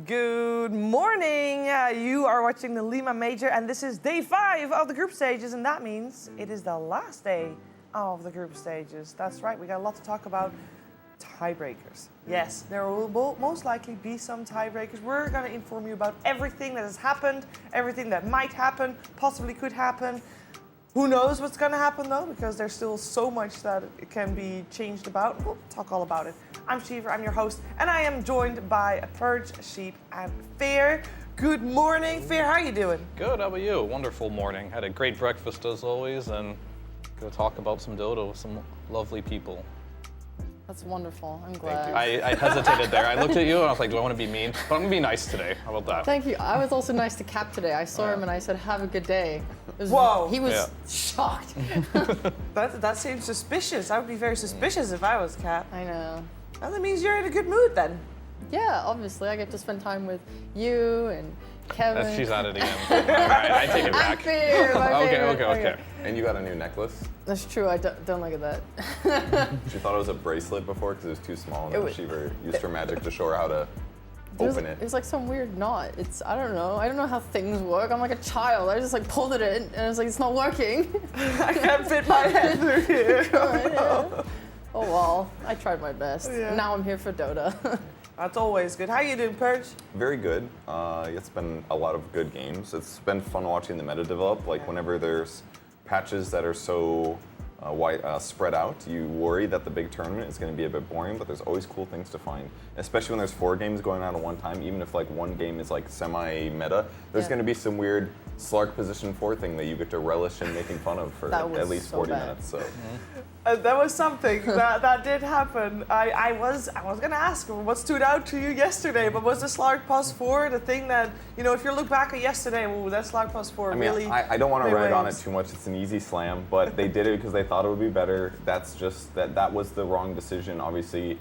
Good morning. You are watching the Lima Major, and this is day 5 of the group stages, and that means it is the last day of the group stages. That's right, we got a lot to talk about. Tiebreakers. Yes, there will most likely be some tiebreakers. We're going to inform you about everything that has happened, everything that might happen, possibly could happen. Who knows what's going to happen though, because there's still so much that it can be changed about. We'll talk all about it. I'm Shiva, I'm your host, and I am joined by Purge, Sheep, and Fair. Good morning, Fair, how are you doing? Good, how about you? Wonderful morning. Had a great breakfast as always, and gonna talk about some Dota with some lovely people. That's wonderful. I'm glad. I hesitated there. I looked at you and I was like, do I want to be mean? But I'm gonna be nice today. How about that? Thank you. I was also nice to Cap today. I saw him and I said, have a good day. Whoa. He was shocked. That seems suspicious. I would be very suspicious if I was Kat. I know. Well, that means you're in a good mood then. Yeah, obviously. I get to spend time with you and Kevin. She's at it again. All right, I take it back. Okay. And you got a new necklace? That's true. I don't look at that. She thought it was a bracelet before because it was too small, and then she used her magic to show her how to open it. It was like some weird knot. I don't know. I don't know how things work. I'm like a child. I just like pulled it in and I was like, it's not working. I can't fit my head through here. Oh well, I tried my best. Yeah. Now I'm here for Dota. That's always good. How you doing, Purge? Very good. It's been a lot of good games. It's been fun watching the meta develop. Like whenever there's patches that are so spread out, you worry that the big tournament is going to be a bit boring, but there's always cool things to find. Especially when there's 4 games going on at one time, even if like one game is like semi-meta, there's going to be some weird Slark position 4 thing that you get to relish in making fun of for at least 40 minutes. So. That was something that did happen. I was gonna ask what stood out to you yesterday, but was the Slark Plus 4 the thing that, you know, if you look back at yesterday, well, that Slark Plus 4 really. I don't want to rag on it too much. It's an easy slam, but they did it because they thought it would be better. That's just that was the wrong decision. Obviously,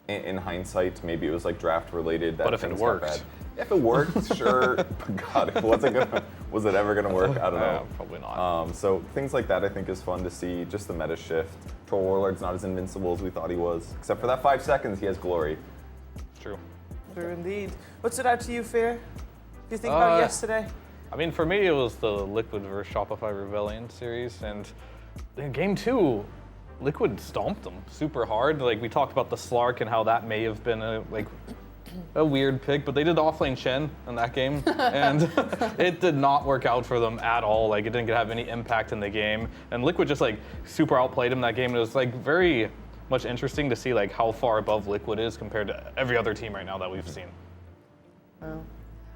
in hindsight, maybe it was like draft related. But if it worked. If it worked, sure. But God, was it ever gonna work? I don't know. Probably not. So things like that I think is fun to see. Just the meta shift. Troll Warlord's not as invincible as we thought he was. Except for that 5 seconds, he has glory. True. True indeed. What stood out to you, Fair? Do you think about yesterday? I mean, for me, it was the Liquid versus Shopify Rebellion series, and in game 2, Liquid stomped them super hard. Like we talked about the Slark and how that may have been a weird pick, but they did offlane Shen in that game, and it did not work out for them at all. Like it didn't have any impact in the game, and Liquid just like super outplayed him that game. It was like very much interesting to see like how far above Liquid is compared to every other team right now that we've seen.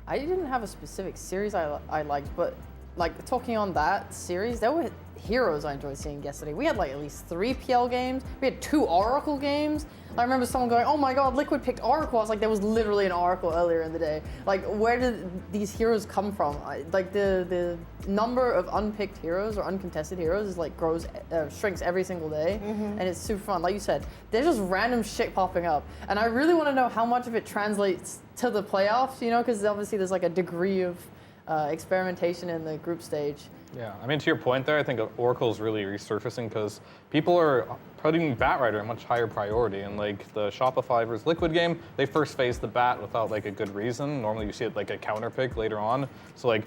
I didn't have a specific series I liked, but like talking on that series, there were heroes I enjoyed seeing yesterday. We had like at least 3 PL games. We had 2 Oracle games. I remember someone going, oh my God, Liquid picked Oracle. I was like, there was literally an Oracle earlier in the day. Like, where did these heroes come from? Like the number of unpicked heroes or uncontested heroes is like shrinks every single day, and it's super fun. Like you said, there's just random shit popping up, and I really want to know how much of it translates to the playoffs. You know, because obviously there's like a degree of experimentation in the group stage. Yeah, I mean, to your point there, I think Oracle is really resurfacing because people are putting Batrider a much higher priority. And like the Shopify versus Liquid game, they first phased the Bat without like a good reason. Normally you see it like a counter pick later on. So like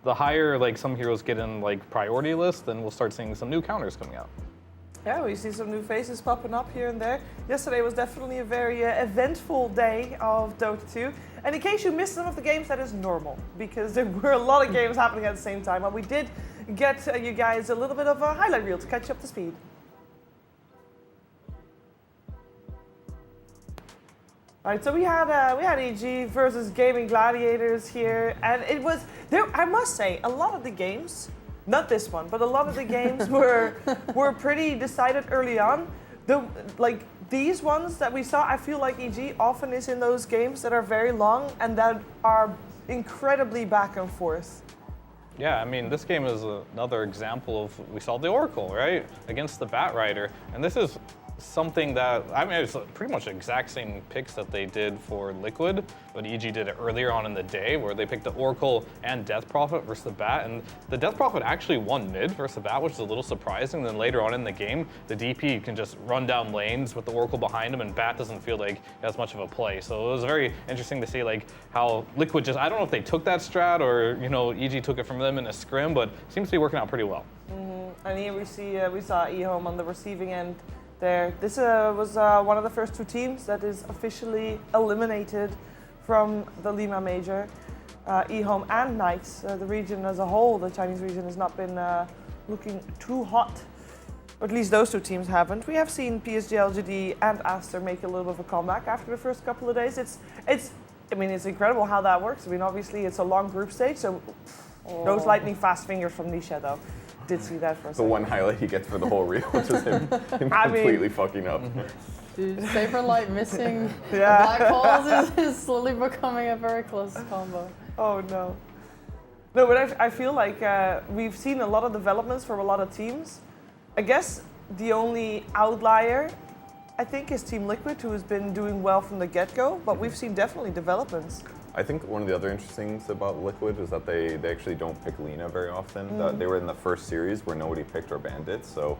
the higher like some heroes get in like priority list, then we'll start seeing some new counters coming out. Yeah, we see some new faces popping up here and there. Yesterday was definitely a very eventful day of Dota 2. And in case you missed some of the games, that is normal, because there were a lot of games happening at the same time. But we did get you guys a little bit of a highlight reel to catch you up to speed. All right, so we had EG versus Gaming Gladiators here, and it was there. I must say, a lot of the games. Not this one, but a lot of the games were pretty decided early on. These ones that we saw, I feel like EG often is in those games that are very long and that are incredibly back and forth. Yeah, I mean, this game is another example of, we saw the Oracle, right? Against the Batrider. And this is something that, I mean, it's pretty much the exact same picks that they did for Liquid, but EG did it earlier on in the day, where they picked the Oracle and Death Prophet versus the Bat, and the Death Prophet actually won mid versus the Bat, which is a little surprising. Then later on in the game, the DP can just run down lanes with the Oracle behind him, and Bat doesn't feel like it has much of a play. So it was very interesting to see like how Liquid just, I don't know if they took that strat or EG took it from them in a scrim, but it seems to be working out pretty well. And here we saw eHome on the receiving end there. This was one of the first two teams that is officially eliminated from the Lima Major. eHome and Knights, the region as a whole, the Chinese region has not been looking too hot. Or at least those two teams haven't. We have seen PSG, LGD and Aster make a little bit of a comeback after the first couple of days. It's incredible how that works. I mean, obviously it's a long group stage, so those lightning fast fingers from Nisha though. Did see that for a The second. one highlight he gets for the whole reel, which is him completely fucking up. Dude, Saberlight missing Yeah. black holes is slowly becoming a very close combo. Oh no. No, but I feel like we've seen a lot of developments from a lot of teams. I guess the only outlier, I think, is Team Liquid, who has been doing well from the get-go, but we've seen definitely developments. I think one of the other interesting things about Liquid is that they actually don't pick Lina very often. They were in the first series where nobody picked our Bandits, so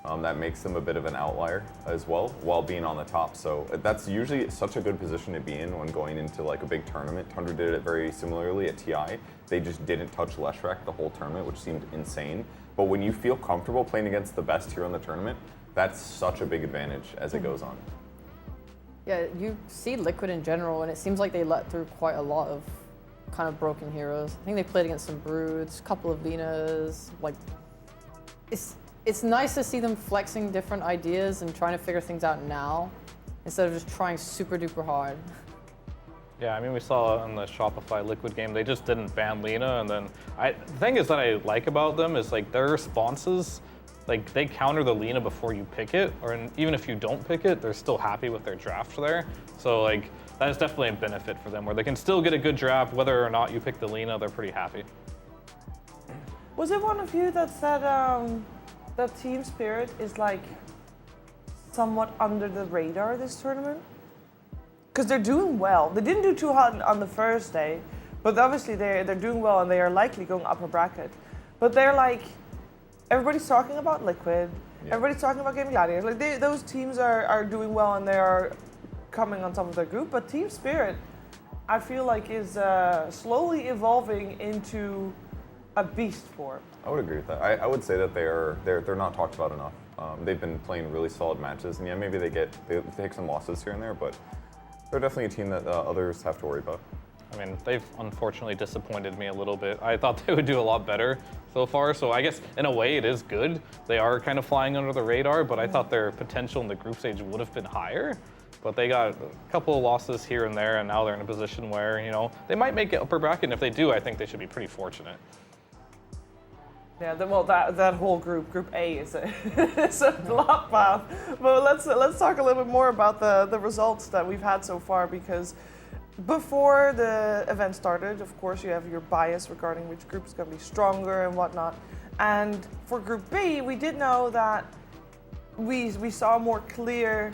that makes them a bit of an outlier as well, while being on the top. So that's usually such a good position to be in when going into like a big tournament. Tundra did it very similarly at TI. They just didn't touch Leshrac the whole tournament, which seemed insane. But when you feel comfortable playing against the best here in the tournament, that's such a big advantage as it goes on. Yeah, you see Liquid in general, and it seems like they let through quite a lot of kind of broken heroes. I think they played against some Broods, a couple of Linas. Like, it's nice to see them flexing different ideas and trying to figure things out now, instead of just trying super duper hard. Yeah, I mean, we saw in the Shopify Liquid game, they just didn't ban Lina, and then the thing is that I like about them is like their responses, like they counter the Lina before you pick it, or even if you don't pick it, they're still happy with their draft there. So like that is definitely a benefit for them, where they can still get a good draft whether or not you pick the Lina. They're pretty happy. Was it one of you that said that Team Spirit is like somewhat under the radar this tournament? Because they're doing well. They didn't do too hot on the first day, but obviously they're doing well and they are likely going upper bracket. But they're like, everybody's talking about Liquid, everybody's talking about Game Gladiators. Like those teams are doing well and they are coming on top of their group. But Team Spirit, I feel like, is slowly evolving into a beast form. I would agree with that. I would say that they're not talked about enough. They've been playing really solid matches, and yeah, maybe they take some losses here and there, but they're definitely a team that others have to worry about. I mean, they've unfortunately disappointed me a little bit. I thought they would do a lot better so far, so I guess in a way it is good. They are kind of flying under the radar, but I thought their potential in the group stage would have been higher. But they got a couple of losses here and there, and now they're in a position where, they might make it upper bracket, and if they do, I think they should be pretty fortunate. Yeah, well, that whole Group A is a bloodbath. But let's talk a little bit more about the results that we've had so far, because before the event started, of course, you have your bias regarding which group is going to be stronger and whatnot. And for Group B, we did know that we saw a more clear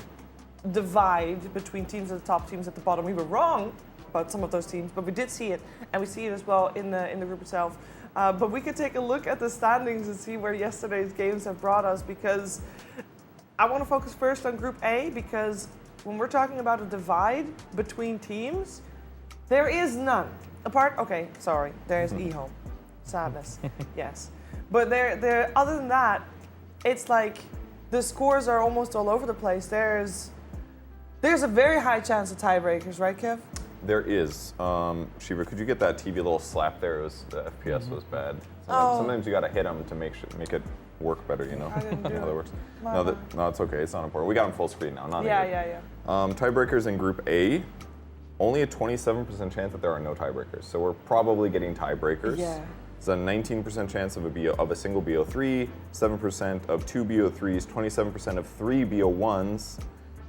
divide between teams at the top, teams at the bottom. We were wrong about some of those teams, but we did see it, and we see it as well in the group itself. But we could take a look at the standings and see where yesterday's games have brought us, because I want to focus first on Group A, because when we're talking about a divide between teams, there is none. There's eHome. Sadness, yes. But there. Other than that, it's like the scores are almost all over the place. There's a very high chance of tiebreakers, right, Kev? There is. Shiva, could you get that TV little slap there? The FPS was bad. Sometimes you gotta hit them to make it work better, I didn't do how that it. works. No, it's okay. It's not important. We got them full screen now. Yeah. Tiebreakers in Group A, only a 27% chance that there are no tiebreakers. So we're probably getting tiebreakers. Yeah. It's a 19% chance of a single BO3, 7% of two BO3s, 27% of three BO1s,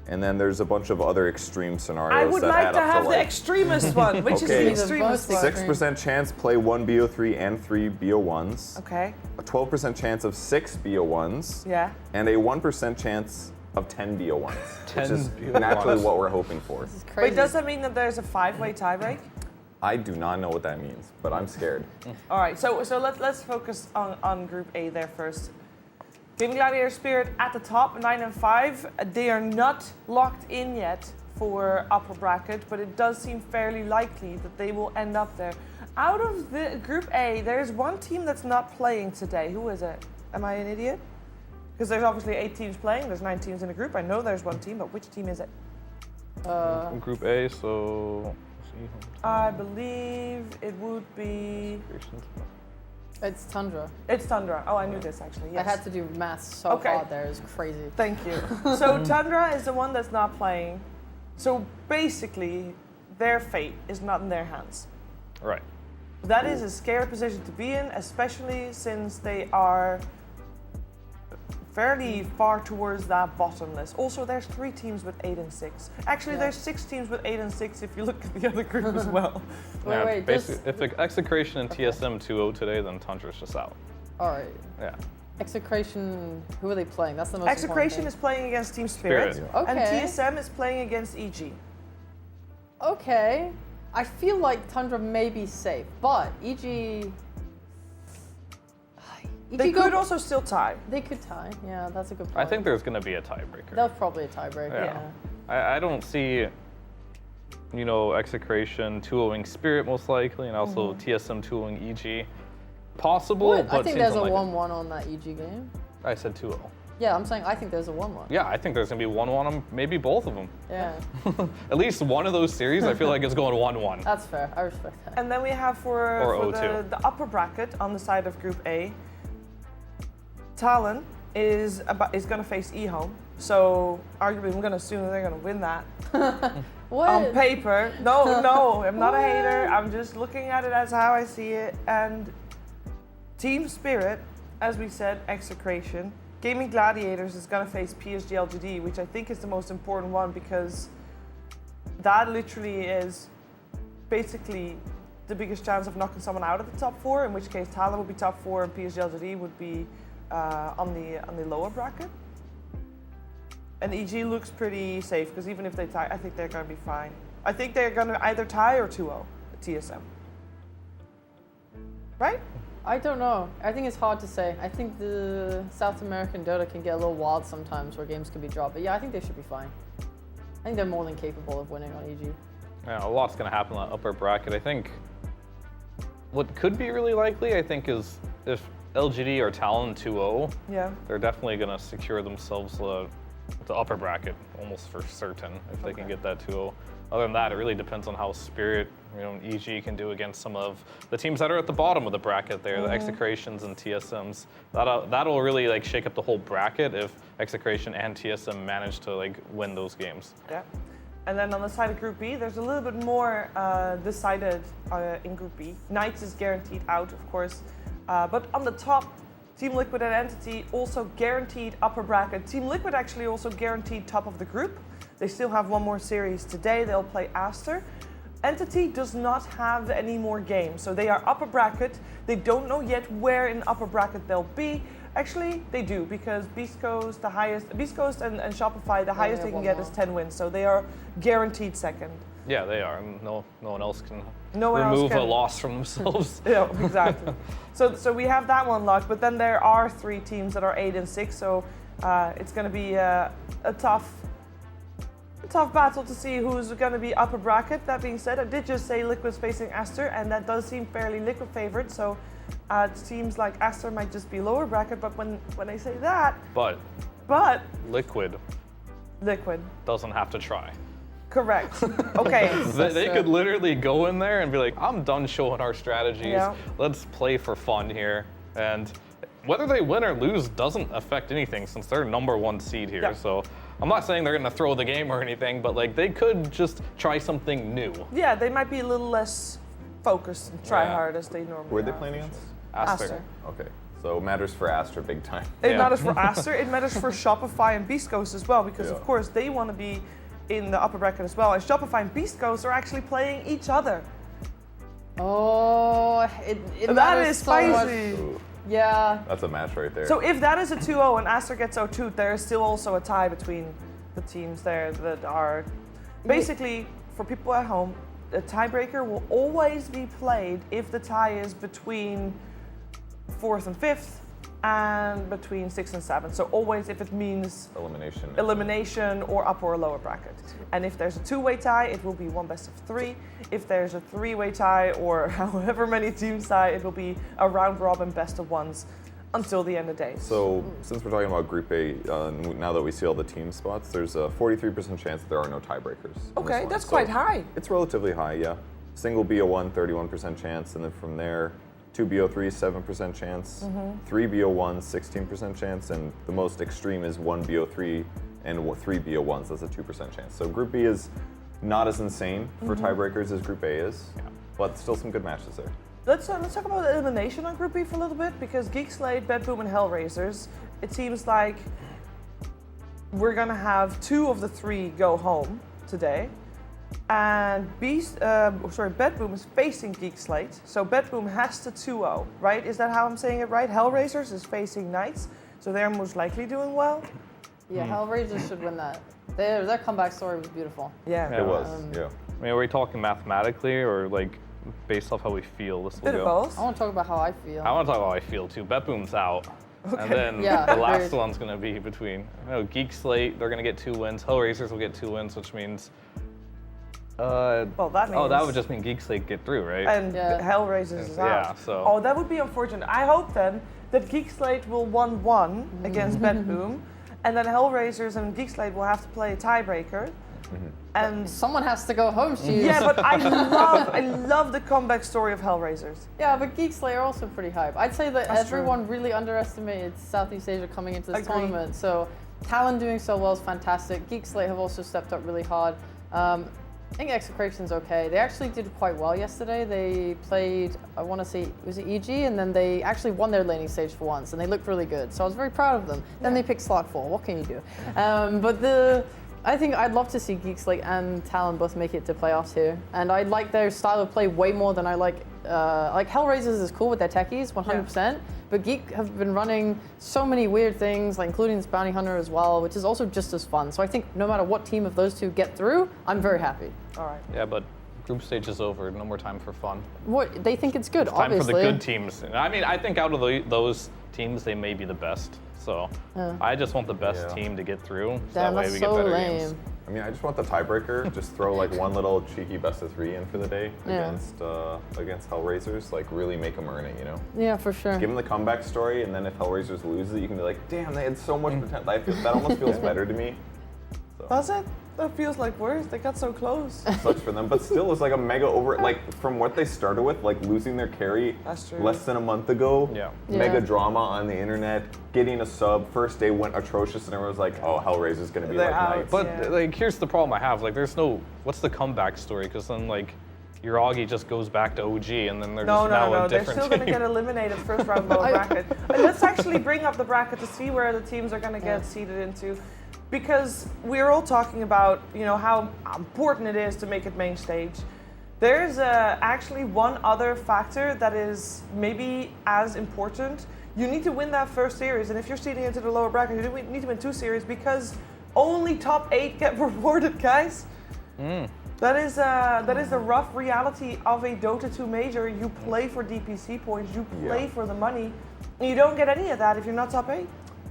and then there's a bunch of other extreme scenarios. I would that like add to up have to the extremist one. Which is Okay. the extremist one? 6% chance play one BO3 and three BO1s. Okay. A 12% chance of six BO1s. Yeah. And a 1% chance of 10 BO1s, 10 which is BO1s. naturally what we're hoping for. This is crazy. Wait, does that mean that there's a 5-way tiebreak? I do not know what that means, but I'm scared. All right, so let's focus on Group A there first. Gaming Gladiator Spirit at the top, 9 and 5. They are not locked in yet for upper bracket, but it does seem fairly likely that they will end up there. Out of the Group A, there's one team that's not playing today. Who is it? Am I an idiot? Because there's obviously 8 teams playing. There's 9 teams in the group. I know there's one team, but which team is it? Group A, so. I believe it would be. It's Tundra. It's Tundra. Oh, I knew this actually. Yes. I had to do maths so Okay. hard there. It was crazy. Thank you. So Tundra is the one that's not playing. So basically, their fate is not in their hands. Right. That is a scary position to be in, especially since they are fairly far towards that bottom list. Also, there's 3 teams with 8 and 6. Actually, Yeah. there's 6 teams with 8 and 6 if you look at the other group as well. Wait, basically, if Execration and TSM 2-0 today, then Tundra's just out. All right. Yeah. Execration, who are they playing? That's the most Execration important is playing against Team Spirit, Spirit. and Okay. TSM is playing against EG. thing. Okay. I feel like Tundra may be safe, but EG... They could also still tie. They could tie. Yeah, that's a good point. I think there's going to be a tiebreaker. That's probably a tiebreaker. Yeah. Yeah. I don't see, Execration 2-0ing Spirit most likely, and also TSM 2-0ing EG. Possible, What? but I think seems there's a unlikely. 1-1 on that EG game. I said 2-0. Yeah, I'm saying I think there's a 1-1. Yeah, I think there's going to be 1-1 on them, maybe both of them. Yeah, At least one of those series, I feel like it's going 1-1. that's fair. I respect that. And then we have for Or the, 0-2. the upper bracket on the side of Group A, Talon is going to face eHome. So arguably, I'm going to assume that they're going to win that. What? On paper, no, I'm not a hater. I'm just looking at it as how I see it. And Team Spirit, as we said, Execration. Gaming Gladiators is going to face PSG LGD, which I think is the most important one because that literally is basically the biggest chance of knocking someone out of the top 4. In which case, Talon would be top 4 and PSG LGD would be on the lower bracket. And EG looks pretty safe because even if they tie, I think they're going to be fine. I think they're going to either tie or 2-0 at TSM. Right? I don't know. I think it's hard to say. I think the South American Dota can get a little wild sometimes where games can be dropped. But yeah, I think they should be fine. I think they're more than capable of winning on EG. Yeah, a lot's going to happen in that upper bracket. I think what could be really likely, is if LGD or Talon 2-0, Yeah. they're definitely going to secure themselves the upper bracket almost for certain if they can get that 2-0. Other than that, it really depends on how Spirit, and EG can do against some of the teams that are at the bottom of the bracket there, the Execrations and TSMs. That'll really shake up the whole bracket if Execration and TSM manage to win those games. Yeah. And then on the side of Group B, there's a little bit more decided in Group B. Knights is guaranteed out, of course. But on the top, Team Liquid and Entity also guaranteed upper bracket. Team Liquid actually also guaranteed top of the group. They still have one more series today. They'll play Aster. Entity does not have any more games, so they are upper bracket. They don't know yet where in upper bracket they'll be. Actually, they do because Beast Coast and Shopify, the highest they can get is 10 wins, so they are guaranteed second. Yeah, they are. No one else can No one else remove a can. loss from themselves. Yeah, exactly. So we have that one locked, but then there are 3 teams that are 8 and 6, so it's going to be a tough battle to see who's going to be upper bracket. That being said, I did just say Liquid's facing Aster, and that does seem fairly Liquid favored, so it seems like Aster might just be lower bracket, but when I say that, But Liquid doesn't have to try. correct. Okay. They could literally go in there and be like, I'm done showing our strategies. Yeah. Let's play for fun here. And whether they win or lose doesn't affect anything since they're #1 seed here. Yeah. So I'm not saying they're going to throw the game or anything, but they could just try something new. Yeah, they might be a little less focused and try Yeah. hard as they normally Who are they are, playing for against? Aster. Aster. Okay, so it matters for Astra big time. It Yeah. matters for Aster, it matters for Shopify and Beast Coast as well, because Yeah. of course they want to be in the upper bracket as well. And Shopify and Beast Coast are actually playing each other. Oh, it That matters is so much. spicy. Yeah. That's a match right there. So if that is a 2-0 and Aster gets 0-2, there is still also a tie between the teams there that are basically, for people at home, a tiebreaker will always be played if the tie is between 4th and 5th and between 6th and 7th. So always if it means elimination or upper or lower bracket. And if there's a 2-way tie, it will be 1 best of 3. If there's a 3-way tie or however many teams tie, it will be a round robin best of 1s until the end of days. So since we're talking about Group A, now that we see all the team spots, there's a 43% chance that there are no tiebreakers. Okay, that's quite high. It's relatively high, yeah. Single BO1, 31% chance, and then from there, 2 BO3, 7% chance, 3 BO1, 16% chance, and the most extreme is 1 BO3 and 3 BO1s, that's a 2% chance. So Group B is not as insane for tiebreakers as Group A is, but still some good matches there. Let's talk about elimination on Group B for a little bit, because Geek Slate, Bedboom, and Hellraisers, it seems like we're gonna have 2 of the 3 go home today. And Bedboom is facing Geek Slate, so Bedboom has to 2-0, right? Is that how I'm saying it right? Hellraisers is facing Knights, so they're most likely doing well. Yeah, Hellraisers should win that. Their comeback story was beautiful. Yeah. It was, yeah. I mean, are we talking mathematically or like based off how we feel? This will Bit of go. both. I want to talk about how I feel. I want to talk about how I feel too. Betboom's out. And then Yeah, the last very- one's going to be between Geek Slate, they're going to get 2 wins. Hellraisers will get 2 wins, which means. Well, that means. Oh, that would just mean Geek Slate get through, right? And Yeah. Hellraisers is out. Yeah, so- Oh, that would be unfortunate. I hope then that Geek Slate will 1-1 against Bedboom, and then Hellraisers and Geek Slate will have to play a tiebreaker. And Someone has to go home, Shoes. yeah, but I love the comeback story of Hellraisers. Yeah, but Geek Slate are also pretty hype. I'd say that That's true. everyone really underestimated Southeast Asia coming into this Agreed. tournament. So Talon doing so well is fantastic. Geek Slate have also stepped up really hard. I think Execration's okay. They actually did quite well yesterday. They played, I want to say, was it EG? And then they actually won their laning stage for once, and they looked really good. So I was very proud of them. Then they picked Slot 4. What can you do? I think I'd love to see Geek Slate and Talon both make it to playoffs here. And I like their style of play way more than I like Hellraisers is cool with their techies, 100%. But Geek have been running so many weird things, like including this Bounty Hunter as well, which is also just as fun. So I think no matter what team of those 2 get through, I'm very happy. All right. Yeah, but group stage is over. No more time for fun. What they think it's good, Time obviously. for the good teams. I mean, I think out of those teams, they may be the best. So I just want the best team to get through. So Damn, that way that's we so get better lame. games. I mean, I just want the tiebreaker. Just throw like one little cheeky best of 3 in for the day against Hellraisers. Like really make them earn it, you know? Yeah, for sure. Give them the comeback story, and then if Hellraisers lose it, you can be like, damn, they had so much potential. That almost feels better to me. So. Does it? That feels like worse. They got so close. Sucks for them, but still, it's like a mega over. Like from what they started with, like losing their carry That's true. less than a month ago. Yeah. Mega Yeah. drama on the internet. Getting a sub first day went atrocious, and everyone was like, "Oh, Hellraiser's gonna be They're like out. Knights." But Yeah. like, here's the problem I have. Like, there's no. What's the comeback story? Because then like, Uragi just goes back to OG, and then they're just now a They're different still going to team. get eliminated first round lower bracket. But let's actually bring up the bracket to see where the teams are going to get seeded into. Because we're all talking about, how important it is to make it main stage. There's actually one other factor that is maybe as important. You need to win that first series, and if you're seeding into the lower bracket, you need to win 2 series because only top 8 get rewarded, guys. That is the rough reality of a Dota 2 major. You play for DPC points, you play for the money, and you don't get any of that if you're not top 8.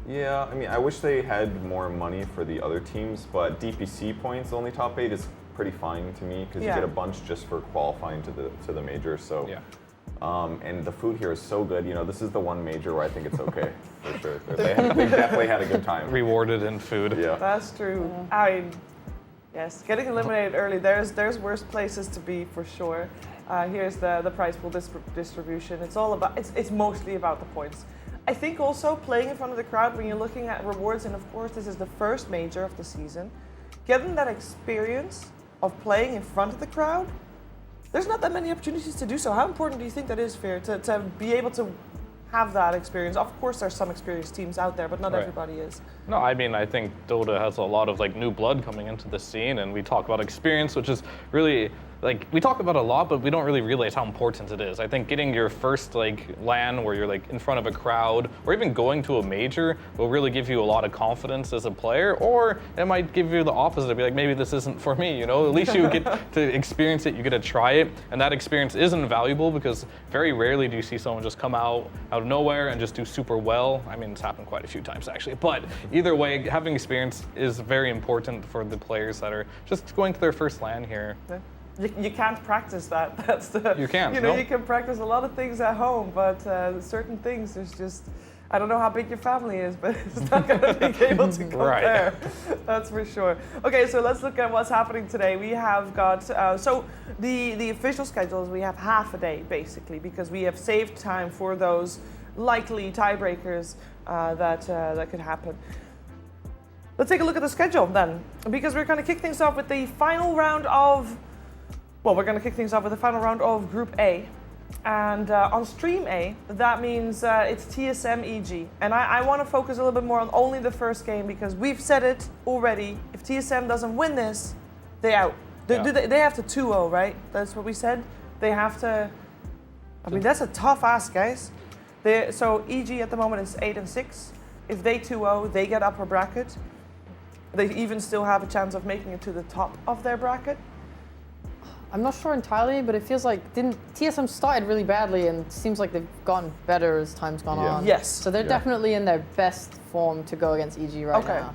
Yeah, I mean, I wish they had more money for the other teams, but DPC points only top 8 is pretty fine to me because you get a bunch just for qualifying to the major. So, and the food here is so good. This is the one major where I think it's okay for sure. They definitely had a good time. Rewarded in food. Yeah. That's true. I mean, yes, getting eliminated early. There's worse places to be for sure. Here's the prize pool distribution. It's all about. It's mostly about the points. I think also playing in front of the crowd when you're looking at rewards, and of course this is the first major of the season, getting that experience of playing in front of the crowd, there's not that many opportunities to do so. How important do you think that is, Veer, to be able to have that experience? Of course there's some experienced teams out there, but not everybody is. No, I mean, I think Dota has a lot of new blood coming into the scene, and we talk about experience, which is really like we talk about it a lot, but we don't really realize how important it is. I think getting your first like LAN where you're like in front of a crowd, or even going to a major, will really give you a lot of confidence as a player. Or it might give you the opposite, be like, maybe this isn't for me. You know, at least you get to experience it, you get to try it, and that experience is invaluable because very rarely do you see someone just come out of nowhere and just do super well. I mean, it's happened quite a few times actually, but either way, having experience is very important for the players that are just going to their first LAN here. You can't practice that. That's the. You can't. You know, no. you can practice a lot of things at home, but certain things, there's just. I don't know how big your family is, but it's not going to be able to compare. Right. That's for sure. Okay, so let's look at what's happening today. We have got so the official schedules. We have half a day basically because we have saved time for those likely tiebreakers that could happen. Let's take a look at the schedule then, because we're going to kick things off with the final round of. Well, we're going to kick things off with the final round of Group A. And on Stream A, that means it's TSM EG. And I want to focus a little bit more on only the first game because we've said it already. If TSM doesn't win this, they out. They have to 2-0, right? That's what we said. They have to. I mean, that's a tough ask, guys. So EG at the moment is 8-6. If they 2-0, they get upper bracket. They even still have a chance of making it to the top of their bracket. I'm not sure entirely, but it feels like TSM started really badly and seems like they've gotten better as time's gone on. Yes. So they're definitely in their best form to go against EG right now,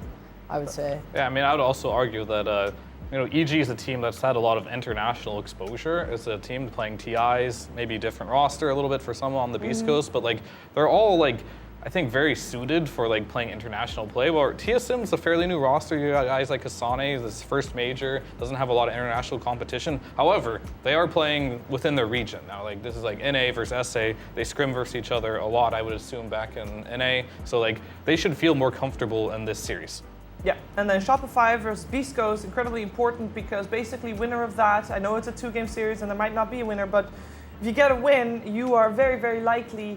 I would say. Yeah, I mean, I would also argue that EG is a team that's had a lot of international exposure. It's a team playing TIs, maybe different roster a little bit for some on the Beast Coast, but like they're all like I think very suited for like playing international play. Well, TSM's a fairly new roster. You got guys like Kasane, this first major, doesn't have a lot of international competition. However, they are playing within their region now. Like this is like NA versus SA. They scrim versus each other a lot, I would assume, back in NA. So like they should feel more comfortable in this series. Yeah, and then Shopify versus Beast Coast, incredibly important because basically winner of that, I know it's a 2-game series and there might not be a winner, but if you get a win, you are very, very likely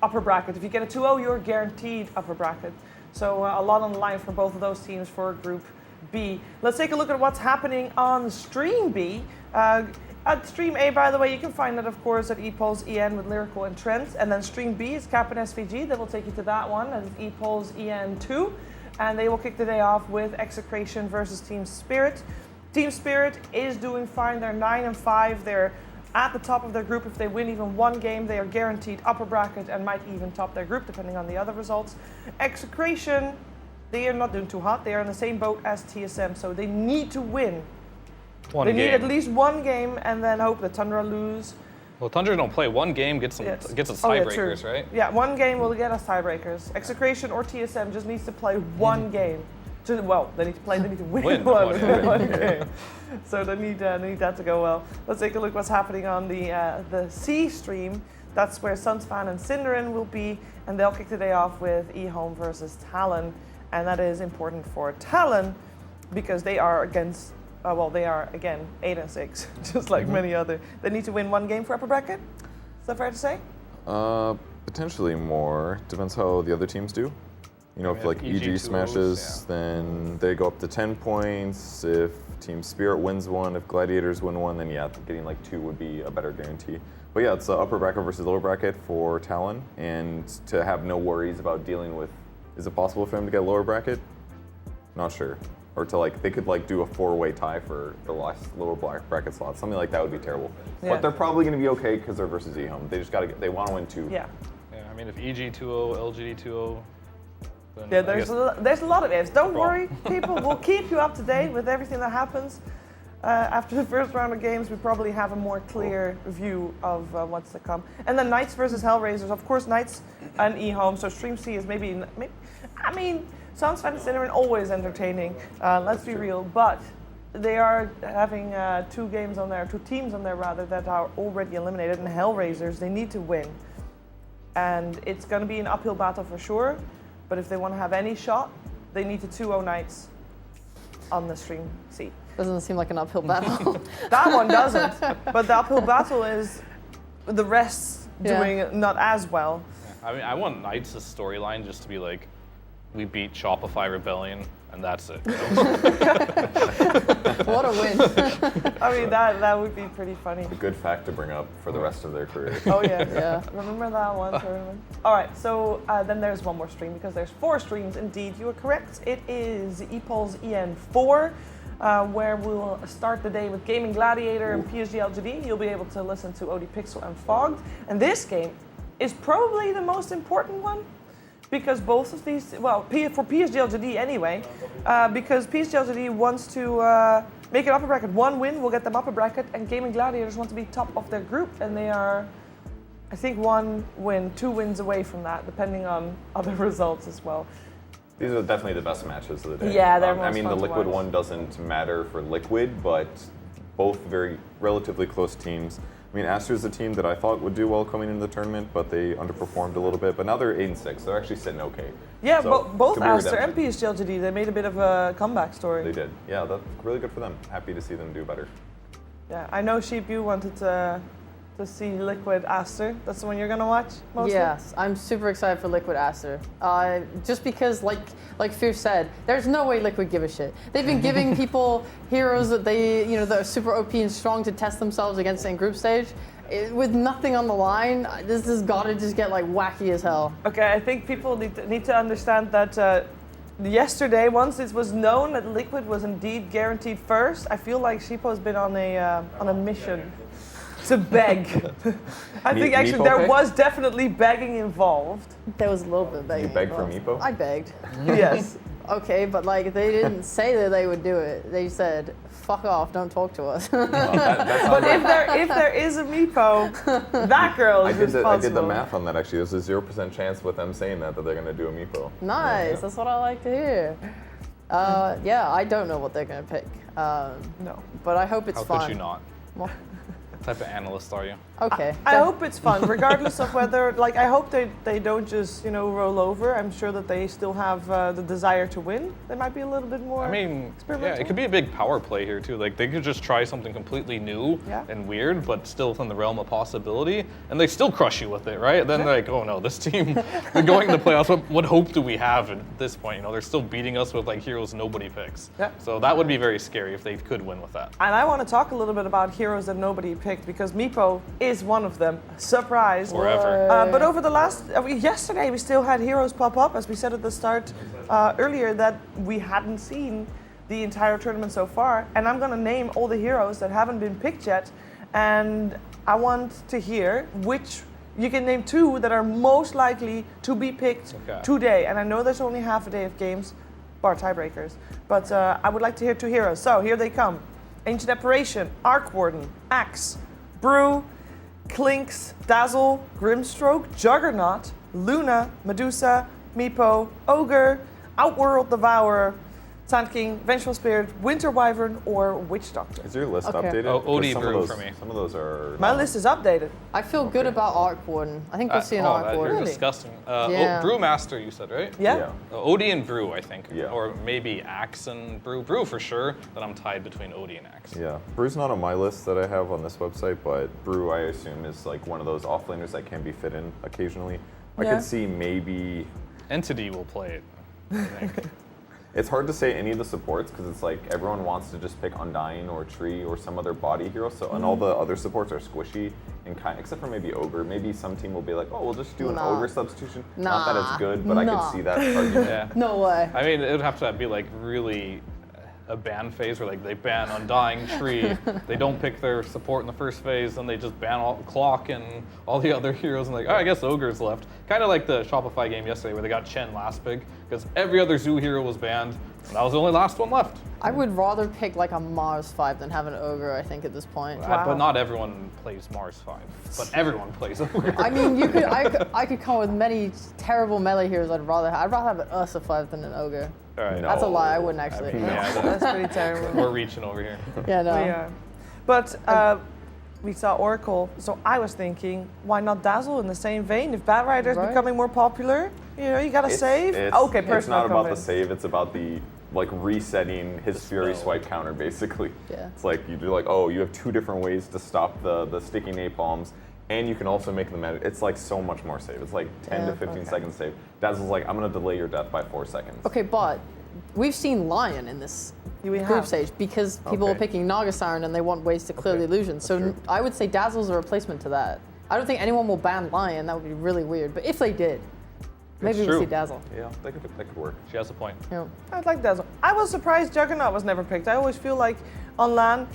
upper bracket. If you get a 2-0, you're guaranteed upper bracket. So a lot on the line for both of those teams for Group B. Let's take a look at what's happening on Stream B. At Stream A, by the way, you can find that, of course, at ePulse EN with Lyrical and Trent. And then Stream B is Cap and SVG. That will take you to that one. And ePulse EN2. And they will kick the day off with Execration versus Team Spirit. Team Spirit is doing fine. They're 9-5. They're at the top of their group. If they win even one game, they are guaranteed upper bracket and might even top their group, depending on the other results. Execration, they are not doing too hot. They are in the same boat as TSM, so they need to win. They need at least one game and then hope that Tundra lose. Well, Tundra don't play. One game gets us tiebreakers, right? Yeah, one game will get us tiebreakers. Execration or TSM just needs to play one game. Well, they need to play. They need to win one game. So they need that to go well. Let's take a look what's happening on the C stream. That's where Sunspan and Cinderin will be, and they'll kick the day off with eHome versus Talon, and that is important for Talon because they are against. They are again 8-6, just like many other. They need to win one game for upper bracket. Is that fair to say? Potentially more. Depends how the other teams do. You know, if like EG smashes, then they go up to 10 points. If Team Spirit wins one, if Gladiators win one, then yeah, getting like 2 would be a better guarantee. But yeah, it's upper bracket versus lower bracket for Talon, and to have no worries about dealing with. Is it possible for them to get lower bracket? Not sure. Or to like, they could like do a 4-way tie for the last lower bracket slot. Something like that would be terrible. Yeah. But they're probably going to be okay because they're versus eHome. They just got to they want to win 2. Yeah. Yeah, I mean, if EG 2-0, LGD 2-0. Yeah, there's a lot of ifs. Don't worry, people. We'll keep you up to date with everything that happens. After the first round of games, we probably have a more clear view of what's to come. And then Knights versus Hellraisers. Of course, Knights and eHome. So Stream C is maybe I mean, sounds fantastic and always entertaining. Let's be real, but they are having 2 teams on there rather that are already eliminated. And Hellraisers, they need to win, and it's going to be an uphill battle for sure. But if they want to have any shot, they need to 2-0 Knights on the Stream C. Doesn't seem like an uphill battle. That one doesn't. But the uphill battle is the rest doing not as well. I mean, I want Knights' storyline just to be like, we beat Shopify Rebellion. and that's it. What a win. I mean, that would be pretty funny. A good fact to bring up for the rest of their career. Oh yeah. Yeah. Remember that one tournament? All right, so then there's one more stream because there's 4 streams indeed. You are correct. It is EPOL's EN4, where we'll start the day with Gaming Gladiator and PSG LGD. You'll be able to listen to OD Pixel and Fogged. And this game is probably the most important one because both of these, well, for PSG LGD anyway, because PSG LGD wants to make an upper bracket. 1 win will get them upper bracket, and Gaming Gladiators want to be top of their group, and they are, I think, 1 win, 2 wins away from that, depending on other results as well. These are definitely the best matches of the day. Yeah, they're I most mean, fun the to Liquid watch. one doesn't matter for Liquid, but both very relatively close teams. I mean, Astra's a team that I thought would do well coming into the tournament, but they underperformed a little bit. But now they're 8-6. They're actually sitting okay. Yeah, So, both could be Aster and redemption. PSG LGD, they made a bit of a comeback story. They did. Yeah, that's really good for them. Happy to see them do better. Yeah, I know Sheep, you wanted to see Liquid Aster. That's the one you're gonna watch mostly? Yes, I'm super excited for Liquid Aster. Just because, like Fierce said, there's no way Liquid give a shit. They've been giving people heroes that that are super OP and strong to test themselves against in group stage. With nothing on the line, this has got to just get like wacky as hell. Okay, I think people need to understand that yesterday, once it was known that Liquid was indeed guaranteed first, I feel like Sheepo has been on a mission to beg. I think actually Meepo there beg? was definitely begging involved. There was a little bit of begging. You begged for involved. Meepo? I begged. Yes. Okay, but like they didn't say that they would do it. They said, "Fuck off! Don't talk to us." That sounds But like- if there is a Meepo, that girl is I did the responsible. math on that actually. There's a 0% chance with them saying that they're going to do a Meepo. Nice. Yeah. That's what I like to hear. Yeah, I don't know what they're gonna pick, No. but I hope it's How fun. could you not? Well, What type of analyst are you? okay. I hope it's fun, regardless of whether, like, I hope they don't just, roll over. I'm sure that they still have the desire to win. They might be a little bit more I mean, yeah, experimental. it could be a big power play here too. Like they could just try something completely new Yeah. and weird, but still within the realm of possibility, and they still crush you with it, right? Then they're like, oh no, this team, they're going to the playoffs. What hope do we have at this point? They're still beating us with like heroes nobody picks. Yeah. So that would be very scary if they could win with that. And I want to talk a little bit about heroes that nobody picked, because Meepo is one of them. Surprise. Forever. But over the last, yesterday we still had heroes pop up, as we said at the start earlier, that we hadn't seen the entire tournament so far. And I'm going to name all the heroes that haven't been picked yet. And I want to hear which, you can name 2 that are most likely to be picked Okay. today. And I know there's only half a day of games, bar tiebreakers. But I would like to hear 2 heroes. So here they come. Ancient Apparition, Arc Warden, Axe, Brew, Clinks, Dazzle, Grimstroke, Juggernaut, Luna, Medusa, Meepo, Ogre, Outworld Devourer, Sand King, Vengeful Spirit, Winter Wyvern, or Witch Doctor. Is your list Okay. updated? Oh, OD Because some of Brew those- for me. Some of those are. My list is updated. I feel good about Arc Warden. I think we'll see an oh, Arc that- Warden. You're disgusting. Yeah. Brewmaster, you said, right? Yeah? Odie and Brew, I think. Yeah. Or maybe Axe and Brew. Brew for sure, then I'm tied between Odie and Axe. Yeah, Brew's not on my list that I have on this website, but Brew I assume is like one of those offlaners that can be fit in occasionally. I Yeah. could see maybe. Entity will play it, I think. It's hard to say any of the supports because it's like everyone wants to just pick Undying or Tree or some other body hero. So and all the other supports are squishy and kind, except for maybe Ogre. Maybe some team will be like, oh, we'll just do an Nah. Ogre substitution. Not that Nah. it's good, but I Nah. could see that argument. Yeah. No way. I mean, it would have to be like really a ban phase where like they ban Undying Tree, they don't pick their support in the first phase, then they just ban all Clock and all the other heroes, and like, oh, I guess Ogre's left. Kind of like the Shopify game yesterday where they got Chen last pick because every other Zoo hero was banned, and that was the only last one left. I would rather pick like a Mars 5 than have an Ogre, I think, at this point. Wow. But not everyone plays Mars 5, but everyone plays Ogre. I mean, I could come up with many terrible melee heroes I'd rather have. I'd rather have an Ursa 5 than an Ogre. All right. No. That's a lie, I wouldn't actually. mean, Yeah, That's pretty terrible. we're reaching over here. Yeah, no. We are. But we saw Oracle, so I was thinking, why not Dazzle in the same vein? If Bat Rider is Right. becoming more popular, you gotta save. Okay, It's personal not about the comment. save. It's about the like resetting his Fury spell. Swipe counter, basically. Yeah. It's like you do like, oh, you have 2 different ways to stop the sticky napalms, and you can also make them. It's like so much more save. It's like 10 to Yeah, 15 okay. seconds save. Dazzle's like, I'm gonna delay your death by 4 seconds. Okay, but we've seen Lion in this We group have. stage because people are Okay. picking Naga Siren and they want ways to clear Okay, the illusion. So true. I would say Dazzle's a replacement to that. I don't think anyone will ban Lion. That would be really weird. But if they did, maybe we'll true. see Dazzle. Yeah, that could work. She has a point. Yeah. I'd like Dazzle. I was surprised Juggernaut was never picked. I always feel like on LAN,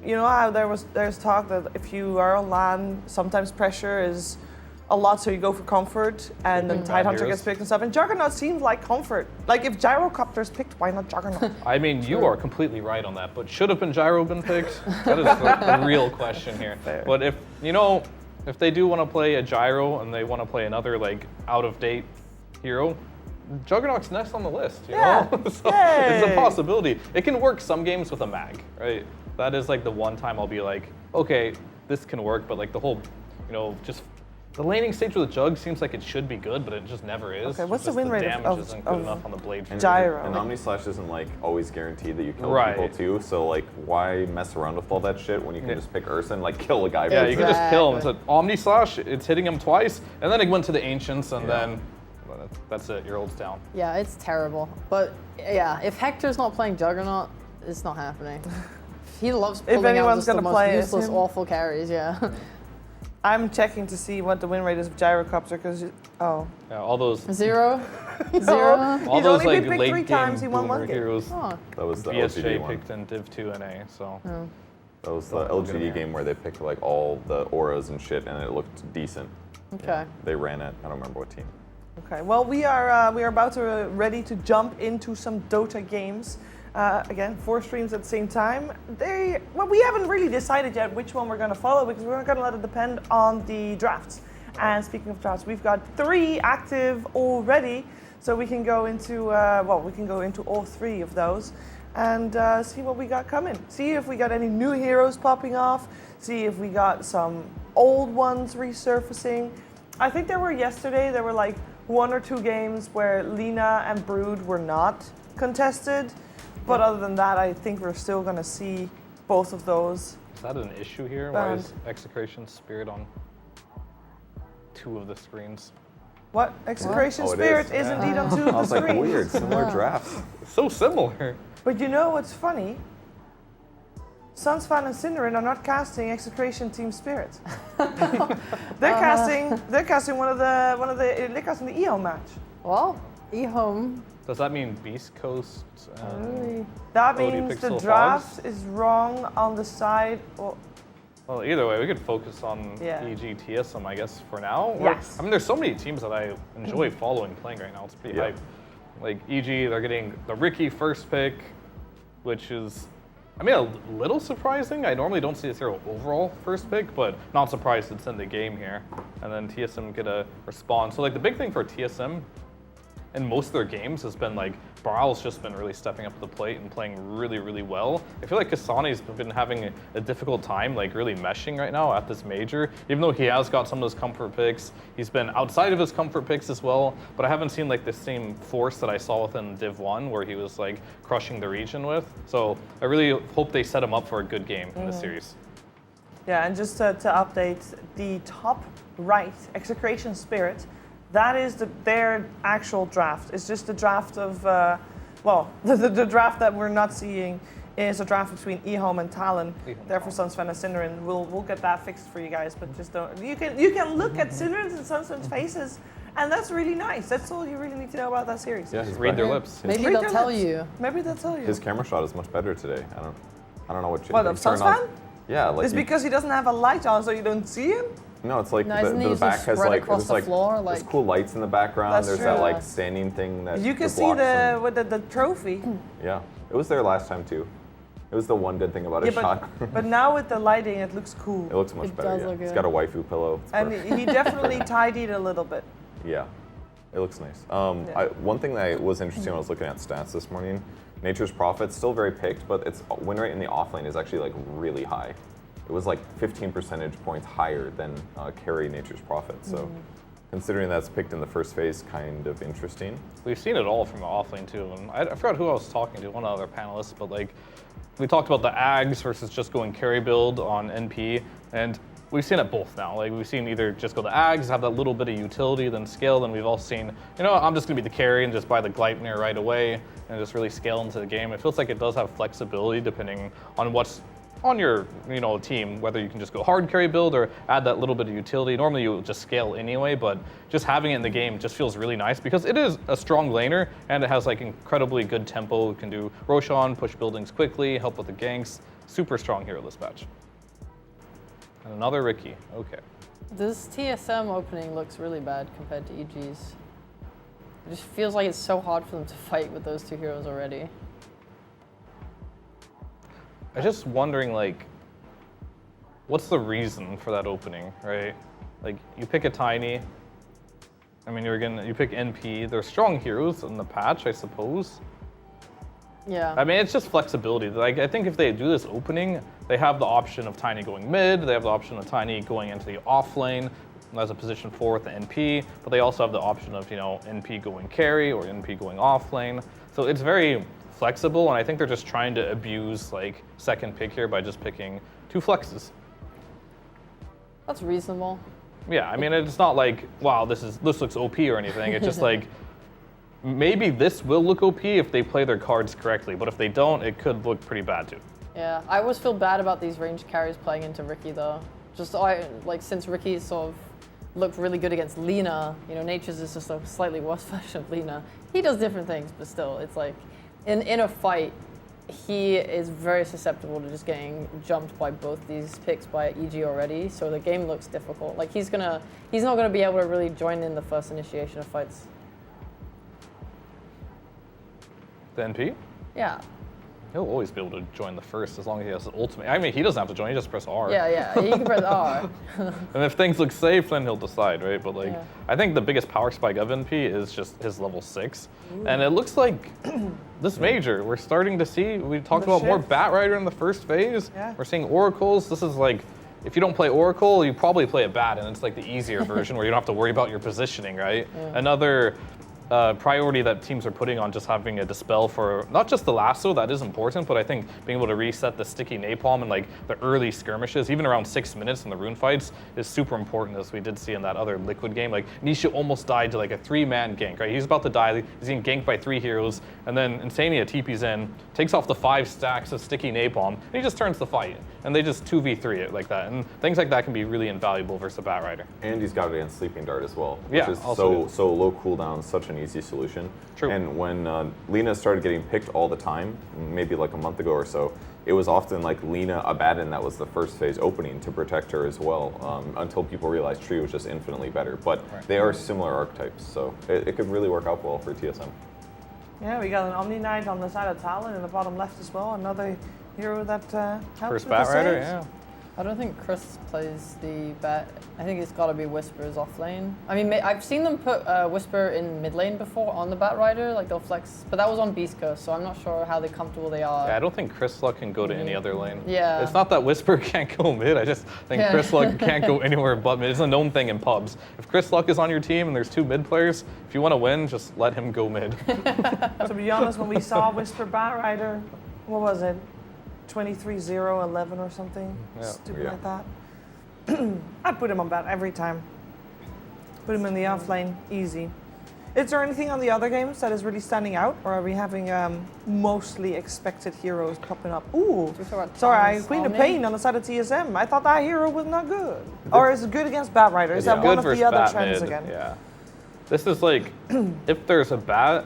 you know how there's talk that if you are on LAN, sometimes pressure is a lot, so you go for comfort, and then Tidehunter heroes. gets picked and stuff. And Juggernaut seems like comfort. Like if Gyrocopter is picked, why not Juggernaut? I mean, you are completely right on that, but should have been Gyro been picked? That is the real question here. Fair. But if they do want to play a Gyro and they want to play another like out-of-date hero, Juggernaut's next on the list, you Yeah. know? So it's a Yay. possibility. It can work some games with a mag, right? That is like the one time I'll be like, okay, this can work, but like the whole, just the laning stage with the Jug seems like it should be good, but it just never is. Okay, what's the Just win rate damage of- isn't of good enough on the blade. And, Gyro. And Omnislash isn't like always guaranteed that you kill Right. people too. So like, why mess around with all that shit when you can Yeah. just pick Ursa and like kill a guy? Yeah, with you it? can just kill him. It's Exactly. an Omni Slash, it's hitting him twice, and then it went to the Ancients, and then that's it, your ult's down. Yeah, it's terrible. But yeah, if Hector's not playing Juggernaut, it's not happening. He loves pulling out anyone's just the gonna most play, it's useless, him. awful carries. Yeah. I'm checking to see what the win rate is of Gyrocopter because Yeah, all those, Zero. No. Zero. all He's those only like been picked late 3 game times, he won boomer 1 game. heroes. Oh. That was the VSJ LGD one. picked in Div 2 NA, so That was the LGD game where they picked like all the auras and shit, and it looked decent. Okay. They ran it. I don't remember what team. Okay, well we are about to ready to jump into some Dota games. Again, 4 streams at the same time. We haven't really decided yet which one we're going to follow because we're going to let it depend on the drafts. And speaking of drafts, we've got 3 active already, so we can go into all 3 of those and see what we got coming. See if we got any new heroes popping off. See if we got some old ones resurfacing. I think there were like 1 or 2 games where Lina and Brood were not contested. But other than that, I think we're still going to see both of those. is that an issue here? Why Banned. is Execration Spirit on 2 of the screens? What? Execration Oh, it Spirit is. is indeed on 2 of I the was like, screens. weird, similar drafts. So similar. But you know what's funny? Sunsfan and Cinderin are not casting Execration Team Spirit. They're casting one of the they're casting the EO match. Well, eHome. Does that mean Beast Coast? That OD means the Pixel draft is wrong on the side. Well, either way, we could focus on Yeah. EG TSM, I guess, for now. Yes. I mean, there's so many teams that I enjoy following playing right now. It's pretty Yeah. hype. Like EG, they're getting the Ricky first pick, which is, I mean, a little surprising. I normally don't see a 0 overall first pick, but not surprised it's in the game here. And then TSM get a respawn. So like the big thing for TSM in most of their games has been like Baral's just been really stepping up to the plate and playing really, really well. I feel like Kasani's been having a difficult time like really meshing right now at this major. Even though he has got some of those comfort picks, he's been outside of his comfort picks as well, but I haven't seen like the same force that I saw within Div 1 where he was like crushing the region with. So I really hope they set him up for a good game in this series. Yeah, and just to update, the top right, Execration Spirit, that is their actual draft. It's just the draft of, the draft that we're not seeing is a draft between eHome and Talon. Therefore, Sunsfan and Cinderin. We'll get that fixed for you guys, but just don't. You can look at Cinderin's and Sunsfan's faces, and that's really nice. That's all you really need to know about that series. Yeah, his Read their back- lips. Maybe Read they'll their tell lips. you. Maybe they'll tell you. His camera shot is much better today. I don't know what. What, they of turn on- Sunsfan? Yeah, like It's you- because he doesn't have a light on, so you don't see him. No, it's like No, isn't he the usually back has spread like across there's the like floor, there's like- cool lights in the background. That's There's true. that like standing thing that You can that see blocks him. the trophy. Yeah, it was there last time too. It was the one good thing about his Yeah, shot. but now with the lighting, it looks cool. It looks much It better. does Yeah. look He's good. got a waifu pillow. It's And perfect. he definitely tidied a little bit. Yeah, it looks nice. Yeah. One thing that was interesting when I was looking at stats this morning, Nature's Prophet still very picked, but its win rate in the offlane is actually like really high. It was like 15 percentage points higher than carry Nature's Prophet. So considering that's picked in the first phase, kind of interesting. We've seen it all from the offlane too, and I forgot who I was talking to, one of the other panelists, but like we talked about the Ags versus just going carry build on NP, and we've seen it both now. Like we've seen either just go the Ags, have that little bit of utility, then scale, then we've all seen, I'm just gonna be the carry and just buy the Gleipnir right away. and just really scale into the game. It feels like it does have flexibility depending on what's on your team, whether you can just go hard carry build or add that little bit of utility. Normally you just scale anyway, but just having it in the game just feels really nice because it is a strong laner and it has like incredibly good tempo. It can do Roshan, push buildings quickly, help with the ganks. Super strong hero this patch. And another Riki. Okay. This TSM opening looks really bad compared to EG's. It just feels like it's so hard for them to fight with those two heroes already. I'm just wondering, like, what's the reason for that opening, right? Like, you pick a Tiny. I mean, you pick NP. They're strong heroes in the patch, I suppose. Yeah. I mean, it's just flexibility. Like, I think if they do this opening, they have the option of Tiny going mid. They have the option of Tiny going into the off lane as a position 4 with the NP. But they also have the option of, NP going carry or NP going off lane. So it's very flexible, and I think they're just trying to abuse like second pick here by just picking 2 flexes. That's reasonable. Yeah, I mean it's not like wow this looks OP or anything. It's just like maybe this will look OP if they play their cards correctly, but if they don't, it could look pretty bad too. Yeah, I always feel bad about these range carries playing into Riki though. Just since Riki sort of looked really good against Lina, Nature's is just a slightly worse version of Lina. He does different things, but still, it's like in a fight, he is very susceptible to just getting jumped by both these picks by EG already. So the game looks difficult. Like he's not gonna be able to really join in the first initiation of fights. The NP? Yeah. He'll always be able to join the first as long as he has the ultimate. I mean, he doesn't have to join, he just press R. Yeah, he can press R. And if things look safe, then he'll decide, right? But like, Yeah. I think the biggest power spike of NP is just his level 6. And it looks like this major, we're starting to see, we talked The about more shift. Bat Rider in the first phase. Yeah. We're seeing Oracles. This is like, if you don't play Oracle, you probably play a Bat, and it's like the easier version where you don't have to worry about your positioning, right? Yeah. Another priority that teams are putting on just having a dispel for not just the lasso, that is important, but I think being able to reset the sticky napalm and like the early skirmishes, even around 6 minutes in the rune fights, is super important, as we did see in that other Liquid game. Like Nisha almost died to like a 3-man gank, right? He's about to die, he's getting ganked by 3 heroes, and then Insania TP's in, takes off the 5 stacks of sticky napalm, and he just turns the fight. And they just 2v3 it like that. And things like that can be really invaluable versus a Bat Rider. And he's got it against Sleeping Dart as well, which Yeah, is also so low cooldown, such an easy solution. True. And when Lina started getting picked all the time, maybe like a month ago or so, it was often like Lina Abaddon that was the first phase opening to protect her as well, until people realized Tree was just infinitely better. But they are similar archetypes, so it could really work out well for TSM. Yeah, we got an Omni Knight on the side of Talon in the bottom left as well. Another hero that helps First with Bat the Rider, saves. yeah. I don't think Chris plays the Bat. I think it's got to be Whisper's off lane. I mean, I've seen them put Whisper in mid lane before on the Bat Rider, like they'll flex, but that was on Beast Coast, so I'm not sure how comfortable they are. Yeah, I don't think Chris Luck can go to any other lane. Yeah. It's not that Whisper can't go mid, I just think Yeah. Chris Luck can't go anywhere but mid. It's a known thing in pubs. If Chris Luck is on your team and there's 2 mid players, if you want to win, just let him go mid. To be honest, when we saw Whisper Bat Rider, what was it? 23-0-11 or something? Yeah. Stupid Yeah. like that. I'd put him on bat every time. Put him in the off lane, easy. Is there anything on the other games that is really standing out, or are we having mostly expected heroes popping up? Ooh, we talk about sorry, Thomas Queen of Omni? Pain on the side of TSM. I thought that hero was not good. Or is it good against Bat Rider? Is Yeah. that Good one of versus the other Bat trends mid, again? Yeah. This is like, if there's a Bat,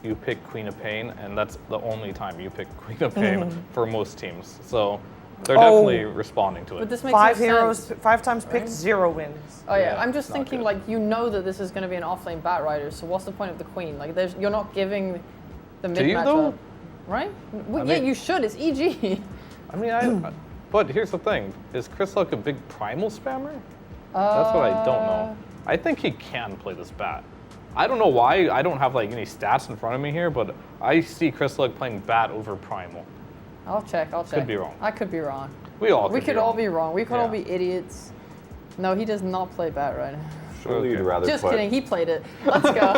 you pick Queen of Pain, and that's the only time you pick Queen of Pain for most teams. So they're definitely responding to But it. this makes 5 no heroes, sense. 5 times picked, 0 wins. Oh yeah, Yeah, I'm just not thinking good. like that this is going to be an offlane Bat Rider. So what's the point of the Queen? Like you're not giving the mid you, matchup, though? right? Well, I yeah, mean- you should. It's EG. I mean, but here's the thing. Is Chris Luck a big primal spammer? That's what I don't know. I think he can play this Bat. I don't know why. I don't have like any stats in front of me here, but I see Chris Luck playing Bat over primal. I'll check. Could be wrong. I could be wrong. We all We could all be wrong. We could all Yeah. be idiots. No, he does not play Bat Rider. Surely Okay. you'd rather Just put, kidding. He played it. Let's go.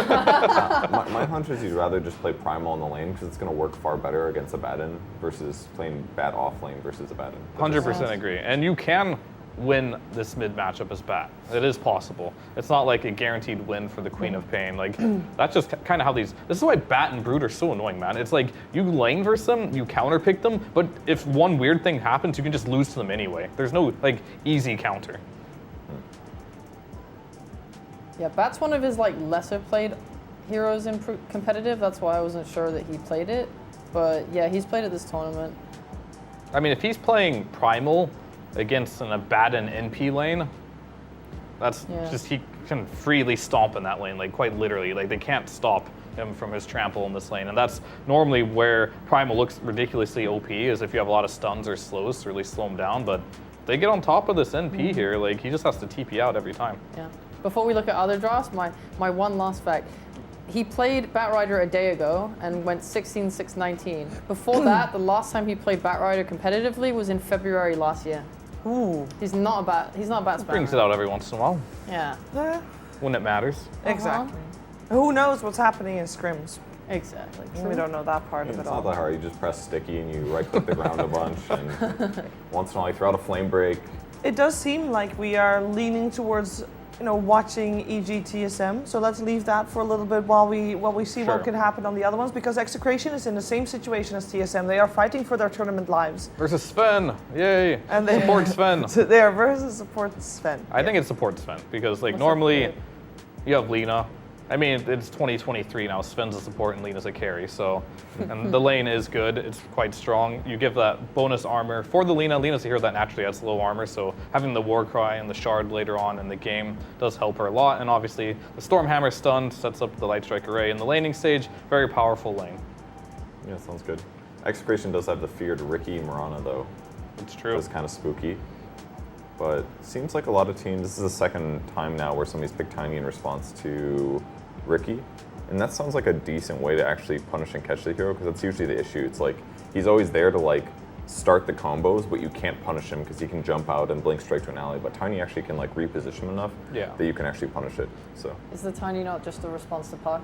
my hunch is you'd rather just play Primal in the lane because it's going to work far better against Abaddon versus playing Bat off lane versus Abaddon. 100% agree. And you can win this mid matchup as Bat. It is possible. It's not like a guaranteed win for the Queen of Pain. Like that's just kind of how these. This is why Bat and Brood are so annoying, man. It's like you lane versus them, you counter pick them, but if one weird thing happens, you can just lose to them anyway. There's no like easy counter. Yeah, Bat's one of his like lesser played heroes in competitive. That's why I wasn't sure that he played it. But yeah, he's played at this tournament. I mean, if he's playing Primal against an Abaddon NP lane, that's just, he can freely stomp in that lane, like quite literally. Like they can't stop him from his trample in this lane. And that's normally where Primal looks ridiculously OP, is if you have a lot of stuns or slows to really slow him down. But if they get on top of this NP here, like he just has to TP out every time. Yeah. Before we look at other drafts, my one last fact. He played Batrider a day ago and went 16-6-19. Before that, the last time he played Batrider competitively was in February last year. Ooh. He's not a bat spammer. Brings it out every once in a while, Yeah. when it matters. Exactly. Who knows what's happening in scrims? Exactly. We don't know that part of It's it not all. that hard. You just press sticky and you right-click the ground a bunch, and once in a while you throw out a flame break. It does seem like we are leaning towards, watching EG/TSM. So let's leave that for a little bit while we see what Sure. can happen on the other ones, because Execration is in the same situation as TSM. They are fighting for their tournament lives. Versus Sven, yay! And they Support Sven. So they are versus support Sven. I think it supports Sven because like What's normally up, you have Lina. I mean, it's 2023 now. Sven's a support and Lina's a carry, so and the lane is good. It's quite strong. You give that bonus armor for the Lina. Lina's a hero that naturally has low armor, so having the War Cry and the Shard later on in the game does help her a lot. And obviously, the Stormhammer stun sets up the Light Strike Array in the laning stage. Very powerful lane. Yeah, sounds good. Execration does have the feared Ricky Marana though. It's true. It's kind of spooky. But seems like a lot of teams, this is the second time now where somebody's picked Tiny in response to Ricky. And that sounds like a decent way to actually punish and catch the hero, because that's usually the issue. It's like, he's always there to like start the combos, but you can't punish him because he can jump out and blink straight to an ally. But Tiny actually can like reposition him enough that you can actually punish it. So Is the Tiny not just a response to Puck?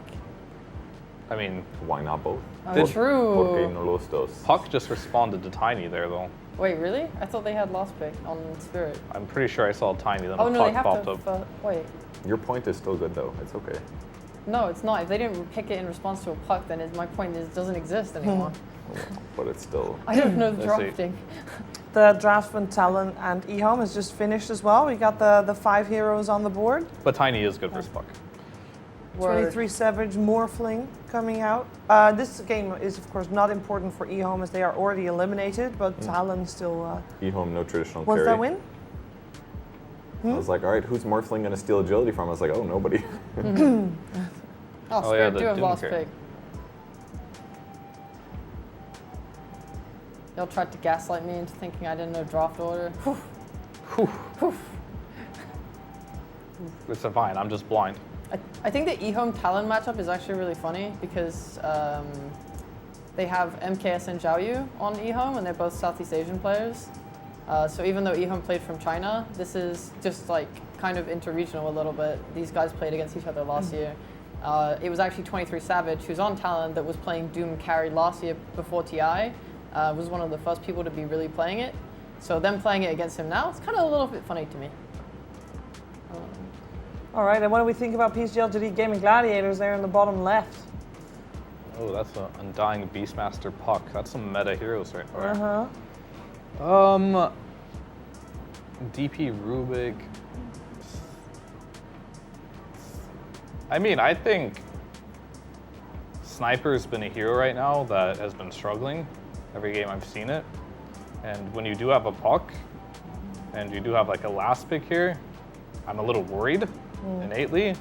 I mean, why not both? Oh, Did- true. Porque no los dos. Puck just responded to Tiny there though. Wait, really? I thought they had last pick on Spirit. I'm pretty sure I saw Tiny, then Oh no, they Puck have popped to. up. Wait. Your point is still good though. It's okay. No, it's not. If they didn't pick it in response to a Puck, then my point doesn't exist anymore. But it's still. I don't know the Let's see. drafting. The draft from Talon and eHome has just finished as well. We got the 5 heroes on the board. But Tiny is good versus Puck. Word. 23 Savage Morphling coming out. This game is of course not important for eHome as they are already eliminated, but Talon still. E-home, no traditional Was carry. that win? I was like, all right, who's Morphling gonna steal agility from? I was like, oh, nobody. Oh, Oh, yeah, Spirit the do have Doom last carry. pick. Y'all tried to gaslight me into thinking I didn't know draft order. It's fine. I'm just blind. I think the eHome Talon matchup is actually really funny because they have MKS and Zhao on eHome, and they're both Southeast Asian players. So even though eHome played from China, this is just like kind of interregional a little bit. These guys played against each other last year. It was actually 23 Savage, who's on Talon, that was playing Doom carry last year before TI. Was one of the first people to be really playing it. So them playing it against him now, it's kind of a little bit funny to me. All right, and what do we think about PSGLGD Gaming Gladiators there in the bottom left? Oh, that's an Undying Beastmaster Puck. That's some meta heroes right there. Uh-huh. DP Rubik. I mean, I think Sniper's been a hero right now that has been struggling every game I've seen it. And when you do have a Puck, and you do have like a last pick here, I'm a little worried innately.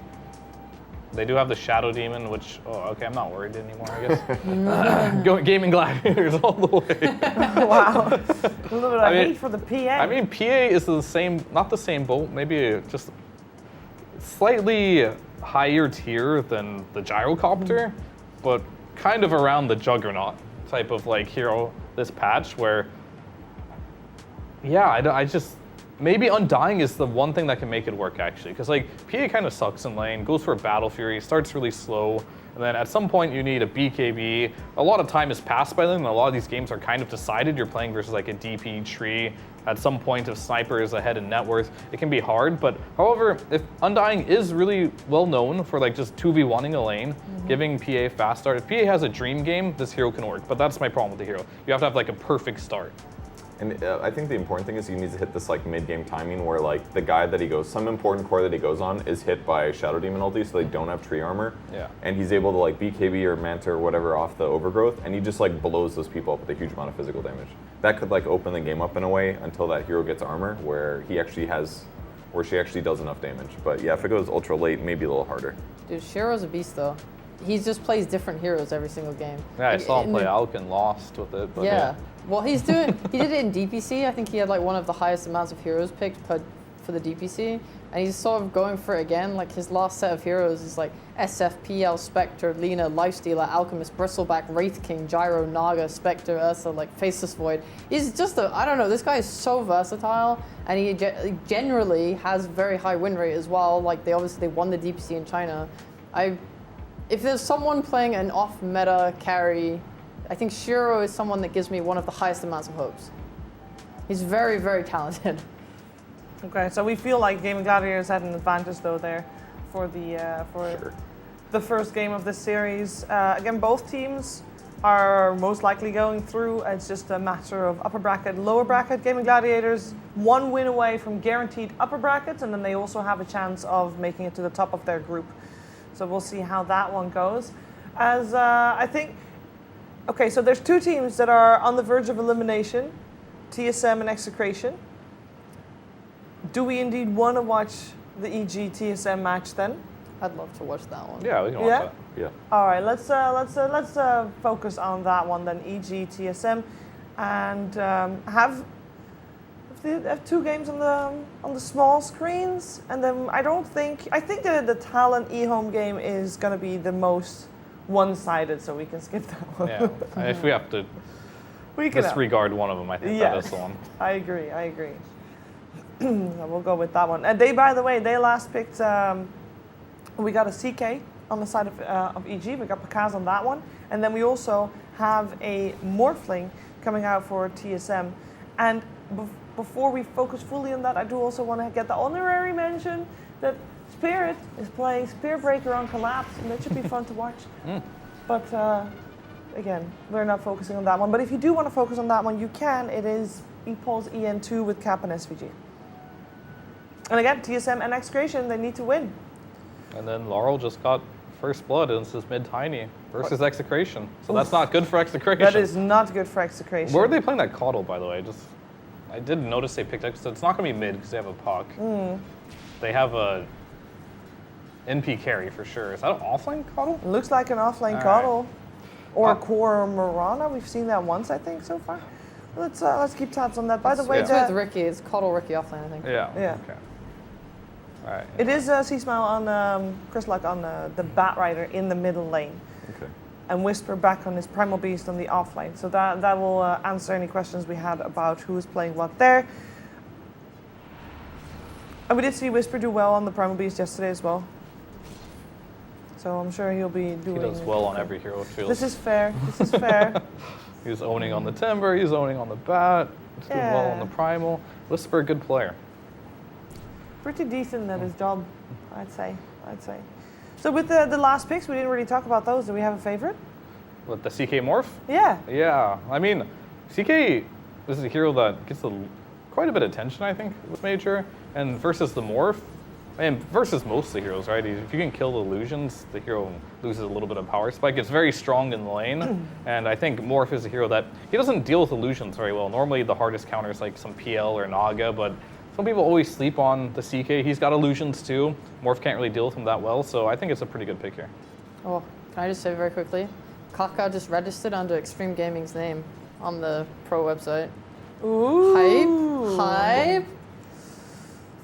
They do have the Shadow Demon, which, okay, I'm not worried anymore, I guess. Going Gaming Gladiators all the way. Wow. A little bit of hate for the PA. I mean, PA is the same, not the same boat, maybe just slightly higher tier than the Gyrocopter, but kind of around the Juggernaut type of like hero this patch where, yeah, maybe Undying is the one thing that can make it work, actually. Because, like, PA kind of sucks in lane, goes for a Battle Fury, starts really slow, and then at some point you need a BKB. A lot of time has passed by then, and a lot of these games are kind of decided. You're playing versus, like, a DP tree. At some point, if Sniper is ahead in net worth, it can be hard. But, however, if Undying is really well known for, like, just 2v1ing a lane, giving PA a fast start. If PA has a dream game, this hero can work. But that's my problem with the hero. You have to have, like, a perfect start. And I think the important thing is he needs to hit this like mid-game timing where like the guy that he goes, some important core that he goes on is hit by Shadow Demon ulti, so they don't have tree armor. Yeah. And he's able to like BKB or Manta or whatever off the overgrowth, and he just like blows those people up with a huge amount of physical damage. That could like open the game up in a way until that hero gets armor where he actually has, where she actually does enough damage. But yeah, if it goes ultra late, maybe a little harder. Dude, Shiro's a beast though. He just plays different heroes every single game. Yeah, I saw him play Alk and lost with it. But yeah. Well, he did it in DPC. I think he had like one of the highest amounts of heroes picked for the DPC. And he's sort of going for it again. Like his last set of heroes is like SF, PL, Spectre, Lina, Lifestealer, Alchemist, Bristleback, Wraith King, Gyro, Naga, Spectre, Ursa, like Faceless Void. He's just I don't know, this guy is so versatile. And he generally has very high win rate as well. Like they won the DPC in China. If there's someone playing an off-meta carry, I think Shiro is someone that gives me one of the highest amounts of hopes. He's very, very talented. Okay, so we feel like Gaming Gladiators had an advantage though there for the first game of this series. Again, both teams are most likely going through. It's just a matter of upper bracket, lower bracket. Gaming Gladiators, one win away from guaranteed upper brackets, and then they also have a chance of making it to the top of their group. So we'll see how that one goes. As I think, okay, so there's two teams that are on the verge of elimination, TSM and Execration. Do we indeed want to watch the EG TSM match then? I'd love to watch that one. Yeah, we can watch that. Yeah. All right, let's focus on that one then, EG TSM, and have two games on the small screens, and then I think that the Talon eHome game is going to be the most one-sided, so we can skip that one. Yeah, if we have to disregard one of them, I think that is the one. I agree. We'll go with that one. And they, by the way, they last picked. We got a CK on the side of EG. We got Pakaz on that one, and then we also have a Morphling coming out for TSM. And before we focus fully on that, I do also want to get the honorary mention that Spirit is playing Spearbreaker on Collapse, and that should be fun to watch. But again, we're not focusing on that one. But if you do want to focus on that one, you can. It is EPOL's EN2 with Cap and SVG. And again, TSM and Execration, they need to win. And then Laurel just got first blood, and this is mid-tiny versus Execration. So that's not good for Execration. That is not good for Execration. Where are they playing that Coddle, by the way? I did notice they picked X, so it's not going to be mid because they have a puck. They have a NP carry for sure. Is that an offlane Coddle? It looks like an offlane Coddle. Or a core Morana. We've seen that once, I think, so far. Let's keep tabs on that. By the way, it's with Ricky. It's Coddle Ricky offlane, I think. Yeah. Yeah. Okay. All right. It is C-Smile on Chris Luck on the Bat Rider in the middle lane. Okay. And Whisper back on his Primal Beast on the off lane. So that will answer any questions we had about who is playing what there. And we did see Whisper do well on the Primal Beast yesterday as well. So I'm sure he'll be doing... He does well on every hero, it feels. This is fair. He's owning on the Timber, he's owning on the Bat, he's doing well on the Primal. Whisper, good player. Pretty decent at his job, I'd say. So with the last picks, we didn't really talk about those. Do we have a favorite? What, the CK Morph? Yeah. Yeah, I mean, CK is a hero that gets quite a bit of attention, I think, with Major. And versus the Morph, and versus most of the heroes, right? If you can kill the illusions, the hero loses a little bit of power spike. It's very strong in the lane, and I think Morph is a hero that he doesn't deal with illusions very well. Normally, the hardest counter is like some PL or Naga, but some people always sleep on the CK. He's got illusions too. Morph can't really deal with him that well, so I think it's a pretty good pick here. Oh, can I just say very quickly? Kaka just registered under Extreme Gaming's name on the pro website. Ooh. Hype.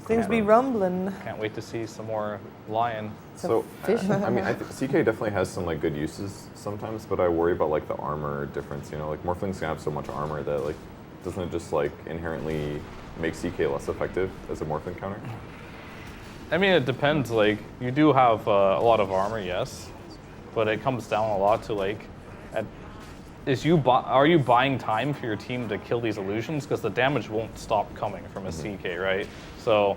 Things be rumbling. Can't wait to see some more Lion. So, I mean, I think CK definitely has some like good uses sometimes, but I worry about like the armor difference. You know, like Morphling's gonna have so much armor that like doesn't it just like inherently make CK less effective as a Morphin counter? I mean, it depends. Like, you do have a lot of armor, yes, but it comes down a lot to like, are you buying time for your team to kill these illusions? Because the damage won't stop coming from a CK, right? So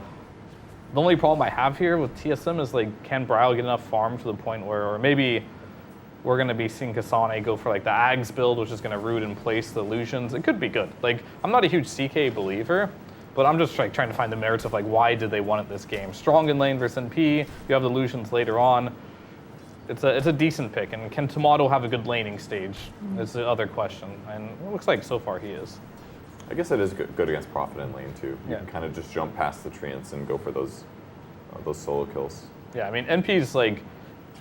the only problem I have here with TSM is like, can Bryle get enough farm to the point where, or maybe we're going to be seeing Kasane go for like the Ags build, which is going to root in place the illusions. It could be good. Like, I'm not a huge CK believer, but I'm just like trying to find the merits of like, why did they want it this game? Strong in lane versus NP. You have the illusions later on. It's a decent pick. And can Tomato have a good laning stage? Is the other question. And it looks like so far he is. I guess it is good against Prophet in lane too. You Yeah. can kind of just jump past the treants and go for those solo kills. Yeah, I mean, NP's like,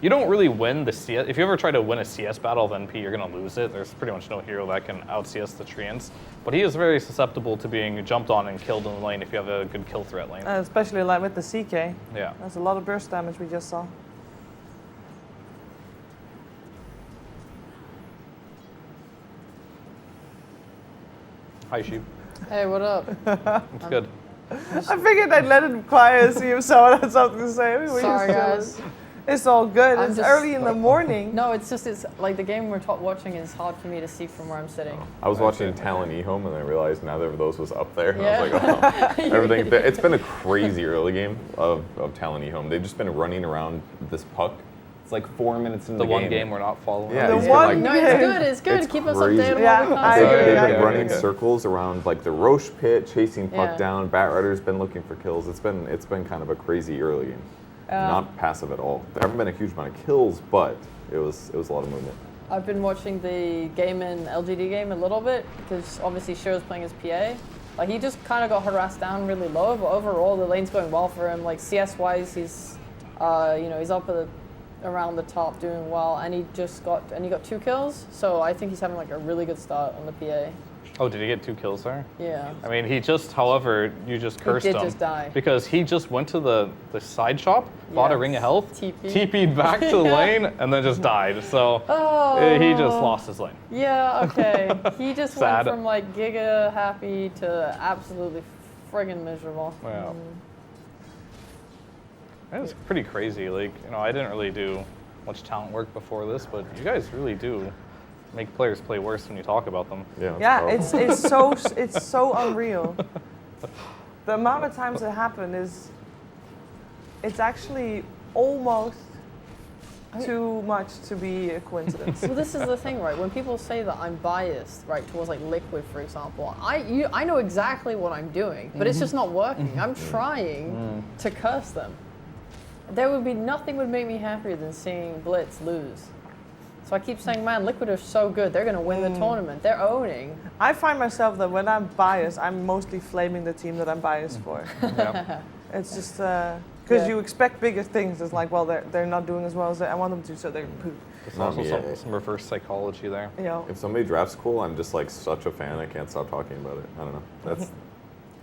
you don't really win the CS. If you ever try to win a CS battle with NP, you're going to lose it. There's pretty much no hero that can out-CS the treants. But he is very susceptible to being jumped on and killed in the lane if you have a good kill threat lane. Especially like with the CK. Yeah. That's a lot of burst damage we just saw. Hi, Sheep. Hey, what up? It's good. I figured I'd let it quiet, see if someone had something to say. We Sorry, just- guys. It's all good. I'm It's just- early in the morning. No, it's like the game we're watching is hard for me to see from where I'm sitting. I was watching Talon eHome and I realized neither of those was up there. And Yeah. I was like, oh, everything. It's been a crazy early game of Talon eHome. They've just been running around this puck. It's like 4 minutes into The the one game. game we're not following. Yeah, The he's been one like, No, Yeah. it's good. It's good. It's Keep us crazy. updated. Yeah, on what we I can agree. see. They've Yeah, been yeah, running yeah. circles around like the Roche pit, chasing puck Yeah. down. Bat Rider's been looking for kills. It's been kind of a crazy early game. Not passive at all. There haven't been a huge amount of kills, but it was a lot of movement. I've been watching the game in LGD game a little bit because obviously Sho's playing as PA. Like he just kind of got harassed down really low, but overall the lane's going well for him. Like CS wise, he's he's up around the top doing well, and he got 2 kills. So I think he's having like a really good start on the PA. Oh, did he get 2 kills there? Yeah. I mean, however, you just cursed did him. just die. Because he just went to the side shop, bought a Yes. ring of health, TP. TP'd back to the lane, and then just died. So he just lost his lane. Yeah, okay. He just Sad. went from like giga happy to absolutely friggin' miserable. Wow. That was pretty crazy. Like, I didn't really do much talent work before this, but you guys really do make players play worse when you talk about them. Yeah. Yeah, powerful. it's so unreal. The amount of times it happened it's actually almost too much to be a coincidence. Well, this is the thing, right? When people say that I'm biased, right, towards like Liquid, for example, I know exactly what I'm doing, but it's just not working. I'm trying to curse them. Nothing would make me happier than seeing Blitz lose. So I keep saying, man, Liquid are so good. They're going to win the tournament. They're owning. I find myself that when I'm biased, I'm mostly flaming the team that I'm biased for. Yeah. It's just because Yeah. you expect bigger things. It's like, well, they're not doing as well as I want them to, so they're poop. There's Not also me. some reverse psychology there. You know. If somebody drafts cool, I'm just like such a fan. I can't stop talking about it. I don't know.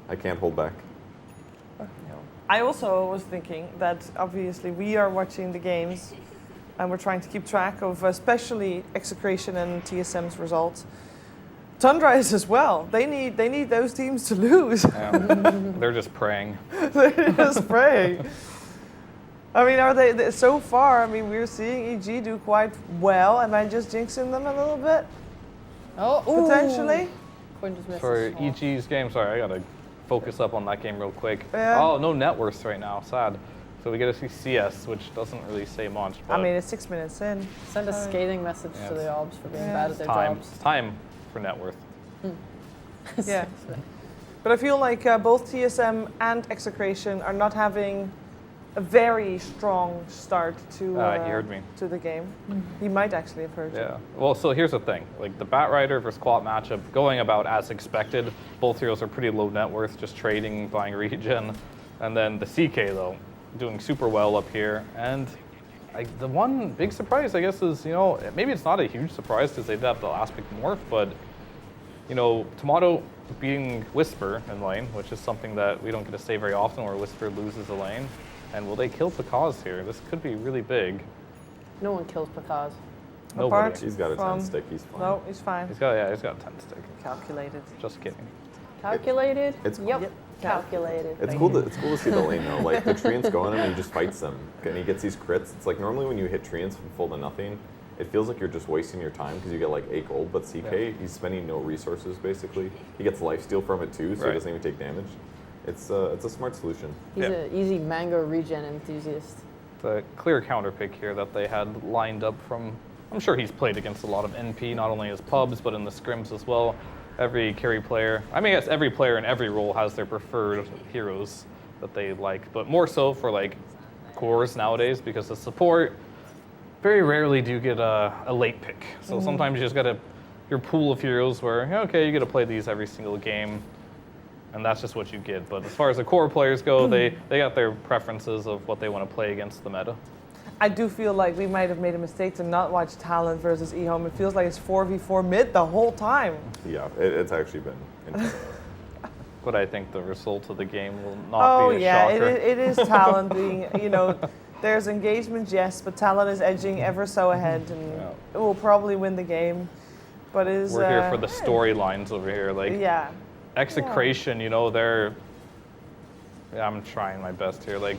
I can't hold back. I also was thinking that obviously we are watching the games and we're trying to keep track of especially Execration and TSM's results. Tundra is as well. They need those teams to lose. Yeah. They're just praying. They're just praying. I mean, are they so far? I mean, we're seeing EG do quite well. Am I just jinxing them a little bit? Oh, ooh. Potentially? Quinn just missed For his shot. EG's game, sorry, I gotta focus up on that game real quick. Yeah. Oh, no net worths right now, sad. So we get to see CS, which doesn't really say much, but I mean, it's 6 minutes in. Send a scathing message Yeah, to the Obs for being Yeah. bad at it's their time. jobs. It's time for net worth. Yeah. But I feel like both TSM and Execration are not having a very strong start to He heard me. to the game. He might actually have heard you. Yeah. Well, so here's the thing. Like the Bat Rider versus Quat matchup going about as expected. Both heroes are pretty low net worth, just trading, buying regen. And then the CK though, doing super well up here. And the one big surprise, I guess, is, maybe it's not a huge surprise because they did have the last pick morph, but, Tomato beating Whisper in lane, which is something that we don't get to say very often where Whisper loses a lane. And will they kill Picaz here? This could be really big. No one kills Picaz. Nobody. Apart He's got a 10 from- stick. He's fine. No, he's fine. He's got a 10 stick. Calculated. Just kidding. Calculated? It's Yep. calculated. It's cool to see the lane though. Like the Treants go on him and he just fights them, and he gets these crits. It's like normally when you hit Treants from full to nothing, it feels like you're just wasting your time because you get like 8 gold. But CK, he's spending no resources basically. He gets lifesteal from it too, so he doesn't even take damage. It's a smart solution. He's an easy mango regen enthusiast. The clear counter pick here that they had lined up from. I'm sure he's played against a lot of NP, not only as pubs but in the scrims as well. Every carry player, I mean, I guess every player in every role has their preferred heroes that they like, but more so for like cores nowadays because the support very rarely do you get a late pick. So sometimes you just got your pool of heroes where, okay, you get to play these every single game, and that's just what you get. But as far as the core players go, they got their preferences of what they want to play against the meta. I do feel like we might have made a mistake to not watch Talon versus eHome. It feels like it's 4v4 mid the whole time. Yeah, it's actually been intense. But I think the result of the game will not be a shocker. it is Talon being, there's engagement, yes, but Talon is edging ever so ahead and it will probably win the game. But we're here for the storylines over here. Like, Execration, they're. Yeah, I'm trying my best here. Like,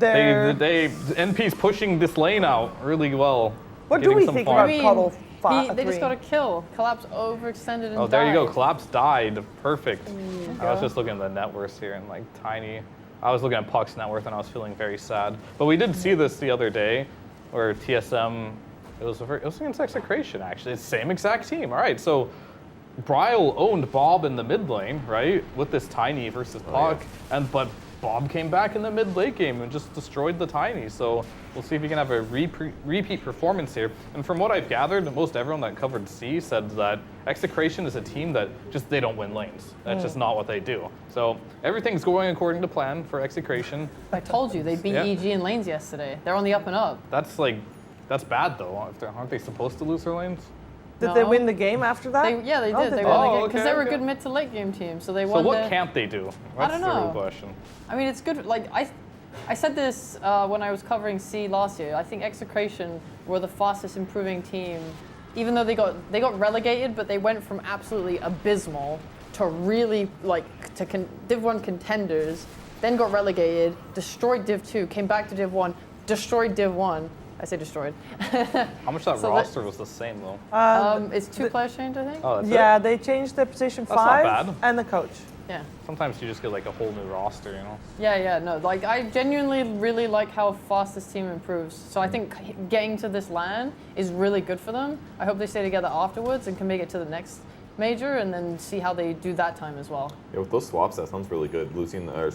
NP's pushing this lane out really well. What do we think about Cuddle? They just got a kill. Collapse overextended and died. There you go. Collapse died. Perfect. I was just looking at the net worth here and like Tiny. I was looking at Puck's net worth and I was feeling very sad. But we did see this the other day where TSM, it was against Execration actually. It's the same exact team. All right, so Bryle owned Bob in the mid lane, right? With this Tiny versus Puck. But Bob came back in the mid-late game and just destroyed the Tiny. So we'll see if he can have a repeat performance here. And from what I've gathered, most everyone that covered C said that Execration is a team that they don't win lanes. That's just not what they do. So everything's going according to plan for Execration. I told you, they beat EG in lanes yesterday. They're on the up and up. That's bad though. Aren't they supposed to lose their lanes? Did they win the game after that? They did. They won the game because they were a good mid to late game team. So they won. So what can't they do? That's I don't know. The real question. I mean, it's good. Like I said this when I was covering C last year. I think Execration were the fastest improving team, even though they got relegated, but they went from absolutely abysmal to really Div 1 contenders, then got relegated, destroyed Div 2, came back to Div 1, destroyed Div 1. I say destroyed. How much that roster was the same though? It's 2 players changed, I think. Oh, that's it? They changed the position That's not 5 bad. and the coach. Yeah. Sometimes you just get like a whole new roster, No. Like I genuinely really like how fast this team improves. So I think getting to this LAN is really good for them. I hope they stay together afterwards and can make it to the next major and then see how they do that time as well. Yeah, with those swaps, that sounds really good.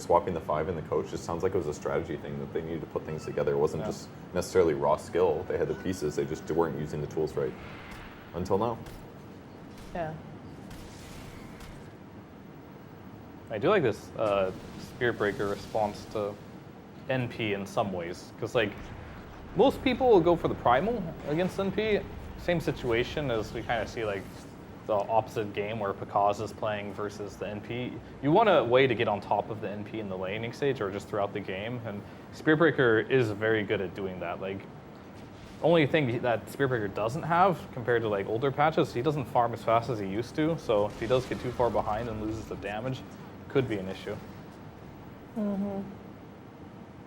Swapping the 5 and the coach just sounds like it was a strategy thing that they needed to put things together. It wasn't just necessarily raw skill. They had the pieces, they just weren't using the tools right. Until now. Yeah. I do like this Spirit Breaker response to NP in some ways, because like most people will go for the Primal against NP. Same situation as we kind of see like the opposite game where Pakaz is playing versus the NP. You want a way to get on top of the NP in the laning stage or just throughout the game, and Spirit Breaker is very good at doing that. Like, only thing that Spirit Breaker doesn't have compared to like older patches, he doesn't farm as fast as he used to. So if he does get too far behind and loses the damage, could be an issue. All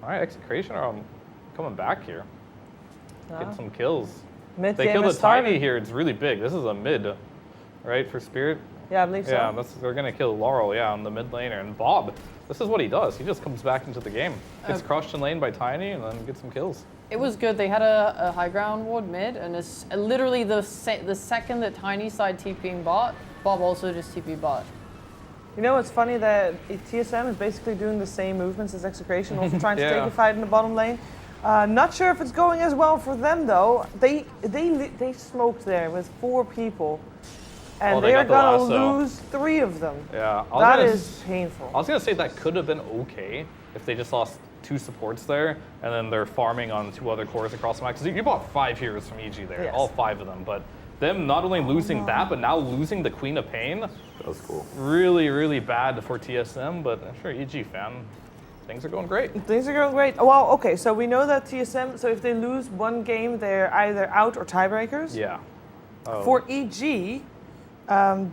right, Execration are coming back here, getting some kills. They kill the Tiny here. It's really big. This is a mid. Right, for Spirit? Yeah, I believe so. Yeah, they're going to kill Laurel, on the mid laner. And Bob, this is what he does. He just comes back into the game. Gets crushed in lane by Tiny and then gets some kills. It was good. They had a high ground ward mid, and it's literally the second that Tiny side TPing bot, Bob also just TP bot. It's funny that TSM is basically doing the same movements as Execration, also trying to take a fight in the bottom lane. Not sure if it's going as well for them though. They smoked there with 4 people. And they are going to lose 3 of them. Yeah. That is painful. I was going to say that could have been okay if they just lost 2 supports there, and then they're farming on 2 other cores across the map. Because you bought 5 heroes from EG there, all 5 of them. But them not only losing that, but now losing the Queen of Pain. That was cool. Really, really bad for TSM, but I'm sure EG fan, things are going great. Things are going great. Well, okay, so we know that TSM, so if they lose 1 game, they're either out or tiebreakers. Yeah. For EG,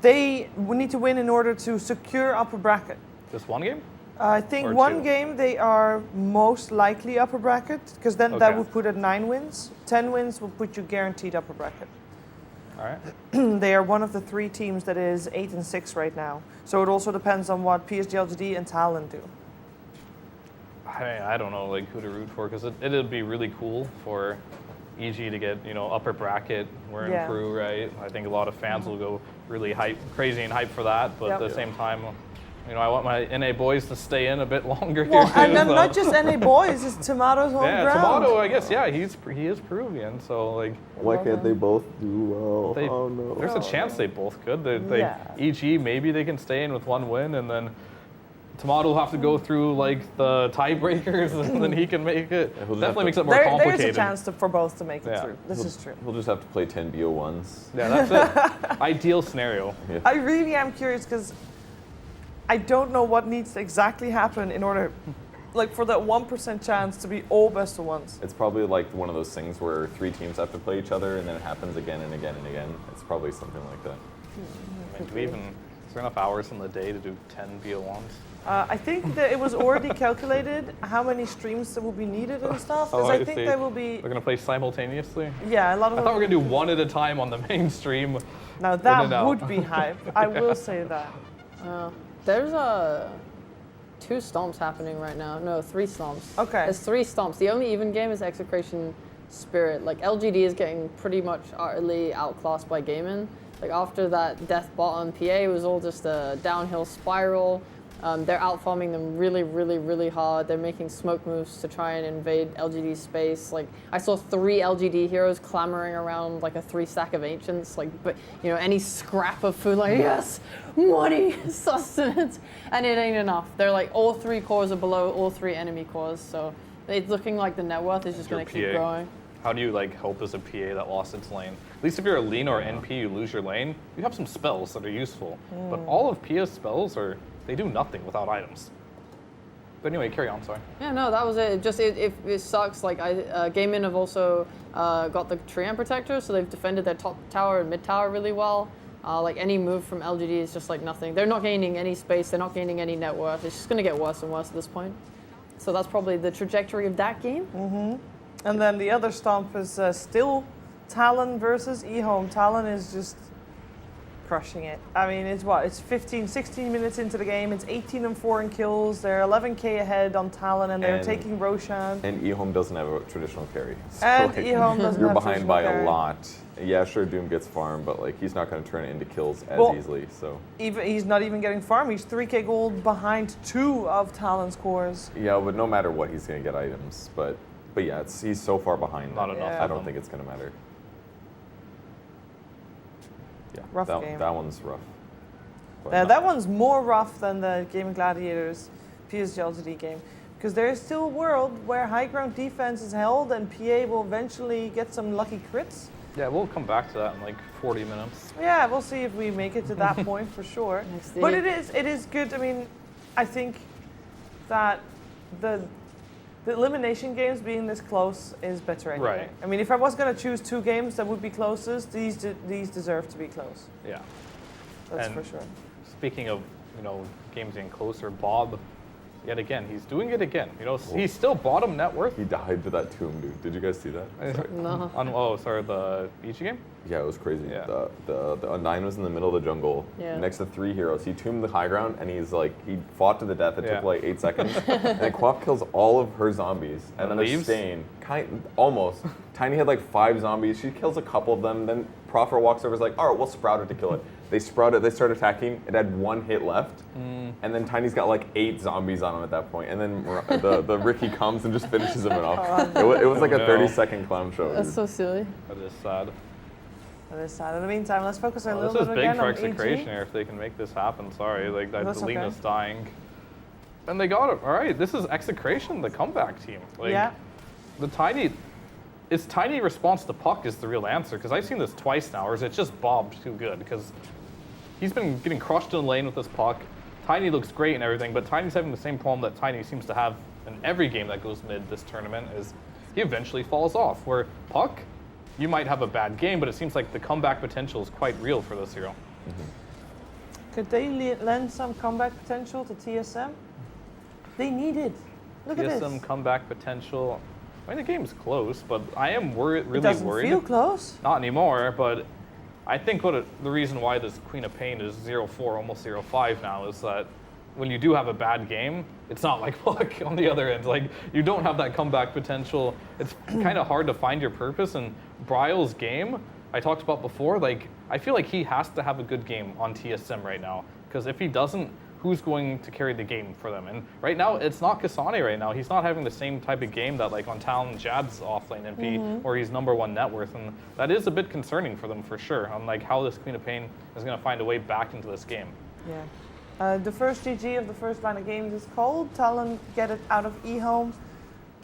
they need to win in order to secure upper bracket. Just one game? I think Or one two? game they are most likely upper bracket, because then that Okay. would put at 9 wins. 10 wins will put you guaranteed upper bracket. All right. They are one of the 3 teams that is 8 and 6 right now. So it also depends on what PSG, LGD, and Talon do. I don't know like who to root for because it'd be really cool for EG to get upper bracket. We're in Yeah. Peru, right? I think a lot of fans will go really crazy and hype for that. But Yep. at the same time, I want my NA boys to stay in a bit longer Well, here. and then so- not just NA boys, it's Tomato's home yeah, ground. Tomato. I guess he is Peruvian, so like Why can't they both do well? they, Oh no. there's a chance they both could. They Yeah. EG maybe they can stay in with 1 win and then. Tomato will have to go through like the tiebreakers and then he can make it. he'll just have Definitely to- makes it more There's complicated. a chance for both to make it Yeah. through. This is true. He'll just have to play 10 BO1s. Yeah, that's it. Ideal scenario. I really am curious because I don't know what needs to exactly happen in order, like for that 1% chance to be all best of ones. It's probably like one of those things where 3 teams have to play each other and then it happens again and again and again. It's probably something like that. I mean, is there enough hours in the day to do 10 BO1s? I think that it was already calculated how many streams that will be needed and stuff. Because I think see. there will be, We're gonna play simultaneously? yeah, a lot of I thought we were gonna do one at a time on the main stream. Now and that out. would be hype. I will say that. There's 2 stomps happening right now. No, 3 stomps. Okay. There's 3 stomps. The only even game is Execration Spirit. Like LGD is getting pretty much utterly outclassed by Gaimin. Like after that death bottom, PA was all just a downhill spiral. They're outfarming them really, really, really hard. They're making smoke moves to try and invade LGD space. Like I saw 3 LGD heroes clamoring around like a 3 stack of ancients. Like, but any scrap of food, like yes, money, sustenance, and it ain't enough. They're like all 3 cores are below all 3 enemy cores. So it's looking like the net worth is just Your gonna keep PA. growing. How do you like help as a PA that lost its lane? At least if you're a Lina or NP, you lose your lane. You have some spells that are useful, but all of PA's spells they do nothing without items. But anyway, carry on. Sorry. Yeah, no, that was it. It sucks. Like Gaimin have also got the Treant Protector, so they've defended their top tower and mid tower really well. Like any move from LGD is just like nothing. They're not gaining any space. They're not gaining any net worth. It's just going to get worse and worse at this point. So that's probably the trajectory of that game. And then the other stomp is still Talon versus eHome. Talon is just crushing it. I mean, it's 15, 16 minutes into the game. It's 18 and 4 in kills. They're 11k ahead on Talon, and they're And- taking Roshan. And eHome doesn't have a traditional carry. So, And eHome doesn't You're have behind by traditional a carry. lot. Yeah, sure, Doom gets farmed, but like he's not going to turn it into kills as Well- easily. So Even he's not even getting farm. He's 3k gold behind 2 of Talon's cores. yeah, but no matter what, he's going to get items. But yeah, he's so far behind. Not that enough Yeah. I of don't them. think it's going to matter. Yeah, Rough game. that one's rough. But Now, not- that one's more rough than the Game of Gladiators PSG LGD game. Because there is still a world where high ground defense is held and PA will eventually get some lucky crits. Yeah, we'll come back to that in like 40 minutes. Yeah, we'll see if we make it to that point for sure. Next But year. it is good. I mean, I think that the elimination games being this close is better anyway. Right. I mean, if I was going to choose 2 games that would be closest, these deserve to be close. Yeah. That's And- for sure. Speaking of games getting closer, Bob, yet again, he's doing it again. He's still bottom net worth. He died to that tomb, dude. Did you guys see that? Sorry. No. The Ichi game? Yeah, it was crazy. Yeah. The 9 was in the middle of the jungle, Yeah. next to 3 heroes. He tombed the high ground, and he fought to the death. It Yeah. took like 8 seconds, and then Quap kills all of her zombies, and then leaves? there's Stain. Almost. Tiny had like 5 zombies. She kills a couple of them. Then Proffer walks over, is like, "All right, we'll sprout it to kill it." They sprout it. They start attacking. It had 1 hit left, and then Tiny's got like 8 zombies on him at that point. And then the Ricky comes and just finishes him off. It was like a No. 30-second clown show. That's dude. so silly. That is sad. That is sad. In the meantime, let's focus a Well, little this is bit big again for on Execration EG. here if they can make this happen. Sorry, That's okay. Lena's dying. And they got it. All right, this is Execration, the comeback team. Yeah. Is Tiny response to Puck is the real answer? Because I've seen this twice now, or is it just Bob too good? Because he's been getting crushed in the lane with this Puck. Tiny looks great and everything, but Tiny's having the same problem that Tiny seems to have in every game that goes mid this tournament, is he eventually falls off. Where Puck, you might have a bad game, but it seems like the comeback potential is quite real for this hero. Could they lend some comeback potential to TSM? They need it. Look at this. TSM comeback potential. I mean, the game's close, but I am really It doesn't worried. feel close. Not anymore, but I think the reason why this Queen of Pain is 0-4, almost 0-5 now is that when you do have a bad game, it's not like Puck on the other end. Like, you don't have that comeback potential. It's kind of hard to find your purpose. And Bryle's game, I talked about before, like, I feel like he has to have a good game on TSM right now. Because if he doesn't, who's going to carry the game for them? And right now, it's not Kasane right now. He's not having the same type of game that, like, on Talon Jad's offlane MP, where he's #1 net worth. And that is a bit concerning for them, for sure, on, like, how this Queen of Pain is going to find a way back into this game. Yeah. The first GG of the first line of games is called. Talon get it out of eHome.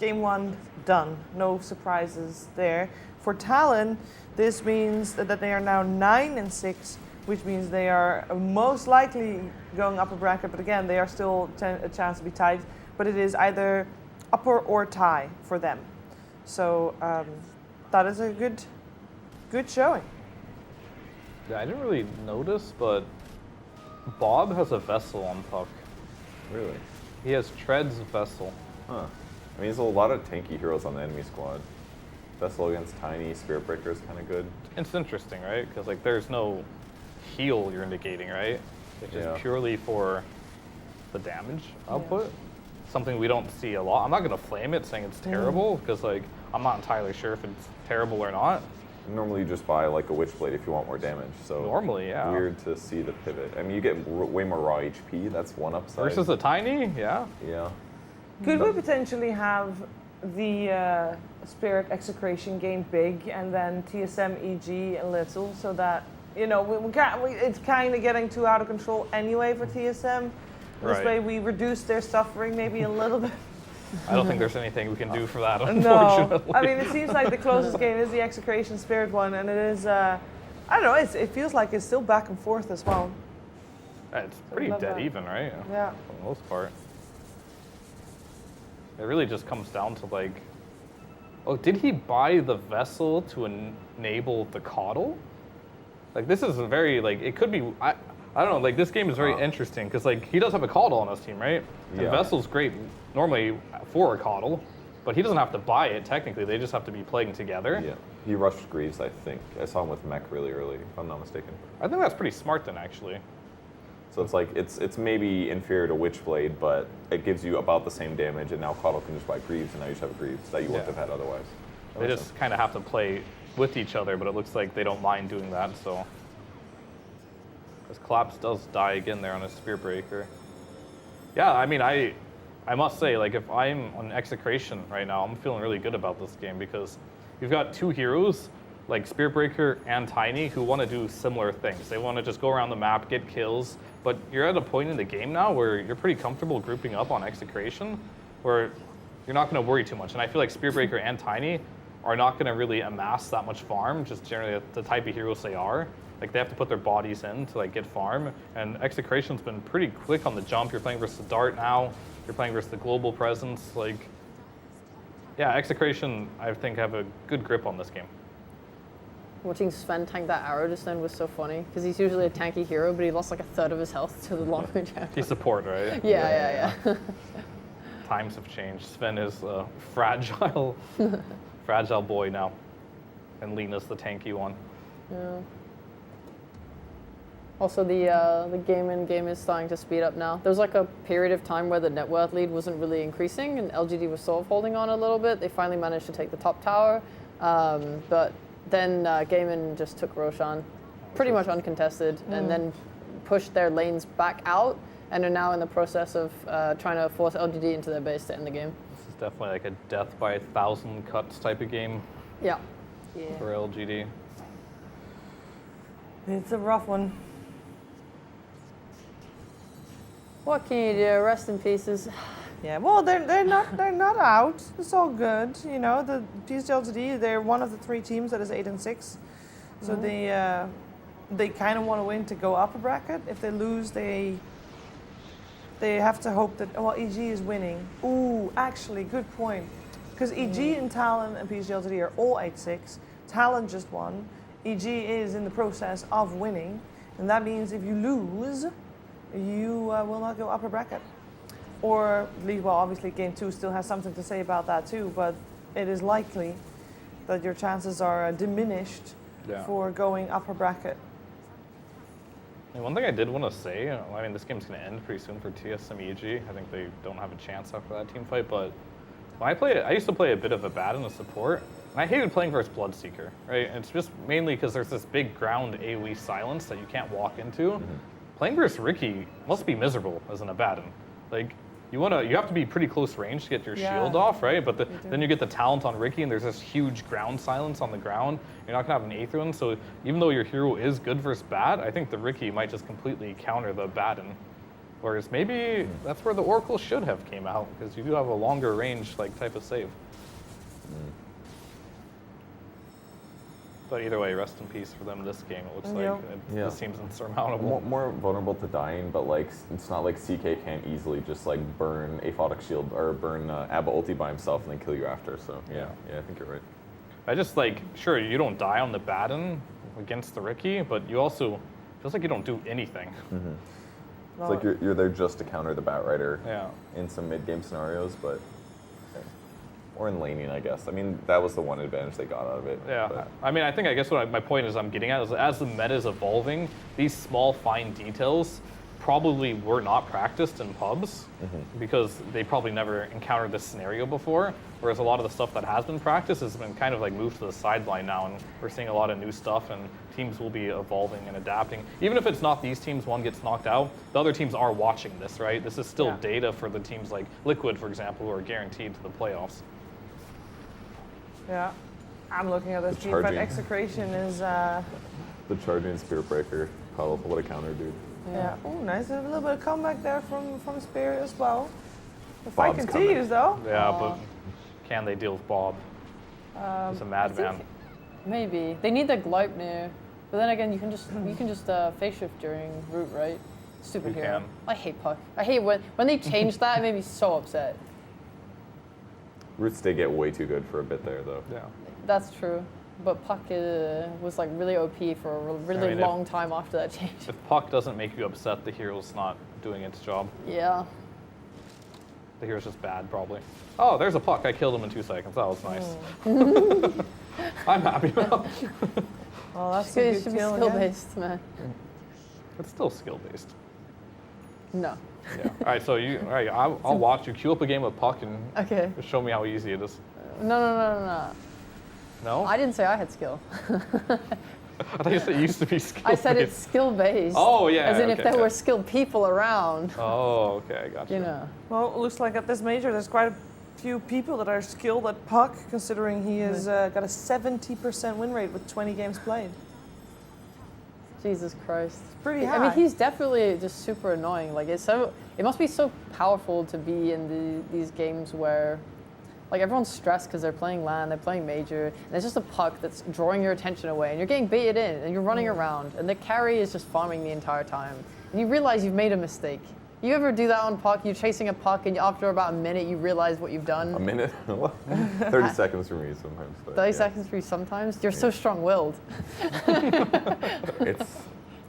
Game 1 done. No surprises there. For Talon, this means that they are now 9-6, which means they are most likely going upper bracket. But again, they are still a chance to be tied. But it is either upper or tie for them. So that is a good showing. Yeah, I didn't really notice, but Bob has a Vessel on Puck. Really? He has Tread's Vessel. Huh. I mean, there's a lot of tanky heroes on the enemy squad. Vessel against Tiny, Spirit Breaker is kind of good. It's interesting, right? Because, like, there's no heal you're indicating, right? It's just purely for the damage output. Something we don't see a lot. I'm not going to flame it saying it's terrible, because, like, I'm not entirely sure if it's terrible or not. Normally you just buy like a Witchblade if you want more damage. So Normally, yeah. Weird to see the pivot. I mean, you get way more raw HP. That's one upside. Versus a Tiny, yeah. Yeah. Could we potentially have the Spirit Execration game big and then TSM EG a little, so that, you know, it's kind of getting too out of control anyway for TSM. This way we reduce their suffering maybe a little bit. I don't think there's anything we can do for that, No, unfortunately. I mean, it seems like the closest game is the Execration Spirit one, and it is, I don't know, it feels like it's still back and forth as well. It's pretty love dead that. even, right? Yeah. For the most part. It really just comes down to, like, oh, did he buy the Vessel to enable the Coddle? Like, this is a very, like, it could be, I don't know, like, this game is very interesting, because, like, he does have a Coddle on his team, right? And Yeah. Vessel's great normally for a Coddle, but he doesn't have to buy it, technically. They just have to be playing together. Yeah. He rushed Greaves, I think. I saw him with Mech really early, if I'm not mistaken. I think that's pretty smart then, actually. So it's like, it's maybe inferior to Witchblade, but it gives you about the same damage, and now Coddle can just buy Greaves, and now you just have Greaves that you wouldn't have had otherwise. They just kind of have to play with each other, but it looks like they don't mind doing that, so. Because Collapse does die again there on his Spear Breaker. Yeah, I mean, I must say, like, if I'm on Execration right now, I'm feeling really good about this game, because you've got two heroes, like Spear Breaker and Tiny, who want to do similar things. They want to just go around the map, get kills, but you're at a point in the game now where you're pretty comfortable grouping up on Execration, where you're not going to worry too much. And I feel like Spear Breaker and Tiny are not going to really amass that much farm, just generally the type of heroes they are. Like, they have to put their bodies in to, like, get farm. And Execration's been pretty quick on the jump. You're playing versus the Dart now. You're playing versus the Global Presence. Like, yeah, Execration, I think, have a good grip on this game. Watching Sven tank that arrow just then was so funny, because he's usually a tanky hero, but he lost like a third of his health to the long range arrow. He's support, right? Yeah. Times have changed. Sven is a fragile, fragile boy now. And Lena's the tanky one. Yeah. Also, the game is starting to speed up now. There was like a period of time where the net worth lead wasn't really increasing, and LGD was sort of holding on a little bit. They finally managed to take the top tower, but then Gaiman just took Roshan, pretty much uncontested, and then pushed their lanes back out, and are now in the process of trying to force LGD into their base to end the game. This is definitely like a death by 1,000 cuts type of game Yeah. for LGD. It's a rough one. What can you do? Rest in pieces. Yeah, well, they're not out. It's all good, you know. The PSLGD, they're one of the three teams that is 8-6, so they kind of want to win to go up a bracket. If they lose, they have to hope that EG is winning. Ooh, actually, good point, because EG and Talon and PSLGD are all 8-6. Talon just won. EG is in the process of winning. And that means if you lose, you will not go upper bracket. Or, well, obviously Game 2 still has something to say about that too, but it is likely that your chances are diminished for going upper bracket. And one thing I did want to say, I mean, this game's going to end pretty soon for TSMEG. I think they don't have a chance after that team fight, but when I play it, I used to play a bit of a bad in a support, and I hated playing versus Bloodseeker, right? And it's just mainly because there's this big ground AoE silence that you can't walk into. Playing versus Ricky must be miserable as an Abaddon. Like, you have to be pretty close range to get your shield off, right? But then you get the talent on Ricky, and there's this huge ground silence on the ground. You're not gonna have an Aetherun, so even though your hero is good versus bad, I think the Ricky might just completely counter the Abaddon. Whereas maybe that's where the Oracle should have came out, because you do have a longer range type of save. But either way, rest in peace for them this game. It looks like this seems insurmountable. More vulnerable to dying, but like it's not like CK can't easily just like burn Aphotic Shield or burn Abba ulti by himself and then kill you after. So yeah, I think you're right. I just sure you don't die on the Batten against the Ricky, but you also feels like you don't do anything. It's like you're there just to counter the Batrider in some mid game scenarios, but. Or in laning, I guess. I mean, that was the one advantage they got out of it. Yeah, but. I mean, I think my point is I'm getting at is as the meta is evolving, these small, fine details probably were not practiced in pubs because they probably never encountered this scenario before. Whereas a lot of the stuff that has been practiced has been kind of moved to the sideline now, and we're seeing a lot of new stuff, and teams will be evolving and adapting. Even if it's not these teams, one gets knocked out, the other teams are watching this, right? This is still data for the teams like Liquid, for example, who are guaranteed to the playoffs. Yeah, I'm looking at this team, but Execration is... The charging Spirit Breaker, what a counter, dude. Yeah, oh, nice. A little bit of comeback there from Spirit as well. The fight continues, though. Yeah, but can they deal with Bob? He's a madman. Maybe. They need the Gleipnir, but then again, you can just phase shift during root, right? Stupid hero. I hate Puck. I hate when they changed that, it made me so upset. Roots did get way too good for a bit there, though. Yeah. That's true. But Puck was really OP for a really long time after that change. If Puck doesn't make you upset, the hero's not doing its job. Yeah. The hero's just bad, probably. Oh, there's a Puck. I killed him in 2 seconds. That was nice. I'm happy now. Oh, that's it. It should be skill-based, man. It's still skill-based. No. Yeah. All right, so I'll watch you queue up a game of Puck and just show me how easy it is. No. No? I didn't say I had skill. I thought you said it used to be skill-based. I said it's skill-based. Oh, yeah. As in if there were skilled people around. Oh, okay, I got you. You know. Well, it looks like at this major there's quite a few people that are skilled at Puck, considering he has got a 70% win rate with 20 games played. Jesus Christ. It's pretty high. I mean, he's definitely just super annoying. It must be so powerful to be in these games where, everyone's stressed because they're playing LAN, they're playing Major, and it's just a Puck that's drawing your attention away, and you're getting baited in, and you're running around, and the carry is just farming the entire time. And you realize you've made a mistake. You ever do that on Puck? You're chasing a Puck, and after about a minute, you realiase what you've done. A minute? 30 seconds for me sometimes. 30 seconds for you sometimes? You're so strong-willed.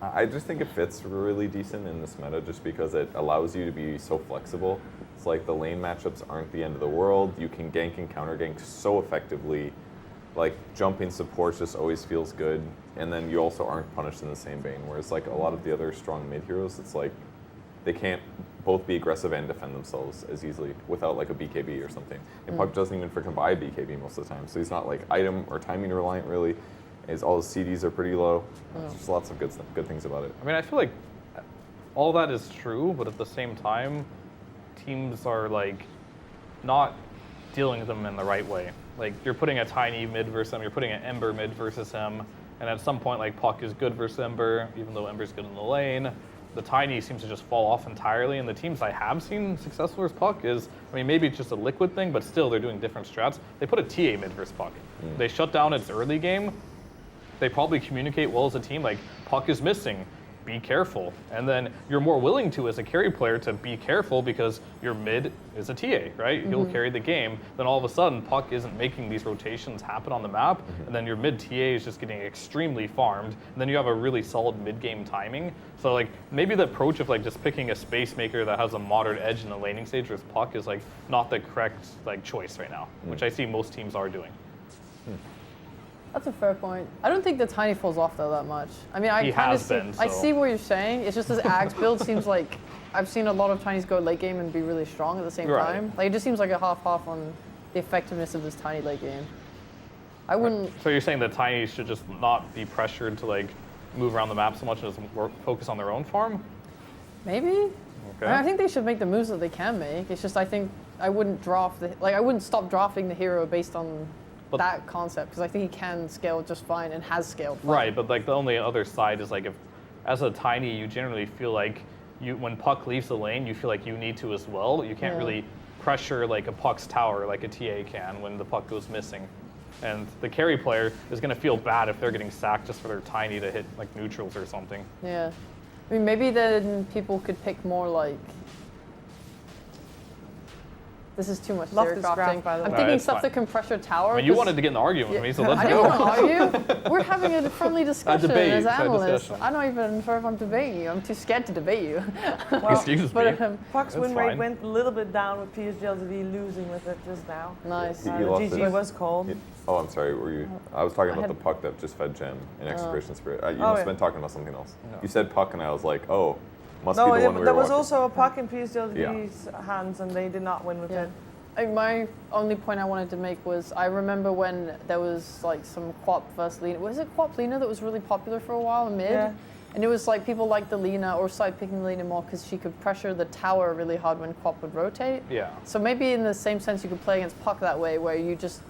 I just think it fits really decent in this meta just because it allows you to be so flexible. It's like the lane matchups aren't the end of the world. You can gank and counter gank so effectively. Jumping support just always feels good. And then you also aren't punished in the same vein. Whereas a lot of the other strong mid heroes, it's they can't both be aggressive and defend themselves as easily without a BKB or something. And Puck doesn't even freaking buy a BKB most of the time. So he's not item or timing reliant really. All his CDs are pretty low. There's just lots of good things about it. I mean, I feel like all that is true, but at the same time, teams are not dealing with them in the right way. You're putting a Tiny mid versus him, you're putting an Ember mid versus him, and at some point Puck is good versus Ember, even though Ember's good in the lane. The Tiny seems to just fall off entirely, and the teams I have seen successful versus Puck is, maybe it's just a Liquid thing, but still they're doing different strats. They put a TA mid versus Puck. They shut down its early game. They probably communicate well as a team, Puck is missing. be careful. And then you're more willing to, as a carry player, to be careful because your mid is a TA, right? He'll carry the game. Then all of a sudden, Puck isn't making these rotations happen on the map, and then your mid TA is just getting extremely farmed. And then you have a really solid mid-game timing. So like maybe the approach of like just picking a space maker that has a modern edge in the laning stage with Puck is like not the correct like choice right now, which I see most teams are doing. That's a fair point. I don't think the Tiny falls off though that much. I mean, He has been, I so. see what you're saying. It's just his Ags build seems like I've seen a lot of Tinies go late game and be really strong at the same Right. time. Like it just seems like a half-half on the effectiveness of this Tiny late game. I wouldn't. So you're saying that Tiny should just not be pressured to like move around the map so much and just focus on their own farm? Maybe. Okay. I think they should make the moves that they can make. It's just I think I wouldn't I wouldn't stop drafting the hero based on that concept because I think he can scale just fine and has scaled fine. Right, but like the only other side is like if, as a Tiny, you generally feel like when Puck leaves the lane, you feel like you need to as well. You can't really pressure like a Puck's tower like a TA can when the Puck goes missing. And the carry player is going to feel bad if they're getting sacked just for their Tiny to hit like neutrals or something. Yeah. I mean, maybe then people could pick more like. This is too much Love theory this graph, crafting. by the I'm way. thinking it's stuff fine. that can pressure tower. I mean, you 'cause- wanted to get in the argument with me, so let's I go. don't argue. We're having a friendly discussion debate, as it's a analysts. discussion. I'm not even sure if I'm debating you. I'm too scared to debate you. Excuse me. But Puck's That's win rate fine. went a little bit down with PSGLTV losing with it just now. nice. He The lost GG his- was called. Oh, I'm sorry. Were you? I was talking about had- the Puck that just fed Gem in Execration Spirit. You Oh, must have yeah. been talking about something else. No. You said Puck, and I was like, oh, must No, be the one we there were was watching. also a puck in PSGLTV's hands, and they did not win with Yeah. it. My only point I wanted to make was I remember when there was like some Quap versus Lina. Was it Quap Lina that was really popular for a while in mid? Yeah. And it was like people liked the Lina or started picking Lina more because she could pressure the tower really hard when Quap would rotate. Yeah. So maybe in the same sense you could play against Puck that way where you just,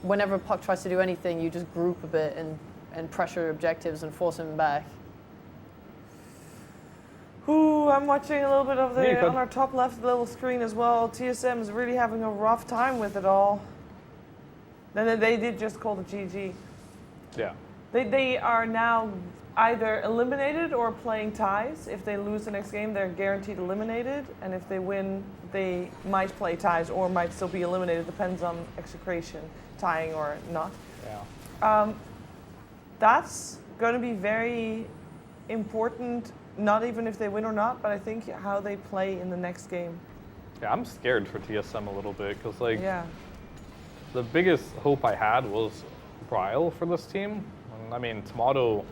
whenever Puck tries to do anything, you just group a bit and pressure objectives and force him back. Ooh, I'm watching a little bit of Yeah, you the could. on our top left little screen as well. TSM is really having a rough time with it all. Then they did just call the GG. Yeah. They are now either eliminated or playing ties. If they lose the next game, they're guaranteed eliminated, and if they win, they might play ties or might still be eliminated. Depends on execration, tying or not. Yeah. That's going to be very important. Not even if they win or not, but I think how they play in the next game. Yeah, I'm scared for TSM a little bit because like Yeah. the biggest hope I had was Bryle for this team. And, I mean, Tomato,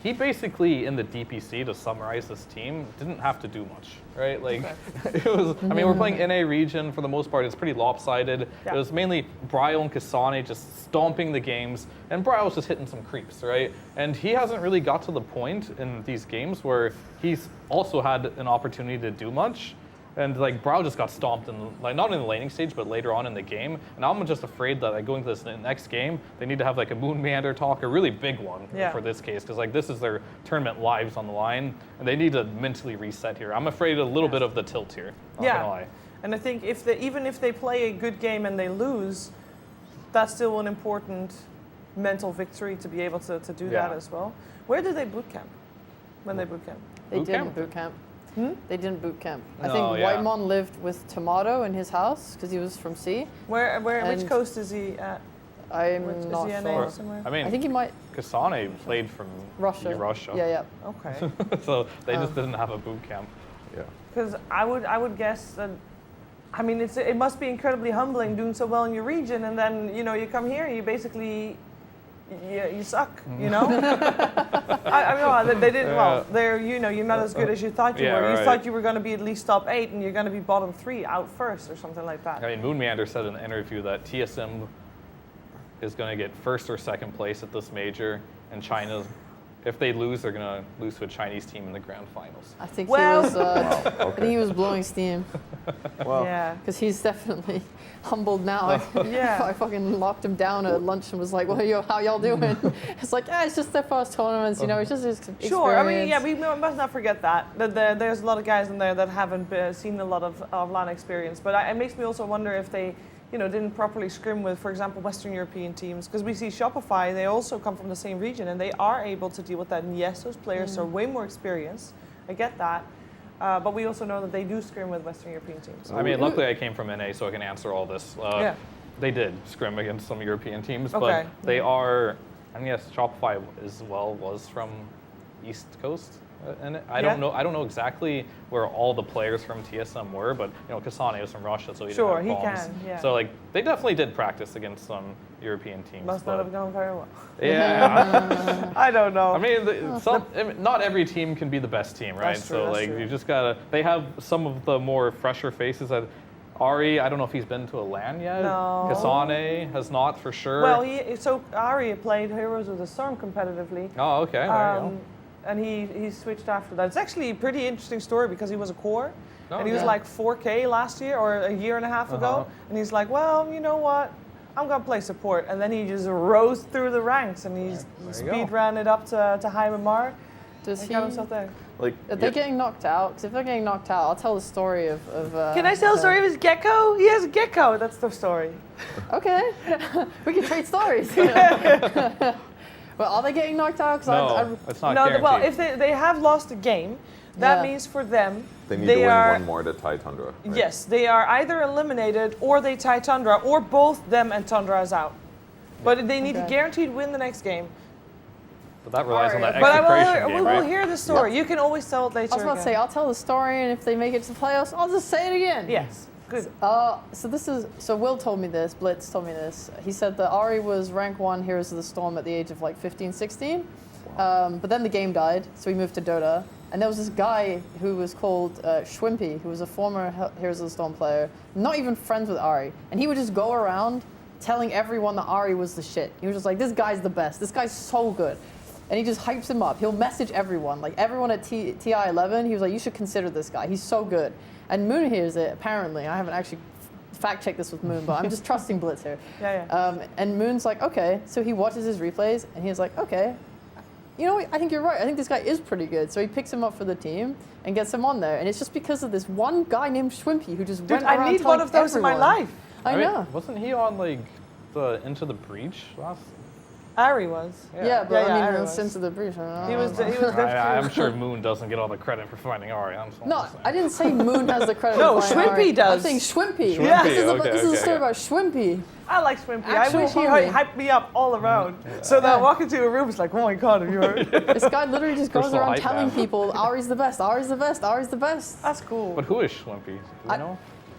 he basically in the DPC, to summarize this team, didn't have to do much, right? Like it was. I mean, we're playing NA region for the most part. It's pretty lopsided. Yeah. It was mainly Bryle and Kasane just stomping the games, and Bryle was just hitting some creeps, right? And he hasn't really got to the point in these games where he's also had an opportunity to do much. And like Bryle just got stomped in like not in the laning stage, but later on in the game. And I'm just afraid that like going to this next game, they need to have like a Moon Meander talk, a really big one Yeah. for this case, because like this is their tournament lives on the line, and they need to mentally reset here. I'm afraid a little bit of the tilt here. Not gonna lie. And I think even if they play a good game and they lose, that's still an important mental victory to be able to do that Yeah. as well. Where do they boot camp? When they boot camp? They Boot didn't camp? boot camp. They didn't boot camp. I No, think yeah. Whitemon lived with Tomato in his house because he was from C. Which And- coast is he at? I'm Is not he NA sure. somewhere? I mean, I think he might Kasane played from Russia. Russia. Yeah. Okay. So they just didn't have a boot camp. Yeah. Because I would guess that. I mean, it must be incredibly humbling doing so well in your region, and then you come here, you basically. You suck, you know. I mean, well, they didn't. Well, they're you're not as good as you thought you Yeah, were. You right. thought you were going to be at least top 8, and you're going to be bottom 3 out first or something like that. I mean, Moon Meander said in the interview that TSM is going to get first or second place at this major, and China, if they lose, they're going to lose to a Chinese team in the grand finals. I think Well- he was. I Okay. think he was blowing steam Well, Yeah. because he's definitely humbled now. Yeah. I fucking locked him down at lunch and was like, "Well, how y'all doing?" It's like, it's just their first tournaments, it's just his experience. Sure. I mean, yeah, we must not forget that there's a lot of guys in there that haven't seen a lot of offline experience. But it makes me also wonder if they didn't properly scrim with, for example, Western European teams. Because we see Shopify, they also come from the same region and they are able to deal with that. And yes, those players are way more experienced. I get that. But we also know that they do scrim with Western European teams. I mean, luckily I came from NA, so I can answer all this. Yeah. They did scrim against some European teams, Okay. but they are, and yes, Shopify was from East Coast. And I don't know exactly where all the players from TSM were, but Kasane is from Russia, so he didn't have he problems. can, yeah. So they definitely did practice against some European teams. Must not have gone very well. Yeah. I don't know. I mean, not every team can be the best team, right? That's true, So that's true. you just gotta. They have some of the more fresher faces. Ari, I don't know if he's been to a LAN yet. No. Kasane has not for sure. Well, Ari played Heroes of the Storm competitively. Oh, okay. There you go. And he switched after that. It's actually a pretty interesting story because he was a core. Oh, and he was yeah. like 4K last year or a year and a half ago. And he's like, well, you know what? I'm going to play support. And then he just rose through the ranks and he's speed ran it up to high Mar. Does he? Got himself there. Are they getting knocked out? Because if they're getting knocked out, I'll tell the story of. Can I tell the story of his gecko? He has a gecko. That's the story. Okay, we can trade stories. Well, are they getting knocked out? No, it's not No, guaranteed. well, if they have lost a game, that Yeah. means for them They need to win one more to tie Tundra. Right? Yes, they are either eliminated or they tie Tundra, or both them and Tundra is out. But they need to Okay. guaranteed win the next game. But that relies on that But execration we game, will right? hear the story. You can always tell it later. I was about to say, I'll tell the story, and if they make it to the playoffs, I'll just say it again. Yes, good. So Will told me this, Blitz told me this. He said that Ari was rank 1 Heroes of the Storm at the age of like 15, 16. But then the game died, so he moved to Dota. And there was this guy who was called Schwimpy, who was a former Heroes of the Storm player, not even friends with Ari. And he would just go around telling everyone that Ari was the shit. He was just like, this guy's the best. This guy's so good. And he just hypes him up. He'll message everyone. Like everyone at TI11, he was like, you should consider this guy. He's so good. And Moon hears it, apparently. I haven't actually fact-checked this with Moon, but I'm just trusting Blitz here. Yeah. And Moon's like, okay. So he watches his replays, and he's like, okay. You know, I think you're right. I think this guy is pretty good. So he picks him up for the team and gets him on there. And it's just because of this one guy named Schwimpy who just went around I need telling one of those everyone. in my life. I mean, know. Wasn't he on like the Into the Breach last? Ari was. Yeah, but I Ari mean, was. since the breach. He was I'm sure Moon doesn't get all the credit for finding Ari. No, I didn't say Moon has the credit. No, for finding Schwimpy Ari. does. I'm saying Schwimpy. Yeah. This is, Okay, this is a okay, story okay. about Schwimpy. I like Swimpy. I Actual wish he homie. hyped me up all around. So that I walk into a room, it's like, oh my god, have you heard? This guy literally just goes Personal around hype telling man. people Ari's the best, Ari's the best, Ari's the best. That's cool. But who is Schwimpy? Do you know?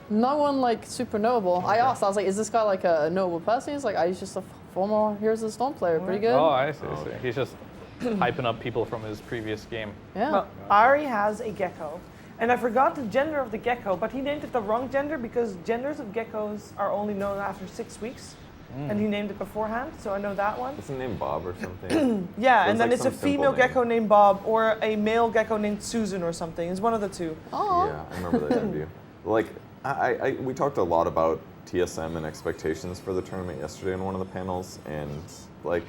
No one like super knowable. I asked, I was like, is this guy like a knowable person? He's like, he's just a former Heroes of the Storm player, pretty good. Oh, I see. I see. He's just hyping up people from his previous game. Yeah. Well, Ari has a gecko. And I forgot the gender of the gecko, but he named it the wrong gender because genders of geckos are only known after 6 weeks. And he named it beforehand, so I know that one. Isn't it named Bob or something? Yeah, There's and then like it's a some simple female name. gecko named Bob or a male gecko named Susan or something. It's one of the two. Oh. Yeah, I remember that interview. Like, we talked a lot about TSM and expectations for the tournament yesterday in one of the panels, and like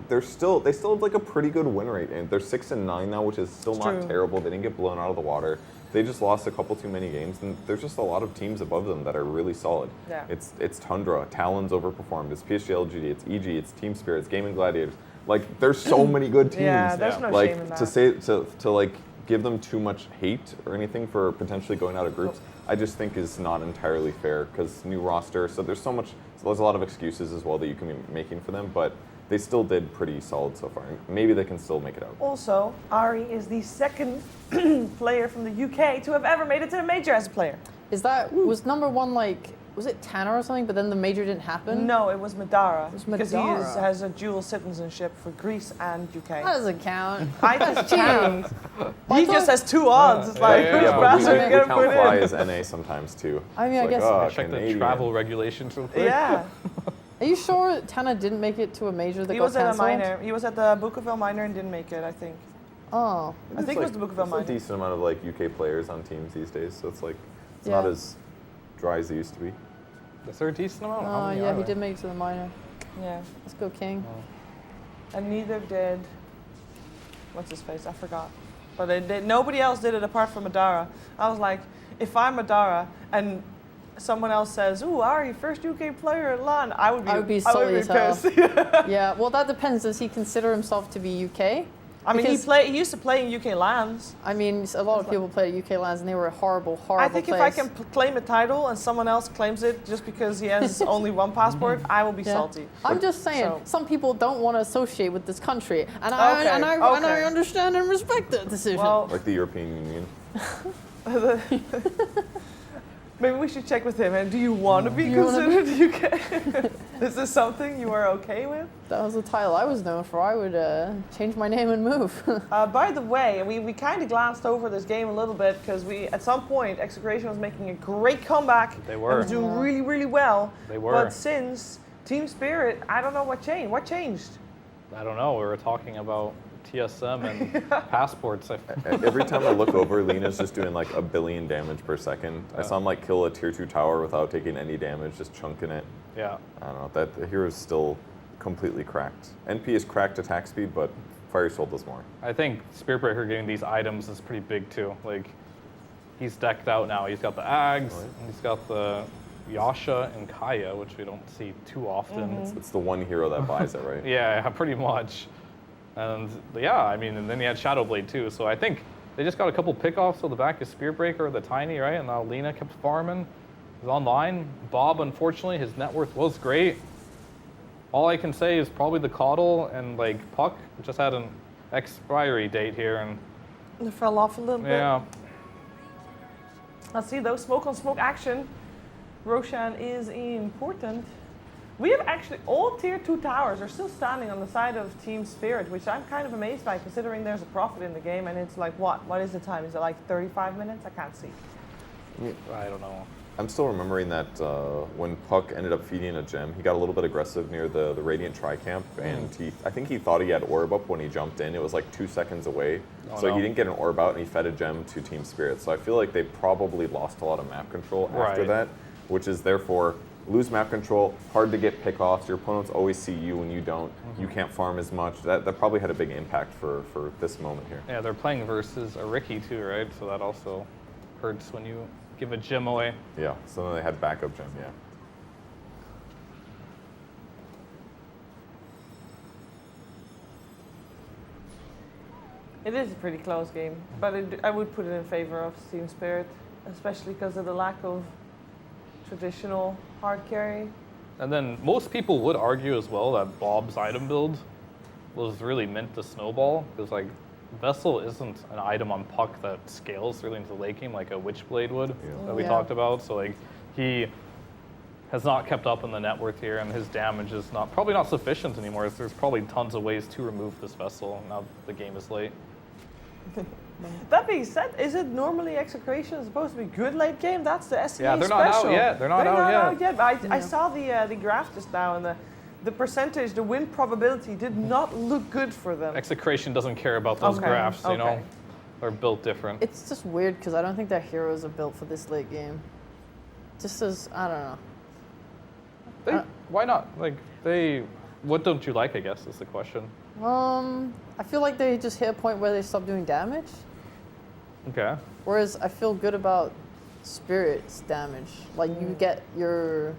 they still have like a pretty good win rate, and they're 6-9 now, which is still not true. terrible. They didn't get blown out of the water. They just lost a couple too many games, and there's just a lot of teams above them that are really solid. Yeah. It's Tundra, Talon's overperformed, it's PSG LGD, it's EG, it's Team Spirit, it's Gaming Gladiators. Like, there's so many good teams. Yeah, there's no like shame in that. to like give them too much hate or anything for potentially going out of groups, I just think is not entirely fair because new roster. So there's a lot of excuses as well that you can be making for them, but they still did pretty solid so far. And maybe they can still make it out. Also, Ari is the second player from the UK to have ever made it to the major as a player. Is that, was number one like, was it Tanner or something, but then the major didn't happen? No, it was Madara. was Because he Madara. has a dual citizenship for Greece and UK. That doesn't count. I just cheating. count. I He thought- just has 2 odds. It's like, yeah, which yeah, but bastard are you we going to count put Fly in? as NA sometimes too. I mean, I It's guess- oh, Check the Canadian. travel regulations real quick. Yeah. Are you sure Tanner didn't make it to a major that He got was at a cancelled? minor. He was at the Bookaville minor and didn't make it, I think. Oh. I think it was the Bookaville There's minor. a decent amount of like UK players on teams these days, so it's like it's Yeah. not as dry as it used to be. Is there a decent amount? How Oh, many yeah, are he there? did make it to the minor. Yeah. Let's go, King. And neither did, what's his face? I forgot. But nobody else did it apart from Madara. I was like, if I'm Madara and someone else says, "Ooh, Ari, first UK player at LAN," I would be salty as hell. pissed. Yeah, well, that depends. Does he consider himself to be UK? I mean, Because- he used to play in UK LANs. I mean, a lot of people play at UK LANs and they were horrible I think players. if I can claim a title and someone else claims it just because he has only one passport, I will be Yeah. salty. I'm just saying, So- some people don't want to associate with this country, and Okay, and I okay. understand and respect that decision. Well, Like the European Union. maybe we should check with him. And do you want to be You wanna considered UK? Is this something you are okay with? That was the title I was known for. I would change my name and move. By the way, we kind of glanced over this game a little bit because at some point Execration was making a great comeback. They and were. was doing Yeah. really, really well. They were. But since Team Spirit, I don't know what changed. What changed? I don't know. We were talking about TSM and passports. Every time I look over, Lena's just doing like 1 billion damage per second. I saw him like kill a tier 2 tower without taking any damage, just chunking it. Yeah. I don't know, that the hero's still completely cracked. NP is cracked attack speed, but Fire Soul does more. I think Spiritbreaker getting these items is pretty big too. Like, he's decked out now. He's got the Ags, Right. and he's got the Yasha and Kaya, which we don't see too often. It's the one hero that buys it, right? Yeah, pretty much. And yeah, I mean, and then he had Shadowblade too. So I think they just got a couple pickoffs on the back of Spiritbreaker, the Tiny, right? And now Lena kept farming. He's online. Bob, unfortunately, his net worth was great. All I can say is probably the Coddle and like Puck just had an expiry date here, and It fell off a little bit. yeah, Let's see though, smoke on smoke action. Roshan is important. We have actually, all tier 2 towers are still standing on the side of Team Spirit, which I'm kind of amazed by considering there's a profit in the game and it's like what? What is the time? Is it like 35 minutes? I can't see. I don't know. I'm still remembering that when Puck ended up feeding a gem, he got a little bit aggressive near the Radiant Tri-Camp, and I think he thought he had orb up when he jumped in. It was like 2 seconds away, Oh, so no. he didn't get an orb out, and he fed a gem to Team Spirit. So I feel like they probably lost a lot of map control after Right. that, which is therefore lose map control, hard to get pickoffs. Your opponents always see you when you don't. You can't farm as much. That probably had a big impact for this moment here. Yeah, they're playing versus a Ricky too, right? So that also hurts when you give a gem away. Yeah, so then they had backup gem, yeah. It is a pretty close game, but I would put it in favor of Team Spirit, especially because of the lack of traditional hard carry. And then most people would argue as well that Bob's item build was really meant to snowball, because like Vessel isn't an item on Puck that scales really into the late game like a Witchblade would, Yeah. that we Yeah. talked about. So like he has not kept up in the net worth here, and his damage is probably not sufficient anymore. There's probably tons of ways to remove this Vessel now the game is late. That being said, is it normally Execration supposed to be good late game? That's the SCA Yeah, they're not out special. yet. They're not out yet. But I saw the graph just now, and the percentage, the win probability did not look good for them. Execration doesn't care about those Okay, graphs, you know? okay. They're built different. It's just weird because I don't think their heroes are built for this late game. Just as, I don't know. Why not? Like, what don't you like, I guess, is the question. I feel like they just hit a point where they stop doing damage. Okay. Whereas I feel good about Spirit's damage. Like you get your,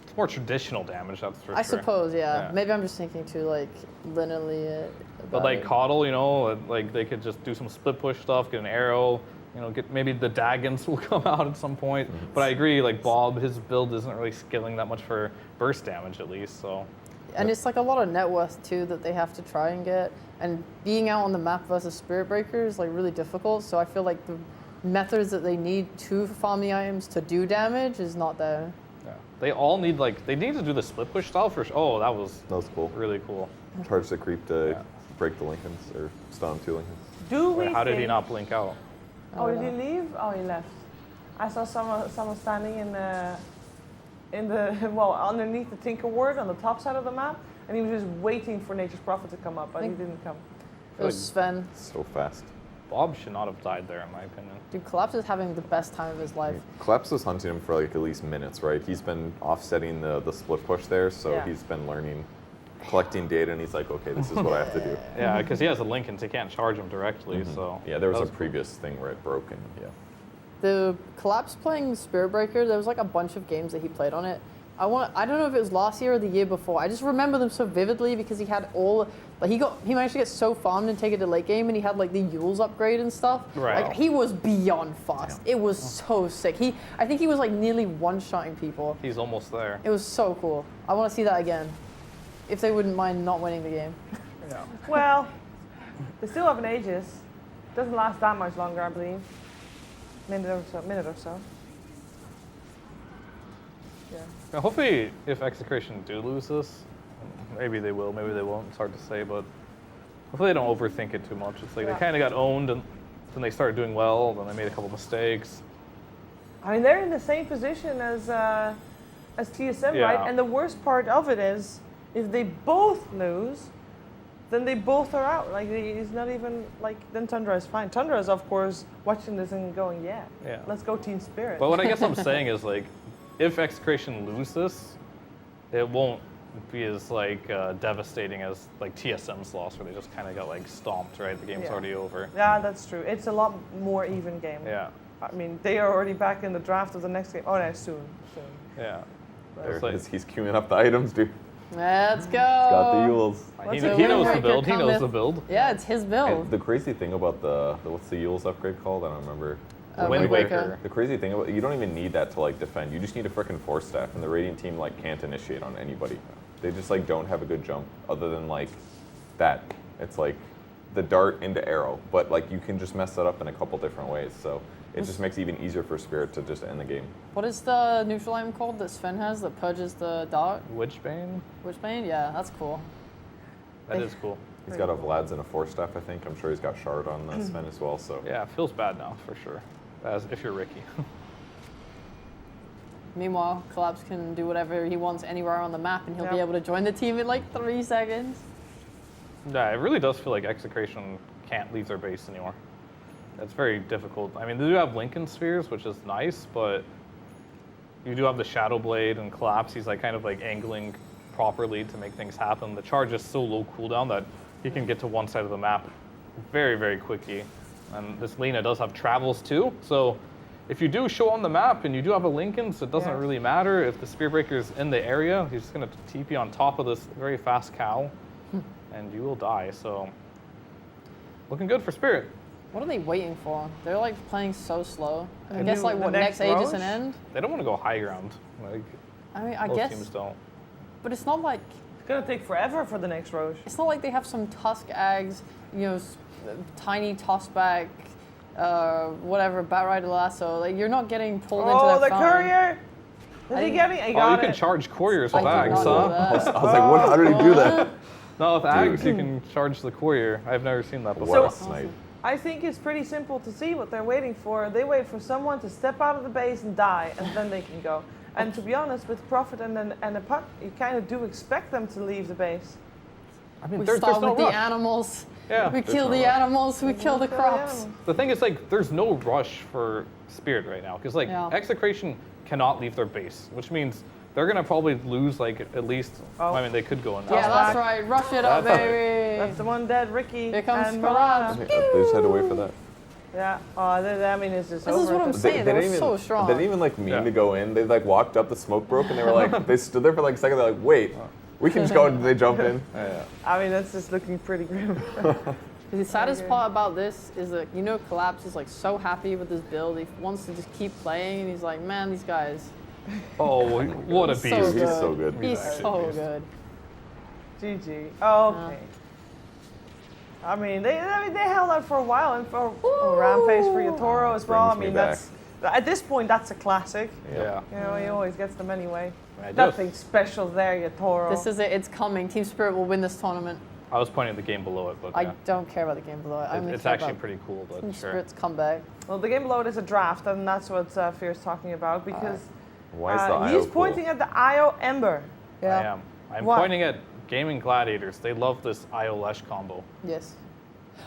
It's more traditional damage, that's for I sure. suppose, yeah. Yeah. Maybe I'm just thinking too like linearly. But like Coddle, you know, like they could just do some split push stuff, get an arrow, you know, get maybe the Daggons will come out at some point. But I agree, like Bob, his build isn't really scaling that much for burst damage at least, so. And it's like a lot of net worth too that they have to try and get. And being out on the map versus Spirit Breaker is like really difficult. So I feel like the methods that they need to farm the items to do damage is not there. Yeah. They all need they need to do the split push style for sure. Oh, that was cool. really cool. Charge the creep to Yeah. break the Lincolns, or stun 2 Lincolns. Do we Wait, how did he think- not blink out? Oh, did he leave? Oh, he left. I saw someone standing in the well, underneath the Tinker Ward on the top side of the map, and he was just waiting for Nature's Prophet to come up, but he didn't come. It was Sven. So fast. Bob should not have died there, in my opinion. Dude, Collapse is having the best time of his life. Collapse was hunting him for like at least minutes, right? He's been offsetting the split push there, so Yeah. he's been learning, collecting data, and he's like, okay, this is what I have to do. Yeah, because he has a Lincoln, so he can't charge him directly, so. Yeah, there was that a previous thing where it broke, and yeah. The Collapse playing Spirit Breaker, there was like a bunch of games that he played on it. I don't know if it was last year or the year before. I just remember them so vividly because he had he managed to get so farmed and take it to late game, and he had like the Yule's upgrade and stuff. Right. Like he was beyond fast. It was so sick. I think he was like nearly one-shotting people. He's almost there. It was so cool. I want to see that again. If they wouldn't mind not winning the game. Yeah. Well, they still have an Aegis. Doesn't last that much longer, I believe. Minute or so. Yeah. Now, hopefully, if Execration do lose this, maybe they will, maybe they won't. It's hard to say, but hopefully they don't overthink it too much. It's like Yeah. they kind of got owned, and then they started doing well, then they made a couple mistakes. I mean, they're in the same position as TSM, Yeah. right? And the worst part of it is, if they both lose, then they both are out. Like, it's not even like, then Tundra is fine. Tundra is, of course, watching this and going, yeah. Let's go Team Spirit. But what I guess I'm saying is, like, if Execration lose this, it won't be as like devastating as like TSM's loss, where they just kind of got like stomped. Right, the game's Yeah. already over. Yeah, that's true. It's a lot more even game. Yeah, I mean, they are already back in the draft of the next game. Oh, no, soon. yeah. There It's like- it is. He's queuing up the items, dude. Let's go. Got the Yules. He, What's he it knows the Windbreaker build. He knows cometh? the build. Yeah, it's his build. And the crazy thing about the what's the Yules upgrade called? I don't remember. Windbreaker. The crazy thing about you don't even need that to like defend. You just need a freaking force staff, and the Radiant team like can't initiate on anybody. They just like don't have a good jump other than like that. It's like the dart into arrow, but like you can just mess that up in a couple different ways. So it just makes it even easier for Spirit to just end the game. What is the neutral item called that Sven has that purges the dart? Witchbane. Witchbane? Yeah, that's cool. That is cool. He's got a Vlad's and a force staff, I think. I'm sure he's got Shard on the Sven as well. So Yeah, it feels bad now for sure. As if you're Ricky. Meanwhile, Collapse can do whatever he wants anywhere on the map, and he'll be Yep. able to join the team in like 3 seconds. Yeah, it really does feel like Execration can't leave their base anymore. It's very difficult. I mean, they do have Lincoln Spheres, which is nice, but you do have the Shadow Blade and Collapse. He's like kind of like angling properly to make things happen. The charge is so low cooldown that he can get to one side of the map very, very quickly. And this Lina does have travels too, so if you do show on the map and you do have a Lincoln, so it doesn't Yeah. really matter. If the Spear Breaker's in the area, he's just going to TP on top of this very fast cow, and you will die. So, looking good for Spirit. What are they waiting for? They're like playing so slow. I The guess new- like the what next next Aegis Roche? and end? They don't want to go high ground. Like, I mean, I most guess, teams don't. but it's not like It's going to take forever for the next Roche. they have some Tusk Ags, you know, tiny tossback, whatever, Batrider Lasso. Like you're not getting pulled into Oh, that the fountain. courier! Is he getting? He Oh, you got can it. charge couriers I with did Ags, not know huh? that. I was like, what? How did he do that? No, with Ags, you Dude. can charge the courier. I've never seen that What before. a snipe. I think it's pretty simple to see what they're waiting for. They wait for someone to step out of the base and die, and then they can go. And to be honest, with Prophet and a Puck, you kind of do expect them to leave the base. I mean, We there's start no with the rush. animals. Yeah. We There's kill no the rush. animals. We kill the Kill the crops. animals. The thing is, like, there's no rush for Spirit right now, because, like, Yeah. Execration cannot leave their base, which means they're going to probably lose, like, at least, Oh. I mean, they could go in Yeah, now. that's right. Rush it up, That's- baby. That's the one dead Ricky Here comes and Collapse. Mirana. They just had to wait for that. Yeah. Oh, I mean, it's just This over. is what I'm at this- saying. They were didn't so strong. They didn't even like mean Yeah. to go in. They like walked up, the smoke broke, and they were like, they stood there for like a second. They're like, wait, we can just go. And they jump in. Yeah. I mean, that's just looking pretty grim. The saddest Okay. part about this is that, you know, Collapse is like so happy with his build. He wants to just keep playing, and he's like, man, these guys, Oh, what a So beast. He's good. so good. he's actually so beast. good. GG. Oh, okay. I mean, they held out for a while, and for Rampage for Yatoro as well. I Brings me mean, that's at this point that's a classic. Yeah. You know, he always gets them anyway. I just- Nothing special there, Yatoro. This is it. It's coming. Team Spirit will win this tournament. I was pointing at the game below it, but I yeah. don't care about the game below it. I only It's care actually about pretty cool, but Team sure. Spirit's comeback. Well, the game below it is a draft, and that's what Fear's talking about because Why is the IO he's cool? pointing at the IO Ember. I am. I'm Why? pointing at Gaming Gladiators. They love this IO Lesh combo. Yes.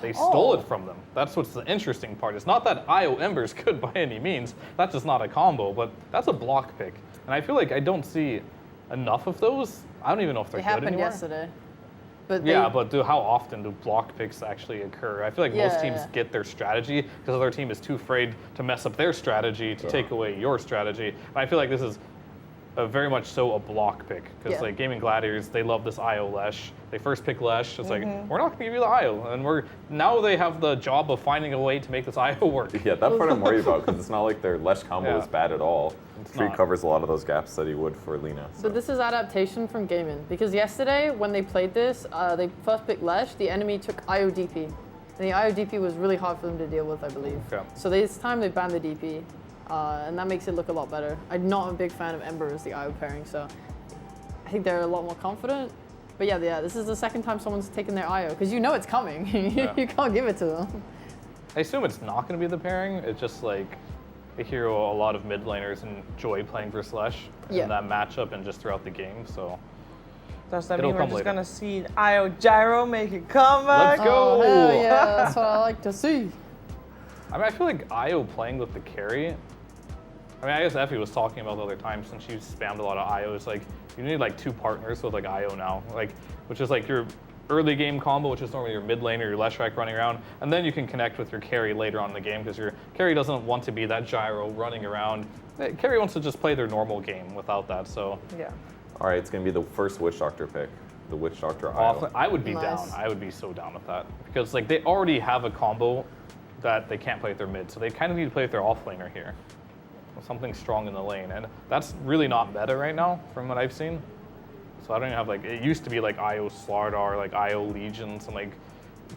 They stole Oh. it from them. That's what's the interesting part. It's not that IO Ember's good by any means. That's just not a combo, but that's a block pick. And I feel like I don't see enough of those. I don't even know if they're It good happened anymore. yesterday. But Yeah, but how often do block picks actually occur? I feel like most teams get their strategy because the other team is too afraid to mess up their strategy to take away your strategy. And I feel like this is very much so a block pick because like Gaming Gladiators, they love this IO Lesh. They first pick Lesh. It's like, we're not going to give you the IO. And now they have the job of finding a way to make this IO work. Yeah, that part I'm worried about because it's not like their Lesh combo is bad at all. Free not. covers a lot of those gaps that he would for Lina. So. But this is adaptation from gaming because yesterday when they played this, they first picked Lesh. The enemy took IO DP, and the IO DP was really hard for them to deal with, I believe. Okay. So this time they banned the DP, and that makes it look a lot better. I'm not a big fan of Ember as the IO pairing, so I think they're a lot more confident. But yeah, this is the second time someone's taken their IO because you know it's coming. You can't give it to them. I assume it's not going to be the pairing. It's just like a hero a lot of mid laners enjoy playing versus Lesh in that matchup and just throughout the game. So Does that it'll mean we're come just later. going to see Io Gyro make a comeback? Let's go! Oh, hell yeah, that's what I like to see. I mean, I feel like Io playing with the carry. I mean, I guess Effie was talking about the other time since she spammed a lot of Io. It's like you need like 2 partners with like Io now, like which is like your early game combo, which is normally your mid laner, your Leshrac running around, and then you can connect with your carry later on in the game because your carry doesn't want to be that gyro running around. Carry wants to just play their normal game without that. So Yeah. All right, it's going to be the first Witch Doctor pick. The Witch Doctor off, IO. I would be Nice. down. I would be so down with that because like they already have a combo that they can't play with their mid, so they kind of need to play with their off laner here. Something strong in the lane, and that's really not meta right now from what I've seen. So I don't even have like, it used to be like Io Slardar, like Io Legion, some like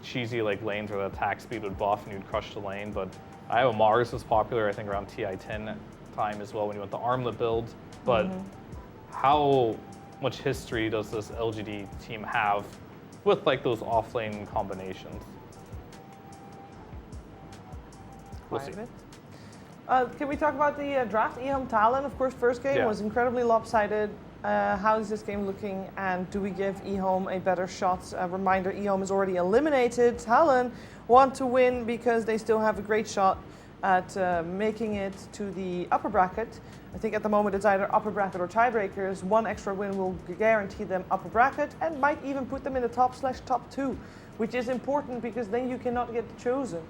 cheesy like lanes where the attack speed would buff and you'd crush the lane, but Io Mars was popular I think around TI10 time as well when you went the armlet build. But how much history does this LGD team have with like those off lane combinations? We'll see. Can we talk about the draft? Ehome Talon, of course, first game was incredibly lopsided. How is this game looking, and do we give Ehome a better shot? A reminder, Ehome is already eliminated. Talon want to win because they still have a great shot at making it to the upper bracket. I think at the moment it's either upper bracket or tiebreakers. One extra win will guarantee them upper bracket and might even put them in the top/top 2, which is important because then you cannot get chosen.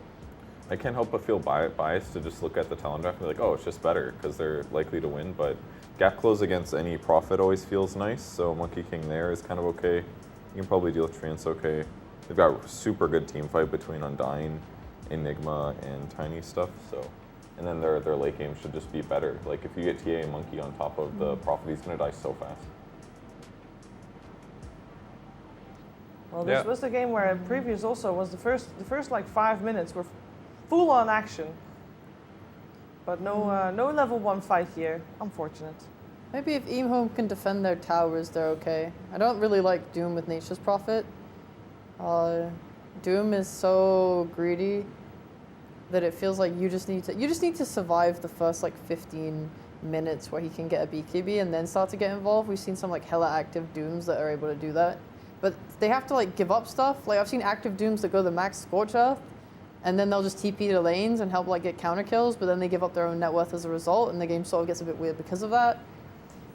I can't help but feel biased to just look at the Talon draft and be like, oh, it's just better because they're likely to win. But gap close against any Prophet always feels nice. So Monkey King there is kind of okay. You can probably deal with Treants okay. They've got a super good team fight between Undying, Enigma, and Tiny stuff. So, and then their late game should just be better. Like if you get TA and Monkey on top of the Prophet, he's gonna die so fast. Well, this was the game where previous also was the first like 5 minutes were full on action, but no level 1 fight here. Unfortunate. Maybe if Ehome can defend their towers, they're okay. I don't really like Doom with Nature's Prophet. Doom is so greedy that it feels like you just need to survive the first like 15 minutes where he can get a BKB and then start to get involved. We've seen some like hella active Dooms that are able to do that, but they have to like give up stuff. Like I've seen active Dooms that go the max Scorch Earth, and then they'll just TP to lanes and help like get counter kills, but then they give up their own net worth as a result, and the game sort of gets a bit weird because of that.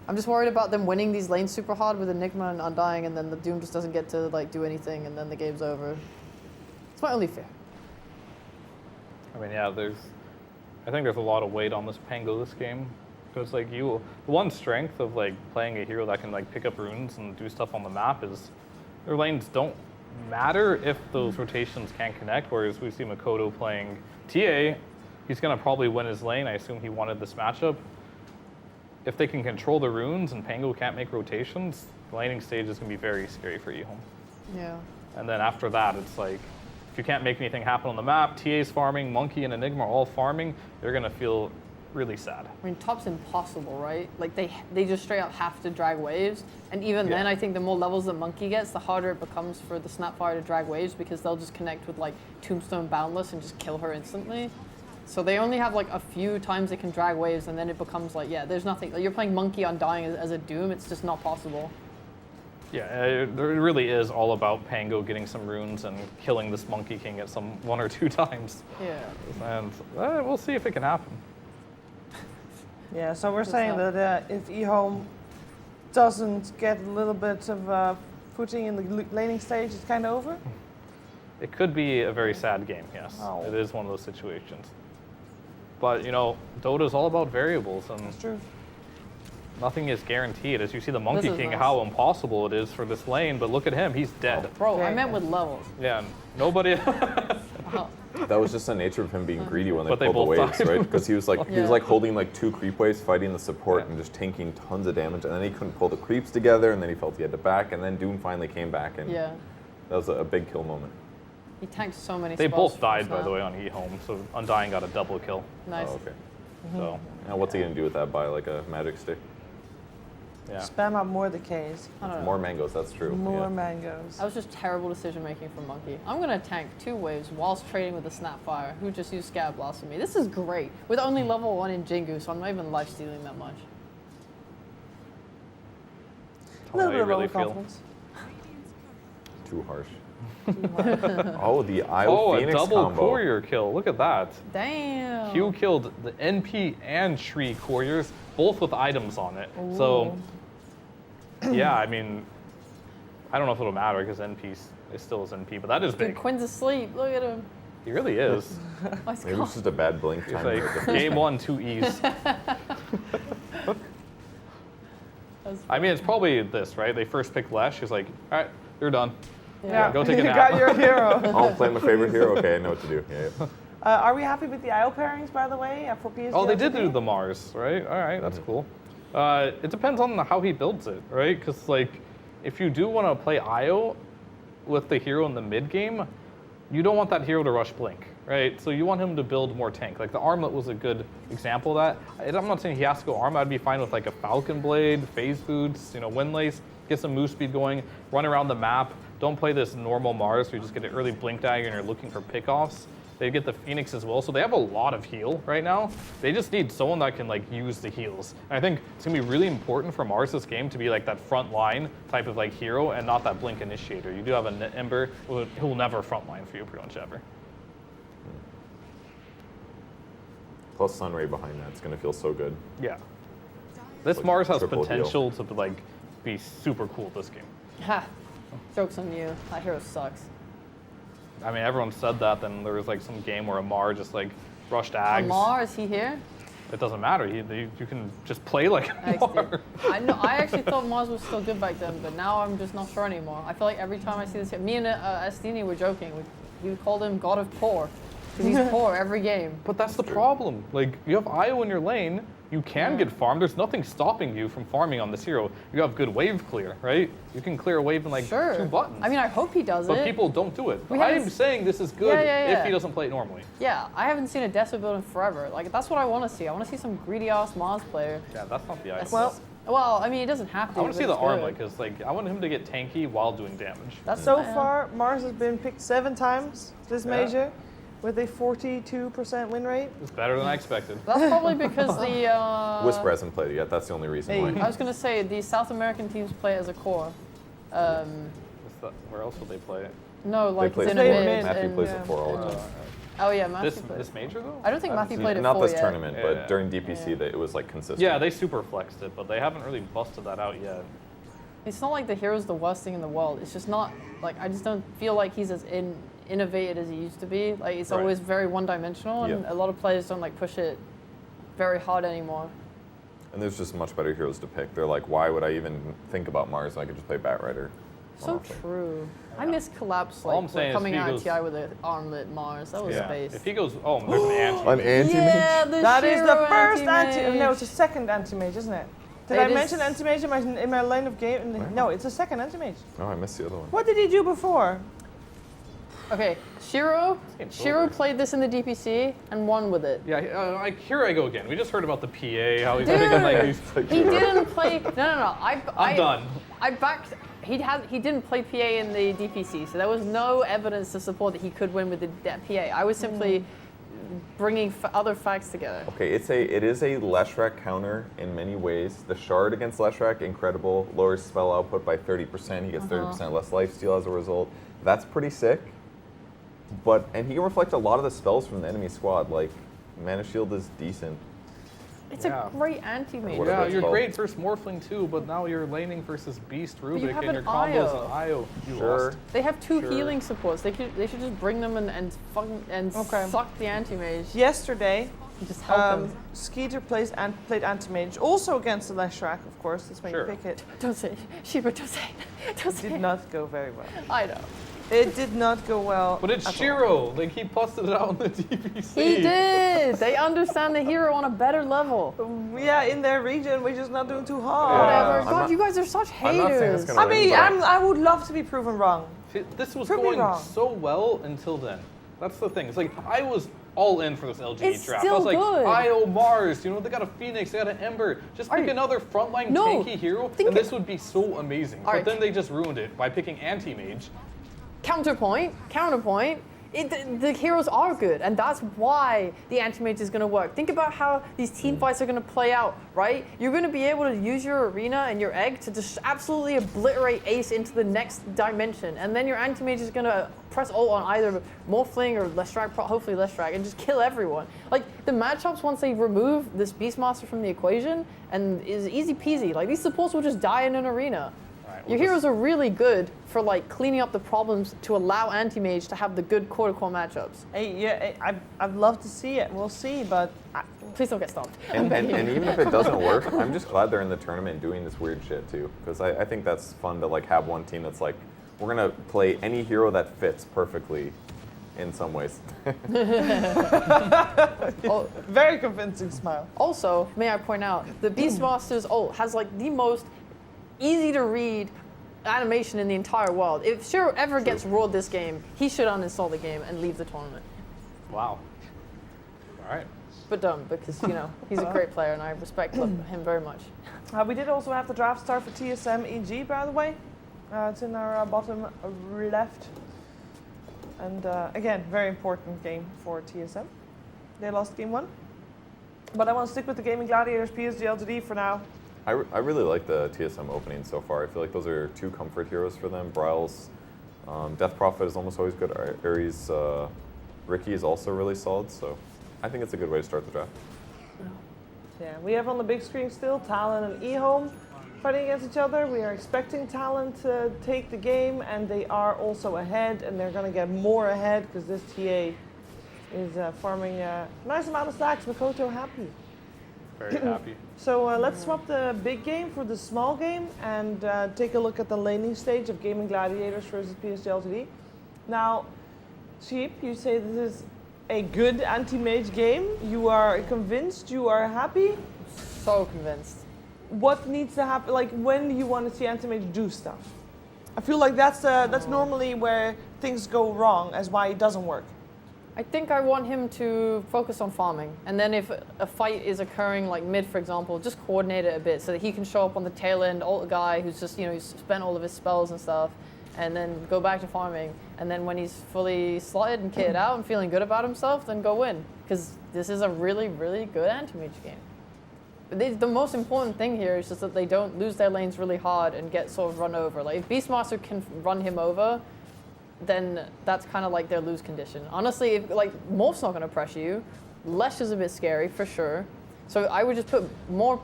I'm just worried about them winning these lanes super hard with Enigma and Undying, and then the Doom just doesn't get to like do anything, and then the game's over. It's my only fear. I mean, yeah, I think there's a lot of weight on this Pango this game. Because like the one strength of like playing a hero that can like pick up runes and do stuff on the map is their lanes don't matter if those rotations can't connect. Whereas we see Makoto playing TA, he's gonna probably win his lane. I assume he wanted this matchup. If they can control the runes and Pango can't make rotations, the laning stage is gonna be very scary for Ehome. Yeah. And then after that, it's like, if you can't make anything happen on the map, TA's farming, Monkey and Enigma are all farming, they're gonna feel really sad. I mean, top's impossible, right? Like they just straight up have to drag waves, and even then, I think the more levels that Monkey gets, the harder it becomes for the Snapfire to drag waves because they'll just connect with like Tombstone Boundless and just kill her instantly. So they only have like a few times they can drag waves, and then it becomes like, there's nothing. Like, you're playing Monkey Undying as a Doom, it's just not possible. Yeah, it really is all about Pango getting some runes and killing this Monkey King at some 1 or 2 times. Yeah. And we'll see if it can happen. Yeah, so we're saying that if Ehome doesn't get a little bit of footing in the laning stage, it's kind of over? It could be a very sad game, yes. Oh. It is one of those situations. But, you know, Dota is all about variables, and That's true. nothing is guaranteed. As you see the Monkey This is King, nice. how impossible it is for this lane, but look at him, he's dead. Bro, I Okay. meant with levels. Yeah, nobody... Oh, That was just the nature of him being greedy when they But they pulled the both waves, died. right? Because he was like Yeah. holding like 2 creep waves, fighting the support, Yeah. and just tanking tons of damage. And then he couldn't pull the creeps together, and then he felt he had to back. And then Doom finally came back, and yeah. that was a big kill moment. He tanked so many They spells both died, from by the that. way, on E-Home, so Undying got a double kill. Nice. Oh, okay. So, Now what's he gonna do with that? Buy like a magic stick? yeah. Spam up more decays, I don't know. More mangoes. That's true. more yeah. mangoes. That was just terrible decision making from Monkey. I'm gonna tank 2 waves whilst trading with the Snapfire, who just used Scav Blast on me. This is great. With only level 1 in Jingu, so I'm not even life stealing that much. A little How bit you of really feel. overconfidence. Too harsh. Oh, the Io Oh, a Phoenix double combo. courier kill. Look at that. Damn. Q killed the NP and Shri couriers, both with items on it. So, yeah, I mean, I don't know if it'll matter because NP is still is NP, but that is Dude, big. Quinn's asleep. Look at him. He really is. Oh, he's Maybe gone. it's just a bad blink It's time. like game 1, 2 E's. That's- I mean, it's probably this, right? They first pick Lesh. He's like, all right, you're done. Yeah, go take a you nap. got your hero. Oh, I'm playing my favorite hero. Okay, I know what to do. Yeah, yeah. Are we happy with the IO pairings, by the way, for PSG? Oh, they did do LTD? the Mars, right? All right, that's cool. It depends on how he builds it, right? Because, like, if you do want to play Io with the hero in the mid game, you don't want that hero to rush Blink, right? So you want him to build more tank. Like, the Armlet was a good example of that. And I'm not saying he has to go Arm. I'd be fine with, like, a Falcon Blade, Phase Boots, Windlace, get some move speed going, run around the map. Don't play this normal Mars where you just get an early Blink dagger and you're looking for pickoffs. They get the Phoenix as well, so they have a lot of heal right now. They just need someone that can like use the heals. And I think it's gonna be really important for Mars this game to be like that front line type of like hero and not that Blink initiator. You do have an Ember who will never front line for you pretty much ever. Plus Sunray behind that. It's gonna feel so good. Yeah. This Like Mars has triple heal. potential to like be super cool this game. Ha. Joke's on you. That hero sucks. I mean, everyone said that. Then there was like some game where Amar just like rushed Ags. Amar, is he here? It doesn't matter. You can just play like Amar. I know. I actually thought Mars was still good back then, but now I'm just not sure anymore. I feel like every time I see this, me and Estini were joking. We called him God of Poor because he's poor every game. But that's the problem. Like, you have Io in your lane, you can get farmed. There's nothing stopping you from farming on this hero. You have good wave clear, right? You can clear a wave in like Sure. 2 buttons. I mean, I hope he does but it. people don't do it. We I haven't am s- saying this is good Yeah. if he doesn't play it normally. Yeah, I haven't seen a Deso build in forever. Like, that's what I want to see. I want to see some greedy ass Mars player. Yeah, that's not the idea. Well, I mean, it doesn't have to. I want to see but the it's armlet good. because like I want him to get tanky while doing damage. That's So yeah. far, Mars has been picked 7 times this Yeah. major, with a 42% win rate. It's better than I expected. That's probably because the. Whisper hasn't played it yet. That's the only reason Hey. why. I was gonna say the South American teams play as a core. Where else would they play it? No, like play it's in it a for- mid. Matthew and- plays it for all the time. Oh yeah, Matthew This played. this major though? I don't think haven't Matthew seen played it Not for this yet. tournament, Yeah. but during DPC, that it was like consistent. Yeah, they super flexed it, but they haven't really busted that out yet. It's not like the hero's the worst thing in the world. It's just not like I just don't feel like he's as innovated as he used to be. Like it's Right. always very one-dimensional, and Yeah. a lot of players don't like push it very hard anymore. And there's just much better heroes to pick. They're like, why would I even think about Mars when I could just play Batrider? So true. I miss Collapse All I'm like saying is coming if he out in goes- TI with an armlet Mars. That was Yeah. space. If he goes, oh, there's an anti. An anti-mage? Yeah, the That is the Shiro first anti-mage. No, it's a second anti-mage, isn't it? Did It I is- mention anti-mage in my line of game? No, it's a second anti-mage. Oh, I missed the other one. What did he do before? Okay, Shiro game's over. played this in the DPC and won with it. Yeah, like here I go again. We just heard about the PA, how he's Dude. picking like these. He didn't play. No. I'm done. I backed. He didn't play PA in the DPC, so there was no evidence to support that he could win with the PA. I was simply bringing other facts together. Okay, it is a Leshrac counter in many ways. The shard against Leshrac, incredible. Lowers spell output by 30%. He gets 30% less lifesteal as a result. That's pretty sick. And he can reflect a lot of the spells from the enemy squad. Like, Mana Shield is decent. It's Yeah. a great anti-mage. Whatever Yeah, it's you're called. great versus Morphling too, but now you're laning versus Beast you Rubik have and your an combos Io. and IO. You Sure. lost. They have two Sure. healing supports. They should just bring them and fucking Okay. suck the anti-mage. Yesterday, And just help them. Skeeter played anti-mage, also against the Leshrac, of course. That's when Sure. you pick it. Don't say it. Shiva, don't say it. Don't say Did it. not go very well. I know. It did not go well. But it's at all. Shiro. Like he busted it out in the TPC. He did. They understand the hero on a better level. Yeah, in their region, we're just not doing too hard. Whatever. I'm God, not- you guys are such I'm not saying haters. it's gonna I win, mean, but I would love to be proven wrong. This was Prove me going wrong. so well until then. That's the thing. It's like I was all in for this LGD It's draft. I still was like, good. IO Mars, you know, they got a Phoenix, they got an Ember. Just Are pick you- another frontline No, tanky hero, think and it- this would be so amazing. All But right. then they just ruined it by picking anti-mage. Counterpoint. The heroes are good, and that's why the anti-mage is going to work. Think about how these team fights are going to play out, right? You're going to be able to use your arena and your egg to just absolutely obliterate Ace into the next dimension, and then your anti-mage is going to press ult on either Morphling or Leshrac, hopefully Leshrac, and just kill everyone. Like, the matchups, once they remove this Beastmaster from the equation, and is easy peasy. Like, these supports will just die in an arena. Alright, Your we'll heroes are really good for like cleaning up the problems to allow anti-mage to have the good core-to-core matchups. Hey, yeah, I'd love to see it. We'll see, but Please don't get stopped. And even if it doesn't work, I'm just glad they're in the tournament doing this weird shit too. Because I think that's fun to like have one team that's like, we're gonna play any hero that fits perfectly in some ways. very convincing smile. Also, may I point out, the Beastmaster's ult has like the most easy to read animation in the entire world. If Shiro ever gets rolled this game, he should uninstall the game and leave the tournament. Wow. All right. But don't, because you know he's a great player and I respect him very much. We did also have the draft start for TSM EG, by the way. It's in our bottom left. And again, very important game for TSM. They lost game 1. But I want to stick with the Gaming Gladiators PSG LTD for now. I really like the TSM opening so far. I feel like those are two comfort heroes for them. Bryle's Death Prophet is almost always good. Ares Ricky is also really solid, so I think it's a good way to start the draft. Yeah, we have on the big screen still Talon and eHome fighting against each other. We are expecting Talon to take the game, and they are also ahead, and they're going to get more ahead because this TA is farming a nice amount of stacks. Makoto happy. Very happy. So let's swap the big game for the small game and take a look at the laning stage of Gaming Gladiators versus PSG LTD. Now, Sheep, you say this is a good anti-mage game. You are convinced, you are happy. So convinced. What needs to happen? Like, when do you want to see anti-mage do stuff? I feel like that's normally where things go wrong, as why it doesn't work. I think I want him to focus on farming, and then if a fight is occurring like mid, for example, just coordinate it a bit so that he can show up on the tail end, ult a guy who's just, you know, he's spent all of his spells and stuff, and then go back to farming, and then when he's fully slotted and kitted out and feeling good about himself, then go win, because this is a really, really good anti-mage game. But the most important thing here is just that they don't lose their lanes really hard and get sort of run over. Like, if Beastmaster can run him over, then that's kind of like their lose condition. Honestly, if, like, Morph's not going to pressure you. Lesh is a bit scary, for sure. So I would just put more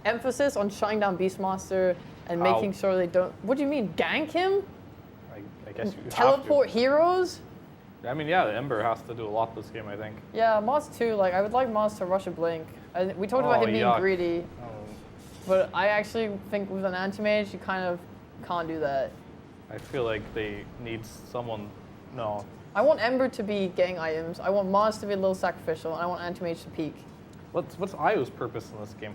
emphasis on shutting down Beastmaster and How? making sure they don't... What do you mean, gank him? I guess you Teleport heroes? have to. I mean, yeah, the Ember has to do a lot this game, I think. Yeah, Mars too. Like, I would like Mars to rush a blink. We talked about Oh, him being yuck. greedy, Oh, but I actually think with an anti-mage, you kind of can't do that. I feel like they need someone. No. I want Ember to be getting items. I want Mars to be a little sacrificial, and I want anti-mage to peek. What's Io's purpose in this game?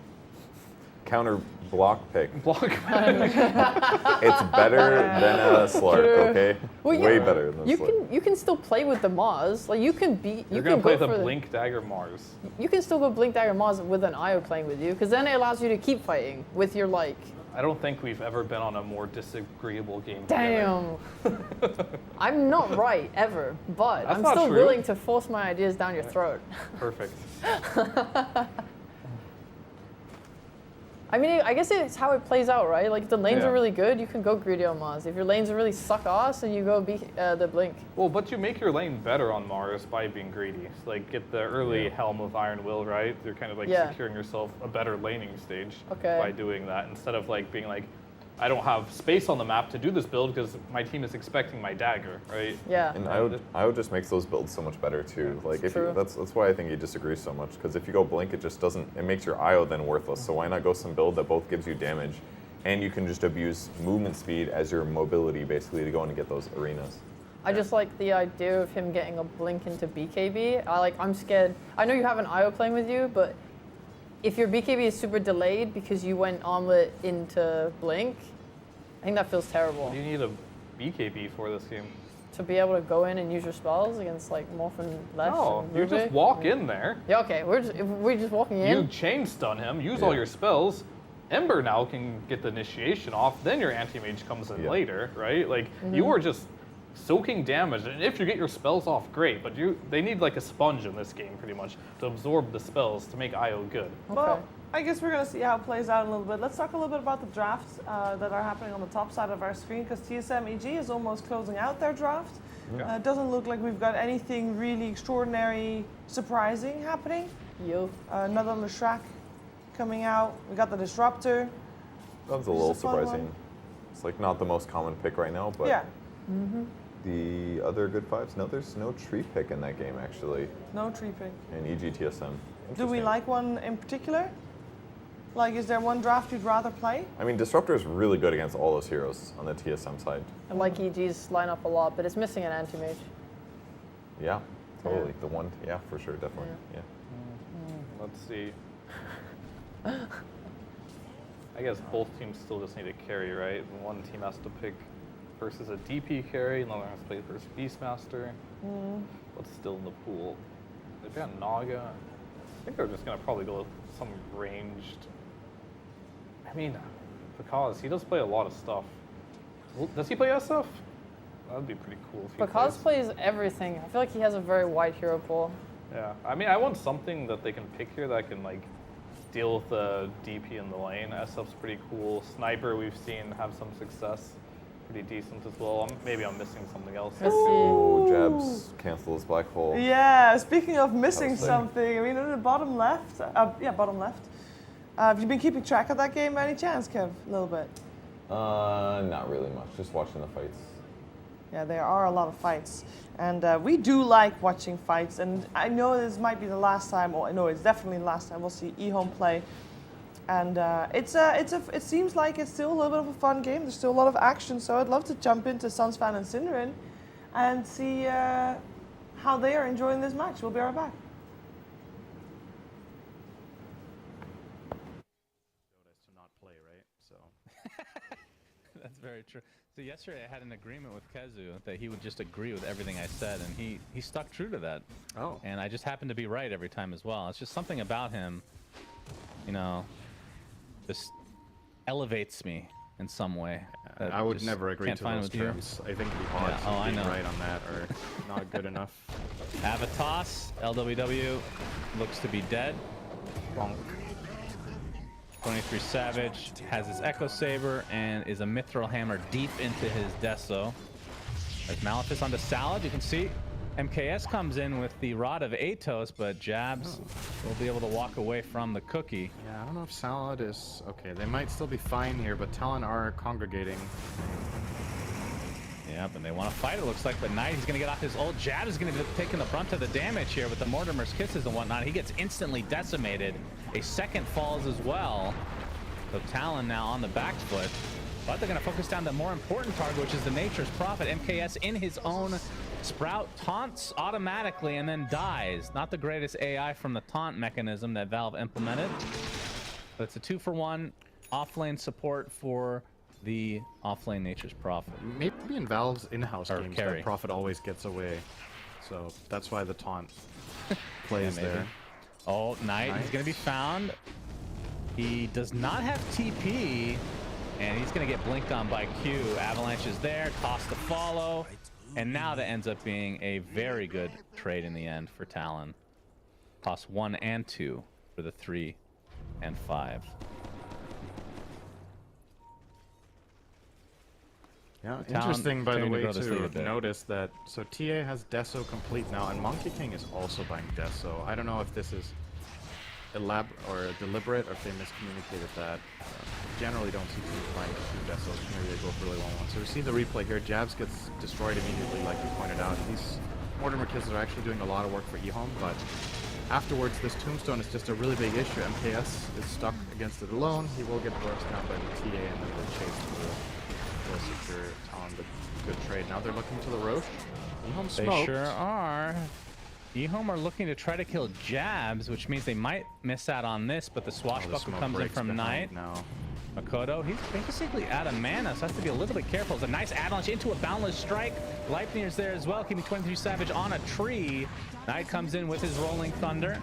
Counter block pick. Block. It's better than a Slark, okay? Well, Way better than a You Slark. can still play with the Mars. Like, you can be. You're You gonna can play go the for Blink Dagger Mars. You can still go Blink Dagger Mars with an Io playing with you, because then it allows you to keep fighting with your like. I don't think we've ever been on a more disagreeable game together. Damn. I'm not right ever, but That's I'm not still true. willing to force my ideas down your throat. Perfect. I mean, I guess it's how it plays out, right? Like, if the lanes Yeah. are really good, you can go greedy on Mars. If your lanes are really suck ass, then you go the Blink. Well, but you make your lane better on Mars by being greedy. So, like, get the early Helm of Iron Will, right? You're kind of like Yeah. securing yourself a better laning stage Okay. by doing that instead of like being like, I don't have space on the map to do this build because my team is expecting my dagger, right? Yeah. And IO just makes those builds so much better too. Like if True. you, that's why I think you disagree so much. Because if you go blink, it just doesn't. It makes your IO then worthless. So why not go some build that both gives you damage, and you can just abuse movement speed as your mobility basically to go in and get those arenas. I just like the idea of him getting a Blink into BKB. I'm scared. I know you have an IO playing with you, but if your BKB is super delayed because you went Armlet into Blink, I think that feels terrible. What do you need a BKB for this game? To be able to go in and use your spells against like Morph and Lesh. No, and you Ruby. just walk in there. Yeah, okay. We're just walking in. You chain stun him, use all your spells. Ember now can get the initiation off, then your anti-mage comes in later, right? Like, you are just soaking damage, and if you get your spells off, great, but they need like a sponge in this game, pretty much, to absorb the spells to make IO good. Well, I guess we're going to see how it plays out a little bit. Let's talk a little bit about the drafts that are happening on the top side of our screen, because TSM EG is almost closing out their draft. It doesn't look like we've got anything really extraordinary, surprising happening. Yo. Another Leshrac coming out. We got the Disruptor. That was a Which is little a fun surprising. one. It's like not the most common pick right now, but Yeah, the other good fives. No, there's no tree pick in that game actually. no tree pick. In EGTSM. Do we Interesting. like one in particular? Like, is there one draft you'd rather play? I mean, Disruptor is really good against all those heroes on the TSM side. I like EG's lineup a lot, but it's missing an anti-mage. Yeah, totally. The one, yeah, for sure, definitely. Yeah. Let's see. I guess both teams still just need a carry, right? One team has to pick versus a DP carry, another has to play versus Beastmaster. What's still in the pool? They've got Naga. I think they're just gonna probably go with some ranged. I mean, because he does play a lot of stuff. Does he play SF? That'd be pretty cool if he Because plays. plays everything. I feel like he has a very wide hero pool. Yeah, I mean, I want something that they can pick here that can like deal with the DP in the lane. SF's pretty cool. Sniper we've seen have some success, pretty decent as well. Maybe I'm missing something else. Let's see. Oh, Jabs cancels black hole. Yeah, speaking of missing That was sick. something, I mean, in the bottom left, bottom left. Have you been keeping track of that game by any chance, Kev? A little bit. Not really much. Just watching the fights. Yeah, there are a lot of fights, and we do like watching fights. And I know this might be the last time, or no, it's definitely the last time we'll see eHome play. And it seems like it's still a little bit of a fun game. There's still a lot of action, so I'd love to jump into Sunsfan and Synderen and see how they are enjoying this match. We'll be right back. To not play, right? So that's very true. So yesterday I had an agreement with Kezu that he would just agree with everything I said, and he stuck true to that. Oh. And I just happened to be right every time as well. It's just something about him, you know, just elevates me in some way. that I would just never agree can't to find those with you. terms. I think the odds Yeah, oh, of I being know. right on that are not good enough. Avatos, LWW, looks to be dead. Bonk. 23 Savage has his Echo Saber and is a Mithril Hammer deep into his Deso. There's Malefice onto Salad, you can see. MKS comes in with the Rod of Atos, but Jabs will be able to walk away from the cookie. Yeah, I don't know if Salad is... Okay, they might still be fine here, but Talon are congregating. Yep, and they want to fight, it looks like, but Knight, he's going to get off his ult. Jab is going to be taking the brunt of the damage here with the Mortimer's Kisses and whatnot. He gets instantly decimated. A second falls as well. So Talon now on the back foot. But they're going to focus down the more important target, which is the Nature's Prophet. MKS in his own Sprout taunts automatically and then dies. Not the greatest AI from the taunt mechanism that Valve implemented. But it's a 2-for-1 offlane support for the offlane Nature's Prophet. Maybe in Valve's in-house Or games, carry. that Prophet always gets away. So that's why the taunt plays maybe. there. Oh, Knight, he's Nice. going to be found. He does not have TP, and he's going to get blinked on by Q. Avalanche is there, toss the follow, and now that ends up being a very good trade in the end for Talon. Toss 1 and 2 for the 3 and 5. Yeah, Talon interesting by the continuing way grow this lead a to bit. notice that. So TA has Deso complete now, and Monkey King is also buying Deso. I don't know if this is deliberate or if they miscommunicated that. Generally don't see teams buying 2 Desos. Maybe they go for really long ones. So we see the replay here. Jabs gets destroyed immediately, like you pointed out. These Mortimer kisses are actually doing a lot of work for Ehome, but afterwards this tombstone is just a really big issue. MKS is stuck against it alone. He will get burst down by the TA and then they'll chase through. They'll secure Talon, but good trade. Now they're looking to the Roche. Ehome They smoked. sure are. Ehome are looking to try to kill Jabs, which means they might miss out on this, but the Oh, the swashbuckle smoke comes in breaks from behind Knight. now. Makoto, he's basically out of mana, so has to be a little bit careful. It's a nice avalanche into a boundless strike. Gleipnir's there as well, keeping 23 Savage on a tree. Knight comes in with his rolling thunder.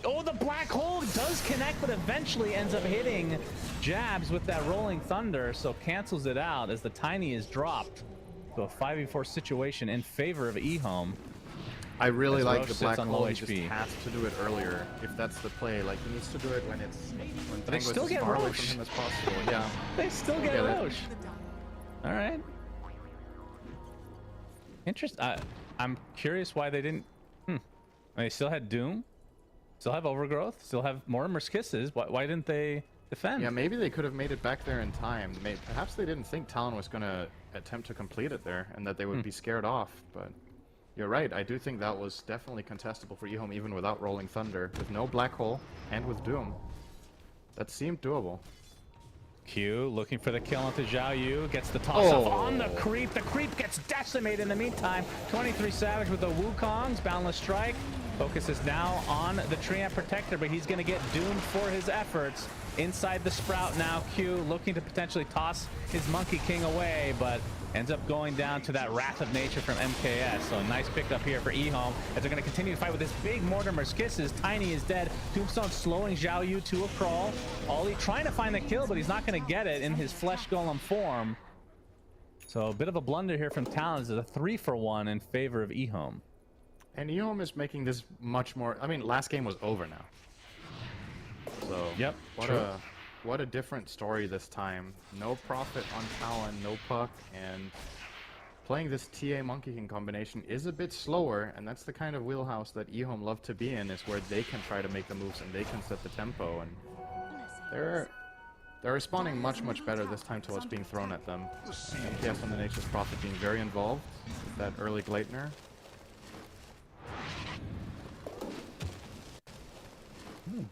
Oh, the black hole does connect, but eventually ends up hitting Jabs with that rolling thunder, so cancels it out as the Tiny is dropped. So a 5v4 situation in favor of Ehome. I really As like Roche the sits black on hole. low He just HP. has to do it earlier if that's the play. Like he needs to do it when they Tango is still as get far away Roche. from him as possible. Yeah. They still get get it. Roche. All right. I'm curious why they didn't. They still had Doom, still have Overgrowth, still have Mortimer's Kisses. Why didn't they defend? Yeah, maybe they could have made it back there in time. Perhaps they didn't think Talon was going to attempt to complete it there and that they would be scared off. But you're right. I do think that was definitely contestable for Ehome even without Rolling Thunder. With no Black Hole and with Doom. That seemed doable. Q looking for the kill onto Zhao Yu, gets the toss off on the creep. The creep gets decimated in the meantime. 23 Savage with the Wukong's boundless strike. Focus is now on the Treant Protector, but he's going to get doomed for his efforts. Inside the Sprout now, Q looking to potentially toss his Monkey King away, but ends up going down to that Wrath of Nature from MKS. So a nice pickup here for Ehome as they're going to continue to fight with this big Mortimer's Kisses. Tiny is dead. Tombstone slowing Zhao Yu to a crawl. Ollie trying to find the kill, but he's not going to get it in his Flesh Golem form. So a bit of a blunder here from Talon. It's a 3-for-1 in favor of Ehome. And Ehome is making this much more... I mean, last game was over now. So, Yep, what a different story this time. No Prophet on Talon, no Puck, and playing this TA Monkey King combination is a bit slower, and that's the kind of wheelhouse that Ehome love to be in, is where they can try to make the moves and they can set the tempo, and they're responding much better this time to what's being thrown at them. MKS on the Nature's Prophet being very involved with that early Gleipnir.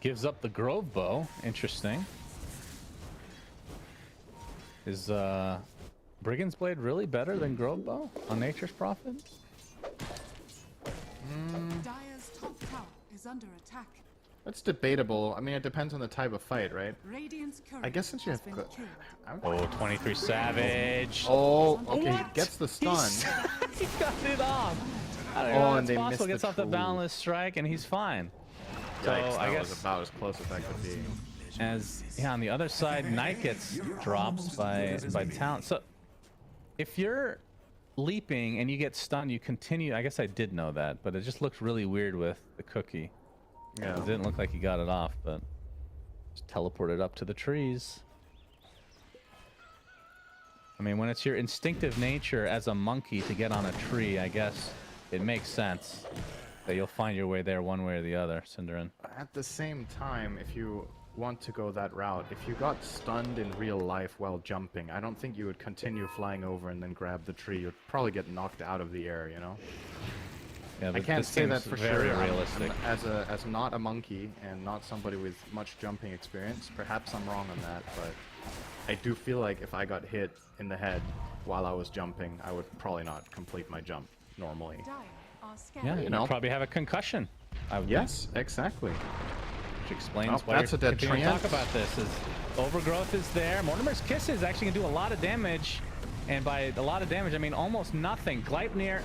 Gives up the Grove Bow. Interesting. Is Brigand's Blade really better than Grove Bow on Nature's Prophet? Dire's top tower is under attack. That's debatable. I mean, it depends on the type of fight, right? Radiant's courier I guess since you has have... been killed. Oh, 23 Savage. Oh, okay, he What? gets the stun. He got it off. I don't know Oh, how and it's they possible. missed Gets the off the coup. boundless strike and he's fine. So Yikes, I that guess was about as close as that could be. as on the other side, Knight gets dropped by Talon. So if you're leaping and you get stunned, you continue. I guess I did know that, but it just looked really weird with the cookie. Yeah. It didn't look like he got it off, but just teleported up to the trees. I mean, when it's your instinctive nature as a monkey to get on a tree, I guess it makes sense that you'll find your way there one way or the other, Cinderin. At the same time, if you want to go that route, if you got stunned in real life while jumping, I don't think you would continue flying over and then grab the tree. You'd probably get knocked out of the air, you know? Yeah, I can't this say that seems for very sure. realistic. As not a monkey and not somebody with much jumping experience, perhaps I'm wrong on that, but I do feel like if I got hit in the head while I was jumping, I would probably not complete my jump normally. Dire are scared. Yeah, you know. probably have a concussion. I would Yes, exactly. Which explains Oh, why that's you're a dead continuing to Treant. talk about this. Is Overgrowth is there. Mortimer's Kiss is actually gonna do a lot of damage, and by a lot of damage, I mean almost nothing. Gleipnir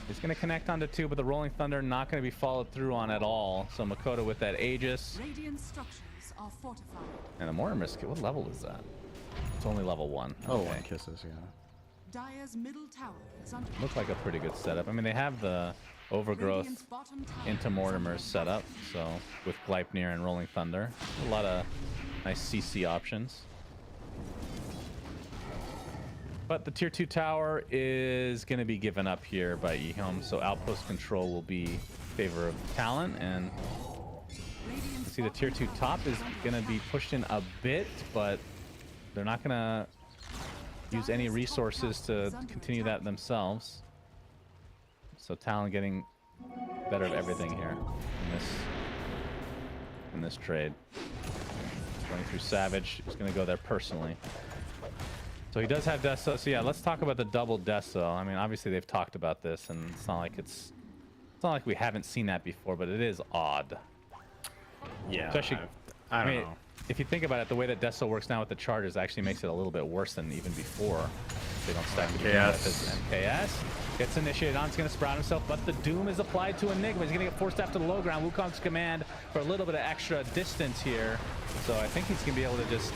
is gonna connect onto 2, but the Rolling Thunder not gonna be followed through on at all. So Makoto with that Aegis Radiant structures are fortified. and a Mortimer's Kiss. What level is that? It's only level 1. Oh, Okay. one kisses, yeah. Dire's middle tower is under Looked like a pretty good setup. I mean, they have the Overgrowth Radiant's bottom tower into is under Mortimer's attack. setup, so with Gleipnir and Rolling Thunder, a lot of nice CC options. But the tier 2 tower is going to be given up here by Ehome, so outpost control will be in favor of Talon, and see the tier 2 top is going to be pushed in a bit, but they're not going to use any resources to continue that themselves. So Talon getting better at everything here in this trade. Going through Savage is going to go there personally. So he does have Deso. So yeah, let's talk about the double Deso. I mean, obviously they've talked about this, and it's not like we haven't seen that before, but it is odd. Yeah, Especially, I don't know. if you think about it, the way that Deso works now with the charges actually makes it a little bit worse than even before. They don't stack the MKS. MKS gets initiated on. He's going to sprout himself, but the Doom is applied to Enigma. He's going to get forced after the low ground. Wukong's command for a little bit of extra distance here. So I think he's going to be able to just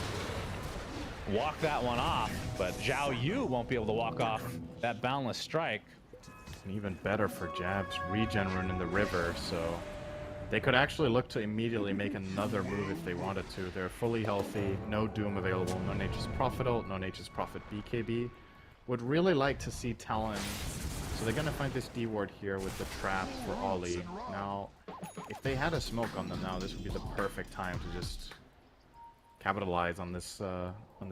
walk that one off, but Zhao Yu won't be able to walk off that boundless strike. And even better for Jab's regen rune in the river, so they could actually look to immediately make another move if they wanted to. They're fully healthy, no Doom available, no Nature's Prophet ult, no Nature's Prophet BKB. Would really like to see Talon. So they're gonna find this D ward here with the traps for Ollie. Now, if they had a smoke on them now, this would be the perfect time to just capitalize on this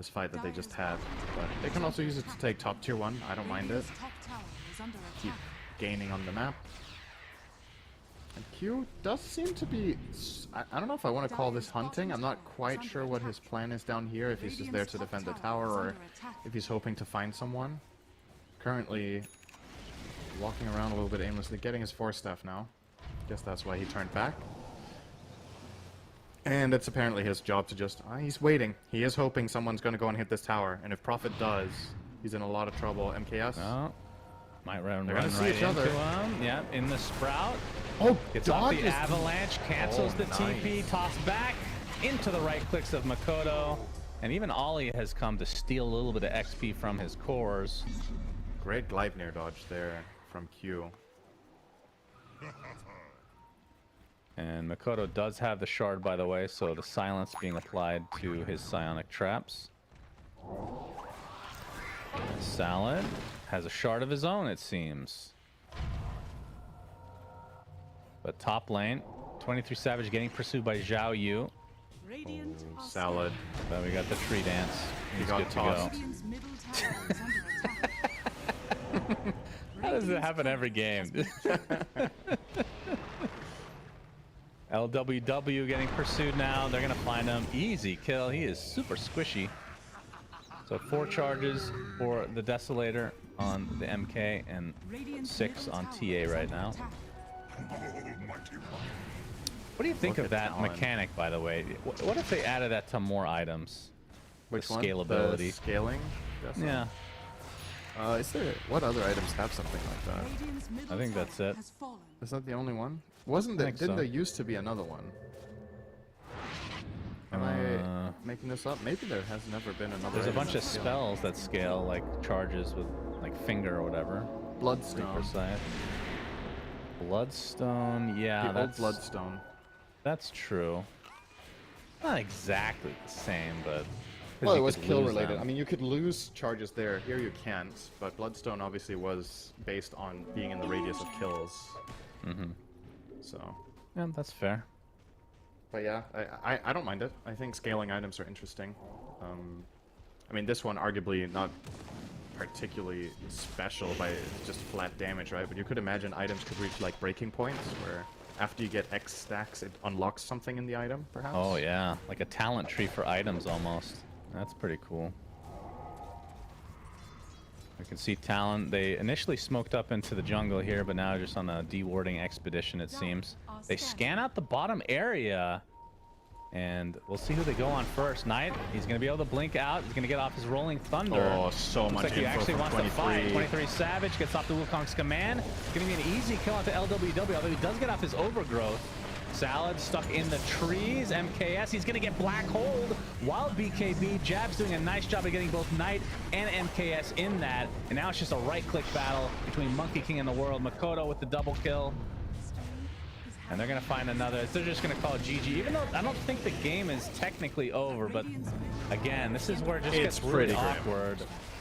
fight that they just had. But they can also use it to take top tier 1. I don't mind it. Top tower is under Keep attack. gaining on the map. And Q does seem to be... I don't know if I want to call this hunting. I'm not quite sure what his plan is down here, if he's just there to defend the tower or if he's hoping to find someone. Currently walking around a little bit aimlessly, getting his 4-staff now. Guess that's why he turned back. And it's apparently his job to just... he's waiting. He is hoping someone's going to go and hit this tower. And if Prophet does, he's in a lot of trouble. MKS? Oh, might run They're gonna see right each other. into him. Yeah, in the Sprout. Oh, Gets off the dodges. avalanche, cancels Oh, the nice. TP, tossed back into the right clicks of Makoto. And even Ollie has come to steal a little bit of XP from his cores. Great Gleipnir dodge there from Q. And Makoto does have the shard, by the way, so the silence being applied to his psionic traps. Salad has a shard of his own, it seems. But top lane, 23 Savage getting pursued by Zhao Yu. Radiant are Salad. Then we got the tree dance. He's got good to tossed. go. Radiant's middle tower is under attack. How does it happen every game? LWW getting pursued now. They're going to find him. Easy kill. He is super squishy. So 4 charges for the Desolator on the MK and Radiant's 6 middle on tower TA is right under now. attack. What do you think Look of at that Talon. mechanic, by the way? What if they added that to more items? Which The one? scalability. The scaling? That's Yeah. Is there... What other items have something like that? Radiant's middle I think tower that's it. has fallen. Is that the only one? Wasn't there... think Didn't so. there used to be another one? Am I making this up? Maybe there has never been another There's a item bunch of that scales. spells that scale, like charges with like finger or whatever. To be Bloodstone. precise. Bloodstone, yeah, The old that's Bloodstone. That's true. Not exactly the same, but 'cause Well, it you was could kill lose related. them. I mean, you could lose charges there. Here you can't. But Bloodstone obviously was based on being in the radius of kills. Mm-hmm. So, Yeah, that's fair. but yeah, I don't mind it. I think scaling items are interesting. I mean, this one arguably not particularly special by just flat damage, right? But you could imagine items could reach like breaking points where after you get X stacks, it unlocks something in the item, perhaps. Oh yeah, like a talent tree for items almost. That's pretty cool. We can see Talon. They initially smoked up into the jungle here, but now just on a dewarding expedition, it seems. They scan out the bottom area, and we'll see who they go on first. Knight, he's going to be able to blink out. He's going to get off his Rolling Thunder. Oh, so Looks much like he info actually from wants 23. to fight. 23 Savage gets off the Wukong's command. It's going to be an easy kill onto LWW, although he does get off his Overgrowth. Salad stuck in the trees. MKS, he's going to get Black Hold. While BKB, Jab's doing a nice job of getting both Knight and MKS in that. And now it's just a right-click battle between Monkey King and the World. Makoto with the double kill. And they're going to find another. They're just going to call it GG. Even though I don't think the game is technically over. But again, this is where it just It's gets pretty really grim. awkward.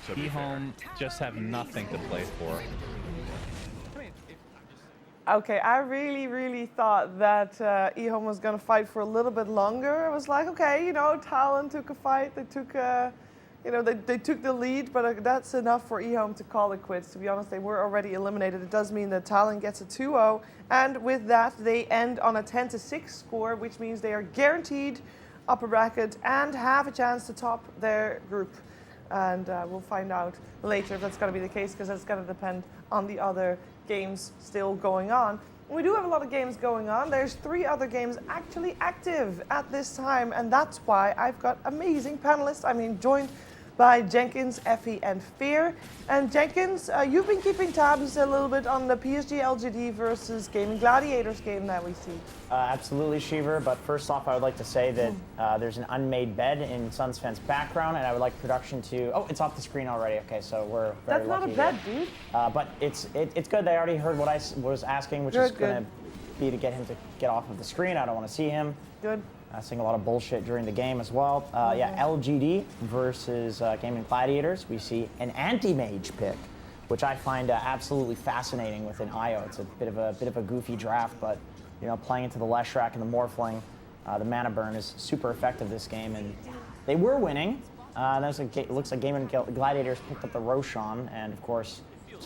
to be fair. eHome just have nothing to play for. Okay, I really thought that eHome was going to fight for a little bit longer. I was like, okay, you know, Talon took a fight. They took, they took the lead, but that's enough for eHome to call it quits. To be honest, they were already eliminated. It does mean that Talon gets a 2-0, and with that, they end on a 10-6 score, which means they are guaranteed upper bracket and have a chance to top their group. And we'll find out later if that's going to be the case, because that's going to depend on the other games still going on. We do have a lot of games going on. There's 3 other games actually active at this time, and that's why I've got amazing panelists. Joined by Jenkins, Effie, and Fear. And Jenkins, you've been keeping tabs a little bit on the PSG LGD versus Gaming Gladiators game that we see. Absolutely, Shiver. But first off, I would like to say that there's an unmade bed in Sunsfen's background, and I would like production to. Oh, it's off the screen already. Okay, so we're very That's not a lucky bed, here. dude. But it's good. They already heard what I was asking, which is going to be to get him to get off of the screen. I don't want to see him. Good. Seeing a lot of bullshit during the game as well. Yeah, LGD versus Gaming Gladiators. We see an anti-mage pick, which I find absolutely fascinating within IO. It's a bit of a goofy draft, but you know, playing into the Leshrac and the Morphling, the mana burn is super effective this game, and they were winning. It looks like Gaming Gladiators picked up the Roshan, and of course, you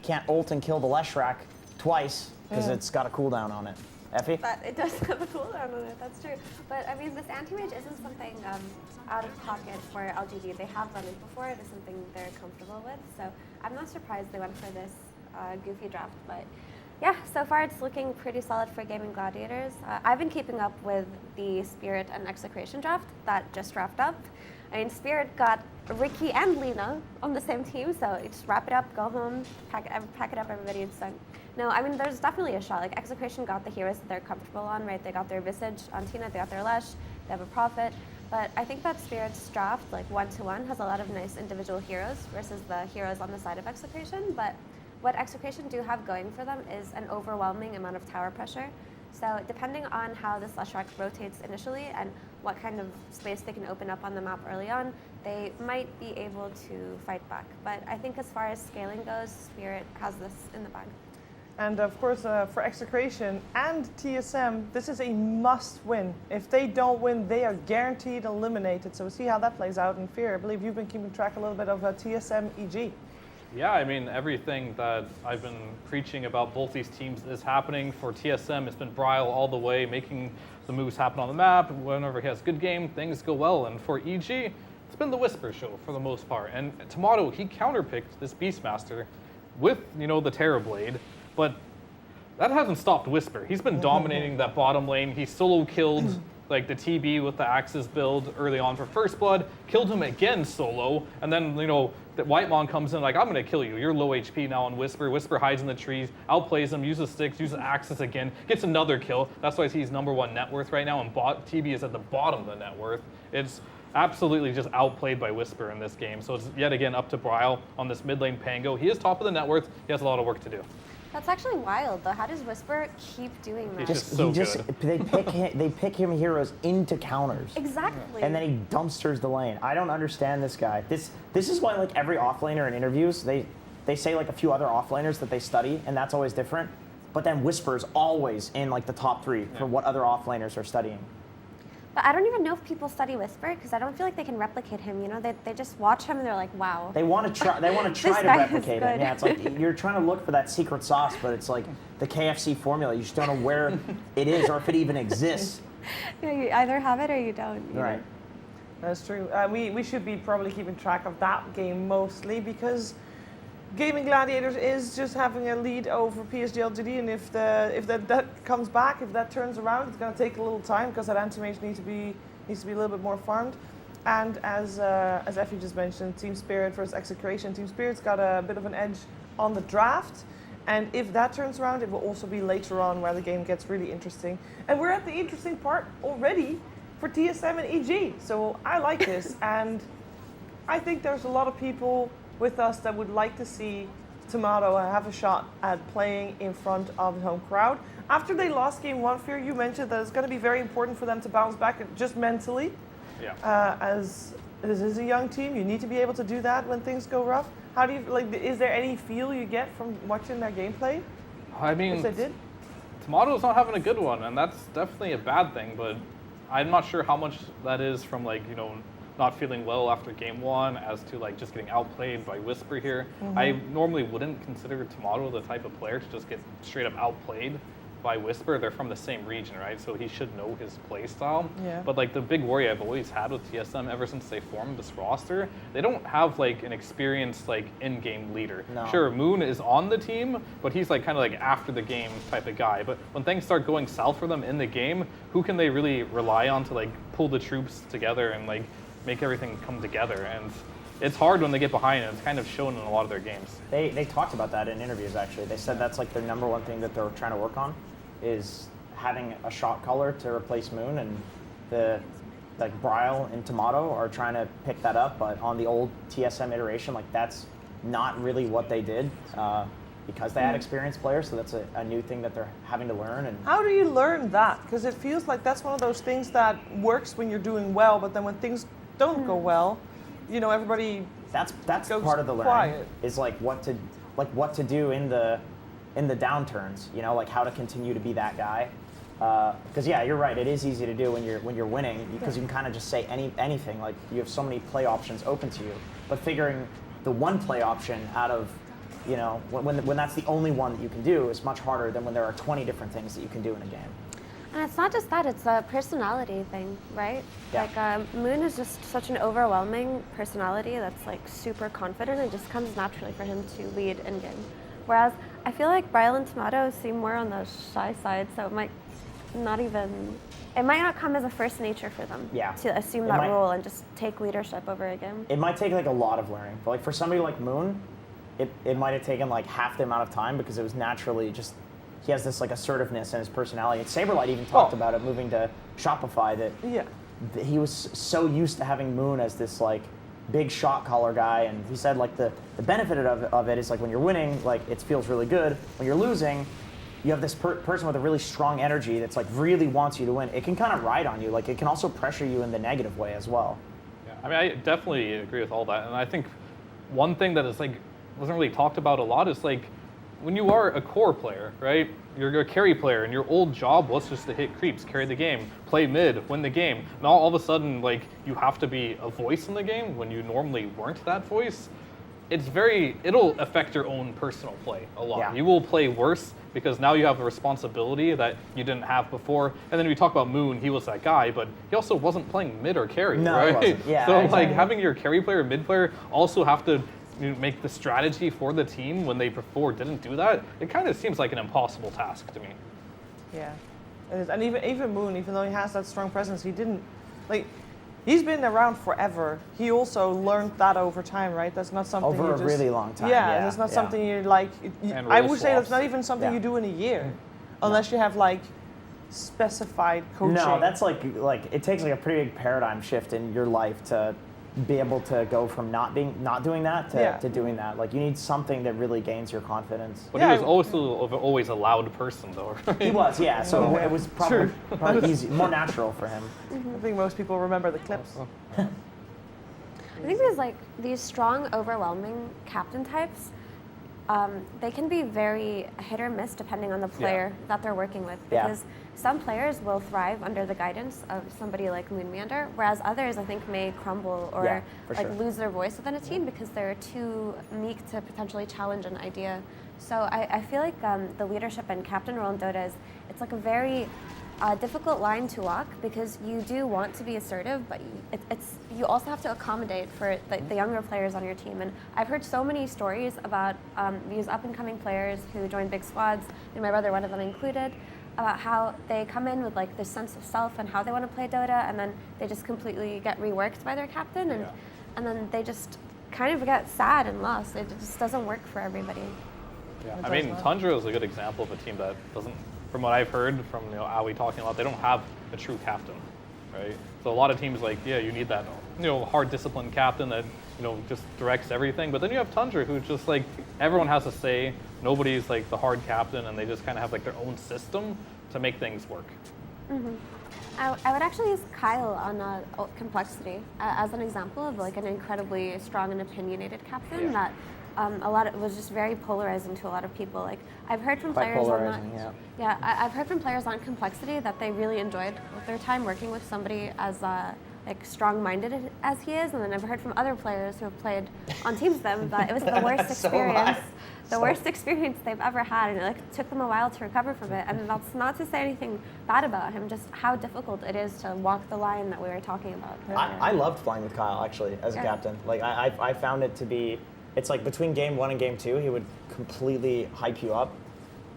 can't ult and kill the Leshrac twice because it's got a cooldown on it. Effie? But it does have a cooldown on it, that's true. But I mean, this anti-mage isn't something out of pocket for LGD. They have done it before. It is something they're comfortable with. So I'm not surprised they went for this goofy draft. But yeah, so far it's looking pretty solid for Gaming Gladiators. I've been keeping up with the Spirit and Execration draft that just wrapped up. I mean, Spirit got Ricky and Lina on the same team, so just wrap it up, go home, pack it up, everybody, it's done. No, I mean, there's definitely a shot. Like, Execration got the heroes that they're comfortable on, right? They got their Visage on Tina, they got their Lesh, they have a Prophet. But I think that Spirit's draft, like 1-to-1, has a lot of nice individual heroes versus the heroes on the side of Execration. But what Execration do have going for them is an overwhelming amount of tower pressure. So depending on how this Leshrac rotates initially and what kind of space they can open up on the map early on, they might be able to fight back. But I think as far as scaling goes, Spirit has this in the bag. And of course, for Execration and TSM, this is a must-win. If they don't win, they are guaranteed eliminated. So we'll see how that plays out in Fear. I believe you've been keeping track a little bit of TSM EG. Yeah, I mean, everything that I've been preaching about both these teams is happening. For TSM, it's been Bryle all the way, making the moves happen on the map. Whenever he has a good game, things go well. And for EG, it's been the Whisper show for the most part. And Tomato, he counterpicked this Beastmaster with, the Terrorblade, but that hasn't stopped Whisper. He's been dominating that bottom lane. He solo killed like the TB with the Axis build early on for First Blood, killed him again solo, and then, the Whitemon comes in like, I'm gonna kill you. You're low HP now on Whisper. Whisper hides in the trees, outplays him, uses sticks, uses Axis again, gets another kill. That's why he's #1 net worth right now, and TB is at the bottom of the net worth. It's absolutely just outplayed by Whisper in this game. So it's yet again up to Bryle on this mid lane Pango. He is top of the net worth. He has a lot of work to do. That's actually wild, though. How does Whisper keep doing that? He's just so good. They pick him heroes into counters. Exactly. And then he dumpsters the lane. I don't understand this guy. This is why, like, every offlaner in interviews, they say like a few other offlaners that they study, and that's always different. But then Whisper's always in like the top 3 for what other offlaners are studying. But I don't even know if people study Whisper because I don't feel like they can replicate him. They just watch him and they're like, wow. They want to try. They want to try to replicate him. Yeah, it's like you're trying to look for that secret sauce, but it's like the KFC formula. You just don't know where it is or if it even exists. You either have it or you don't. Right. That's true. We should be probably keeping track of that game mostly because Gaming Gladiators is just having a lead over PSG LGD, and if that comes back, if that turns around, it's going to take a little time because that anti-mage needs to be a little bit more farmed. And as Effie just mentioned, Team Spirit versus Execration. Team Spirit's got a bit of an edge on the draft, and if that turns around, it will also be later on where the game gets really interesting. And we're at the interesting part already for TSM and EG, so I like this, and I think there's a lot of people with us that would like to see Tomato have a shot at playing in front of the home crowd. After they lost game 1, Fear, you mentioned that it's going to be very important for them to bounce back just mentally. Yeah. As this is a young team. You need to be able to do that when things go rough. How do you like? Is there any feel you get from watching their gameplay? I mean, If they did. Tomato's not having a good one, and that's definitely a bad thing. But I'm not sure how much that is from like not feeling well after game one, as to like just getting outplayed by Whisper here. I normally wouldn't consider Tomato the type of player to just get straight up outplayed by Whisper. They're from the same region, right? So he should know his play style. Yeah. But like the big worry I've always had with TSM ever since they formed this roster, they don't have like an experienced like in-game leader. No. Sure, Moon is on the team, but he's like kind of like after the game type of guy. But when things start going south for them in the game, who can they really rely on to like pull the troops together and like make everything come together? And it's hard when they get behind, and it's kind of shown in a lot of their games. They talked about that in interviews, actually. They said that's like their number one thing that they're trying to work on, is having a shot caller to replace Moon, and the like Bryle and Tomato are trying to pick that up, but on the old TSM iteration, like that's not really what they did because they had experienced players, so that's a new thing that they're having to learn. And How do you learn that? Because it feels like that's one of those things that works when you're doing well, but then when things don't go well, everybody. that's goes part of the learning quiet. is like what to do in the downturns, like how to continue to be that guy. Because yeah, you're right. It is easy to do when you're winning, because you can kind of just say anything. Like you have so many play options open to you. But figuring the one play option out of, when that's the only one that you can do is much harder than when there are 20 different things that you can do in a game. And it's not just that, it's a personality thing, right? Yeah. Like, Moon is just such an overwhelming personality that's like super confident. It just comes naturally for him to lead in game. Whereas I feel like Bryle and Tomato seem more on the shy side, so it might not come as a first nature for them to assume that role and just take leadership over a game. It might take like a lot of learning, but like for somebody like Moon, it might have taken like half the amount of time, because it was naturally just, he has this like assertiveness in his personality. And Saberlight even talked about it moving to Shopify, that he was so used to having Moon as this like big shot caller guy, and he said like the benefit of it is like when you're winning, like it feels really good. When you're losing, you have this person with a really strong energy that's like really wants you to win. It can kind of ride on you. Like it can also pressure you in the negative way as well. Yeah, I mean, I definitely agree with all that. And I think one thing that is like wasn't really talked about a lot is like when you are a core player, right? You're a carry player, and your old job was just to hit creeps, carry the game, play mid, win the game. Now all of a sudden, like you have to be a voice in the game when you normally weren't that voice. It'll affect your own personal play a lot. Yeah. You will play worse because now you have a responsibility that you didn't have before. And then we talk about Moon, he was that guy, but he also wasn't playing mid or carry, No, right? he wasn't. Yeah, so exactly. like having your carry player, mid player also have to make the strategy for the team when they before didn't do that. It kind of seems like an impossible task to me. Yeah, it is. And even Moon, even though he has that strong presence, he didn't he's been around forever. He also learned that over time, right? That's not something Over you a just, really long time. Yeah, Yeah, that's not yeah. something you like. And I role would say that's swaps. not even something Yeah. you do in a year, unless you have like specified coaching. No, that's like it takes like a pretty big paradigm shift in your life to be able to go from not doing that to doing that. Like you need something that really gains your confidence. But Yeah, he was also always a loud person though, right? He was, yeah. So it was probably True. probably easy, more natural for him. I think most people remember the clips. I think there's like these strong, overwhelming captain types. They can be very hit or miss depending on the player that they're working with, Yeah. because some players will thrive under the guidance of somebody like Moon Meander, whereas others I think may crumble or Yeah, for like sure. lose their voice within a team because they're too meek to potentially challenge an idea. So I feel like the leadership and captain role in Dota it's like a very difficult line to walk, because you do want to be assertive, but you also have to accommodate for the younger players on your team. And I've heard so many stories about these up-and-coming players who join big squads, and my brother, one of them included, about how they come in with like this sense of self and how they want to play Dota, and then they just completely get reworked by their captain, and then they just kind of get sad and lost. It just doesn't work for everybody. Yeah, I mean, Tundra is a good example of a team that doesn't, from what I've heard from Aoi talking a lot, they don't have a true captain, right? So a lot of teams you need that hard disciplined captain that just directs everything. But then you have Tundra, who's just like everyone has a say. Nobody's like the hard captain, and they just kind of have like their own system to make things work. I would actually use Kyle on complexity as an example of like an incredibly strong and opinionated captain that a lot of was just very polarizing to a lot of people. Like I've heard from Quite players on polarizing, yeah. I've heard from players on complexity that they really enjoyed their time working with somebody as like strong-minded as he is, and then I've heard from other players who have played on teams with them that it was the worst experience. The worst experience they've ever had, and it like took them a while to recover from it. And that's not to say anything bad about him, just how difficult it is to walk the line that we were talking about. I loved playing with Kyle actually as a captain. Like I found it to be, it's like between game 1 and game 2, he would completely hype you up,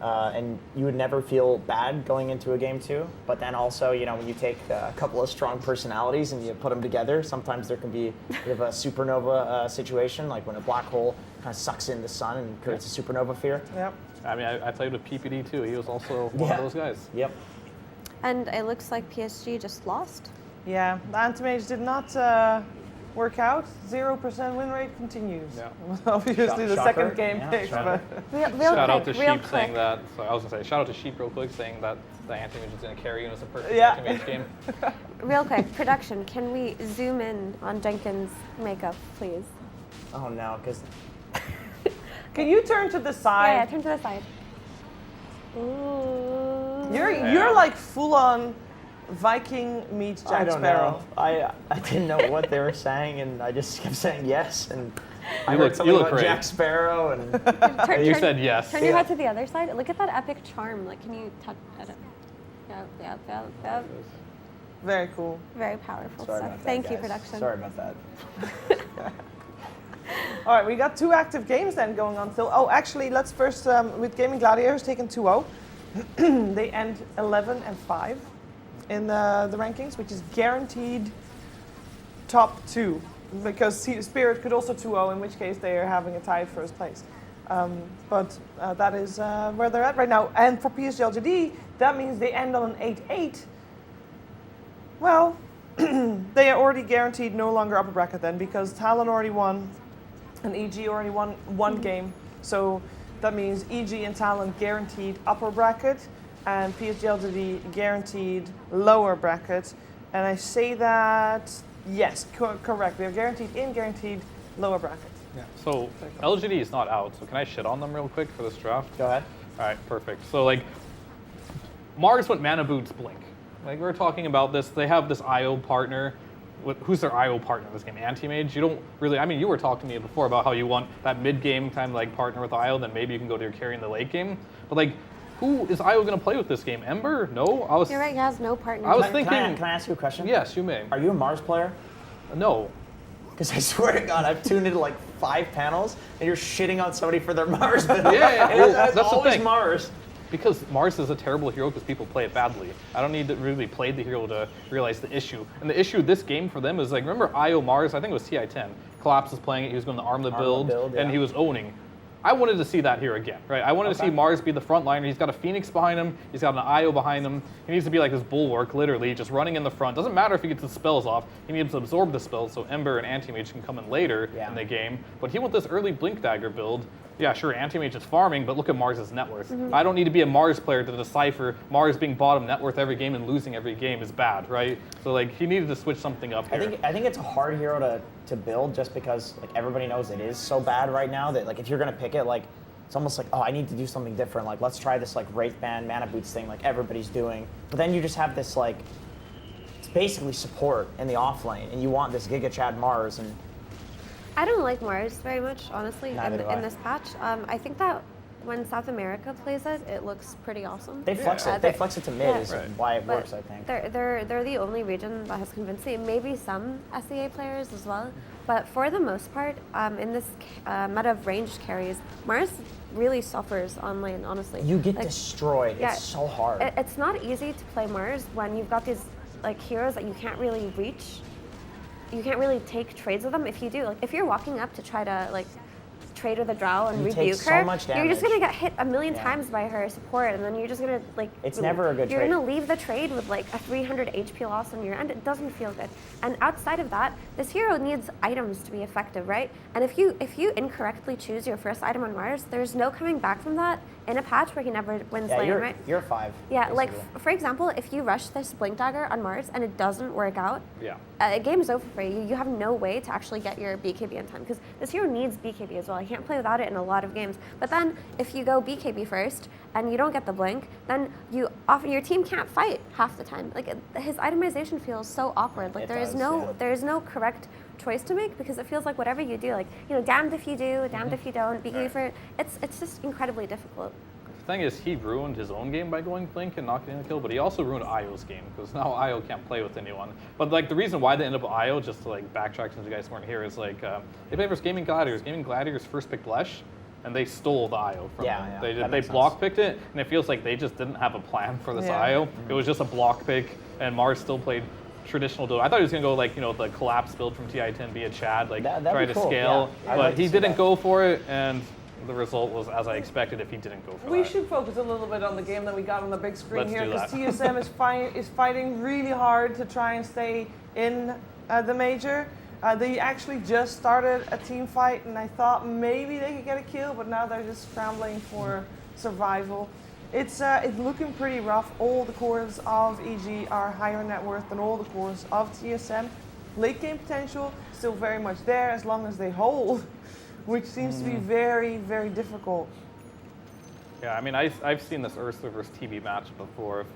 and you would never feel bad going into a game 2. But then also, you know, when you take a couple of strong personalities and you put them together, sometimes there can be a bit of a supernova situation, like when a black hole kind of sucks in the sun and creates a supernova fear. Yep. I mean, I played with PPD too. He was also one of those guys. Yep. And it looks like PSG just lost. Yeah, the Anti-Mage did not work out. 0% win rate continues. Yeah. Obviously the Shocker. second game Yeah, pick, shocker. but Real Shout out to quick, real Sheep quick. saying that. So I was gonna say, shout out to Sheep real quick saying that the Anti-Mage is gonna carry you and it's a perfect Yeah. Anti-Mage game. Real quick, production, can we zoom in on Jenkins' makeup, please? Oh no, because can you turn to the Yeah, side? turn to the side. Ooh. You're like full on Viking meets Jack I don't Sparrow. know. I didn't know what they were saying, and I just kept saying yes. And I You heard look- something you look about great. Jack Sparrow, and You said yes. Turn your head to the other side. Look at that epic charm. Like, can you touch it? Yep. Very cool. Very powerful sorry stuff. about that, Thank you, guys. production. Sorry about that. All right, we got 2 active games then going on still. Oh, actually, let's first, with Gaming Gladiators taking 2-0. They end 11 and 5 in the rankings, which is guaranteed top 2. Because Spirit could also 2-0, in which case they are having a tie at first place. But that is where they're at right now. And for PSG LGD, that means they end on an 8-8. Well, they are already guaranteed no longer upper bracket then, because Talon already won and EG already won one game. So that means EG and Talon guaranteed upper bracket and PSG LGD guaranteed lower bracket. And I say that, yes, correct. They're guaranteed in, guaranteed lower bracket. Yeah. So LGD is not out. So can I shit on them real quick for this draft? Go ahead. All right, perfect. So like, Mars went Mana Boots Blink. Like we were talking about this, they have this IO partner. Who's their IO partner in this game? Anti-Mage? You don't really, I mean, you were talking to me before about how you want that mid-game kind of like partner with IO, then maybe you can go to your carry in the late game. But like, who is IO going to play with this game? Ember? No? You're right, he has no partner. I was Can thinking, I ask you a question? yes, you may. Are you a Mars player? No. Because I swear to God, I've tuned into like 5 panels, and you're shitting on somebody for their Mars build. Yeah, And well, it's that's the always thing. Mars. Because Mars is a terrible hero because people play it badly. I don't need to really play the hero to realize the issue. And the issue this game for them is like, remember IO Mars, I think it was TI-10. Collapse was playing it, he was going to arm the build, build, and yeah. he was owning. I wanted to see that here again, right? I wanted to see Mars be the front liner. He's got a Phoenix behind him. He's got an IO behind him. He needs to be like this bulwark, literally, just running in the front. Doesn't matter if he gets the spells off. He needs to absorb the spells so Ember and Anti-Mage can come in later in the game. But he wants this early Blink Dagger build. Yeah, sure, Anti-Mage is farming, but look at Mars' net worth. I don't need to be a Mars player to decipher Mars being bottom net worth every game and losing every game is bad, right? So like he needed to switch something up here. I think it's a hard hero to build just because like everybody knows it is so bad right now that like if you're gonna pick it, like it's almost like, oh, I need to do something different. Like let's try this like Wraith Band Mana Boots thing like everybody's doing. But then you just have this like it's basically support in the off lane, and you want this Giga Chad Mars and I don't like Mars very much, honestly, Neither do I. in this patch. I think that when South America plays it, it looks pretty awesome. they flex it. They flex it to mid is why it But works, I think. They're the only region that has convinced me. Maybe some SEA players as well, but for the most part, in this meta of ranged carries, Mars really suffers on lane. Honestly, You get Like, destroyed. yeah, It's so hard. It's not easy to play Mars when you've got these like heroes that you can't really reach. You can't really take trades with them. If you do, like if you're walking up to try to like trade with a Drow and You take rebuke so her, much you're just damage. gonna get hit a million Yeah. times by her support, and then you're just gonna like. It's never a good You're trade. gonna leave the trade with like a 300 HP loss on your end. It doesn't feel good. And outside of that, this hero needs items to be effective, right? And if you incorrectly choose your first item on Mars, there's no coming back from that in a patch where he never wins Yeah, lane, you're, right? you're 5. Yeah, like basically. for example, if you rush this Blink Dagger on Mars and it doesn't work out, Yeah. game's over for you. You have no way to actually get your BKB in time because this hero needs BKB as well. He can't play without it in a lot of games. But then if you go BKB first and you don't get the blink, then your team can't fight half the time. Like his itemization feels so awkward. Like It there is does, no yeah. there is no correct choice to make because it feels like whatever you do, like damned if you do, damned if you don't. BKB for it's just incredibly difficult. The thing is, he ruined his own game by going Blink and not getting the kill, but he also ruined Io's game because now Io can't play with anyone. But like the reason why they ended up with Io, just to like backtrack since you guys weren't here, is like they played versus Gaming Gladiators. Gaming Gladiators first picked Lesh, and they stole the Io from Yeah, them. yeah, They that makes block picked it, and it feels like they just didn't have a plan for this Yeah. Io. It was just a block pick, and Mars still played traditional build. I thought he was gonna go like the collapse build from TI10, be a Chad, like That'd try be to cool, scale, yeah. I'd but like to he see didn't that. go for it, and the result was as I expected if he didn't go for We that. should focus a little bit on the game that we got on the big screen Let's here do because that. TSM is fighting really hard to try and stay in the major. They actually just started a team fight, and I thought maybe they could get a kill, but now they're just scrambling for survival. It's looking pretty rough. All the cores of EG are higher net worth than all the cores of TSM. Late game potential still very much there as long as they hold, which seems to be very, very difficult. Yeah, I mean, I've seen this Ursa versus TB match before. If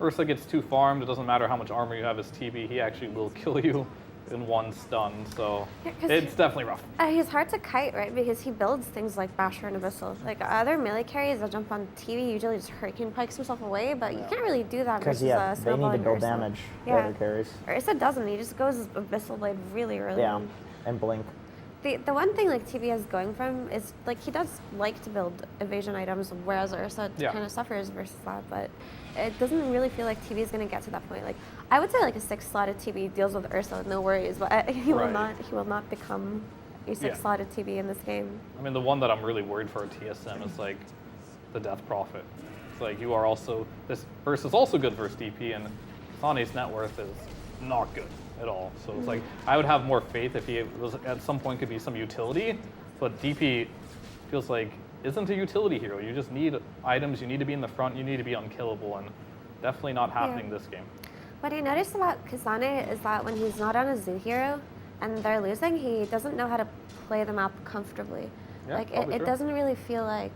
Ursa gets too farmed, it doesn't matter how much armor you have as TB, he actually will kill you in one stun, so Yeah, 'cause it's definitely rough. He's hard to kite, right? Because he builds things like Basher and Abyssal. Like other melee carries that jump on TV usually just Hurricane Pikes himself away, but you can't really do that Because versus yeah, they Snowball need to and build Ursa. damage. Yeah. The other carries. Ursa doesn't. He just goes Abyssal Blade really early Yeah, on. and blink. The one thing like TB is going from is like he does like to build evasion items, whereas Ursa Yeah. kind of suffers versus that. But it doesn't really feel like TB is going to get to that point. Like I would say like a 6-slotted TB deals with Ursa with no worries, but he will Right. not become a 6-slotted TB in this game. I mean, the one that I'm really worried for at TSM is like the Death Prophet. It's like you are also, this Ursa's also good versus DP, and Sane's net worth is not good at all. So it's like, I would have more faith if he was at some point could be some utility, but DP feels like isn't a utility hero. You just need items, you need to be in the front, you need to be unkillable, and definitely not happening this game. What I noticed about Kasane is that when he's not on a zoo hero and they're losing, he doesn't know how to play the map comfortably. Yeah, like probably it true. doesn't really feel like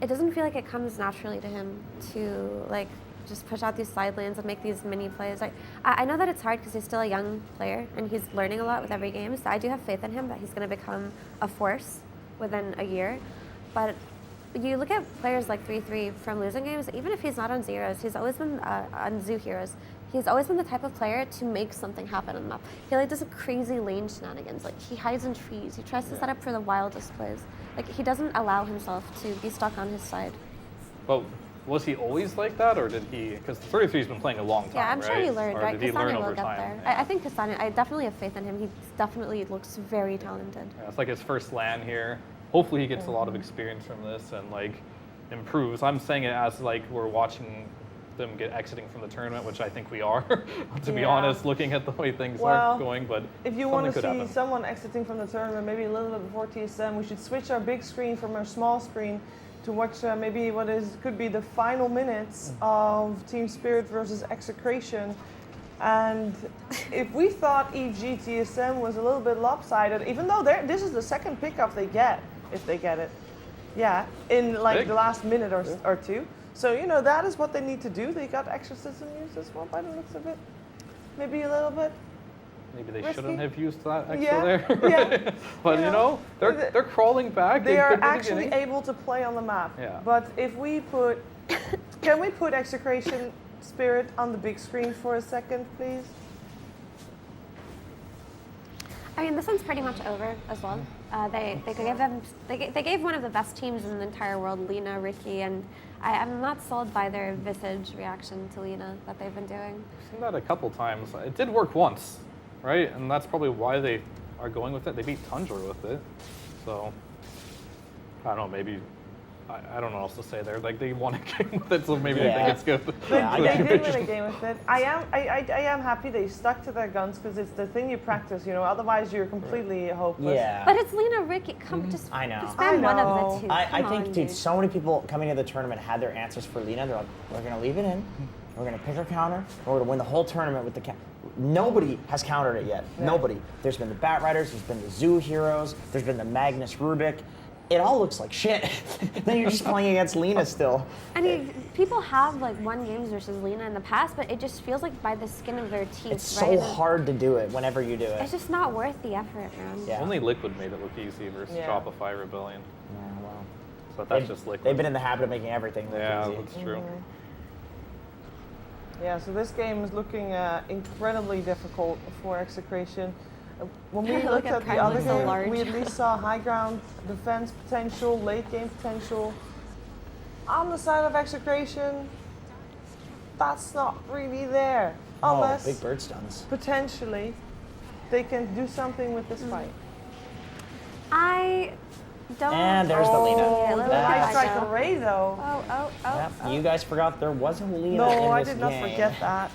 it comes naturally to him to like just push out these side lanes and make these mini plays. Like I know that it's hard because he's still a young player and he's learning a lot with every game. So I do have faith in him that he's going to become a force within a year. But you look at players like 3-3 from losing games, even if he's not on zeros, he's always been on zoo heroes. He's always been the type of player to make something happen on the map. He like does a crazy lane shenanigans. Like he hides in trees. He tries to set up for the wildest plays. Like he doesn't allow himself to be stuck on his side. But was he always like that, or did he, because 33's been playing a long time, Yeah, I'm sure he learned, Or right? did he learn Kasane over will get time? there. Yeah. I think Kasane, I definitely have faith in him. He definitely looks very talented. Yeah, it's like his first LAN here. Hopefully he gets a lot of experience from this and like improves. I'm saying it as like we're watching them get exiting from the tournament, which I think we are, to be Yeah. honest, looking at the way things Well, are going. But If you want to something see could happen. someone exiting from the tournament, maybe a little bit before TSM, we should switch our big screen from our small screen to watch maybe what could be the final minutes of Team Spirit versus Execration. And if we thought EG TSM was a little bit lopsided, even though this is the second pickup they get, if they get it, yeah, in like Big. the last minute or two. So that is what they need to do. They got exorcism use as well by the looks of it. Maybe a little bit. Maybe they risky. shouldn't have used that extra Yeah, there. yeah. But they're crawling back. They It are could be the actually beginning. able to play on the map. Yeah. But if we put, can we put Execration Spirit on the big screen for a second, please? I mean, this one's pretty much over as well. They gave one of the best teams in the entire world, Lina, Ricky, and I'm not sold by their visage reaction to Lina that they've been doing. I've seen that a couple times. It did work once, right? And that's probably why they are going with it. They beat Tundra with it. So I don't know, maybe. I don't know what else to say there. Like they won a game with it, so maybe they Yeah. think it's good. They did win a game with it. I am happy they stuck to their guns because it's the thing you practice, you know. Otherwise, you're completely hopeless. Yeah. But it's Lena Ricky. Come, just I know. just ban one of know. the two. I Come think, on, dude, so many people coming to the tournament had their answers for Lena. They're like, we're going to leave it in, we're going to pick our counter, and we're going to win the whole tournament with the counter. Nobody has countered it yet. Yeah. Nobody. There's been the Bat Riders, there's been the Zoo Heroes, there's been the Magnus Rubik. It all looks like shit. Then you're just playing against Lena still. I mean, people have like won games versus Lena in the past, but it just feels like by the skin of their teeth. It's right? so hard to do it whenever you do It's it. just not worth the effort, man. Yeah. Only Liquid made it look easy versus Yeah. Shopify Rebellion. Yeah, well, But that's just Liquid. they've been in the habit of making everything look Yeah, easy. that's true. Yeah, so this game is looking incredibly difficult for Execration. When we Look looked at at the Prime other looks so game, large. we at least saw high ground defense potential, late game potential. On the side of Execration, that's not really there. Oh, Unless, big bird stuns. potentially, they can do something with this fight. I don't. And there's the Lena. Yeah, look at High that strike go. array, though. Oh. Yep, you guys forgot there was a Lena No, in I this did not game. forget that.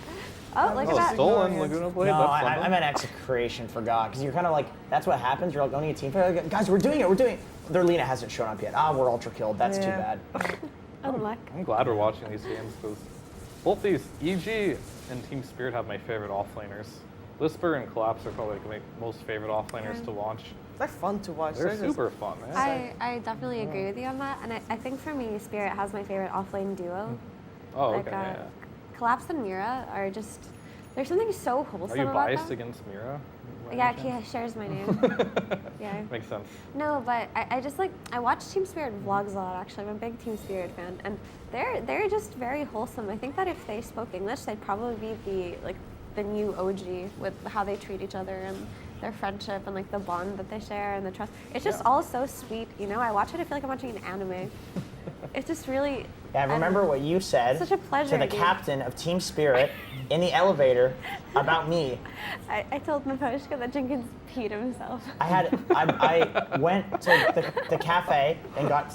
Oh, look at Oh, that. stolen ignoring it. Laguna Blade. No, That's I something. meant Execration forgot because you're kind of like that's what happens. You're like owning a team. Like, guys, we're doing it. Their Lena hasn't shown up yet. We're ultra killed. That's too Yeah. bad. Unluck. I'm glad we're watching these games because both these EG and Team Spirit have my favorite offlaners. Whisper and Collapse are probably like my most favorite offlaners to watch. They're fun to watch. They're just- super fun, man. I definitely agree with you on that, and I think for me, Spirit has my favorite offlane duo. Oh, okay. Like Yeah. Collapse and Mira are just. There's something so wholesome Are you about biased them. against Mira? by Yeah, any chance? he shares my name. Yeah. Makes sense. No, but I just like I watch Team Spirit vlogs a lot. Actually, I'm a big Team Spirit fan, and they're just very wholesome. I think that if they spoke English, they'd probably be the new OG with how they treat each other and their friendship and like the bond that they share and the trust. It's just all so sweet, you know. I watch it, I feel like I'm watching an anime. It's just really. Yeah, remember what you said Such a pleasure, to the dude. captain of Team Spirit in the elevator about me. I told Naposhka that Jenkins peed himself. I went to the cafe and got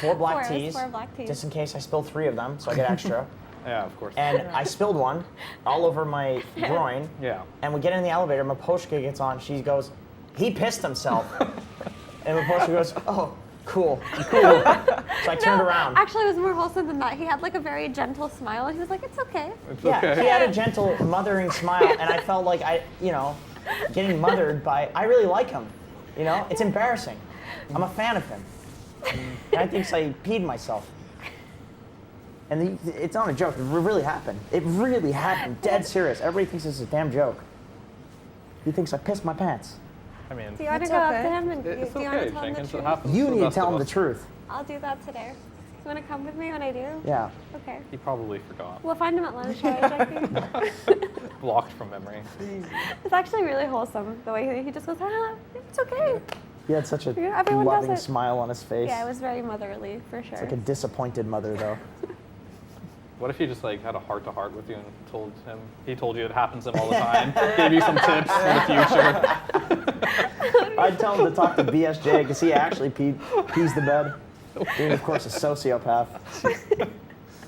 four black teas, four black teas. just in case I spill 3 of them, so I get extra. Yeah, of course. And I spilled one all over my groin. Yeah. And we get in the elevator. Maposhka gets on. She goes, "He pissed himself." And Maposhka goes, "Oh, cool." So I turned around. Actually, it was more wholesome than that. He had like a very gentle smile. He was like, "It's okay." It's Yeah, okay. he had a gentle, mothering smile, and I felt like getting mothered by. I really like him. You know, it's embarrassing. I'm a fan of him. And I think I peed myself. And it's not a joke. It really happened. It really happened. Dead serious. Everybody thinks it's a damn joke. He thinks I pissed my pants. I mean, Do you want to It's go up okay. to him and it's do you want okay, to tell him the Jenkins. It truth? happens. You to the need to best tell of him the us. truth. I'll do that today. You want to come with me when I do? Yeah. Okay. He probably forgot. We'll find him at lunch, right, Jackie? Blocked from memory. It's actually really wholesome the way he just goes, it's okay. He had such a Yeah, everyone does loving it. smile on his face. Yeah, it was very motherly for sure. It's like a disappointed mother, though. What if you just like had a heart-to-heart with you and told him, he told you it happens to him all the time, gave you some tips for the future? I'd tell him to talk to BSJ because he actually pees the bed. Being, of course, a sociopath.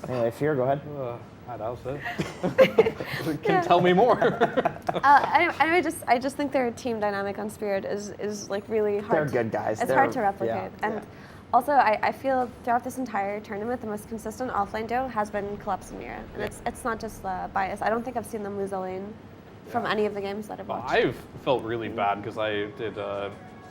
Anyway, Fear, go ahead. That was it. Can you tell me more? Anyway, I just think their team dynamic on Spirit is like really hard. They're good guys. It's They're- hard to replicate. yeah, And yeah. also, I feel throughout this entire tournament, the most consistent offlane duo has been Collapse and Mira. And it's not just bias. I don't think I've seen them lose a lane from any of the games that I've watched. I've felt really bad because I did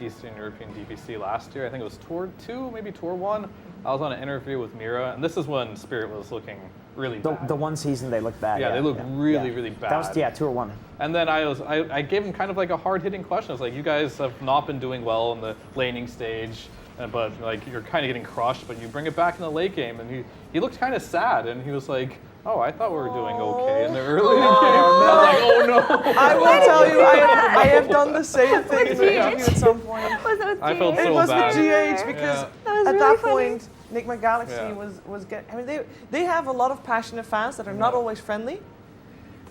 Eastern European DPC last year. I think it was Tour 2, maybe Tour 1. I was on an interview with Mira, and this is when Spirit was looking really bad. The one season they looked bad. Yeah, they looked really, really That was bad. Tour 1. And then I gave him kind of like a hard-hitting question. I was like, you guys have not been doing well in the laning stage, but like you're kind of getting crushed, but you bring it back in the late game. And he looked kind of sad, and he was like, oh, I thought we were doing okay in the early game. I was like, oh no. I will tell you, I have done the same thing in the interview at some point. Was it with I felt GH? It so was bad. with GH because Yeah. That was at really that funny. point, Nigma Galaxy Yeah. was getting. I mean, they have a lot of passionate fans that are not always friendly.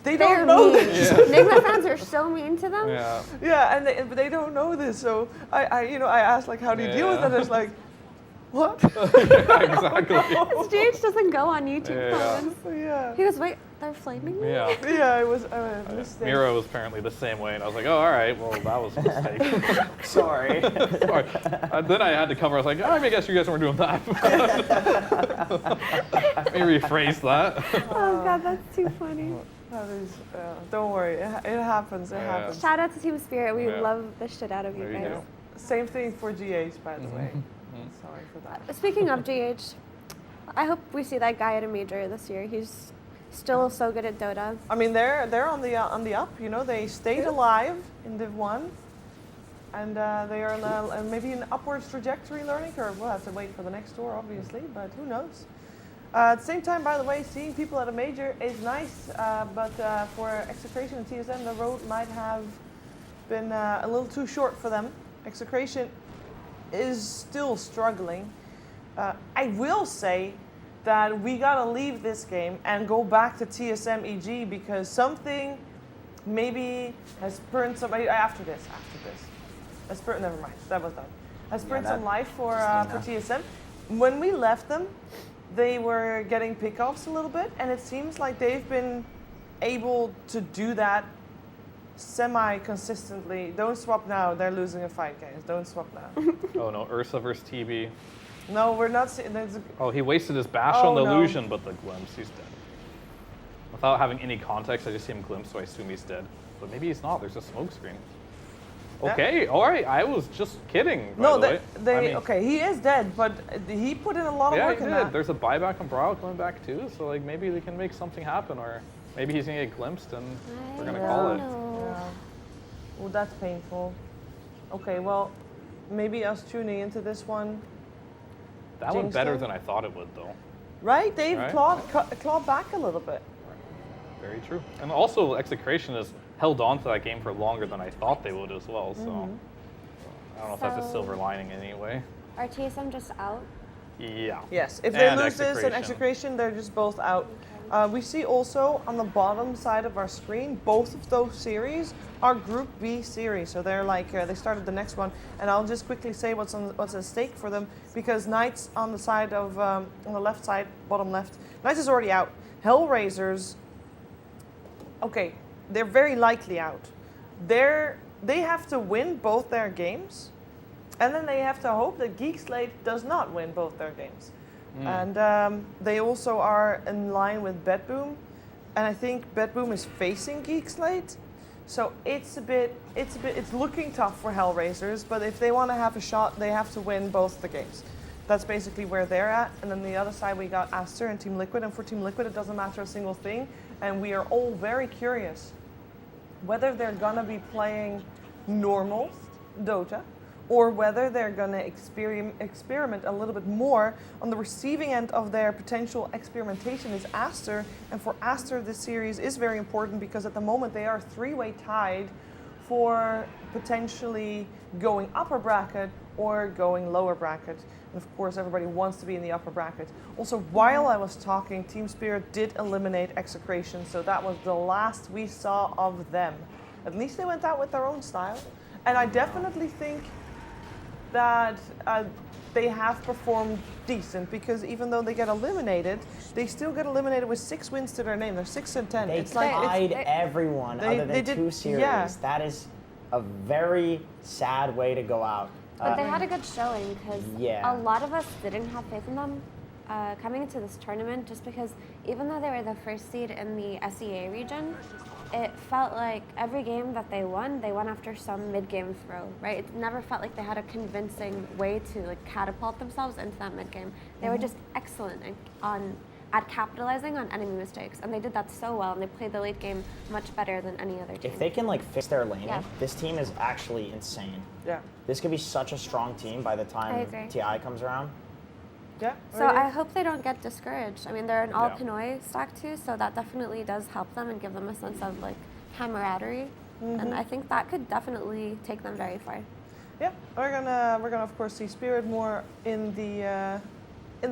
They They're don't know mean. this. Nigma fans are so mean to them. Yeah. Yeah, but they don't know this. So I asked like, how do you deal with Yeah. it? It's like, What? Exactly. His GH doesn't go on YouTube Yeah. comments. Yeah. He goes, wait, they're flaming me? Yeah. Yeah, it was a mistake. Mira was apparently the same way, and I was like, oh, all right, well, that was a mistake. Sorry. Sorry. Then I had to cover. I was like, oh, I guess you guys weren't doing that. Let me rephrase that. Oh God, that's too funny. That is, don't worry, it happens, it Yeah. happens. Shout out to Team Spirit. We Yeah. love the shit out of you There you guys. go. Same thing for GH, by the way. Sorry for that. Speaking of GH, I hope we see that guy at a major this year. He's still so good at Dota. I mean, they're on the up. You know, they stayed alive in Div 1, and they are on maybe an upwards trajectory learning curve. We'll have to wait for the next tour, obviously, but who knows? At the same time, by the way, seeing people at a major is nice, but for Execration and TSM, the road might have been a little too short for them. Execration is still struggling. I will say that we gotta leave this game and go back to TSM EG because something maybe has burned somebody after this. Has burned, never mind, that was done. Has burned some life for TSM. When we left them, they were getting pickoffs a little bit, and it seems like they've been able to do that semi-consistently. Don't swap now, they're losing a fight, guys. Don't swap now. Oh no, Ursa versus TB. No, we're not seeing. Oh, he wasted his bash Oh, on the no. illusion, but the glimpse, he's dead. Without having any context, I just see him glimpse, so I assume he's dead. But maybe he's not, there's a smoke screen. Yeah. Okay, alright, I was just kidding, by No, the way. I mean, okay, he is dead, but he put in a lot of yeah, work he in did. that. There's a buyback on Brawl coming back too, so like maybe they can make something happen, or maybe he's gonna get glimpsed and we're gonna call it. Yeah. Well, that's painful. Okay, well, maybe us tuning into this one. That went Jinxed better him. than I thought it would, though. Right? They've Right. clawed back a little bit. Very true. And also, Execration has held on to that game for longer than I thought they would as well. So I don't know if that's a So- silver lining anyway. Are TSM just out? Yeah. Yes, if they And lose this and Execration. Execration, they're just both out. We see also on the bottom side of our screen, both of those series are Group B series. So they're like, they started the next one. And I'll just quickly say what's at stake for them, because Knights on the side of, on the left side, bottom left, Knights is already out. Hellraisers, okay, they're very likely out. They have to win both their games, and then they have to hope that Geek Slate does not win both their games. And they also are in line with Bedboom, and I think Bedboom is facing Geek Slate, so it's looking tough for Hellraisers. But if they want to have a shot, they have to win both the games. That's basically where they're at. And then the other side, we got Aster and Team Liquid, and for Team Liquid, it doesn't matter a single thing, and we are all very curious whether they're gonna be playing normal Dota, or whether they're going to experiment a little bit more. On the receiving end of their potential experimentation is Aster, and for Aster this series is very important because at the moment they are three-way tied for potentially going upper bracket or going lower bracket. And of course everybody wants to be in the upper bracket. Also, while I was talking, Team Spirit did eliminate Execration, so that was the last we saw of them. At least they went out with their own style. And I definitely think that they have performed decent, because even though they get eliminated, they still get eliminated with 6 wins to their name. They're 6 and 10. They It's like tied everyone other than they did- 2 series. yeah. That is a very sad way to go out. But they had a good showing because Yeah. a lot of us didn't have faith in them coming into this tournament, just because even though they were the first seed in the SEA region, it felt like every game that they won after some mid-game throw, right? It never felt like they had a convincing way to like catapult themselves into that mid-game. They were just excellent at capitalizing on enemy mistakes, and they did that so well, and they played the late game much better than any other team. If they can like fix their laning, Yeah. this team is actually insane. yeah, This could be such a strong team by the time agree. TI comes around. yeah. So I hope they don't get discouraged. I mean, they're an all Yeah. Pinoy stack too, so that definitely does help them and give them a sense of like camaraderie. And I think that could definitely take them very far. Yeah, we're gonna of course see Spirit more in the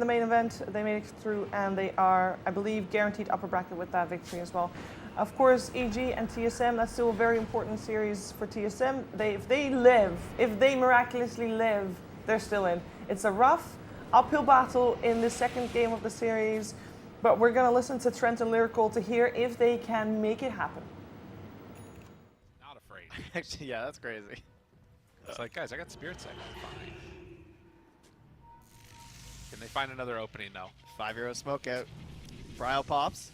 main event. They made it through, and they are, I believe, guaranteed upper bracket with that victory as well. Of course, EG and TSM, that's still a very important series for TSM. If they miraculously live, they're still in. It's a rough uphill battle in the second game of the series. But we're going to listen to Trent and Lyrical to hear if they can make it happen. Not afraid. Actually, yeah, that's crazy. It's like, guys, I got Spirit Sight. Fine. Can they find another opening, though? 5-0 smoke out. Bryle pops.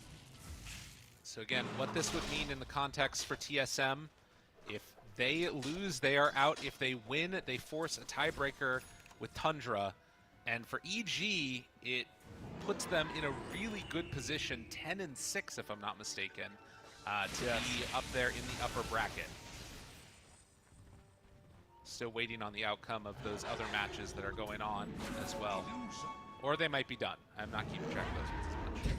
So again, what this would mean in the context for TSM, if they lose, they are out. If they win, they force a tiebreaker with Tundra. And for EG, it puts them in a really good position, 10-6 if I'm not mistaken, to be up there in the upper bracket. Still waiting on the outcome of those other matches that are going on as well. Or they might be done. I'm not keeping track of those ones as much.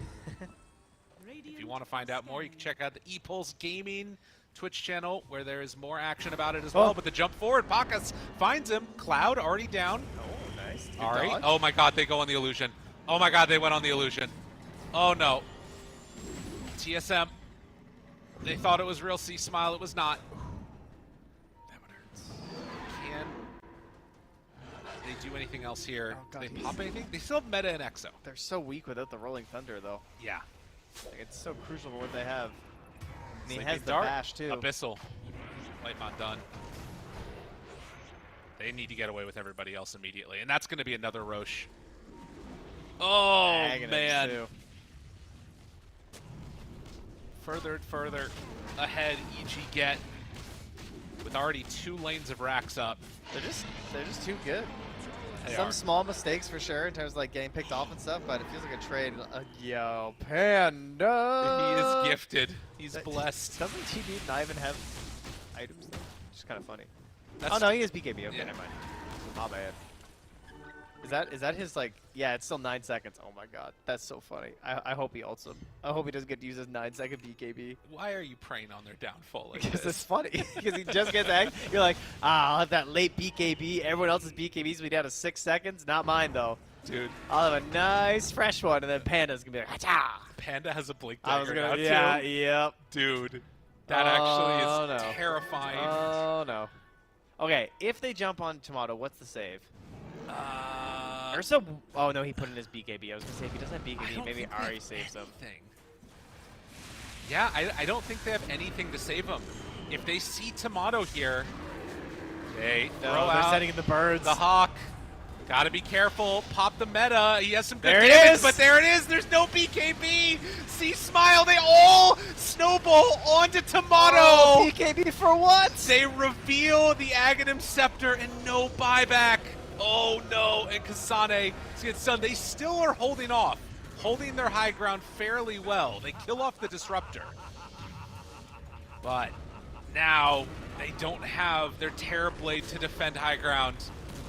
If you want to find out more, you can check out the ePulse Gaming Twitch channel where there is more action about it as well. But the jump forward, Bacchus finds him. Cloud already down. Oh, nice. Good All right. dodge. Oh my god, they go on the illusion. Oh my god, they went on the illusion. Oh no. TSM. They thought it was real C Smile. It was not. That one hurts. Can they do anything else here? Oh, God, do they pop anything? They still have Meta and Exo. They're so weak without the Rolling Thunder, though. Yeah. Like, it's so crucial for what they have. And he Sleeping has the Dart, bash, too. Abyssal. Lightmon done. They need to get away with everybody else immediately. And that's going to be another Roche. Oh, Aghanim, man. too. Further and further ahead EG get with already 2 lanes of racks up. They're just too good. They Some are. small mistakes for sure in terms of like getting picked off and stuff, but it feels like a trade. Yo, Panda! He is gifted. He's blessed. Doesn't TB not even have items though? Which is kind of funny. That's Oh no, he has BKB. Okay, yeah. never mind. Oh man. Is that his like? Yeah, it's still 9 seconds. Oh my god, that's so funny. I hope he ults him. I hope he doesn't get to use his 9-second BKB. Why are you preying on their downfall like Because this? it's funny. Because he just gets angry. You're like, I'll have that late BKB. Everyone else's BKBs will be down to 6 seconds. Not mine though. Dude, I'll have a nice fresh one, and then Panda's gonna be like, "Hacha!" Panda has a blink I was dagger gonna, now, yeah, too. yep. Dude, that Oh, actually is no. terrifying. Oh no. Okay, if they jump on Tomato, what's the save? Ursa. Oh no, he put in his BKB. I was gonna say if he doesn't have I BKB, don't maybe think they Ari have saves him. anything. Yeah, I don't think they have anything to save him. If they see Tomato here, they throw No, they're out sending in the birds. the Hawk. Gotta be careful. Pop the meta. He has some good There it damage, is! but there it is. There's no BKB. See Smile. They all snowball onto Tomato. Oh, BKB for what? They reveal the Aghanim Scepter and no buyback. Oh no, and Kasane gets stunned. They still are holding off, holding their high ground fairly well. They kill off the Disruptor. But now they don't have their Terrorblade to defend high ground.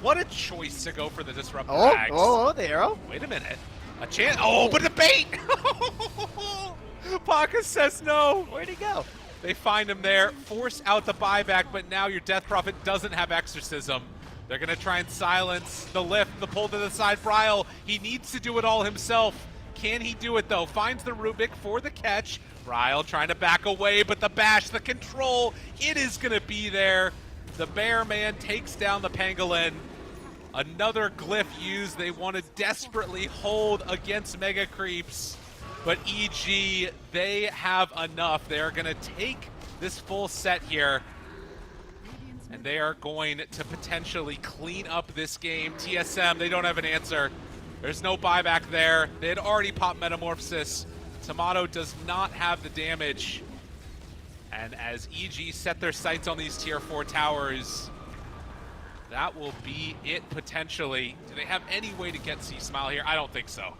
What a choice to go for the Disruptor Ags. Oh, the arrow. Wait a minute. A chance. Oh, but the bait! Paka says no. Where'd he go? They find him there, force out the buyback, but now your Death Prophet doesn't have Exorcism. They're going to try and silence the lift, the pull to the side. Bryle, he needs to do it all himself. Can he do it, though? Finds the Rubik for the catch. Bryle trying to back away, but the bash, the control, it is going to be there. The Bear Man takes down the Pangolin. Another glyph used. They want to desperately hold against Mega Creeps. But EG, they have enough. They are going to take this full set here. And they are going to potentially clean up this game. TSM, they don't have an answer. There's no buyback there. They had already popped Metamorphosis. Tomato does not have the damage. And as EG set their sights on these tier 4 towers, that will be it potentially. Do they have any way to get C-Smile here? I don't think so.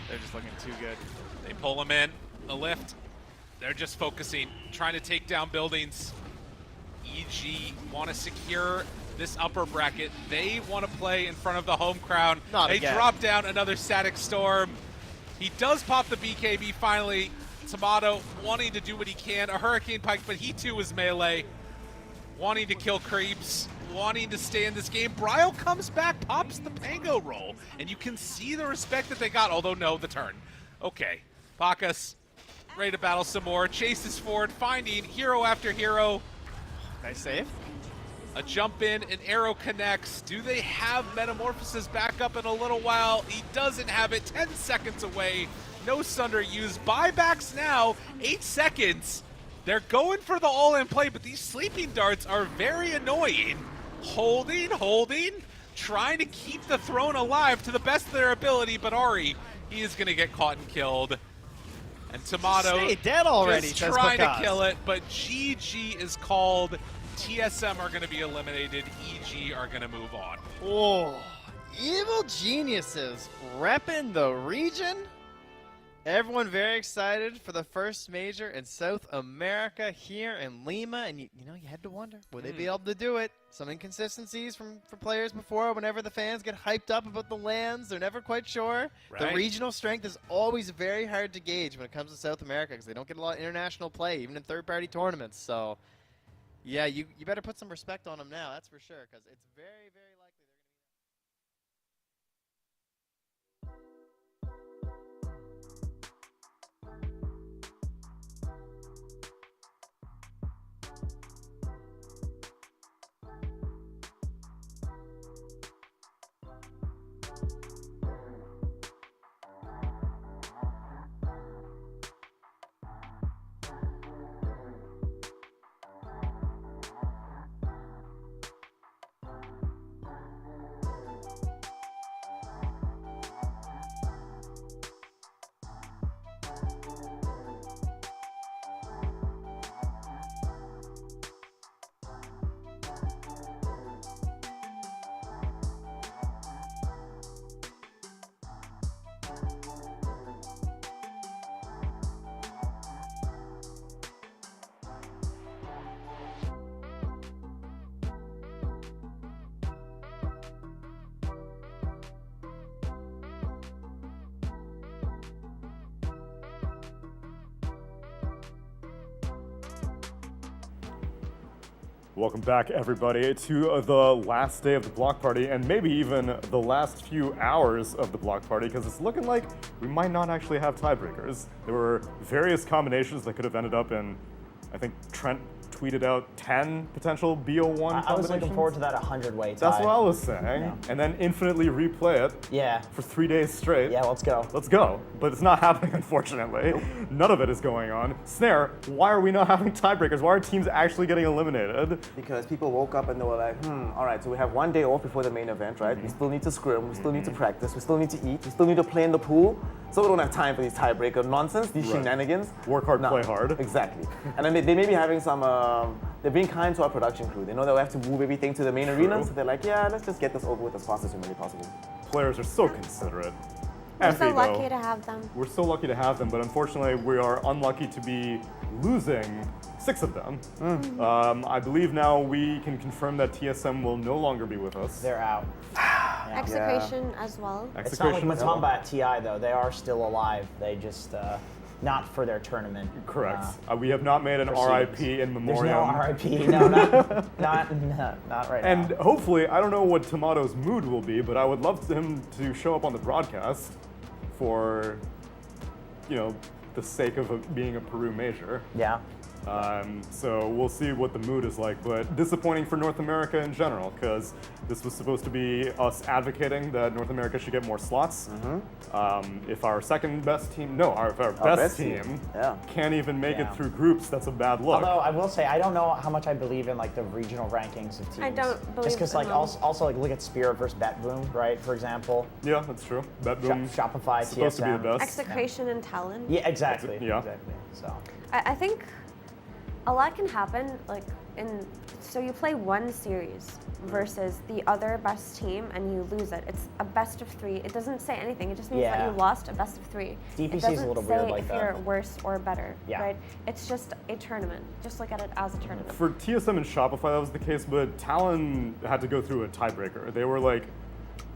They're just looking too good. They pull him in, the lift. They're just focusing, trying to take down buildings. EG want to secure this upper bracket. They want to play in front of the home crowd. Not They again. drop down another Static Storm. He does pop the BKB finally. Tomato wanting to do what he can. A Hurricane Pike, but he too is melee. Wanting to kill creeps. Wanting to stay in this game. Bryle comes back, pops the Pango roll. And you can see the respect that they got, although no, the turn. Okay, Bacchus ready to battle some more. Chases forward, finding hero after hero. Nice save. A jump in, an arrow connects. Do they have Metamorphosis back up in a little while? He doesn't have it. 10 seconds away. No Sunder used. Buybacks now. 8 seconds. They're going for the all-in play, but these sleeping darts are very annoying. Holding. Trying to keep the throne alive to the best of their ability, but Ari, he is going to get caught and killed. And Tomato Stay dead already, just says trying to Picasso. kill it, but GG is called. TSM are going to be eliminated. EG are going to move on. Oh, Evil Geniuses repping the region. Everyone very excited for the first major in South America here in Lima, and you know, you had to wonder, will they be able to do it? Some inconsistencies for players before. Whenever the fans get hyped up about the lands, they're never quite sure. The Right. regional strength is always very hard to gauge when it comes to South America because they don't get a lot of international play, even in third-party tournaments. So, yeah, you better put some respect on them now, that's for sure, because it's very, very likely they're going to be... Welcome back, everybody, to the last day of the block party, and maybe even the last few hours of the block party, because it's looking like we might not actually have tiebreakers. There were various combinations that could have ended up in, I think Trent tweeted out 10 potential BO1 combinations. I was looking forward to that 100-way tie. That's what I was saying. Yeah. And then infinitely replay it Yeah. for 3 days straight. Yeah, let's go. Let's go. But it's not happening, unfortunately. None of it is going on. Snare, why are we not having tiebreakers? Why are teams actually getting eliminated? Because people woke up and they were like, all right, so we have 1 day off before the main event, right? We still need to scrim, we still need to practice, we still need to eat, we still need to play in the pool. So we don't have time for these tiebreaker nonsense, these shenanigans. Work hard, No, play hard. Exactly. And then they may be having some, they're being kind to our production crew. They know that we have to move everything to the main arena, so they're like, yeah, let's just get this over with as fast as humanly possible. Players are so considerate. We're Effie, so lucky though, to have them. we're so lucky to have them, but unfortunately we are unlucky to be losing 6 of them. I believe now we can confirm that TSM will no longer be with us. They're out. Execration as well. It's not like Execration as well. Matamba at TI, though. They are still alive. They just, not for their tournament. Correct. We have not made an RIP in There's memoriam. no RIP. No, not right And now. hopefully, I don't know what Tomato's mood will be, but I would love him to show up on the broadcast for, you know, the sake of being a Peru major. Yeah. So we'll see what the mood is like, but disappointing for North America in general, because this was supposed to be us advocating that North America should get more slots. If our second best team, no, if our best team can't even make it through groups, that's a bad look. Although I will say, I don't know how much I believe in like the regional rankings of teams. I don't believe Just because in like them. also like look at Spirit versus BetBoom, right? For example. Yeah, that's true. BetBoom Shopify, supposed TSM. to be the best. Execration and talent. Yeah, exactly. Yeah. Exactly. So. I think a lot can happen, like so you play one series versus the other best team and you lose it. It's a best of 3. It doesn't say anything. It just means that Yeah. you lost a best of 3. DPC it is doesn't a little say weird like if that. you're worse or better, Yeah. right? It's just a tournament. Just look at it as a tournament. For TSM and Shopify, that was the case, but Talon had to go through a tiebreaker. They were like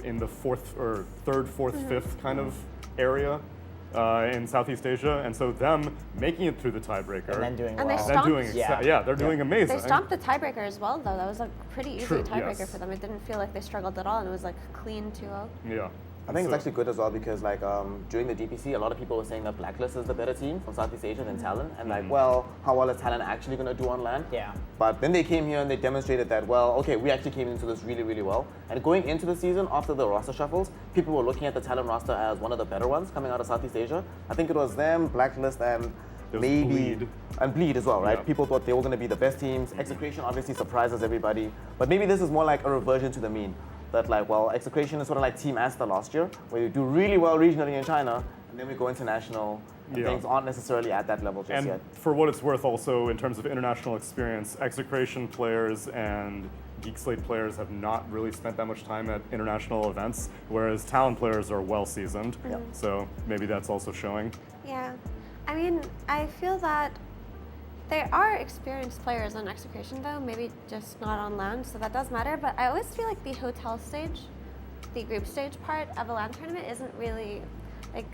in the third, fourth, fifth kind of area in Southeast Asia, and so them making it through the tiebreaker And then doing And they well. stomped- they're doing amazing. They stomped the tiebreaker as well, though. That was a pretty easy True, tiebreaker yes. for them. It didn't feel like they struggled at all, and it was like clean 2-0. Yeah. I think it's actually good as well because like during the DPC, a lot of people were saying that Blacklist is the better team from Southeast Asia than Talon, and like, well, how well is Talon actually going to do on LAN? Yeah. But then they came here and they demonstrated that, well, okay, we actually came into this really, really well. And going into the season, after the roster shuffles, people were looking at the Talon roster as one of the better ones coming out of Southeast Asia. I think it was them, Blacklist, and maybe Bleed. and Bleed as well, right? Yeah. People thought they were going to be the best teams. Execration obviously surprises everybody, but maybe this is more like a reversion to the mean. That like, well, Execration is sort of like Team Asta last year, where you do really well regionally in China, and then we go international, and Yeah. things aren't necessarily at that level just And yet. for what it's worth, also in terms of international experience, Execration players and Geek Slate players have not really spent that much time at international events, whereas Talon players are well seasoned. So maybe that's also showing. Yeah. I mean, I feel that there are experienced players on Execration though, maybe just not on LAN, so that does matter. But I always feel like the hotel stage, the group stage part of a LAN tournament isn't really like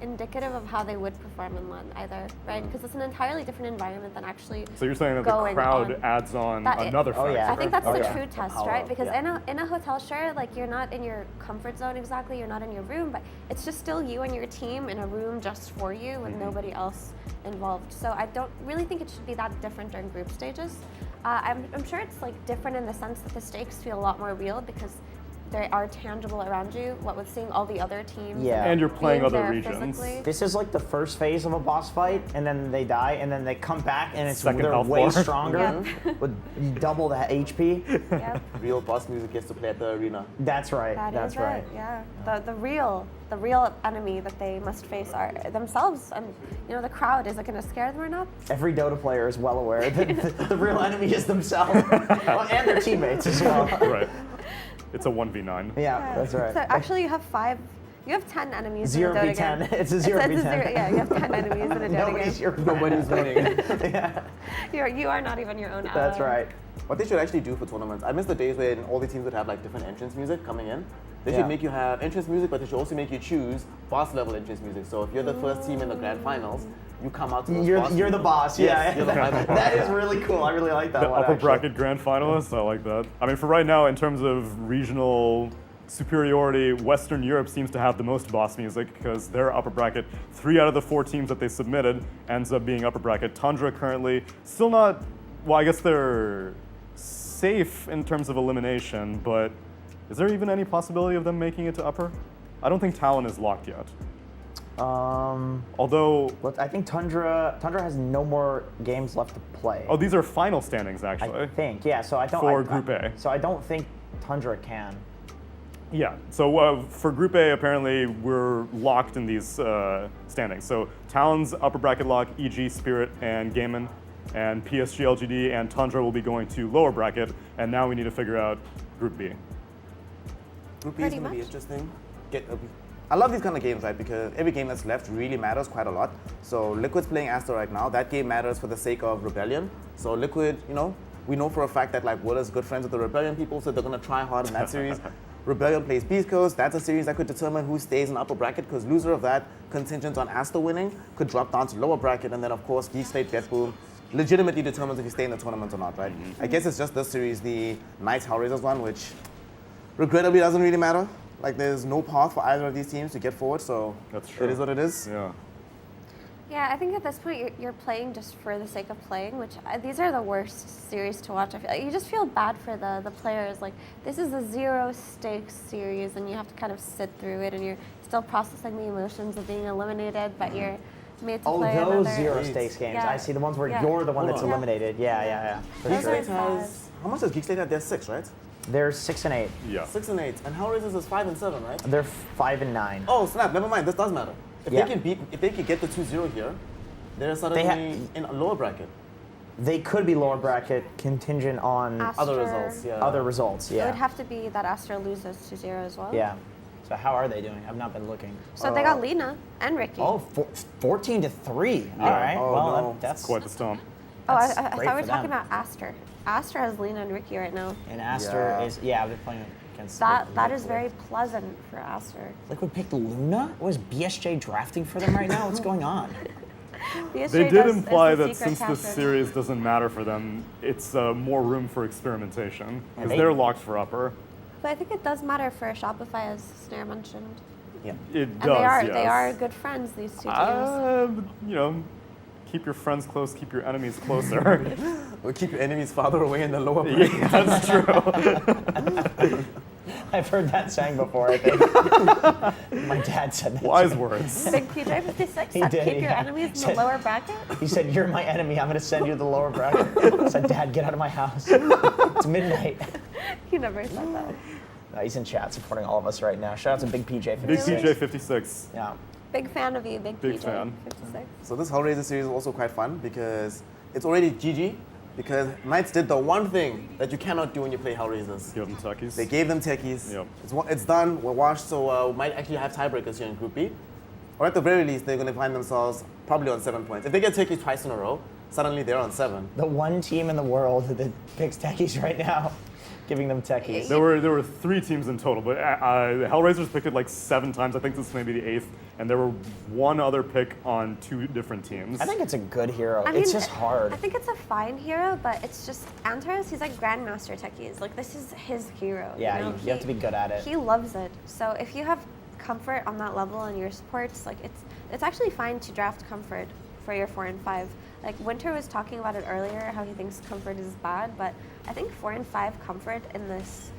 indicative of how they would perform in LAN either, right? Because it's an entirely different environment than actually So you're saying that the going crowd on. adds on That another is- factor? I think that's the true The test, power right? up, Because yeah. in a hotel, sure, like you're not in your comfort zone exactly, you're not in your room, but it's just still you and your team in a room just for you with nobody else involved. So I don't really think it should be that different during group stages. I'm sure it's like different in the sense that the stakes feel a lot more real because they are tangible around you. What with seeing all the other teams, Yeah. And you're playing being other there regions. physically. This is like the first phase of a boss fight, and then they die, and then they come back, and it's Second they're health way bar. stronger Yeah. with double the HP. Yep. Real boss music gets to play at the arena. That's right. That That's is right. it, yeah. The real enemy that they must face are themselves, and you know the crowd. Is it going to scare them or not? Every Dota player is well aware that the real enemy is themselves well, and their teammates as well. Right. It's a 1v9. Yeah, that's right. So actually, you have 10 enemies. Zero in a Dota v10. game. It's a 0v10. Yeah, you have 10 enemies in a Dota Nobody's game. your friend. Nobody's winning. Yeah, You are not even your own ally. that's right. What they should actually do for tournaments, I miss the days when all the teams would have like different entrance music coming in. They Yeah. should make you have entrance music, but they should also make you choose boss level entrance music. So if you're the first team in the grand finals, you come out to those boss You're the music. boss. Yes, Yeah, you're the final boss. that is really cool. I really like that The one. upper actually. bracket grand finalists, I like that. I mean, for right now, in terms of regional superiority, Western Europe seems to have the most boss music because they're upper bracket. 3 out of the 4 teams that they submitted ends up being upper bracket. Tundra currently still not, well, I guess they're safe in terms of elimination, but is there even any possibility of them making it to upper? I don't think Talon is locked yet. Although, I think Tundra has no more games left to play. oh, these are final standings actually. I think, yeah. So I don't. For Group A. So I don't think Tundra can. Yeah, so for Group A, apparently we're locked in these standings. So Talon's upper bracket lock, EG, Spirit, and Gaiman, and PSG, LGD, and Tundra will be going to lower bracket, and now we need to figure out Group B. Group B is Pretty going to be much. interesting. I love these kind of games, right? Because every game that's left really matters quite a lot. So Liquid's playing Asta right now. That game matters for the sake of Rebellion. So Liquid, we know for a fact that like Will is good friends with the Rebellion people, so they're going to try hard in that series. Rebellion plays Beast Coast. That's a series that could determine who stays in upper bracket, because loser of that, contingent on Asta winning, could drop down to lower bracket, and then of course Geek Slate Bet Boom legitimately determines if you stay in the tournament or not, right? I guess it's just this series, the Knights Hellraisers one, which regrettably doesn't really matter. Like there's no path for either of these teams to get forward, so That's true. it is what it is. Yeah. Yeah, I think at this point you're playing just for the sake of playing, which these are the worst series to watch. I feel like you just feel bad for the players. Like this is a 0 stakes series, and you have to kind of sit through it, and you're still processing the emotions of being eliminated, but you're made to Oh, play those another. 0 stakes games. Yeah. I see the ones where Yeah. you're the one Hold that's on. eliminated. Yeah. For Those sure. are Geek Slate has, how much does Geek Slate have? They're 6, right? They're 6 and 8. Yeah. 6 and 8. And Hellraisers is 5 and 7, right? They're 5 and 9. Oh snap! Never mind. This does matter. If Yeah. they can get the 2-0 here, they're suddenly in a lower bracket. They could be lower bracket contingent on Other Astra- results, yeah. other results. It would Yeah. have to be that Astra loses 2-0 as well. Yeah. So how are they doing? I've not been looking. So they got Lena and Ricky. Oh, 14-3. All right. Oh, well, no. that's Quite the stomp. I that's thought we great were for talking them. about Astra. Astra has Lena and Ricky right now. And Aster Yeah. is they're playing against That is very pleasant for Astra. Liquid picked Luna? Was BSJ drafting for them right now? What's going on? BSJ They did does- is imply the that secret since this captain. series doesn't matter for them, it's more room for experimentation because they- they're locked for upper. But I think it does matter for Shopify, as Snare mentioned. Yeah. It And does, yes. they are good friends, these two teams. You know, keep your friends close, keep your enemies closer. Or keep your enemies farther away in the lower bracket. Yeah, that's true. I've heard that saying before, I think. My dad said that. Wise words. Big PJ56 He said, did, keep your yeah. enemies in the Said- lower bracket. He said, "You're my enemy. I'm going to send you to the lower bracket." I said, "Dad, get out of my house. It's midnight." He never said that. He's in chat supporting all of us right now. Shout out to Big PJ. Big PJ56. Yeah. Big fan of you, Big Big PJ56. fan. So this Hellraiser series is also quite fun because it's already GG. Because Knights did the one thing that you cannot do when you play Hellraisers. Give them techies. They gave them techies. Yep. It's done. We're washed. So we might actually have tiebreakers here in Group B. Or at the very least, they're going to find themselves probably on 7 points. If they get techies twice in a row, suddenly they're on 7. The one team in the world that picks techies right now, giving them techies. There were 3 teams in total, but the Hellraisers picked it like 7 times. I think this may be the 8th, and there were one other pick on 2 different teams. I think it's a good hero. I mean, It's just hard. I think it's a fine hero, but it's just Antares. He's like Grandmaster techies. Like this is his hero. Yeah, you know? you have to be good at it. He loves it. So if you have comfort on that level in your supports, like it's actually fine to draft comfort for your 4 and 5. Like Winter was talking about it earlier, how he thinks comfort is bad, but I think 4 and 5 comfort in this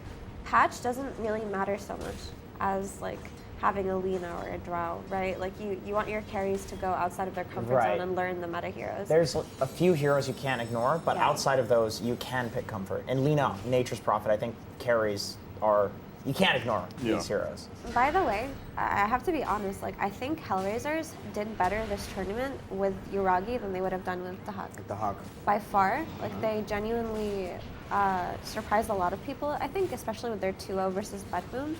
patch doesn't really matter so much as like having a Lina or a Drow, right? Like you want your carries to go outside of their comfort Right. zone and learn the meta heroes. There's a few heroes you can't ignore, but Yeah. outside of those, you can pick comfort. And Lina, Nature's Prophet, I think carries are, you can't ignore these heroes. By the way, I have to be honest, like I think Hellraisers did better this tournament with Uragi than they would have done with the Hawk. The Hawk. By far, like they genuinely surprised a lot of people, I think, especially with their 2-0 versus Bedboom.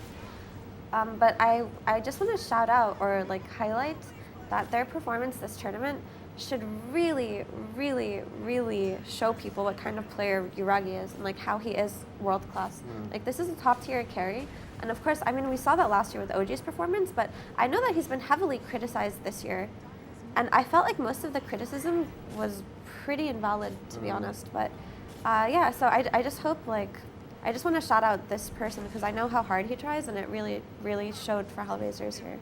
But I just want to shout out or like highlight that their performance this tournament should really, really, really show people what kind of player Uragi is and like how he is world class. Like this is a top tier carry. And of course, I mean, we saw that last year with OG's performance, but I know that he's been heavily criticized this year. And I felt like most of the criticism was pretty invalid, to be honest. But yeah, so I just hope like, I just want to shout out this person because I know how hard he tries and it really, really showed for Hellraisers here.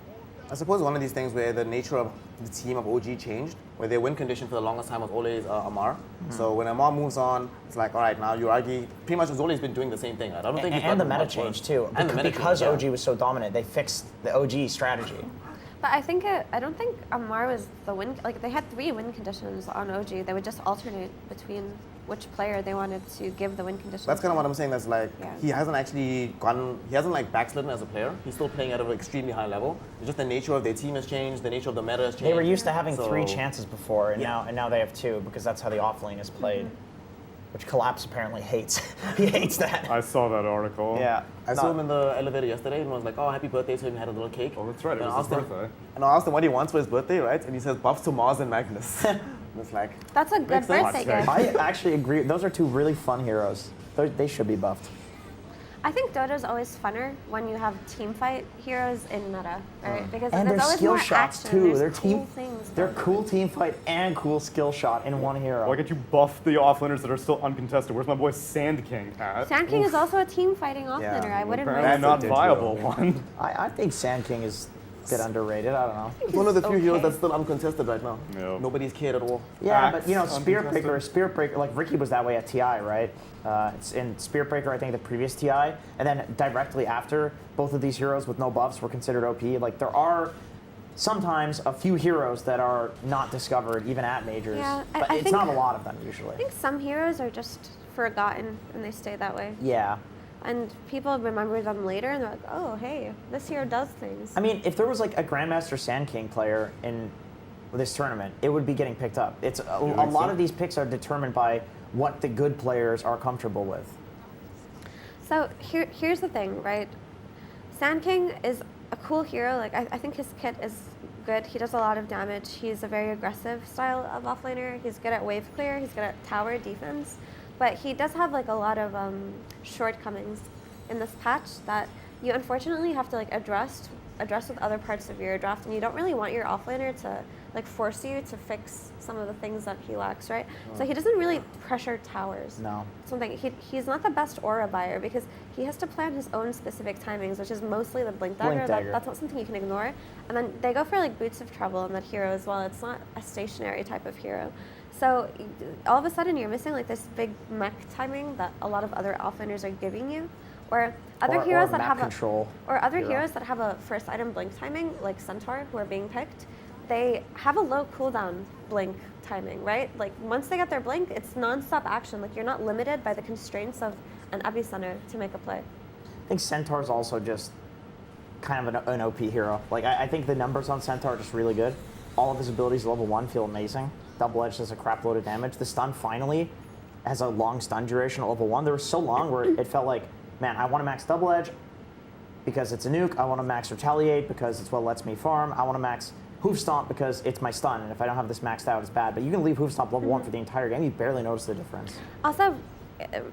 I suppose one of these things where the nature of the team of OG changed, where their win condition for the longest time was always Amar. So when Amar moves on, it's like, all right, now Uragi pretty much has always been doing the same thing. Right? I don't think And the meta changed too. And the meta because changed, OG was so dominant, they fixed the OG strategy. But I don't think Amar was the win. Like they had 3 win conditions on OG. They would just alternate between which player they wanted to give the win condition. That's kind of what I'm saying. That's like Yeah. he hasn't actually gone. He hasn't like backslidden as a player. He's still playing at an extremely high level. It's just the nature of their team has changed. The nature of the meta has changed. They were used to having 3 So- chances before, and now they have 2 because that's how the offlane is played. Which Collapse apparently hates. He hates that. I saw that article. Yeah. I saw him in the elevator yesterday and was like, "Oh, happy birthday!" So he had a little cake. Oh, that's right. It And I was his asked him- birthday. And I asked him what he wants for his birthday, right? And he says buffs to Mars and Magnus. And it's like, That's a good Makes sense. birthday gift. I actually agree. Those are 2 really fun heroes. They should be buffed. I think Dodo's always funner when you have team fight heroes in meta, right? Because And there's their always skill more shots action. too. There's They're cool things. They're about cool team fight and cool skill shot in one hero. Why can't you buff the offlaners that are still uncontested? Where's my boy Sand King at? Sand King is also a team fighting offlaner. I wouldn't Apparently mind. not viable one. I think Sand King is a bit underrated. I don't know. it's one of the few Okay. heroes that's still uncontested right now. Yeah. Nobody's cared at all. Yeah, Axe, but you know, Spirit uncontested. Breaker, like Ricky was that way at TI, right? It's in Spirit Breaker, I think, the previous TI, and then directly after, both of these heroes with no buffs were considered OP. Like there are sometimes a few heroes that are not discovered even at majors, Yeah, but I it's think- not a lot of them usually. I think some heroes are just forgotten and they stay that way. Yeah. And people remember them later and they're like, oh, hey, this hero does things. I mean, if there was like a Grandmaster Sand King player in this tournament, it would be getting picked up. It's a lot of these picks are determined by what the good players are comfortable with. So here's the thing, right? Sand King is a cool hero. Like I think his kit is good. He does a lot of damage. He's a very aggressive style of offlaner. He's good at wave clear. He's good at tower defense. But he does have like a lot of shortcomings in this patch that you unfortunately have to like address with other parts of your draft, and you don't really want your offlaner to like force you to fix some of the things that he lacks, right? So he doesn't really pressure towers. No. Something he's not the best aura buyer because he has to plan his own specific timings, which is mostly the blink dagger. That's not something you can ignore. And then they go for like boots of trouble in that hero as well. It's not a stationary type of hero. So all of a sudden you're missing like this big mech timing that a lot of other offlaners are giving you. Or other heroes that have heroes that have a first item blink timing, like Centaur, who are being picked, they have a low cooldown blink timing, right? Like once they get their blink, it's non-stop action. Like you're not limited by the constraints of an epicenter to make a play. I think Centaur's also just kind of an OP hero. Like I think the numbers on Centaur are just really good. All of his abilities level 1 feel amazing. Double Edge does a crap load of damage. The stun finally has a long stun duration at level 1. There was so long where it felt like, man, I want to max Double Edge because it's a nuke. I want to max Retaliate because it's what lets me farm. I want to max Hoof Stomp because it's my stun, and if I don't have this maxed out, it's bad. But you can leave Hoof Stomp level 1 for the entire game. You barely notice the difference. Also,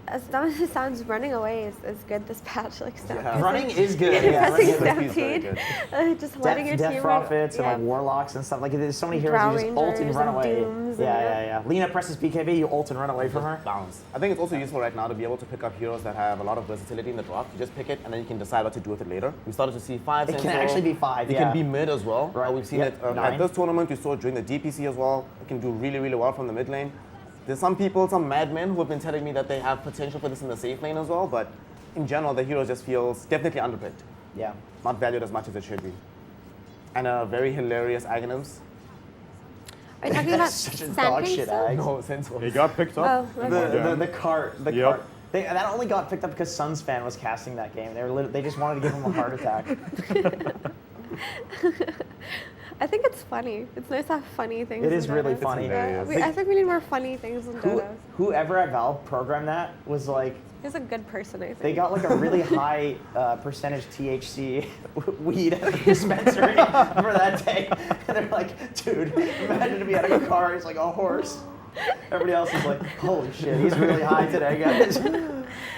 as dumb as it sounds, running away is good this patch. Like running is good. Pressing Stampede, just letting your Death team Prophets and like Warlocks and stuff. Like there's so many heroes you just ult and run away. Yeah. Lina presses BKB, you ult and run away from her. Bounce. I think it's also useful right now to be able to pick up heroes that have a lot of versatility in the draft. You just pick it and then you can decide what to do with it later. We started to see 5. It can actually be 5. It can be mid as well. Right. We've seen it at this tournament. We saw it during the DPC as well. It can do really, really well from the mid lane. There's some people, some madmen who have been telling me that they have potential for this in the safe lane as well, but in general, the hero just feels definitely underpicked. Yeah. Not valued as much as it should be. And a very hilarious Aghanims. Are you talking about such a dog shit ag. No, Centaur. He got picked up. Oh, The cart. Cart. That only got picked up because Suns fan was casting that game. They just wanted to give him a heart attack. I think it's funny. It's nice to have funny things. It is really funny. I think we need more funny things in Dota. Whoever at Valve programmed that was like. He's a good person, I think. They got like a really high percentage THC weed at the dispensary for that day. And they're like, dude, imagine to be out of a car, he's like a horse. Everybody else is like, holy shit, he's really high today, guys.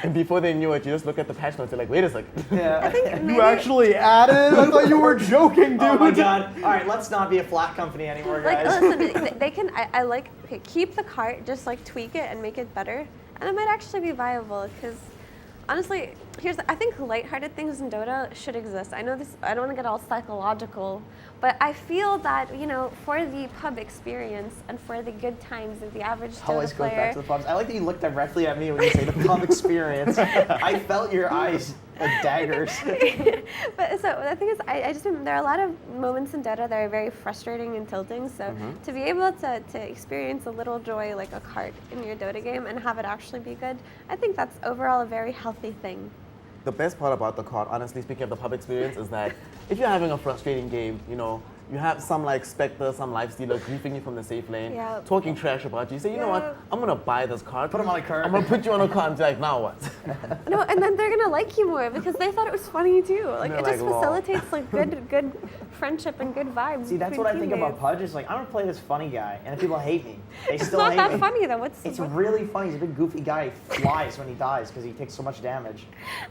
And before they knew it, you just look at the patch notes, you're like, wait a second. Yeah. I think You actually added? I thought you were joking, dude. Oh my god. All right, let's not be a flat company anymore, guys. Like, listen, they can, I like, okay, keep the cart, just like tweak it and make it better. And it might actually be viable because honestly, I think lighthearted things in Dota should exist. I know this, I don't want to get all psychological, but I feel that, you know, for the pub experience and for the good times of the average Always Dota goes player. back to the pubs. I like that you look directly at me when you say the pub experience. I felt your eyes like daggers. But so the thing is, I just there are a lot of moments in Dota that are very frustrating and tilting. So to be able to experience a little joy like a cart in your Dota game and have it actually be good, I think that's overall a very healthy thing. The best part about the card, honestly speaking of the pub experience, is that if you're having a frustrating game, you know, you have some like Spectre, some Lifestealer griefing you from the safe lane, talking trash about you. You say, you know what, I'm gonna buy this card. Put him on a card. I'm gonna put you on a card and be like, now what? No, and then they're gonna like you more because they thought it was funny too. Like it just facilitates like good friendship and good vibes. See, that's what I think about Pudge. Is like I'm gonna play this funny guy, and if people hate me, they It's still not hate that me. funny though. It's really funny. He's a big goofy guy. He flies when he dies because he takes so much damage.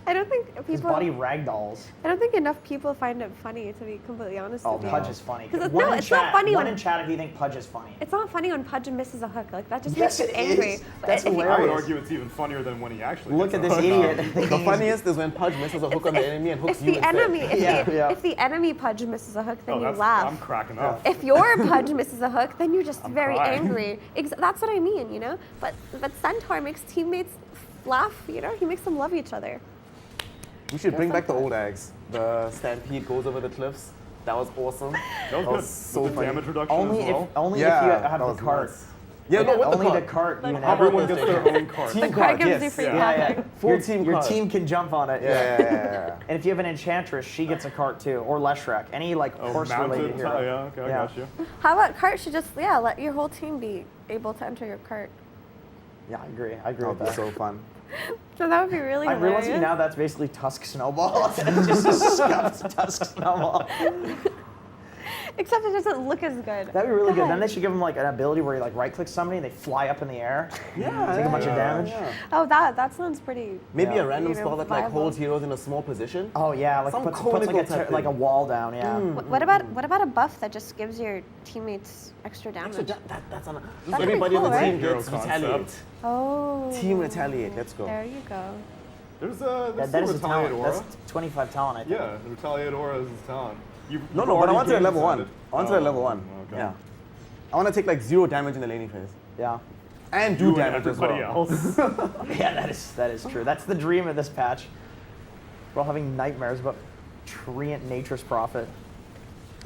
I don't think people. His body ragdolls. I don't think enough people find it funny, to be completely honest with you. Pudge is funny. No, it's not funny One when in chat if you think Pudge is funny. it's not funny when Pudge misses a hook. Like that just Yes, makes me it angry. is. But That's if you- hilarious. I would argue it's even funnier than when he actually Look gets at a this hook. idiot. The funniest is when Pudge misses a hook on the enemy and hooks If you the instead. enemy, Yeah. if the enemy Pudge misses a hook, then you I'm laugh. cracking up. If your Pudge misses a hook, then you're just very crying. angry. That's what I mean, you know. But Centaur makes teammates laugh. You know, he makes them love each other. We should bring back the old Ags. The Stampede goes over the cliffs. That was awesome. That was so good. funny. Damage reduction Only as well. if you that have the was cart. nuts. Yeah, no, with Only the the cart. cart. You know, Everyone gets their own card. Team The card card, gives yes. you free Yeah. card. Full team Your card. team can jump on it. Yeah. And if you have an enchantress, she gets a cart too, or Leshrac. Any like horse-related hero. Yeah, okay, I got you. How about cart should just let your whole team be able to enter your cart. Yeah, I agree. I agree That with would be that. so fun. So that would be really I'm hilarious. realizing now that's basically Tusk Snowball. It's just a scuffed Tusk Snowball. Except it doesn't look as good. That'd be really good. God. Then they should give them like an ability where you like right-click somebody and they fly up in the air. Yeah, Take a bunch of damage. Oh, that sounds pretty. Maybe Yeah. a random You know, spell that like viable. holds heroes in a small position. Oh yeah, like Some puts conical like, type like a thing. wall down. Yeah. What about a buff that just gives your teammates extra damage? That's on. That could be Everybody cool, on the right? team gets Hero retaliate. concept. Oh. Team retaliate. Let's go. There you go. There's That is a retaliate talent. aura. That's 25 talent, I think. Yeah, the retaliate aura is his talent. No, but I want to at level 1. I want to at level 1. Okay. Yeah. I want to take like 0 damage in the laning phase. Yeah. And do You and damage as everybody well. else. Yeah, that is true. That's the dream of this patch. We're all having nightmares about Treant Nature's Prophet.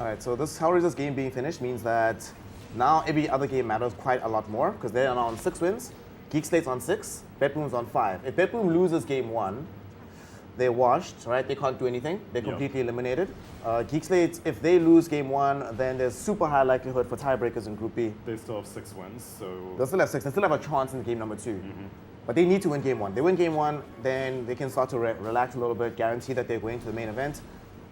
Alright, so this how is this game being finished means that now every other game matters quite a lot more because they are now on 6 wins. Geek Slate's on 6, Bedroom's on 5. If Bedroom loses game 1, they're washed, right? They can't do anything. They're completely eliminated. Geek Slate, if they lose game 1, then there's super high likelihood for tiebreakers in Group B. They still have 6 wins, so They'll still have 6. They still have a chance in game number 2. But they need to win game 1. They win game 1, then they can start to relax a little bit, guarantee that they're going to the main event.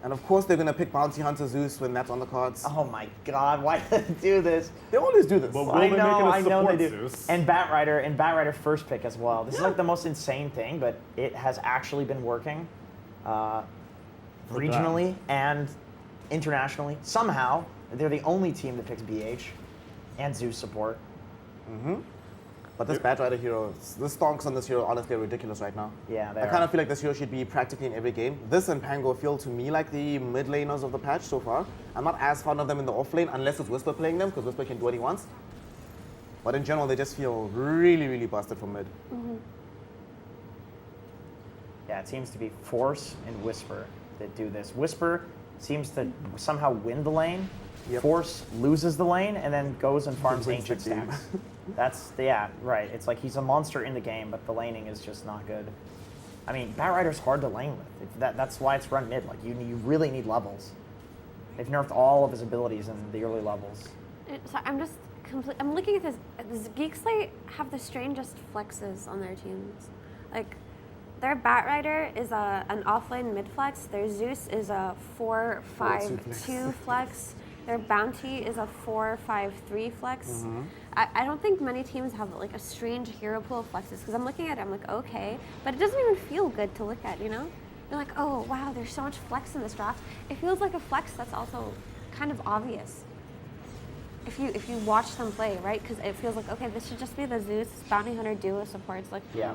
And of course, they're going to pick Bounty Hunter Zeus when that's on the cards. Oh my god, why do they do this? They always do this. But will I they know, make it a I know they support do. Zeus? And Batrider first pick as well. This is like the most insane thing, but it has actually been working regionally and internationally. Somehow, they're the only team that picks BH and Zeus support. But this Batrider hero, the stonks on this hero honestly are ridiculous right now. Yeah, they I are. kind of feel like this hero should be practically in every game. This and Pango feel to me like the mid laners of the patch so far. I'm not as fond of them in the off lane unless it's Whisper playing them because Whisper can do what he wants. But in general, they just feel really, really busted from mid. Yeah, it seems to be Force and Whisper that do this. Whisper seems to somehow win the lane. Yep. Force loses the lane and then goes and farms Wins the ancient game. stacks. Yeah, right. It's like he's a monster in the game, but the laning is just not good. I mean, Batrider's hard to lane with. That's why it's run mid. Like you really need levels. They've nerfed all of his abilities in the early levels. So I'm just I'm looking at this. Does Geek Slate have the strangest flexes on their teams? Like, their Batrider is an offlane mid flex. Their Zeus is a 4-5-2 flex. Their Bounty is a 4-5-3 flex. I don't think many teams have like a strange hero pool of flexes because I'm looking at it, I'm like, okay, but it doesn't even feel good to look at, you know? You're like, oh wow, there's so much flex in this draft. It feels like a flex that's also kind of obvious. If you watch them play, right? Because it feels like, okay, this should just be the Zeus Bounty Hunter duo supports. Like, Yeah.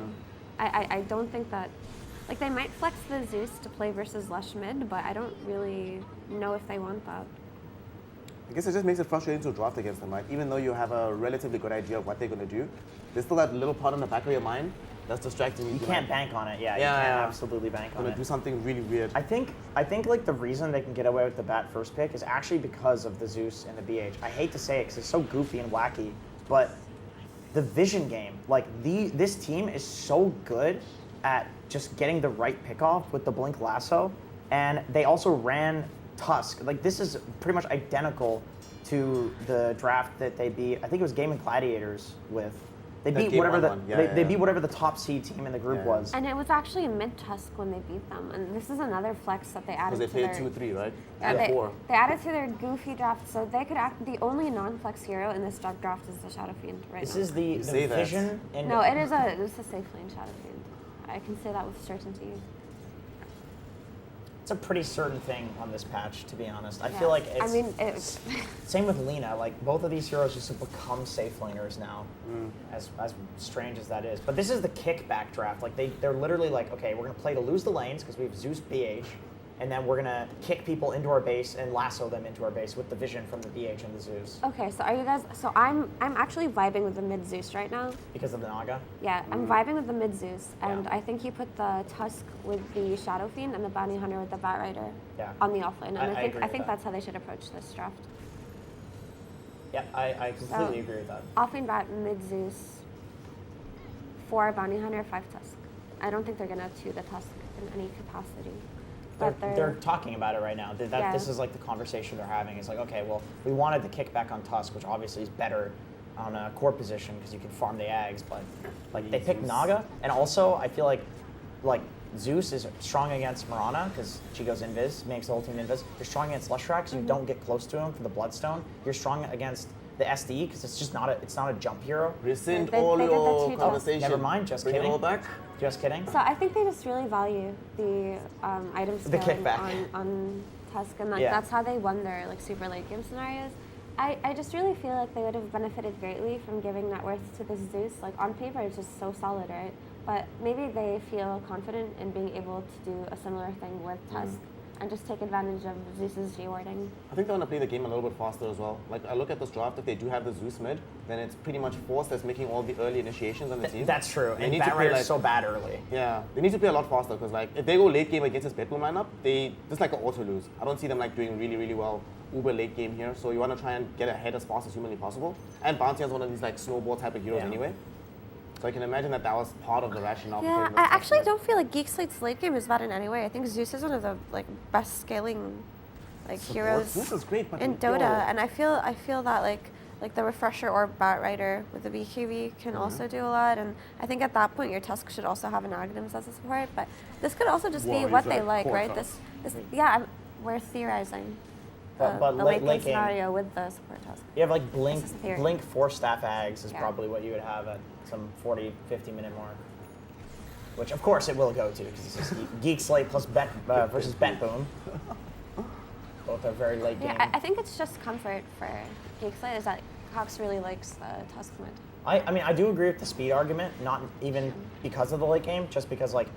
I don't think that, like, they might flex the Zeus to play versus Lush mid, but I don't really know if they want that. I guess it just makes it frustrating to draft against them, right? Even though you have a relatively good idea of what they're going to do, there's still that little part in the back of your mind that's distracting you. You can't bank on it. Yeah, you Yeah, can't yeah. absolutely bank on Going it. to do something really weird. I think like the reason they can get away with the bat first pick is actually because of the Zeus and the BH. I hate to say it because it's so goofy and wacky, but the vision game, like this team is so good at just getting the right pick off with the Blink Lasso, and they also ran Tusk. Like this is pretty much identical to the draft that they beat. I think it was Gaming Gladiators with. They That beat game whatever one. they beat whatever the top seed team in the group Yeah. was. And it was actually mid-Tusk when they beat them. And this is another flex that they added Because they to played their... 2-3, right? Yeah, Yeah, 4. they added to their goofy draft, so they could act. The only non-flex hero in this draft is the Shadow Fiend right This now. is the say that. vision. And No, it's a safe lane Shadow Fiend. I can say that with certainty. It's a pretty certain thing on this patch, to be honest. I Yeah. feel like I it's mean, it's same with Lina. Like both of these heroes just have become safe laners now, as strange as that is. But this is the kickback draft. Like they're literally like, okay, we're gonna play to lose the lanes because we have Zeus BH, and then we're gonna kick people into our base and lasso them into our base with the vision from the BH and the Zeus okay. So are you guys? So I'm actually vibing with the mid Zeus right now. because of the Naga. Yeah, I'm vibing with the mid Zeus, and Yeah. I think you put the Tusk with the Shadow Fiend and the Bounty Hunter with the Batrider Yeah. on the offlane. And I I agree think with I think that. that's how they should approach this draft. Yeah, I completely agree with that. Offlane Bat, mid Zeus, 4 Bounty Hunter, 5 Tusk. I don't think they're gonna 2 the Tusk in any capacity. But They're talking about it right now. Yeah. This is like the conversation they're having. It's like, okay, well, we wanted the kickback on Tusk, which obviously is better on a core position because you can farm the Ags, but like they picked Naga, and also I feel like Zeus is strong against Mirana because she goes invis, makes the whole team invis. You're strong against Leshrac, so you don't get close to him for the Bloodstone. You're strong against the SDE because it's just not a jump hero. Rescind They all did the your two conversation. Never mind, just Bring kidding. it all back. Just kidding. So I think they just really value the item The scaling kickback. on Tusk, and like Yeah. that's how they won their like super late game scenarios. I just really feel like they would have benefited greatly from giving net worth to this Zeus. Like on paper, it's just so solid, right? But maybe they feel confident in being able to do a similar thing with Tusk and just take advantage of Zeus's G-warding. I think they want to play the game a little bit faster as well. Like, I look at this draft, if they do have the Zeus mid, then it's pretty much Force that's making all the early initiations on the team. That's true. They And need to play, Batrider's like- so bad early. Yeah, they need to play a lot faster because, like, if they go late game against this Bedboom lineup, they just like an auto lose. I don't see them like doing really, really well uber late game here. So you want to try and get ahead as fast as humanly possible. And Bounty has one of these like snowball type of heroes Yeah. anyway. So I can imagine that that was part of the rationale. for Yeah, playing this I Tusk actually mid. don't feel like Geek Slate's late game is bad in any way. I think Zeus is one of the like best scaling like heroes Zeus is great, but in yo. Dota, and I feel that like the Refresher or Batrider with the BKB can also do a lot, and I think at that point your Tusk should also have an Aghanim's as a support, but this could also just be Well, what he's they a like, core right? Tusk. We're theorizing But the late late game game- scenario with the support Tusk. You have like Blink, This is a theory. Blink 4 staff Ags is Yeah. probably what you would have at some 40, 50 minute mark. Which of course it will go to because this is Geek Slate plus Bet versus Bet Boom. Both are very late game. Yeah, I think it's just comfort for Geek Slate is that Cox really likes the Tusk mid. I mean, I do agree with the speed argument, not even because of the late game, just because like,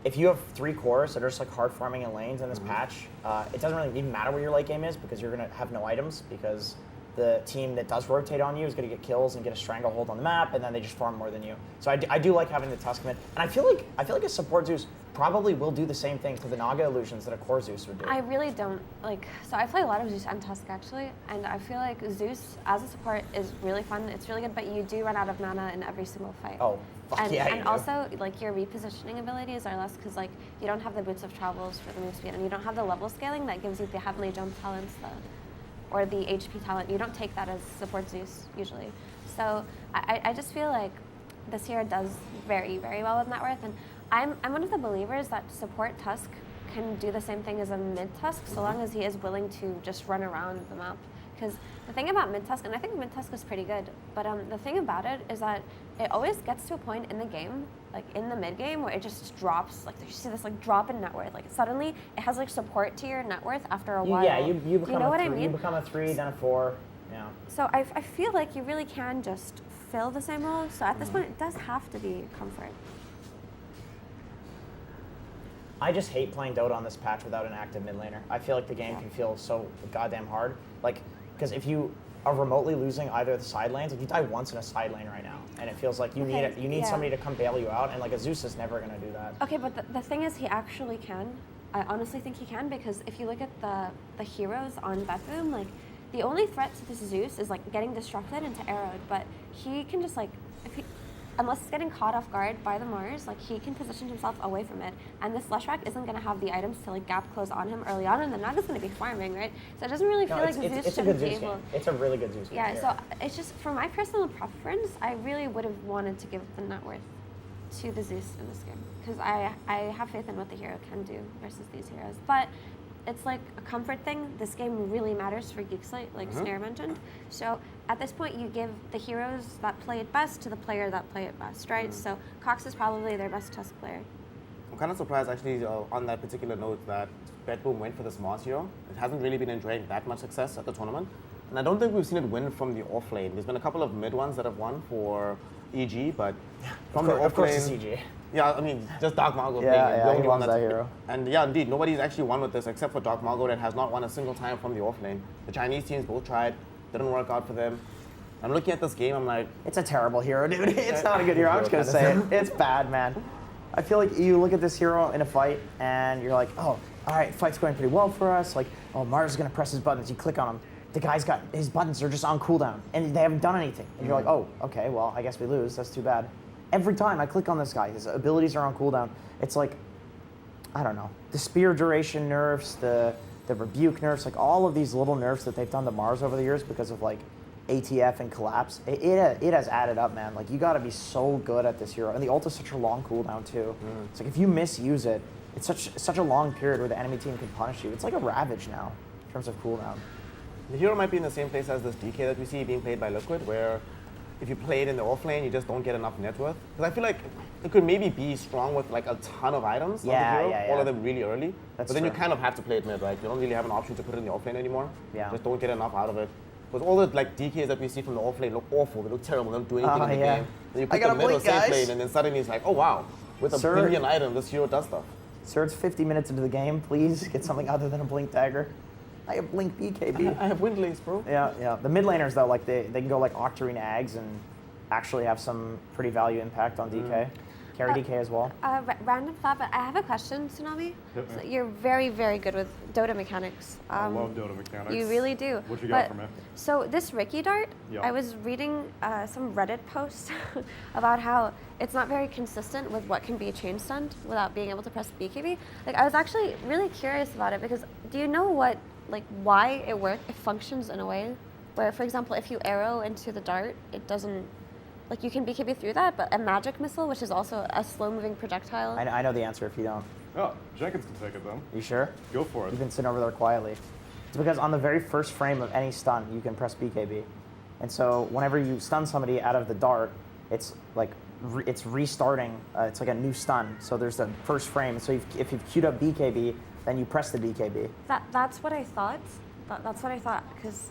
if you have 3 cores that are just like hard farming in lanes in this patch, it doesn't really even matter where your late game is because you're gonna have no items because the team that does rotate on you is gonna get kills and get a stranglehold on the map, and then they just farm more than you. So I do like having the Tusk mid, and I feel like a support Zeus probably will do the same thing to the Naga illusions that a core Zeus would do. I really don't like. So I play a lot of Zeus and Tusk actually, and I feel like Zeus as a support is really fun. It's really good, but you do run out of mana in every single fight. Oh, fuck and, yeah, you and do. also like your repositioning abilities are less because like you don't have the boots of travels for the move speed, and you don't have the level scaling that gives you the heavenly jump talents, or the HP talent. You don't take that as support Zeus usually. So I just feel like this hero does very, very well with net worth, and I'm one of the believers that support Tusk can do the same thing as a mid Tusk so long as he is willing to just run around the map. Because the thing about mid Tusk, and I think mid Tusk is pretty good, but the thing about it is that it always gets to a point in the game, like in the mid game, where it just drops. Like you see this like drop in net worth. Like suddenly it has like support to your net worth after a while. Yeah, you become Do you know a what 3, I mean? you become a 3, then a 4. Yeah. So I feel like you really can just fill the same role. So at this point, it does have to be comfort. I just hate playing Dota on this patch without an active mid laner. I feel like the game can feel so goddamn hard. Like, because if you are remotely losing either of the side lanes, like you die once in a side lane right now, and it feels like you need somebody to come bail you out, and like a Zeus is never gonna do that. Okay, but the thing is, he actually can. I honestly think he can, because if you look at the heroes on Bethlehem, like the only threat to this Zeus is like getting disrupted into arrowed, but he can just like unless it's getting caught off guard by the Mars, like he can position himself away from it. And this Leshrac isn't going to have the items to like gap close on him early on, and the Naga's going to be farming, right? So it doesn't really feel like Zeus it's a shouldn't good be Zeus able. game. It's a really good Zeus game. Yeah, so it's just for my personal preference, I really would have wanted to give the net worth to the Zeus in this game, because I have faith in what the hero can do versus these heroes. But it's like a comfort thing. This game really matters for Geek Slate, like Snare mentioned. So at this point, you give the heroes that play it best to the player that play it best, right? So Cox is probably their best Tusk player. I'm kind of surprised actually on that particular note that Bedboom went for this Mars hero. It hasn't really been enjoying that much success at the tournament. And I don't think we've seen it win from the off lane. There's been a couple of mid ones that have won for EG, but from the off lane. Of course it's EG. Yeah, I mean, just Dark Margot Yeah, playing it. yeah, The he only loves one that that's- hero. And yeah, indeed, nobody's actually won with this except for Dark Margot that has not won a single time from the off lane. The Chinese teams both tried, didn't work out for them. I'm looking at this game, I'm like, it's a terrible hero, dude. It's not a good hero. I'm just gonna say it. It's bad, man. I feel like you look at this hero in a fight and you're like, oh, all right, fight's going pretty well for us. Like, oh, Mars is gonna press his buttons. You click on him. The guy's got his buttons are just on cooldown and they haven't done anything. And you're like, oh, okay, well, I guess we lose. That's too bad. Every time I click on this guy, his abilities are on cooldown. It's like, I don't know, the spear duration nerfs, the rebuke nerfs, like all of these little nerfs that they've done to Mars over the years because of like ATF and collapse, it has added up, man. Like, you got to be so good at this hero, and the ult is such a long cooldown too. It's like if you misuse it, it's such a long period where the enemy team can punish you. It's like a Ravage now in terms of cooldown. The hero might be in the same place as this DK that we see being played by Liquid, where if you play it in the off lane, you just don't get enough net worth. Because I feel like it could maybe be strong with like a ton of items on the hero, all of them really early. That's but then you true. kind of have to play it mid, right? You don't really have an option to put it in the off lane anymore. Yeah. Just don't get enough out of it. Because all the like DKs that we see from the off lane look awful. They look terrible. They don't do anything in the game. Then you put them mid or safe lane, and then suddenly it's like, oh wow, with a billion item, this hero does stuff. Sir, it's 50 minutes into the game. Please get something other than a Blink Dagger. I have Blink BKB. I have Wind Lace, bro. Yeah. The mid laners though, like they can go like Octarine Ags and actually have some pretty value impact on DK. Carry DK as well. Random thought, but I have a question, Tsunami. Hit me. So you're very, very good with Dota mechanics. I love Dota mechanics. You really do. What you got for me? So this Ricky Dart, Yeah. I was reading some Reddit posts about how it's not very consistent with what can be chain stunned without being able to press BKB. Like, I was actually really curious about it because do you know why it works? It functions in a way where, for example, if you arrow into the dart, it doesn't. Like, you can BKB through that, but a magic missile, which is also a slow-moving projectile. I know the answer if you don't. Oh, Jenkins can take it then. You sure? Go for it. You've been sitting over there quietly. It's because on the very first frame of any stun, you can press BKB. And so whenever you stun somebody out of the dart, it's like it's restarting. It's like a new stun. So there's the first frame. So if you've queued up BKB, then you press the BKB. That's what I thought. That's what I thought, because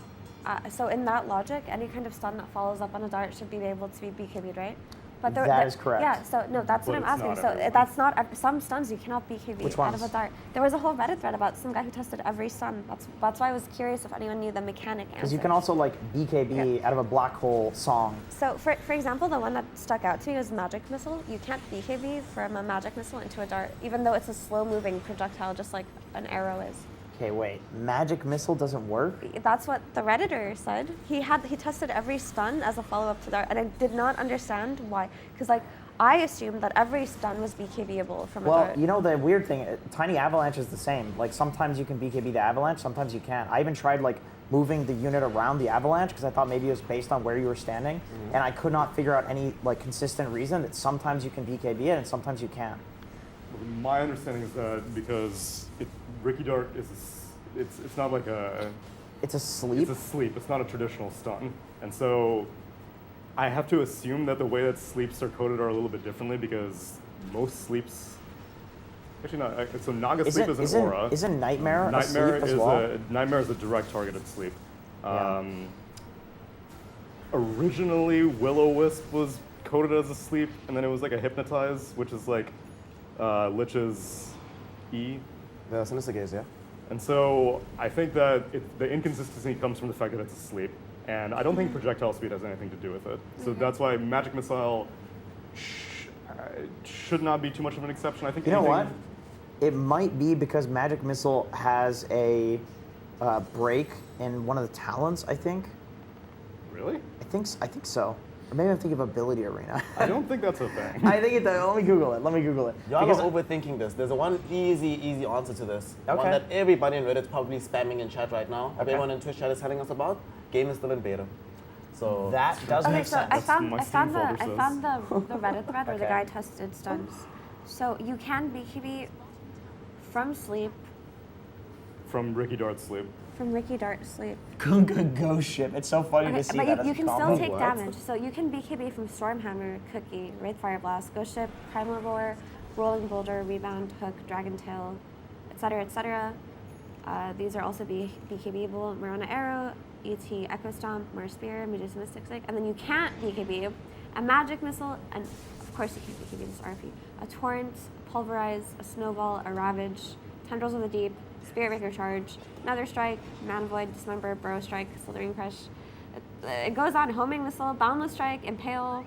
so in that logic, any kind of stun that follows up on a dart should be able to be BKB'd, right? But that is correct. Yeah, so no, that's But what I'm it's asking. not So everyone. that's not some stuns you cannot BKB Which out of ones? a dart. There was a whole Reddit thread about some guy who tested every stun. That's why I was curious if anyone knew the mechanic answer. Because you can also like BKB out of a black hole song. So for example, the one that stuck out to me was magic missile. You can't BKB from a magic missile into a dart, even though it's a slow-moving projectile, just like an arrow is. Okay, wait. Magic missile doesn't work? That's what the Redditor said. He tested every stun as a follow-up to dart, and I did not understand why. Because like I assumed that every stun was BKBable from a dart. Well, you know the weird thing, Tiny Avalanche is the same. Like sometimes you can BKB the Avalanche, sometimes you can't. I even tried like moving the unit around the Avalanche because I thought maybe it was based on where you were standing, and I could not figure out any like consistent reason that sometimes you can BKB it and sometimes you can't. My understanding is that because Ricky Dart is it's not like a It's a sleep. It's a sleep. It's not a traditional stun, and so I have to assume that the way that sleeps are coded are a little bit differently because most sleeps. Actually, not. So Naga sleep is an aura. Isn't Nightmare a sleep as well? Nightmare is a direct targeted sleep. Yeah. Originally, Will-O-Wisp was coded as a sleep, and then it was like a hypnotize, which is like Lich's E. The Sinister Gaze, yeah. And so I think that the inconsistency comes from the fact that it's a sleep, and I don't think projectile speed has anything to do with it. So that's why Magic Missile should not be too much of an exception. I think. You know what? It might be because Magic Missile has a break in one of the talents. I think. Really? I think so. Or maybe I'm thinking of Ability Arena. I don't think that's a thing. I think it does. Let me Google it. Y'all are overthinking this. There's a one easy answer to this. Okay. One that everybody in Reddit's probably spamming in chat right now. Okay. Everyone in Twitch chat is telling us about. Game is still in beta. So That does Okay, make so sense. I found my the Steam folder the Reddit thread where the Okay. guy tested stuns. So you can BKB from sleep, From Ricky Dart's sleep. from Ricky Dart sleep. Ghost ship. It's so funny to see but that as you a can combo. still take damage. So you can BKB from Stormhammer, Cookie, Wraith Fire Blast, Ghost Ship, Primal Roar, Rolling Boulder, Rebound, Hook, Dragon Tail, etc., etc. These are also BKBable. Marona Arrow, ET Echo Stomp, Mur Spear, Medusa Mystic Stick, and then you can't BKB a Magic Missile, and of course you can't BKB this RP. A Torrent, Pulverize, a Snowball, a Ravage, Tendrils of the Deep, Spirit Breaker Charge, Nether Strike, Mana Void, Dismember, Burrow Strike, Slithering Crush. It goes on. Homing Missile, Boundless Strike, Impale,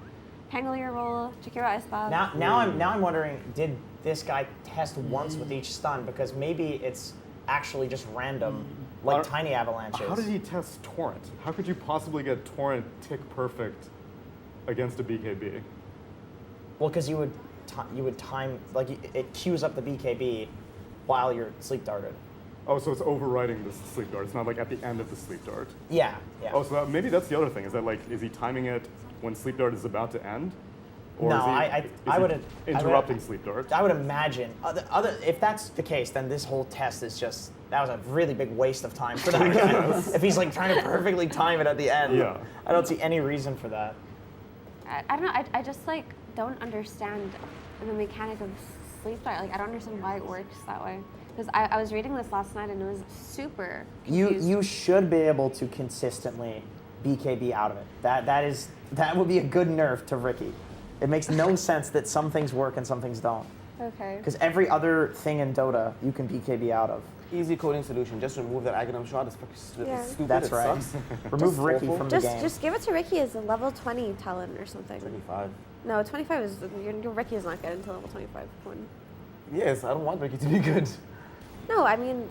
Pangolier Roll, Chikira Ice Bomb. Now I'm wondering, did this guy test once with each stun? Because maybe it's actually just random, like Tiny Avalanches. How did he test Torrent? How could you possibly get Torrent tick perfect against a BKB? Well, because you would time, like it queues up the BKB while you're sleep darted. Oh, so it's overriding the sleep dart. It's not like at the end of the sleep dart. Yeah, yeah. Oh, so maybe that's the other thing. Is that like, is he timing it when sleep dart is about to end? Or No, is he interrupting sleep dart? I would imagine. If that's the case, then this whole test is just, that was a really big waste of time for that guy. If he's like trying to perfectly time it at the end. Yeah. I don't see any reason for that. I don't know. I just like don't understand the mechanic of sleep dart. Like I don't understand why it works that way. Because I was reading this last night and it was super confused. You should be able to consistently BKB out of it. That would be a good nerf to Ricky. It makes no sense that some things work and some things don't. Okay. Because every other thing in Dota you can BKB out of. Easy coding solution. Just remove that Aghanim shot. It's fucking Yeah. stupid. That's it right. Sucks. Remove Ricky from the game. Just give it to Ricky as a level 20 talent or something. 25. No, 25 is your Ricky is not good until level 25. Yes, I don't want Ricky to be good. No, I mean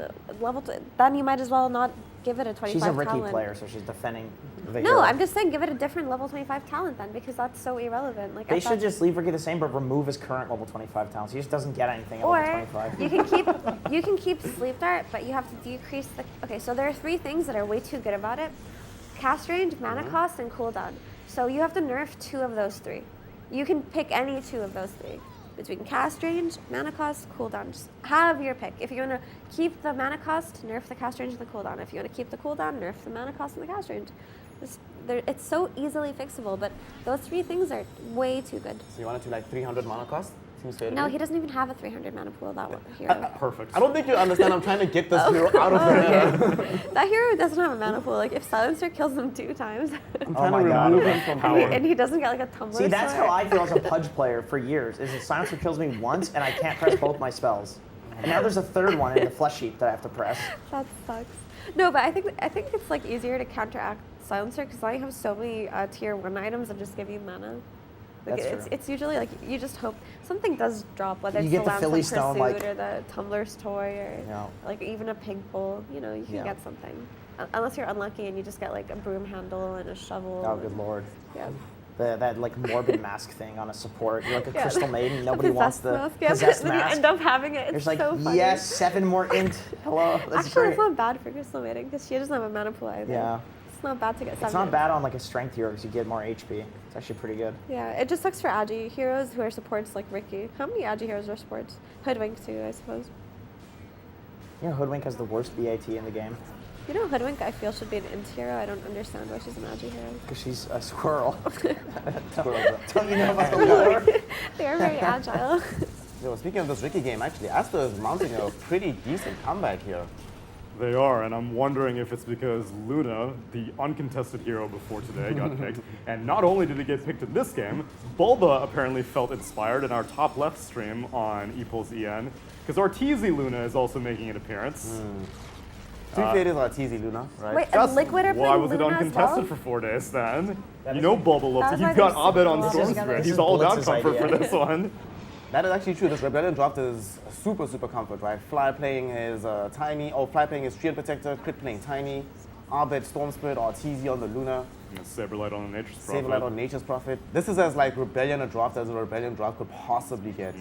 then you might as well not give it a 25 She's a Ricky talent. player, so she's defending the No, hero. I'm just saying give it a different level 25 talent then because that's so irrelevant. Like They I should thought- just leave Ricky the same, but remove his current level 25 talents. He just doesn't get anything at level Or 25. you can keep sleep dart, but you have to decrease the. Okay, so there are 3 things that are way too good about it: cast range, mana cost, and cooldown. So you have to nerf 2 of those 3. You can pick any 2 of those 3 between cast range, mana cost, cooldown. Just have your pick. If you want to keep the mana cost, nerf the cast range and the cooldown. If you want to keep the cooldown, nerf the mana cost and the cast range. It's so easily fixable, but those 3 things are way too good. So you want it to like 300 mana cost? Seems fair to No, me. he doesn't even have a 300 mana pool, that one hero. Perfect. I don't think you understand. I'm trying to get this hero out of here. That hero doesn't have a mana pool. Like, if Silencer kills him 2 times, I'm Oh trying my to God. remove him from power. and he doesn't get like a tumbler. See, that's sword. how I feel as a Pudge player for years, is that Silencer kills me once and I can't press both my spells. And now there's a third one in the flesh heap that I have to press. That sucks. No, but I think it's like easier to counteract Silencer because now you have so many tier 1 items that just give you mana. Like That's true. it's usually like you just hope something does drop, whether You it's get the Lance Philly of Stone, Pursuit like- or the Tumbler's toy or Yeah. like even a pig bowl. You know, you can Yeah. get something. Unless you're unlucky and you just get like a broom handle and a shovel. Oh, good lord. Yeah. That like morbid mask thing on a support. You're like a Yeah. crystal maiden. A Nobody wants possessed the mask. Yeah, possessed but then mask. you end up having it. It's There's like, so funny. yes, 7 more int. Hello. That's Actually, great. it's not bad for Crystal Maiden because she doesn't have a mana pool either. Yeah. It's not bad to get 7. It's not bad on like a strength hero because you get more HP. It's actually pretty good. Yeah, it just sucks for Agi heroes who are supports like Ricky. How many Agi heroes are supports? Hoodwink too, I suppose. You know, Hoodwink has the worst BAT in the game You know, Hoodwink I feel should be an int hero. I don't understand why she's an Agi hero. because she's a squirrel. Squirrel. Don't you know about the lore? They are very agile. Yo, speaking of this Ricky game, actually, Astor is mounting a pretty decent comeback here. They are, and I'm wondering if it's because Luna, the uncontested hero before today, got picked. And not only did he get picked in this game, Bulba apparently felt inspired in our top left stream on EPulse because Arteezy Luna is also making an appearance. To be fair, it is Arteezy Luna, right? Wait, Just Liquid are why playing was it Luna as uncontested well? for 4 days then? That You is- know Bulba loves That's it. why He's got they're Abed so on well Storm together. Spirit. This He's is all about Blitz's comfort for idea. this one. That is actually true. This Rebellion draft is super comfort, right? Fly playing his Tiny, Fly playing his Shield Protector, Crit playing Tiny, Abed, Storm Spirit, Arteezy on the Luna, Yeah, Saberlight on the Nature's Prophet. Saberlight on Nature's Prophet. This is as like Rebellion a draft as a Rebellion draft could possibly get.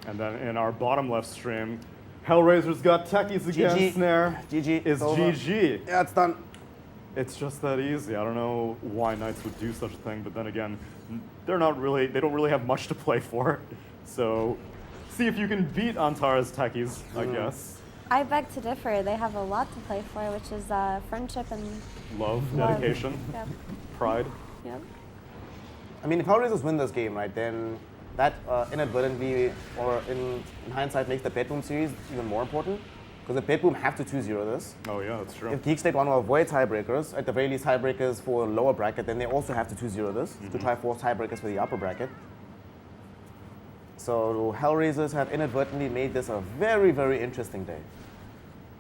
And then in our bottom left stream, Hellraiser's got techies again. GG. Snare GG. is Over. GG. Yeah, it's done. It's just that easy. I don't know why Knights would do such a thing, but then again, they don't really have much to play for. So see if you can beat Antara's techies, I guess. I beg to differ. They have a lot to play for, which is friendship and Love, love. dedication, Yep. pride. Yep. I mean, if Hellraisers win this game, right, then that inadvertently, or in hindsight, makes the Bedroom series even more important. Because the Bedroom have to 2-0 this. Oh yeah, that's true. If Geek State want to avoid tiebreakers, at the very least tiebreakers for a lower bracket, then they also have to 2-0 this to try force tiebreakers for the upper bracket. So Hellraisers have inadvertently made this a very interesting day.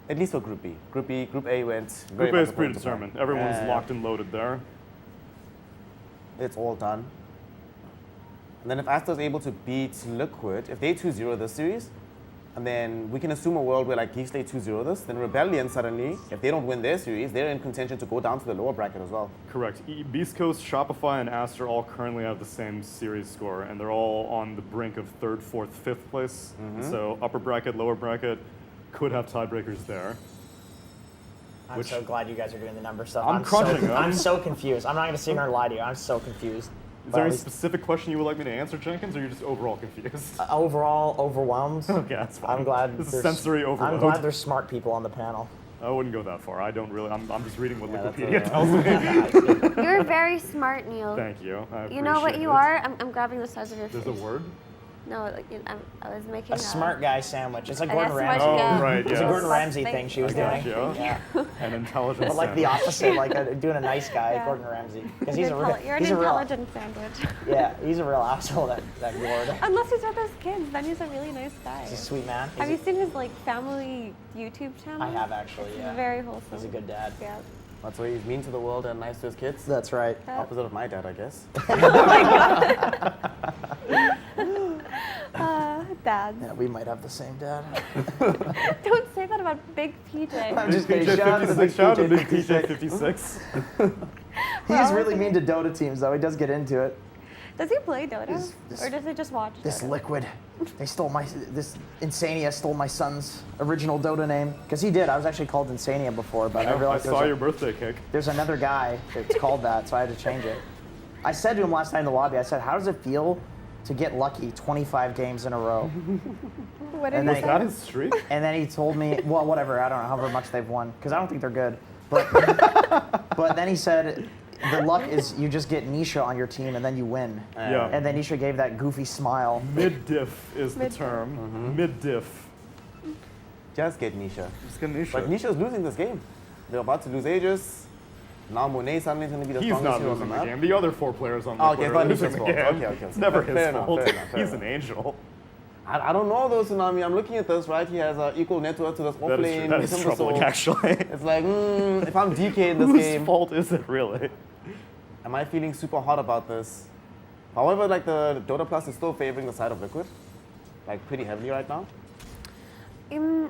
At least for Group B. Group A went very Group A much is according to plan. predetermined. Everyone's Yeah. locked and loaded there. It's all done. And then if Astor is able to beat Liquid, if they 2-0 this series, And then we can assume a world where like Geek Slate 2-0 this, then Rebellion suddenly, if they don't win their series, they're in contention to go down to the lower bracket as well. Correct. Beast Coast, Shopify, and Aster all currently have the same series score, and they're all on the brink of 3rd, 4th, 5th place. So upper bracket, lower bracket, could have tiebreakers there. I'm so glad you guys are doing the number stuff. I'm crunching them. I'm so confused. I'm not going to sit here and lie to you. I'm so confused. Is there any specific question you would like me to answer, Jenkins, or are you just overall confused? Overall, overwhelmed. Okay, that's fine. I'm glad This is there's sensory overload. I'm glad there's smart people on the panel. I wouldn't go that far. I don't really. I'm just reading what Yeah, Wikipedia that's tells me. You're very smart, Neil. Thank you. I You know what appreciate you it. are? I'm grabbing the size of your face. There's a word? No, like I was making A smart guy sandwich. It's like I Gordon guess Ramsay. smart, yeah. Oh, right, It's a yes. Gordon Ramsay thing she was doing. Yeah. An intelligent But like the sandwich. opposite, like doing a nice guy, Yeah. Gordon Ramsay. Because he's a real, You're an he's a real, intelligent sandwich. yeah, he's a real asshole. That Gord. Unless he's with his kids, then he's a really nice guy. He's a sweet man. Have you seen his like family YouTube channel? I have actually. Yeah. He's very wholesome. He's a good dad. Yeah. That's why he's mean to the world and nice to his kids. That's right. Opposite of my dad, I guess. Dad. Yeah, we might have the same dad. Don't say that about Big PJ. I'm just Big kidding. PJ Shout out to 56, shout out to Big PJ 56. 56. He's really mean to Dota teams, though. He does get into it. Does he play Dota? This- Or does he just watch This Dota? Liquid, they stole this Insania stole my son's original Dota name. Because he did. I was actually called Insania before, but I I realized saw your birthday cake. there's another guy that's called that, so I had to change it. I said to him last night in the lobby, I said, how does it feel to get lucky 25 games in a row? What did And he then- say? That is streak? And then he told me, well, whatever, I don't know however much they've won, because I don't think they're good. But, but then he said, the luck is you just get Nisha on your team and then you win. Yeah. And then Nisha gave that goofy smile. Mid-diff is the term. Mid-diff. Just get Nisha. Just get Nisha. But Nisha's losing this game. They're about to lose Aegis. Now Monet suddenly is going to be the He's strongest not hero on the losing the map. game. The other 4 players on Oh, Liquid okay, are it's not losing his the fault. game. Okay. It's never his Fair enough, fault. fair enough, fair He's enough. an angel. I don't know though, Tsunami. I'm looking at this, right? He has an equal network to this That is true. offlane. That is Timber troubling, Soul. actually. It's like, if I'm DK in this Whose game, fault is it really? am I feeling super hot about this? However, like the Dota Plus is still favoring the side of Liquid, like pretty heavily right now.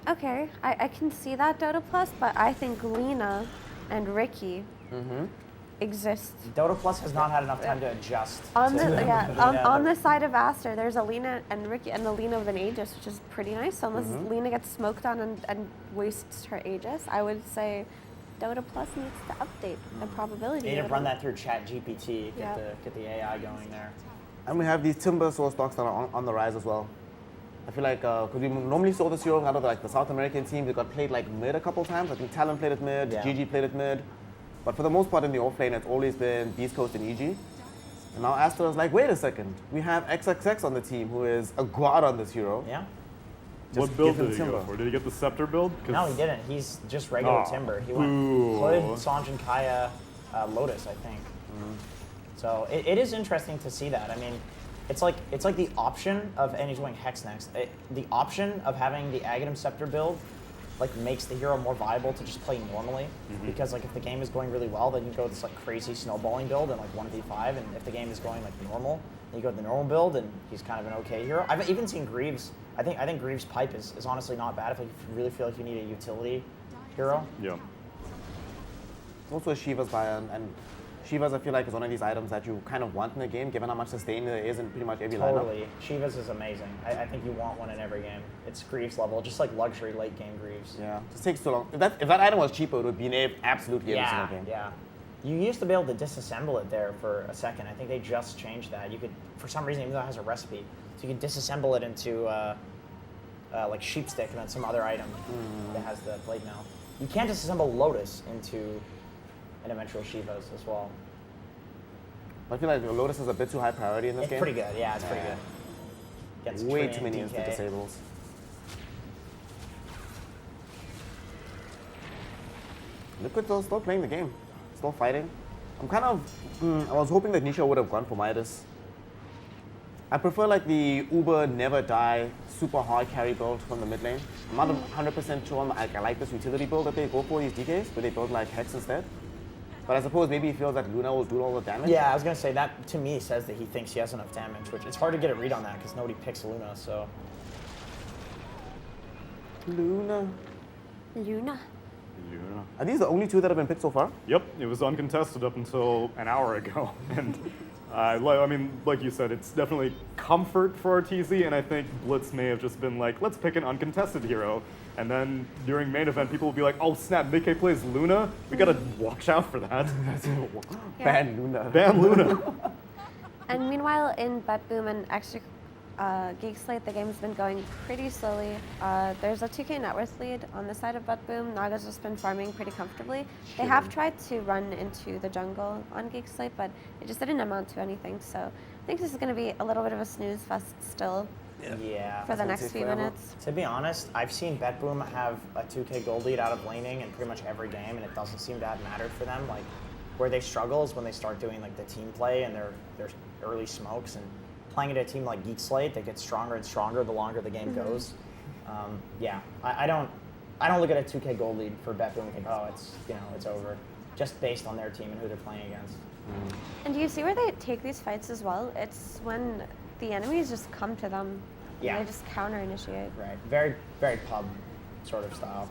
Okay, I can see that Dota Plus, but I think Lina and Ricky exist. Dota Plus has not had enough time to adjust. On the to- on the side of Aster, there's a Lina and Ricky and the Lina of an Aegis, which is pretty nice. So unless Lina gets smoked on and wastes her Aegis, I would say Dota Plus needs to update the probability. You need to of run it. that through ChatGPT, Yeah. get the AI going there. And we have these Timber Soul stocks that are on the rise as well. I feel like, because we normally saw this hero out of like the South American teams, it got played like mid a couple times. I think Talon played it mid, Yeah. GG played it mid. But for the most part in the offlane, it's always been Beast Coast and EG. And now Astra is like, wait a second, we have XXX on the team who is a god on this hero. Yeah. What build give him did he go Timber. for? Did he get the Scepter build? 'Cause- No, he didn't. He's just regular Aw, Timber. He went boo. Hood, Sanj, and Kaya, Lotus, I think. So it is interesting to see that. I mean, it's like the option of, and he's going Hex next. The option of having the Aghanim Scepter build like makes the hero more viable to just play normally, because like if the game is going really well, then you go this like crazy snowballing build and like 1v5, and if the game is going like normal, then you go to the normal build and he's kind of an okay hero. I've even seen Greaves. I think Greaves' pipe is honestly not bad if like, you really feel like you need a utility hero. Yeah. Also Shiva's buy, and Shiva's I feel like is one of these items that you kind of want in a game, given how much sustain there is in pretty much every lineup. Totally. Shiva's is amazing. I think you want one in every game. It's Greaves level, just like luxury late game Greaves. Yeah, just takes too long. If that item was cheaper, it would be in absolutely every single game. Yeah. You used to be able to disassemble it there for a second. I think they just changed that. You could, for some reason, even though it has a recipe, so you could disassemble it into like sheepstick and then some other item that has the blade now. You can't disassemble Lotus into an eventual Shiva's as well. I feel like Lotus is a bit too high priority in this It's game. pretty good. Yeah, it's pretty good. Gets Way Tree too many and instant DK. disables. Liquid's still playing the game, still fighting. I'm kind of, I was hoping that Nisha would have gone for Midas. I prefer like the Uber never die super hard carry build from the mid lane. I'm not 100% sure on, I like this utility build that they go for these DKs, where they build like Hex instead. But I suppose maybe he feels that Luna will do all the damage. Yeah, I was gonna say that to me says that he thinks he has enough damage, which it's hard to get a read on that because nobody picks Luna. So Luna. Luna. Luna. Are these the only two that have been picked so far? Yep, it was uncontested up until an hour ago. And I mean, like you said, it's definitely comfort for RTZ, and I think Blitz may have just been like, let's pick an uncontested hero. And then during main event, people will be like, oh snap, Nikkei plays Luna? We gotta watch out for that. Ban Luna. Ban Luna. And meanwhile, in Bet Boom and Extra Geek Slate, the game's been going pretty slowly. There's a 2K net worth lead on the side of Bet Boom. Naga's just been farming pretty comfortably. They have tried to run into the jungle on Geek Slate, but it just didn't amount to anything. So I think this is going to be a little bit of a snooze fest still. Yeah. For the next few minutes. To be honest, I've seen Bet Boom have a 2K gold lead out of laning in pretty much every game, and it doesn't seem to have mattered for them. Like, where they struggle is when they start doing like the team play and their early smokes, and playing at a team like Geek Slate, they get stronger and stronger the longer the game goes. Yeah, I don't look at a 2K gold lead for Bet Boom and think, oh, it's over, just based on their team and who they're playing against. And do you see where they take these fights as well? It's when the enemies just come to them. Yeah. And they just counter initiate. Right. Very, very pub sort of style.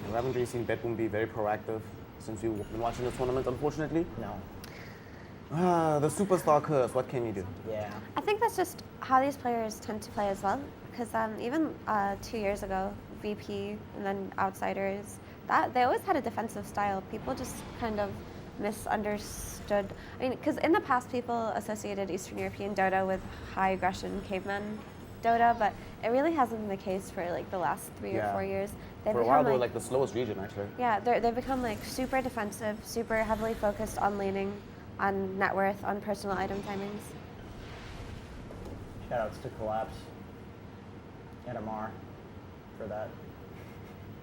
We haven't really seen Bet Boom be very proactive since we've been watching the tournament, unfortunately. No. The superstar curse, what can you do? Yeah. I think that's just how these players tend to play as well. Because even 2 years ago, VP and then Outsiders, they always had a defensive style. People just kind of misunderstood. I mean, because in the past, people associated Eastern European Dota with high aggression caveman Dota, but it really hasn't been the case for like the last 3 or 4 years. For a while, they were like the slowest region, actually. Yeah, they've become like super defensive, super heavily focused on laning, on net worth, on personal item timings. Shoutouts to Collapse and Amar for that.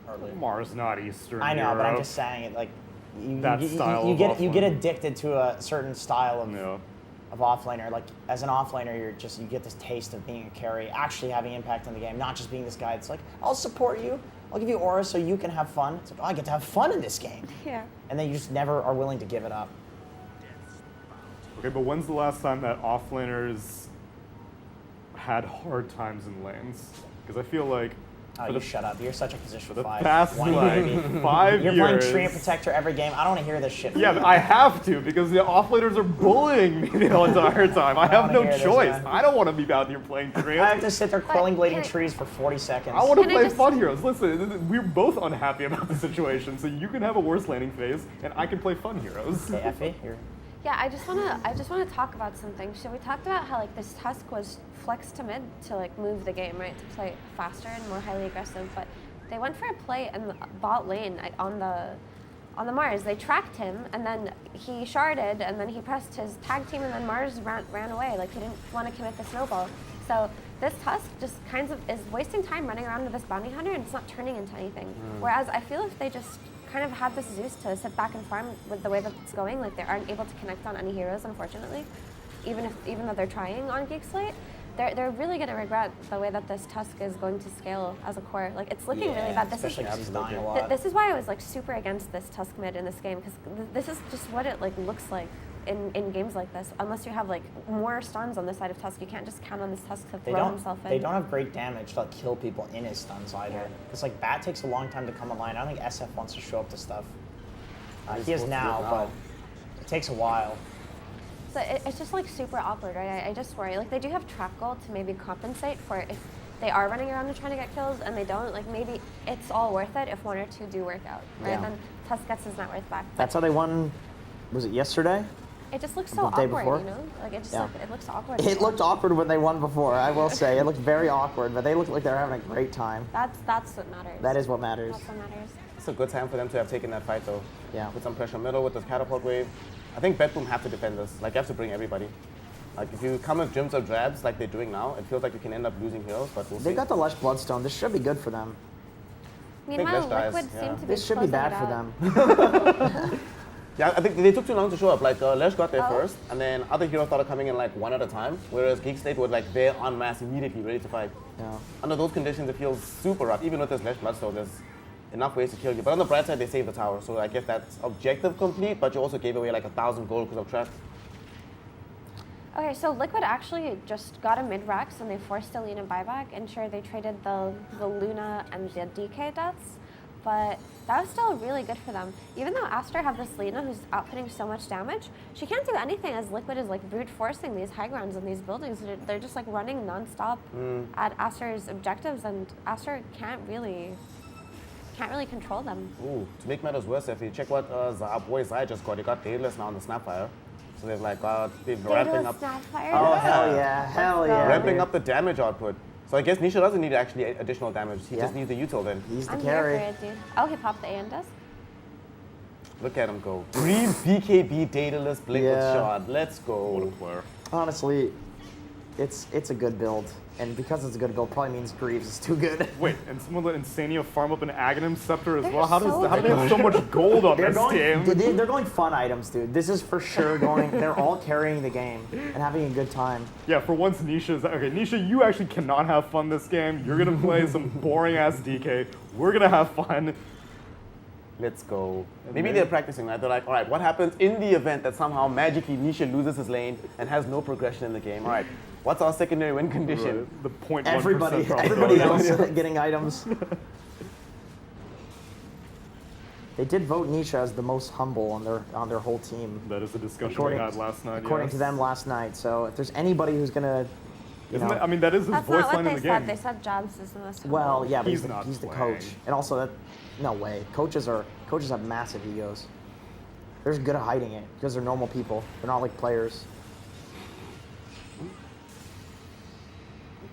Hardly. Mars not Eastern I know, Europe. but I'm just saying it like you get addicted to a certain style of offlaner. Like as an offlaner, you get this taste of being a carry, actually having impact on the game, not just being this guy that's like, I'll support you, I'll give you aura so you can have fun. It's like, oh, I get to have fun in this game. Yeah. And then you just never are willing to give it up. Okay, but when's the last time that offlaners had hard times in lanes? Because I feel like Oh, you shut up. You're such a position the 5. past like 5 You're years. playing Treant Protector every game. I don't want to hear this shit. Yeah, but I have to because the offlaners are bullying me the entire time. I have no choice. I don't want to be out here playing Treant. I have to sit there quelling blading trees for 40 seconds. I want to play fun heroes. Listen, we're both unhappy about the situation, so you can have a worse laning phase, and I can play fun heroes. Hey, Effie, you're... Yeah, I just wanna talk about something. So we talked about how like this Tusk was flexed to mid to like move the game, right, to play faster and more highly aggressive. But they went for a play in the bot lane on the Mars. They tracked him, and then he sharded, and then he pressed his tag team, and then Mars ran away. Like he didn't want to commit the snowball. So this Tusk just kind of is wasting time running around with this bounty hunter, and it's not turning into anything. Whereas I feel if they just kind of had this Zeus to sit back and farm with the way that it's going, like they aren't able to connect on any heroes, unfortunately. Even though they're trying on Geek Slate, they're really going to regret the way that this Tusk is going to scale as a core. Like it's looking really bad. This is why I was like super against this Tusk mid in this game, because this is just what it like looks like in games like this. Unless you have like more stuns on the side of Tusk, you can't just count on this Tusk to throw himself in. They don't have great damage to like, kill people in his stuns either. Because like Bat takes a long time to come online. I don't think SF wants to show up to stuff. He is now, but it takes a while. So it's just like super awkward, right? I just worry. Like they do have trap gold to maybe compensate for if they are running around and trying to get kills and they don't. Like maybe it's all worth it if 1 or 2 do work out, right? Yeah. Then Tusk gets his net worth back. That's how they won. Was it yesterday? It just looks so The day awkward, before? you know? Like it just it looks awkward. It looked awkward when they won before, I will say. It looked very awkward, but they looked like they were having a great time. That's what matters. That is what matters. That's what matters. It's a good time for them to have taken that fight, though. Yeah. Put some pressure middle with this catapult wave. I think Bet Boom have to defend this. Like, you have to bring everybody. Like, if you come with gyms or drabs like they're doing now, it feels like you can end up losing heroes, but we'll see. They got the Lush Bloodstone. This should be good for them. Meanwhile, Liquid seem to be This should be bad for them. Yeah, I think they took too long to show up. Like, Lesh got there first, and then other heroes started coming in like one at a time, whereas Geek Slate was like there en masse immediately, ready to fight. Yeah. Under those conditions, it feels super rough. Even with this Lesh Bloodstone, there's enough ways to kill you. But on the bright side, they saved the tower, so I guess that's objective complete, but you also gave away like 1,000 gold because of trap. Okay, so Liquid actually just got a mid-Rex and they forced a Lina buyback, and sure, they traded the Luna and the DK deaths, but that was still really good for them. Even though Aster have this Lina who's outputting so much damage, she can't do anything as Liquid is like brute forcing these high grounds and these buildings. They're just like running non-stop at Aster's objectives, and Aster can't really control them. Ooh, to make matters worse, if you check what our boy Zai just got, he got Daedalus now on the Snapfire. So they've like been ramping up. Snapfire. Oh, hell yeah. Hell yeah. Ramping dude. up the damage output. So I guess Nisha doesn't need actually additional damage. He just Yeah. needs the util then. He's the I'm carry. here for it, dude. Oh, he popped the Andus. Look at him go. Green BKB Daedalus Blink with Yeah. shot. Let's What go. a player. Honestly, it's a good build. And because it's a good build, probably means Greaves is too good. Wait, and someone let Insania farm up an Aghanim Scepter as They're well? How do so they have so much gold on this game? They're going fun items, dude. This is for sure going. They're all carrying the game and having a good time. Yeah, for once Nisha's okay. Nisha, you actually cannot have fun this game. You're gonna play some boring ass DK. We're gonna have fun. Let's go. Maybe maybe- they're practicing, right? They're like, all right, what happens in the event that somehow magically Nisha loses his lane and has no progression in the game? All right, what's our secondary win condition? The 0.1% Everybody probability. else getting items. They did vote Nisha as the most humble on their whole team. That is a discussion According- we had last night. According yes. to them last night. So if there's anybody who's gonna, you Isn't know, that, I mean, that is his That's voice not what line in they the said. game. They said Jabs is the most. well, humble. yeah, but He's he's not the playing. coach, and also that, no way. Coaches have massive egos. They're just good at hiding it because they're normal people. They're not like players.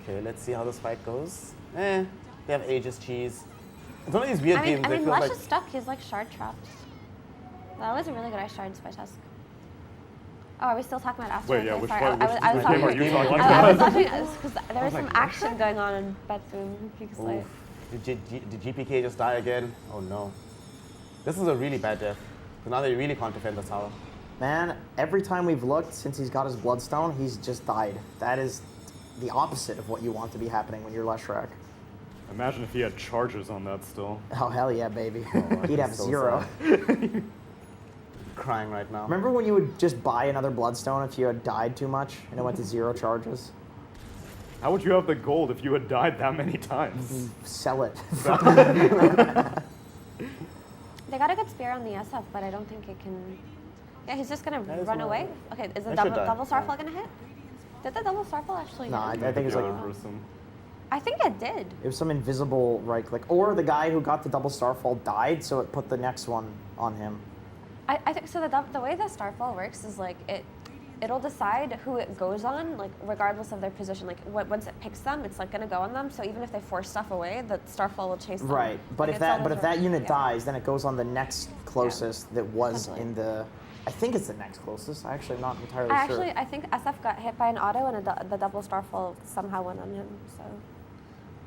Okay, let's see how this fight goes. They have Aegis cheese. It's one of these weird games. I that mean, feels Lush like is stuck. He's like shard trapped. That was a really good ice shards by Tusk. Oh, are we still talking about Aster? Wait, yeah, Okay, which sorry. part? I was Which game are watching. you talking I was about? watching because there was some action going on in Bet Boom. Oof. Did GPK just die again? Oh no. This is a really bad death. So now they really can't defend the tower. Man, every time we've looked since he's got his Bloodstone, he's just died. That is the opposite of what you want to be happening when you're Leshrac. Imagine if he had charges on that still. Oh, hell yeah, baby. Oh, He'd have so 0. sad. Crying right now. Remember when you would just buy another Bloodstone if you had died too much and it went to 0 charges? How would you have the gold if you had died that many times? Mm-hmm. Sell it. They got a good spear on the SF, but I don't think it can. Yeah, he's just gonna That is run not- away. Okay, is the I should die. double Starfall gonna hit? Did the double Starfall actually No, hit? I think it's like I think it did. it was some invisible right click, or the guy who got the double Starfall died, so it put the next one on him. I think so. The way the Starfall works is like it'll decide who it goes on, like regardless of their position. Like once it picks them, it's like gonna go on them. So even if they force stuff away, the Starfall will chase them. Right, but Like, if it's that always that unit yeah. dies, then it goes on the next closest that was Potentially. in the. I think it's the next closest. I actually am not entirely I sure. actually I think SF got hit by an auto and the double Starfall somehow went on him. So,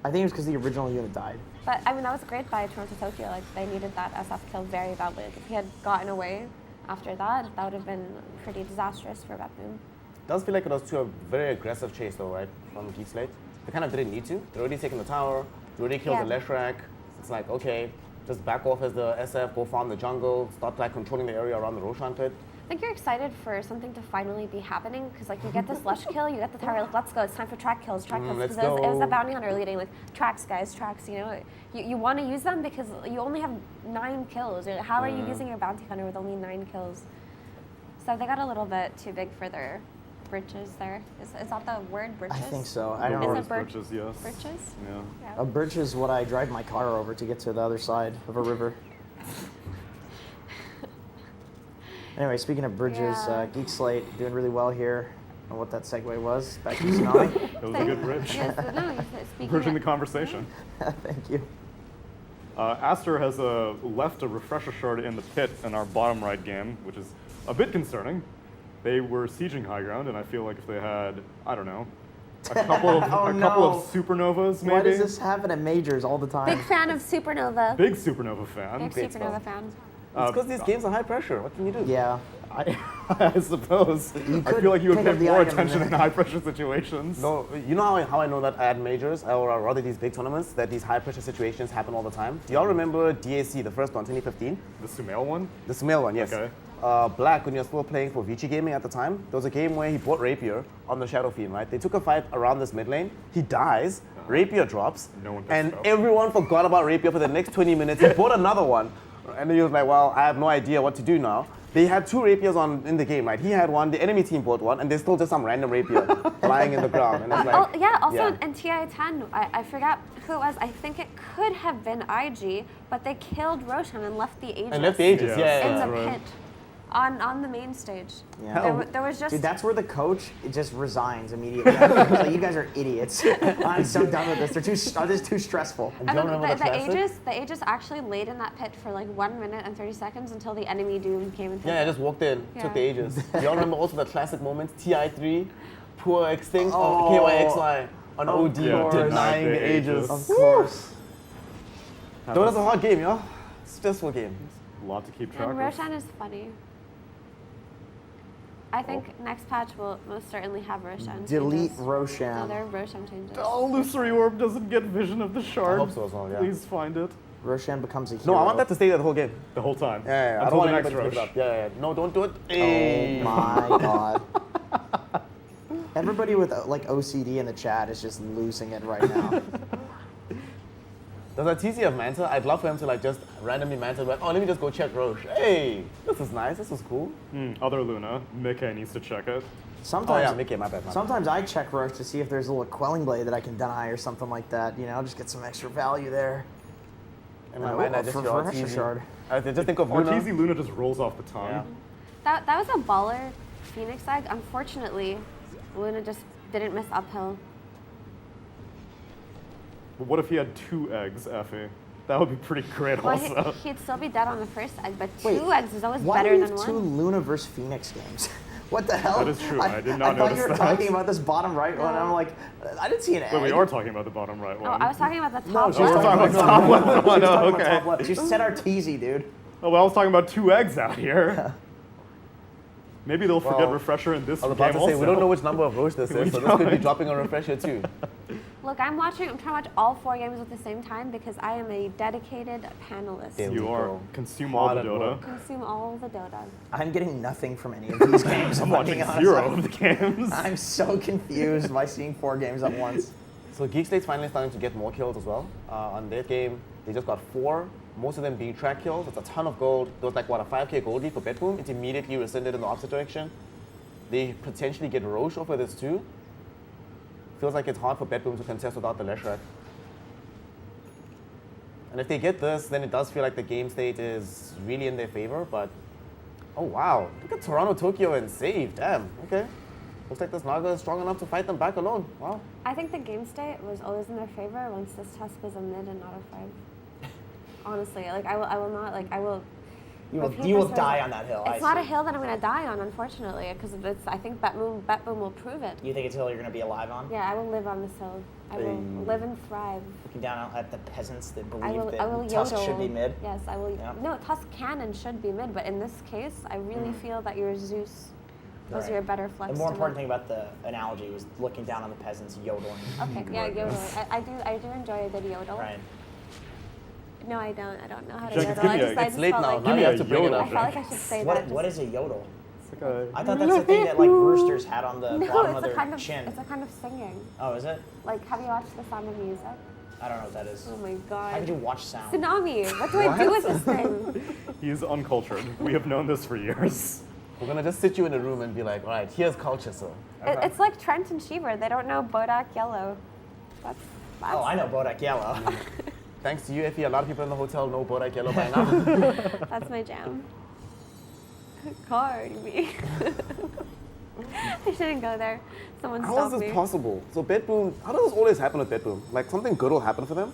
I think it was because the original unit died. but I mean that was great by Toronto Tokyo. Like they needed that SF kill very badly. If he had gotten away after that, that would have been pretty disastrous for Batboom. Does feel like it was a very aggressive chase though, right? From Geek Slate. They kind of didn't need to. They're already taking the tower. They already killed the Leshrac. It's like, okay, just back off as the SF, go farm the jungle, start like controlling the area around the Roshan pit. I think you're excited for something to finally be happening because like you get this Lush kill, you get the tower, like let's go, it's time for track kills, because let's it was go. a bounty hunter leading, like tracks guys, tracks, you know. You want to use them because you only have 9 kills. How are you using your bounty hunter with only 9 kills? So they got a little bit too big for their britches there. Is that the word, britches? I think so. I The don't Is know. it worst bird- bridges, yes. Britches? Yeah. Yeah. A bridge is what I drive my car over to get to the other side of a river. Anyway, speaking of bridges, Yeah. Geek Slate doing really well here. I don't know what that segue was. Back to Tsunami. That was a good bridge. Yes, no, you said speaking Bridging the of- conversation. Thank you. Aster has left a refresher shard in the pit in our bottom right game, which is a bit concerning. They were sieging high ground, and I feel like if they had, I don't know, a couple of, couple of supernovas maybe. Why does this happen at majors all the time? Big fan of Supernova. Big supernova fan. Big Supernova fan. It's because these games are high pressure. What can you do? Yeah. I suppose. I could feel like you would think of pay the more item attention there. in high pressure situations. No, you know how I know that at majors, or rather these big tournaments, that these high pressure situations happen all the time? Do y'all remember DAC, the first one, 2015? The Sumail one? The Sumail one, yes. Okay. Black, when you're still playing for Vici Gaming at the time, there was a game where he bought Rapier on the Shadow Fiend, right? They took a fight around this mid lane. He dies, Rapier drops, No one picks and it up. everyone forgot about Rapier for the next 20 minutes. He bought another one, and then he was like, well, I have no idea what to do now. They had 2 Rapiers in the game, right? He had one, the enemy team bought one, and there's still just some random Rapier lying in the ground. And it's like, Also in TI-10, I forgot who it was. I think it could have been IG, but they killed Roshan and left the Aegis. And left the Aegis, in yeah, the right. pit. On the main stage. Yeah. There was just Dude, that's where the coach just resigns immediately. He's like, you guys are idiots. I'm so done with this. This is too stressful. I mean, the Aegis actually laid in that pit for like 1 minute and 30 seconds until the enemy Doom came and yeah, I just walked in, took the Aegis. Do y'all remember also the classic moments? TI3, poor Extinct, KYXY on OD denying the Aegis. Of course. That was a hard game, y'all. Stressful game. A lot to keep track And of. Roshan is funny. I think next patch will most certainly have Roshan Delete changes. Roshan. No, there are Roshan changes. Oh, Illusory Orb doesn't get vision of the shard. I hope so as well, yeah. Please find it. Roshan becomes a hero. No, I want that to stay there the whole game. The whole time. Yeah, I Until don't want the next anybody to pick it rush. up. Yeah. No, don't do it. Oh my god. Everybody with like OCD in the chat is just losing it right now. There's a TC of Manta. I'd love for him to like just randomly Manta, like, oh, let me just go check Roche. Hey, this is nice. This is cool. Other Luna, Mickey needs to check it. Sometimes, Oh yeah, Mickey, my bad. sometimes I check Roche to see if there's a little quelling blade that I can deny or something like that. You know, just get some extra value there. In my mind, I just for hear extra Ortiz. shard. I just think of Luna. Ortiz Luna just rolls off the tongue. Yeah. That was a baller Phoenix egg. Unfortunately, Luna just didn't miss uphill. But what if he had 2 eggs, Effie? That would be pretty great Well, also. he'd still be dead on the first egg, but Wait, 2 eggs is always Why better do we than have 2 one. Luna versus Phoenix games? What the hell? That is true. I did not I thought notice you were that. talking about this bottom right one. I'm like, I didn't see an egg. Wait, we are talking about the bottom right Oh, one. I was talking about the No, top she was left. talking about top left one. She was Oh, talking about okay. top left. You said Arteezy, dude. Oh, well, I was talking about 2 eggs out here. Maybe they'll forget Well, refresher in this I was game about to also. say, we don't know which number of Roche this is, so this could be dropping a refresher too. Look, I'm trying to watch all 4 games at the same time because I am a dedicated panelist. There we You are. go. Consume all the Hard at Dota. work. Consume all the Dota. I'm getting nothing from any of these games. I'm I'm being watching honest. 0 of the games. I'm so confused by seeing 4 games at once. So Geek Slate's finally starting to get more kills as well. On their game, they just got 4, most of them being track kills. It's a ton of gold. There was like, what, a 5k gold lead for Bedboom. It's immediately rescinded in the opposite direction. They potentially get Roche off of this too. Feels like it's hard for Bedboom to contest without the Leshrac. And if they get this, then it does feel like the game state is really in their favor, but oh wow, look at Toronto, Tokyo and save, damn, okay. Looks like this Naga is strong enough to fight them back alone, wow. I think the game state was always in their favor once this Tusk was a mid and not a 5. Honestly, like I will not, like I will. You will die on that hill. It's not a hill that I'm going to die on, unfortunately, because I think Betboom will prove it. You think it's a hill you're going to be alive on? Yeah, I will live on this hill. I will live and thrive. Looking down at the peasants that believe I will that Tusk yodel. should be mid. Yes, I will. Yeah. No, Tusk can and should be mid, but in this case, I really feel that your Zeus was your better flex. The more to important mid. thing about the analogy was looking down on the peasants yodeling. Okay, yeah, yodeling. I do enjoy a good yodel. Right. No, I don't. I don't know how to Jack, yodel. give me a- I It's just late felt now, like now you have to bring it I up. felt like I should say that. What is a yodel? It's like a, I thought that's the thing that like roosters had on the No, bottom of it's a their kind of chin. it's a kind of singing. Oh, is it? Like, have you watched The Sound of Music? I don't know what that is. Oh my How god. could you watch sound? Tsunami. What do I do with this thing? he is uncultured. We have known this for years. We're gonna just sit you in a room and be like, all right, here's culture, sir. It's like Trent and Sheever. They don't know Bodak Yellow. That's Oh, I know Bodak Yellow. Thanks to you, Effie, a lot of people in the hotel know Bodak Yellow by now. That's my jam. Cardi B. I shouldn't go there. Someone How stop is this me. possible? So Bedboom, how does this always happen with Bedboom? Like something good will happen for them.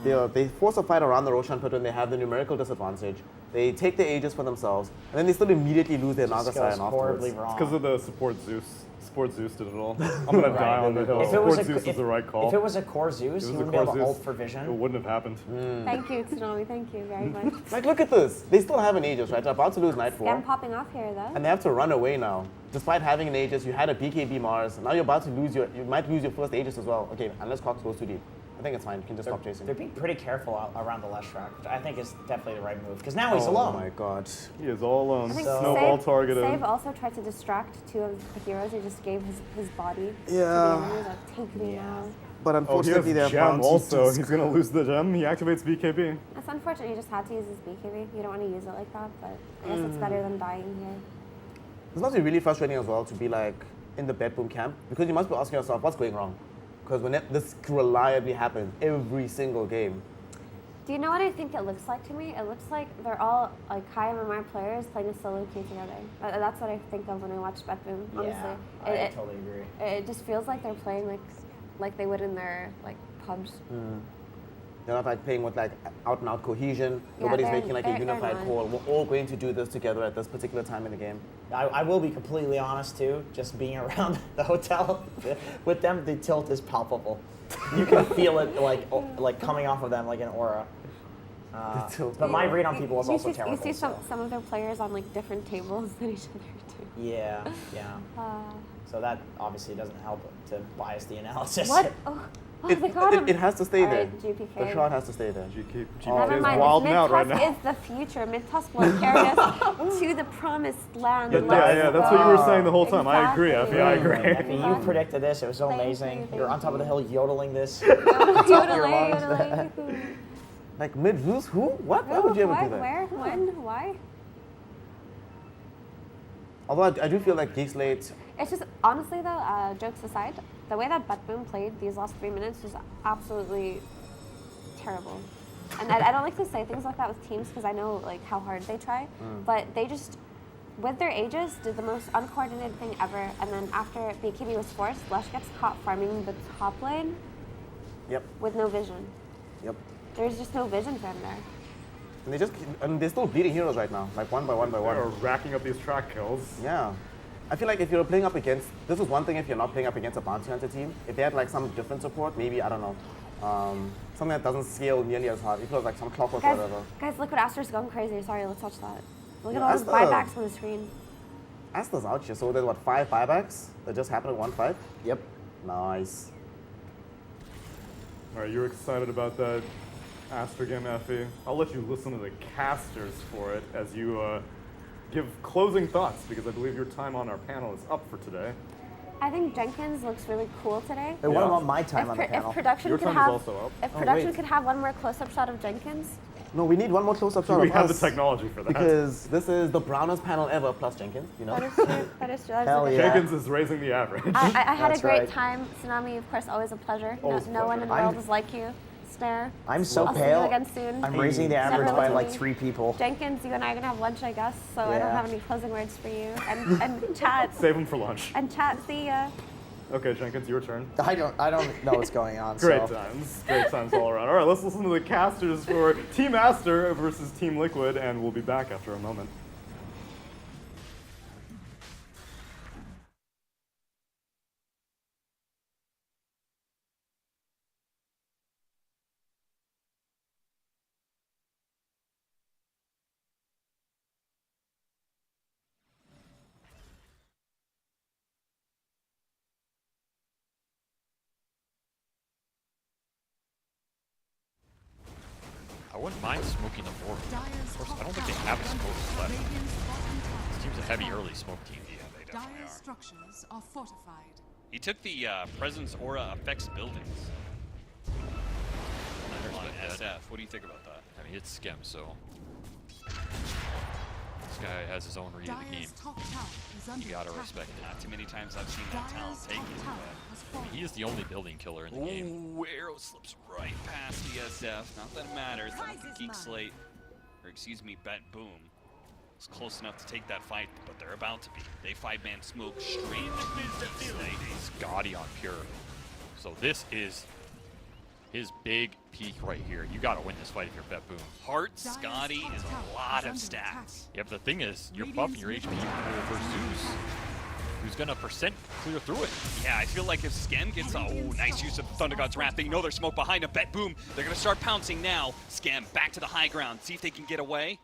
They force a fight around the Roshan pit when they have the numerical disadvantage. They take the Aegis for themselves, and then they still immediately lose their Naga This Scion goes horribly afterwards. wrong. Because of the support Zeus. Support Zeus did it all. I'm gonna die on the hill. If it was Support a, Zeus is the right call. If it was a core Zeus, he It was a wouldn't be able core to Zeus, ult for It vision. wouldn't have happened. Thank you, Tsunami. Thank you very much. Like, look at this. They still have an Aegis, right? They're about to lose Nightfall. I'm popping off here, though. And they have to run away now. Despite having an Aegis, you had a BKB Mars. Now you're about to lose you might lose your first Aegis as well. Okay, unless Cox goes too deep. I think it's fine. You can just stop chasing. They're being pretty careful around the left track, which I think is definitely the right move. Because now he's alone. Oh my god. He is all alone. I think Snowball targeted. Save also tried to distract two of the heroes. He just gave his body to the Yeah. enemies. Like, take me now. But Oh, he unfortunately, has they're gem bound to also. just- He's going to lose the gem. He activates BKB. That's unfortunate. He just had to use his BKB. You don't want to use it like that, but I guess it's better than dying here. This must be really frustrating as well to be like in the bedroom camp because you must be asking yourself what's going wrong. Because when this reliably happens every single game. Do you know what I think it looks like to me? It looks like they're all like high MMR players playing a solo queue together. That's what I think of when I watch Betboom, honestly. Yeah, I totally agree. It just feels like they're playing like they would in their like pubs. They're not like playing with like out and out cohesion. Yeah, Nobody's they're- making like a they're unified not. call. We're all going to do this together at this particular time in the game. I will be completely honest too. Just being around the hotel with them, the tilt is palpable. You can feel it like coming off of them like an aura. But my read on people is also terrible. You see some of their players on like different tables than each other too. Yeah. So that obviously doesn't help to bias the analysis. What? Oh, they got him. It has to stay there. Alright, GPK. The shot has to stay there. Never is mind. wilding out right Mid-Tusk now. is the future. Mid-Tusk will carry us to the promised land. Yeah, that's what you were saying the whole time. I agree, Exactly. Effie. I agree. Effie, you predicted this. It was so Thank amazing. you, You're on top of the hill yodeling this. Yodeling. Like mid Zeus? Who? What? Why would you ever What? do that? Where? When? Why? Although I do feel like Geek Slate. It's just, honestly though, jokes aside, the way that Betboom played these last 3 minutes was absolutely terrible. And I don't like to say things like that with teams because I know like how hard they try, but they just, with their ages, did the most uncoordinated thing ever. And then after BKB was forced, Lush gets caught farming the top lane Yep. with no vision. Yep. There's just no vision for him there. And they're still beating heroes right now, like one by one by one. They're racking up these track kills. Yeah. I feel like if you're playing up against, this is one thing if you're not playing up against a bounty hunter team. If they had like some different support, maybe, I don't know, something that doesn't scale nearly as hard. It feels like some clockwork or whatever. Guys, Liquid Aster's going crazy. Sorry, let's watch that. Look at Yeah, all those Aster- buybacks on the screen. Asta's out here, so there's what, 5 buybacks that just happened in one fight? Yep. Nice. Are you excited about that Aster game, Effie? I'll let you listen to the casters for it as you give closing thoughts, because I believe your time on our panel is up for today. I think Jenkins looks really cool today. Hey, what about my time on the panel? If production Your could time is have, also up. if Oh, production wait. could have one more close-up shot of Jenkins, No, we need one more close-up shot We of have the us, technology for that. because this is the brownest panel ever, plus Jenkins, you know? that is true. That is true. That is Hell a good yeah. shot. Jenkins is raising the average. I had a That's great right. time. Tsunami, of course, always a pleasure. Always No one in the pleasure. world is like you. Snare. I'm so I'll see you pale. again soon. I'm raising the average Never by leave like me. 3 people. Jenkins, you and I are gonna have lunch, I guess. So I don't Yeah. have any closing words for you. And chat. Save them for lunch. And chat. See ya. Okay, Jenkins, your turn. I don't know what's going on. Great so. times. Great times all around. All right, let's listen to the casters for Team Aster versus Team Liquid, and we'll be back after a moment. I wouldn't mind smoking the board. Of course, I don't think they have a smoke left. This team's a heavy early smoke team. Yeah, they definitely are. Structures are fortified. He took the presence aura affects buildings. On SF. What do you think about that? I mean, it's Skem, so this guy has his own read of the game. You gotta respect it. Not too many times I've seen that talent taken. I mean, he is the only building killer in the game. Ooh, arrow slips right past the SF. Not that it matters. I don't think Geek Slate, or excuse me, Betboom, is close enough to take that fight, but they're about to be. They 5-man smoke straight into Geek Slate. Scotty on Pure. So this is his big peak right here. You gotta win this fight if you're Betboom. Heart Scotty is a lot of stats. Yeah, but the thing is, you're buffing your HP over Zeus, who's gonna percent clear through it. Yeah, I feel like if Skem gets a nice use of Thunder God's Wrath, they know there's smoke behind him. Betboom, they're gonna start pouncing now. Skem back to the high ground, see if they can get away.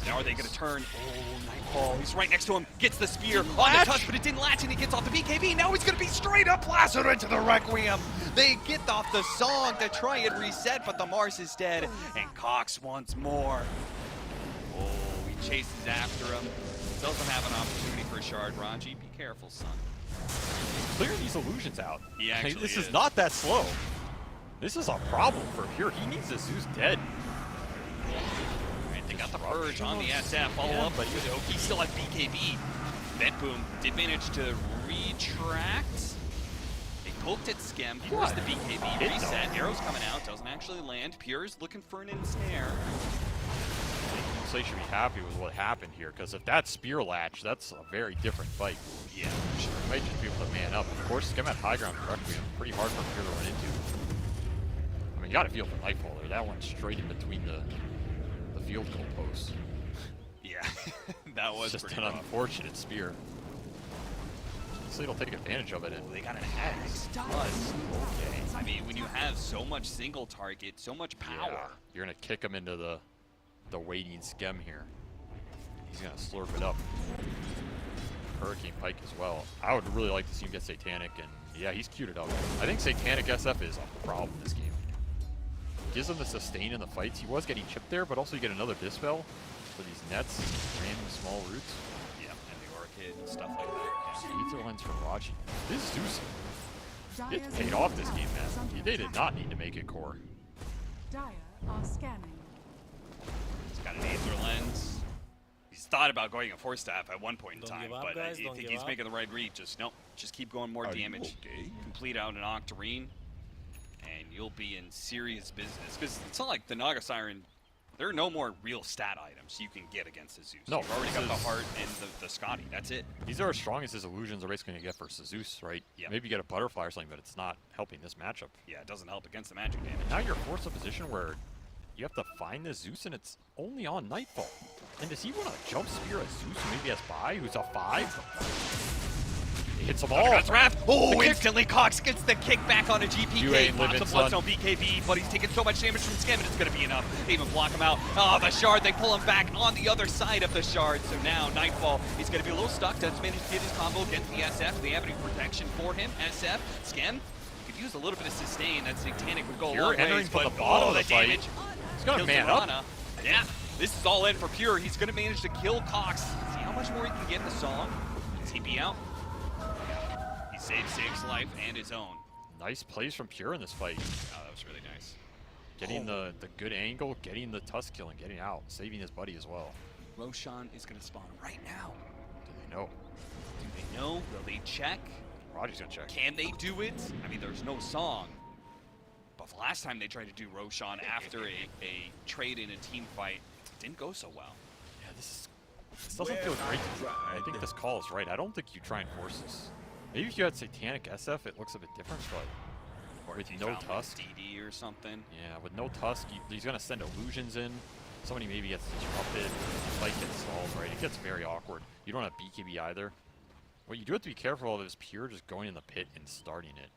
Now are they going to turn? Oh, Nightfall. He's right next to him. Gets the spear on the touch, but it didn't latch, and he gets off the BKB. Now he's going to be straight up blasted into the Requiem. They get off the song to try and reset, but the Mars is dead, and Cox once more. Oh, he chases after him. Doesn't have an opportunity for a shard. Raji, be careful, son. Clear these illusions out. He actually This is is not that slow. This is a problem for Pure. He needs the Zeus dead. They got the Purge on the SF, follow up, but he still has BKB. Vetboom did manage to retract. They poked at Skem, forced the BKB, reset, arrows coming out, doesn't actually land. Pure's looking for an ensnare. So you should be happy with what happened here, because if that's spear latch, that's a very different fight. Yeah, for sure. You might just be able to man up. Of course, Skem at high ground correctly, pretty hard for Pure to run into. I mean, you gotta feel the Nightfall there. That went straight in between the field goal posts. Yeah, that was just pretty an rough. unfortunate spear. So they'll take advantage of it. They got an X plus. Okay. I mean, when you have so much single target, so much power. Yeah, you're gonna kick him into the waiting Skem here. He's gonna slurp it up. Hurricane Pike as well. I would really like to see him get Satanic, and yeah, he's queued it up. I think Satanic SF is a problem this game. Gives him the sustain in the fights. He was getting chipped there, but also you get another Dispel for these nets, random small roots. Yeah, and the Orchid and stuff like that. Yeah. Aether Lens from Raji. This Zeus, it's paid off this game, man. They did not need to make it core. Dire are scanning. He's got an Aether Lens. He's thought about going a 4-staff at one point in time, but I think he's making the right read. Just keep going more damage. Complete out an Octarine, and you'll be in serious business. Because it's not like the Naga Siren, there are no more real stat items you can get against the Zeus. No, You've already got the Heart and the Scotty. That's it. These are as strong as his illusions are basically going to get for Zeus, right? Yeah. Maybe you get a Butterfly or something, but it's not helping this matchup. Yeah, it doesn't help against the magic damage. Now you're forced to a position where you have to find this Zeus, and it's only on Nightfall. And does he want to jump spear a Zeus who maybe has 5, who's a 5? He hits them all. That's Wrath. Oh, instantly Cox gets the kick back on a You ain't GPK. living, Pops a son. Bloodstone BKB, but he's taking so much damage from Skem, and it's going to be enough. They even block him out. Oh, the Shard, they pull him back on the other side of the Shard. So now Nightfall, he's going to be a little stuck. Doesn't manage to get his combo against the SF. They have any protection for him. SF, Skem, could use a little bit of sustain. That Satanic would go a long entering ways, from but the bottom of the the fight. damage. He's going to Kills man up. Piranha. Yeah, this is all in for Pure. He's going to manage to kill Cox. See how much more he can get in the song. Is he be out? He saved Sig's life and his own. Nice plays from Pure in this fight. Oh, that was really nice. Getting the good angle, getting the Tusk kill, and getting out, saving his buddy as well. Roshan is going to spawn right now. Do they know? Do they know? Will they check? Raji's going to check. Can they do it? I mean, there's no song. But the last time they tried to do Roshan after a trade in a team fight, it didn't go so well. Yeah, this doesn't feel great to me. I think this call is right. I don't think you try and force this. Maybe if you had Satanic SF, it looks a bit different, but with no Tusk. DD or something. Yeah, with no Tusk, he's going to send illusions in. Somebody maybe gets disrupted. The fight gets stalled, right? It gets very awkward. You don't have BKB either. What you do have to be careful of is Pure just going in the pit and starting it.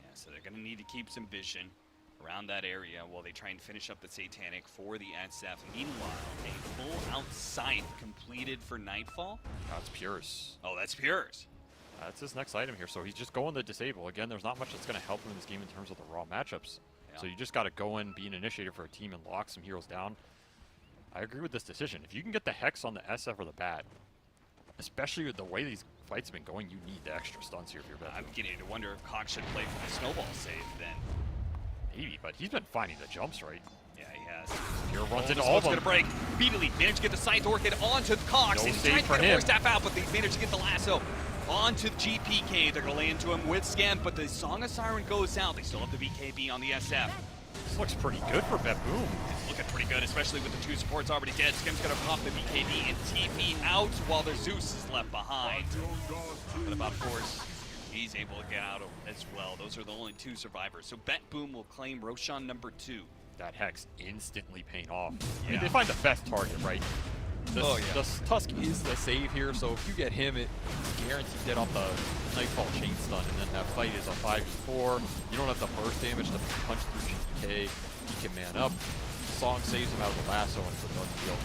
Yeah, so they're going to need to keep some vision around that area while they try and finish up the Satanic for the SF. Meanwhile, a full out scythe completed for Nightfall. That's Pure's. Oh, that's Pure's. That's his next item here. So he's just going to disable. Again, there's not much that's going to help him in this game in terms of the raw matchups. Yeah. So you just got to go in, be an initiator for a team, and lock some heroes down. I agree with this decision. If you can get the Hex on the SF or the Bat, especially with the way these fights have been going, you need the extra stunts here if you're Bat. I'm beginning to wonder if Cox should play for the snowball save then. Maybe, but he's been finding the jumps, right? Yeah, he has. Pure runs this into all of one's them. going to break. Speedily managed to get the Scythe Orchid onto Cox. No And he's save trying to for get a him. 4-staff out, but they managed to get the lasso onto GPK. They're going to lay into him with Skem, but the Song of Siren goes out. They still have the BKB on the SF. This looks pretty good for Vetboom. It's looking pretty good, especially with the 2 supports already dead. Skem's going to pop the BKB and TP out while their Zeus is left behind. But about course, he's able to get out as well. Those are the only 2 survivors. So Vetboom will claim Roshan number 2. That Hex instantly paying off. Yeah. I mean, they find the best target, right? Oh, yeah. The Tusk is the save here, so if you get him, it guarantees dead off the Nightfall chain stun, and then that fight is a 5v4. You don't have the burst damage to punch through GK. He can man up. Song saves him out of the lasso and it's a done deal.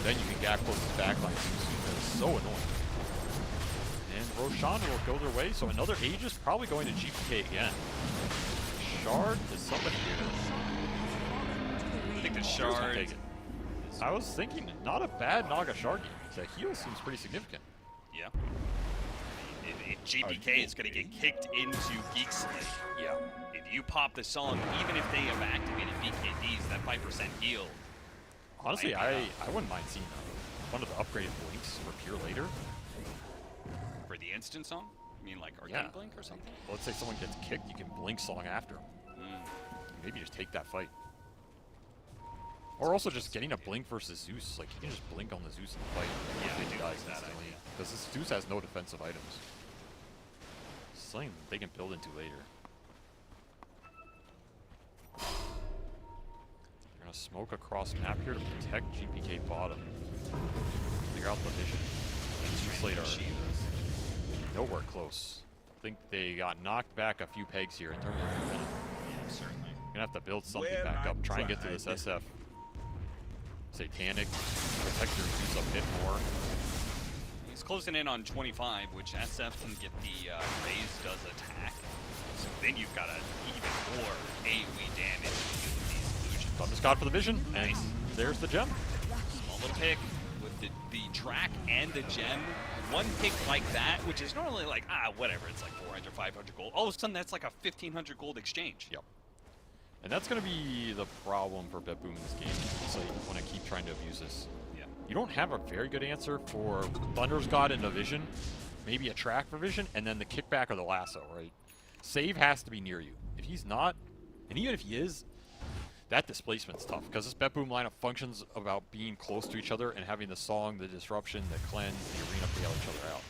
Then you can gap close his backline. It's so annoying. And Roshan will go their way, so another Aegis probably going to GPK again. Shard is somebody here. I think the Who's gonna Shard. take it? I was thinking, not a bad Naga Shard game. That heal seems pretty significant. Yeah. If GPK is going to get kicked into Geek Slate. Yeah. If you pop the song, even if they have activated BKBs, that 5% heal. Honestly, might be I wouldn't mind seeing one of the upgraded blinks for pure later. For the instant song? You mean like Arcane Blink or something? Let's say someone gets kicked, you can blink song after him. Maybe just take that fight. Or also just getting a blink versus Zeus. Like, you can just blink on the Zeus in the fight. Yeah, I do like that idea. Because this Zeus has no defensive items. Something they can build into later. They're going to smoke across map here to protect GPK bottom. Figure out the vision. Slate are nowhere close. I think they got knocked back a few pegs here in terms of momentum. Yeah, certainly. Gonna have to build something back up, try and get to this SF. Satanic, protect your Zeus a bit more. He's closing in on 25, which SF can get the raise does attack. So then you've got even more AoE damage with these illusions. Thunder Scott for the vision, and there's the gem. Small little pick with the track and the gem. One pick like that, which is normally like, whatever, it's like 400, 500 gold. All of a sudden, that's like a 1,500 gold exchange. Yep. And that's going to be the problem for BetBoom in this game. So you want to keep trying to abuse this. Yeah. You don't have a very good answer for Thunder's God and the vision. Maybe a track for vision, and then the kickback or the lasso, right? Save has to be near you. If he's not, and even if he is, that displacement's tough, because this BetBoom lineup functions about being close to each other and having the song, the disruption, the cleanse, the arena bail each other out.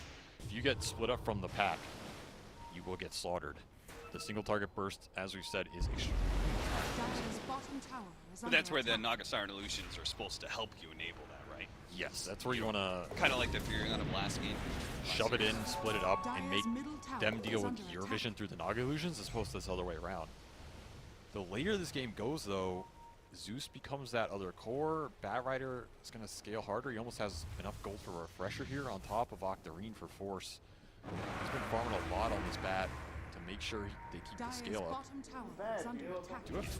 If you get split up from the pack, you will get slaughtered. The single target burst, as we've said, is extremely But that's where the Naga Siren Illusions are supposed to help you enable that, right? Yes, that's where you want to kind of like the Furion of last game. Shove it in, split it up, and make them deal with your vision through the Naga illusions as opposed to this other way around. The later this game goes, though, Zeus becomes that other core. Bat Rider is going to scale harder. He almost has enough gold for a refresher here on top of Octarine for force. He's been farming a lot on this Bat to make sure they keep the scale up. Do you have tools?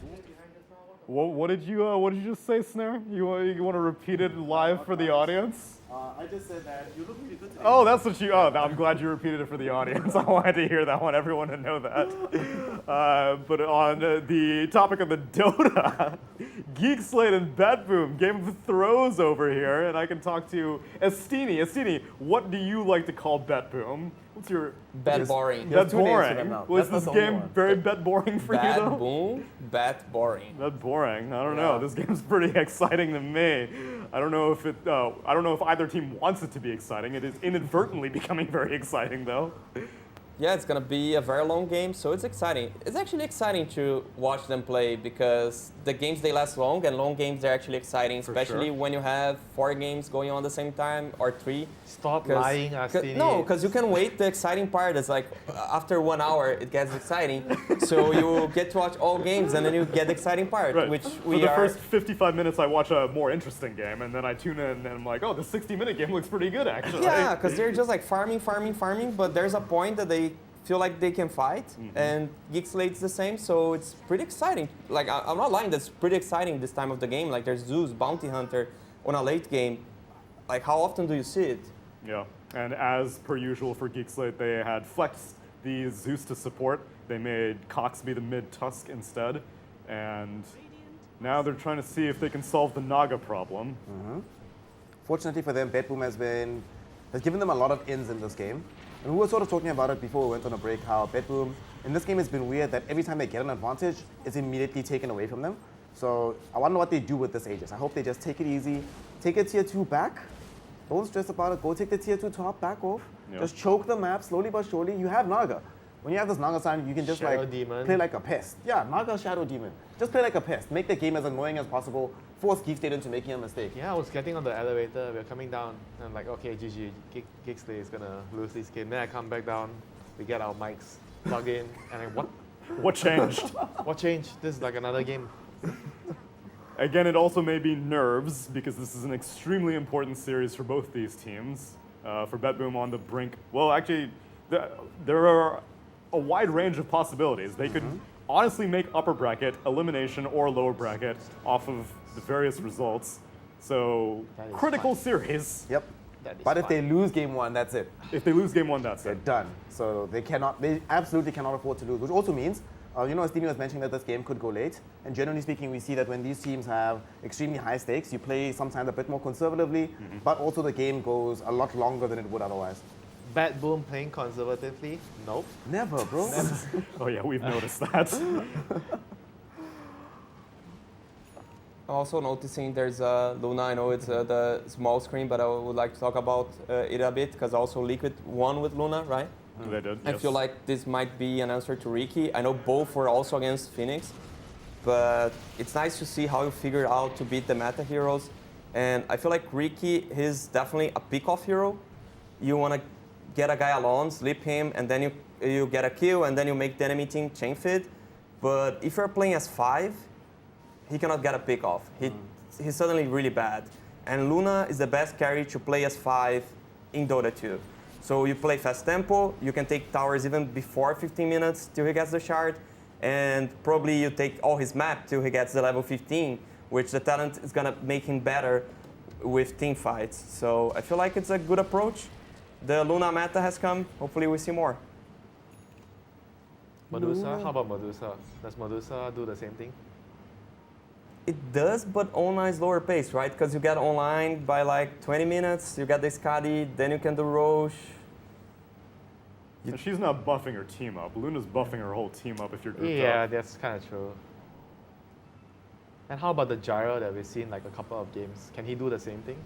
What did you just say, Snare? You want to repeat it live for the audience? I just said that you look really good today. Oh, that's what you. Oh, I'm glad you repeated it for the audience. I wanted to hear that one. Everyone to know that. But on the topic of the Dota, Geek Slate and BetBoom, Game of Thrones over here, and I can talk to Estini. Estini, what do you like to call BetBoom? What's your Bet boring. Bet boring. Was this game very bet boring for you though? Bet boom, bet boring. Bet boring. I don't know. This game's pretty exciting to me. I don't know if I don't know if either team wants it to be exciting. It is inadvertently becoming very exciting though. Yeah, it's gonna be a very long game, so it's exciting. It's actually exciting to watch them play because the games they last long, and long games they're actually exciting, especially when you have 4 games going on at the same time or 3. Stop lying, Astini. No, because you can wait. The exciting part is like after 1 hour it gets exciting, so you get to watch all games and then you get the exciting part, Right. which For we the are. first 55 minutes, I watch a more interesting game, and then I tune in and I'm like, oh, the 60-minute game looks pretty good actually. Yeah, because they're just like farming, but there's a point that they feel like they can fight, and Geek Slate's the same, so it's pretty exciting. Like, I'm not lying, that's pretty exciting this time of the game. Like, there's Zeus, Bounty Hunter, on a late game. Like, how often do you see it? Yeah, and as per usual for Geek Slate, they had flexed the Zeus to support. They made Cox be the mid-Tusk instead, and now they're trying to see if they can solve the Naga problem. Fortunately for them, BetBoom has given them a lot of ins in this game. And we were sort of talking about it before we went on a break, how BetBoom, in this game, has been weird that every time they get an advantage, it's immediately taken away from them. So I wonder what they do with this Aegis. I hope they just take it easy, take a tier 2 back, don't stress about it, go take the tier 2 top, back off, just choke the map slowly but surely. You have Naga. When you have this Naga sign, you can just Shadow Demon. play like a pest. Yeah, Naga Shadow Demon. Just play like a pest. Make the game as annoying as possible. Force Geek State into making a mistake. Yeah, I was getting on the elevator, we're coming down, and I'm like, okay, GG, Geek Slate is gonna lose this game. Then I come back down, we get our mics, plug in, and what? What changed? What changed? This is like another game. Again, it also may be nerves, because this is an extremely important series for both these teams. For BetBoom on the brink, well, actually, there are a wide range of possibilities. They could honestly make upper bracket, elimination, or lower bracket off of the various results. So, critical series. Yep. But if they lose game one, that's it. If they lose game one, that's They're it. done. So they absolutely cannot afford to lose, which also means, as Stevie was mentioning, that this game could go late. And generally speaking, we see that when these teams have extremely high stakes, you play sometimes a bit more conservatively, but also the game goes a lot longer than it would otherwise. Bad Boom playing conservatively? Nope. Never, bro. Oh yeah, we've noticed that. Also noticing there's Luna. I know it's the small screen, but I would like to talk about it a bit because also Liquid won with Luna, right? They did. I feel like this might be an answer to Ricky. I know both were also against Phoenix, but it's nice to see how you figured out to beat the meta heroes. And I feel like Ricky is definitely a pick-off hero. You want to get a guy alone, sleep him, and then you get a kill, and then you make the enemy team chain feed. But if you're playing as 5, he cannot get a pick off. He's suddenly really bad. And Luna is the best carry to play as 5 in Dota 2. So you play fast tempo, you can take towers even before 15 minutes till he gets the shard, and probably you take all his map till he gets the level 15, which the talent is gonna make him better with team fights. So I feel like it's a good approach. The Luna meta has come, hopefully we see more. Medusa? How about Medusa? Does Medusa do the same thing? It does, but online is lower pace, right? Because you get online by like 20 minutes, you get the Skadi, then you can do Roche. And she's not buffing her team up. Luna's buffing her whole team up if you're grouped Yeah, up. that's kind of true. And how about the Gyro that we've seen like a couple of games? Can he do the same thing?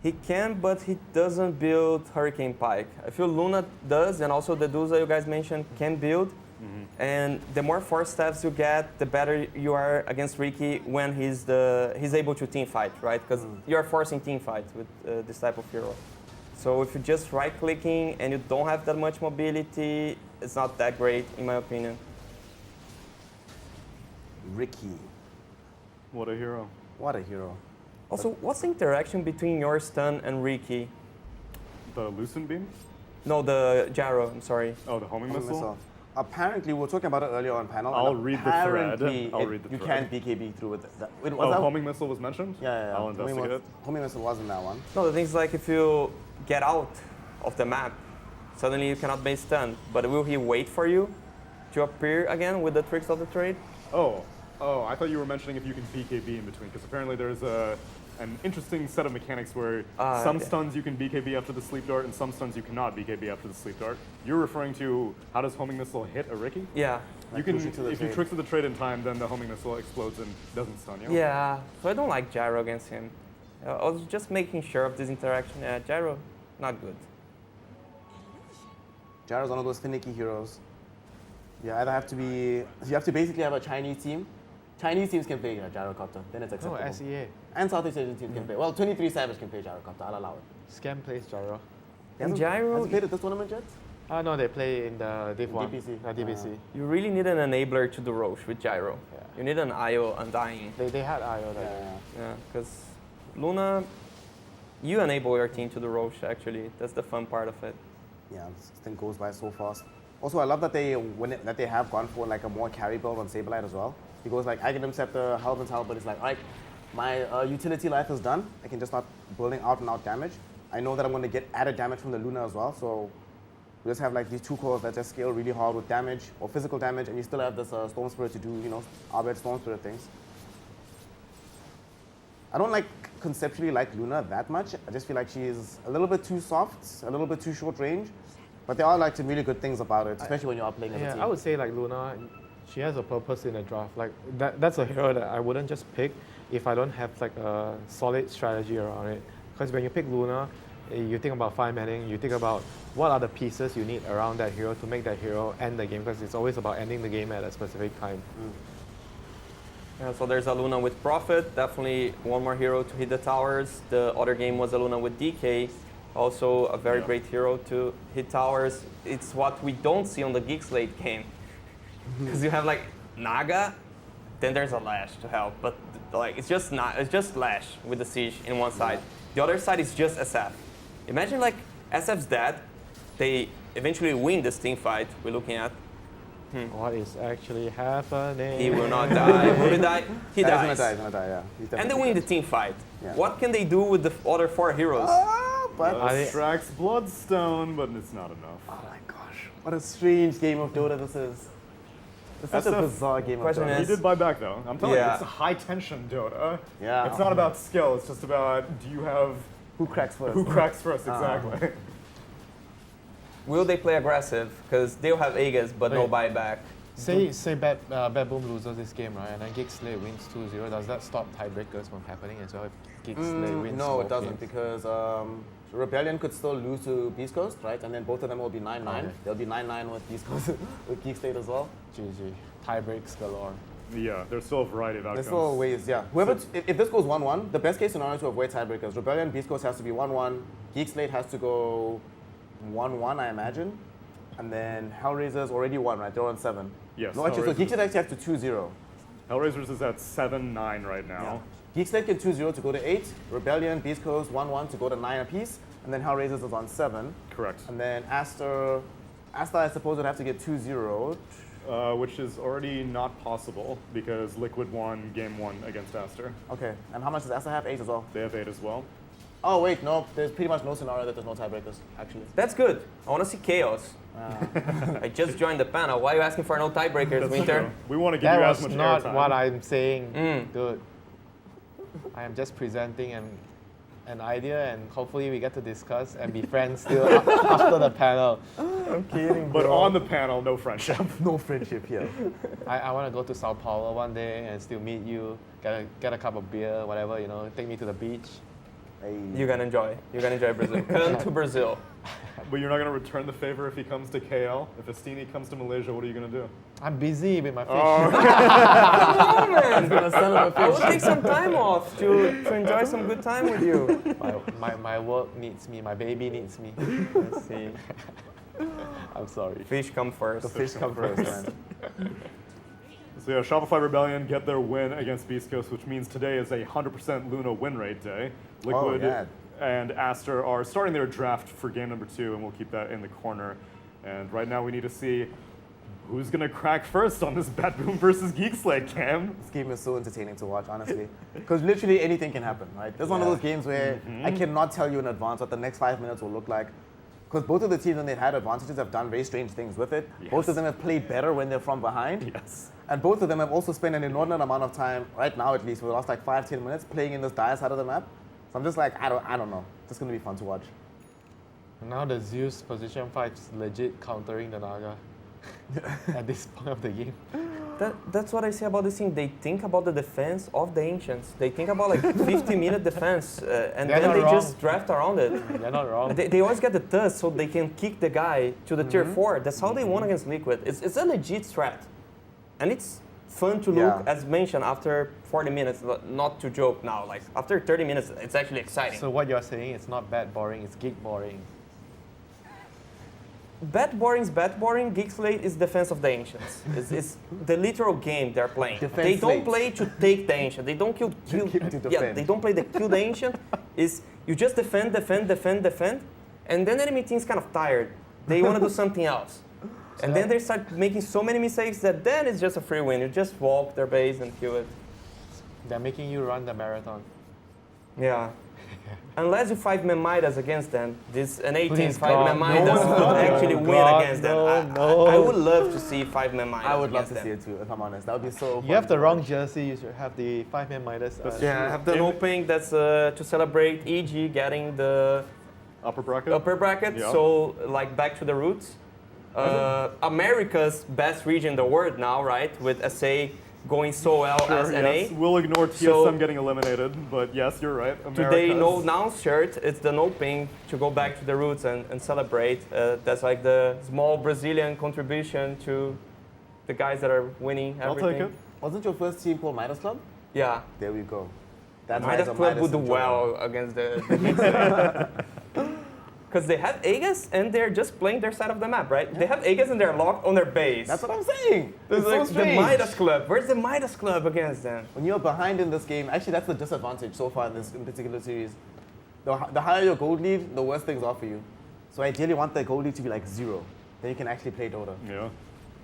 He can, but he doesn't build Hurricane Pike. I feel Luna does, and also the Duza you guys mentioned can build. And the more force staffs you get, the better you are against Ricky when he's able to team fight, right? Because you are forcing team fight with this type of hero. So if you're just right-clicking and you don't have that much mobility, it's not that great, in my opinion. Ricky. What a hero. What a hero. Also, what's the interaction between your stun and Ricky? The Lucent Beam? No, the Gyro, I'm sorry. Oh, the homing missile? Apparently, we were talking about it earlier on panel. I'll read the thread. You can't BKB through with that. Wait, homing missile was mentioned? Yeah. I'll investigate it. Homing missile wasn't that one. No, the thing is like if you get out of the map, suddenly you cannot base stun. But will he wait for you to appear again with the tricks of the trade? Oh, I thought you were mentioning if you can BKB in between, because apparently there's an interesting set of mechanics where some stuns you can BKB after the sleep dart and some stuns you cannot BKB after the sleep dart. You're referring to how does homing missile hit a Ricky? Yeah. You can, if you trick to the trade in time, then the homing missile explodes and doesn't stun you. Yeah, so I don't like Gyro against him. I was just making sure of this interaction. Yeah, Gyro, not good. Gyro's one of those finicky heroes. You have to basically have a Chinese team. Chinese teams can play Gyrocopter, then it's acceptable. Oh, SEA. And Southeast Asian teams can play. Well, 23 Savage can play Gyrocopter, I'll allow it. Scam plays Gyro. And Gyro... Has he played at this tournament yet? No, they play in the Div 1. DPC. DPC. You really need an enabler to do Roche with Gyro. Yeah. You need an IO Undying. They had IO there. Yeah, because Luna, you enable your team to do Roche, actually. That's the fun part of it. Yeah, this thing goes by so fast. Also, I love that they have gone for like a more carry build on Saberlight as well. He goes like, Aghanim Scepter, Halvin's Halberd is like, all right, my utility life is done. I can just start building out and out damage. I know that I'm going to get added damage from the Luna as well, so we just have like these two cores that just scale really hard with damage or physical damage, and you still have this Storm Spirit to do, Arbed Storm Spirit things. I don't conceptually like Luna that much. I just feel like she's a little bit too soft, a little bit too short range. But there are some really good things about it, especially when you are playing as a team. I would say Luna, she has a purpose in the draft. That's a hero that I wouldn't just pick if I don't have a solid strategy around it. Because when you pick Luna, you think about 5-manning, you think about what are the pieces you need around that hero to make that hero end the game, because it's always about ending the game at a specific time. Yeah, so there's a Luna with Prophet, definitely one more hero to hit the towers. The other game was a Luna with DK. Also a very great hero to hit towers. It's what we don't see on the Geek Slate game. Because you have Naga, then there's a Lash to help. But like it's just Lash with the Siege in one side. The other side is just SF. Imagine like SF's dead, they eventually win this team fight we're looking at. What is actually happening? He will not die. Will he die? He Yeah, dies. He's gonna die, yeah. And they win the team fight. Yeah. What can they do with the other 4 heroes? Strax Bloodstone, but it's not enough. Oh my gosh, what a strange game of Dota this is. It's such a SF bizarre game of Dota. He did buy back though. I'm telling you, Yeah. it's a high tension Dota. Yeah. It's not about skill. It's just about do you have Who cracks first? who cracks first exactly. Will they play aggressive? Because they'll have Aegis, but no Wait. buyback. Say Bad Boom loses this game, right? And then Geek Slay wins 2-0. Does that stop tiebreakers from happening as well if Geek Slay wins? No, it both doesn't, games? because Rebellion could still lose to Beast Coast, right? And then both of them will be 9-9. Okay. They'll be 9-9 with Beast Coast, with Geek State as well. GG. Tiebreaks galore. Yeah, there's still a variety of outcomes. There's still ways, yeah. Whoever, if this goes 1-1, the best case scenario to avoid tiebreakers, Rebellion, Beast Coast has to be 1-1, Geek Slate has to go 1-1, I imagine. And then Hellraiser's already won, right? They're on 7. Yes. No, actually, so Hellraiser's- Geek Slate actually has to 2-0. Hellraisers is at 7-9 right now. Yeah. Geek Slate can 2-0 to go to 8, Rebellion, Beast Coast 1-1 to go to 9 apiece, and then Hellraisers is on 7. Correct. And then Aster, I suppose, would have to get 2-0. Which is already not possible because Liquid won game 1 against Aster. Okay, and how much does Aster have? 8 as well? They have 8 as well. Oh, wait, no, there's pretty much no scenario that there's no tiebreakers, actually. That's good. I want to see chaos. I just joined the panel. Why are you asking for no tiebreakers, That's Winter? true. We want to give That you as was much not airtime. what I'm saying, dude. I am just presenting an idea, and hopefully we get to discuss and be friends still after the panel. I'm kidding, But on the panel, no friendship. No friendship here. I want to go to Sao Paulo one day and still meet you, get a cup of beer, whatever, you know, take me to the beach. You're gonna enjoy. You're gonna enjoy Brazil. Come to Brazil. But you're not going to return the favor if he comes to KL? If Estini comes to Malaysia, what are you going to do? I'm busy with my fish. Come on, man. I will take some time off to enjoy some good time with you. My work needs me, my baby needs me. Let's see. I'm sorry. Fish come first. The fish come first, man. So yeah, Shopify Rebellion get their win against Beast Coast, which means today is a 100% Luna win rate day. Liquid yeah. and Aster are starting their draft for game number 2, and we'll keep that in the corner. And right now we need to see who's going to crack first on this Bat Boom versus Geek Slate, Cam. This game is so entertaining to watch, honestly. Because literally anything can happen, right? This is one of those games where I cannot tell you in advance what the next 5 minutes will look like. Because both of the teams, when they've had advantages, have done very strange things with it. Yes. Both of them have played better when they're from behind. Yes. And both of them have also spent an inordinate amount of time, right now at least, for the last like 5-10 minutes, playing in this dire side of the map. So I'm just like, I don't know. It's going to be fun to watch. Now the Zeus position fight is legit countering the Naga at this point of the game. That's what I say about this thing. They think about the defense of the Ancients. They think about like 50-minute defense, and They're then not they wrong. just draft around it. They're not wrong. They always get the dust so they can kick the guy to the tier 4. That's how they won against Liquid. It's a legit strat. And it's fun to look, as mentioned, after 40 minutes, not to joke now. Like after 30 minutes, it's actually exciting. So what you're saying, it's not bad boring, it's geek boring. Bad boring is bad boring. Geek Slate is defense of the Ancients. It's the literal game they're playing. Defense They don't slate. play to take the Ancient. They don't kill. To Yeah, defend. they don't play the kill the Ancient. Is you just defend, and then enemy team's kind of tired. They want to do something else, and then they start making so many mistakes that then it's just a free win. You just walk their base and kill it. They're making you run the marathon. Yeah. Unless you 5-man Midas against them, an 18 Please, 5-man God, Midas no. would actually win God, against no, them. no. I would love to see 5-man Midas I would love against to see them. it too, if I'm honest. That would be so fun. You have the to wrong watch. jersey, you should have the 5-man Midas. Yeah, I have the opening that's to celebrate EG getting the upper bracket. Yeah. So like back to the roots. America's best region in the world now, right? With SA going so well as NA. Yes. We'll ignore TSM So- getting eliminated, but yes, you're right. Today, Americas. no announce shirt. It's the no ping to go back to the roots and celebrate. That's like the small Brazilian contribution to the guys that are winning everything. I'll take it. Wasn't your first team called Midas Club? Yeah. There we go. That's why Midas it's a Club Midas would do in German. well against the Because they have Aegis and they're just playing their side of the map, right? They have Aegis and they're locked on their base. That's what I'm saying. There's It's like so the strange. Midas Club. Where's the Midas Club against them? When you're behind in this game, actually that's the disadvantage so far in this particular series. The higher your gold lead, the worse things are for you. So ideally, you want the gold lead to be like 0. Then you can actually play Dota. Yeah.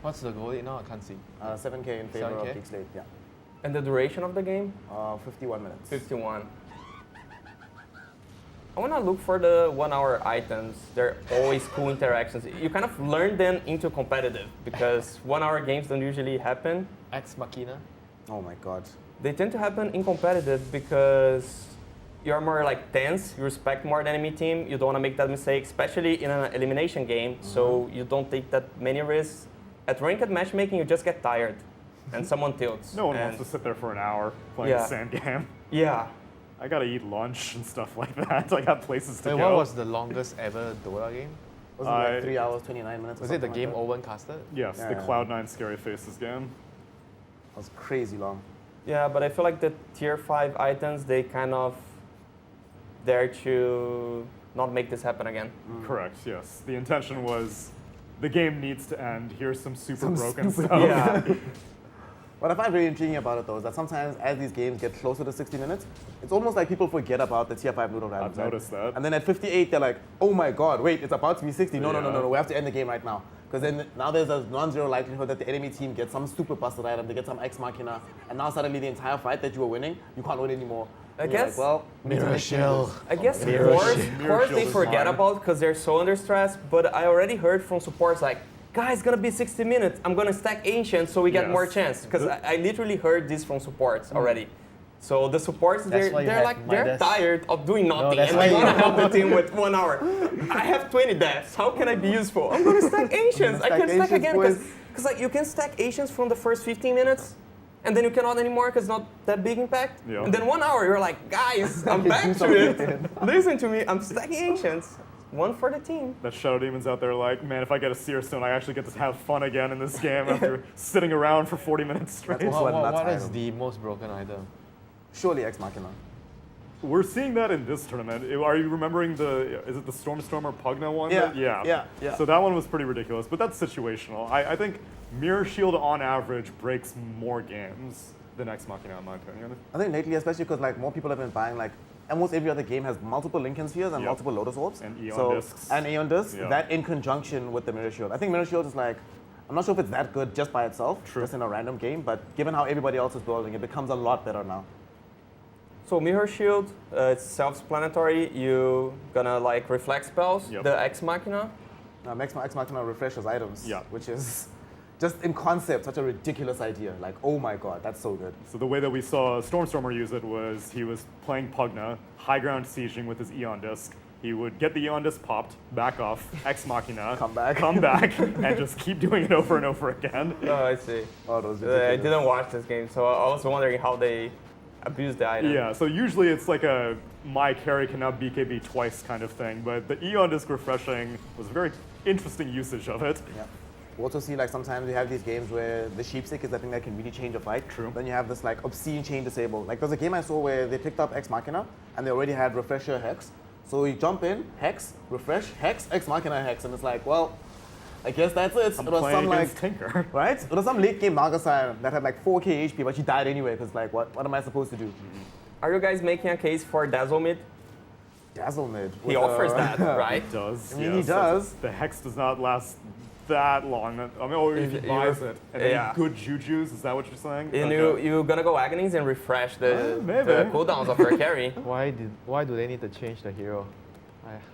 What's the goal now? I can't see. 7K in favor of 7K? Geek Slate, yeah. And the duration of the game? 51 minutes. 51. I want to look for the 1-hour items. They're always cool interactions. You kind of learn them into competitive because 1-hour games don't usually happen. Ex Machina. Oh my god. They tend to happen in competitive because you're more like tense, you respect more the enemy team, you don't want to make that mistake, especially in an elimination game, so you don't take that many risks. At ranked matchmaking, you just get tired and someone tilts. No one and wants to sit there for an hour playing Yeah. the same game. Yeah. I gotta eat lunch and stuff like that. I got places to Wait, go. what was the longest ever Dota game? Was it like 3 hours, 29 minutes? Was it the game over casted? Yes, Yeah, the yeah. Cloud9 Scary Faces game. That was crazy long. Yeah, but I feel like the tier 5 items, they kind of dare to not make this happen again. Correct, yes. The intention was the game needs to end. Here's some super Some broken stupid- stuff. Yeah. What I find very intriguing about it though is that sometimes as these games get closer to 60 minutes, it's almost like people forget about the tier 5 noodle rounds. I've noticed that. And then at 58, they're like, oh my god, wait, it's about to be 60. No, Yeah. we have to end the game right now. Because then now there's a non-zero likelihood that the enemy team gets some super busted item, they get some Ex Machina, and now suddenly the entire fight that you were winning, you can't win anymore. I And you're guess- like, well, we need to make changes. I guess Mirror cores Shield they is forget fine. about because they're so under stress, but I already heard from supports like, guys, it's gonna be 60 minutes. I'm gonna stack Ancient so we get Yes. more chance. Because I literally heard this from supports already. So the supports, That's why you they're have like, they're Midas. tired of doing nothing. that's and why they're you- gonna help the team with 1 hour. I have 20 deaths. How can I be useful? I'm gonna stack Ancients. I Stack can stack Ancients, again boys. because like you can stack Ancients from the first 15 minutes. And then you cannot anymore because it's not that big impact. Yeah. And then 1 hour, you're like, guys, I'm can back do to something. it. Listen to me, I'm stacking Ancients. One for the team. That Shadow Demon's out there like, man, if I get a Seer Stone, I actually get to have fun again in this game after sitting around for 40 minutes straight. That's also a nuts What is item. the most broken item? Surely Ex Machina. We're seeing that in this tournament. Are you remembering is it the Stormstormer Pugna one? Yeah, yeah. So that one was pretty ridiculous, but that's situational. I think Mirror Shield on average breaks more games than Ex Machina in my opinion. I think lately, especially because like more people have been buying like almost every other game has multiple Lincoln Spheres and Yep. multiple Lotus Orbs. And Aeon Discs. And Aeon Discs, Yeah. that in conjunction with the Mirror Shield. I think Mirror Shield is like, I'm not sure if it's that good just by itself, just in a random game, but given how everybody else is building, it becomes a lot better now. So Mirror Shield, it's self-explanatory. You gonna like reflect spells. Yep. The Ex Machina. Ex Machina refreshes items, Yeah. which is just in concept such a ridiculous idea. Like, oh my god, that's so good. So the way that we saw Stormstormer use it was he was playing Pugna, high ground sieging with his Aeon Disc. He would get the Aeon Disc popped, back off, Ex Machina, Come back. and just keep doing it over and over again. Oh, I see. Oh, those I ridiculous. didn't watch this game, so I was wondering how they abuse the item. Yeah, so usually it's like a my carry can now BKB twice kind of thing, but the Aeon Disc refreshing was a very interesting usage of it. Yeah. We also see like sometimes you have these games where the sheepstick is the thing that can really change a fight. True. Then you have this like obscene chain disable. Like there's a game I saw where they picked up Ex Machina and they already had Refresher Hex. So you jump in, Hex, Refresh, Hex, Ex Machina Hex, and it's like, well, I guess that's it. I'm It was playing some like against Tinker. right? It was some late game Nagasai that had like 4k HP, but she died anyway because like what am I supposed to do? Are you guys making a case for Dazzle Mid? Dazzle mid. He offers that, right? It does. I mean, he yes. does. The Hex does not last that long. I mean, or if he buys it. And then Yeah. good Jujus, is that what you're saying? And Okay. you're gonna go Agonies and refresh the maybe. cooldowns of your carry. Why do they need to change the hero?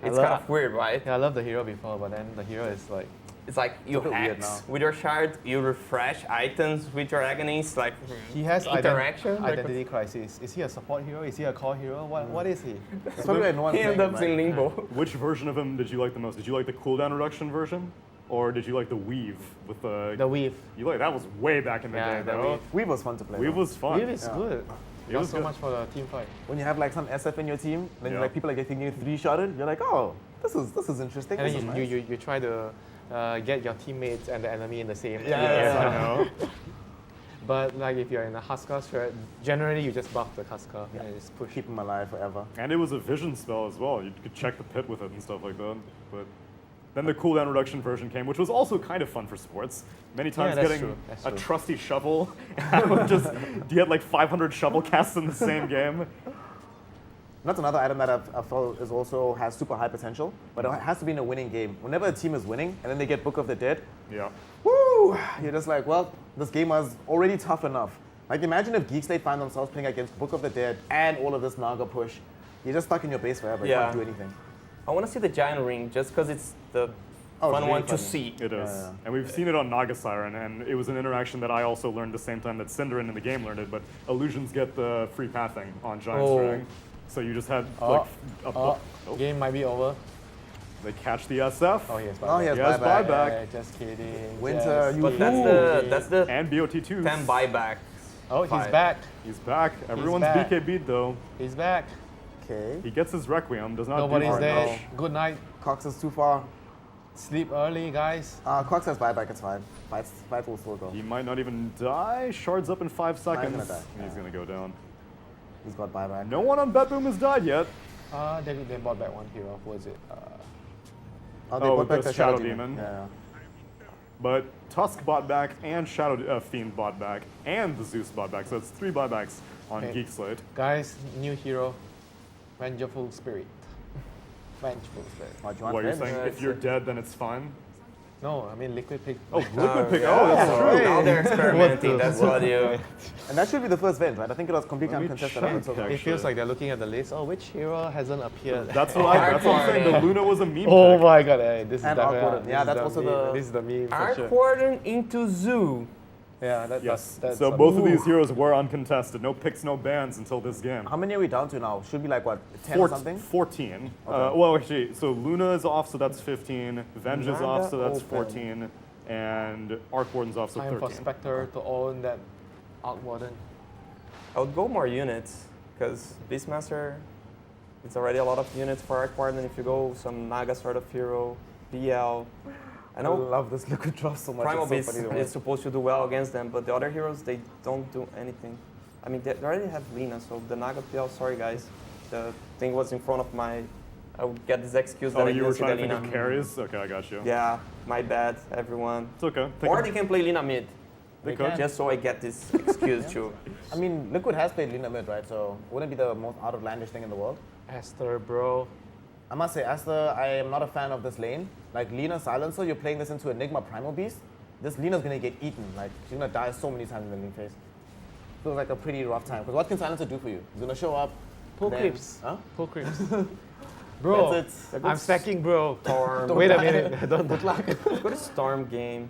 It's kind of weird, right? Yeah, I love the hero before, but then the hero is like. It's like you a bit weird hex now. with your shard, you refresh items with your Agonies, like He has interaction. identity crisis. Is he a support hero? Is he a core hero? What is he? That's probably why no one's He ends playing up him, in right? limbo. Which version of him did you like the most? Did you like the cooldown reduction version? Or did you like the weave with the... The weave. You like that was way back in the Yeah, day, the though. weave. Weave was fun to play. Weave though. was fun. Weave is good. It Not was so good. much for the team fight. When you have like some SF in your team, then Yeah. like people are getting you 3-shotted, you're like, oh, this is interesting. And This then is nice. you try to get your teammates and the enemy in the same. Yeah. I know. But like if you're in a Huskar strat, generally you just buff the Huskar and just push. Keep him alive forever. And it was a vision spell as well. You could check the pit with it and stuff like that. But then the cooldown reduction version came, which was also kind of fun for sports. Many times that's getting true, that's a true. trusty shovel, just you had like 500 shovel casts in the same game. That's another item that I felt is also has super high potential, but it has to be in a winning game. Whenever a team is winning and then they get Book of the Dead, Yeah. woo! You're just like, well, this game was already tough enough. Like imagine if Geek Slate find themselves playing against Book of the Dead and all of this Naga push. You're just stuck in your base forever. You Yeah. can't do anything. I want to see the giant ring just because it's the Oh, fun it's one really to funny. see. It is. And we've seen it on Naga Siren, and it was an interaction that I also learned the same time that Cinderin in the game learned it, but illusions get the free pathing on Giant Oh. String. So you just had like Oh, game might be over. They catch the SF. Oh, he has buyback. Oh, he has Yes, buyback. buyback. Yeah, just kidding. Winter, just you- But that's the And BOT2s. 10 buyback. Oh, he's Five. back. He's back. Everyone's back. BKB'd though. He's back. Okay. He gets his Requiem, does not Nobody's do there. much. Good night. Cox is too far. Sleep early, guys. Cox has buyback, it's fine. Fight will still go. He might not even die. Shards up in 5 seconds. gonna die. He's gonna go down. He's got buyback. No one on BetBoom has died yet. They bought back one hero. What was it? They bought back that's the Shadow Shadow Demon. Yeah. But Tusk bought back, and Shadow Fiend bought back, and the Zeus bought back. So it's 3 buybacks on Okay. Geek Slate. Guys, new hero. Vengeful Spirit. Vengeful Spirit. Oh, do you want What you're friends? saying? If you're dead, then it's fine. No, I mean Liquid Pick. Oh, Liquid Pick. Oh, that's true. Now they're experimenting. That's what you. And that should be the first Venge, right? I think it was completely Let me uncontested check, up until now. It feels like they're looking at the list. Oh, which hero hasn't appeared? That's what I'm saying. The Luna was a meme. Oh pick. my god, hey, this is And the Outwarded. Yeah, this is that's also meme. the- This is the meme for Arc sure. Warden into Zoo. Yeah, Yes. that's So a both of move. these heroes were uncontested. No picks, no bans until this game. How many are we down to now? Should be like what, 10 or something? 14. Okay. Well, actually, so Luna is off, so that's 15. Venge is off, so that's Open. 14. And Arc Warden's off, so Time for 13. Spectre to own that Arc Warden. I would go more units because Beastmaster, it's already a lot of units for Arc Warden. If you go some Naga sort of hero, BL. I I know love this liquid drop so much. Primal It's so Beast funny to is watch. supposed to do well against them, but the other heroes, they don't do anything. I mean, they already have Lina, so the Naga PL, sorry guys. The thing was in front of my, I would get this excuse that Oh, I you were didn't see trying the to think Lina. of carries? Okay, I got you. Yeah, my bad, everyone. It's okay. Or they can play Lina mid. They could. Just so I get this excuse too. I mean, Liquid has played Lina mid, right? So wouldn't it be the most outlandish thing in the world? Aster, bro. I must say, Aster, I am not a fan of this lane. Like Lina Silencer, you're playing this into Enigma Primal Beast. This Lina's gonna get eaten. Like she's gonna die so many times in the lane phase. Feels like a pretty rough time. Because what can Silencer do for you? He's gonna show up. Pull then- creeps. Huh? Pull creeps. Bro, That's it. I'm stacking, bro. Storm. Wait a minute. Don't good luck. Go to Storm game.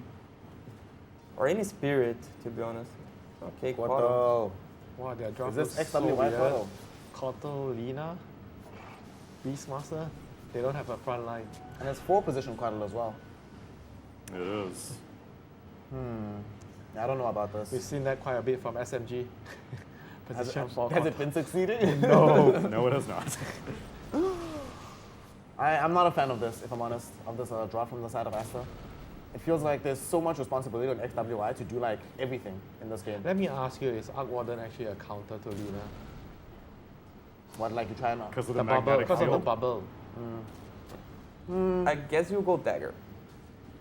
Or any Spirit, to be honest. Okay, What Quaddle. the? Wow, their draft Is this looks so XWY weird. Quaddle? Kotal, Lina, Beastmaster. They don't have a front line. And it's 4 position Quaddle as well. It is. I don't know about this. We've seen that quite a bit from SMG. Has Position it, for has it been succeeding? No. No, it has not. I'm not a fan of this, if I'm honest, of this draw from the side of Aster. It feels like there's so much responsibility on XWI to do like everything in this game. Let me ask you, is Arc Warden actually a counter to Lina? What, like you try and Because of The the bubble, magnetic because of the field. bubble I guess you go Dagger.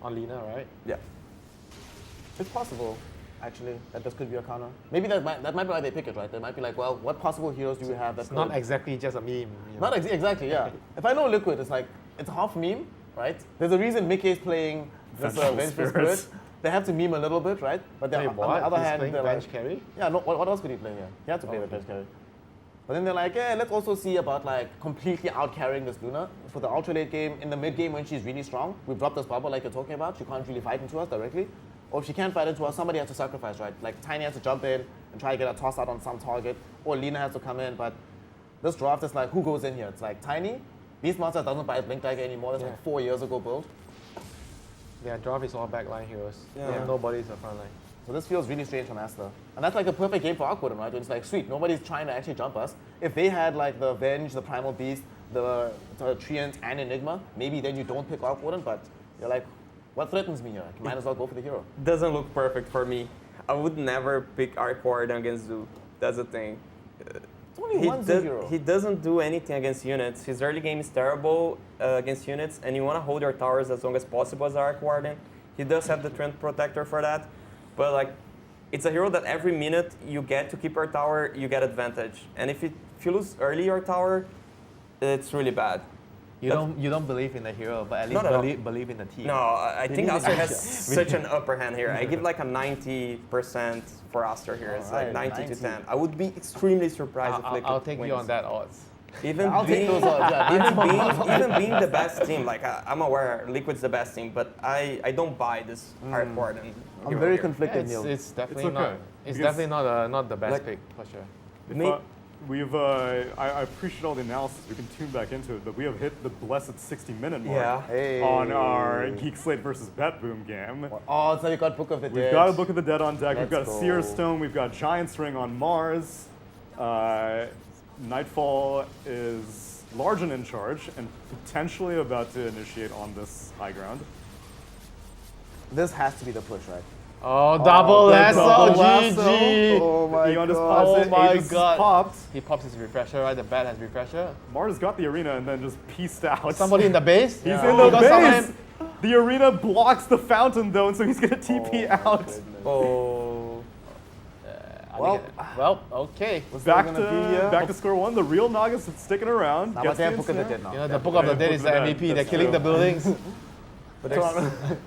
on Lina, right? Yeah. It's possible, actually, that this could be a counter. Maybe that might be why they pick it, right? They might be like, well, what possible heroes do we have that It's not could- exactly just a meme. You know? Not exactly, yeah. If I know Liquid, it's like, it's half meme, right? There's a reason Mickey's playing this Vengeful Vengeful Spirit. Spirit. They have to meme a little bit, right? But then Wait, on what? the other He's hand, playing they're bench like, carry? yeah, no, what else could he play here? He had to play the bench carry. But then they're like, yeah, let's also see about like completely out-carrying this Luna. For the ultra late game, in the mid game when she's really strong, we drop this bubble like you're talking about, she can't really fight into us directly. Or if she can't fight into us, somebody has to sacrifice, right? Like Tiny has to jump in and try to get a toss out on some target, or Lina has to come in, but this draft is like, who goes in here? It's like Tiny, Beastmaster doesn't buy a Blink Dagger anymore, that's Yeah. like 4 years ago build. Their draft is all backline heroes. Yeah. Yeah. Nobody's a front line. So this feels really strange from Aster. And that's like a perfect game for Aquaden, right? When it's like, sweet, nobody's trying to actually jump us. If they had like the Venge, the Primal Beast, the Treant, and Enigma, maybe then you don't pick Aquaden, but you're like, what threatens me here? I might as well go for the hero. Doesn't look perfect for me. I would never pick Arc Warden against Zoo. That's the thing. only one Zoo hero. He doesn't do anything against units. His early game is terrible against units, and you want to hold your towers as long as possible as Arc Warden. He does have the Trend Protector for that, but like, it's a hero that every minute you get to keep your tower, you get advantage. And if you lose early your tower, it's really bad. You don't believe in the hero, but at least Not at all. believe in the team. No, I think Aster has such an upper hand here. I give like a 90% for Aster here. It's like 90 to 10. I would be extremely surprised if Liquid I'll take wins. you on that odds. Even I'll being, take those odds, yeah. even being the best team, like I'm aware Liquid's the best team, but I don't buy this Arc Warden. I'm very conflicted, Yeah, Neil. it's definitely It's okay, not. It's because- definitely not the best Like- pick for sure. I appreciate all the analysis. We can tune back into it, but we have hit the blessed 60-minute mark Yeah. Hey. on our Geek Slate versus Bet Boom game. Oh, so you got Book of the Dead. We've got a Book of the Dead on deck. We've got Let's a Seer go. Stone. We've got Giant's Ring on Mars. Nightfall is large and in charge, and potentially about to initiate on this high ground. This has to be the push, right? Oh, double lasso, lasso. GG. Oh my Eon just god. pops Oh it, my Aegis is god. popped. He pops his refresher, right? The bat has refresher. Mars got the arena and then just pieced out. Somebody in the base? He's Yeah. in the He got someone base! The arena blocks the fountain though, and so he's gonna TP out. Oh. Well, okay. Back to square one. The real Nagas is sticking around. Nah, Gets but they the have Book of the ensnare. Dead now. You know, the Book of the Dead is the MVP. They're That's killing true. the buildings. But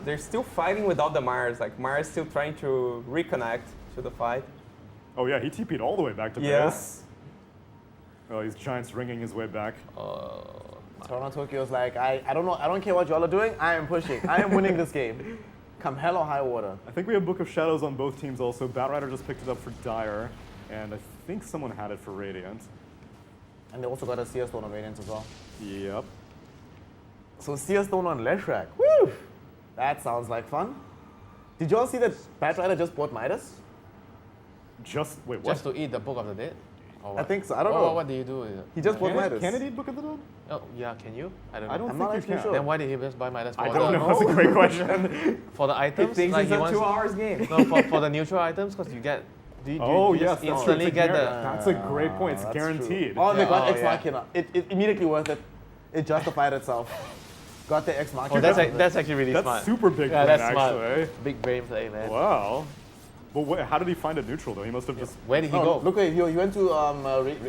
they're still fighting without the Mars. Like Mars still trying to reconnect to the fight. Oh yeah, he TP'd all the way back to Yeah. base. Oh, he's Giants ringing his way back. Toronto Tokyo's like, I don't know, I don't care what y'all are doing, I am pushing. I am winning this game. Come hell or high water. I think we have Book of Shadows on both teams also. Batrider just picked it up for Dire, and I think someone had it for Radiant. And they also got a Seer Stone on Radiance as well. Yep. So Seer Stone on Leshrac. Woo! That sounds like fun. Did y'all see that Batrider just bought Midas? Wait, what? Just to eat the Book of the Dead? Or I what? think so. I don't Oh, know. What do you do with it? He just bought Midas. Can it eat Book of the Dead? Oh, yeah, can you? I don't know. I don't I'm think not you actually can. sure. Then why did he just buy Midas? I For don't the- know. That's a great question. For the items? thinks like it's a wants- 2 hours game. No, for the neutral items, because you get. Do you Oh just yes, instantly get the. That's a great point. It's That's true. guaranteed. Oh, they got Oh, Ex yeah. Machina. It immediately worth it. It justified itself. Got the Ex Machina. Oh, that's actually really That's smart. super big Yeah, brain, that's smart. actually. Big brain play, man. Wow. But how did he find a neutral though? He must have just. Where did he No, go? look, he went to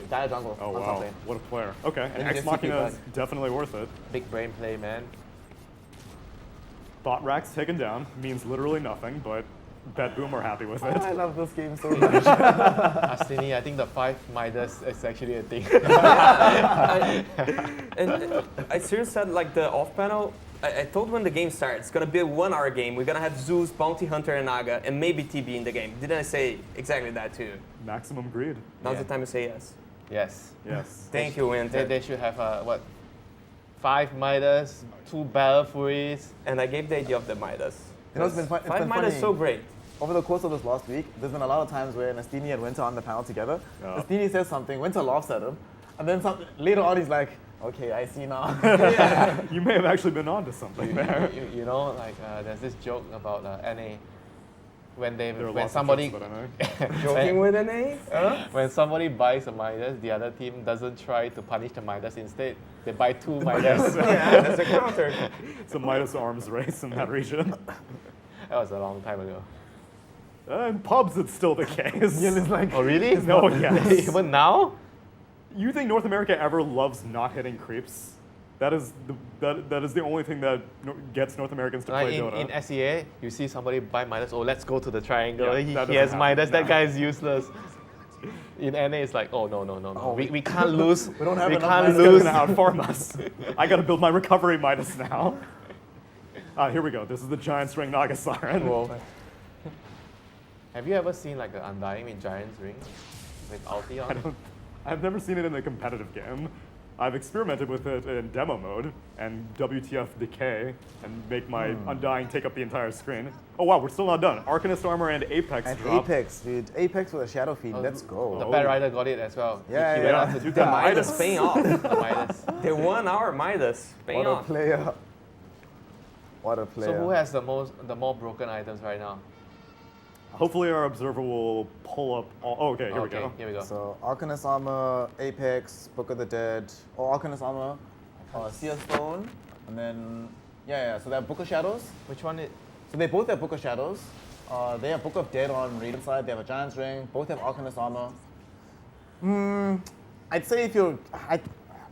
Dire Jungle. Oh on wow, top lane. what a player. Okay, and he Ex just Machina TP'd is back. definitely worth it. Big brain play, man. Bot racks taken down means literally nothing, but Bet Boom are happy with Oh, it. I love this game so much. Astini, I think the 5 Midas is actually a thing. I seriously said like the off panel. I told when the game starts, it's gonna be a 1 hour game. We're gonna have Zeus, Bounty Hunter, and Naga, and maybe TB in the game. Didn't I say exactly that too? Maximum greed. Now's the time to say yes. Yes. Yes. Thank you, Winter. They should have, 5 Midas, 2 Battle Furies. And I gave the idea of the Midas. You know, it's been fun. It's 5 been Midas funny. so great. Over the course of this last week, there's been a lot of times where Nastini and Winter are on the panel together. Nastini says something, Winter laughs at him, and then later on he's like, okay, I see now. You may have actually been onto something there. You know, like there's this joke about NA. When There are when lots of somebody jokes about NA. Joking with an A? when somebody buys a Midas, the other team doesn't try to punish the Midas. Instead, they buy 2 Midas. Yeah, that's a counter. It's a Midas arms race in that region. That was a long time ago. In pubs, it's still the case. Oh really? No, yes. Even now? You think North America ever loves not hitting creeps? That is the only thing that gets North Americans to Like play Dota. in SEA, you see somebody buy Midas. Oh, let's go to the triangle. Yeah, he that has doesn't Midas. happen, That guy is useless. In NA, it's like, oh no. Oh, we can't lose. we don't have we enough can't Midas. lose. Gonna outfarm us. I gotta build my recovery Midas now. Here we go. This is the Giant's Ring Naga Siren. Whoa. Have you ever seen like an Undying in Giant's Ring with ulti on? I've never seen it in a competitive game. I've experimented with it in demo mode and WTF decay and make my Undying take up the entire screen. Oh wow, we're still not done. Arcanist armor and Apex And drop. Apex, dude. Apex with a Shadow Fiend. Let's The go. Bad Rider got it as well. Yeah, He yeah, went yeah. out to You the got Midas Midas. paying off. Midas. The 1 hour Midas paying What a off. player. What a player. So who has the more broken items right now? Hopefully our observer will pull up all. Oh, okay, here we go. Here we go. So Arcanist Armor, Apex, Book of the Dead, or Arcanist Armor, Seer Stone, and then so they have Book of Shadows. Which one is? So they both have Book of Shadows. They have Book of Dead on Raiden side. They have a Giant's Ring. Both have Arcanist Armor. I'd say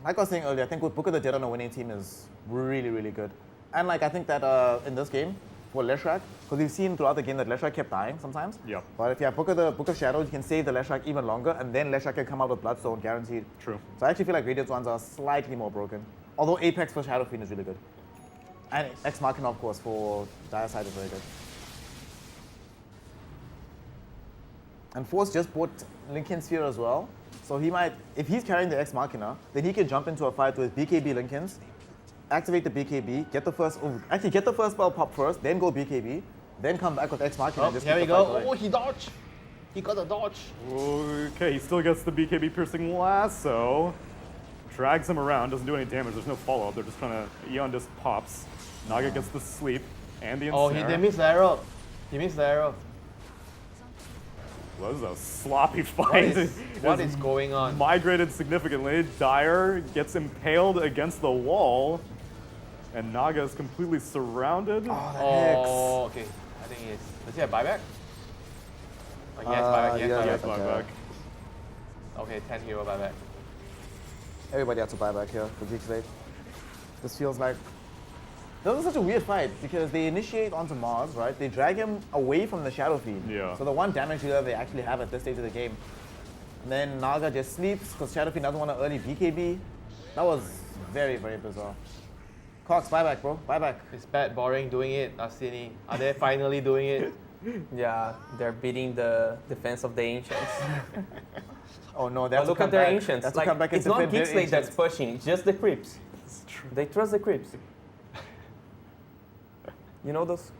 like I was saying earlier, I think with Book of the Dead on a winning team is really, really good. And like I think that in this game, for Leshrac, because we've seen throughout the game that Leshrac kept dying sometimes. Yeah. But if you have Book of Shadows, you can save the Leshrac even longer, and then Leshrac can come out with Bloodstone, guaranteed. True. So I actually feel like Radiant's ones are slightly more broken. Although Apex for Shadow Fiend is really good. And Ex Machina, of course, for Dire side is very good. And Force just bought Lincoln Sphere as well. So he might, if he's carrying the Ex Machina, then he can jump into a fight with BKB Lincolns, activate the BKB, get the first spell pop first, then go BKB, then come back with Ex Machina. And just Here keep we the fight go. going. Oh, he dodged. He got a dodge. Okay, he still gets the BKB piercing lasso. Drags him around, doesn't do any damage. There's no follow-up. They're just trying to. Eon just pops. Naga gets the sleep and the ensnare. Oh, they missed the arrow. He missed the arrow. Well, this is a sloppy fight. What is going on? Migrated significantly. Dire gets impaled against the wall, and Naga is completely surrounded. Oh, okay. I think he is. Does he have buyback? Oh, he has buyback. He has buyback. Okay, 10 hero buyback. Everybody has to buy back here for Geek Slate. This feels like this is such a weird fight because they initiate onto Mars, right? They drag him away from the Shadow Fiend. Yeah. So the one damage dealer they actually have at this stage of the game. And then Naga just sleeps because Shadow Fiend doesn't want an early BKB. That was very, very bizarre. Cox, buyback, bro. Buyback. Is Bad Boring doing it, Arsini? Are they finally doing it? Yeah, they're beating the defense of the Ancients. Oh no, But look at their Ancients. That's Like, come back it's and not defend their Geekslate that's Ancients. pushing, it's just the creeps. They trust the creeps. You know those?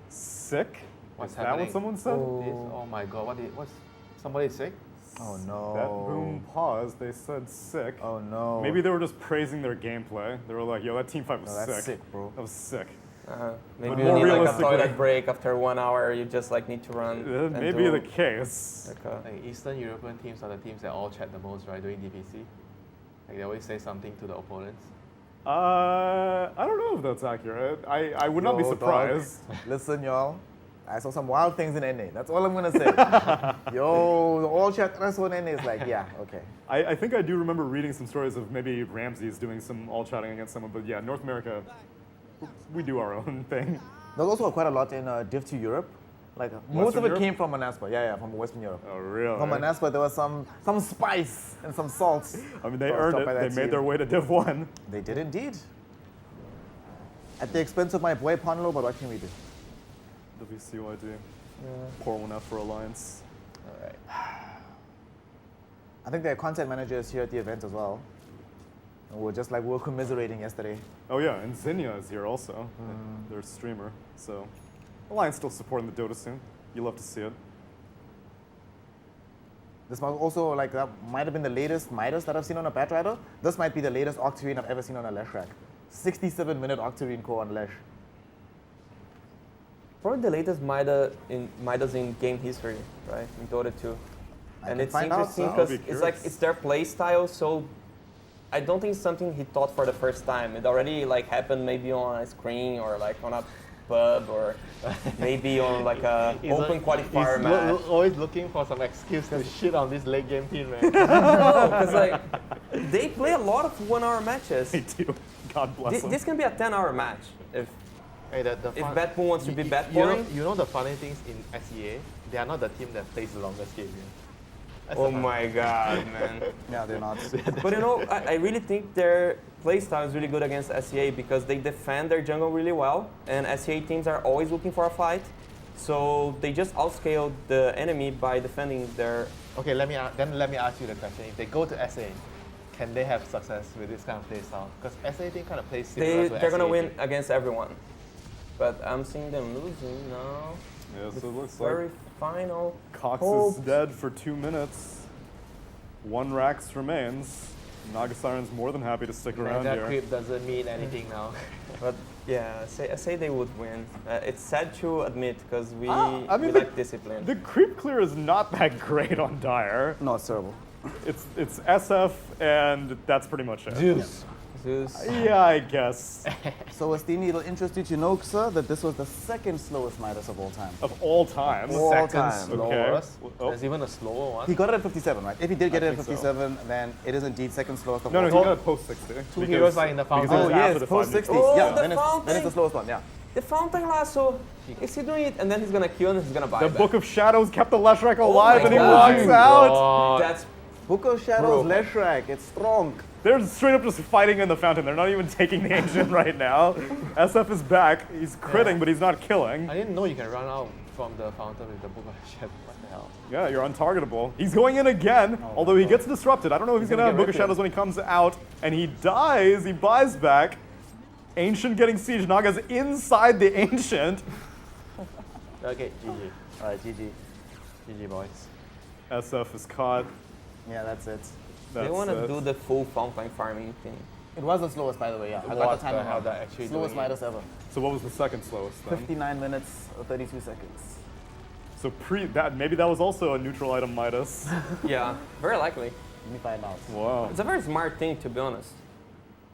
Sick? What's Is that happening? what someone said? Oh my god, what's somebody sick? Oh no. That boom paused. They said sick. Oh no. Maybe they were just praising their gameplay. They were like, yo, that team fight was No, that's sick. sick, bro. That was sick. Maybe But you more need like a realistically- toilet break after 1 hour. You just like need to run. That may and be do the case. like Eastern European teams are the teams that all chat the most, right, during DPC? Like they always say something to the opponents. I don't know if that's accurate. I would not be Yo, surprised. dog, listen, y'all. I saw some wild things in NA. That's all I'm gonna say. Yo, the all chat I saw in NA is like, yeah, okay. I think I do remember reading some stories of maybe Ramses doing some all chatting against someone, but yeah, North America, we do our own thing. There's also quite a lot in Div 2 Europe. Like most of it Europe? came from Manaspa. Yeah, from Western Europe. Oh, really? From Manaspa, there was some spice and some salt. I mean, they So earned stop it. by They that made team. their way to Div 1. They did indeed. At the expense of my boy Ponlo, but what can we do? WCYD. Pour one out for Alliance. All right. I think their content manager is here at the event as well. And we were commiserating yesterday. Oh yeah, and Zinnia is here also. Their streamer. So Alliance still supporting the Dota scene. You love to see it. This might also that might have been the latest Midas that I've seen on a Batrider. This might be the latest Octarine I've ever seen on a Leshrac. 67-minute Octarine core on Lesh. Probably the latest Midas in game history, right? In Dota 2. I And can it's find out, interesting so I'll because be it's like curious. it's their play style, so I don't think it's something he thought for the first time. It already happened maybe on a screen or on a pub or maybe on a open qualifier match. Always looking for some excuse to shit on this late game team, man. No, because they play a lot of 1 hour matches. They do. God bless them. This can be a 10-hour match if Hey, the if fun- Bad Pool wants to be bad you know, boring. you know the funny things in SEA? They are not the team that plays the longest game. Yeah? That's Oh the fun- my god, man. Yeah, they're not. But I really think their playstyle is really good against SEA because they defend their jungle really well, and SEA teams are always looking for a fight. So they just outscale the enemy by defending their. Okay, let me ask you the question. If they go to SA, can they have success with this kind of playstyle? Because SA team kind of plays similar to They're gonna SEA win team. against everyone. But I'm seeing them losing now. Yeah, so it looks Very like final. Cox hope. is dead for 2 minutes. 1 Rax remains. Naga Siren's more than happy to stick around That here. creep doesn't mean anything now. But yeah, I say they would win. It's sad to admit because we, I mean, we lack discipline. The creep clear is not that great on Dire. No, it's terrible. It's SF and that's pretty much it. Zeus. Yeah, I guess. So, Stevie, it'll interest you to know, sir, that this was the second slowest Midas of all time. Of all time? All time. Slowest? Oh. There's even a slower one. He got it at 57, right? If he did get I it at think so. 57, then it is indeed second slowest of No, all no, time. he got it post 60. Two heroes are in the fountain. Oh, yes, post 60. Oh, yeah, the then it's the slowest one, yeah. The fountain lasso. Is he doing it? And then he's gonna kill and he's gonna buy The back. Book of Shadows kept the Leshrac Oh alive my and he God. walks out. That's Book of Shadows, Leshrac, it's strong. They're straight up just fighting in the fountain. They're not even taking the ancient right now. SF is back. He's critting, but he's not killing. I didn't know you can run out from the fountain with the Book of Shadows. What the hell? Yeah, you're untargetable. He's going in again, although he gets disrupted. I don't know if he's gonna have Book of Shadows when he comes out, and he dies. He buys back. Ancient getting siege. Naga's inside the ancient. Okay, GG. All right, GG. GG, boys. SF is caught. Yeah, that's it. They want to do the full fountain farming thing. It was the slowest, by the way, yeah. I got What the timing the hell wrong. they're actually Slowest doing it. Midas ever. So what was the second slowest then? 59 minutes, 32 seconds. So maybe that was also a neutral item Midas. Yeah, very likely. Let me find out. Wow. It's a very smart thing, to be honest.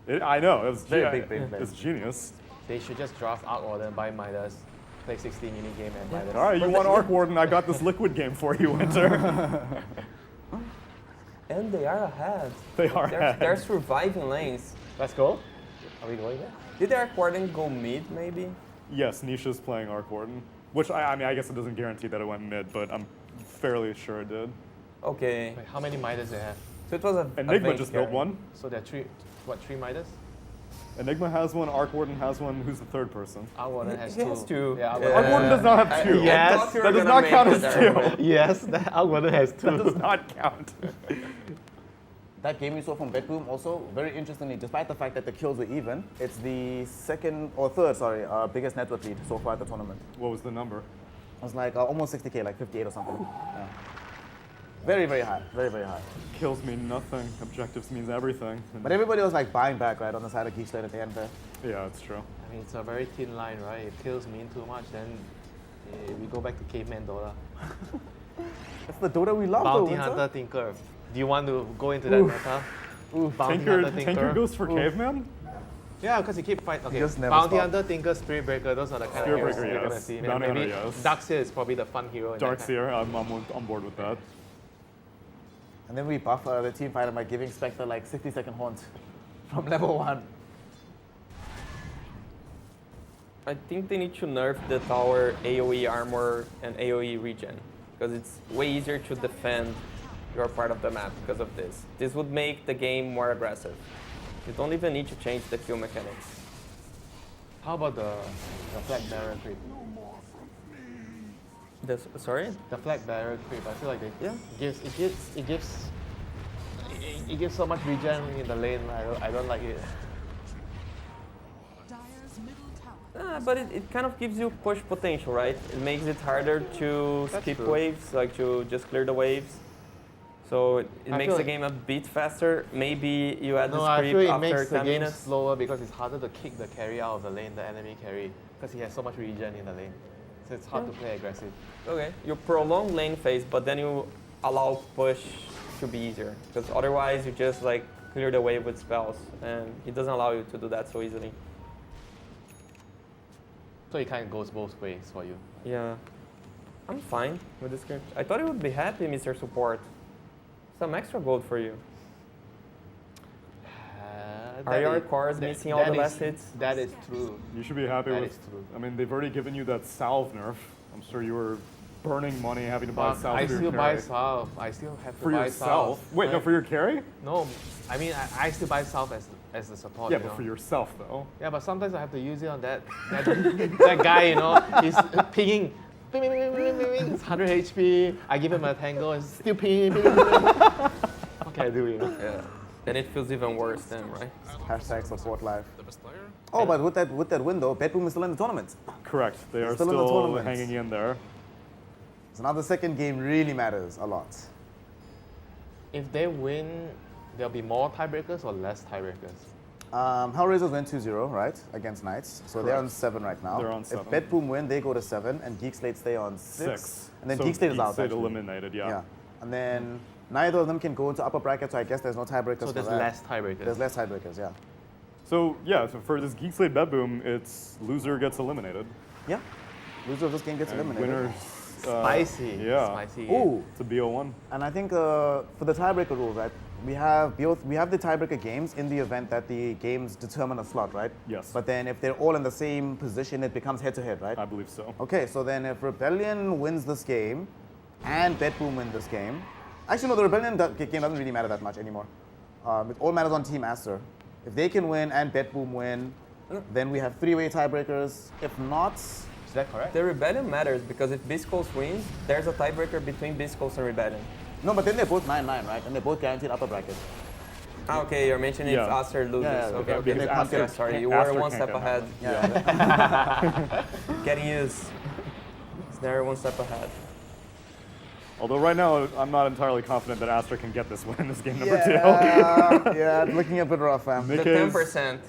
I know. It's Very big play. It's genius. They should just draft Arc Warden, buy Midas, play 60 mini game and Midas. All right, you want Arc Warden? I got this Liquid game for you, Winter. And they are ahead. They are ahead. They're surviving lanes. Let's go. Are we going there? Did the Arc Warden go mid, maybe? Yes, Nisha's playing Arc Warden, which I mean, I guess it doesn't guarantee that it went mid, but I'm fairly sure it did. Okay. Wait, how many Midas they have? So it was a Enigma just built one. So there are three Midas? Enigma has one, Arc Warden has one. Who's the third person? Arc Warden has He two. has two. Yeah, Arc Warden does not have two. Yes. That does not count as two. Yes, the Arc Warden has two. That does not count. That game we saw from Bedroom also, very interestingly, despite the fact that the kills were even, it's the third biggest net worth lead so far at the tournament. What was the number? It was like almost 60K, like 58 or something. Yeah. Very, very high. Very, very high. Kills mean nothing. Objectives means everything. But everybody was like buying back, right, on the side of Geekslate at the end there. Yeah, it's true. I mean, it's a very thin line, right? If kills mean too much, then we go back to caveman Dota. That's the Dota we love, Bounty though, Hunter Tinker. Do you want to go into that meta? Bounty Hunter Tinker goes for Caveman? Yeah, because you keep fighting. Okay, just never Bounty stop. Hunter, Tinker, Spirit Breaker, those are the kind of heroes Spirit Breaker, you're gonna yes. see. Bounty Maybe Hunter, yes. Darkseer is probably the fun hero. in that kind. Darkseer, I'm on board with that. And then we buff the team fighter by giving Spectre like 60-second haunt from level 1. I think they need to nerf the tower AoE armor and AoE regen, because it's way easier to defend your part of the map because of this. This would make the game more aggressive. You don't even need to change the kill mechanics. How about the flag barrier creep? Sorry? The flag barrier creep. I feel like it gives so much regen in the lane. I don't like it. But it kind of gives you push potential, right? It makes it harder to skip true. waves, like to just clear the waves. So it I makes feel the like- game a bit faster. Maybe you add No, the I script feel it after makes the 10 game minutes. slower because it's harder to kick the carry out of the lane, the enemy carry, because he has so much regen in the lane. So it's hard to play aggressive. Okay, you prolong lane phase, but then you allow push to be easier. Because otherwise you just like clear the wave with spells, and it doesn't allow you to do that so easily. So it kind of goes both ways for you. Yeah, I'm fine with the script. I thought you would be happy, Mr. Support. Some extra gold for you. Are your cores missing all the last hits? That is true. You should be happy That with. is true. I mean, they've already given you that salve nerf. I'm sure you were burning money having to buy But salve I for your still buy carry. salve. I still have to For buy yourself? salve. Wait, no, for your carry? No, I mean I still buy salve as the support. Yeah, you but know? for yourself though. Yeah, but sometimes I have to use it on that that guy, you know, he's pinging. Ping, ping, ping, ping, ping, ping. It's 100 HP. I give him a tango, it's still pinging. Ping, ping, ping. What can I do, you know? Yeah. Then it feels even worse then, right? Hashtag support live. Oh, but with that window, Bedroom is still in the tournament. Correct. They are Still in the still tournament. hanging in there. So now the second game really matters a lot. If they win there'll be more tiebreakers or less tiebreakers? Hellraisers win 2-0, right, against Knights. So they're on 7 right now. They're on 7. If Bedboom win, they go to 7, and Geek Slate stay on 6. And then So Geek Slate is out. Geek Slate actually. eliminated, yeah. And then neither of them can go into upper bracket, so I guess there's no tiebreakers. So for there's that. less tiebreakers. There's less tiebreakers, yeah. So yeah, so for this Geek Slate Bedboom, it's loser gets eliminated. Yeah. Loser of this game gets And eliminated. Winners. Spicy. Yeah. Spicy. Ooh. It's a BO1. And I think for the tiebreaker rules, right, we have the tiebreaker games in the event that the games determine a slot, right? Yes. But then if they're all in the same position, it becomes head-to-head, right? I believe so. Okay, so then if Rebellion wins this game and Bedboom win this game, actually no, the Rebellion game doesn't really matter that much anymore. It all matters on Team Aster. If they can win and Bedboom win, then we have 3-way tiebreakers. If not, is that correct? The Rebellion matters because if Beast Coast wins, there's a tiebreaker between Beast Coast and Rebellion. No, but then they're both 9-9, right? And they're both guaranteed upper bracket. Ah, okay, you're mentioning if Aster loses. Okay, because Aster- sorry, you were Aster one can't step get ahead. Yeah. Getting used. It's never one step ahead. Although right now, I'm not entirely confident that Aster can get this win in this game number 2. Yeah, it's looking a bit rough, fam. The 10%.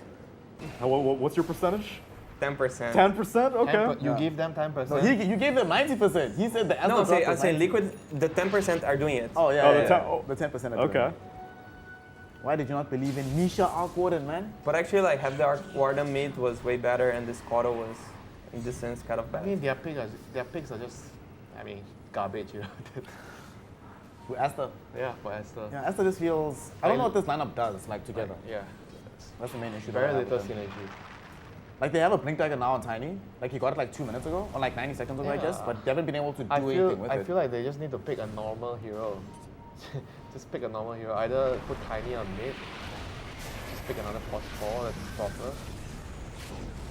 What's your percentage? 10%. 10%? Okay. You give them 10%? No, you gave them 90%. He said the No, Aster I'm saying Liquid, the 10% are doing it. Oh, yeah, the 10% are doing Okay. it. Why did you not believe in Misha Arc Warden, man? But actually, like, have the Arc Warden mid was way better, and this Kodo was, in this sense, kind of bad. I mean, their picks are just, I mean, garbage, you know. With Aster. Yeah, for Aster. Yeah, Aster just feels. I don't know what this lineup does, like, together. Yeah. That's the main issue. Very that I have little with them. synergy. Like, they have a Blink Dagger now on Tiny. Like, he got it like 2 minutes ago, or like 90 seconds ago, I guess. But they haven't been able to do anything with it. I feel like they just need to pick a normal hero. Just pick a normal hero. Either put Tiny on mid, just pick another Force 4 that's proper,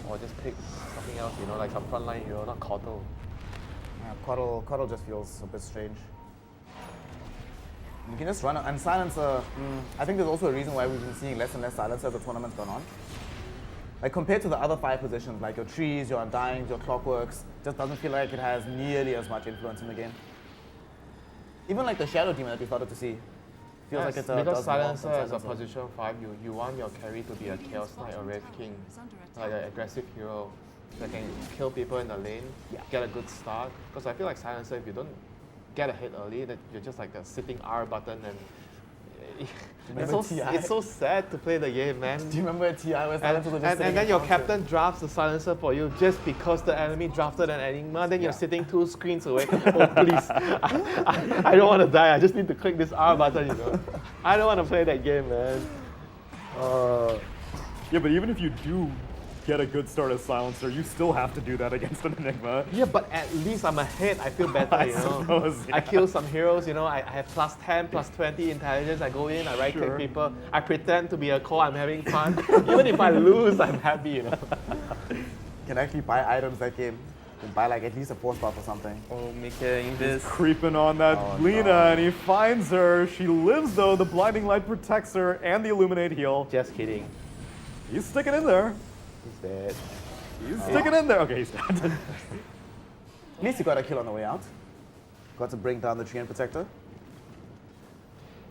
or just pick something else, you know, like some frontline hero, not Koto. Yeah, Coddle just feels a bit strange. You can just run and Silencer. I think there's also a reason why we've been seeing less and less Silencer as the tournament's gone on. Like compared to the other 5 positions, like your trees, your undyings, your clockworks, just doesn't feel like it has nearly as much influence in the game. Even like the Shadow Demon that we started to see, feels like it's a because does more than Silencer as a Silencer. position 5, you want your carry to be a Chaos Knight or Wraith King, like an aggressive hero that can kill people in the lane, get a good start. Because I feel like Silencer, if you don't get a hit early, that you're just like a sitting R button and it's so sad to play the game, man. Do you remember TI where Silencer was just and sitting then in your counter? captain drafts the Silencer for you just because the enemy drafted an Enigma, then you're sitting 2 screens away. Oh, please. I don't want to die. I just need to click this R button, you know. I don't want to play that game, man. Yeah, but even if you do get a good start as Silencer, you still have to do that against an Enigma. Yeah, but at least I'm ahead. I feel better, I you know. suppose, I yeah. kill some heroes, you know. I have plus 10, plus 20 intelligence. I go in, I right click people. I pretend to be a core. I'm having fun. Even if I lose, I'm happy, you know. You can actually buy items that game. You can buy like at least a force buff or something. Oh, Mika in this. Creeping on that Lina, and he finds her. She lives though. The blinding light protects her, and the illuminate heal. Just kidding. He's sticking in there. He's dead. He's sticking in there. Okay, he's dead. At least he got a kill on the way out. Got to bring down the Treant Protector.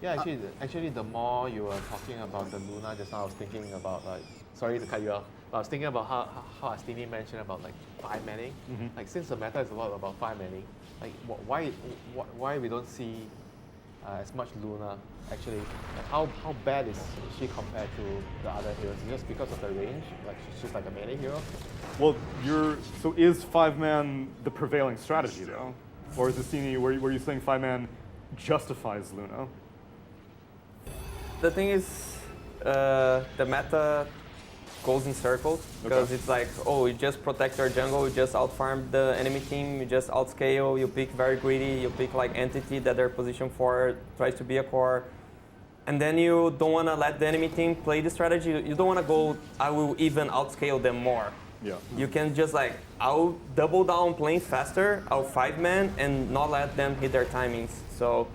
Yeah, actually, the more you were talking about the Luna just now, I was thinking about like, sorry to cut you off, but I was thinking about how Astini mentioned about like 5 manning. Like since the meta is a lot about 5 manning, like why we don't see as much Luna actually? Like, how bad is she compared to the other heroes? Is it just because of the range? Like she's like a melee hero? Well, so is 5-man the prevailing strategy though, or is Astini were you saying 5-man justifies Luna? The thing is, the meta goes in circles because it's like, oh, you just protect your jungle, you just outfarm the enemy team, you just outscale, you pick very greedy, you pick like entity that they're positioned for, tries to be a core, and then you don't want to let the enemy team play the strategy. You don't want to go, I will even outscale them more. Yeah. You can just like, I'll double down playing faster, I'll 5-man and not let them hit their timings. So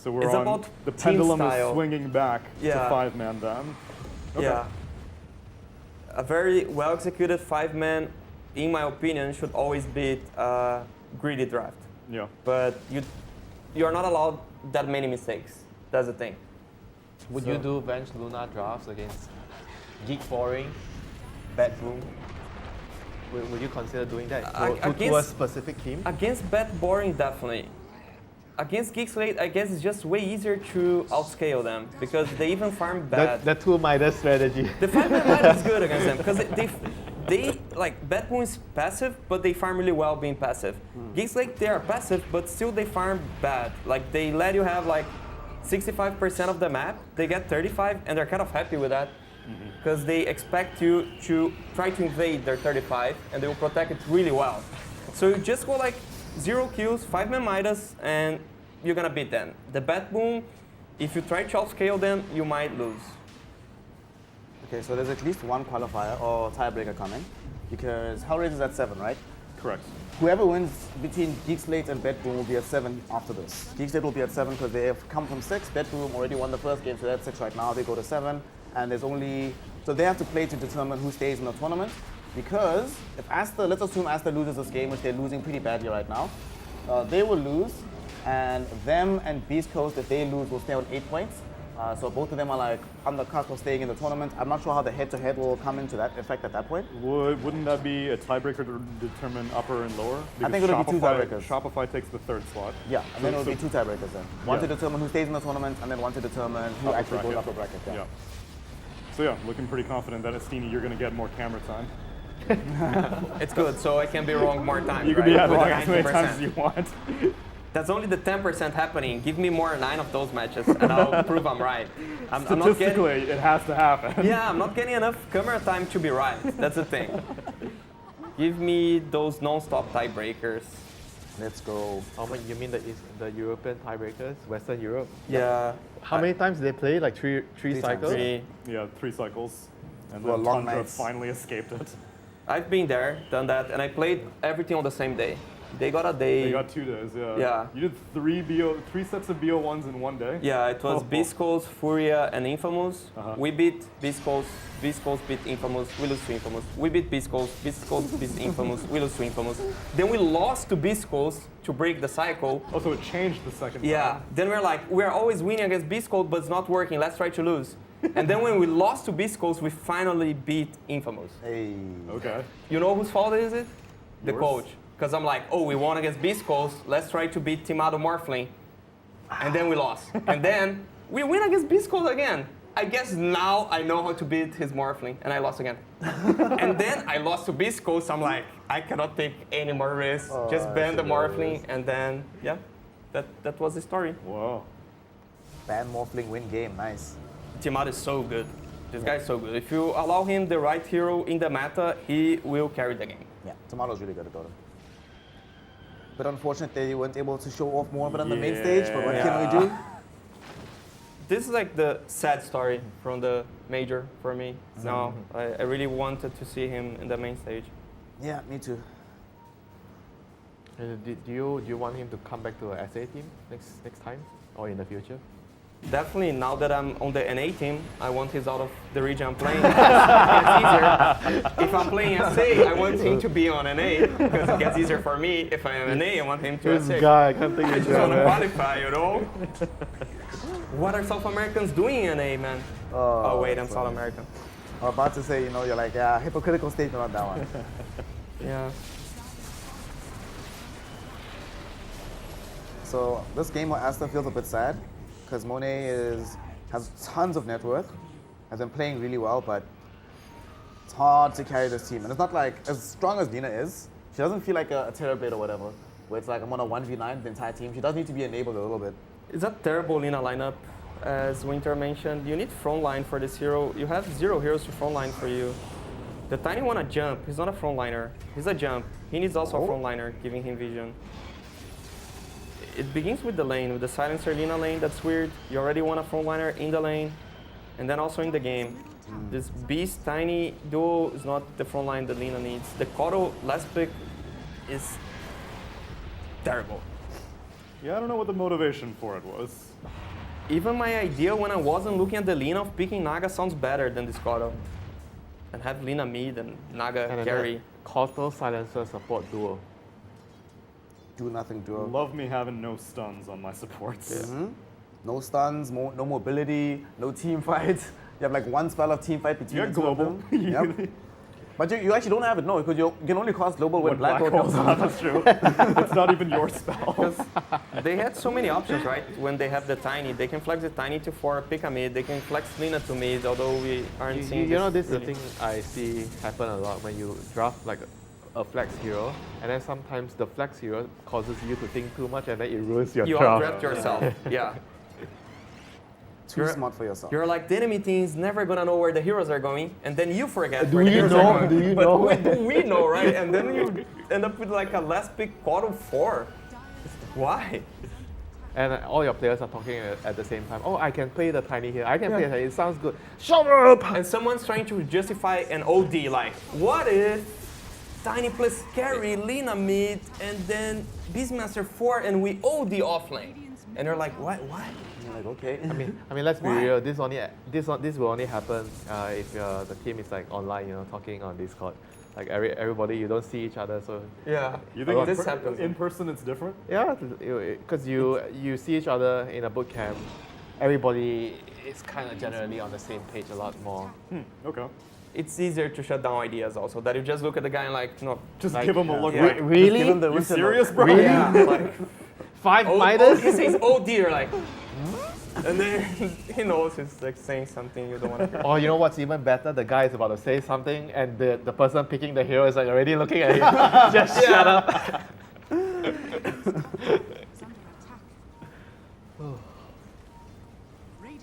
we're it's on about the team pendulum style. is swinging back to Yeah. 5-man then. Okay. Yeah. A very well executed 5-man, in my opinion, should always beat greedy draft. Yeah. But you are not allowed that many mistakes. That's the thing. Would you do bench Luna drafts against Geek Boring, Bad Boom? Would you consider doing that to a specific team? Against Bad Boring, definitely. Against Geek Slate, I guess it's just way easier to outscale them because they even farm bad. The 2 Midas strategy. The 5-man Midas is good against them because they like Bad Boom is passive, but they farm really well being passive. Geek Slate, they are passive, but still they farm bad. Like they let you have like 65% of the map, they get 35, and they're kind of happy with that because they expect you to try to invade their 35, and they will protect it really well. So you just go like 0 kills, 5-man Midas, and you're gonna beat them. The Bat Boom, if you try to outscale them, you might lose. Okay, so there's at least one qualifier or tiebreaker coming because Hellraiser is at 7, right? Correct. Whoever wins between Geek Slate and Bad Boom will be at 7 after this. Geek Slate will be at 7 because they have come from 6. Bad Boom already won the first game, so they're at 6 right now. They go to 7, and there's only... So they have to play to determine who stays in the tournament because if Aster, let's assume Aster loses this game, which they're losing pretty badly right now, they will lose, and them and Beast Coast, if they lose, will stay on 8 points. So both of them are like on the cusp of staying in the tournament. I'm not sure how the head-to-head will come into that effect at that point. Wouldn't that be a tiebreaker to determine upper and lower? I think it'll be 2 tiebreakers. Shopify takes the 3rd slot. Yeah, and then it'll be 2 tiebreakers then. One to determine who stays in the tournament, and then one to determine who actually goes up the bracket. Yeah. So yeah, looking pretty confident that Estini, you're going to get more camera time. It's good, so I can be wrong more times. You can be wrong as many times as you want. That's only the 10% happening. Give me more 9 of those matches, and I'll prove I'm right. Statistically, it has to happen. Yeah, I'm not getting enough camera time to be right. That's the thing. Give me those non-stop tiebreakers. Let's go. You mean the European tiebreakers, Western Europe? Yeah. How many times did they play? Like three cycles? 3. Yeah, 3 cycles. And Well, then long Tundra nights. finally escaped it. I've been there, done that, and I played everything on the same day. They got a day. They got 2 days, yeah. Yeah. You did 3 sets of BO1s in one day? Yeah, it was Biscos, Furia, and Infamous. We beat Biscos, Biscos beat Infamous, we lose to Infamous. We beat Biscos, Biscos beat Infamous, we lose to Infamous. Then we lost to Biscos to break the cycle. Oh, so it changed the second time. Yeah, then we're like, we're always winning against Biscos, but it's not working, let's try to lose. And then when we lost to Biscos, we finally beat Infamous. Hey. Okay. You know whose fault is it? The Yours? coach. Because I'm like, oh, we won against Biscos, let's try to beat Timado Morphling. And then we lost. And then we win against Biscos again. I guess now I know how to beat his Morphling, and I lost again. And then I lost to Biscos, I'm like, I cannot take any more risks. Just ban the Morphling, and then, yeah, that was the story. Whoa. Ban Morphling, win game, nice. Timado is so good. This guy is so good. If you allow him the right hero in the meta, he will carry the game. Yeah, Tomado's really good at Dota. But unfortunately, they weren't able to show off more of it on the main stage, but what can we do? This is like the sad story from the major for me. No, I really wanted to see him in the main stage. Yeah, me too. Do you want him to come back to the SA team next time or in the future? Definitely, now that I'm on the NA team, I want him out of the region I'm playing. It's easier. If I'm playing SA, I want him to be on NA because it gets easier for me. If I'm NA, I want him to This SA. guy, I can't think I of just that, want to man. qualify, you know? What are South Americans doing in NA, man? Oh wait, I'm South American. I'm about to say, you're like, yeah, hypocritical statement on that one. Yeah. So this game where Aston feels a bit sad because Monet has tons of net worth, has been playing really well, but it's hard to carry this team. And it's not like, as strong as Lina is, she doesn't feel like a Terrorblade or whatever, where it's like I'm on a 1v9 the entire team. She does need to be enabled a little bit. It's a terrible Lina lineup. As Winter mentioned, you need frontline for this hero. You have 0 heroes to frontline for you. The Tiny wanna jump. He's not a frontliner. He's a jump. He needs also a frontliner, giving him vision. It begins with the lane, with the Silencer Lina lane. That's weird. You already want a frontliner in the lane, and then also in the game. This Beast Tiny duo is not the frontline that Lina needs. The Kodo last pick is terrible. Yeah, I don't know what the motivation for it was. Even my idea when I wasn't looking at the Lina of picking Naga sounds better than this Kodo. And have Lina mid and Naga carry. Koto Silencer support duo. Do nothing duo. Love me having no stuns on my supports. Yeah. No stuns, no mobility, no team fights. You have like one spell of team fight between You're the two of global. them. Yep. But you actually don't have it, no, because you can only cast global when black hole comes out. That's true. It's not even your spell. They had so many options, right? When they have the Tiny, they can flex the Tiny to 4, pick a mid. They can flex Lina to mid, although we aren't seeing You know, this is the really. thing I see happen a lot when you draft like a flex hero, and then sometimes the flex hero causes you to think too much, and then it ruins your You draft. outdraft yourself. Yeah. Too smart for yourself. You're like, the enemy team's never gonna know where the heroes are going, and then you forget Do where the you heroes know? are going. Do you but know? we know, right? And then you end up with like a last pick quad of 4. Why? And all your players are talking at the same time. Oh, I can play the tiny here. I can play it. It sounds good. Shut up! And someone's trying to justify an OD, like, what if Tiny plus carry, Lina mid, and then Beastmaster 4, and we OD offlane? And they're like, what? You're like, okay. I mean, let's be Why? real. This will only happen if the team is like online, you know, talking on Discord. Like everybody, you don't see each other, so yeah. You think this happens in person it's different? yeah, because you see each other in a boot camp. Everybody is kind of generally on the same page a lot more. Okay. It's easier to shut down ideas also, that you just look at the guy and like, no. Just like, give him a look. yeah. Like, Really? Give him the you winter serious, look. bro? Really? Yeah, like, 5 he Midas? says OD, you're like, and then he knows he's like saying something you don't want to hear. Or you know what's even better? The guy is about to say something, and the person picking the hero is like already looking at him. Just shut up.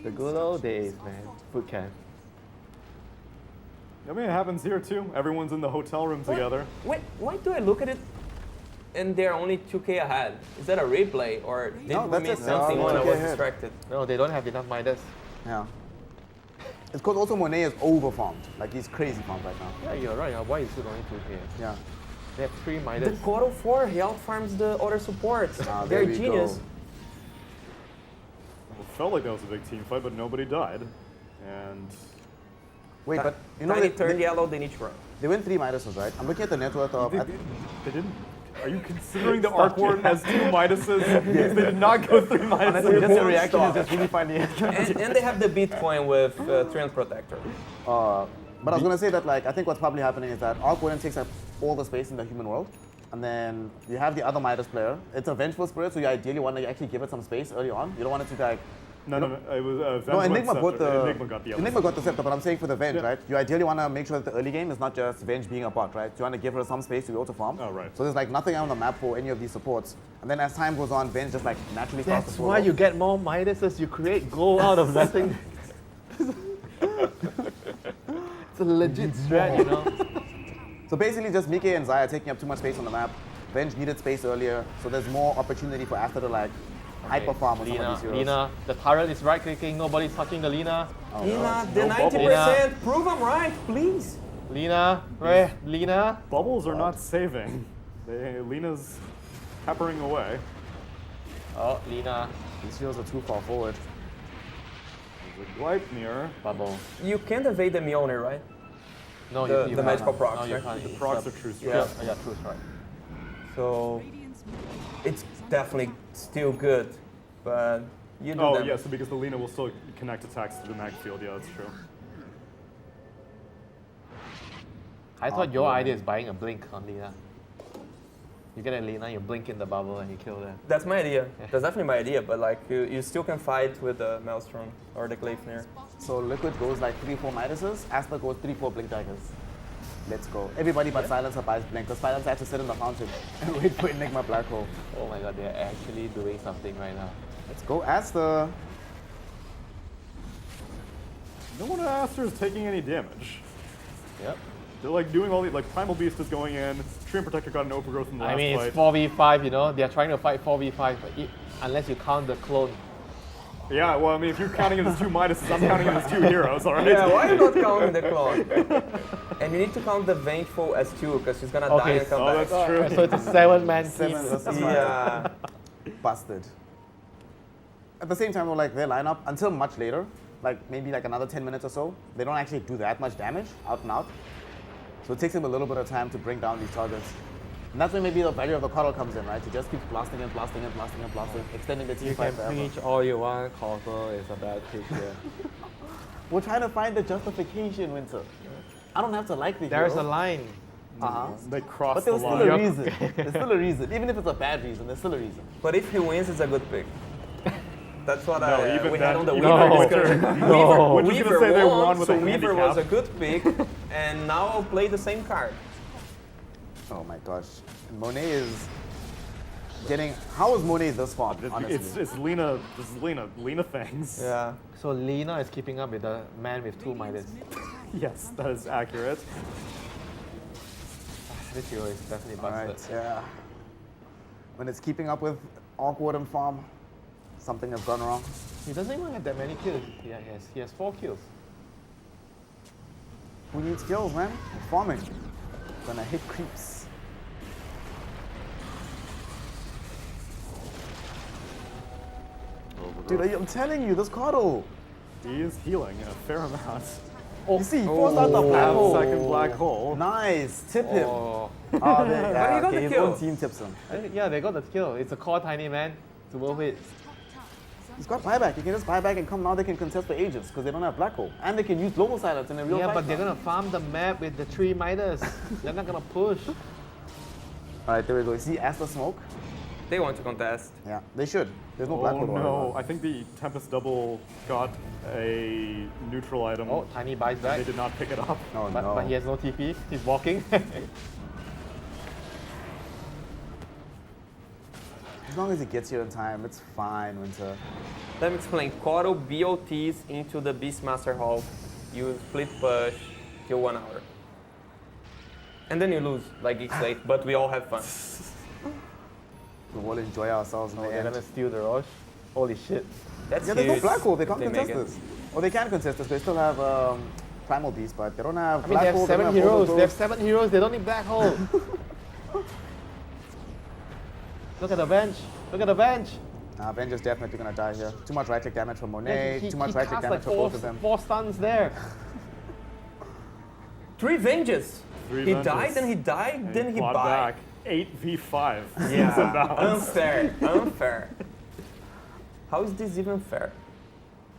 The good old days, man. Boot camp. I mean, it happens here too. Everyone's in the hotel room together. Why do I look at it and they're only 2k ahead? Is that a replay or did No, we that's miss it. something They're when I all was 2K ahead. distracted? No, they don't have enough Midas. Yeah. It's because also Monet is over-farmed. Like, he's crazy farmed right now. Yeah, you're right. Why is it only 2k? Yeah. They have 3 The Midas. God of War, he outfarms the other supports. Ah, They're there we genius. go. It felt like that was a big team fight, but nobody died. And Wait, but you know, Tiny they, turn they, yellow, they need to run. they win 3 Midases, right? I'm looking at the net worth of... they didn't. Are you considering the Arc Warden has 2 Midases? Yes. They did not go 3 Midases. Just the reaction is just really funny. and they have the Bitcoin with Treant Protector. But I was going to say that, like, I think what's probably happening is that Arc Warden takes up all the space in the human world. And then you have the other Midas player. It's a Vengeful Spirit, so you ideally want to actually give it some space early on. You don't want it to, like... No, it was No, Enigma got the Enigma got the scepter, but I'm saying for the Venge, right? You ideally want to make sure that the early game is not just Venge being a bot, right? You want to give her some space to be able to farm. Oh, right. So there's like nothing on the map for any of these supports. And then as time goes on, Venge just like naturally starts to That's fall why off. you get more Midases. You create gold out of nothing. It's a legit strat, you know. So basically just Mike and Zaya taking up too much space on the map. Venge needed space earlier, so there's more opportunity for Asta to like hyper farm with some of these heroes. Lina, the turret is right clicking, nobody's touching the Lina. Oh, Lina, God. the No bubble. 90%, prove I'm right, please. Lina, where? Lina? Bubbles are not saving. Lena's peppering away. Oh, Lina. These heroes are too far forward. There's a Gleipnir. Bubble. You can't evade the Mjolnir, right? No, the you the can't. magical procs, No, you right? can't. The procs are true Yeah. strike. Yeah, true strike. So it's definitely still good, but you do Oh, damage. yes, because the Lina will still connect attacks to the mag field. Yeah, that's true. I thought your idea is buying a blink on Lina. You get a Lina, you blink in the bubble, and you kill them. That's my idea. That's definitely my idea, but like you still can fight with the Maelstrom or the Gleipnir. So Liquid goes like 3-4 Midases, Asta goes 3-4 Blink Daggers. Let's go. Everybody but Silencer buys Blink, because Silencer has to sit in the fountain and wait for Enigma Black Hole. Oh my god, they're actually doing something right now. Let's go Asta. No one at Aster is taking any damage. Yep. They're like doing all the, like Primal Beast is going in, Treant Protector got an overgrowth in the last I mean, fight. it's 4v5, you know? They're trying to fight 4v5, but unless you count the clone. Yeah, well, I mean, if you're counting it as 2 Midases, I'm counting it as 2 heroes, alright? Yeah, why are you not counting the clone? And you need to count the Vengeful as 2, because she's gonna die and come back. that's true. So it's a 7-man team. 7 versus 5. Yeah. Busted. At the same time, though, like their lineup, until much later, like maybe like another 10 minutes or so, they don't actually do that much damage out and out. So it takes them a little bit of time to bring down these targets. And that's when maybe the value of the Coddle comes in, right? To just keep blasting and blasting and blasting and blasting, extending the team You fight can forever. preach all you want, Coddle is a bad pick here. We're trying to find the justification, Winter. I don't have to like the There's hero. a line. They cross But the there's still line. a reason. There's still a reason. Even if it's a bad reason, there's still a reason. But if he wins, it's a good pick. That's what even we had on the then- Weaver discussion. No. We're just Weaver gonna say they won, won with so a Weaver handicap. was a good pick, and now I'll play the same card. Oh my gosh. And Monet is getting. How is Monet this far? Honestly. It's Lina. This is Lina. Lina things. Yeah. So Lina is keeping up with the man with 2 Midas. Yes, that is accurate. This hero is definitely All busted. right, yeah. When it's keeping up with Awkward and Farm, something has gone wrong. He doesn't even have that many kills. He has 4 kills. Who needs kills, man? We're farming. Gonna hit creeps. Dude, I'm telling you, this Coddle. He is healing a fair amount. You see, he forced out the black hole. Second black hole. Nice. Tip him. Oh. Oh, But he got okay, the his kill. own team tips him. Yeah, they got the kill. It's a core tiny man. It's worth it. He's got buyback. You can just buy back and come now. They can contest for ages because they don't have black hole. And they can use global silence in a real Yeah, fight but they're now. gonna farm the map with the 3 Midas. They're not gonna push. All right, there we go. You see Asta Smoke? They want to contest. Yeah, they should. There's no black Oh hole. to worry no! about. I think the Tempest double got a neutral item. Oh, Tiny buys back. They did not pick it up. Oh But, no. but he has no TP. He's walking. As long as he gets here in time, it's fine, Winter. Let me explain. Coddle BOTs into the Beastmaster Hall. You split push, kill 1 hour. And then you lose, like Geekslate, but we all have fun. We will enjoy ourselves in Oh, the they're end. gonna steal the rush. Holy shit. That's Yeah, there's no huge black hole. They if can't they make contest it. this. Or they can contest this. They still have Primal Beast, but they don't have I mean, black they have hole. 7 don't have heroes. They have overdose. 7 heroes. They don't need black hole. Look at the bench. Look at the bench. Avenger's definitely gonna die here. Too much right click damage from Monet. He Too much right click cast damage like for both of them. 4 stuns there. 3 Venges. Three He Venges. died, then he died, And then he clawed died. back. 8v5. Yeah, unfair, unfair. How is this even fair?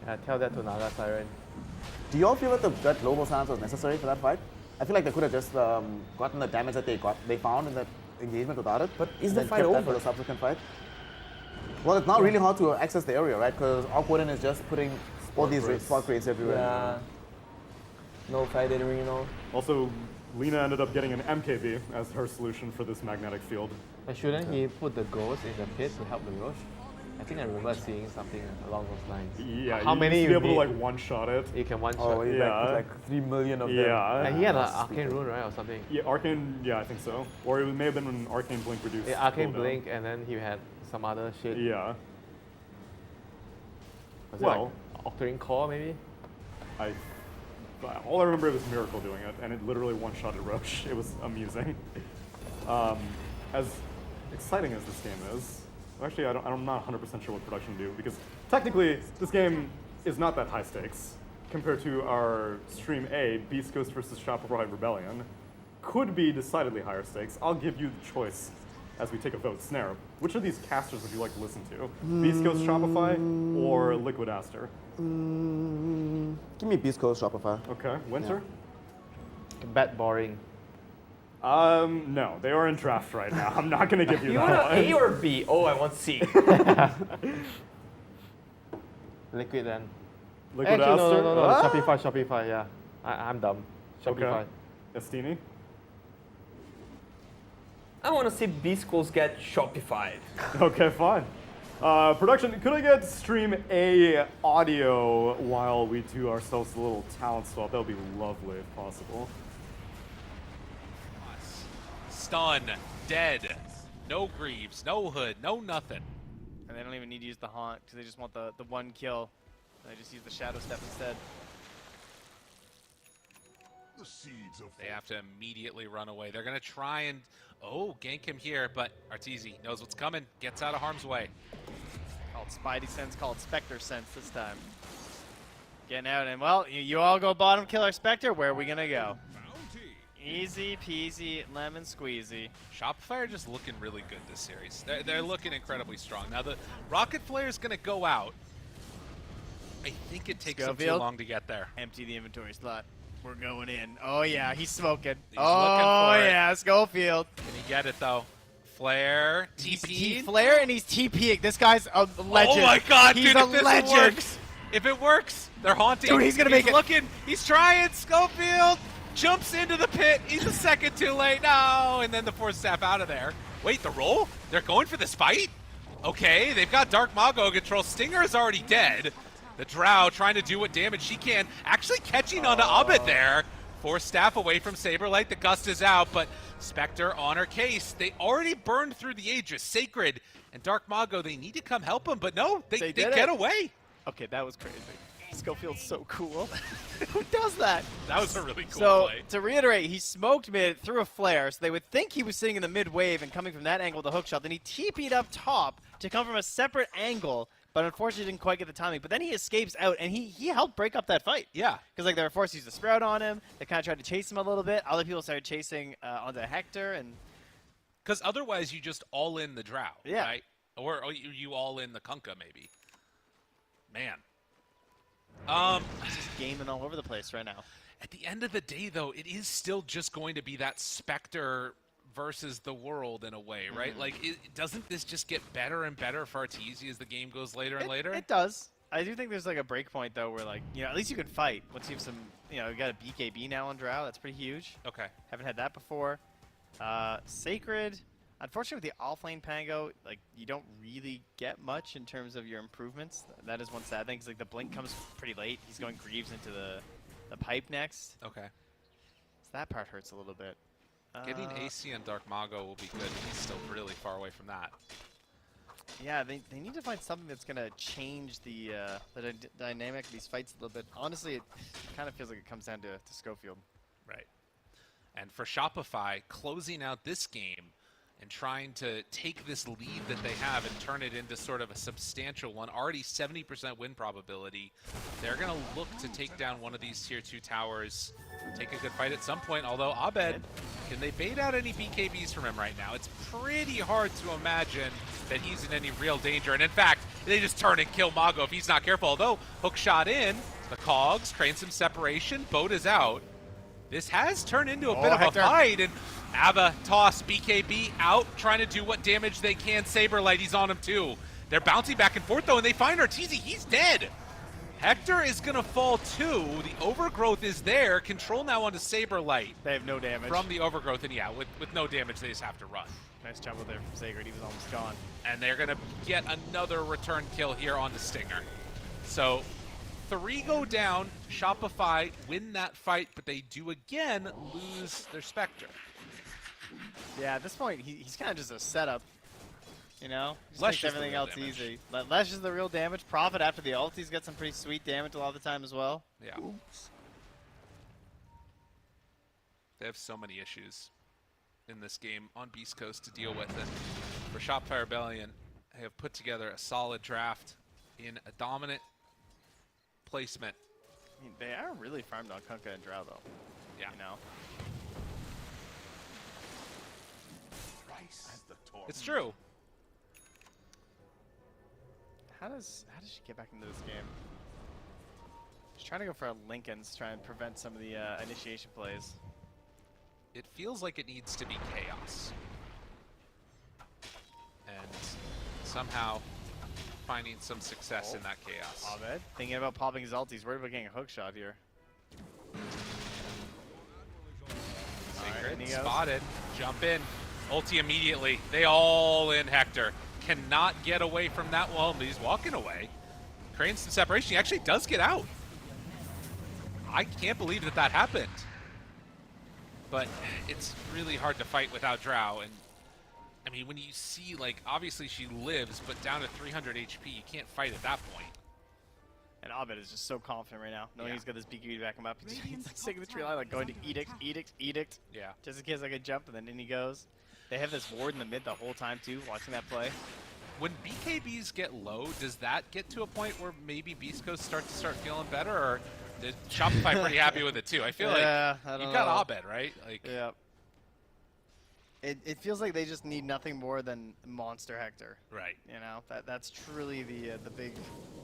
Yeah, tell that to Naga Siren. Do you all feel that that global silence was necessary for that fight? I feel like they could have just gotten the damage that they found in that engagement without it. But is and the then fight kept that for over? the subsequent fight? Well, it's now really hard to access the area, right? Because Awkward is just putting all these spot crates everywhere. Yeah. No fight arena. Also, Lina ended up getting an MKB as her solution for this magnetic field. But shouldn't he put the ghost in the pit to help the rush? I think I remember seeing something along those lines. Yeah, How you many used to be you able need? to like one-shot it. You can one Oh, shot. he's Yeah. like 3 million of them. Yeah. And he had an arcane rune, right, or something. Yeah, Arcane, yeah, I think so. Or it may have been an Arcane Blink reduced. Yeah, arcane cooldown. blink, and then he had some other shit. Yeah. Was Well, it like Octarine Core, maybe? all I remember was Miracle doing it, and it literally one-shotted Roche. It was amusing. As exciting as this game is, actually, I'm not 100% sure what production do, because technically, this game is not that high stakes compared to our Stream A, Beast Coast versus Shopify Rebellion. Could be decidedly higher stakes. I'll give you the choice as we take a vote. Snare, which of these casters would you like to listen to? Beast Coast Shopify or Liquid Aster? Give me Beast Coast Shopify. Okay, Winter? Bad boring. No, they are in draft right now. I'm not gonna give you You that want one. A or B? Oh, I want C. Liquid then. Liquid Actually, Aster? no. Ah! Shopify, yeah. I'm dumb. Shopify. Okay. Estini? I want to see Beast Schools get Shopify. Okay, fine. Production, could I get Stream A audio while we do ourselves a little talent swap? That would be lovely if possible. Stun, dead, no Greaves, no Hood, no nothing. And they don't even need to use the Haunt because they just want the 1 kill. They just use the Shadow Step instead. They have to immediately run away. They're going to try and, gank him here, but Arteezy knows what's coming, gets out of harm's way. Called Spidey Sense, called Spectre Sense this time. Getting out, and well, you all go bottom kill our Spectre. Where are we going to go? Easy peasy lemon squeezy. Shopify are just looking really good this series. They're looking incredibly strong. Now the Rocket Flare is going to go out. I think it takes them too long to get there. Empty the inventory slot. We're going in. Oh yeah, he's smoking. He's looking for it. Yeah, Schofield. Can he get it though? Flare, He's TP. Flare and he's TPing. This guy's a legend. Oh my god, he's dude, a if this legend. works. If it works, they're haunting. Dude, he's gonna make it. Looking, he's trying. Schofield jumps into the pit. He's a second too late. No, and then the force staff out of there. Wait, the roll? They're going for this fight? Okay, they've got Dark Mago control. Stinger is already dead. The Drow trying to do what damage she can. Actually catching onto Abed there. Force staff away from Saberlight. The Gust is out, but Spectre on her case. They already burned through the Aegis. Sacred and Dark Mago, they need to come help them, but no, they get away. Okay, that was crazy. Schofield's so cool. Who does that? That was a really cool so, play. to reiterate, he smoked mid, threw a flare, so they would think he was sitting in the mid wave and coming from that angle with the hook shot. Then he TP'd up top to come from a separate angle, but unfortunately didn't quite get the timing. But then he escapes out, and he helped break up that fight. Yeah. Because like they were forced to use the sprout on him. They kind of tried to chase him a little bit. Other people started chasing onto Hector, and because otherwise you just all in the Drow, yeah. right? Or you all in the Kunkka, maybe. Man. He's just gaming all over the place right now. At the end of the day, though, it is still just going to be that Spectre versus the world in a way, right? Like, doesn't this just get better and better for Arteezy as the game goes later and later? It does. I do think there's like a break point though, where like at least you can fight once you have some. You got a BKB now on Drow. That's pretty huge. Okay. Haven't had that before. Sacred. Unfortunately, with the offlane Pango, like you don't really get much in terms of your improvements. That is one sad thing, because like the blink comes pretty late. He's going Greaves into the pipe next. Okay. So that part hurts a little bit. Getting AC and Dark Mago will be good. He's still really far away from that. Yeah, they need to find something that's going to change the dynamic of these fights a little bit. Honestly, it kind of feels like it comes down to Schofield. Right. And for Shopify, closing out this game and trying to take this lead that they have and turn it into sort of a substantial one, already 70% win probability. They're going to look to take down one of these tier 2 towers, take a good fight at some point, although Abed, can they bait out any BKBs from him right now? It's pretty hard to imagine that he's in any real danger, and in fact, they just turn and kill Mago if he's not careful, although hook shot in, the Cogs, creating some separation, boat is out. This has turned into a bit of Hector. a fight, and Ava toss BKB out, trying to do what damage they can. Saberlight, he's on him too. They're bouncing back and forth though, and they find Arteezy. He's dead. Hector is gonna fall too. The overgrowth is there. Control now onto Saberlight. They have no damage. From the overgrowth, and yeah, with no damage, they just have to run. Nice jump there from Sacred. He was almost gone. And they're gonna get another return kill here on the Stinger. So 3 go down, Shopify win that fight, but they do again lose their Spectre. Yeah, at this point, he's kind of just a setup. Just Lesh makes is the everything real else damage. easy. Lesh is the real damage. Prophet after the ult, he's got some pretty sweet damage a lot of the time as well. Yeah. They have so many issues in this game on Beast Coast to deal with. And for Shopify Rebellion, they have put together a solid draft in a dominant placement. I mean, they are really farmed on Kunkka and Drow, though. Yeah. It's true. How does she get back into this game? She's trying to go for a Lincoln's, try and prevent some of the initiation plays. It feels like it needs to be chaos. And somehow finding some success in that chaos. Abed, thinking about popping his ult, he's worried about getting a hook shot here. Sacred, spotted, jump in, ulti immediately. They all in Hector. Cannot get away from that one, but he's walking away. Creating some separation, he actually does get out. I can't believe that happened. But it's really hard to fight without Drow, and I mean, when you see, like, obviously she lives, but down to 300 HP, you can't fight at that point. And Abed is just so confident right now, knowing he's got this BKB to back him up. He's like sticking the tree line, like going to edict. Yeah. Just in case I could jump, and then in he goes. They have this ward in the mid the whole time too, watching that play. When BKBs get low, does that get to a point where maybe Beast Coast start feeling better, or Shopify pretty happy with it too. I feel like I you don't got know. Abed, right? Like, Yeah. It feels like they just need nothing more than Monster Hector. Right. You know, that's truly the big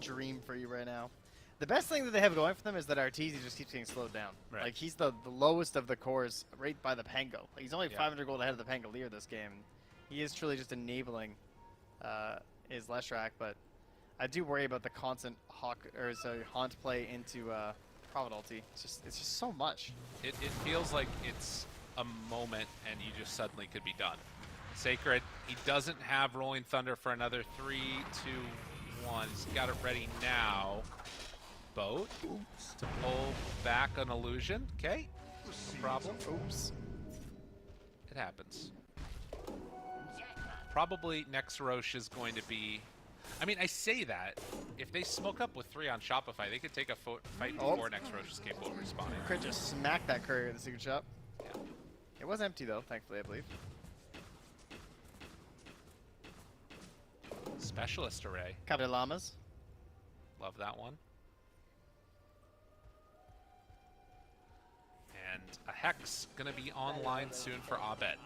dream for you right now. The best thing that they have going for them is that Arteezy just keeps getting slowed down. Right. Like, he's the lowest of the cores right by the Pango. Like, he's only Yeah. 500 gold ahead of the Pangolier this game. He is truly just enabling his Leshrac, but I do worry about the constant Haunt play into Providalty. It's just so much. it feels like it's a moment and you just suddenly could be done. Sacred, he doesn't have Rolling Thunder for another 3, 2, 1. He's got it ready now. Boat to pull back an illusion. Okay, no problem. Oops. It happens. Probably next Roche is going to be... I mean, I say that. If they smoke up with 3 on Shopify, they could take a fight before next Roche is capable of responding. Crit just smacked that courier in the secret shop. Yeah. It was empty though, thankfully, I believe. Specialist array. Capital Llamas. Love that one. And a Hex gonna be online soon for Abed.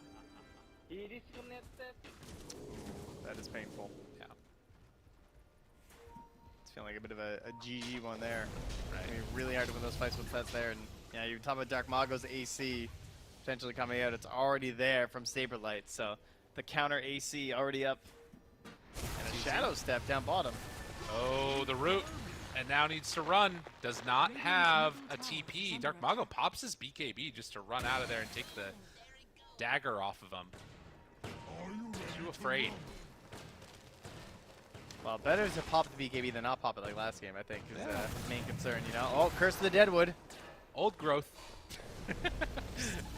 That is painful. Yeah. It's feeling like a bit of a GG one there. Right. It's gonna be really hard to win those fights once that's there. And yeah, you're talking about Dark Mago's AC potentially coming out. It's already there from Saberlight, so the counter AC already up. And a Shadow Step down bottom. Oh, the root. And now needs to run. Does not have a TP. Dark Mago pops his BKB just to run out of there and take the dagger off of him. Too afraid. Well, better to pop the BKB than not pop it like last game, I think, is the main concern, you know? Oh, Curse of the Deadwood. Old growth.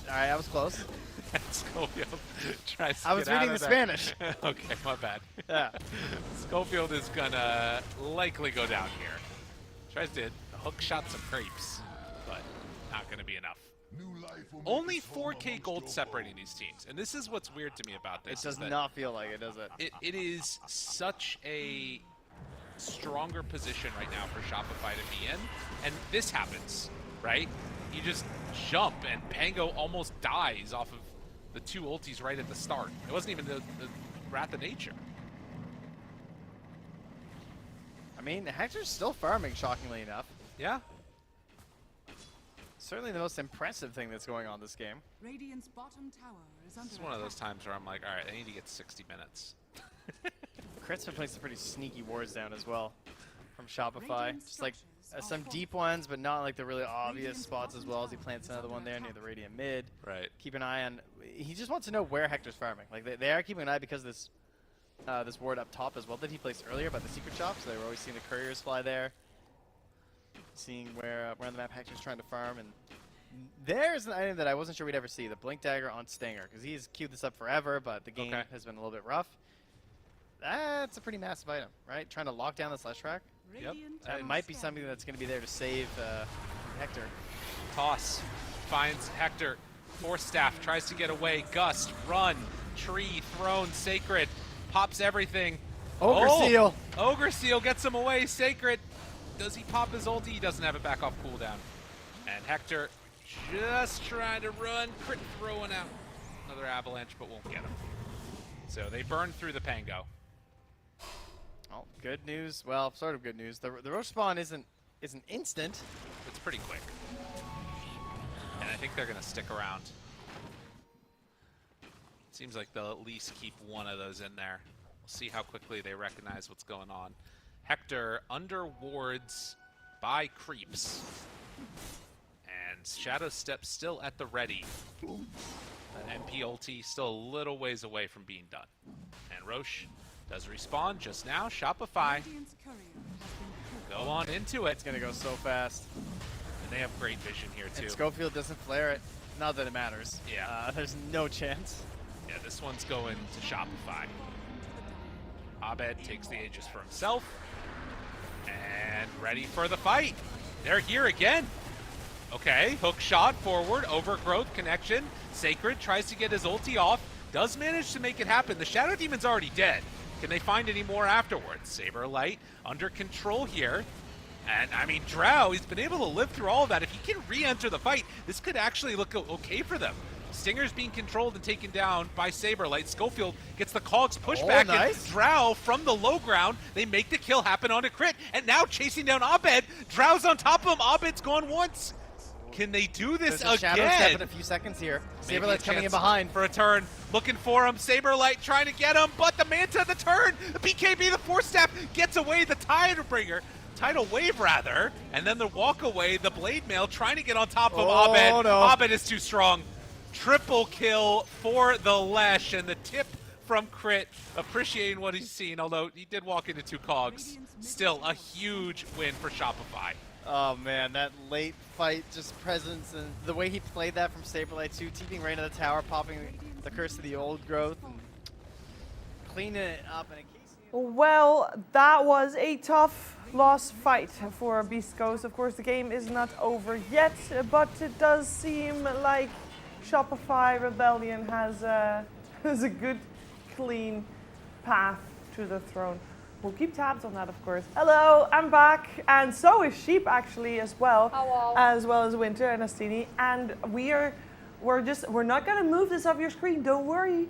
Alright, I was close. Schofield tries to I was get out reading of the there. Spanish. Okay, my bad. Yeah. Schofield is gonna likely go down here. Tries to hook shot some creeps, but not gonna be enough. Only 4K gold separating these teams, and this is what's weird to me about this. It does not feel like it, does it? It is such a stronger position right now for Shopify to be in, and this happens, right? You just jump, and Pango almost dies off of the 2 ultis right at the start. It wasn't even the Wrath of Nature. I mean, Hector's still farming, shockingly enough. Yeah. Certainly the most impressive thing that's going on this game. Radiant's bottom tower is under This is one of those times where I'm like, all right, I need to get 60 minutes. Crit's been playing some pretty sneaky wards down as well from Shopify. Just like some deep ones, but not like the really obvious spots as well as he plants another one there near the Radiant mid. Right. Keep an eye on... He just wants to know where Hector's farming. Like they are keeping an eye because of this this ward up top as well that he placed earlier by the secret shop, so they were always seeing the couriers fly there. Seeing where on the map Hector's trying to farm, and there's an item that I wasn't sure we'd ever see, the Blink Dagger on Stinger, because he's queued this up forever, but the game has been a little bit rough. That's a pretty massive item, right? Trying to lock down this Leshrac. Yep. It might be something that's going to be there to save Hector. Toss finds Hector. Force Staff tries to get away. Gust, run, tree, throne, Sacred, pops everything. Ogre Seal. Ogre Seal gets him away. Sacred, does he pop his ulti? He doesn't have it back off cooldown. And Hector just trying to run. Crit throwing out another avalanche, but won't get him. So they burn through the Pango. Oh, good news. Well, sort of good news. The Roche spawn isn't instant. It's pretty quick. And I think they're going to stick around. Seems like they'll at least keep one of those in there. We'll see how quickly they recognize what's going on. Hector under wards by creeps. And Shadow Step still at the ready. That MP ulti still a little ways away from being done. And Roche does respawn just now. Shopify. Go on into it. It's going to go so fast. And they have great vision here too. And Schofield doesn't flare it. Not that it matters. Yeah. There's no chance. Yeah, this one's going to Shopify. Abed takes the Aegis for himself. And ready for the fight. They're here again. Okay, hook shot forward, overgrowth connection. Sacred tries to get his ulti off. Does manage to make it happen. The Shadow Demon's already dead. Can they find any more afterwards? Saberlight under control here. And I mean, Drow, he's been able to live through all of that. If he can re-enter the fight, this could actually look okay for them. Stinger's being controlled and taken down by Saberlight. Schofield gets the Cogs pushback, nice. and Drow from the low ground, they make the kill happen on a crit, and now chasing down Abed. Drow's on top of him, Abed's gone once. Can they do this There's a again? shadow step in a few seconds here. Maybe Saberlight's a coming in chance behind. for a turn, looking for him. Saberlight trying to get him, but the Manta, the turn, the BKB, the force step gets away, the tidal wave rather, and then the walk away, the blade mail trying to get on top of Abed. No. Abed is too strong. Triple kill for the Lesh, and the tip from Crit, appreciating what he's seen, although he did walk into 2 Cogs. Still a huge win for Shopify. Oh man, that late fight just presence and the way he played that from Saberlight too, TPing right into the tower, popping the Curse of the Old Growth, and cleaning it up. And Well, that was a tough lost fight for Beast Coast. Of course, the game is not over yet, but it does seem like Shopify Rebellion has a good, clean path to the throne. We'll keep tabs on that, of course. Hello, I'm back, and so is Sheep actually as well, as well as Winter and Astini. And we're not gonna move this off your screen. Don't worry,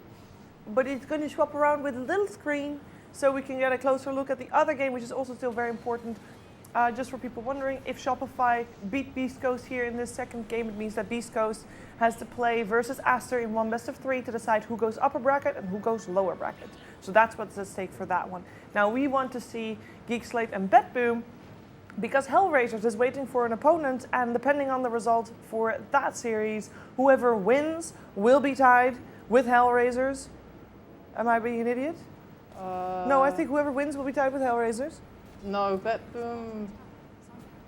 but it's gonna swap around with a little screen so we can get a closer look at the other game, which is also still very important. Just for people wondering, if Shopify beat Beast Coast here in this second game, it means that Beast Coast has to play versus Aster in 1 best-of-3 to decide who goes upper bracket and who goes lower bracket. So that's what's at stake for that one. Now we want to see Geek Slate and Betboom, because Hellraisers is waiting for an opponent, and depending on the result for that series, whoever wins will be tied with Hellraisers. Am I being an idiot? No, I think whoever wins will be tied with Hellraisers. No, Betboom.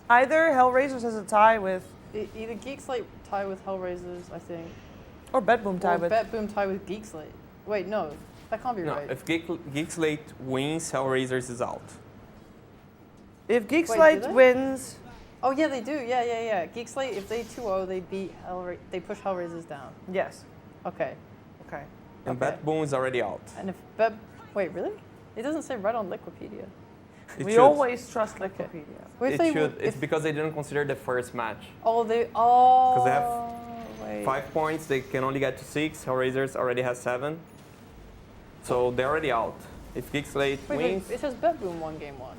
Either Hellraisers has a tie with... Either Geek Slate tie with Hellraisers, I think. Or Betboom tie with... Betboom tie with Geek Slate. Wait, no. That can't be No, right. if Geek Slate wins, Hellraisers is out. If Geek Wait, Slate do they? wins... Oh, yeah, they do. Yeah. Geek Slate, if they 2-0, they beat they push Hellraisers down. Yes. Okay. And Betboom is already out. And if Wait, really? It doesn't say right on Wikipedia. It We should. always trust Wikipedia. Wait, It should. It's because they didn't consider the first match. Oh, Because they have wait. 5 points, they can only get to 6. Hellraisers already has 7. So they're already out. If Geek Slate Wait, wins... it says Betboom won game 1.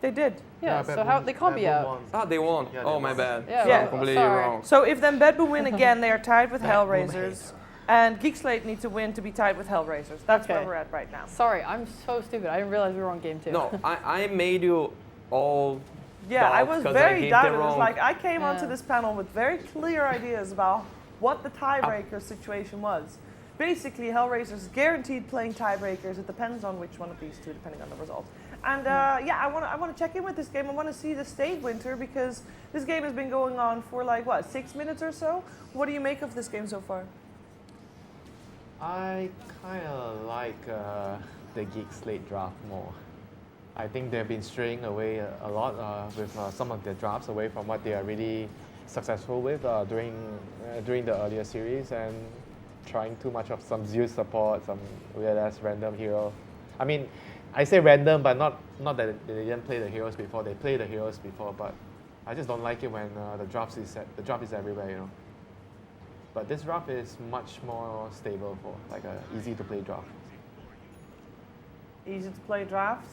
They did. Yeah, so how they can't be out. Ah, they won. Yeah, oh, they my won. bad. Yeah, So well, I'm completely sorry. wrong. So if then Betboom win again, they are tied with Hellraisers. And Geek Slate need to win to be tied with Hellraisers. That's where we're at right now. Sorry, I'm so stupid. I didn't realize we were on game 2. No, I made you all. Yeah, I doubt was 'cause very gave the doubted. It was wrong- like I came onto Yeah. this panel with very clear ideas about what the tiebreaker situation was. Basically, Hellraisers guaranteed playing tiebreakers. It depends on which one of these two, depending on the result. And yeah, I want to check in with this game. I want to see the state, Winter, because this game has been going on for like what, 6 minutes or so. What do you make of this game so far? I kind of like the Geek Slate draft more. I think they've been straying away a lot with some of their drafts away from what they are really successful with during the earlier series, and trying too much of some Zeus support, some weird-ass random hero. I mean, I say random, but not that they didn't play the heroes before. They played the heroes before, but I just don't like it when the draft is everywhere, you know. But this draft is much more stable for like a easy to play draft. Easy to play draft.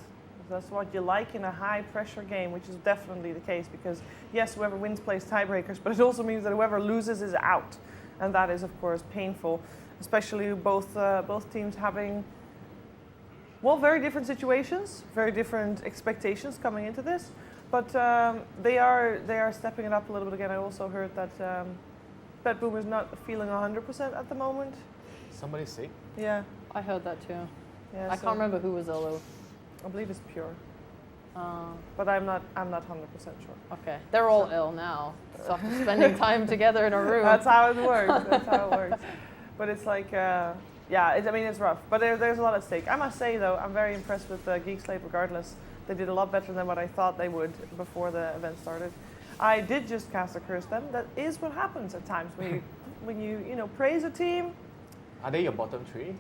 That's what you like in a high pressure game, which is definitely the case, because yes, whoever wins plays tiebreakers, but it also means that whoever loses is out. And that is of course painful, especially both teams having, well, very different situations, very different expectations coming into this. But they are stepping it up a little bit again. I also heard that Betboom is not feeling 100% at the moment. Somebody sick? Yeah. I heard that too. Yeah, I can't remember who was ill though. I believe it's Pure. But I'm not 100% sure. Okay, they're all ill now. So after spending time together in a room. That's how it works. That's how it works. But it's like, yeah, I mean, it's rough. But there's a lot at stake. I must say, though, I'm very impressed with Geek Slate regardless. They did a lot better than what I thought they would before the event started. I did just cast a curse them. That is what happens at times when you praise a team. Are they your bottom 3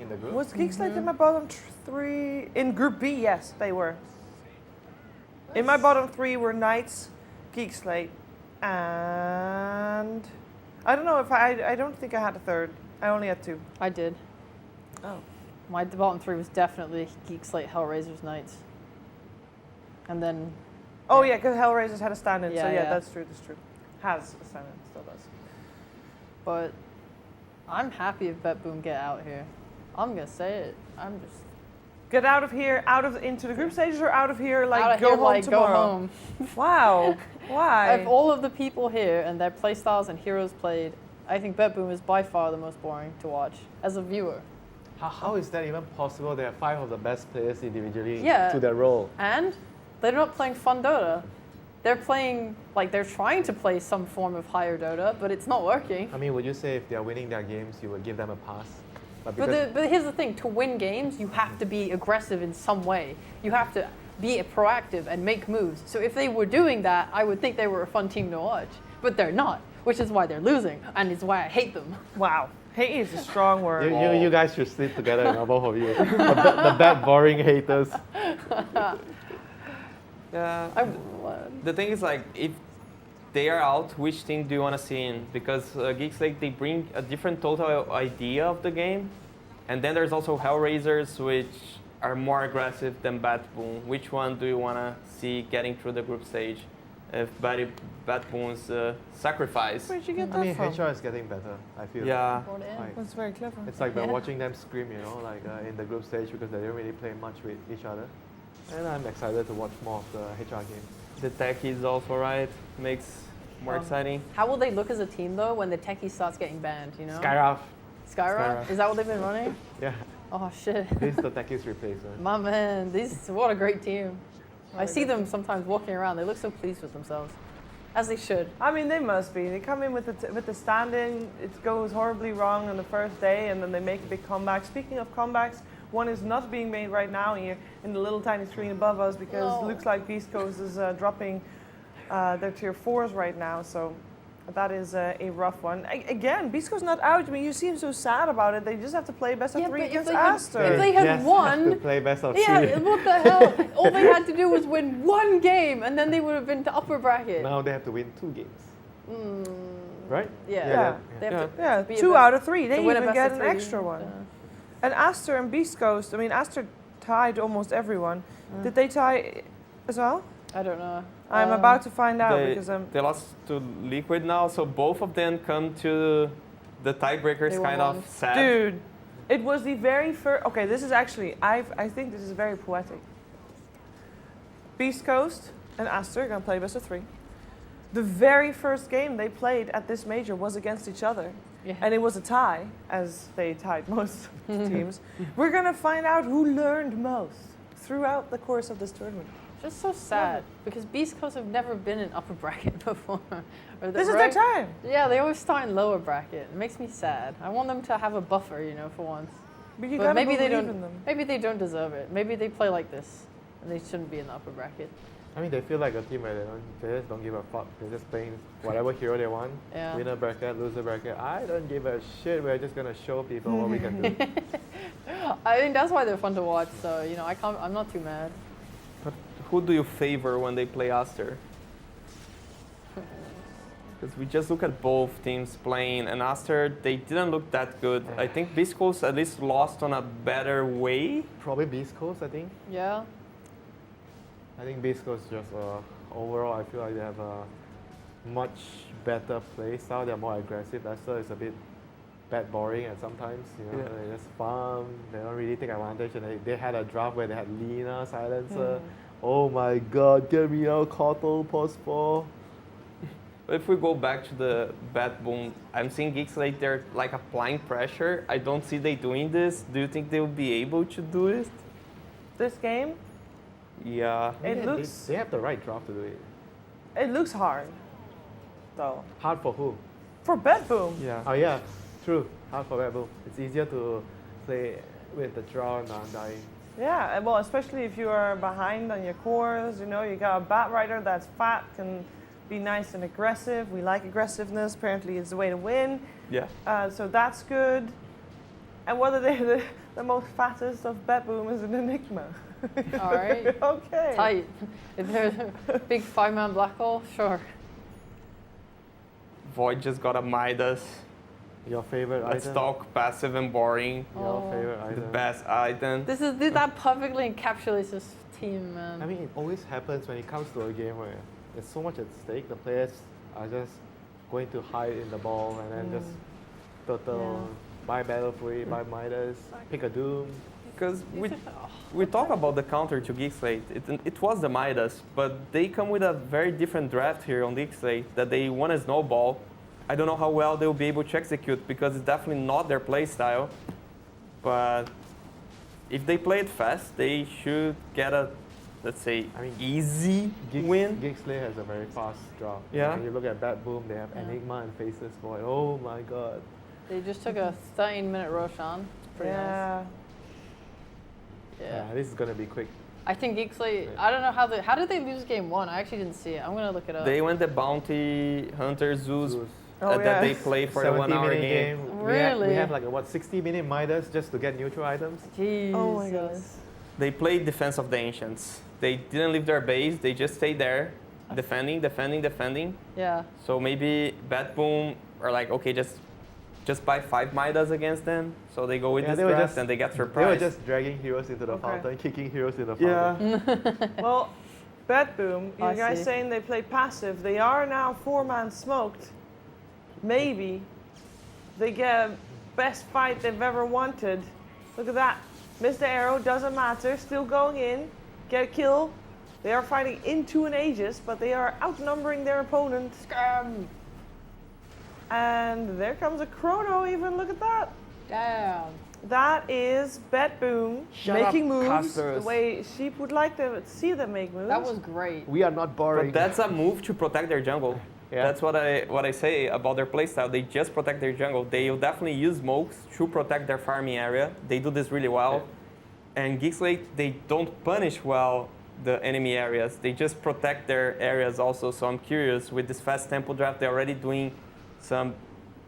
in the group? Was Geek Slate in my bottom 3? In Group B, yes, they were. In my bottom 3 were Knights, Geek Slate, and I don't know if I don't think I had a third. I only had 2. I did. Oh. My bottom 3 was definitely Geek Slate, Hellraisers, Knights. And then... Oh yeah, because Hellraisers had a stand-in, so Yeah, yeah, yeah. that's true, Has a stand-in, still does. But I'm happy if Bet Boom get out here. I'm gonna say it. I'm just... Get out of here, into the group stages, or out of here, like, out of go here, home like, tomorrow? Go home. Wow. Why? Of all of the people here and their playstyles and heroes played, I think Bet Boom is by far the most boring to watch as a viewer. How is that even possible? There are 5 of the best players individually Yeah. to their role. And they're not playing fun Dota. They're playing, like, they're trying to play some form of higher Dota, but it's not working. I mean, would you say if they're winning their games, you would give them a pass? But here's the thing, to win games, you have to be aggressive in some way. You have to be proactive and make moves. So if they were doing that, I would think they were a fun team to watch. But they're not, which is why they're losing, and it's why I hate them. Wow. Hate is a strong word. You guys should sleep together, both of you. The bad, boring haters. Yeah. The thing is, like, if they are out, which team do you want to see in? Because Geeks League, they bring a different total idea of the game. And then there's also Hellraisers, which are more aggressive than Bat Boom. Which one do you want to see getting through the group stage? If Bat Boom's sacrifice. Where'd you get that I mean, from? HR is getting better, I feel. Yeah. Like, That's very clever. it's like we're watching them scream, like in the group stage because they don't really play much with each other. And I'm excited to watch more of the HR games. The tech is also right, makes more exciting. How will they look as a team, though, when the techie starts getting banned, you know? Skyrath. Skyrath? Is that what they've been running? Yeah. Oh, shit. This is the techies replacement. My man, what a great team. I see them sometimes walking around. They look so pleased with themselves, as they should. I mean, they must be. They come in with the stand-in. It goes horribly wrong on the first day, and then they make a big comeback. Speaking of comebacks, one is not being made right now here in the little tiny screen above us because it looks like Beast Coast is dropping their tier 4s right now. So that is a rough one. Again, Beast Coast not out. I mean, you seem so sad about it. They just have to play best of 3 against Aster. If they had won, to play best of 3. yeah, what the hell? All they had to do was win 1 game, and then they would have been to upper bracket. Now they have to win 2 games. Right? Yeah. They have to Yeah, be a 2 best- out of 3. They to win a even best get of an 3. extra one. And Aster and Beast Coast, I mean, Aster tied almost everyone. Did they tie as well? I don't know. I'm about to find out because they lost to Liquid now, so both of them come to the tiebreakers. They were Kind of won. sad. Dude, it was the very first. Okay, this is actually. I think this is very poetic. Beast Coast and Aster are gonna play best of 3. The very first game they played at this major was against each other. Yeah. And it was a tie, as they tied most teams. We're gonna find out who learned most throughout the course of this tournament. Just so sad because Beast Coast have never been in upper bracket before. This is their time. Yeah, they always start in lower bracket. It makes me sad. I want them to have a buffer, for once. But you gotta maybe they believe don't. in them. Maybe they don't deserve it. Maybe they play like this, and they shouldn't be in the upper bracket. I mean, they feel like a team where they just don't give a fuck. They're just playing whatever hero they want. Yeah. Winner bracket, loser bracket. I don't give a shit. We're just gonna show people what we can do. I think that's why they're fun to watch. So I'm not too mad. But who do you favor when they play Aster? Because we just look at both teams playing, and Aster, they didn't look that good. I think Beast Coast at least lost on a better way. Probably Beast Coast, I think. Yeah. I think Beast Coast just overall, I feel like they have a much better play style. They're more aggressive. Aster is a bit bad boring at sometimes. They just farm. They don't really take advantage. And they had a draft where they had Lina, Silencer. Oh my God, get me out, Cottle, post 4. If we go back to the Bat Boom, I'm seeing Geeks like they're like applying pressure. I don't see they doing this. Do you think they will be able to do it? This game, Yeah. it looks. They have the right draft to do it. It looks hard, though. Hard for who? For Bet Boom. Yeah. Oh yeah, true. Hard for Red Bull. It's easier to play with the draw and undying. Yeah, well, especially if you are behind on your cores, you got a Bat Rider that's fat, can be nice and aggressive. We like aggressiveness. Apparently, it's the way to win. Yeah. So that's good. And whether they're the most fattest of Bet Boom is an enigma. All right. Okay. Tight. If there's a big 5-man black hole, sure. Void just got a Midas. Your favorite Let's item? talk passive and boring. Your favorite The item? best item. That perfectly encapsulates this team, man. I mean, it always happens when it comes to a game where there's so much at stake. The players are just going to hide in the ball and then just total buy Battle Free, buy Midas, pick a Doom. Because we talk about the counter to Geekslate. It was the Midas, but they come with a very different draft here on Geekslate that they want a snowball. I don't know how well they'll be able to execute because it's definitely not their play style. But if they play it fast, they should get a, let's say, easy win. Geekslate has a very fast drop. Yeah. When you look at Bat Boom, they have Enigma and Faceless Void. Oh my god. They just took a 13-minute Roshan. Pretty nice. Yeah, this is gonna be quick. I think Geekslate, I don't know how did they lose game 1? I actually didn't see it. I'm gonna look it up. They went the Bounty Hunter Zeus Oh, that they play for the 1 hour 70-minute game. We have like a 60-minute Midas just to get neutral items. Jesus. Oh my goodness. They played Defense of the Ancients. They didn't leave their base. They just stayed there, defending. Yeah. So maybe Bat Boom are like, okay, just buy 5 Midas against them. So they go with this draft and they get surprised. They were just dragging heroes into the fountain, kicking heroes in the fountain. Yeah. Well, Bet Boom, you I guys see. saying they play passive. They are now 4-man smoked. Maybe they get best fight they've ever wanted. Look at that. Missed the arrow, doesn't matter. Still going in. Get a kill. They are fighting into an Aegis, but they are outnumbering their opponent. Scam. And there comes a Chrono even. Look at that. Damn. That is Bet Boom Shut making up, moves casters. the way Sheep would like to see them make moves. That was great. We are not boring. But that's a move to protect their jungle. Yeah. That's what I say about their playstyle. They just protect their jungle. They will definitely use smokes to protect their farming area. They do this really well. And Geekslate, they don't punish well the enemy areas. They just protect their areas also. So I'm curious, with this fast tempo draft, they're already doing some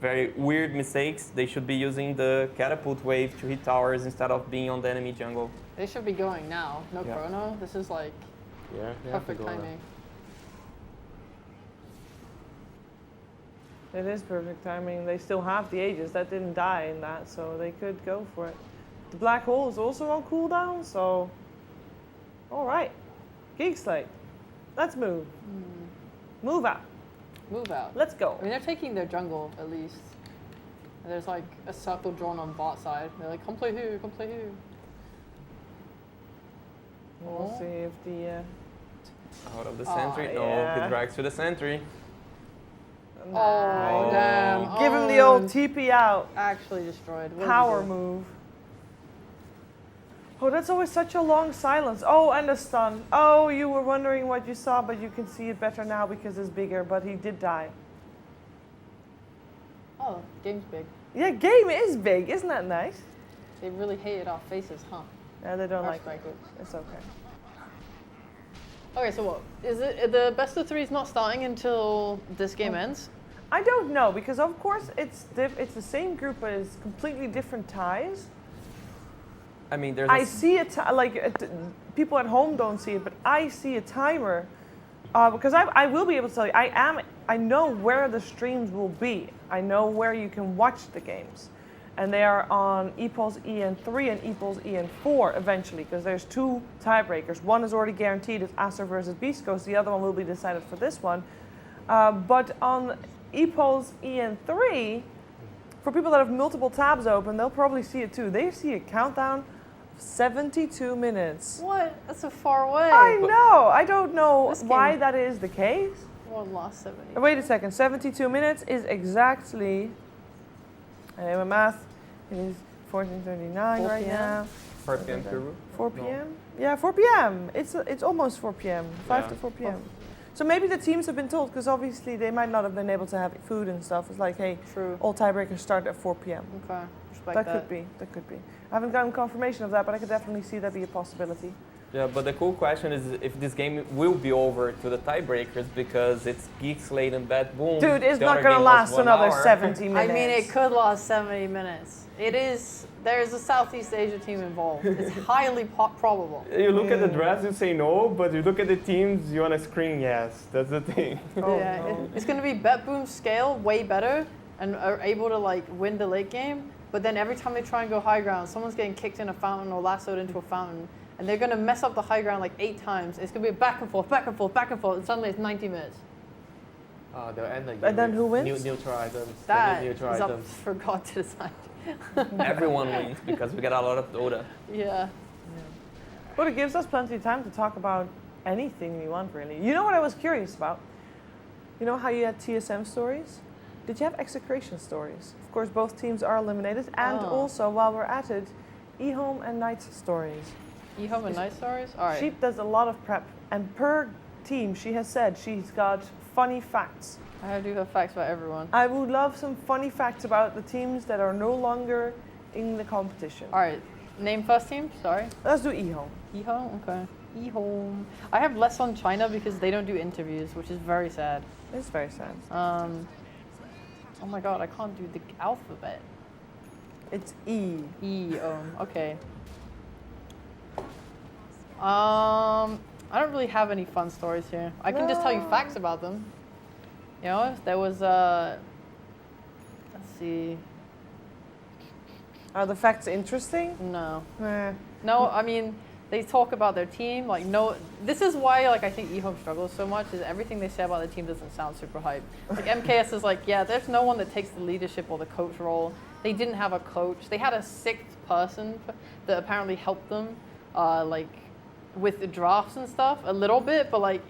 very weird mistakes. They should be using the catapult wave to hit towers instead of being on the enemy jungle. They should be going now. No Yeah. Chrono. This is like they have to perfect go now. timing. It is perfect timing. They still have the Aegis. That didn't die in that, so they could go for it. The black hole is also on cooldown, so... All right. Geekslate. Let's move. Move out. Move out. Let's go. I mean, they're taking their jungle at least. And there's like a circle drawn on bot side. They're like, come play here, come play here. We'll see if the... Out of the Oh, sentry. No, yeah. he drags to the sentry. Oh, damn. Give him the old Oh, TP out. Actually destroyed. What did he Power do? move. Oh, that's always such a long silence. Oh, and a stun. Oh, you were wondering what you saw, but you can see it better now because it's bigger, but he did die. Oh, game's big. Yeah, game is big. Isn't that nice? They really hated our faces, huh? Yeah, they don't I like respect it. It's okay. Okay, so what? Is it the best of 3 is not starting until this game ends? I don't know, because of course it's the same group, but it's completely different ties. I mean, there's I see it, people at home don't see it, but I see a timer. Because I will be able to tell you, I know where the streams will be. I know where you can watch the games. And they are on EPOL's EN3 and EPOL's EN4 eventually, because there's 2 tiebreakers. One is already guaranteed, it's Acer versus Beast Coast. The other one will be decided for this one. But on EPOL's EN3, for people that have multiple tabs open, they'll probably see it too. They see a countdown of 72 minutes. What? That's so far away. I know. I don't know This why game- that is the case. One lost 70. Wait a second. 72 minutes is exactly. I know my math. It is 14:39 4 right PM? now. 4 p.m. Kuru? 4 p.m. Yeah, 4 p.m. It's almost 4 p.m. 5 to 4 p.m. So maybe the teams have been told, because obviously they might not have been able to have food and stuff. It's like, hey, all tiebreakers start at 4 p.m. Okay, respect That could be. That could be. I haven't gotten confirmation of that, but I could definitely see that be a possibility. Yeah, but the cool question is if this game will be over to the tiebreakers because it's Geek Slate and Bad Boom. Dude, it's The not other going to game was last 1 another hour. 70 minutes. I mean, it could last 70 minutes. There's a Southeast Asia team involved. It's highly probable. You look at the drafts, you say no, but you look at the teams, you want to scream yes. That's the thing. It's going to be Bet Boom's scale way better and are able to like win the late game. But then every time they try and go high ground, someone's getting kicked in a fountain or lassoed into a fountain. And they're going to mess up the high ground like 8 times. It's going to be a back and forth, back and forth, back and forth. And suddenly it's 90 minutes. They'll end the game And then with who wins? Neutral items. That neutral is items. up for God to decide. Everyone wins because we get a lot of Dota. Yeah. But it gives us plenty of time to talk about anything we want, really. You know what I was curious about? You know how you had TSM stories? Did you have execration stories? Of course, both teams are eliminated. And also, while we're at it, eHome and Knight's stories. eHome and Night stories? All right. She does a lot of prep. And per team, she has said she's got funny facts. I do have facts about everyone. I would love some funny facts about the teams that are no longer in the competition. All right. Name first team? Sorry. Let's do eHome. eHome? Okay. eHome. I have less on China because they don't do interviews, which is very sad. It's very sad. Oh my god, I can't do the alphabet. It's E. E, okay. I don't really have any fun stories here. I can just tell you facts about them. You know, there was, let's see. Are the facts interesting? No. Eh. No, I mean, they talk about their team. Like, no, this is why, like, I think eHome struggles so much, is everything they say about the team doesn't sound super hype. Like, MKS is like, yeah, there's no one that takes the leadership or the coach role. They didn't have a coach. They had a 6th person that apparently helped them, like, with the drafts and stuff a little bit, but like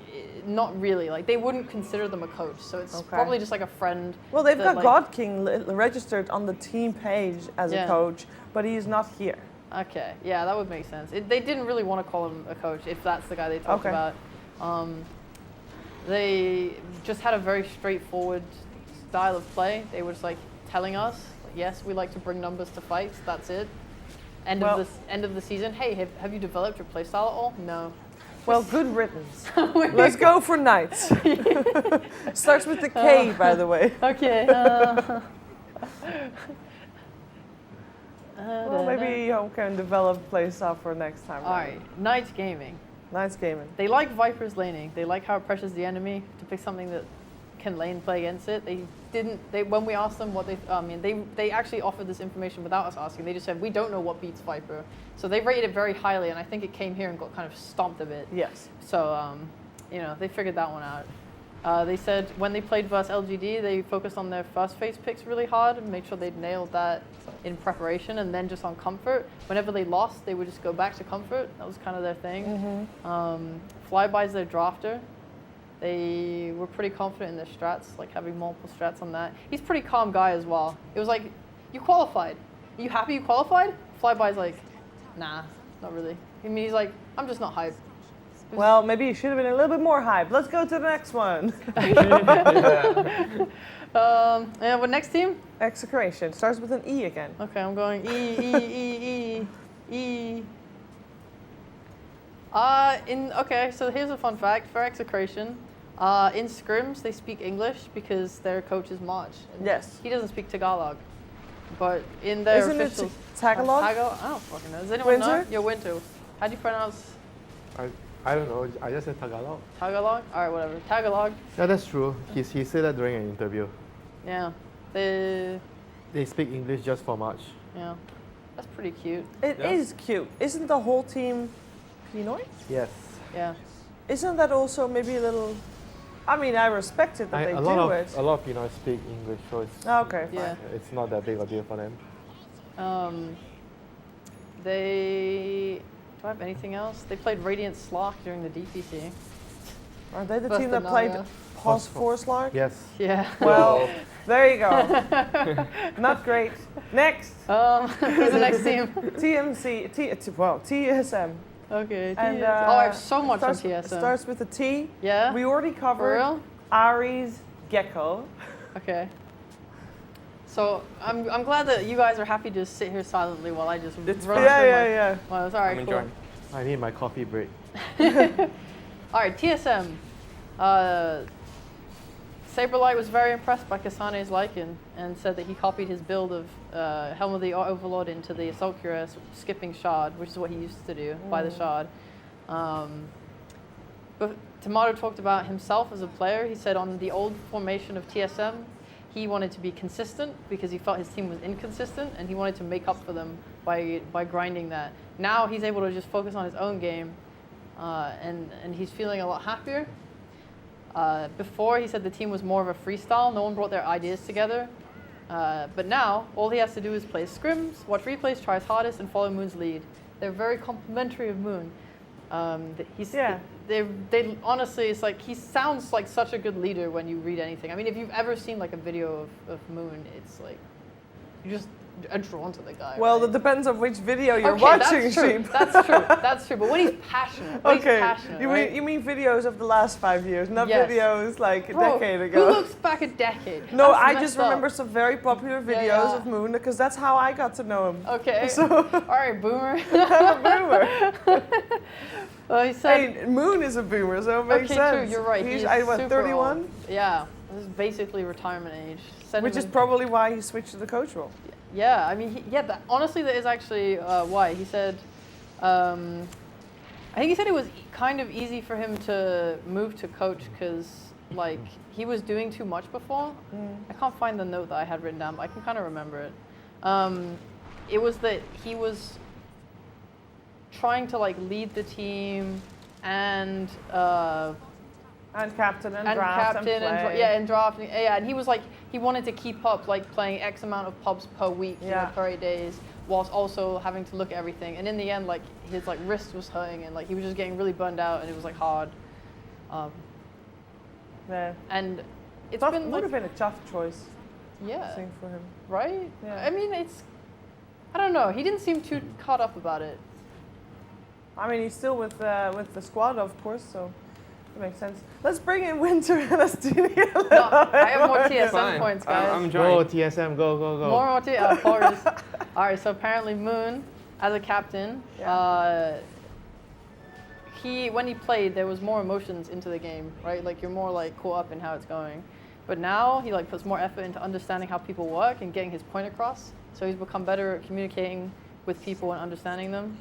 not really. Like they wouldn't consider them a coach, so it's probably just like a friend. Well, they've got like, God King registered on the team page as a coach, but he is not here. Okay, yeah, that would make sense. They didn't really want to call him a coach if that's the guy they talked about. They just had a very straightforward style of play. They were just like telling us, yes, we like to bring numbers to fights. That's it. End of the season. Hey, have you developed your playstyle at all? No. Well, good riddance. Let's go for Knights. Starts with the K, by the way. Okay. Well, maybe you can develop playstyle for next time. All right, Knights Gaming. Knights Gaming. They like Viper's laning. They like how it pressures the enemy to pick something that can lane play against it. When we asked them what they actually offered this information without us asking. They just said, we don't know what beats Viper. So they rated it very highly, and I think it came here and got kind of stomped a bit. Yes. So, they figured that one out. They said when they played versus LGD, they focused on their first phase picks really hard and made sure they'd nailed that in preparation, and then just on comfort. Whenever they lost, they would just go back to comfort. That was kind of their thing. Flyby's their drafter. They were pretty confident in their strats, like having multiple strats on that. He's a pretty calm guy as well. It was like, you qualified. Are you happy you qualified? Flyby's like, nah, not really. I mean, he's like, I'm just not hyped. Well, maybe you should have been a little bit more hyped. Let's go to the next one. And what next team? Execration. Starts with an E again. Okay, I'm going E. Okay, so here's a fun fact for Execration. In scrims, they speak English because their coach is March. Yes. He doesn't speak Tagalog. But in their Isn't official... it Tagalog? I don't fucking know. Does anyone know? Winter? Yeah, Winter. How do you pronounce I don't know. I just said Tagalog. Tagalog? All right, whatever. Tagalog. Yeah, that's true. He said that during an interview. Yeah. They speak English just for March. Yeah. That's pretty cute. It is cute. Isn't the whole team Pinoy? Yes. Yeah. Isn't that also maybe a little... I mean, I respect it that they do it. A lot of Pinoy speak English, so it's okay. Yeah. It's not that big a deal for them. Do I have anything else? They played Radiant Slark during the DPC. Are they the Versus team that played Pos Force Lark? Yes. Yeah. Well, there you go. Not great. Next. Who's the next team? TSM. Okay. And, I have so much on TSM. Starts with a T. Yeah. We already covered For real? Aries Gecko. Okay. So I'm glad that you guys are happy to sit here silently while I just run through yeah. Well, sorry, I'm cool. enjoying. I need my coffee break. All right, TSM. Saberlight was very impressed by Kasane's Lycan and said that he copied his build of Helm of the Overlord into the Assault Cuirass, skipping Shard, which is what he used to do, by the Shard. But Tomato talked about himself as a player. He said on the old formation of TSM, he wanted to be consistent because he felt his team was inconsistent, and he wanted to make up for them by grinding that. Now he's able to just focus on his own game, and he's feeling a lot happier. Before, he said the team was more of a freestyle. No one brought their ideas together. But now, all he has to do is play scrims, watch replays, try his hardest, and follow Moon's lead. They're very complimentary of Moon. They honestly, it's like he sounds like such a good leader when you read anything. I mean, if you've ever seen like a video of Moon, it's like you just are drawn to the guy. Well, right? it depends on which video you're Okay, watching, that's true. Sheep. That's true. That's true. But when he's passionate, when he's passionate, right? you mean videos of the last 5 years, not Yes. videos like a Bro, decade ago. Who looks back a decade? No, That's I messed just up. remember some very popular videos yeah. of Moon because that's how I got to know him. Okay. So, all right, boomer. I'm a boomer. Well, he said. Hey, Moon is a boomer, so it makes Okay, sense. true. You're right. He's, He's what, super 31? old. Yeah, this is basically retirement age. Send Which him is in- probably why he switched to the coach role. Yeah, I mean, honestly, that is actually why. He said, I think he said it was kind of easy for him to move to coach because, like, he was doing too much before. I can't find the note that I had written down, but I can kind of remember it. It was that he was trying to, like, lead the team and captain and draft captain and play. and draft. And he was like, he wanted to keep up, like, playing X amount of pubs per week, per 8 days, whilst also having to look at everything. And in the end, like, his like wrist was hurting and like he was just getting really burned out, and it was like hard. Yeah. And it's Tough, been would like, have been a tough choice. Yeah. I think for him. Right? Yeah. I mean, I don't know. He didn't seem too caught up about it. I mean, he's still with the squad, of course, so it makes sense. Let's bring in Winter and Astinia. No, I have more TSM points, guys. I'm joining. Go TSM, go. More TSM. All right, so apparently Moon, as a captain, when he played, there was more emotions into the game, right? Like, you're more like caught up in how it's going. But now he like puts more effort into understanding how people work and getting his point across. So he's become better at communicating with people and understanding them.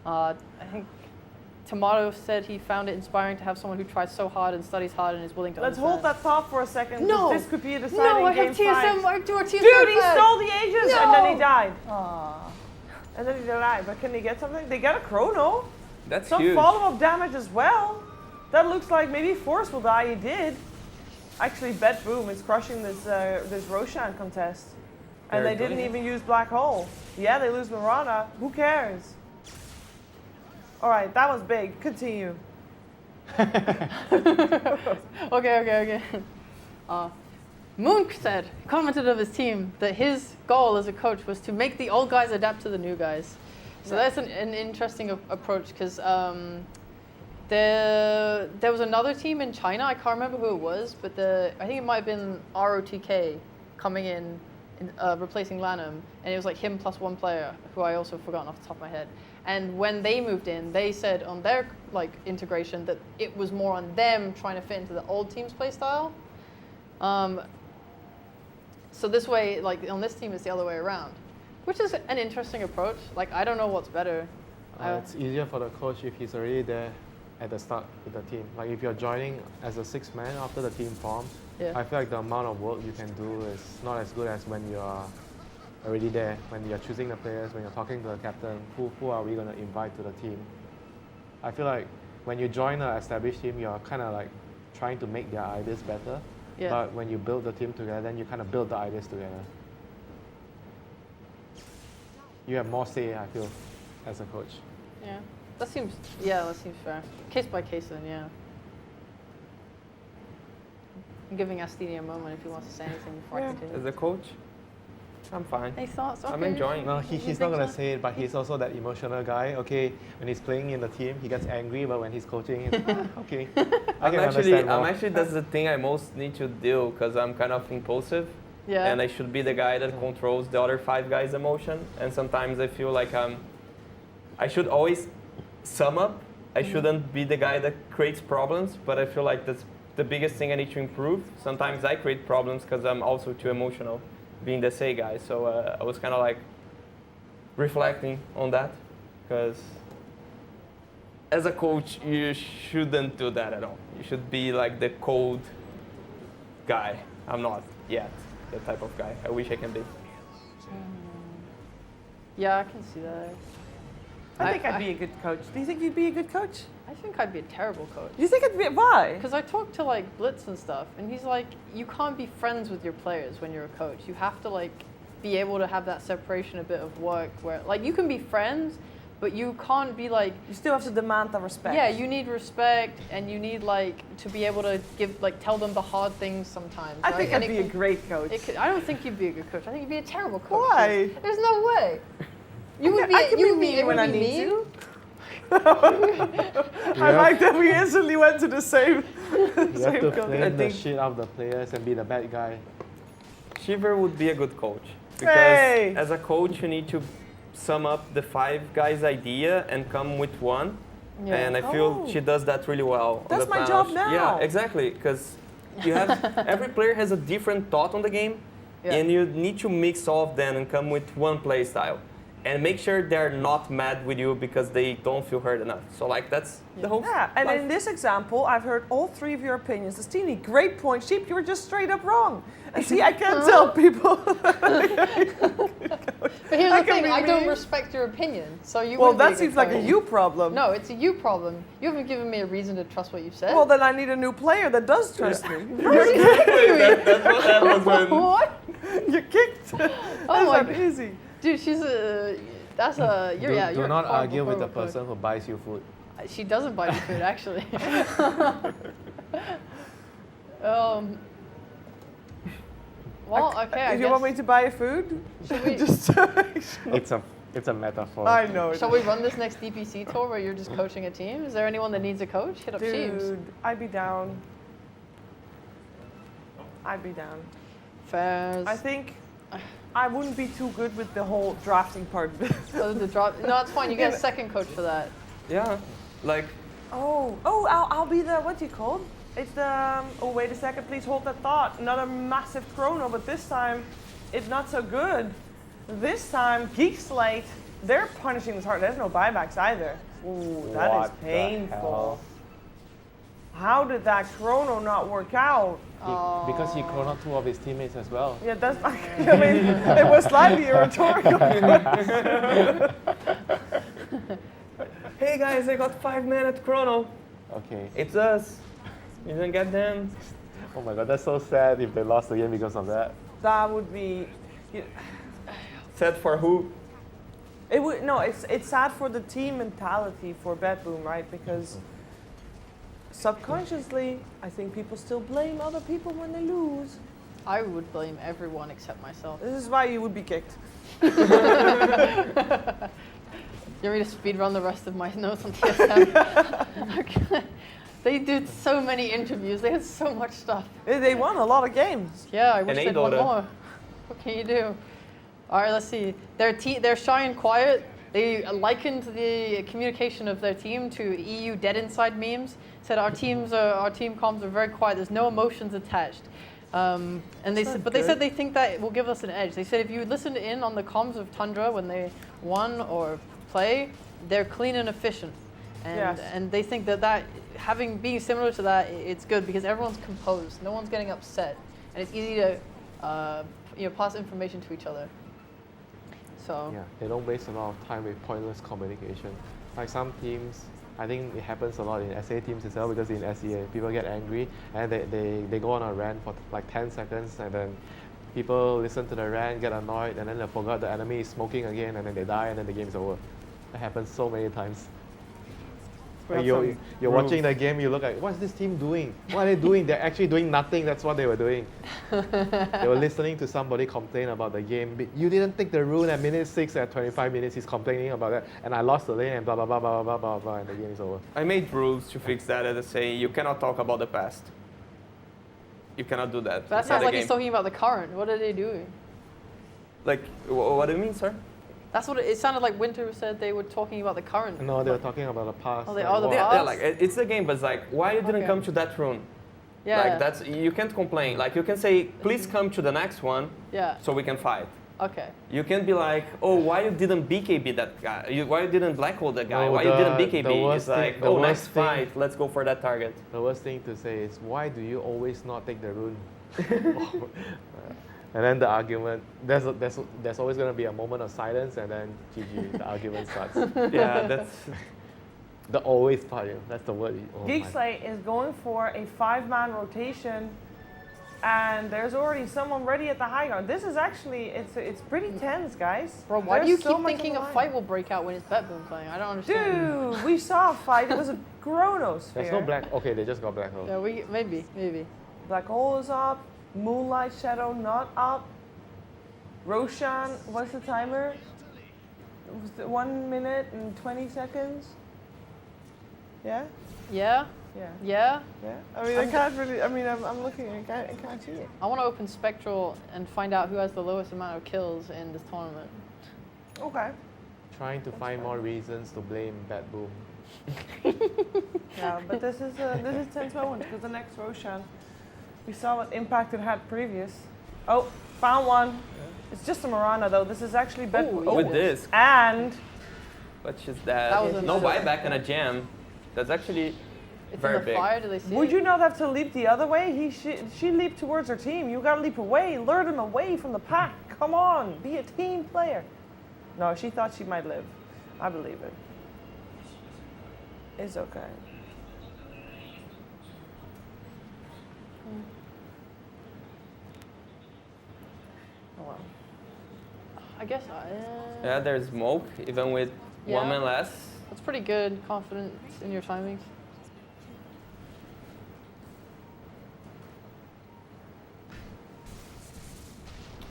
I think Tomato said he found it inspiring to have someone who tries so hard and studies hard and is willing to Let's understand. hold that thought for a second. No. This could be a deciding I game have TSM. fight. Do our TSM Dude, he flag. stole the Aegis No. and then he died. Aww. And then he died. But can they get something? They got a chrono. That's some huge. follow-up damage as well. That looks like maybe Force will die. He did. Actually, Bet Boom is crushing this Roshan contest. And They're they didn't doing it. even use Black Hole. Yeah, they lose Mirana. Who cares? All right, that was big. Continue. Okay. Moon said, commented of his team, that his goal as a coach was to make the old guys adapt to the new guys. So that's an interesting approach because there was another team in China, I can't remember who it was, but I think it might have been ROTK coming in replacing Lanham, and it was like him plus one player who I also forgotten off the top of my head. And when they moved in, they said on their like integration that it was more on them trying to fit into the old team's play style. So this way, like on this team, it's the other way around, which is an interesting approach. Like, I don't know what's better. It's easier for the coach if he's already there at the start with the team. Like if you're joining as a sixth man after the team forms, I feel like the amount of work you can do is not as good as when you are already there, when you're choosing the players, when you're talking to the captain, who are we going to invite to the team. I feel like when you join an established team, you're kind of like trying to make their ideas better. Yeah. But when you build the team together, then you kind of build the ideas together. You have more say, I feel, as a coach. Yeah, that seems fair. Case by case then, yeah. I'm giving Astini a moment if he wants to say anything before I continue. As a coach, I'm fine. Any thoughts? I'm Okay. enjoying. No, he's not going to say it, but he's also that emotional guy. Okay, when he's playing in the team, he gets angry, but when he's coaching, he's okay. I can understand more. That's the thing I most need to do because I'm kind of impulsive. Yeah. And I should be the guy that controls the other 5 guys' emotion. And sometimes I feel like I should always sum up. I shouldn't be the guy that creates problems, but I feel like that's the biggest thing I need to improve. Sometimes I create problems because I'm also too emotional, being the say guy. So I was kind of like reflecting on that, because as a coach, you shouldn't do that at all. You should be like the cold guy. I'm not yet that type of guy. I wish I can be. Yeah, I can see that. I think I'd be a good coach. Do you think you'd be a good coach? I think I'd be a terrible coach. You think I'd be? Why? Because I talk to like Blitz and stuff, and he's like, you can't be friends with your players when you're a coach. You have to like be able to have that separation a bit of work where like you can be friends, but you can't be like. You still have to demand the respect. Yeah, you need respect, and you need like to be able to tell them the hard things sometimes. I right? think And I'd be a great coach. I don't think you'd be a good coach. I think you'd be a terrible coach. Why? There's no way. You would be. I can you be would mean when I need mean. to. I like that we instantly went to the same. You have to coach. flame the shit out of the players and be the bad guy. Shiver would be a good coach, because Hey! as a coach you need to sum up the 5 guys' idea and come with one. Yeah. And I feel Oh. she does that really well. on That's the my panel. job now. Yeah, exactly, because you have every player has a different thought on the game, and you need to mix all of them and come with one play style. And make sure they're not mad with you because they don't feel heard enough. So like that's the whole. Yeah, and in this example, I've heard all 3 of your opinions. Stevie, great point. Sheep, you were just straight up wrong. And see, I can't tell people. But here's the thing, I don't respect your opinion, so you. Well, wouldn't be that a seems good like a coach. you problem. No, it's a you problem. You haven't given me a reason to trust what you've said. Well, then I need a new player that does trust me. That's what happens when. What? You're kicked. Oh That's my not God. easy. Dude, she's a. That's a. You're yeah. Do You're not a horrible, argue with the horrible coach. person who buys you food. She doesn't buy me food, actually. Well, okay. I If you guess. want me to buy you food, Should we, just It's a metaphor. I know. shall we run this next DPC tour where you're just coaching a team? Is there anyone that needs a coach? Hit up teams. Dude, I'd be down. I'd be down. Fairs. I think I wouldn't be too good with the whole drafting part. Oh, the drop. No, it's fine. You get a second coach for that. Yeah, like. I'll be the, what do you call it? It's the, oh wait a second, please hold that thought. Another massive chrono, but this time it's not so good. This time, Geek Slate, they're punishing this hard. There's no buybacks either. Ooh, that is What the painful. hell? How did that chrono not work out? Because he chrono 2 of his teammates as well. Yeah, that's, I mean, it was slightly a rhetorical question. Hey guys, I got 5-minute chrono. Okay. It's us. You didn't get them. Oh my god, that's so sad if they lost the game because of that. That would be, Sad for who? it would, no, it's sad for the team mentality for Bad Boom, right? Because subconsciously, I think people still blame other people when they lose. I would blame everyone except myself. This is why you would be kicked. You want me to speed run the rest of my notes on TSM? Okay. They did so many interviews. They had so much stuff. They won a lot of games. Yeah, I wish And they'd won Dota. more. What can you do? All right, let's see. They're shy and quiet. They likened the communication of their team to EU dead inside memes. Said our team comms are very quiet. There's no emotions attached. And they said, but they said they think that it will give us an edge. They said if you listened in on the comms of Tundra when they won or play, they're clean and efficient. And they think that being similar to that, it's good because everyone's composed. No one's getting upset, and it's easy to pass information to each other. So Yeah, they don't waste a lot of time with pointless communication. Like some teams, I think it happens a lot in SA teams as well, because in SEA, people get angry and they go on a rant for like 10 seconds, and then people listen to the rant, get annoyed, and then they forgot the enemy is smoking again, and then they die, and then the game's over. That happens so many times. Like you're watching the game, you look like, what's this team doing? What are they doing? They're actually doing nothing. That's what they were doing. They were listening to somebody complain about the game. But you didn't take the rune at minute 6, at 25 minutes, he's complaining about that. And I lost the lane and blah, blah, blah, blah, blah, blah, blah, and the game is over. I made rules to fix that and say you cannot talk about the past. You cannot do that. that inside sounds the like game. he's talking about the current. What are they doing? Like, what do you mean, sir? That's what it sounded like. Winter said they were talking about the current. No, they were talking about the past. Oh, they like, are the what- past? Yeah, like it's the game, but it's like, why you didn't Okay. come to that rune? Yeah. Like that's you can't complain. Like you can say, please come to the next one, Yeah. so we can fight. Okay. You can't be like, oh, why you didn't BKB that guy? Why you didn't black hole that guy? No, why you didn't the BKB? worst It's like, thing- the oh, worst next thing- fight, let's go for that target. The worst thing to say is, why do you always not take the rune? And then the argument, there's always going to be a moment of silence, and then GG, the argument starts. Yeah, that's the always part. Yeah, that's the word. Oh Geek my. Slate is going for a 5-man rotation, and there's already someone ready at the high ground. This is actually, it's pretty tense, guys. Bro, why do There's you so keep much on thinking the a line. fight will break out when it's Betboom playing? I don't understand. Dude, we saw a fight. It was a Chronosphere. There's no black. Okay, they just got black hole. Yeah, maybe. Black hole is up. Moonlight Shadow not up. Roshan, what's the timer? Was it 1 minute and 20 seconds? Yeah? Yeah. Yeah. Yeah. Yeah. I mean, I can't really. I mean, I'm looking. I can't see it. I want to open Spectral and find out who has the lowest amount of kills in this tournament. Okay. Trying to find more reasons to blame Bad Boom. Yeah, but this is tense moment because the next Roshan, we saw what impact it had previous. Oh, found one. It's just a Mirana though. This is actually better. With this. And But just that. That was a no mistake. buyback and a jam. That's actually It's very in the big. fire. Do they see would it? you not have to leap the other way? She leaped towards her team. You gotta leap away. Lure them away from the pack. Come on, be a team player. No, she thought she might live. I believe it. It's okay. Oh well. I guess. Yeah, there's smoke, even with Yeah. one man less. That's pretty good. Confidence in your timings.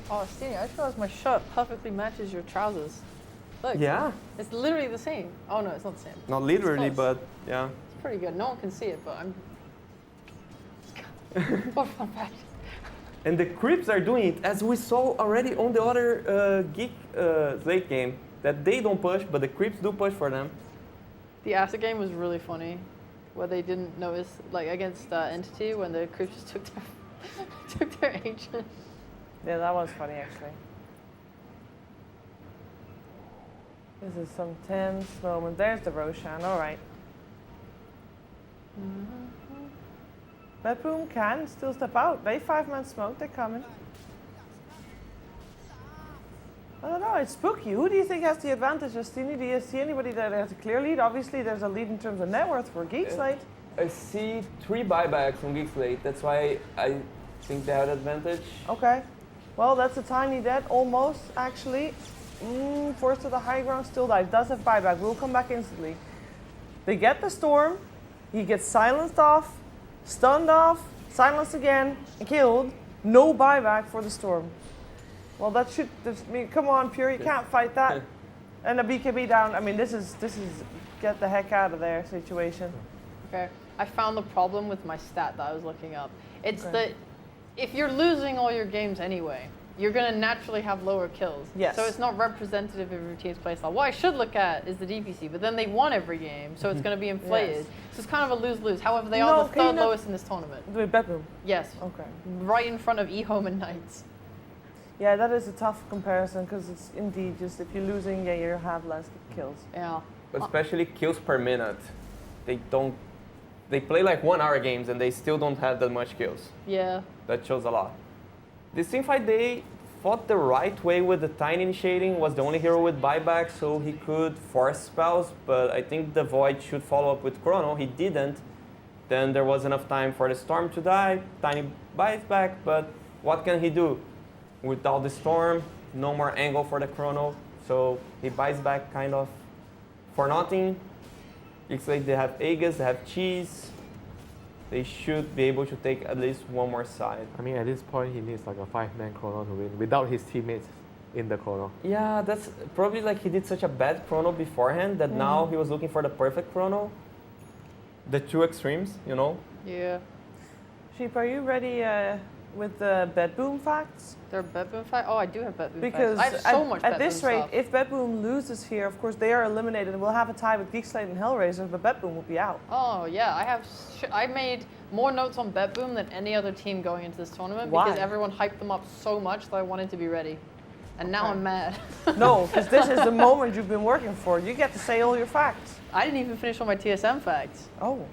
Oh, Stevie, I just realized my shirt perfectly matches your trousers. Look. Yeah. It's literally the same. Oh no, it's not the same. Not literally, It's close. but yeah. It's pretty good. No one can see it, but I'm. What fun fact. And the creeps are doing it, as we saw already on the other Geek Slate game, that they don't push, but the creeps do push for them. The acid game was really funny, where they didn't notice, like against Entity, when the creeps just took their took their ancient. Yeah, that was funny actually. This is some tense moment. There's the Roshan. All right. Bedroom can still step out. They 5-man smoke. They're coming. I don't know. It's spooky. Who do you think has the advantage, Justini? Do you see anybody that has a clear lead? Obviously, there's a lead in terms of net worth for Geek Slate. I see 3 buybacks from Geek Slate. That's why I think they have advantage. Okay. Well, that's a tiny dead, almost, actually. Forced to the high ground, still dies. Does have buyback. We'll come back instantly. They get the storm. He gets silenced off, stunned off, silenced again, and killed. No buyback for the storm. Well, that should. I mean, come on, Pure. You can't fight that. And a BKB down. I mean, this is get the heck out of there situation. Okay. I found the problem with my stat that I was looking up. It's Okay. that if you're losing all your games anyway, you're going to naturally have lower kills. Yes. So it's not representative of your team's playstyle. What I should look at is the DPC, but then they won every game, so it's going to be inflated. Yes. So it's kind of a lose-lose. However, they No, are the can you third not- lowest in this tournament. Wait, bedroom. Yes. Okay. Right in front of eHome and Knights. Yeah, that is a tough comparison because it's indeed just if you're losing, yeah, you have less kills. Yeah. But especially kills per minute. They play like 1 hour games and they still don't have that much kills. Yeah. That shows a lot. This teamfight, they fought the right way with the Tiny initiating, was the only hero with buyback, so he could force spells, but I think the Void should follow up with Chrono. He didn't. Then there was enough time for the Storm to die. Tiny buys back, but what can he do? Without the Storm, no more angle for the Chrono, so he buys back kind of for nothing. Looks like they have Aegis, they have Cheese. They should be able to take at least one more side. I mean, at this point, he needs like a 5-man chrono to win without his teammates in the chrono. Yeah, that's probably like he did such a bad chrono beforehand that now he was looking for the perfect chrono. The 2 extremes, you know? Yeah. Sheep, are you ready with the Bedboom facts? Their Bedboom fact? Oh, I do have Bedboom Because facts. I have so much at Bedboom this rate, stuff. if Bedboom loses here, of course they are eliminated, and we'll have a tie with Geekslate and Hellraiser, but Bedboom will be out. Oh yeah, I made more notes on Bedboom than any other team going into this tournament Why? because everyone hyped them up so much that I wanted to be ready. And now Okay. I'm mad. No, because this is the moment you've been working for. You get to say all your facts. I didn't even finish all my TSM facts. Oh.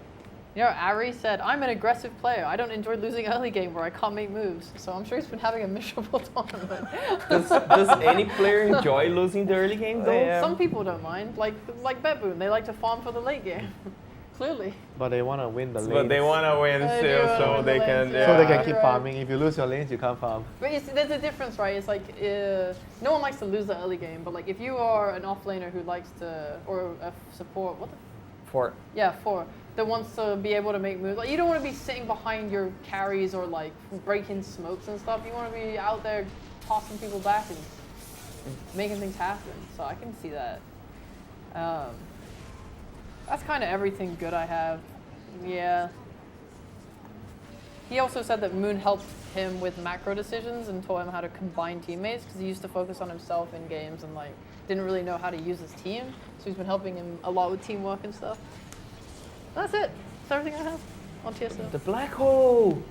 You know, Ari said, I'm an aggressive player. I don't enjoy losing early game where I can't make moves. So I'm sure he's been having a miserable tournament. Does any player enjoy losing the early game though? Some people don't mind. Like Bedboom, they like to farm for the late game. Clearly. But they want to win the lanes. But they want to win They still, do wanna so win they the can. lanes, Yeah. So they can keep Right. farming. If you lose your lanes, you can't farm. But there's a difference, right? It's like, no one likes to lose the early game, but like if you are an offlaner who likes to, or a support, what the? Four. That wants to be able to make moves. Like you don't want to be sitting behind your carries or like breaking smokes and stuff. You want to be out there tossing people back and making things happen. So I can see that. That's kind of everything good I have. Yeah. He also said that Moon helped him with macro decisions and taught him how to combine teammates because he used to focus on himself in games and like didn't really know how to use his team. So he's been helping him a lot with teamwork and stuff. That's it. That's everything I have on TSM. The black hole.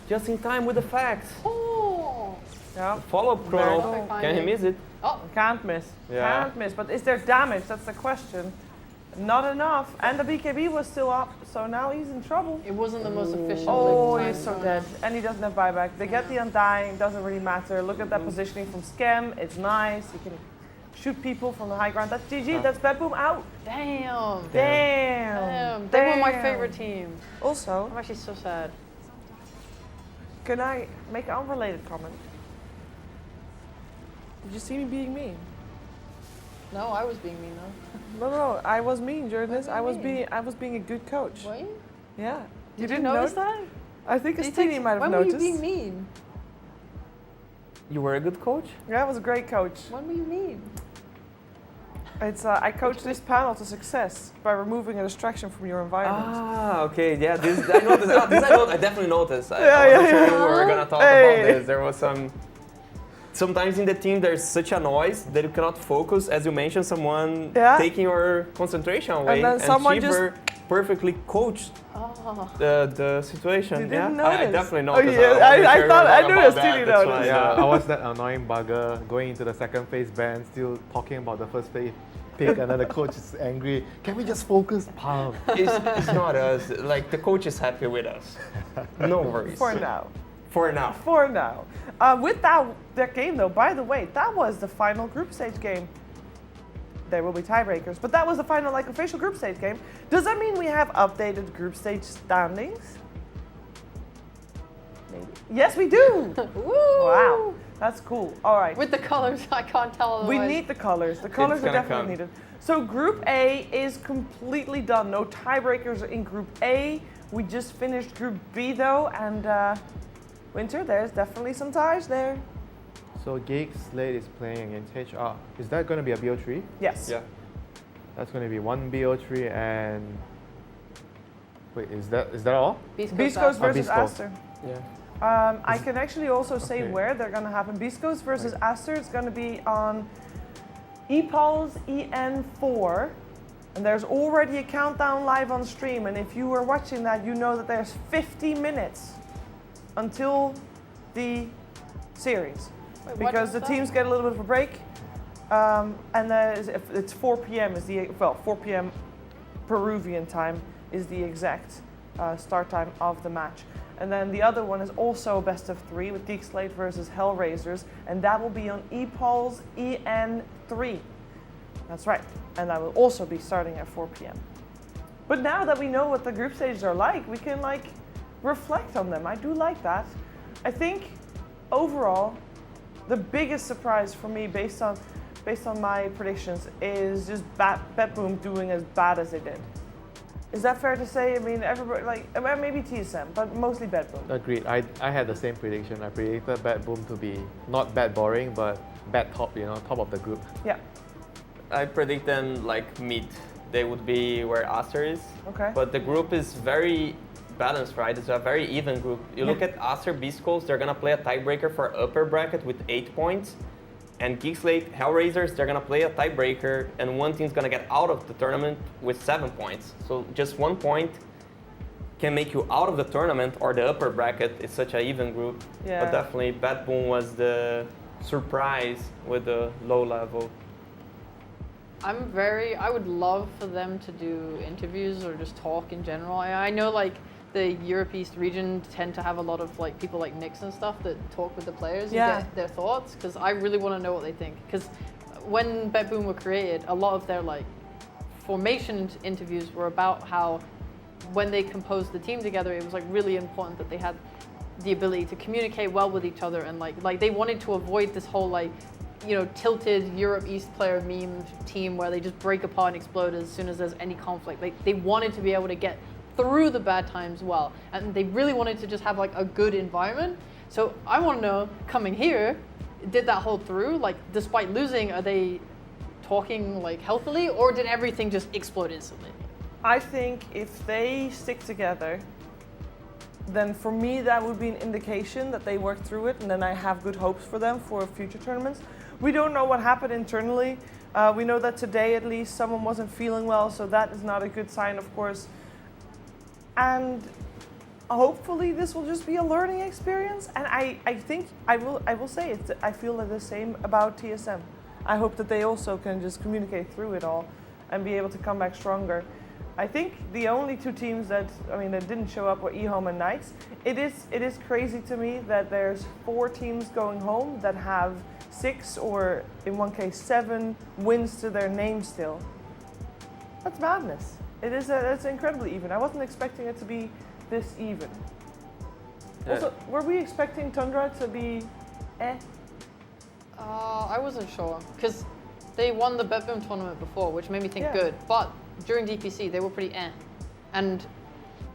Just in time with the facts. Oh. Yeah. Follow-up chrono. Very Can he miss it? Oh, can't miss. Yeah. Can't miss. But is there damage? That's the question. Not enough. And the BKB was still up, so now he's in trouble. It wasn't the most efficient. Oh, lift he's time so going dead. on. And he doesn't have buyback. They get the Undying, doesn't really matter. Look at that positioning from Scam. It's nice. He can shoot people from the high ground. That's GG. That's Bedboom out. Damn. Damn. They were my favorite team. Also, I'm actually so sad. can I make an unrelated comment? Did you see me being mean? No, I was being mean though. No, I was mean during this. What do you I was being a good coach. Were you? Yeah. Did didn't you notice that? I think Did you Estini take- might have when noticed. were you being mean? You were a good coach? Yeah, I was a great coach. When were you mean? It's I coached this panel to success by removing a distraction from your environment. Ah, okay, yeah. This I noticed. I definitely noticed. I Yeah, wasn't yeah, sure yeah. we were gonna talk Hey. about this. There was some. Sometimes in the team there's such a noise that you cannot focus. As you mentioned, someone Yeah. taking your concentration away, then someone Shiver perfectly coached the situation. You didn't yeah, I notice. definitely Oh, noticed. yeah, wasn't I sure we thought- were I talking knew about Estini that, that's noticed. why, Yeah, I was that annoying bugger going into the second phase band, still talking about the first phase pick, and then the coach is angry. Can we just focus? Palm. It's not us. Like the coach is happy with us. No worries. For now. For now. For now. With that game though, by the way, that was the final group stage game. There will be tiebreakers, but that was the final like official group stage game. Does that mean we have updated group stage standings? Maybe. Yes, we do. Wow, that's cool. All right. With the colors, I can't tell. We otherwise. need the colors. The colors are gonna definitely come. needed. So Group A is completely done. No tiebreakers in Group A. We just finished Group B though, and Winter, there's definitely some ties there. So Geek Slate is playing against HR. Is that going to be a BO3? Yes. Yeah. That's going to be one BO3 and. Wait, is that all? Beast Coast versus Beast Coast. Aster. Yeah. I can actually also say Okay. where they're going to happen. Beast Coast versus Aster. It's going to be on EPOL's EN4. And there's already a countdown live on stream. And if you were watching that, you know that there's 50 minutes until the series. Wait, what Because is the that? teams get a little bit of a break. And it's 4 p.m. is 4 p.m. Peruvian time is the exact start time of the match. And then the other one is also a best of 3 with Geek Slate versus Hellraisers, and that will be on EPOL's EN3. That's right, and that will also be starting at 4 p.m. But now that we know what the group stages are like, we can like reflect on them. I do like that. I think overall, the biggest surprise for me based on my predictions is just Bedboom doing as bad as they did. Is that fair to say? I mean, everybody, like, maybe TSM, but mostly Bedboom. Agreed. I had the same prediction. I predicted Bad Boom to be not bad boring, but bad top, top of the group. Yeah. I predict them like mid. They would be where Aster is. Okay. But the group is very, balanced, right? It's a very even group. You look at Acer Beast Coast, they're gonna play a tiebreaker for upper bracket with 8 points. And Geek Slate Hellraisers, they're gonna play a tiebreaker, and one team's gonna get out of the tournament with 7 points. So just 1 point can make you out of the tournament or the upper bracket. It's such an even group. Yeah. But definitely Bad Boom was the surprise with the low level. I would love for them to do interviews or just talk in general. I know like the Europe East region tend to have a lot of like people like Nix and stuff that talk with the players and get their thoughts, because I really want to know what they think. Because when Bet Boom were created, a lot of their like formation interviews were about how when they composed the team together, it was like really important that they had the ability to communicate well with each other, and like they wanted to avoid this whole like, you know, tilted Europe East player meme team where they just break apart and explode as soon as there's any conflict. They wanted to be able to get through the bad times well, and they really wanted to just have like a good environment. So I want to know, coming here, did that hold through? Like, despite losing, are they talking like healthily, or did everything just explode instantly? I think if they stick together, then for me that would be an indication that they worked through it, and then I have good hopes for them for future tournaments. We don't know what happened internally. We know that today at least someone wasn't feeling well, so that is not a good sign, of course. And hopefully this will just be a learning experience. And I think I will say it. I feel the same about TSM. I hope that they also can just communicate through it all and be able to come back stronger. I think the only 2 teams that didn't show up were eHome and Knights. It is crazy to me that there's 4 teams going home that have 6 or in one case 7 wins to their name still. That's madness. It's incredibly even. I wasn't expecting it to be this even. Also, were we expecting Tundra to be I wasn't sure, because they won the Bet Boom tournament before, which made me think Yeah. good. But during DPC, they were pretty and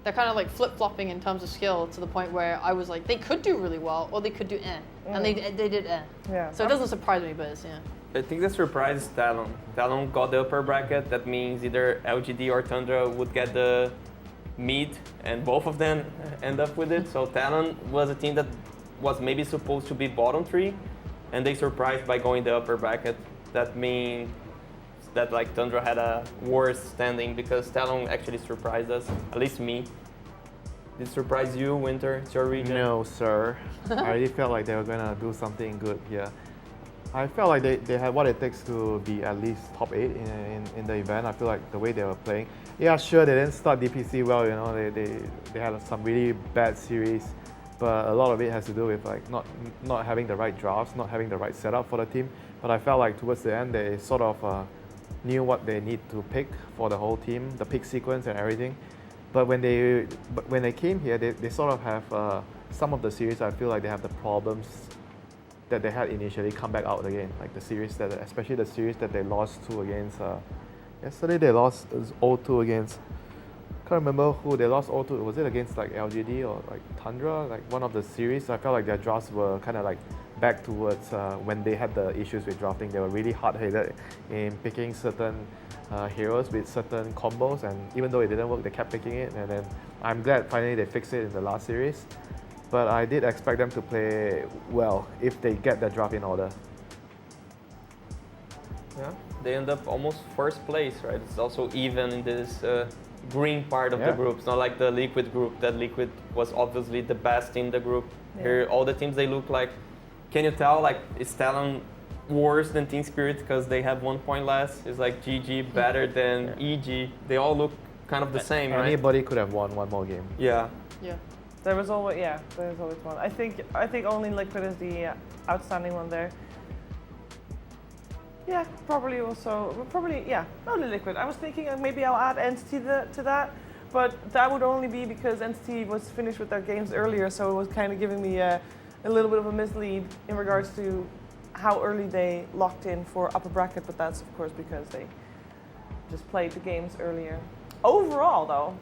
they're kind of like flip-flopping in terms of skill to the point where I was like, they could do really well, or they could do and they did Yeah. So it doesn't surprise me, but it's I think the surprise is Talon. Talon got the upper bracket. That means either LGD or Tundra would get the meat, and both of them end up with it. So Talon was a team that was maybe supposed to be bottom 3, and they surprised by going the upper bracket. That means that like Tundra had a worse standing, because Talon actually surprised us, at least me. Did it surprise you, Winter? It's your region? No, sir. I really felt like they were gonna do something good here. I felt like they had what it takes to be at least top 8 in the event. I feel like the way they were playing. Yeah, sure, they didn't start DPC well, you know, they had some really bad series, but a lot of it has to do with like not having the right drafts, not having the right setup for the team. But I felt like towards the end they sort of knew what they need to pick for the whole team, the pick sequence and everything. But when they came here, they sort of have some of the series. I feel like they have the problems that they had initially come back out again. Like the series especially the series that they lost to against. Yesterday they lost 0-2 against. Can't remember who they lost 0-2. Was it against like LGD or like Tundra? Like one of the series. I felt like their drafts were kind of like back towards when they had the issues with drafting. They were really hard-headed in picking certain heroes with certain combos, and even though it didn't work, they kept picking it. And then I'm glad finally they fixed it in the last series. But I did expect them to play well if they get their draft in order. Yeah, they end up almost first place, right? It's also even in this green part of the group. It's not like the Liquid group. That Liquid was obviously the best in the group. Yeah. Here, all the teams, they look like, can you tell, like, is Talon worse than Team Spirit because they have 1 point less? Is like GG better than EG? They all look kind of the same, right? Anybody could have won one more game. Yeah. Yeah. There's always one. I think only Liquid is the outstanding one there. Yeah, probably only Liquid. I was thinking maybe I'll add Entity to that, but that would only be because Entity was finished with their games earlier, so it was kind of giving me a little bit of a mislead in regards to how early they locked in for upper bracket, but that's of course because they just played the games earlier. Overall though,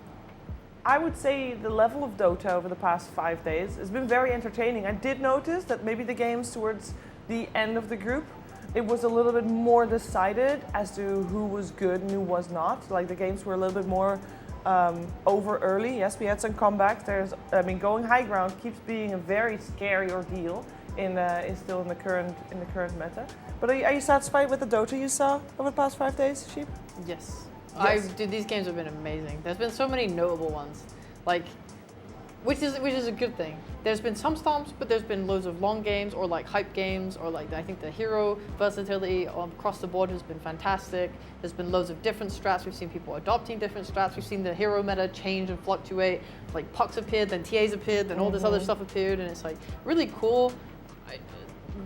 I would say the level of Dota over the past 5 days has been very entertaining. I did notice that maybe the games towards the end of the group, it was a little bit more decided as to who was good and who was not. Like the games were a little bit more over early. Yes, we had some comebacks. Going high ground keeps being a very scary ordeal is still in the current meta. But are you satisfied with the Dota you saw over the past 5 days, Sheep? Yes. Yes. Dude, these games have been amazing. There's been so many notable ones, which is a good thing. There's been some stomps, but there's been loads of long games or like hype games or like I think the hero versatility across the board has been fantastic. There's been loads of different strats. We've seen people adopting different strats. We've seen the hero meta change and fluctuate. Like pucks appeared, then TAs appeared, then all this other stuff appeared, and it's like really cool.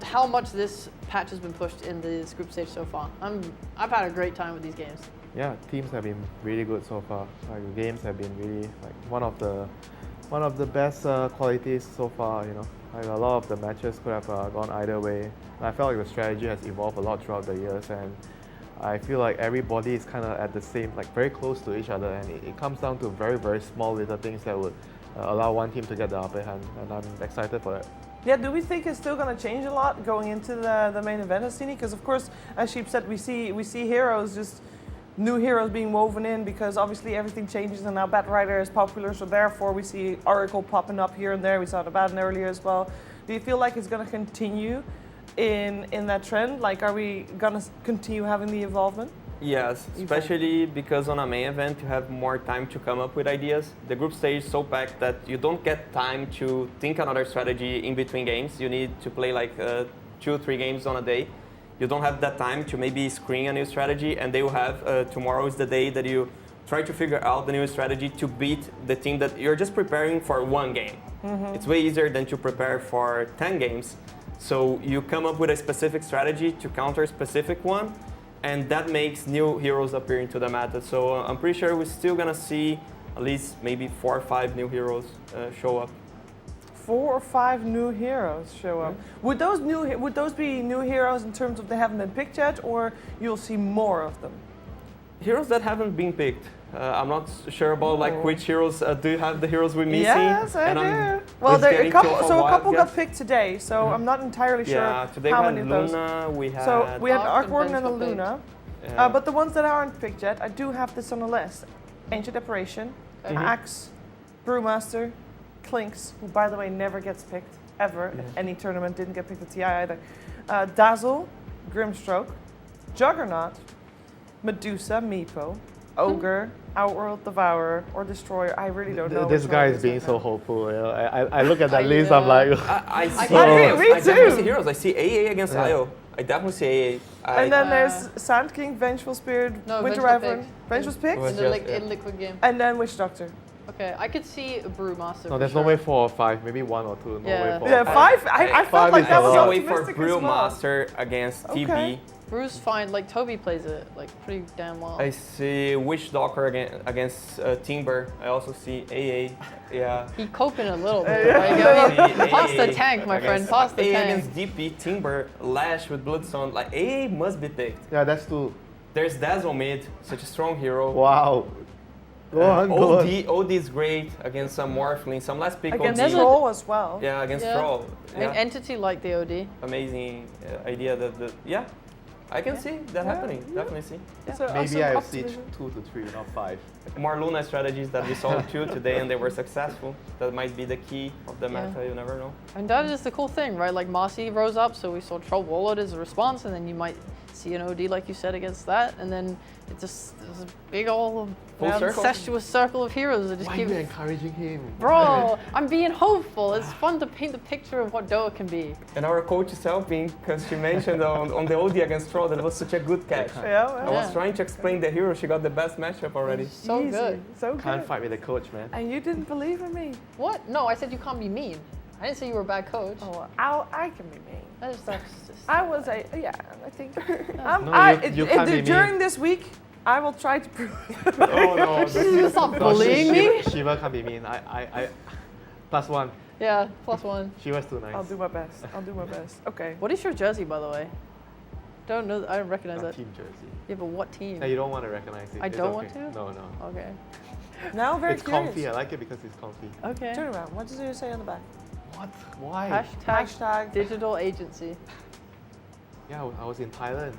How much this patch has been pushed in this group stage so far. I've had a great time with these games. Yeah, teams have been really good so far. Like the games have been really like one of the best qualities so far. You know, like a lot of the matches could have gone either way. And I felt like the strategy has evolved a lot throughout the years, and I feel like everybody is kind of at the same, like very close to each other, and it comes down to very small little things that would allow one team to get the upper hand, and I'm excited for that. Yeah, do we think it's still going to change a lot going into the main event, Astini? Because of course, as Sheep said, we see heroes, just new heroes being woven in because obviously everything changes and now Batrider is popular, so therefore we see Oracle popping up here and there. We saw the Batten earlier as well. Do you feel like it's going to continue in that trend? Like, are we going to continue having the involvement? Yes, especially because on a main event you have more time to come up with ideas. The group stage is so packed that you don't get time to think another strategy in between games. You need to play like 2-3 games on a day. You don't have that time to maybe screen a new strategy, and they will have tomorrow is the day that you try to figure out the new strategy to beat the team that you're just preparing for one game. It's way easier than to prepare for 10 games. So you come up with a specific strategy to counter a specific one, and that makes new heroes appear into the meta. So I'm pretty sure we're still gonna see at least maybe 4 or 5 new heroes show up. 4 or 5 new heroes show up. Would those be new heroes in terms of they haven't been picked yet, or you'll see more of them? Heroes that haven't been picked. I'm not sure about like which heroes. Do you have the heroes we're missing? Yes, I do. Well, a couple got picked today, so I'm not entirely sure today how we many had of those. Luna, we had So we had an Arc Arc Warden and and a Vengeful Luna. Yeah. But the ones that aren't picked yet, I do have this on the list. Ancient Apparition, Axe, Brewmaster, Clinks, who by the way never gets picked, ever. At any tournament, didn't get picked at TI either. Dazzle, Grimstroke, Juggernaut, Medusa, Meepo, Ogre, Outworld, Devourer, or Destroyer. I really don't know. This which guy one is being right so now. hopeful. You know? I look at that list, I'm like, I see Me I definitely too. see heroes. I see AA against IO. I definitely see AA. And then there's Sand King, Vengeful Spirit, No, Winter Vengeful Reverend. picked. Vengefuls picked? In liquid game. And then Witch Doctor. Okay, I could see a Brewmaster. no, for there's sure. no way 4 or 5, maybe 1 or 2. No Yeah. way 4 Yeah, or 5. 5. I felt like that was I wait for optimistic as well. Brewmaster against Okay. TB. Brew's fine. Like Toby plays it like pretty damn well. I see Witch Doctor against Timber. I also see AA. Yeah. He coping a little Yeah. bit. Right? I see Pass the AA tank, my friend. against- Pass the AA tank. against DP, Timber, Lash with Bloodstone. Like AA must be picked. Yeah, that's 2. There's Dazzle mid, such a strong hero. Wow. Go on, go on. OD is great against some Morphling, some less pick Against OD. Troll as well. Yeah, against Yeah. Troll. I mean, Yeah. Entity like the OD. Amazing idea yeah, I can see that happening. Definitely see. So Maybe I'll see optimism. 2 to 3, not 5. More Luna strategies that we saw too today, and they were successful. That might be the key of the Yeah. meta. You never know. And that is the cool thing, right? Like Marcy rose up, so we saw Troll Warlord as a response, and then you might see an OD like you said against that, and then it just there's a big old Full circle. incestuous circle of heroes that just Why are keep. you encouraging him? Bro, I'm being hopeful. It's fun to paint the picture of what Doa can be. And our coach is helping because she mentioned on the OD against Troll that it was such a good catch. Yeah, I was trying to explain the hero. She got the best matchup already. So Easy. good. So Can't good. fight with the coach, man. And you didn't believe in me. What? No, I said you can't be mean. I didn't say you were a bad coach. Oh, I can be mean. That's just. I was a I think. No, you can't be mean. During this week, I will try to prove. Oh no. You stop bullying me. Shiva can't be mean. I +1. Yeah, +1. Shiva's too nice. I'll do my best. I'll do my best. Okay. What is your jersey, by the way? Don't know. I don't recognize Not that. team jersey. Yeah, but what team? Yeah, you don't want to recognize it. I It's don't okay. want to? No, no. Okay. Now I'm very It's curious. comfy. I like it because it's comfy. Okay. Turn around. What does it say on the back? What? Why? Hashtag digital agency. Yeah, I was in Thailand.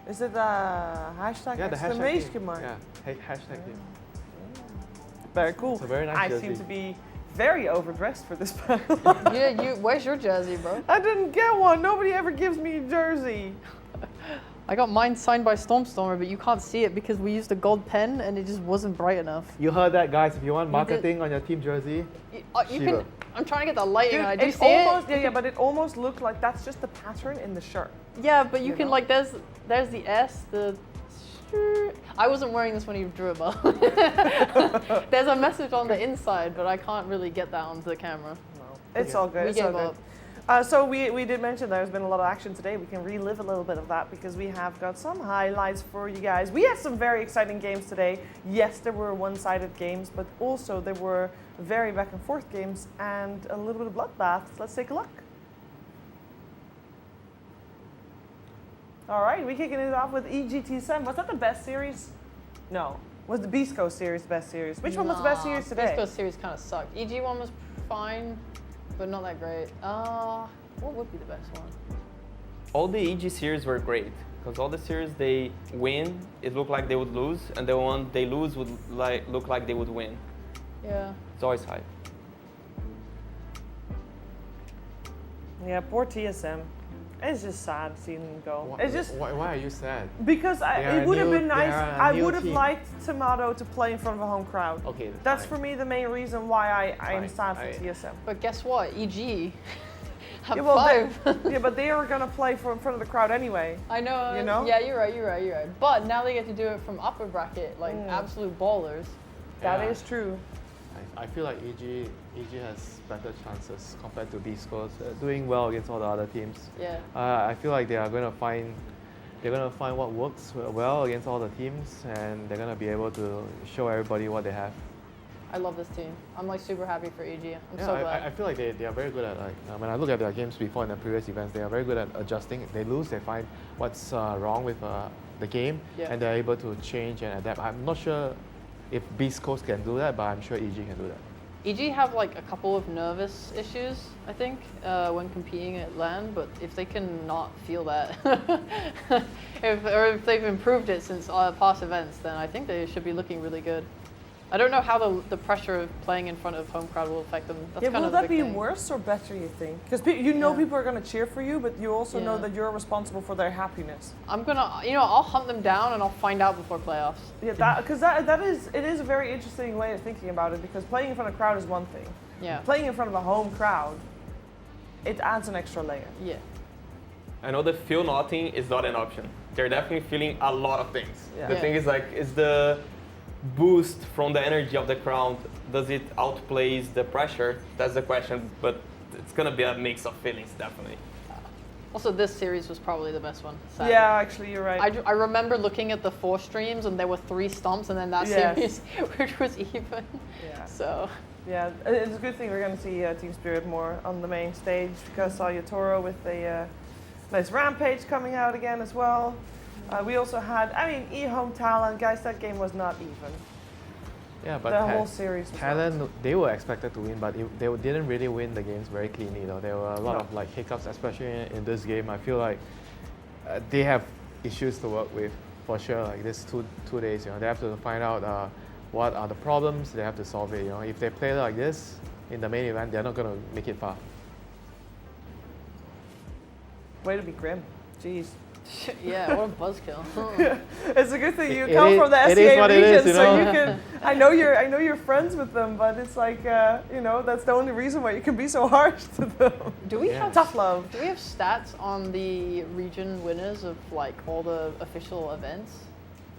Is it a hashtag Yeah, the exclamation hashtag. mark? Yeah, hashtag him. Very cool. It's a very nice I jersey. seem to be very overdressed for this panel. Yeah, where's your jersey, bro? I didn't get one. Nobody ever gives me a jersey. I got mine signed by Stormstormer, but you can't see it because we used a gold pen and it just wasn't bright enough. You heard that, guys. If you want You marketing on your team jersey, You Shiva. can. I'm trying to get the lighting. Dude, and I do it see almost, it. yeah, but it almost looked like that's just the pattern in the shirt. Yeah, but you can know? like there's the S, the. I wasn't wearing this when you drew it, but there's a message on the inside, but I can't really get that onto the camera. It's all good. We It's all gave good. up. So we did mention there's been a lot of action today. We can relive a little bit of that because we have got some highlights for you guys. We had some very exciting games today. Yes, there were one-sided games, but also there were very back and forth games and a little bit of bloodbaths. Let's take a look. All right, we're kicking it off with EGT7. Was that the best series? No. Was the Beast Coast series the best series? Which one was the best series today? Beast Coast series kind of sucked. EG1 was fine, but not that great. What would be the best one? All the EG series were great because all the series they win, it looked like they would lose, and the one they lose would look like they would win. Yeah. It's always hype. Yeah, poor TSM. It's just sad seeing them go. It's just why are you sad? because They are it a would have new- been they nice. are a I new would have team. liked Tomato to play in front of a home crowd. Okay, That's fine. for me the main reason why I am Fine. sad for TSM. But guess what? EG have Yeah, well, five. yeah, but they are gonna play in front of the crowd anyway. I know. You know? Yeah, you're right. But now they get to do it from upper bracket, like absolute ballers. That is true. I feel like EG has better chances compared to Beast Coast, doing well against all the other teams. Yeah. I feel like they're gonna find what works well against all the teams, and they're gonna be able to show everybody what they have. I love this team. I'm like super happy for EG. I'm Yeah, so glad. I feel like they are very good at when I look at their games before in the previous events, they are very good at adjusting. If they lose, they find what's wrong with the game, Yeah. and they're able to change and adapt. I'm not sure if Beast Coast can do that, but I'm sure EG can do that. EG have like a couple of nervous issues, I think, when competing at LAN. But if they can not feel that, if they've improved it since past events, then I think they should be looking really good. I don't know how the pressure of playing in front of home crowd will affect them. That's Yeah, kind will of the that big be thing. worse or better? You think? Because people are gonna cheer for you, but you also know Yeah. that you're responsible for their happiness. I'm gonna, I'll hunt them down and I'll find out before playoffs. Yeah, because it is a very interesting way of thinking about it. Because playing in front of a crowd is one thing. Yeah. Playing in front of a home crowd, it adds an extra layer. Yeah. I know that feel nothing is not an option. They're definitely feeling a lot of things. Yeah. The Yeah. thing is like, is the boost from the energy of the crowd, does it outplays the pressure? That's the question, but it's gonna be a mix of feelings, definitely. Also, this series was probably the best one. Sadly. Yeah, actually, you're right. I remember looking at the 4 streams and there were 3 stomps and then that Yes. series, which was even. Yeah. So. Yeah, it's a good thing we're going to see Team Spirit more on the main stage because saw Toro with a nice Rampage coming out again as well. We also had, E-Home Talent, guys, that game was not even. Yeah, but the whole series was Talent, they were expected to win, but they didn't really win the games very cleanly. Though there were a lot of like hiccups, especially in this game. I feel like they have issues to work with for sure. Like this two days, they have to find out what are the problems. They have to solve it. If they play like this in the main event, they're not gonna make it far. Way to be grim. Jeez. Yeah, what a buzzkill. It's a good thing you It come is- from the it is SCA what it region, is, you so know? you can. I know you're friends with them, but it's like that's the only reason why you can be so harsh to them. Do we have tough love? Do we have stats on the region winners of like all the official events,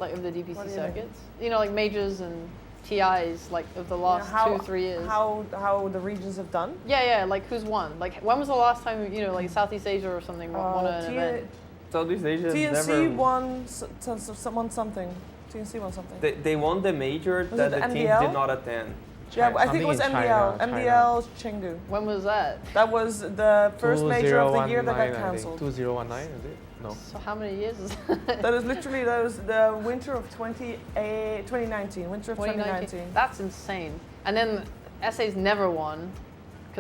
like of the DPC What do you mean? circuits? Like majors and TIs, like of the last 2-3 years. How the regions have done? Yeah, like who's won? Like when was the last time like Southeast Asia or something won an event? Southeast Asia TNC never. won something. TNC won something. They won the major Was that it the the teams MDL? did not attend. Yeah, I think it was Something in MDL. China, MDL Chengdu. When was that? That was the first major of the year that got 2019, I think. cancelled. 2019, is it? No. So how many years is That was the winter of 2019. Winter of 2019. That's insane. And then SA's never won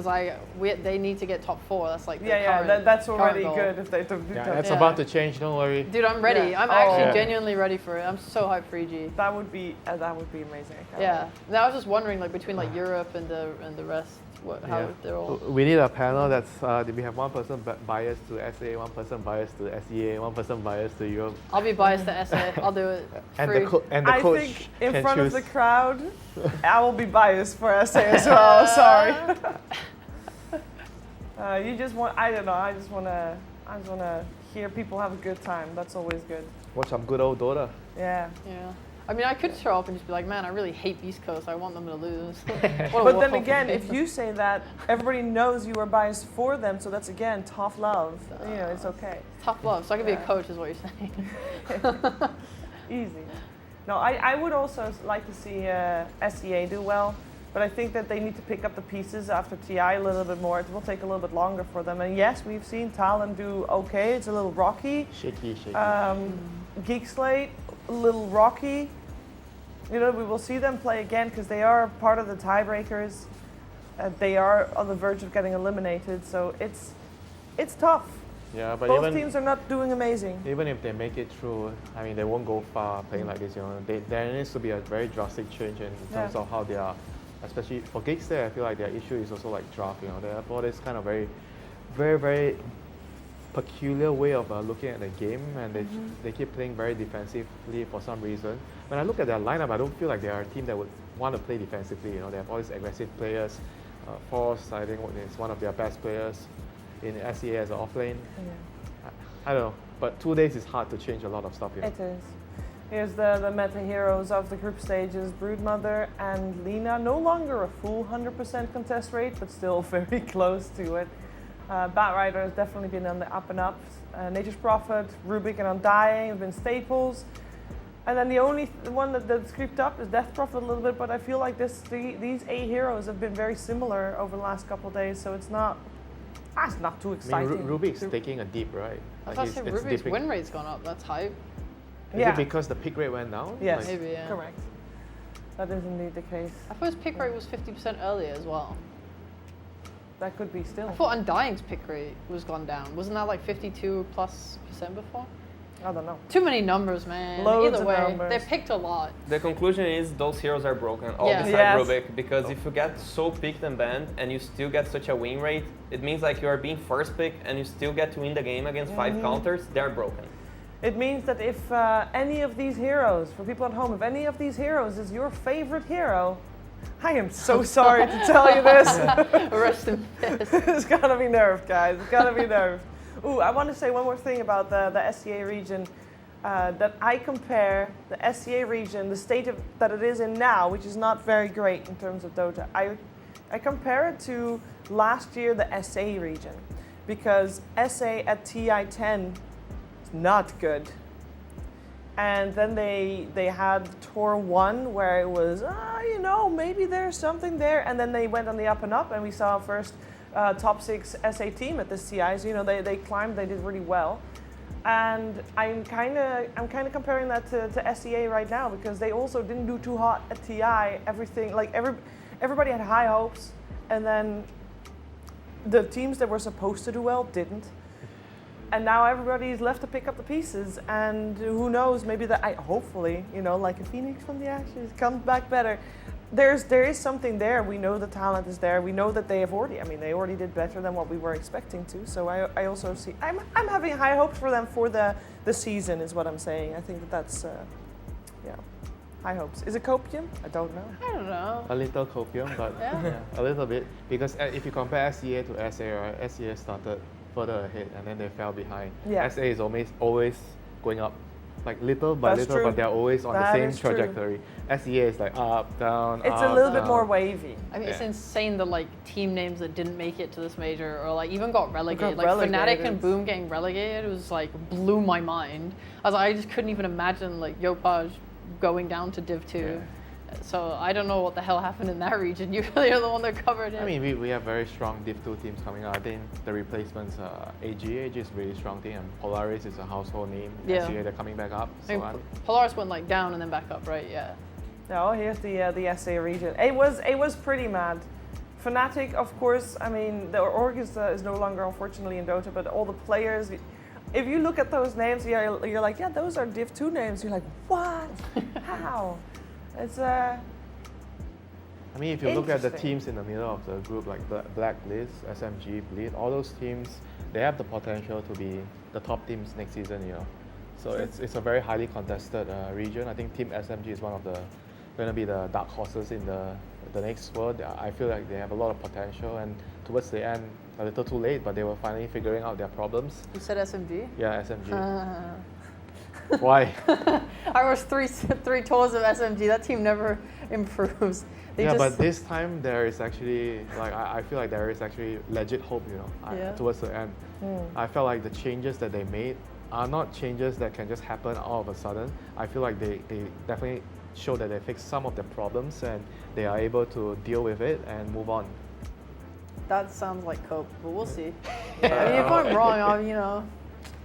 they need to get top 4. That's like That's already goal. good if they do Yeah, top that's 4. about to change. Don't worry. Dude, I'm ready. Yeah. I'm actually genuinely ready for it. I'm so hyped for EG. That would be amazing. Yeah. Now I was just wondering, like between like Europe and the rest, how they're all. We need a panel that's we have one person biased to SA, one person biased to SEA, one person biased to Europe. I'll be biased to SA. I'll do it. And free. the I coach think in can front choose. of the crowd, I will be biased for SA as well. Sorry. You just want. I don't know. I just wanna hear people have a good time. That's always good. Watch some good old Dota. Yeah. Yeah. I mean, I could show up and just be like, man, I really hate East Coast. I want them to lose. But then again, if you say that, everybody knows you are biased for them. So that's again tough love. It's okay. Tough love. So I can be a coach, is what you're saying. Easy. No, I would also like to see SEA do well, but I think that they need to pick up the pieces after TI a little bit more. It will take a little bit longer for them. And yes, we've seen Talon do okay. It's a little rocky. Shaky. Geek Slate, a little rocky. We will see them play again because they are part of the tiebreakers. They are on the verge of getting eliminated, so it's tough. Yeah, but both teams are not doing amazing. Even if they make it through, I mean, they won't go far playing like this. There needs to be a very drastic change in terms of how they are. Especially for Geeks, there, I feel like their issue is also like draft. They have all this kind of very, very, very peculiar way of looking at the game, and they keep playing very defensively for some reason. When I look at their lineup, I don't feel like they are a team that would want to play defensively. They have all these aggressive players. Force, I think, is one of their best players in SEA as an offlane. I don't know, but 2 days is hard to change a lot of stuff. It is. Here's the meta heroes of the group stages. Broodmother and Lina, no longer a full 100% contest rate, but still very close to it. Batrider has definitely been on the up and up. Nature's Prophet, Rubik and Undying have been staples. And then the only one that's creeped up is Death Prophet a little bit, but I feel like these 8 heroes have been very similar over the last couple of days, so it's not too exciting. I mean, Rubik's taking a dip, right? I thought Rubik's win rate's gone up. That's hype. Is it because the pick rate went down? Yes, maybe, yeah. Correct. That is indeed the case. I thought his pick rate was 50% earlier as well. That could be still. I thought Undying's pick rate was gone down. Wasn't that like 52+% before? I don't know. Too many numbers, man. Loads Either of way, numbers. they picked a lot. The conclusion is those heroes are broken, all Yeah. beside Rubik, because if you get so picked and banned and you still get such a win rate, it means like you are being first pick and you still get to win the game against 5 counters, they're broken. It means that if any of these heroes, for people at home, if any of these heroes is your favorite hero, I am so sorry to tell you this. Rest in peace. It's gotta be nerfed, guys. It's gotta be nerfed. Ooh, I want to say one more thing about the SEA region. That I compare the SEA region, the state that it is in now, which is not very great in terms of Dota. I compare it to last year, the SA region, because SA at TI10 is not good. And then they had Tour 1 where it was, maybe there's something there. And then they went on the up and up, and we saw first top 6 SA team at this TI. So, they climbed, they did really well. And I'm kind of comparing that to SEA right now, because they also didn't do too hot at TI. Everybody had high hopes, and then the teams that were supposed to do well didn't. And now everybody's left to pick up the pieces, and who knows? Maybe hopefully, like a phoenix from the ashes, comes back better. There is something there. We know the talent is there. We know that they already did better than what we were expecting to. So I also see, I'm having high hopes for them for the season, is what I'm saying. I think that's, high hopes. Is it copium? I don't know. I don't know. A little copium, but a little bit. Because if you compare SEA to SA, right, SEA started further ahead and then they fell behind. Yeah. SA is always going up. Like little by That's little, true. but they're always on That the same is true. trajectory. SEA is like up, down, It's up, a little bit down. more wavy. I mean, it's insane the team names that didn't make it to this major, or even got relegated. Got Fnatic relegated. and Boom getting relegated, it was blew my mind. I just couldn't even imagine Yopaj going down to Div 2. Yeah. So I don't know what the hell happened in that region. You're the one that covered it. I mean, we have very strong Div 2 teams coming out. I think the replacements, AG is a really strong team, and Polaris is a household name. Yeah. SEA, they're coming back up. I mean, Polaris went down and then back up, right? Yeah. No, here's the SA region. It was pretty mad Fnatic, of course, I mean, the org is no longer, unfortunately, in Dota, but all the players, if you look at those names, you're like, yeah, those are Div 2 names. You're like, what? How? It's I mean, if you look at the interesting. teams in the middle of the group, like Blacklist, SMG, Bleed, all those teams, they have the potential to be the top teams next season, you know. So Sure. it's a very highly contested region. I think Team SMG is one of the going to be the dark horses in the next world. I feel like they have a lot of potential, and towards the end, a little too late, but they were finally figuring out their problems. You said SMG? Yeah, SMG. Why? I watched three tours of SMG. That team never improves. But this time there is actually, like, I feel like there is actually legit hope, you know, towards the end. I felt like the changes that they made are not changes that can just happen all of a sudden. I feel like they definitely show that they fixed some of the problems and they are able to deal with it and move on. That sounds like cope, but we'll see. I mean, if I'm wrong,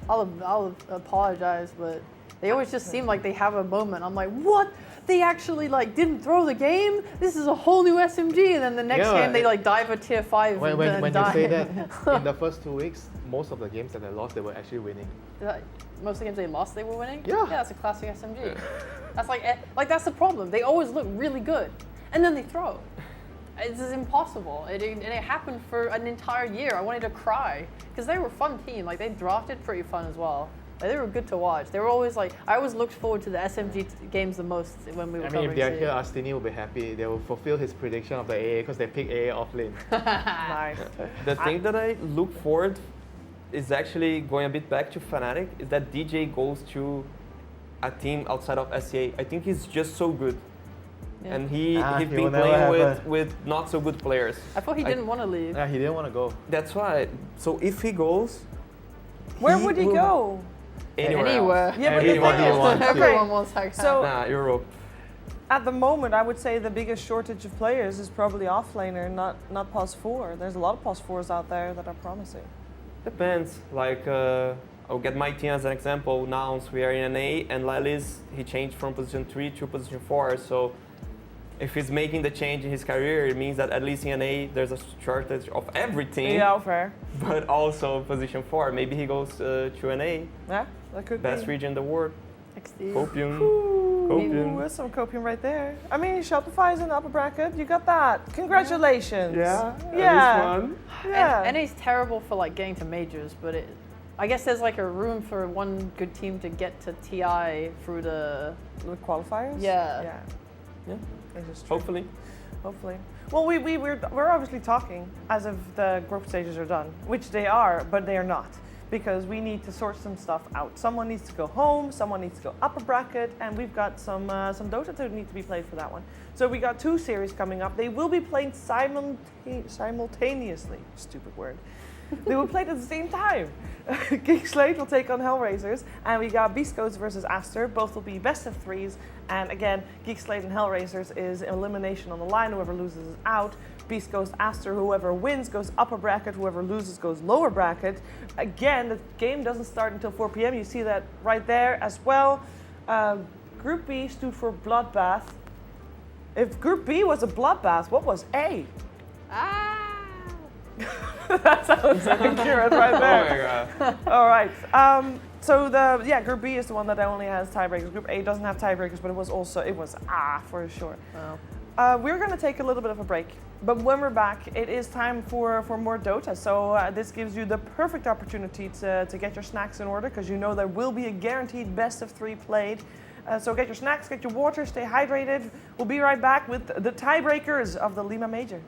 I'll apologize, but they always just seem like they have a moment. I'm like, what? They actually didn't throw the game? This is a whole new SMG, and then the next game they dive a tier 5 when and you die. say that, in the first 2 weeks, most of the games that they lost, they were actually winning. Most of the games they lost, they were winning? Yeah. That's a classic SMG. That's that's the problem. They always look really good, and then they throw. It's impossible. It happened for an entire year. I wanted to cry because they were a fun team. They drafted pretty fun as well. They were good to watch. They were always I always looked forward to the SMG games the most when we were covering. If they're here, Astini will be happy. They will fulfill his prediction of the AA because they pick AA off lane. Nice. The thing that I look forward is actually going a bit back to Fnatic is that DJ goes to a team outside of SEA. I think he's just so good. Yeah. And he's he been will never playing with not so good players. I thought he didn't want to leave. Yeah, he didn't want to go. That's why. So if he goes, Where would he go? Anywhere. Yeah, but Anyone he wants to. Everyone wants to. So Europe. at the moment, I would say the biggest shortage of players is probably offlaner, not POS 4. There's a lot of POS 4s out there that are promising. Depends. I'll get my team as an example. Now we are in an A, and Lelis, he changed from position 3 to position 4. So if he's making the change in his career, it means that at least in an A, there's a shortage of everything. Yeah, fair. But also position 4. Maybe he goes to an A. Yeah, that could Best be. region in the world. XD. Copium. Ooh, there's some copium right there. I mean, Shopify is in the upper bracket. You got that. Congratulations. Yeah. Yeah. At least one. Yeah. And NA's terrible for getting to majors, but I guess there's a room for one good team to get to TI through the qualifiers. Yeah. Yeah. This is true. Hopefully. Hopefully. Well, we're obviously talking as if the group stages are done, which they are, but they are not, because we need to sort some stuff out. Someone needs to go home, someone needs to go upper bracket, and we've got some Dota that need to be played for that one. So we got 2 series coming up. They will be played simultaneously. Stupid word. They will play at the same time. Geek Slate will take on Hellraisers, and we got Beast Coast versus Aster. Both will be best of 3s, and again, Geek Slate and Hellraisers is elimination on the line. Whoever loses is out. Beast goes Aster. Whoever wins goes upper bracket. Whoever loses goes lower bracket. Again, the game doesn't start until 4 p.m. You see that right there as well. Group B stood for Bloodbath. If Group B was a bloodbath, what was A? That sounds accurate right there. Oh my god. All right. So Group B is the one that only has tiebreakers. Group A doesn't have tiebreakers, but it was for sure. Wow. We're going to take a little bit of a break, but when we're back, it is time for more Dota. So this gives you the perfect opportunity to get your snacks in order, because you know there will be a guaranteed best of 3 played. So get your snacks, get your water, stay hydrated. We'll be right back with the tiebreakers of the Lima Major.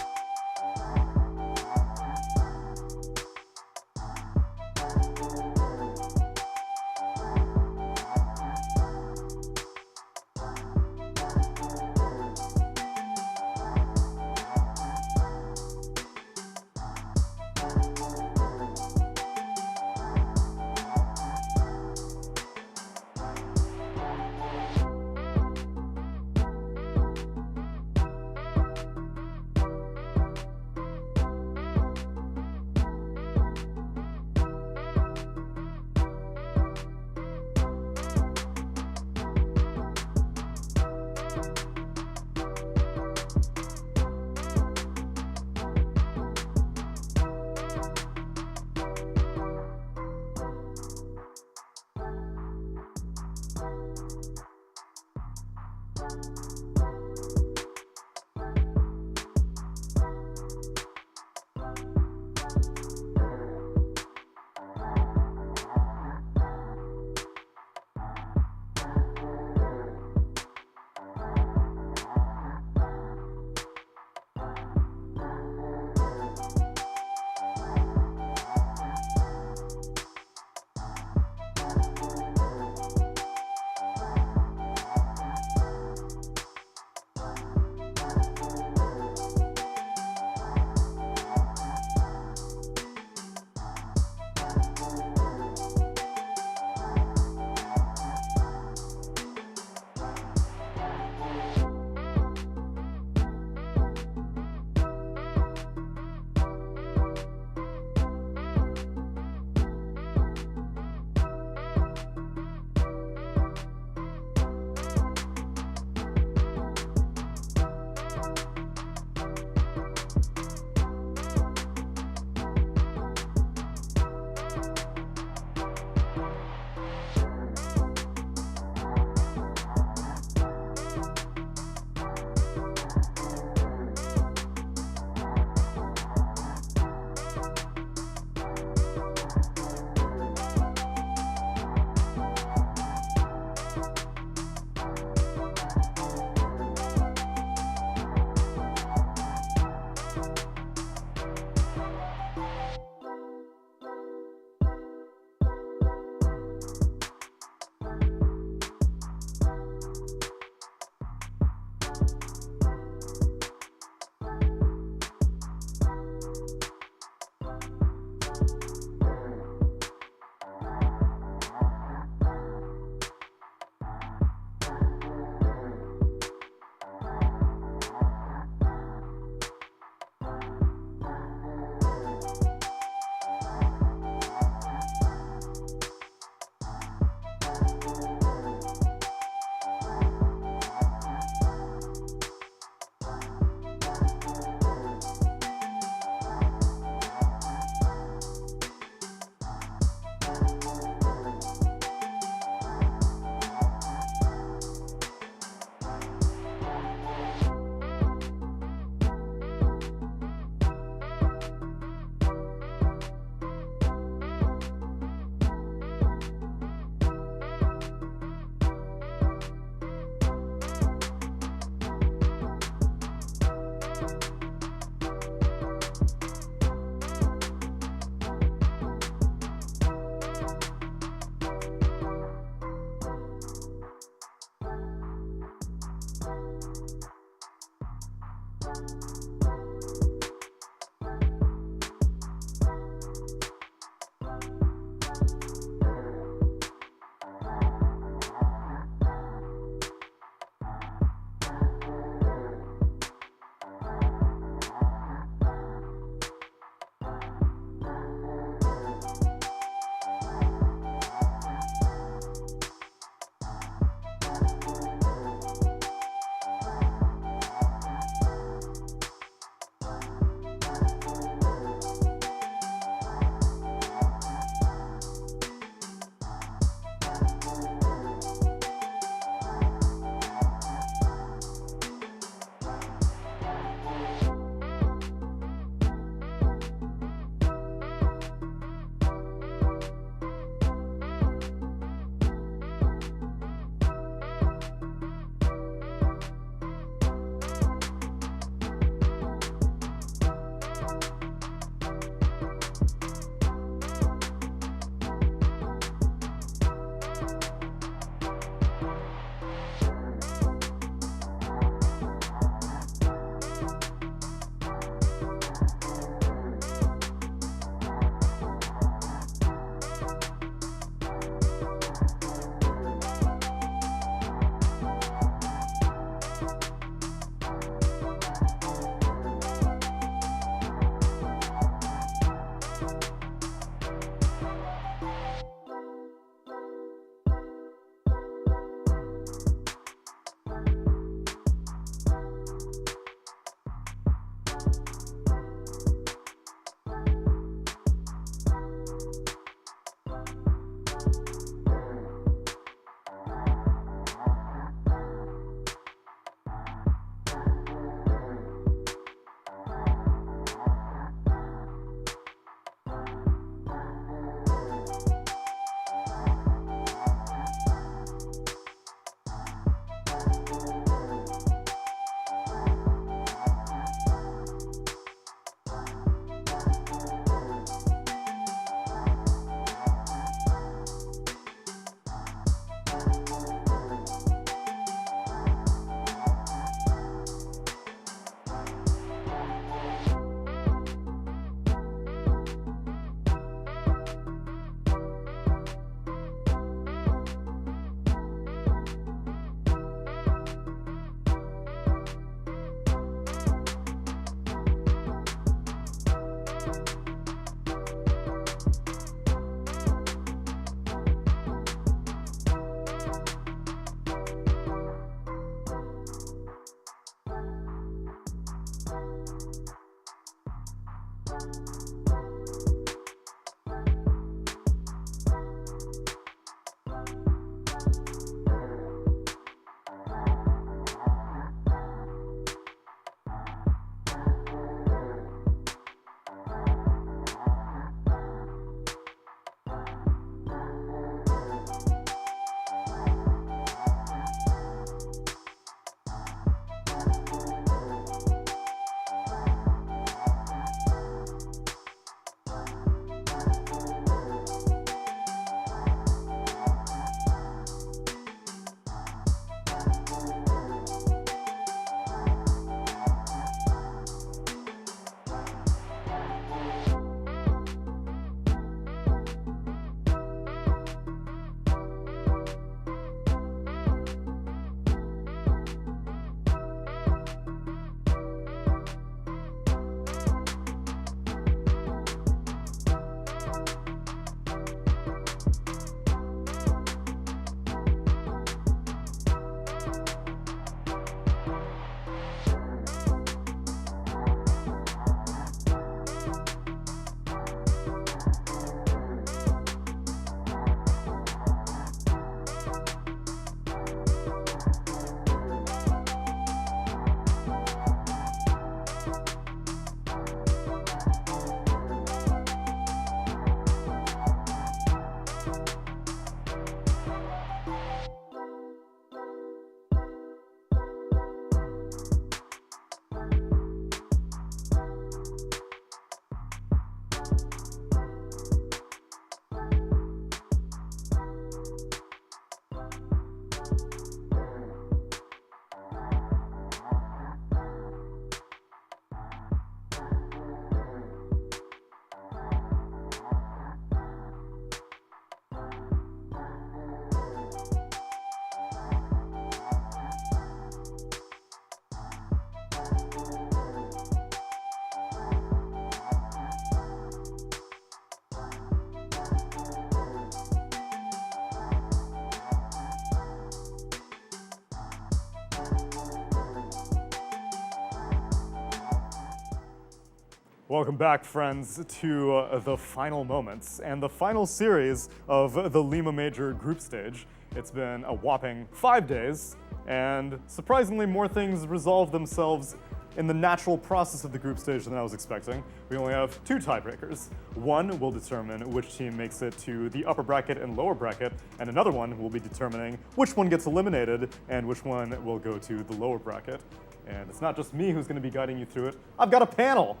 Welcome back, friends, to the final moments and the final series of the Lima Major group stage. It's been a whopping 5 days, and surprisingly more things resolved themselves in the natural process of the group stage than I was expecting. We only have 2 tiebreakers. One will determine which team makes it to the upper bracket and lower bracket, and another one will be determining which one gets eliminated and which one will go to the lower bracket. And it's not just me who's going to be guiding you through it. I've got a panel.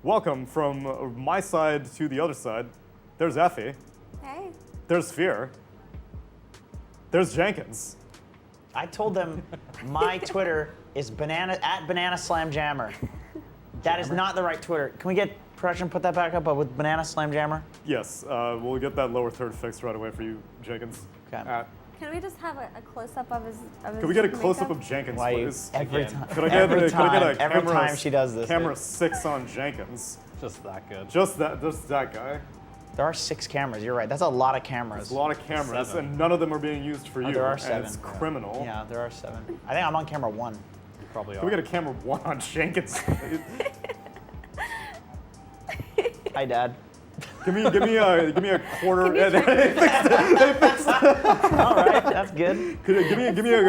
Welcome from my side to the other side. There's Effie. Hey. There's Fear. There's Jenkins. I told them my Twitter is @Banana Slam Jammer. That is not the right Twitter. Can we get production put that back up with Banana Slam Jammer? Yes, we'll get that lower third fixed right away for you, Jenkins. Okay. Can we just have a close-up of his Can we get a close-up makeup? of Jenkins, Why you- please? every time- Could I get, every could I get a time- every camera, time she does this, Camera it- 6 on Jenkins. Just that good. Just that guy. There are 6 cameras. You're right. That's a lot of cameras. There's a lot of cameras, 7. and none of them are being used for Oh, you. there are and 7. it's criminal. Yeah, there are 7. I think I'm on camera 1. You probably Can we get a camera 1 on Jenkins? Hi, Dad. Give me a quarter. Can you They fixed it. They fixed it. All right, that's good. Give me a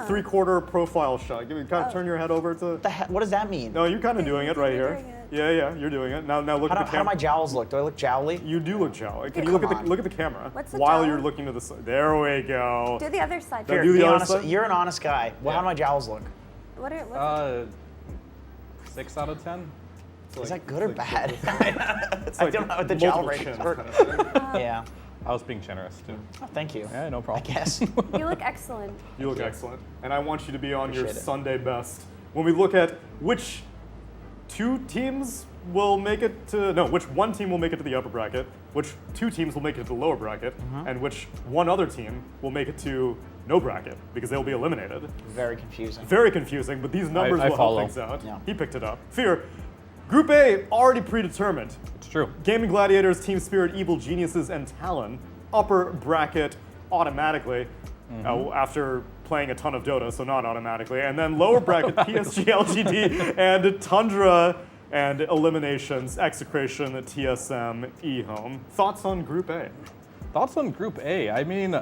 3/4 profile shot. Kind of turn your head over to. What does that mean? No, you're kind of doing it right here. Yeah, you're doing it. Now look at the How do camera. my jowls look? Do I look jowly? You do look jowly. Can you Come look at on. the camera What's the while jowl? you're looking to the side? There we go. Do the other side. Now do the Be other honest, side. you're an honest guy. Well, how do my jowls look? What's 6 out of 10. Is that good or bad? It's I like don't know what the jowl multiple ratings chins work. kind of thing. Yeah. I was being generous too. Oh, thank you. Yeah, no problem. I guess. You look excellent. You look excellent, and I want you to be on your Appreciate it. Sunday best when we look at which 2 teams will make it to which 1 team will make it to the upper bracket, which 2 teams will make it to the lower bracket, and which 1 other team will make it to no bracket because they'll be eliminated. Very confusing. Very confusing, but these numbers I will follow. help things out. Yeah. He picked it up. Fear. Group A already predetermined. It's true. Gaming Gladiators, Team Spirit, Evil Geniuses, and Talon. Upper bracket automatically after playing a ton of Dota, so not automatically. And then lower bracket PSG, LGD, and Tundra, and eliminations, Execration, TSM, eHome. Thoughts on Group A? Thoughts on Group A? I mean,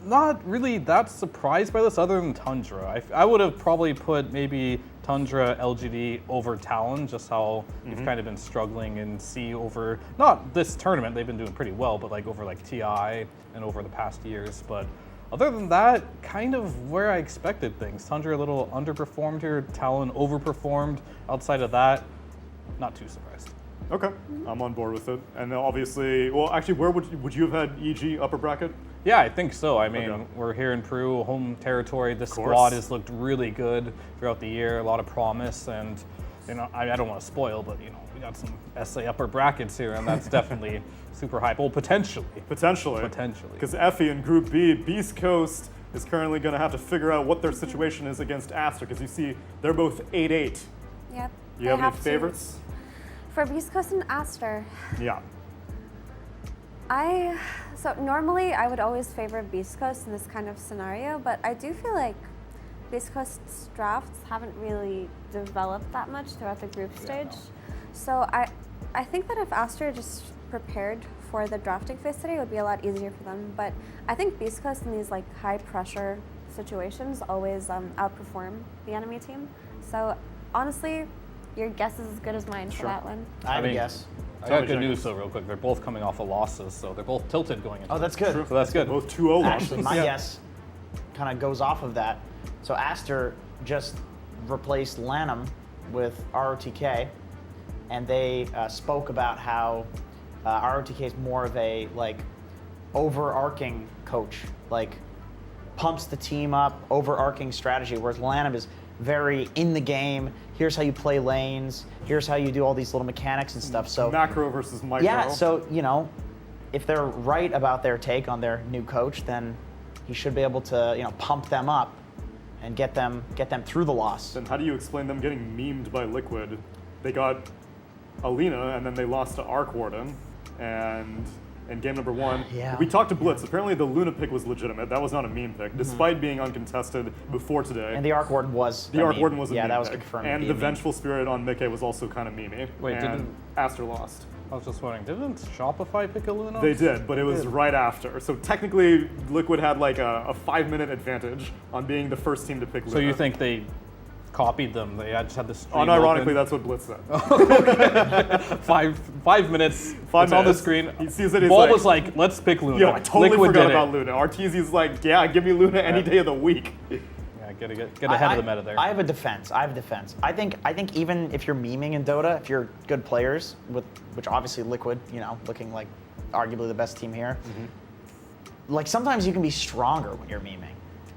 not really that surprised by this other than Tundra. I would have probably put maybe Tundra, LGD over Talon, just how we've kind of been struggling in C over, not this tournament, they've been doing pretty well, but like over like TI and over the past years. But other than that, kind of where I expected things. Tundra a little underperformed here, Talon overperformed. Outside of that, not too surprised. Okay, I'm on board with it. And then obviously, well, actually, where would you have had EG upper bracket? Yeah, I think so. I mean, Okay. we're here in Peru, home territory. This course. squad has looked really good throughout the year. A lot of promise, and I don't want to spoil, but we got some SA upper brackets here, and that's definitely super hype. Well, potentially. Potentially. Because Effie in Group B, Beast Coast is currently going to have to figure out what their situation is against Aster, because you see they're both 8-8. Yep. You They have any to- favorites? For Beast Coast and Aster, Yeah. so normally I would always favor Beast Coast in this kind of scenario, but I do feel like Beast Coast's drafts haven't really developed that much throughout the group stage. So I think that if Aster just prepared for the drafting phase today, it would be a lot easier for them. But I think Beast Coast in these like high pressure situations always outperform the enemy team. So honestly, your guess is as good as mine for that one. I would guess. I got good news though, real quick. They're both coming off of losses, so they're both tilted going into Oh, that's good. So that's good. Both 2-0 losses. Actually, my guess kind of goes off of that. So Aster just replaced Lanham with ROTK, and they spoke about how ROTK is more of a like overarching coach, like pumps the team up, overarching strategy, whereas Lanham is very in the game. Here's how you play lanes. Here's how you do all these little mechanics and stuff. So macro versus micro. yeah, so if they're right about their take on their new coach, then he should be able to pump them up and get them through the loss. Then how do you explain them getting memed by Liquid? They got Alina and then they lost to Arc Warden, and in game number 1. Yeah. We talked to Blitz. Apparently the Luna pick was legitimate. That was not a meme pick, despite being uncontested before today. And the Arc Warden was The Arc Warden was a yeah, meme that was pick. confirmed. And the Vengeful Spirit on Mickey was also kind of memey. Wait, and didn't- Aster lost. I was just wondering, didn't Shopify pick a Luna? They did, but it was right after. So technically, Liquid had like a 5-minute advantage on being the first team to pick Luna. So you think they copied them? They just had the stream Unironically, open? that's what Blitz said. five minutes. 5 it's on the minutes. screen. He sees it. He's Ball like, was like, let's pick Luna. Yo, I totally Liquid forgot did about it. Luna. Arteezy's like, yeah, give me Luna any day of the week. Yeah, get ahead of the meta there. I have a defense. I think even if you're memeing in Dota, if you're good players, which obviously Liquid, looking like arguably the best team here, like sometimes you can be stronger when you're memeing.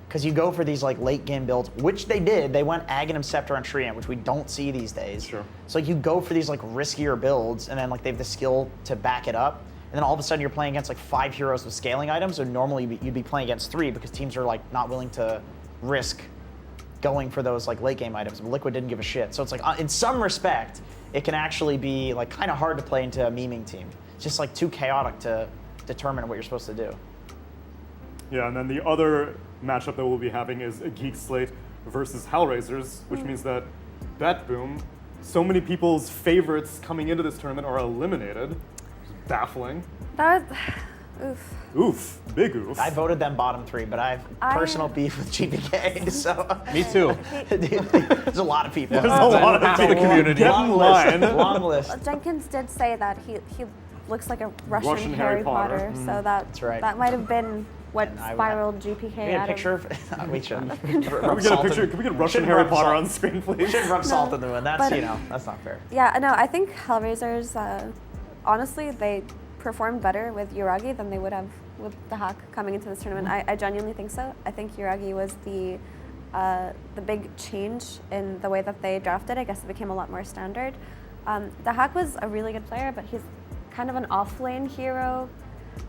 Because you go for these like late game builds, which they did. They went Aghanim, Scepter, and Treant, which we don't see these days. Sure. So like you go for these like riskier builds, and then like they have the skill to back it up. And then all of a sudden you're playing against like 5 heroes with scaling items, and normally you'd be playing against 3 because teams are like not willing to risk going for those like late game items. But Liquid didn't give a shit. So it's like in some respect, it can actually be like kind of hard to play into a meming team. It's just like too chaotic to determine what you're supposed to do. Yeah, and then the other matchup that we'll be having is a Geek Slate versus Hellraisers, which means that Bet Boom, so many people's favorites coming into this tournament are eliminated. Baffling. That was, oof. Oof, big oof. I voted them bottom 3, but I have personal beef with GPK, so. Me too. There's a lot of people. There's a lot of people. The community. Get in line. Long list. Jenkins did say that he looks like a Russian, Russian Harry Harry Potter. Potter, so That's right. that might have been what And I would spiraled GPK Can we get a out picture of. of we should. Can we get a picture? Can we get Russian Harry Potter on screen, please? We should rub salt in the wind. That's, But- that's not fair. Yeah, no, I think Hellraisers, honestly, they performed better with Yuragi than they would have with the Hack coming into this tournament. I genuinely think so. I think Yuragi was the big change in the way that they drafted. I guess it became a lot more standard. The Hack was a really good player, but he's kind of an off-lane hero.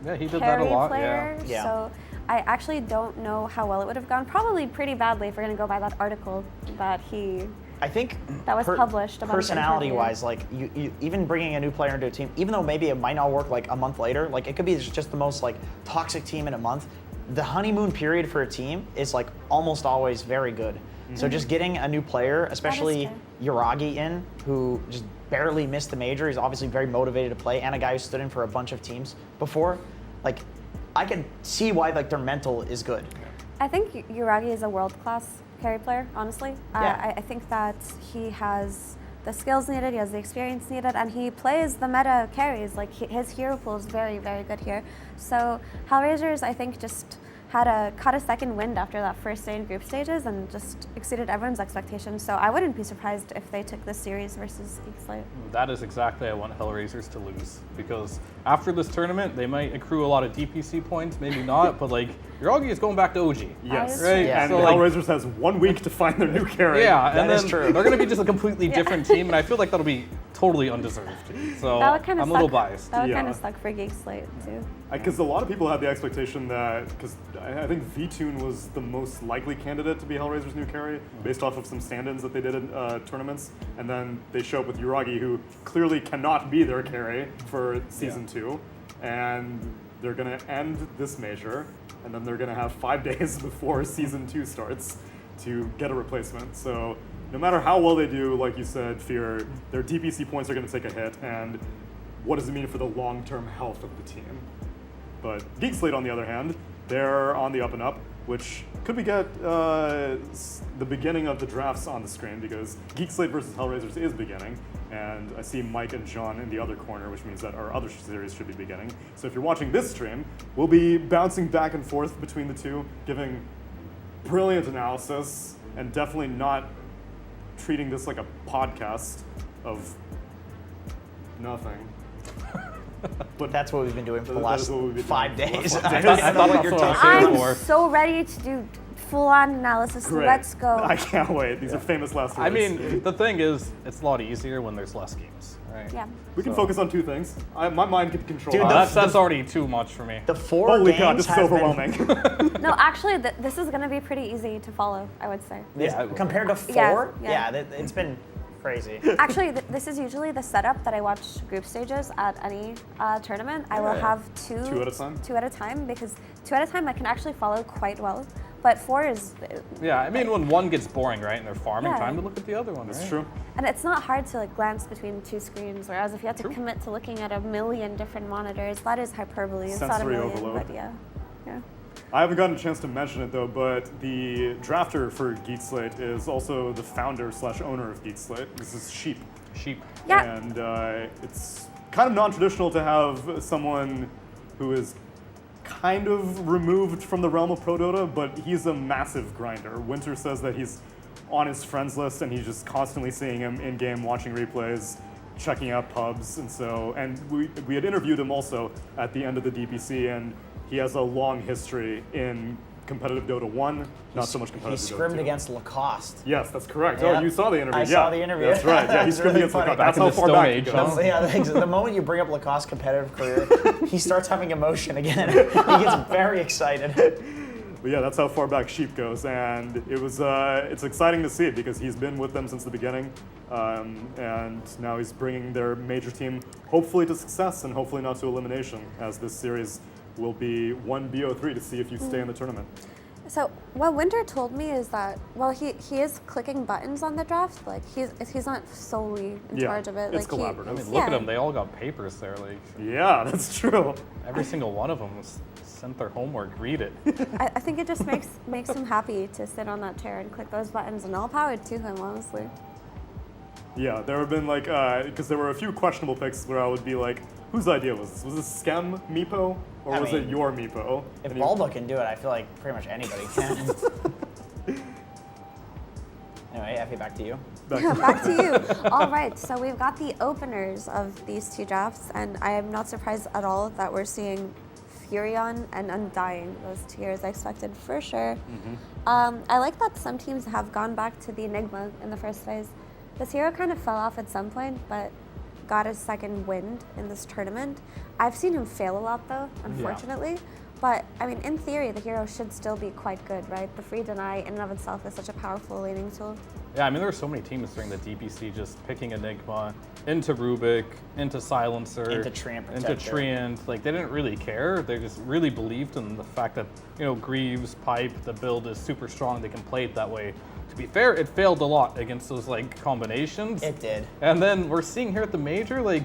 Yeah, he did that a carry lot. player, Yeah. so I actually don't know how well it would have gone. Probably pretty badly if we're going to go by that article that I think that was published about his interview. personality-wise, like you even bringing a new player into a team, even though maybe it might not work like a month later, like it could be just the most like toxic team in a month. The honeymoon period for a team is like almost always very good. So just getting a new player, especially Yuragi in, who just barely missed the major, he's obviously very motivated to play, and a guy who stood in for a bunch of teams before, like I can see why like their mental is good. I think Yuragi is a world-class carry player, honestly. Yeah. I think that he has the skills needed, he has the experience needed, and he plays the meta carries. Like his hero pool is very, very good here. So Hellraisers, I think, just caught a second wind after that first day in group stages and just exceeded everyone's expectations. So I wouldn't be surprised if they took this series versus Geek Slate. That is exactly I want Hellraisers to lose, because after this tournament they might accrue a lot of DPC points, maybe not, but like Yuragi is going back to OG. Yes, right. and So, like, Hellraisers has 1 week to find their new carry. yeah, and That is then true. they're going to be just a completely different team, and I feel like that'll be totally undeserved. So That would kind of I'm a little biased. That would Yeah. kind of suck for Geek Slate too. Because a lot of people had the expectation that, because I think VTune was the most likely candidate to be Hellraiser's new carry, based off of some stand-ins that they did in tournaments, and then they show up with Yuragi, who clearly cannot be their carry for Season 2, and they're going to end this major, and then they're going to have 5 days before Season 2 starts to get a replacement. So no matter how well they do, like you said, Fear, their DPC points are going to take a hit, and what does it mean for the long-term health of the team? But Geek Slate, on the other hand, they're on the up and up, which could we get the beginning of the drafts on the screen, because Geek Slate versus Hellraisers is beginning, and I see Mike and John in the other corner, which means that our other series should be beginning. So if you're watching this stream, we'll be bouncing back and forth between the two, giving brilliant analysis, and definitely not treating this like a podcast of nothing. But that's what we've been doing for the That last is what we've been 5 doing for the days. last 5 I days. don't know what you're talking about. I'm so ready to do full-on analysis. Great. Let's go. I can't wait. These are famous last words. I mean, the thing is, it's a lot easier when there's less games, right? Yeah. We can focus on 2 things. My mind can control. Dude, that's already too much for me. The 4 Holy games God, this is has been- overwhelming. No, actually, this is going to be pretty easy to follow, I would say. Compared to 4? Yeah, yeah. It's been Crazy. Actually, this is usually the setup that I watch group stages at any tournament. I will have two at a time? 2 at a time, because 2 at a time I can actually follow quite well. But 4 is... Yeah, I mean, when one gets boring, right, and they're farming, Yeah. time to look at the other one, That's right? true. And it's not hard to like glance between 2 screens, whereas if you have to commit to looking at a million different monitors, that is hyperbole. It's not a Sensory million, overload. but yeah. Yeah. I haven't gotten a chance to mention it though, but the drafter for Geek Slate is also the founder/owner of Geek Slate. This is Sheep. Sheep. Yeah. And it's kind of non-traditional to have someone who is kind of removed from the realm of Pro Dota, but he's a massive grinder. Winter says that he's on his friends list and he's just constantly seeing him in-game, watching replays, checking out pubs, and we had interviewed him also at the end of the DPC, and he has a long history in competitive Dota 1, not so much competitive He Dota scrimmed 2. against Lacoste. Yes, that's correct. Yeah. Oh, you saw the interview. I saw the interview. That's right. Yeah, he It's scrimmed really against funny. Lacoste. That's how far back he goes. The moment you bring up Lacoste's competitive career, he starts having emotion again. He gets very excited. But yeah, that's how far back Sheep goes, and it's exciting to see it because he's been with them since the beginning, and now he's bringing their major team hopefully to success and hopefully not to elimination, as this series will be 1 BO3 to see if you stay in the tournament. So what Winter told me is that, well, he is clicking buttons on the draft. Like he's not solely in charge of it. It's like collaborative. I mean, yeah. look at them; they all got papers there. Like, yeah, that's true. Every single one of them sent their homework. Read it. I think it just makes him happy to sit on that chair and click those buttons, and all power to him, honestly. Yeah, there have been like, because there were a few questionable picks where I would be like, whose idea was this? Was this Skem Meepo, or was it your Meepo? If Baldo can do it, I feel like pretty much anybody can. Anyway, Effie, back to you. Back to you. All right, so we've got the openers of these 2 drafts, and I am not surprised at all that we're seeing Furion and Undying, those 2 heroes I expected for sure. I like that some teams have gone back to the Enigma in the first phase. This hero kind of fell off at some point, but got a second wind in this tournament. I've seen him fail a lot though, unfortunately. But I mean, in theory, the hero should still be quite good, right? The free deny in and of itself is such a powerful laning tool. Yeah, I mean, there were so many teams during the DPC just picking Enigma into Rubik, into Silencer, Into Treant into Protector. Treant. Like, they didn't really care. They just really believed in the fact that, you know, Greaves, Pipe, the build is super strong. They can play it that way. To be fair, it failed a lot against those, like, combinations. It did. And then we're seeing here at the Major, like,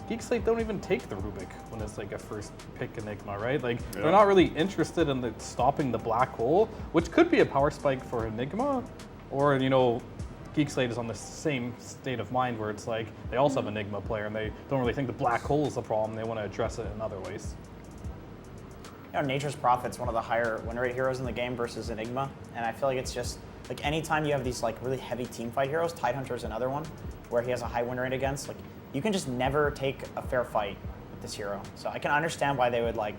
Geek Slate don't even take the Rubik when it's like a first pick Enigma, right? Like, they're not really interested in stopping the black hole, which could be a power spike for Enigma, or, you know, Geek Slate is on the same state of mind where it's like they also have Enigma player and they don't really think the black hole is the problem. They want to address it in other ways. You know, Nature's Prophet's one of the higher win rate heroes in the game versus Enigma, and I feel like it's just like anytime you have these like really heavy team fight heroes, Tidehunter's another one where he has a high win rate against. Like, you can just never take a fair fight with this hero. So I can understand why they would like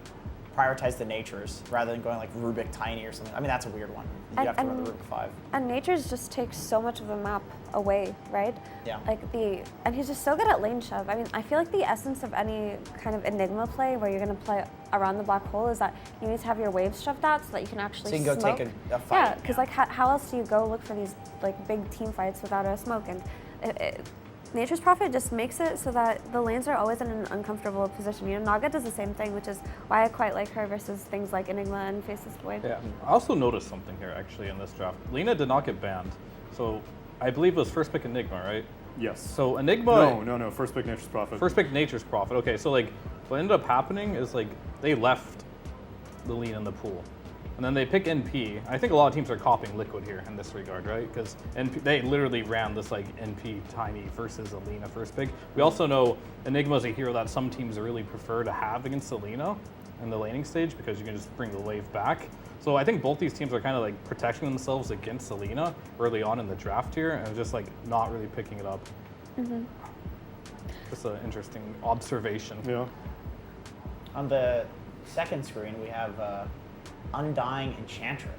prioritize the Natures rather than going like Rubik Tiny or something. I mean, that's a weird one. You have to run the Rubik 5. And Nature's just takes so much of the map away, right? Yeah. Like and he's just so good at lane shove. I mean, I feel like the essence of any kind of Enigma play where you're going to play around the black hole is that you need to have your waves shoved out so that you can actually So you can go smoke. take a fight. Yeah, because like how else do you go look for these like big team fights without a smoke? And Nature's Prophet just makes it so that the lanes are always in an uncomfortable position. You know, Naga does the same thing, which is why I quite like her versus things like Enigma and Faceless Void. Yeah, I also noticed something here actually in this draft. Lina did not get banned, so I believe it was first pick Enigma, right? Yes. So Enigma. No. First pick Nature's Prophet. First pick Nature's Prophet. Okay, so like what ended up happening is like they left the Lina in the pool. And then they pick NP. I think a lot of teams are copying Liquid here in this regard, right? Because they literally ran this like NP Tiny versus Alina first pick. We also know Enigma is a hero that some teams really prefer to have against Alina in the laning stage because you can just bring the wave back. So I think both these teams are kind of like protecting themselves against Alina early on in the draft here and just like not really picking it up. Just an interesting observation. Yeah. On the second screen, we have Undying Enchantress,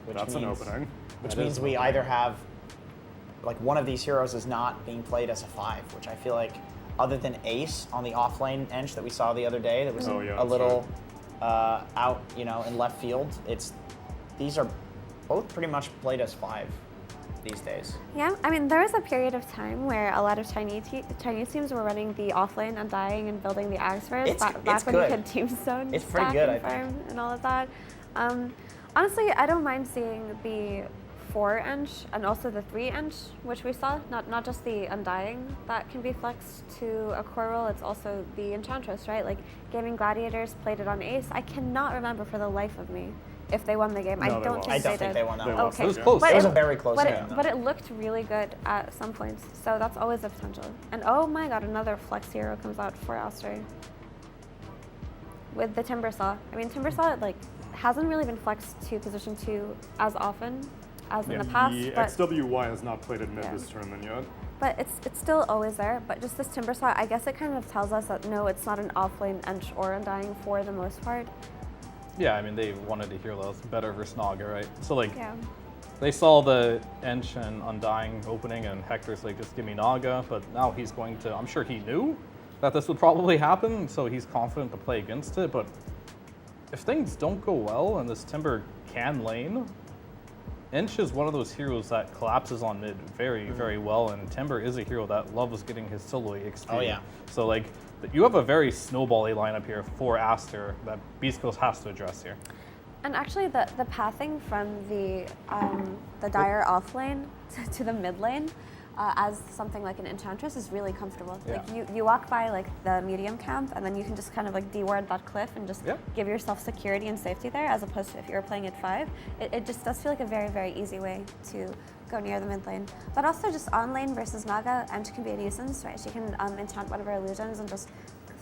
which That's an opening. Which That is means an we opening. either have like one of these heroes is not being played as a 5, which I feel like other than Ace on the offlane Ench that we saw the other day, that was a little out, you know, in left field. These are both pretty much played as 5. these days. Yeah, I mean, there was a period of time where a lot of Chinese teams were running the offlane Undying and building the Agsvers back when you could team zone It's pretty stack good, and I think. farm and all of that. Honestly, I don't mind seeing the 4-inch and also the 3-inch, which we saw, not just the Undying that can be flexed to a core role, it's also the Enchantress, right? Like, Gaming Gladiators played it on Ace. I cannot remember for the life of me if they won the game. No, I they don't lost. think I don't think did. they won that one. Okay. It was close. But It was a very close game, though. But it looked really good at some points, so that's always a potential. And oh my god, another flex hero comes out for Aster with the Timbersaw. I mean, Timbersaw like hasn't really been flexed to position 2 as often as in the past. The but XWY has not played it mid this tournament yet. but it's still always there. But just this Timbersaw, I guess it kind of tells us that no, it's not an offlane Ench or Undying for the most part. Yeah, I mean, they wanted to hear that was better versus Naga, right? So, like, Yeah. they saw the Ench and Undying opening, and Hector's like, just give me Naga, but now he's going to, I'm sure he knew that this would probably happen, so he's confident to play against it, but if things don't go well and this Timber can lane, Ench is one of those heroes that collapses on mid very, very well, and Timber is a hero that loves getting his solo XP. Oh, yeah. So, like, you have a very snowball-y lineup here for Aster that Beast Coast has to address here. And actually, the pathing from the Dire off lane to the mid lane as something like an Enchantress is really comfortable. Yeah. Like you walk by like the medium camp, and then you can just kind of like deward that cliff and just give yourself security and safety there, as opposed to if you were playing at 5. It just does feel like a very, very easy way to go near the mid lane. But also just on lane versus Naga, Ench can be a nuisance, right? She can enchant one of her illusions and just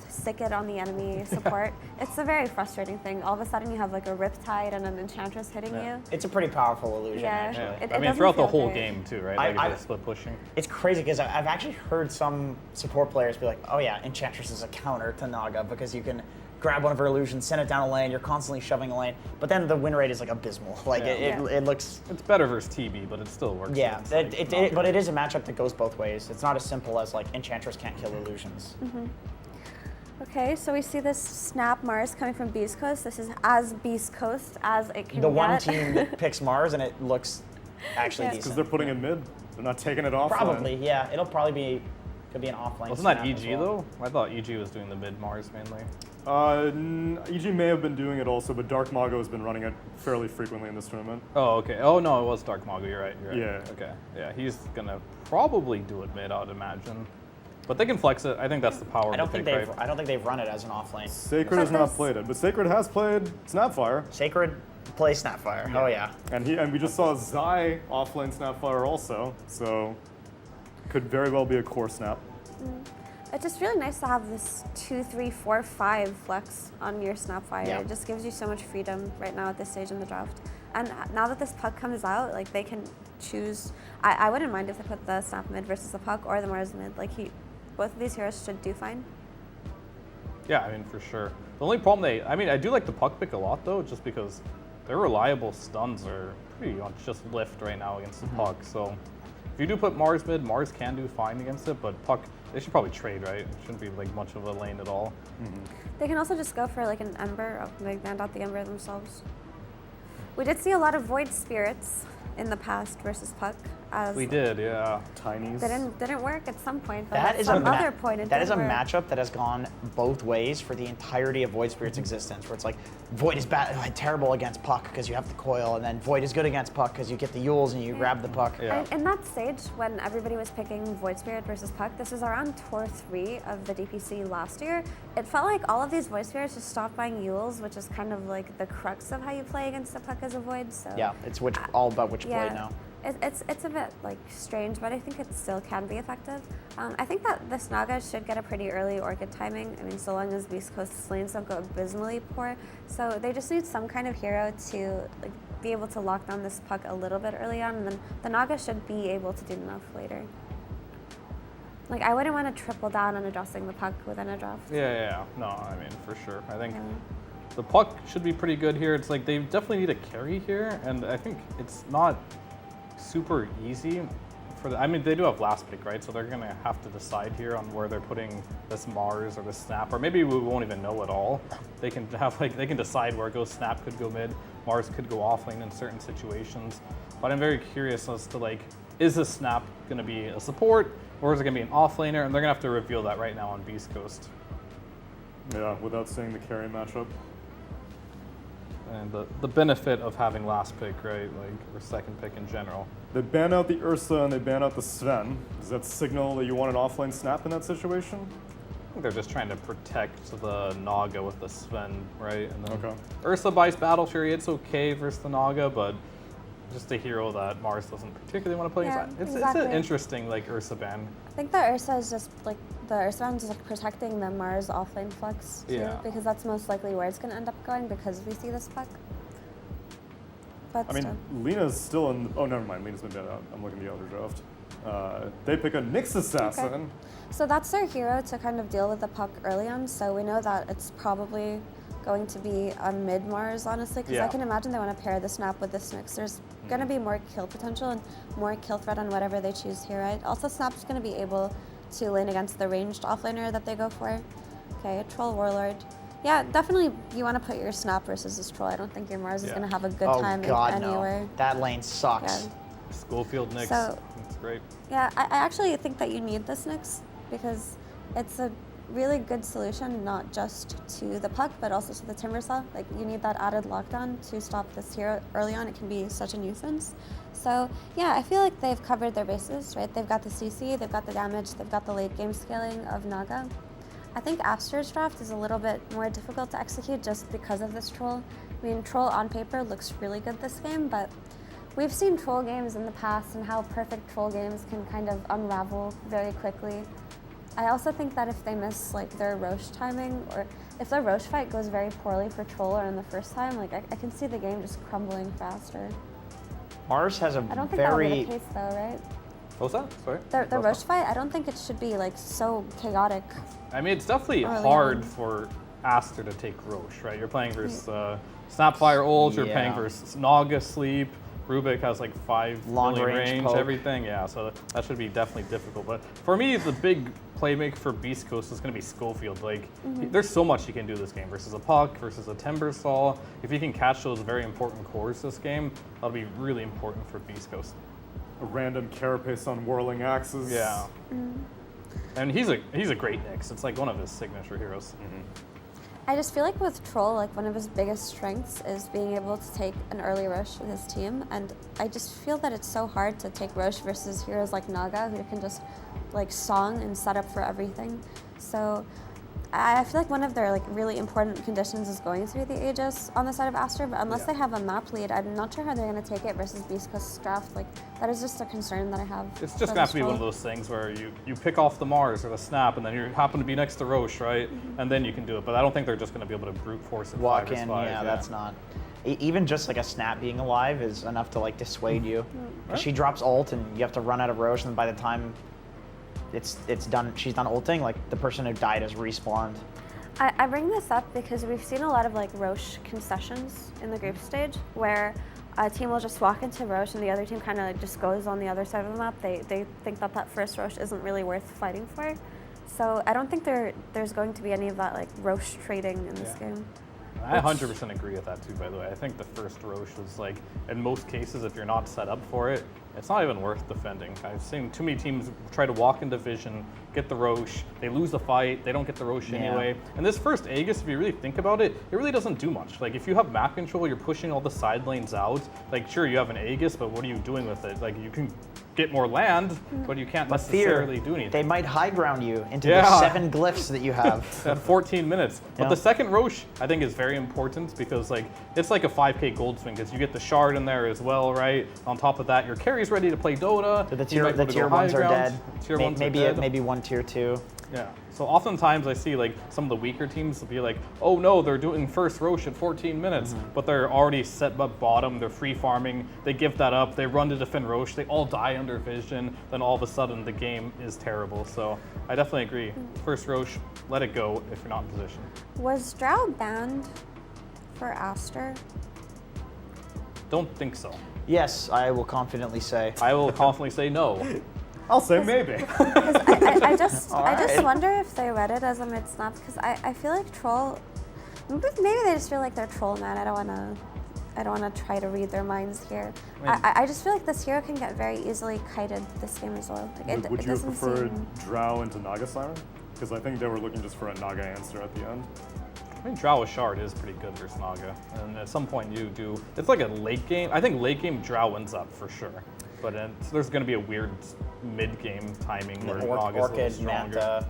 stick it on the enemy support. It's a very frustrating thing. All of a sudden you have like a Riptide and an Enchantress hitting you. It's a pretty powerful illusion, Yeah. actually. I mean, throughout the whole game, too, right? Like, I- the split pushing. It's crazy because I've actually heard some support players be like, oh yeah, Enchantress is a counter to Naga because you can grab one of her illusions, send it down a lane, you're constantly shoving a lane, but then the win rate is like abysmal. Like it looks... It's better versus TB, but it still works. Yeah, against, like, but it is a matchup that goes both ways. It's not as simple as like Enchantress can't kill illusions. Okay, so we see this Snap Mars coming from Beast Coast. This is as Beast Coast as it can The get. one team that picks Mars and it looks actually Because decent. they're putting it mid. They're not taking it off. Probably, yeah. It'll probably be, could be an offlane. Wasn't that snap as EG, well. though? I thought EG was doing the mid Mars mainly. EG may have been doing it also, but Dark Mago has been running it fairly frequently in this tournament. Oh, okay. Oh, no, it was Dark Mago. You're right. Yeah. Okay. Yeah, he's going to probably do it mid, I would imagine. But they can flex it. I think that's the power I don't of the think pick, they've. right? I don't think they've run it as an offlane. Sacred has not played it, but Sacred has played Snapfire. Sacred plays Snapfire. Oh yeah. And we just saw Zai offlane Snapfire also, so could very well be a core snap. It's just really nice to have this 2, 3, 4, 5 flex on your Snapfire. Yeah. It just gives you so much freedom right now at this stage in the draft. And now that this puck comes out, like they can choose. I wouldn't mind if they put the Snap mid versus the puck or the Mars mid. Like both of these heroes should do fine. Yeah, I mean, for sure. The only problem I do like the puck pick a lot, though, just because their reliable stuns are pretty much just lift right now against the puck. So if you do put Mars mid, Mars can do fine against it, but puck, they should probably trade, right? It shouldn't be like much of a lane at all. They can also just go for like an Ember, like land out the Ember themselves. We did see a lot of Void Spirits in the past versus puck. As We did, yeah. Tinies. Didn't work at some point, but That at is some a other point it that did is a work. matchup that has gone both ways for the entirety of Void Spirit's existence. Where it's like Void is terrible against puck because you have the coil, and then Void is good against puck because you get the Yules and you grab the puck. And in that stage, when everybody was picking Void Spirit versus Puck, this is around Tour 3 of the DPC last year. It felt like all of these Void Spirits just stopped buying Yules, which is kind of like the crux of how you play against the Puck as a Void. So Yeah, it's all about which blade now. It's a bit like strange, but I think it still can be effective. I think that this Naga should get a pretty early Orchid timing. I mean, so long as Beast Coast lanes don't go abysmally poor. So they just need some kind of hero to like be able to lock down this puck a little bit early on, and then the Naga should be able to do enough later. Like, I wouldn't want to triple down on addressing the puck within a draft. Yeah. No, I mean, for sure. I think the puck should be pretty good here. It's like they definitely need a carry here, and I think it's not super easy for the, I mean, they do have last pick, right? So they're gonna have to decide here on where they're putting this Mars or the Snap, or maybe we won't even know at all. They can have they can decide where it goes. Snap could go mid. Mars could go offlane in certain situations. But I'm very curious as to like, is this Snap going to be a support or is it going to be an offlaner? And they're going to have to reveal that right now on Beast Coast. Yeah, without seeing the carry matchup. And the benefit of having last pick, right, like, or second pick in general. They ban out the Ursa and they ban out the Sven. Does that signal that you want an offlane Snap in that situation? I think they're just trying to protect the Naga with the Sven, right? And then Okay. Ursa buys Battle Fury, it's okay versus the Naga, but just a hero that Mars doesn't particularly want to play. Yeah, It's exactly. an interesting like Ursa ban. I think the Ursa is just like the Ursa ban is just like protecting the Mars offlane flex too, Yeah. because that's most likely where it's going to end up going because we see this puck. But I mean, still. Lena's still in. Oh, never mind. Lena's been dead out. I'm looking at the other draft. They pick a Nyx Assassin. Okay. So that's their hero to kind of deal with the puck early on. So we know that it's probably going to be a mid Mars, honestly, because I Yeah. can imagine they want to pair the Snap with the Nyx. There's going to be more kill potential and more kill threat on whatever they choose here, right? Also, Snap's going to be able to lane against the ranged offlaner that they go for. Okay, Troll Warlord. Yeah, definitely you want to put your Snap versus this Troll. I don't think your Mars is Yeah. going to have a good Oh, time God, no. anywhere. That lane sucks. Yeah. Schofield Nyx, So- it's great. Yeah, I actually think that you need this Nyx because it's a really good solution, not just to the puck, but also to the Timbersaw. Like, you need that added lockdown to stop this hero early on. It can be such a nuisance. So, yeah, I feel like they've covered their bases, right? They've got the CC, they've got the damage, they've got the late game scaling of Naga. I think Aster's draft is a little bit more difficult to execute just because of this Troll. I mean, Troll on paper looks really good this game, but we've seen Troll games in the past and how perfect Troll games can kind of unravel very quickly. I also think that if they miss like their Roche timing, or if their Roche fight goes very poorly for Troll or in the first time, like I can see the game just crumbling faster. Mars has a I don't think that'll very be the case though, right? What's that? Sorry? The Roche fight, I don't think it should be like so chaotic. I mean, it's definitely Early hard on. for Aster to take Roche, right? You're playing versus Snapfire Ult, you're playing Yeah. versus Naga Sleep. Rubik has like 5 Long million range range, poke. everything. Yeah, so that should be definitely difficult. But for me, the big playmaker for Beast Coast is going to be Schofield. Like, there's so much you can do this game versus a puck, versus a Timbersaw. If you can catch those very important cores this game, that'll be really important for Beast Coast. A random carapace on whirling axes. Yeah. And he's a great Nyx. It's like one of his signature heroes. I just feel like with Troll, like one of his biggest strengths is being able to take an early Roche with his team, and I just feel that it's so hard to take Roche versus heroes like Naga who can just like song and set up for everything. So I feel like one of their like really important conditions is going to be the Aegis on the side of Aster, but unless they have a map lead, I'm not sure how they're going to take it versus Beast Coast's draft. Like, that is just a concern that I have. It's for just gonna have this to be one of Troll. those things where you pick off the Mars or the Snap, and then you happen to be next to Roche, right? And then you can do it. But I don't think they're just gonna be able to brute force it Walk 5 versus in, 5. yeah, that's not. Even just like a Snap being alive is enough to like dissuade you. 'Cause she drops ult and you have to run out of Roche, and by the time it's done, she's done ulting, like the person who died has respawned. I bring this up because we've seen a lot of like Roche concessions in the group stage where a team will just walk into Roche and the other team kind of like just goes on the other side of the map. They think that that first Roche isn't really worth fighting for. So I don't think there's going to be any of that like Roche trading in this game. I 100% agree with that too, by the way. I think the first Roche is like, in most cases, if you're not set up for it, it's not even worth defending. I've seen too many teams try to walk into Vision, get the Roche, they lose the fight, they don't get the Roche Yeah. anyway. And this first Aegis, if you really think about it, it really doesn't do much. Like, if you have map control, you're pushing all the side lanes out. Like, sure, you have an Aegis, but what are you doing with it? Like, you can get more land, but you can't But necessarily do anything. They might high ground you into Yeah. the 7 glyphs that you have. At 14 minutes. But Yeah. the second Roche, I think, is very important because like it's like a 5k gold swing because you get the shard in there as well, right? On top of that, your carry's ready to play Dota. The You tier, might the want to tier go high 1s are ground. dead. Tier 1s are maybe dead. maybe one tier 2. Yeah. So oftentimes I see like some of the weaker teams will be like, oh no, they're doing first Roche at 14 minutes, but they're already set up bottom, they're free farming, they give that up, they run to defend Roche, they all die under Vision, then all of a sudden the game is terrible. So I definitely agree. First Roche, let it go if you're not in position. Was Drow banned for Aster? Don't think so. Yes, I will confidently say. I will confidently say no. I'll say maybe. I just Alright. wonder if they read it as a mid snap because I feel like Troll. Maybe they just feel like they're Troll, man. I don't want to. I don't want to try to read their minds here. Right. I just feel like this hero can get very easily kited this game as well. Like, Would it you have doesn't preferred seem... Drow into Naga Siren? Because I think they were looking just for a Naga answer at the end. I think Drow with Shard is pretty good versus Naga. And at some point you do, it's like a late game. I think late game Drow wins up for sure. But there's going to be a weird mid game timing where Naga's a little Orchid, stronger. Manta,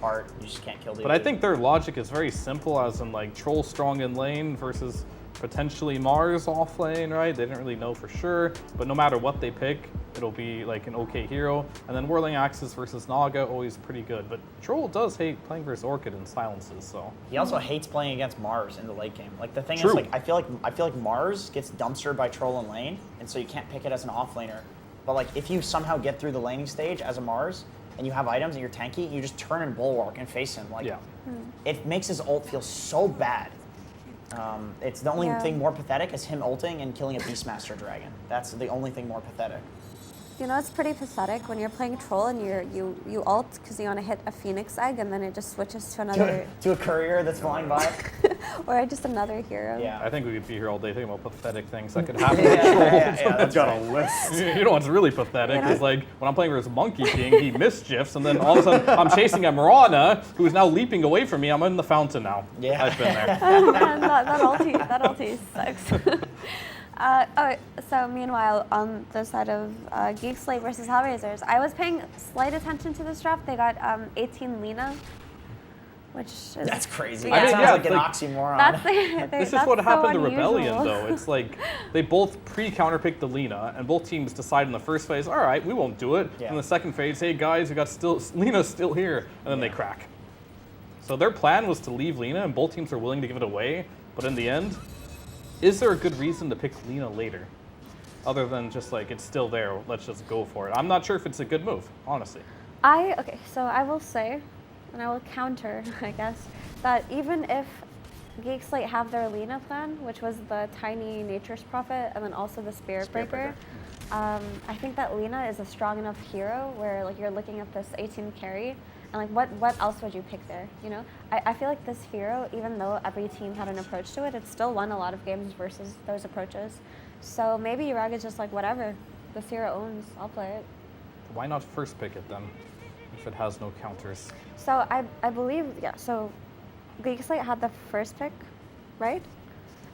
Art, you just can't kill the But I think their logic is very simple, as in like Troll strong in lane versus potentially Mars off lane, right? They didn't really know for sure, but no matter what they pick, it'll be like an okay hero. And then Whirling Axes versus Naga, always pretty good. But Troll does hate playing versus Orchid and silences, so. He also hates playing against Mars in the late game. Like the thing True. is, like I feel like Mars gets dumpstered by Troll in lane, and so you can't pick it as an off laner. But like if you somehow get through the laning stage as a Mars, and you have items and you're tanky, you just turn and Bulwark and face him. Like, it makes his ult feel so bad. It's the only thing more pathetic is him ulting and killing a Beastmaster Dragon. That's the only thing more pathetic. You know, it's pretty pathetic when you're playing Troll and you ult because you want to hit a Phoenix Egg and then it just switches to another... To a courier that's flying by? Or just another hero. Yeah. I think we could be here all day thinking about pathetic things that could happen to Troll. I've got a list. You know what's really pathetic is like when I'm playing versus Monkey King, he mischiefs, and then all of a sudden I'm chasing a Mirana who is now leaping away from me. I'm in the fountain now. Yeah. I've been there. Oh man, that ulti sucks. So meanwhile, on the side of Geek Slate versus Hellraisers, I was paying slight attention to this draft. They got 18 Lina, which is... That's crazy. Yeah. That sounds like an oxymoron. This is what happened to Rebellion, though. It's like they both pre-counterpicked the Lina, and both teams decide in the first phase, all right, we won't do it. In the second phase, hey guys, we got Lina's still here, and then they crack. So their plan was to leave Lina, and both teams are willing to give it away, but in the end, is there a good reason to pick Lina later? Other than just like, it's still there, let's just go for it. I'm not sure if it's a good move, honestly. Okay, so I will say, and I will counter, I guess, that even if Geek Slate have their Lina plan, which was the tiny Nature's Prophet and then also the Spirit Breaker, I think that Lina is a strong enough hero where like you're looking at this 18 carry and like what else would you pick there, you know? I feel like this hero, even though every team had an approach to it, it still won a lot of games versus those approaches. So maybe Yurag is just like, whatever, this hero owns, I'll play it. Why not first pick it then, if it has no counters? So I believe, so Geek Slate had the first pick, right?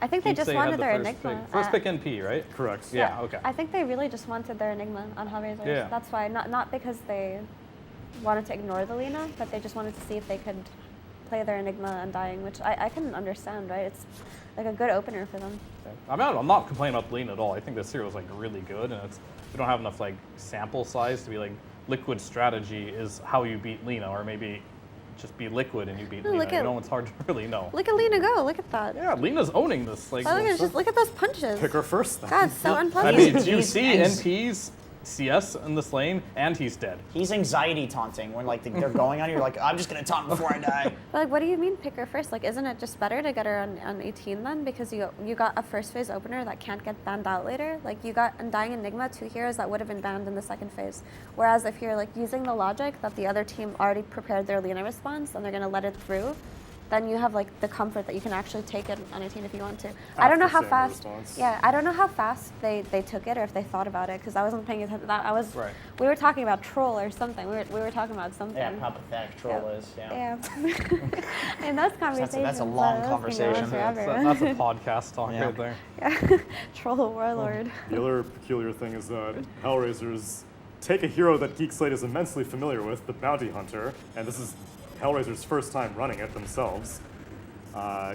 I think they just wanted their Enigma. First pick NP, right? Correct. Yeah, okay. I think they really just wanted their Enigma on Hellraisers. Yeah. That's why, not because they wanted to ignore the Lina, but they just wanted to see if they could play their Enigma Undying, which I can understand, right? It's like a good opener for them. I'm not complaining about Lina at all. I think this hero is like really good, and we don't have enough like sample size to be like Liquid strategy is how you beat Lina, or maybe just be Liquid and you beat Lina. You know, it's hard to really know. Look at Lina go. Look at that. Yeah, Lina's owning this. Like, just look at those punches. Pick her first. Then. God, so unpleasant. I mean, do you see NP's CS in this lane, and he's dead. He's anxiety taunting when like they're going on. You're like, I'm just gonna taunt before I die. But like, what do you mean pick her first? Like, isn't it just better to get her on 18 then? Because you got a first phase opener that can't get banned out later. Like you got Undying Enigma, 2 heroes that would have been banned in the second phase. Whereas if you're like using the logic that the other team already prepared their Lina response and they're gonna let it through, then you have like the comfort that you can actually take it on 18 if you want to. I don't know how fast. Yeah, I don't know how fast they took it or if they thought about it because I wasn't paying attention. We were talking about Troll or something. We were talking about something. Yeah, how pathetic Troll is. Yeah. And those conversations. That's a long conversation. That's a podcast talk right there. Yeah. Troll Warlord. The other peculiar thing is that Hellraisers take a hero that Geek Slate is immensely familiar with, the Bounty Hunter, and this is Hellraiser's first time running it themselves.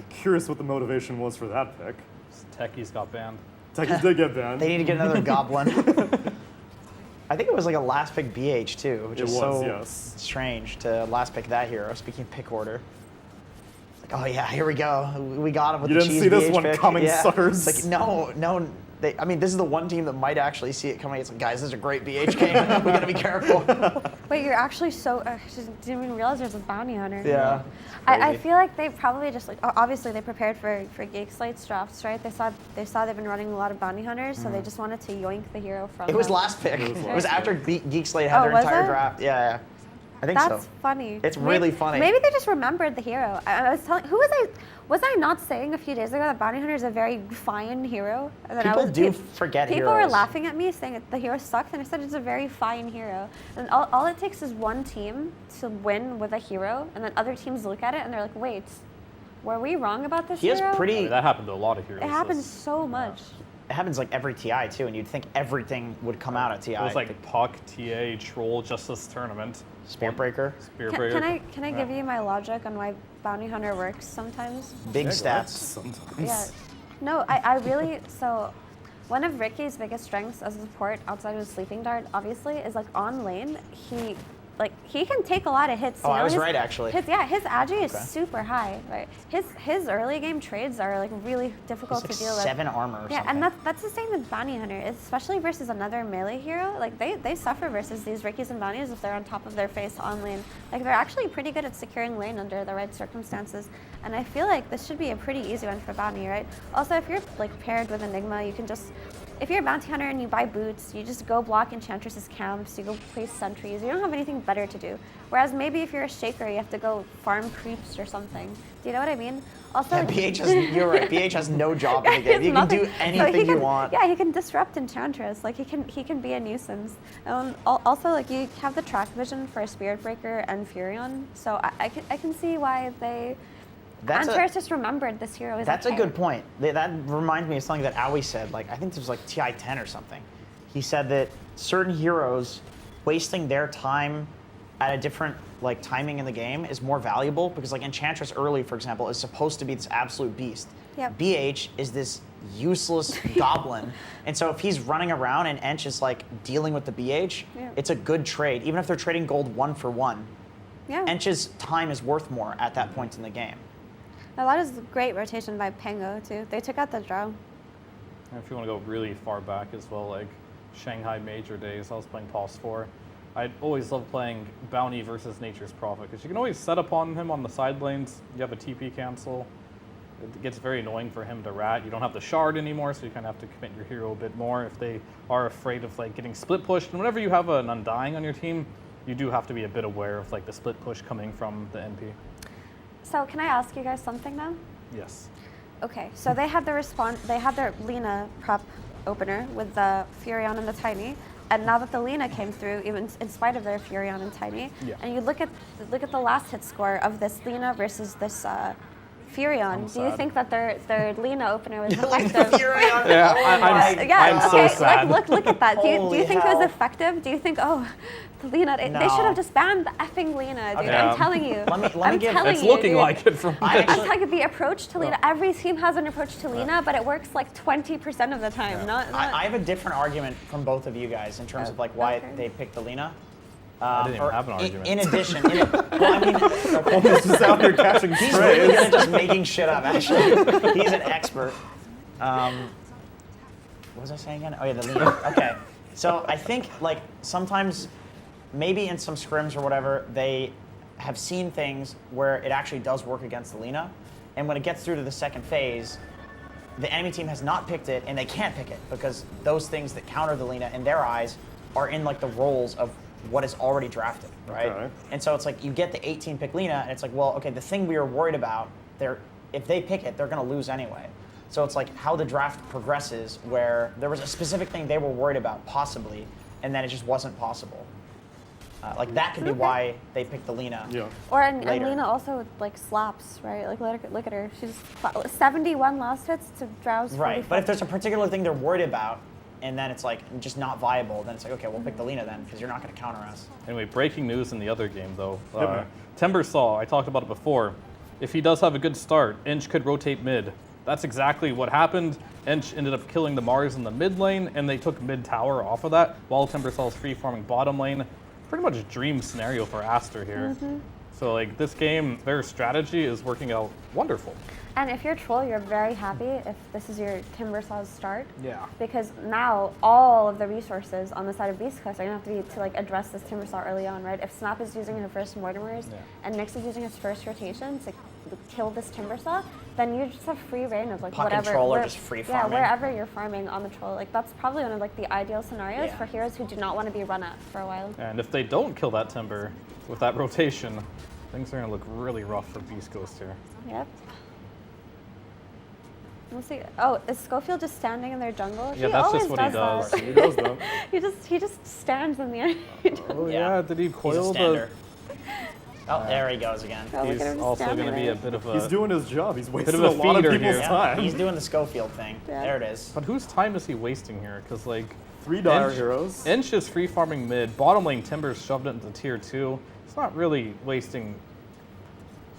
Curious what the motivation was for that pick. Techies got banned. Techies did get banned. They need to get another Goblin. I think it was like a last pick BH too, which is so strange to last pick that hero. Speaking of pick order. It's like, oh yeah, here we go. We got him with you the didn't cheese see this BH one pick. coming, yeah. suckers. It's like, no. I mean, this is the one team that might actually see it coming. It's like, guys, this is a great BH game. We gotta be careful. Wait, you're actually so. Just didn't even realize there's a bounty hunter. Yeah. I feel like they probably just like obviously they prepared for Geek Slate's drafts, right? They saw they've been running a lot of bounty hunters, so they just wanted to yoink the hero from. It was them. last pick. It was after Geek Slate had their entire draft. Yeah. I think That's so. funny. It's really funny. Maybe they just remembered the hero. I was telling, was I not saying a few days ago that Bounty Hunter is a very fine hero? And then People do forget People heroes. were laughing at me saying that the hero sucks, and I said it's a very fine hero. And all it takes is one team to win with a hero, and then other teams look at it and they're like, wait, were we wrong about this hero? I mean, that happened to a lot of heroes. It happens so much. It happens like every TI too, and you'd think everything would come out at TI. It was like Puck, TA, Troll, just this tournament. Spearbreaker. Spearbreaker. Can I give you my logic on why Bounty Hunter works sometimes? Big stats. Sometimes. Yeah. No, I really, so one of Ricky's biggest strengths as a support outside of his sleeping dart, obviously, is like on lane, he can take a lot of hits. Oh, I was right, actually. His agi is super high, right? His early game trades are like really difficult He's to like deal with. 7 armor or Yeah, something. and that's the same with Bounty Hunter, especially versus another melee hero. Like they suffer versus these Rickies and Bounties if they're on top of their face on lane. Like they're actually pretty good at securing lane under the right circumstances. And I feel like this should be a pretty easy one for Bounty, right? Also, if you're like paired with Enigma, you can just, if you're a Bounty Hunter and you buy boots, you just go block Enchantress's camps, you go place sentries, you don't have anything better to do. Whereas maybe if you're a Shaker, you have to go farm creeps or something. Do you know what I mean? Also, Yeah, you're right. BH has no job in the game. You can do anything you want. Yeah, he can disrupt Enchantress. Like he can be a nuisance. Also, like you have the track vision for Spirit Breaker and Furion, so I can see why they. Antares just remembered this hero is That's a okay. good point. That reminds me of something that Owie said. Like I think this was like TI 10 or something. He said that certain heroes wasting their time at a different like timing in the game is more valuable because like Enchantress early, for example, is supposed to be this absolute beast. Yep. BH is this useless goblin, and so if he's running around and Ench is like dealing with the BH, Yeah. it's a good trade. Even if they're trading gold 1 for 1, Yeah. Ench's time is worth more at that point in the game. A lot is great rotation by Pango too. They took out the draw. And if you want to go really far back as well, like Shanghai Major days, I was playing Pulse 4. I always loved playing Bounty versus Nature's Prophet because you can always set upon him on the side lanes. You have a TP cancel. It gets very annoying for him to rat. You don't have the shard anymore, so you kind of have to commit your hero a bit more if they are afraid of like getting split pushed. And whenever you have an Undying on your team, you do have to be a bit aware of like the split push coming from the NP. So can I ask you guys something now? Yes. Okay, so they had their Lina prep opener with the Furion and the Tiny, and now that the Lina came through, even in spite of their Furion and Tiny, Yeah. and you look at the last hit score of this Lina versus this Furion, do you sad. think that their Lina opener was effective? Yeah, I'm so sad. Like look at that. Do you Holy think it was hell. effective? Do you think the Lina? They No. should have just banned the effing Lina, dude. Yeah. I'm telling you. Let me I'm give. telling It's you, looking dude. like it from I I'm actually, telling you, the approach to Lina, every team has an approach to Lina, but it works like 20% of the time. Not I have a different argument from both of you guys in terms of like why Okay. they picked the Lina. I didn't even or have an argument. In addition, well, I mean, Almost just out here catching he's really strays. good at just making shit up. Actually, he's an expert. What was I saying again? Oh yeah, the Lina. Okay, so I think like sometimes, maybe in some scrims or whatever, they have seen things where it actually does work against the Lina, and when it gets through to the second phase, the enemy team has not picked it, and they can't pick it because those things that counter the Lina in their eyes are in like the roles of what is already drafted, right? Okay. And so it's like you get the 18 pick Lina, and it's like, well, okay, the thing we were worried about, if they pick it, they're going to lose anyway. So it's like how the draft progresses, where there was a specific thing they were worried about, possibly, and then it just wasn't possible. Like that could be why they picked the Lina. Yeah. Or and later. Lina also like slaps, right? Like look at her. She's 71 last hits to Drow's. Right, 45. but if there's a particular thing they're worried about, and then it's like just not viable, then it's like, okay, we'll pick the Lina then, because you're not going to counter us. Anyway, breaking news in the other game though. Hit me. Timbersaw, I talked about it before. If he does have a good start, Inch could rotate mid. That's exactly what happened. Inch ended up killing the Mars in the mid lane, and they took mid tower off of that, while Timbersaw's free farming bottom lane. Pretty much a dream scenario for Aster here. So like this game, their strategy is working out wonderful. And if you're Troll, you're very happy if this is your Timbersaw's start. Yeah. Because now all of the resources on the side of Beast Coast are gonna have to be to like address this Timbersaw early on, right? If Snap is using her first Mortimers and Nyx is using his first rotation to kill this Timbersaw, then you just have free reign of like Puck and whatever. Troll are just free farming. Yeah, wherever you're farming on the Troll. Like that's probably one of like the ideal scenarios Yeah. for heroes who do not want to be run at for a while. And if they don't kill that Timber, with that rotation, things are going to look really rough for Beast Ghost here. Yep. We'll see. Oh, is Schofield just standing in their jungle? Yeah, he that's always just what he does. That. He does though. he just stands in the end. Oh yeah, did he coil He's a the... stander. Oh, there he goes again. Oh, look at him He's also standing going to be there. a bit of a... He's doing his job. He's bit wasting of a lot of feeder people's here. time. He's doing the Schofield thing. Yeah. There it is. But whose time is he wasting here? Because like... 3 dire heroes. Inch is free farming mid. Bottom lane Timbers shoved it into tier 2. It's not really wasting...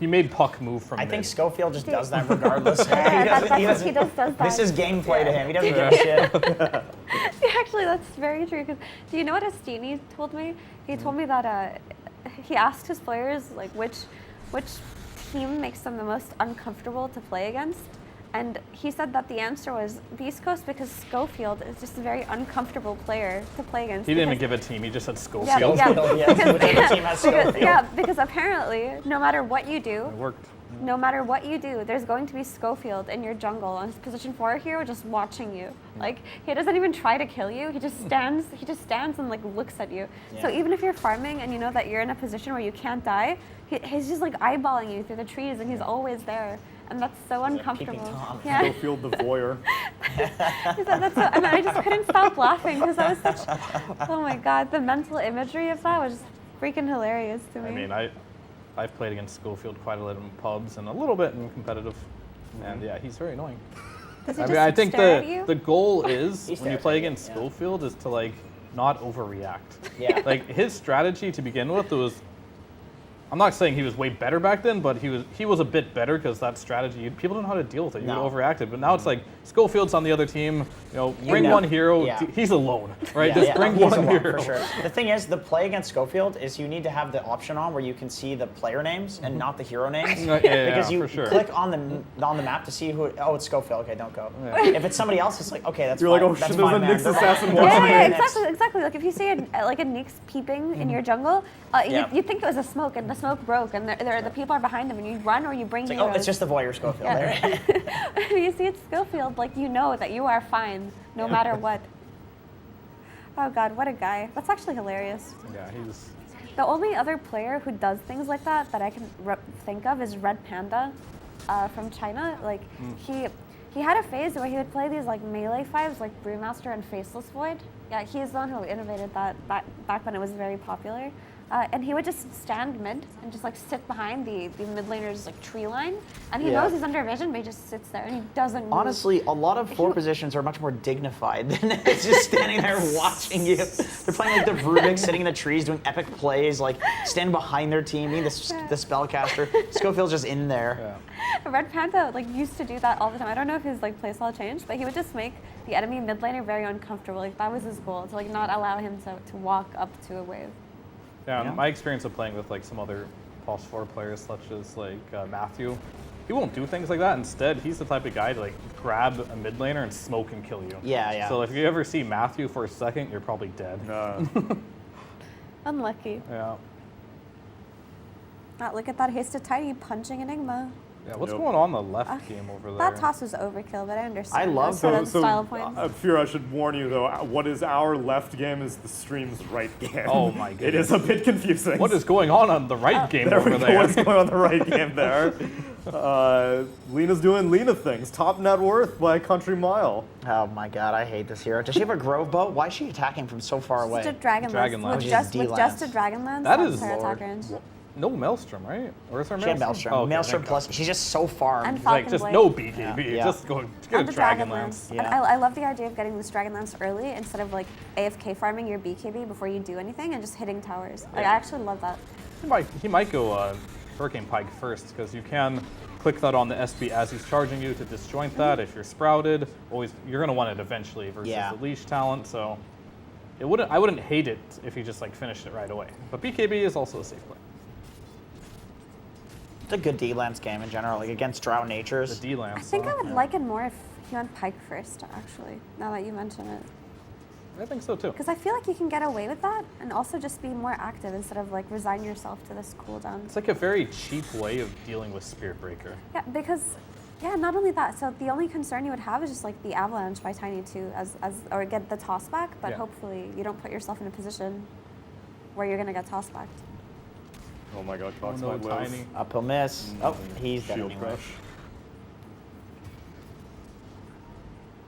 He made Puck move from I mid. think Schofield just does that regardless. Yeah, he he just does that. This is gameplay to him. He doesn't give a shit. Actually, that's very true. 'Cause do you know what Astini told me? He told me that he asked his players like which team makes them the most uncomfortable to play against, and he said that the answer was Beast Coast because Schofield is just a very uncomfortable player to play against. He didn't even because- give a team. He just said Schofield. Because apparently, no matter what you do, It worked. no matter what you do, there's going to be Schofield in your jungle on position 4 hero just watching you. Like he doesn't even try to kill you. He just stands. He just stands and like looks at you. So Yeah. even if you're farming and you know that you're in a position where you can't die, he's just like eyeballing you through the trees, and he's always there. And that's so uncomfortable. Yeah. Schofield the voyeur. He said that's so, and I just couldn't stop laughing because that was such. Oh my god, the mental imagery of that was just freaking hilarious to me. I mean, I've played against Schofield quite a lot in pubs and a little bit in competitive. And yeah, he's very annoying. Does he I just mean, I think stare at you? the goal is He when you stares play at you, against yeah. Schofield is to like not overreact. Yeah. Like his strategy to begin with was, I'm not saying he was way better back then, but he was a bit better because that strategy, people don't know how to deal with it. You No. overreacted, but now it's like Schofield's on the other team. You know, bring know. one hero. Yeah. He's alone, right? Yeah, Just yeah. bring He's one alone, hero. for sure. The thing is, the play against Schofield is you need to have the option on where you can see the player names and not the hero names. Because you for sure. click on the map to see who. Oh, it's Schofield. Okay, don't go. If it's somebody else, it's like okay, that's You're fine. like, oh that's shit, there's fine, a man. Nyx They're assassin fine. watching Yeah, me. exactly. Like if you see like a Nyx peeping in your jungle, Yeah. you think it was a smoke, and the smoke broke, and the people are behind him, and you run or you bring It's like, heroes. oh, it's just the voyeur Schofield. Yeah. There. If you see it's Schofield, like you know that you are fine no matter what. Oh god, what a guy. That's actually hilarious. Yeah, he's. The only other player who does things like that I can think of is Red Panda from China. Like he had a phase where he would play these like melee fives like Brewmaster and Faceless Void. Yeah, he's the one who innovated that back when it was very popular. And he would just stand mid and just like sit behind the mid laner's like tree line. And he Yeah. knows he's under vision, but he just sits there and he doesn't move. Honestly, a lot of floor positions are much more dignified than it's just standing there watching you. They're playing like the Rubik, sitting in the trees, doing epic plays, like standing behind their team, being the spellcaster. Schofield's just in there. Red Panda like used to do that all the time. I don't know if his like playstyle changed, but he would just make the enemy mid laner very uncomfortable. Like that was his goal, to like not allow him to walk up to a wave. Yeah, my experience of playing with like some other Pulse 4 players, such as like Matthew, he won't do things like that. Instead, he's the type of guy to like grab a mid laner and smoke and kill you. Yeah, yeah. So if you ever see Matthew for a second, you're probably dead. Unlucky. Yeah. Look at that hasted tidy punching Enigma. Yeah. What's going on in the left game over there? That toss was overkill, but I understand. I love the style points. Fear, I should warn you though. What is our left game is the stream's right game. Oh my goodness. It is a bit confusing. What is going on the right game there over we go. there? What's going on the right game there? Lena's doing Lena things. Top net worth by a country mile. Oh my god, I hate this hero. Does she have a Grove bow? Why is she attacking from so far away? Just a Dragon Lance. With just a Dragon Lance, That that's is her attack range. no Maelstrom, right? Or is there She had Maelstrom. Oh, okay, Maelstrom thank plus. She's just so far. And He's like, Falcon just Blade. no BKB. Yeah. Just get And a the Dragon Lance. And I love the idea of getting this Dragon Lance early instead of like AFK farming your BKB before you do anything and just hitting towers. Like, I actually love that. He might go Hurricane Pike first because you can click that on the SB as he's charging you to disjoint that. If you're sprouted, you're gonna want it eventually versus Yeah. the leash talent. So I wouldn't hate it if he just like finished it right away. But BKB is also a safe play. It's a good D-Lance game in general, like against Drow Natures. The D-Lance. I think I would like it more if he went Pike first, actually, now that you mention it. I think so too. Because I feel like you can get away with that and also just be more active instead of like resign yourself to this cooldown. It's like a very cheap way of dealing with Spirit Breaker. Yeah, because, not only that, so the only concern you would have is just like the avalanche by Tiny 2 or get the toss back, but Yeah. hopefully you don't put yourself in a position where you're gonna get tossed back. Oh my god, Cox no, might lose. Tiny. Uphill miss. Oh, he's dead Shield anyway. crush.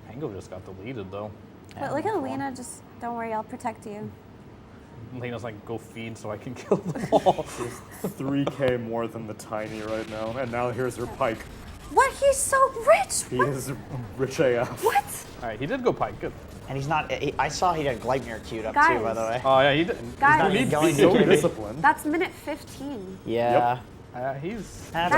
Pango just got deleted though. But look at Lena, just don't worry, I'll protect you. Lena's like, go feed so I can kill them all. 3k more than the Tiny right now, and now here's her Pike. What? He's so rich! He is rich AF. What? All right, he did go Pike, good. And he's not. I saw he had Gleipnir queued up Guys. too, by the way. Oh yeah, he did. Guys. He's not He's going so to disciplined. That's minute 15. Yeah. He's. That's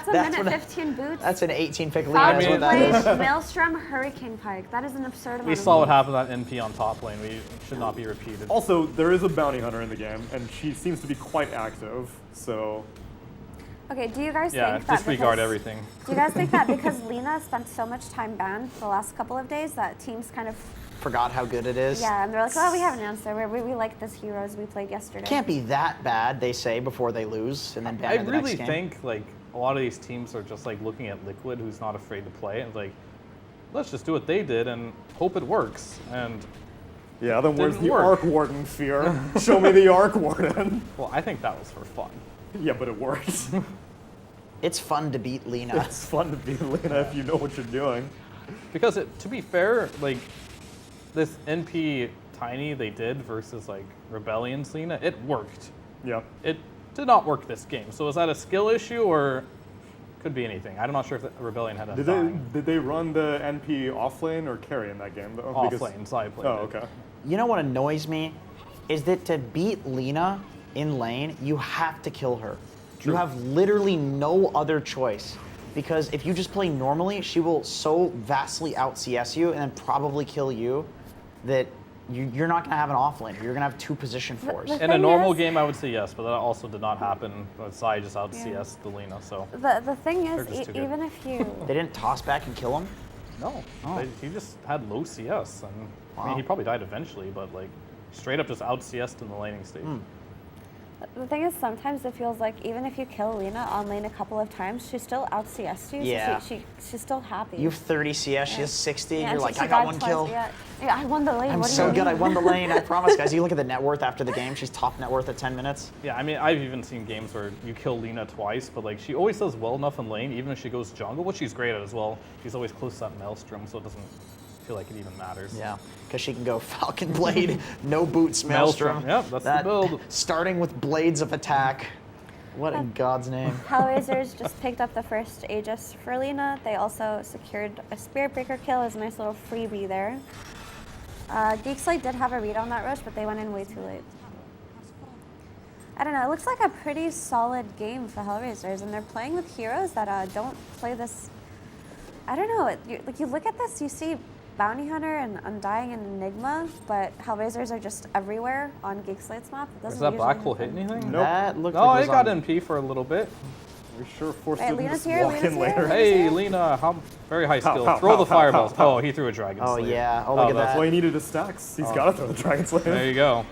a minute 15 boots. That's an 18 pick lead. Foul Is what that blade, is. Maelstrom, Hurricane Pike. That is an absurd amount We of saw what moves. happened to that NP on top lane. We should not be repeated. Also, there is a bounty hunter in the game, and she seems to be quite active, so... Okay, do you guys Yeah, think that disregard because, everything. Do you guys think that because Lena spent so much time banned the last couple of days that teams kind of... Forgot how good it is. Yeah, and they're like, oh, we have an answer. We like this heroes we played yesterday. Can't be that bad, they say, before they lose and then ban I in the really next game. think like a lot of these teams are just like looking at Liquid, who's not afraid to play, and like, let's just do what they did and hope it works. And yeah, then where's didn't the work. Arc Warden fear? Show me the Arc Warden. Well, I think that was for fun. Yeah, but it worked. It's fun to beat Lena. It's fun to beat Lena if you know what you're doing. Because to be fair, like this NP Tiny they did versus like Rebellion's Lena, it worked. Yeah. It did not work this game. So is that a skill issue or could be anything? I'm not sure if the Rebellion had a Did they run the NP offlane or carry in that game though? Offlane, so I played Oh, it. okay. You know what annoys me? Is that to beat Lena in lane, you have to kill her. True. You have literally no other choice. Because if you just play normally, she will so vastly out CS you and then probably kill you that you're not going to have an offlane. You're going to have two position fours. In a normal game, I would say yes, but that also did not happen. Sai just out CS the Lena, so. The thing They're is, just too good. even if you... They didn't toss back and kill him? No, Oh. he just had low CS, and I mean Wow. he probably died eventually, but like straight up just out CS'd in the laning stage. The thing is, sometimes it feels like even if you kill Lena on lane a couple of times, she's still out CS'd you. Yeah. So she's still happy. You have 30 CS, she has 60, Yeah, and you're she- like, she I got died one twice, kill. Yeah. Yeah, I won the lane. I'm what do so you good, I mean? won the lane, I promise, guys. You look at the net worth after the game, she's top net worth at 10 minutes. Yeah, I mean I've even seen games where you kill Lena twice, but like she always does well enough in lane, even if she goes jungle, which she's great at as well. She's always close to that Maelstrom, so it doesn't feel like it even matters. Yeah, because she can go Falcon Blade, no boots, Maelstrom. Yep, that's the build. Starting with blades of attack. What in God's name? Hellraisers just picked up the first Aegis for Lena. They also secured a Spirit Breaker kill as a nice little freebie there. Geekslate did have a read on that rush, but they went in way too late. I don't know, it looks like a pretty solid game for Hellraisers, and they're playing with heroes that don't play this. I don't know, you look at this, you see Bounty Hunter and Undying and Enigma, but Hellraisers are just everywhere on Geekslate's map. It Does doesn't that black usually hole happen. hit anything? Nope. That looked No, like it it got was on- NP for a little bit. We sure forced Right, him to Lena's just here, walk Lena's in here, later. Lena's Hey, Lena, very high Pow, skill. pow, Throw pow, the pow, fireballs. pow, pow. Oh, he threw a Dragon Oh, Slayer. yeah. Oh, look at That's that. why he needed his stacks. He's Oh. got to throw the Dragon Slayer. There you go.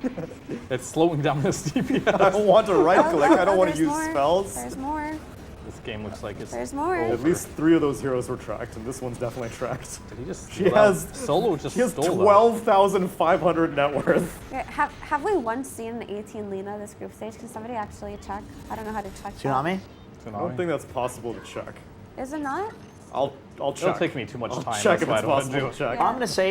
It's slowing down his DPS. I don't want to right click. I don't want to There's use more. spells. There's more. This game looks like it's There's more. At least 3 of those heroes were tracked, and this one's definitely tracked. Did he just She steal that? has Solo just she has stole that. 12,500 net worth. Okay, have we once seen 18 Lena this group stage? Can somebody actually check? I don't know how to check. Tsunami? I don't think that's possible to check. That. Is it not? I'll check. It'll take me too much I'll time. check That's if why I it's don't wanna possible do to check.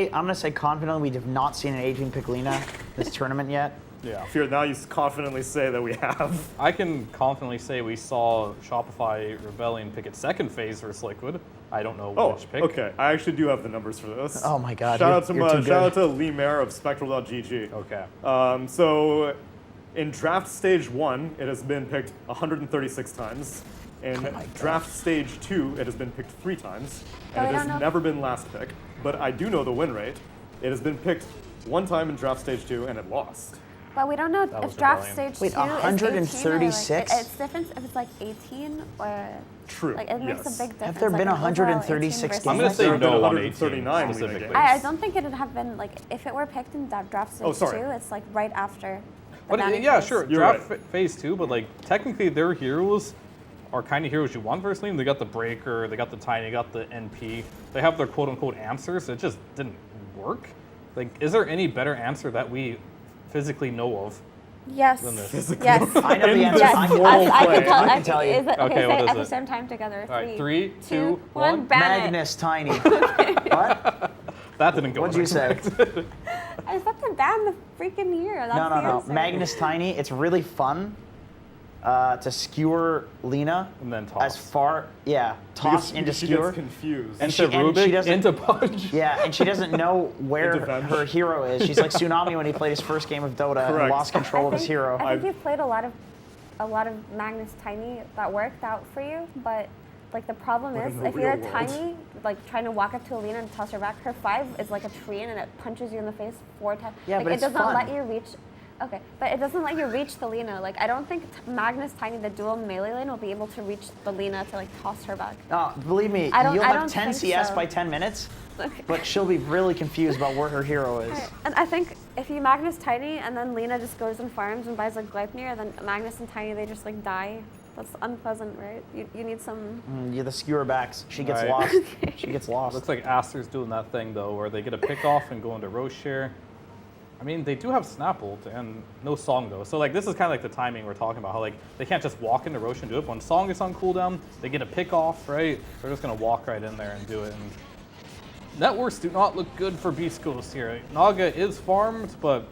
I'm gonna say confidently we have not seen an 18 pick Lena this tournament yet. Yeah. Fear, now you confidently say that we have. I can confidently say we saw Shopify Rebellion pick its second phase versus Liquid. I don't know Oh, which pick. okay. I actually do have the numbers for this. Oh my God, Shout out to you're too shout out good. to Lee Mayer of Spectral.gg. Okay. So in draft stage 1, it has been picked 136 times. In draft stage 2, it has been picked 3 times, and Oh, it I has don't know. never been last pick. But I do know the win rate. It has been picked 1 time in draft stage 2, and it lost. But we don't know That was if draft Rebellion. stage Wait, 2 is 136? 18 or like, it's different if it's like 18 or True. like it makes yes. a big difference. Have there like been an overall 136 18 I'm gonna versus say There have been no on 18 139 specifically. I don't think it'd have been like if it were picked in that draft stage Oh, sorry. 2. It's like right after. The But banning yeah, phase. sure, You're draft right. phase 2, but like technically their heroes are kind of heroes you want versus Lane. They got the Breaker, they got the Tiny, they got the NP. They have their quote unquote answers. It just didn't work. Like, is there any better answer that we physically know of Yes. than this. Yes. I know the answer. Yes. I I can tell you. Is it, okay, Okay, say what it is at the it? same time together. All right, 3, 2, 1. 1. Magnus Tiny. What? That didn't go. What'd you say? I thought to ban the freaking hero. That's No, the no, no. answer. Magnus Tiny. It's really fun to skewer Lena and then toss. as far, toss into she skewer. gets confused. Into Rubik, into punch. Yeah, and she doesn't know where Into bench. her hero is. She's like Tsunami when he played his first game of Dota and Correct. lost control of his hero. I think you've played a lot of Magnus Tiny that worked out for you, but like the problem Like is in the if you're a real world. Tiny, like trying to walk up to Alina and toss her back, her 5 is like a tree and it punches you in the face 4 times. Yeah, like, but it it's does not fun. let you reach. Okay, but it doesn't let you reach the Lina. Like I don't think Magnus Tiny, the dual melee lane, will be able to reach the Lina to like toss her back. No, believe me, I don't- you'll I have don't 10 think CS so. by 10 minutes, Okay. but she'll be really confused about where her hero is. Right. And I think if you Magnus Tiny and then Lena just goes and farms and buys like Gleipnir, then Magnus and Tiny they just like die. That's unpleasant, right? You need some. Yeah, the skewer backs. She gets Right. lost. She gets lost. Looks like Aster's doing that thing though, where they get a pick off and go into row share. I mean, they do have snap ult and no song though. So like this is kind of like the timing we're talking about. How like they can't just walk into Roche and do it. When song is on cooldown, they get a pick off, right? They're just gonna walk right in there and do it. And networks do not look good for Beast Coast here. Naga is farmed, but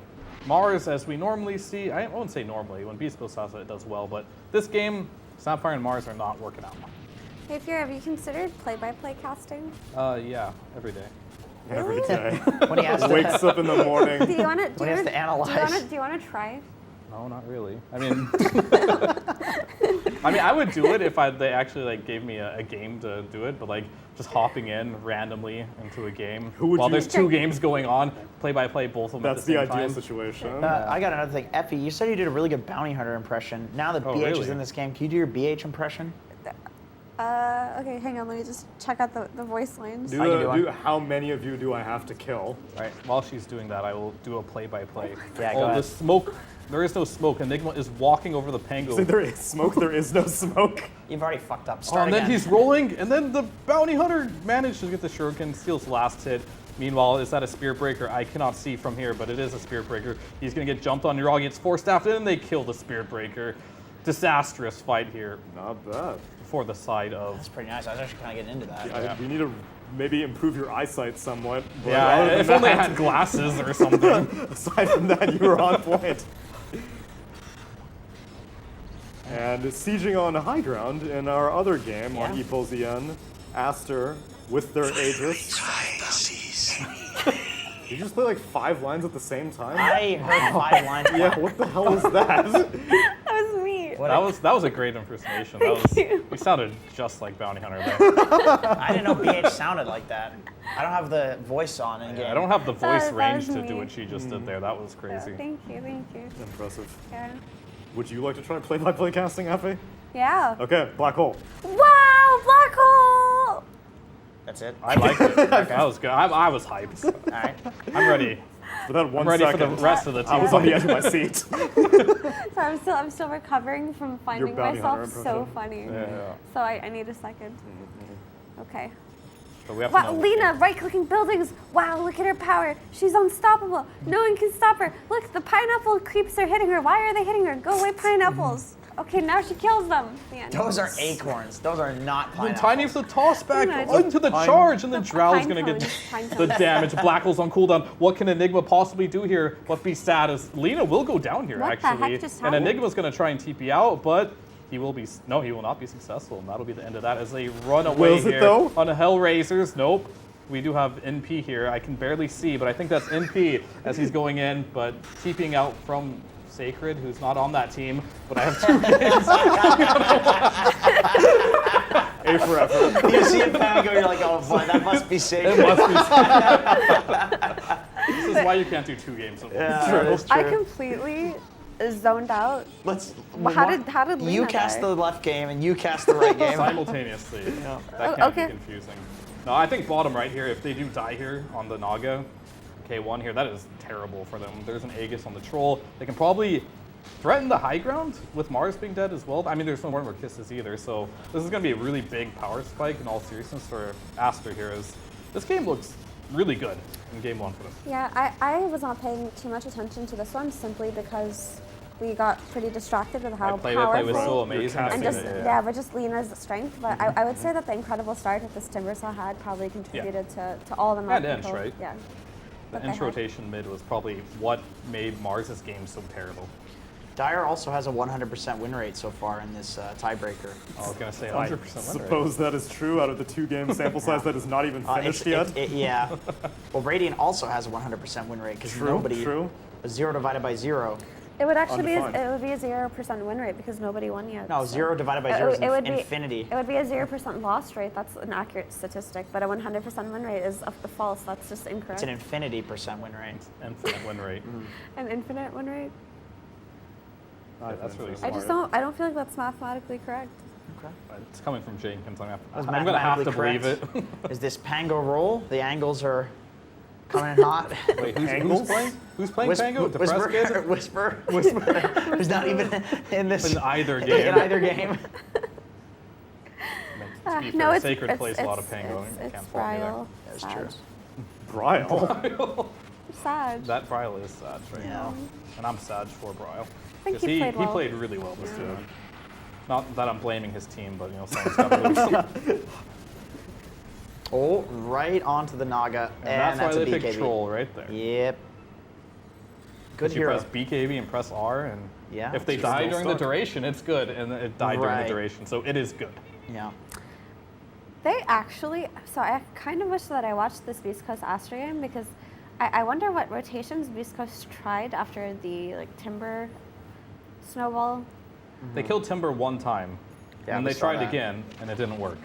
Mars, as we normally see, I won't say normally. When Beast Coast has it, it does well. But this game, Snapfire and Mars are not working out. Hey, Fiora, have you considered play-by-play casting? Yeah, every day. Every day. When he has to- Wakes up in the morning. Do you want to? When he has to analyze. Do you want to try? No, not really. I mean, I would do it if they actually like gave me a game to do it, but like just hopping in randomly into a game while there's 2 games going on, play by play both of them. That's at the the same ideal time. situation. I got another thing. Effie, you said you did a really good bounty hunter impression. Now that BH is really? in this game, can you do your BH impression? Okay, hang on. Let me just check out the voice lines. How many of you do I have to kill? Right. While she's doing that, I will do a play-by-play. Yeah, go the ahead. smoke. There is no smoke. Enigma is walking over the Pango. So there is smoke. There is no smoke. You've already fucked up. Oh, Start and then again. he's rolling, and then the bounty hunter managed to get the shuriken, steals last hit. Meanwhile, is that a spear breaker? I cannot see from here, but it is a spear breaker. He's gonna get jumped on. Niragi gets 4-staffed in, and they kill the spear breaker. Disastrous fight here. Not bad. For the side of. That's pretty nice. I was actually kind of getting into that. Yeah. You need to maybe improve your eyesight somewhat. But Yeah, other than if only I that- had glasses or something. Aside from that, you were on point. And sieging on high ground in our other game on EPOZN, Aster with their Aegis. Did you just play like 5 lines at the same time? I heard 5 lines. Yeah, what the hell was that? That was me. That was a great impersonation. You sounded just like Bounty Hunter there. I didn't know BH sounded like that. I don't have the voice on in game. I don't have the voice That range was to do me. what she just did there. That was crazy. Thank you. Impressive. Yeah. Would you like to try play-by-play casting, Effie? Yeah. Okay, Black Hole. Wow, black hole. That's it. I liked it. That was good. I was hyped. All right. I'm ready. For that 1 I'm ready second, for the rest of the team. I was on the edge of my seat. So I'm still recovering from finding bounty hunter myself so impression. funny. Yeah. So I need a second. Okay. But we have Wow, to know. Lena, right-clicking buildings. Wow, look at her power. She's unstoppable. No one can stop her. Look, the pineapple creeps are hitting her. Why are they hitting her? Go away, pineapples. Okay, now she kills them. The end. Those are acorns. Those are not Then pineapples. Tiny for the toss back Imagine. into the Pine- charge, and then Drow's pine gonna get cones, pine the cones. damage. Black Hole's on cooldown. What can Enigma possibly do here? What be sad is Lena will go down here What the actually, heck just and happened? Enigma's gonna try and TP out, but he will not be successful, and that'll be the end of that as they run away Wills it, here though? on the Hellraisers. Nope. We do have NP here. I can barely see, but I think that's NP as he's going in, but TPing out from Sacred, who's not on that team, but I have 2 games. A for effort. You see it Pango, you're like, oh boy, that must be sacred. It must be. This is why you can't do 2 games in one. Yeah, that is I true. completely zoned out. Let's. How did Lena You cast die? the left game and you cast the right game. Simultaneously. Yeah. That Oh, can't okay. be confusing. No, I think bottom right here, if they do die here on the Naga, K1 here, that is terrible for them. There's an Aegis on the Troll. They can probably threaten the high ground with Mars being dead as well. I mean, there's no more kisses either, so this is going to be a really big power spike in all seriousness for Aster here. As this game looks really good in game 1 for them. Yeah, I was not paying too much attention to this one simply because we got pretty distracted with how play powerful was so amazing. and just Yeah. but just Lina's strength. But I would say that the incredible start that this Timbersaw had probably contributed to all the map And Inch, control. right? Yeah. The that they Inch had. rotation mid was probably what made Mars's game so terrible. Dyer also has a 100% win rate so far in this tiebreaker. I was going to say I 100% win rate. suppose that is true out of the 2-game sample size that is not even finished yet. Yeah. Well, Radiant also has a 100% win rate because nobody. True. 0 divided by 0. It would actually be Undefined. it would be a 0% win rate because nobody won yet. No, so. 0 divided by 0 is would infinity. It would be a 0% loss rate. That's an accurate statistic. But a 100% win rate is false. That's just incorrect. It's an infinity percent win rate. Infinite win rate. An infinite win rate. That's really I smart. just don't. I don't feel like that's mathematically correct. Okay. It's coming from Jenkins. I'm That's going to have to mathematically believe it. correct. Is this Pango roll? The angles are coming in hot. Wait, who's playing? Who's playing Pango? The Whisper, press kid? Whisper. Who's not even in this. In either game. In either game. To be no, fair, it's Sacred plays a lot of Pango. It's Can't fault me there. Bryle. That's Sad. true. Bryle. Sad. That Bryle is Sag right now. And I'm Sag for Bryle. think 'Cause he played well. He played really well this tournament. Not that I'm blaming his team, but someone's got to lose. Oh, right onto the Naga. And that's why a they picked BKB. Troll right there. Yep. Good You hero. press BKB and press R, and Yeah, if they it's die still during the stuck. duration, it's good, and it died during Right. the duration, so it is good. Yeah. They actually. So I kind of wish that I watched this Beast Coast Astro game because I wonder what rotations Beast Coast tried after the Timber snowball. They killed Timber one time, Yeah, and we they saw tried that. again, and it didn't work.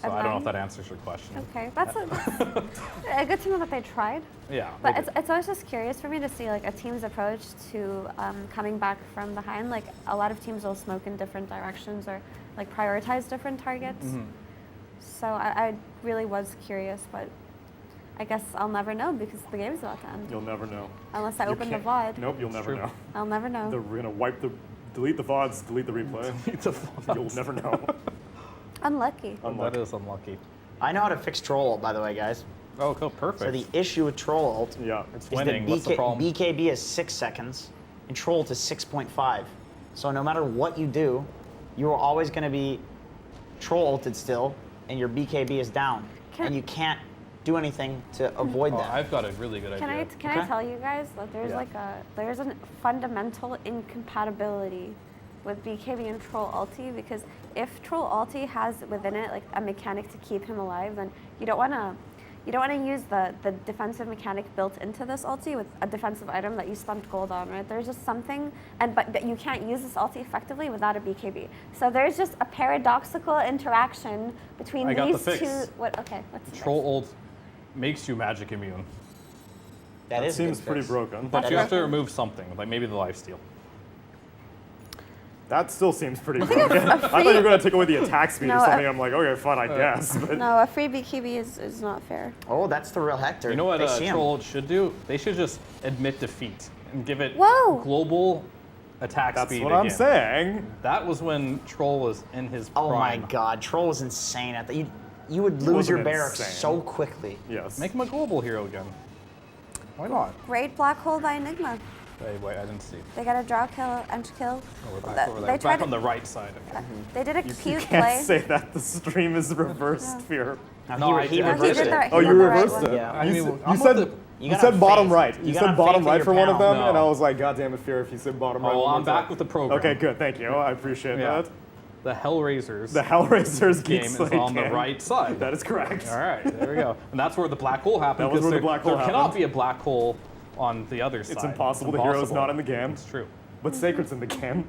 So And I don't know if then- that answers your question. Okay, that's good to know that they tried. Yeah. But they it's always just curious for me to see a team's approach to coming back from behind. Like a lot of teams will smoke in different directions or prioritize different targets. Mhm. So I really was curious, but I guess I'll never know because the game's about to end. You'll never know. Unless I You open the can't- VOD. Nope, you'll never know. I'll never know. They're gonna delete the VODs, delete the replay. Delete the VODs. You'll never know. Unlucky. That is unlucky. I know how to fix troll ult, by the way, guys. Oh, cool, perfect. So the issue with troll ult It's is winning. that What's the problem? BKB is 6 seconds and troll ult is 6.5. So no matter what you do, you are always going to be troll ulted still, and your BKB is down, and you can't do anything to avoid that. I've got a really good Can idea. I tell you guys that there's Yeah. there's a fundamental incompatibility with BKB and Troll Ulti because if Troll Ulti has within it a mechanic to keep him alive, then you don't want to use the defensive mechanic built into this ulti with a defensive item that you spent gold on, right? There's just something, but you can't use this ulti effectively without a BKB. So there's just a paradoxical interaction between I got these the fix. two. What? Okay, what's the Troll ult makes you magic immune. That seems pretty broken. But you have to remove something, like maybe the lifesteal. That still seems pretty broken. I thought you were going to take away the attack speed No, or something. I'm like, okay, fine, I guess. But No, a free BKB is not fair. Oh, that's the real Hector. You know what They see him. Troll ult should do? They should just admit defeat and give it Whoa! global attack That's speed what I'm again. saying. That was when Troll was in his prime. Oh my god, troll was insane at that. You would lose your Wasn't barracks insane. so quickly. Yes. Make him a global hero again. Why not? Great black hole by Enigma. Hey, wait, I didn't see. They got a draw kill, entry kill. Oh, we're back Th- over they there. tried Back to- on the right side. Okay. They did a You cute can't play. say that. The stream is reversed, Fear. No, he reversed it. Oh, you reversed it. Yeah. I You mean, said- I'm you said with you gotta said have bottom faith. right. You You gotta said have bottom faith in right your for one of them, panel. and I No. was like, God damn it, Fear, if you said bottom right. Oh, one I'm more back time. with the program. Okay, good. Thank you. I appreciate Yeah. that. The Hellraisers. The Hellraisers game Geek is Slate on the game. right side. That is correct. All right, there we go. And that's where the black hole happened. That was because where the black hole there cannot happened. be a black hole on the other side. It's impossible. The hero's not in the game. It's true. But Sacred's in the game.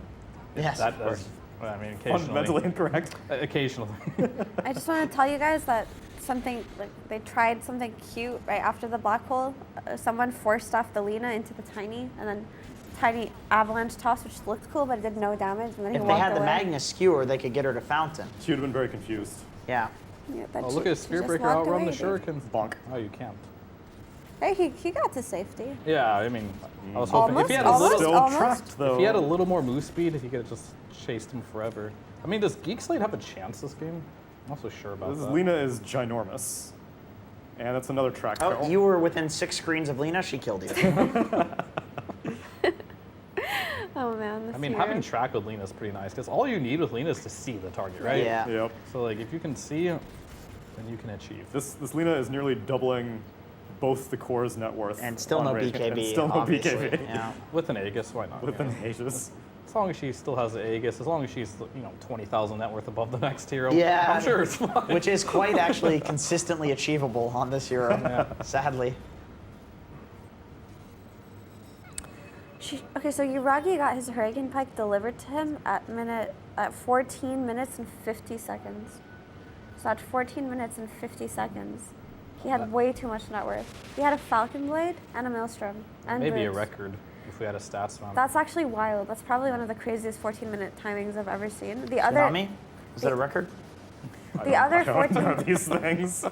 Yes, That of course. does. I mean, occasionally. Fundamentally incorrect. Occasionally. I just want to tell you guys that something they tried something cute right after the black hole. Someone forced off the Lina into the Tiny, and then Tiny avalanche toss, which looked cool, but it did no damage. And then he If they walked had the away. Magnus skewer, they could get her to Fountain. She would have been very confused. Yeah. Yeah, but Oh, she- look at she Spear just Breaker walked outrun away, the dude. Shurikens. Bonk. Oh, you can't. Hey, he got to safety. Yeah, I mean, I was hoping if he had a Almost, little, almost. Trapped, though. if he had a little more move speed, if he could have just chased him forever. I mean, does Geek Slate have a chance this game? I'm not so sure about This is, that. Lina is ginormous. And that's another track Oh, fail. you were within 6 screens of Lina, she killed you. I mean, here. having track with Lina is pretty nice because all you need with Lina is to see the target, right? Yeah. Yep. So like, if you can see, then you can achieve. This Lina is nearly doubling both the core's net worth. And still on no Radiant, BKB, and still no obviously. BKB. Yeah. With an Aegis, why not? With an Aegis. As long as she still has the Aegis, as long as she's 20,000 net worth above the next hero, Yeah, I'm sure it's fine. Which is quite actually consistently achievable on this hero, sadly. Okay, so Yuragi got his Hurricane Pike delivered to him at 14 minutes and 50 seconds. So at 14 minutes and 50 seconds, he had way too much net worth. He had a Falcon Blade and a Maelstrom. And Maybe a boots. record if we had a stats round. That's actually wild. That's probably one of the craziest 14-minute timings I've ever seen. The Tsunami? Is that a record? The other I don't 14. know these things.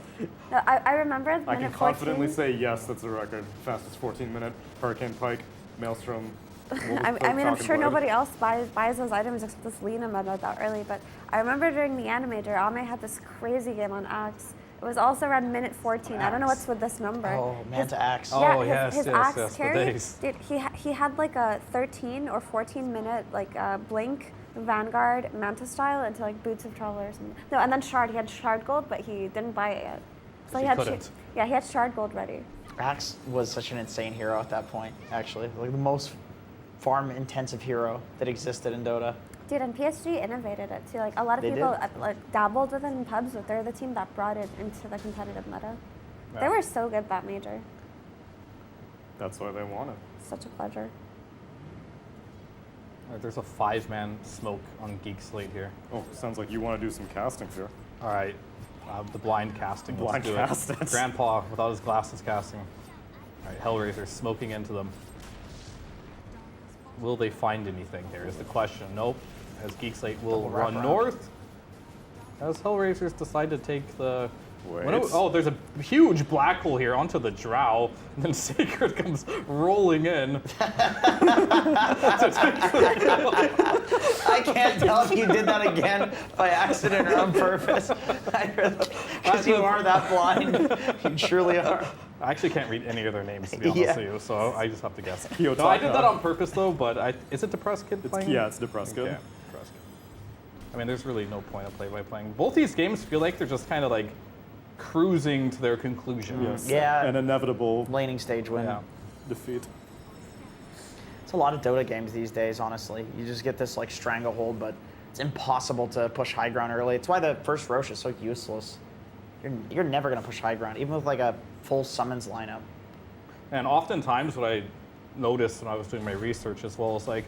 No, I remember I minute can confidently 14. say yes, that's a record. Fastest 14-minute Hurricane Pike, Maelstrom. I mean, I'm sure nobody else buys those items except this Lina meta that early, but I remember during the Animator, Ame had this crazy game on Axe. It was also around minute 14. I don't know what's with this number. Oh, Manta Axe. Yeah, his Axe the carry, days. dude, he had like a 13 or 14 minute Blink, Vanguard, Manta style into like Boots of Travelers. No, and then Shard. He had Shard Gold, but he didn't buy it yet. So he couldn't. he had Shard Gold ready. Axe was such an insane hero at that point, actually. Like the most farm-intensive hero that existed in Dota. Dude, and PSG innovated it too. Like a lot of They people did. dabbled with it in pubs, but they're the team that brought it into the competitive meta. They were so good that major. That's why they want it. Such a pleasure. All right, there's a 5-man smoke on Geek Slate here. Oh, sounds like you want to do some casting here. All right, the blind casting. Blind Let's do cast it. it. Grandpa without his glasses casting. All right, Hellraiser smoking into them. Will they find anything here is the question. Nope. As Geek Slate will Double wrap run around. north. As Hellraisers decide to take the... Wait. Oh, there's a huge black hole here onto the Drow, and then Sacred comes rolling in. I can't tell if you did that again by accident or on purpose. Because you are that blind. You surely are. I actually can't read any of their names, to be honest Yeah. with you, so I just have to guess. Kiyotaka. No, I did that on purpose, though, but is it Depressed Kid playing? Yeah, it's Depressed Kid. Okay, Depressed Kid. I mean, there's really no point of play-by playing. Both these games feel like they're just kind of like cruising to their conclusion. Yes. Yeah. An inevitable Laning stage win. Yeah. defeat. It's a lot of Dota games these days, honestly. You just get this like stranglehold, but it's impossible to push high ground early. It's why the first Roche is so useless. You're never gonna push high ground, even with like a full summons lineup. And oftentimes what I noticed when I was doing my research as well is like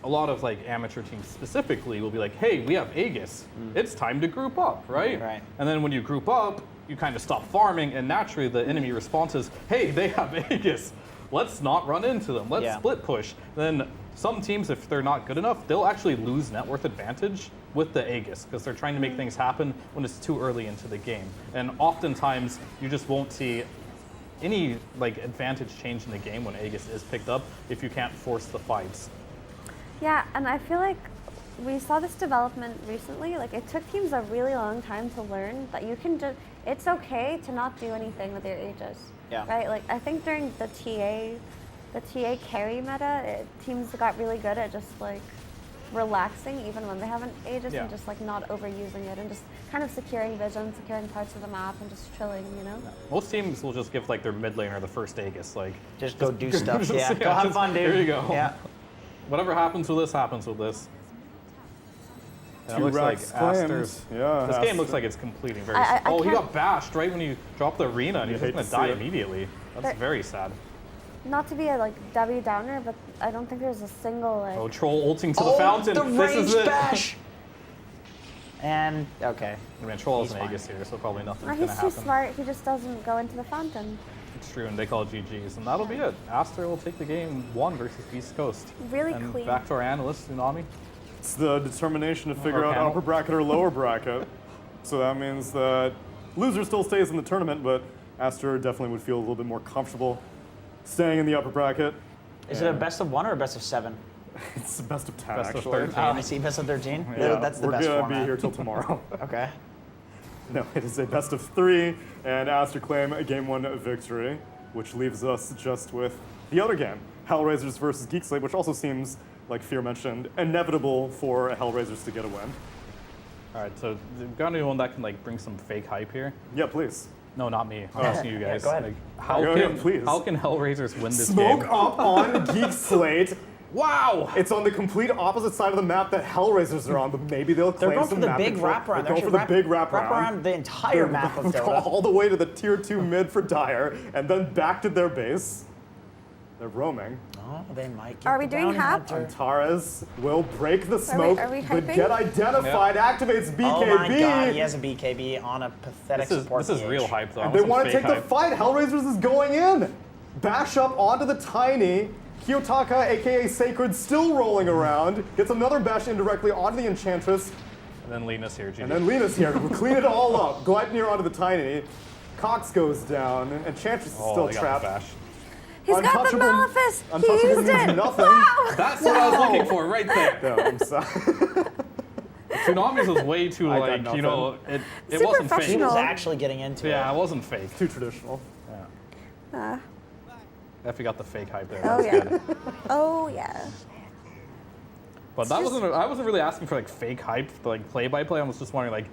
a lot of like amateur teams specifically will be like, hey, we have Aegis. It's time to group up, right? Right. And then when you group up, you kind of stop farming and naturally the enemy response is, hey, they have Aegis. Let's not run into them. Let's split push. Then some teams, if they're not good enough, they'll actually lose net worth advantage with the Aegis because they're trying to make things happen when it's too early into the game. And oftentimes you just won't see any like advantage change in the game when Aegis is picked up if you can't force the fights. Yeah, and I feel like we saw this development recently. Like it took teams a really long time to learn that you can just, it's okay to not do anything with your Aegis. Yeah. Right? Like I think during the TA carry meta, teams got really good at just like relaxing even when they have an Aegis and just like not overusing it and just kind of securing vision, securing parts of the map and just chilling, you know? Most teams will just give like their mid laner the first Aegis, like Just go do stuff. Yeah. Go have fun, dude. Here you go. Yeah. Whatever happens with this happens with this. And it Two looks like racks claimed. Aster's. Yeah, This game Aster. looks like it's completing very. I Oh, he can't- got bashed right when you dropped the arena, and You he's hate just to gonna die see it. immediately. That's There- very sad. Not to be a like Debbie Downer, but I don't think there's a single like Oh, troll ulting to the fountain. The This is range it. bash. And okay. I mean, troll has He's an Aegis here, so probably nothing's he's gonna too happen. smart, he just doesn't go into the fountain. It's true, and they call it GGs, and that'll be it. Aster will take the game 1 versus East Coast. Really and clean. back to our analyst, Tsunami. It's the determination to figure Our out panel. upper bracket or lower bracket. So that means that loser still stays in the tournament, but Aster definitely would feel a little bit more comfortable staying in the upper bracket. Is it a best of 1 or a best of 7? It's the best of 10, Best of actually. 13. I see. Best of 13? Yeah, That's the we're best gonna format. be here till tomorrow. Okay. No, it is a best of 3, and Aster claim a game 1 victory, which leaves us just with the other game, Hellraisers versus Geek Slate, which also seems like Fear mentioned, inevitable for Hellraisers to get a win. All right, so you've got anyone that can like bring some fake hype here? Yeah, please. No, not me. I'm asking you guys. go ahead. Like, how can Hellraisers win this Smoke game? up on Geek Slate. Wow! It's on the complete opposite side of the map that Hellraisers are on, but maybe they'll claim They're going for some the map big control. wraparound. They're going for the big wraparound. Wrap around the entire map of Dota. All the way to the tier 2 mid for Dire, and then back to their base. They're roaming. Oh, they might get Are we the doing bounty half? hunter. Antares will break the smoke, are we but hyping? get identified, activates BKB. Oh my god, he has a BKB on a pathetic support This is PH. real hype, though. And they want to take the fight. Hellraisers is going in. Bash up onto the Tiny. Kiyotaka, aka Sacred, still rolling around. Gets another bash indirectly onto the Enchantress. And then Lena's here, GG. And then Lena's here. We'll clean it all up. Gleipnir onto the Tiny. Cox goes down. Enchantress is still they got trapped. the bash. He's got the Malefice. He Untouchable used means it. nothing. Wow. That's what I was looking for right there. No, I'm sorry. Tsunamis was way too I got like, nothing. you know, it Super wasn't fake. He was actually getting into it. Yeah, it wasn't fake. Too traditional. Yeah. Effie got the fake hype there. Oh That's yeah. good. Oh yeah. But that wasn't. I wasn't really asking for like fake hype, like play by play. I was just wondering like,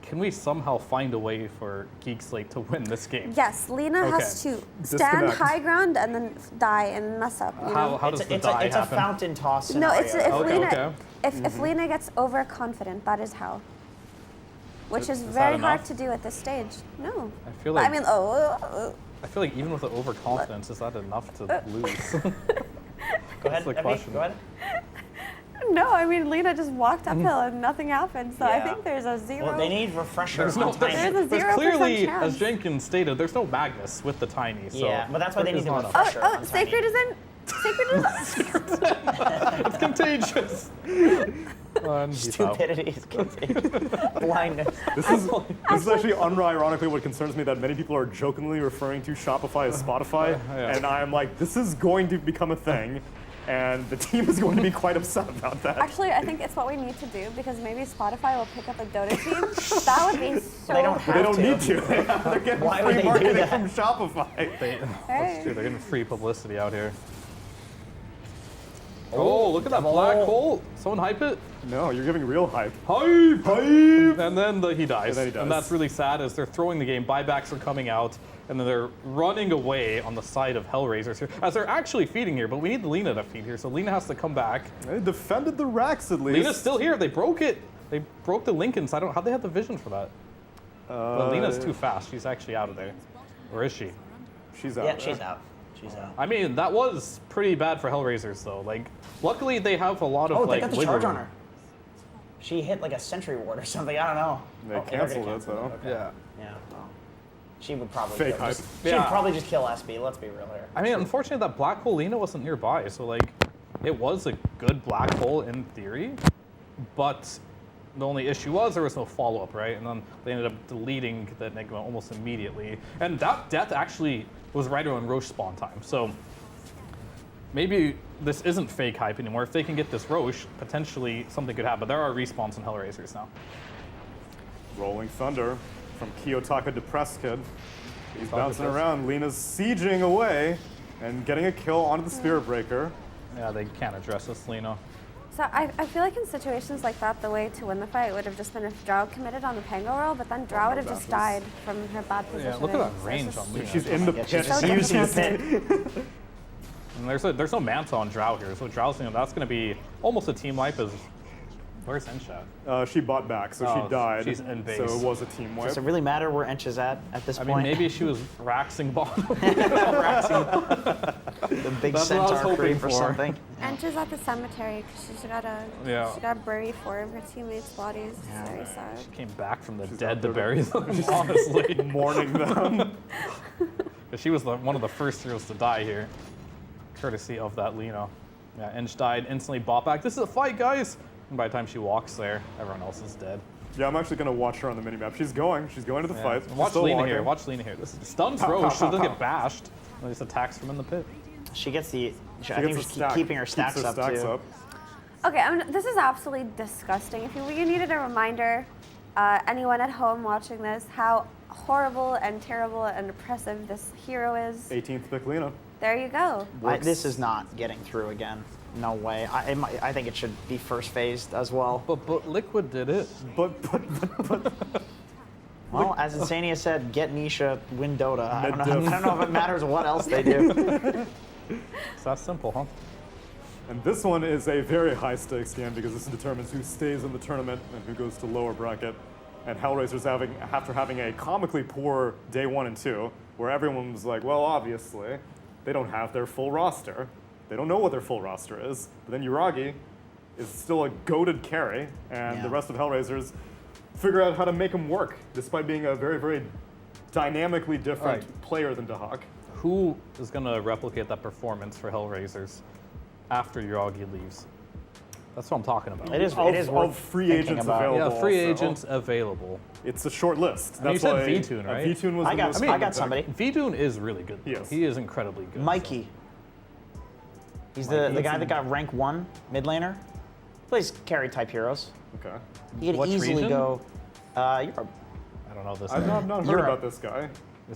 can we somehow find a way for Geek Slate to win this game? Yes, Lena has to stand Disconnect. high ground and then die and mess up. You know? How does the It's die a happen? fountain toss No, scenario. it's if Okay, Lena okay. if Lena gets overconfident, that is how. Which is Is that very hard enough? to do at this stage. No. I feel But like. I mean, I feel like even with the overconfidence, is that enough to lose? Go ahead, That's the Effie, question. go ahead. no. I mean, Lena just walked uphill and nothing happened. So I Yeah. think there's a zero. Well, they need refresher There's on no. Tiny. There's a There's 0% clearly, chance. as Jenkins stated, there's no Magnus with the Tiny. So Yeah, but that's why they need the there's not refresher. Oh, Sacred is in. Sacred is in. It's contagious. And he's out. Stupidity is contagious. Blindness. This is actually unironically what concerns me, that many people are jokingly referring to Shopify as Spotify, Yeah. and I'm like, this is going to become a thing, and the team is going to be quite upset about that. Actually, I think it's what we need to do because maybe Spotify will pick up a Dota team. That would be so. They don't But they don't to. need to. They're getting Why would free they do marketing that? from Shopify. That's true. They're getting free publicity out here. Oh, look at that black hole. Someone hype it. No, you're giving real hype. Hype! Hype! And then he dies. And then he dies. And that's really sad as they're throwing the game. Buybacks are coming out. And then they're running away on the side of Hellraisers here. As they're actually feeding here, but we need Lena to feed here. So Lena has to come back. They defended the racks at least. Lena's still here. They broke it. They broke the Lincolns. I don't. How'd they have the vision for that? But Lena's too fast. She's actually out of there. Or is she? She's out. Yeah, she's out. She's out. I mean, that was pretty bad for Hellraisers, though. Like, luckily they have a lot of Oh, like they got the wiggle charge room. on her. She hit like a sentry ward or something. I don't know. They Oh, canceled they're it, though. Okay. Yeah. Yeah. Well, she would probably Fake kill, hype. she'd Yeah. probably just kill SB. Let's be real here. I mean, unfortunately, that black hole Lena wasn't nearby, so like, it was a good black hole in theory, but the only issue was there was no follow-up, right? And then they ended up deleting the Enigma almost immediately, and that death actually was right around Roche spawn time. So maybe this isn't fake hype anymore. If they can get this Roche, potentially something could happen. There are respawns in Hellraisers now. Rolling Thunder from Kiyotaka Depressed Kid. He's Kiyotaka bouncing Depressed. around. Lena's sieging away and getting a kill onto the Spirit Breaker. Yeah, they can't address this, Lena. So I feel like in situations like that, the way to win the fight would have just been if Drow committed on the Pango roll, but then Drow would have just died from her bad position. Yeah, look at that range on Lena. She's in the Yeah, pit. she's just using the pit. And there's no Manta on Drow here, so Drow's, that's going to be almost a team wipe. Where's Enshad? She bought back, so Oh, she died. she's in base. So it was a team wipe. Does it really matter where Ench is at this I point? mean, maybe she was raxing bottom. The big That's what I was centaur hoping creep or for. something. And she's at the cemetery because she got buried 4 of her teammates' bodies. It's very sad. She came back from the She's dead out to there bury them, honestly. mourning them. She was one of the first heroes to die here, courtesy of that Lena. Yeah, Ench died, instantly bought back. This is a fight, guys! And by the time she walks there, everyone else is dead. Yeah, I'm actually going to watch her on the minimap. She's going to the Yeah. fight. She's Watch still Lena walking. here, watch Lena here. This stuns Pow, Roche, pow, so doesn't pow, get bashed. And just attacks from in the pit. She gets the. She I think gets she's the stack. keeping her Keeps stacks up too. up. Okay, this is absolutely disgusting. If you needed a reminder, anyone at home watching this, how horrible and terrible and oppressive this hero is. 18th pick Lena. There you go. This is not getting through again. No way. I think it should be first phased as well. But Liquid did it. But. Well, as Insania said, get Nisha, win Dota. I don't know if it matters what else they do. It's that simple, huh? And this one is a very high stakes game because this determines who stays in the tournament and who goes to lower bracket. And Hellraiser's after having a comically poor day 1 and 2, where everyone was like, well, obviously, they don't have their full roster. They don't know what their full roster is. But then Uragi is still a goated carry, and the rest of Hellraisers figure out how to make him work, despite being a very, very dynamically different player than Dahak. Who is going to replicate that performance for Hellraisers after Uragi leaves? That's what I'm talking about. It is worth free agents available. Yeah, free also. agents available. It's a short list. I mean, you said Vitoon, right? Vitoon was I got somebody. Vitoon is really good. Yes. He is incredibly good. Mikey. He's the guy that got rank 1 mid laner. Plays carry type heroes. Okay. He could easily go Europe. I don't know this. I've not heard about this guy.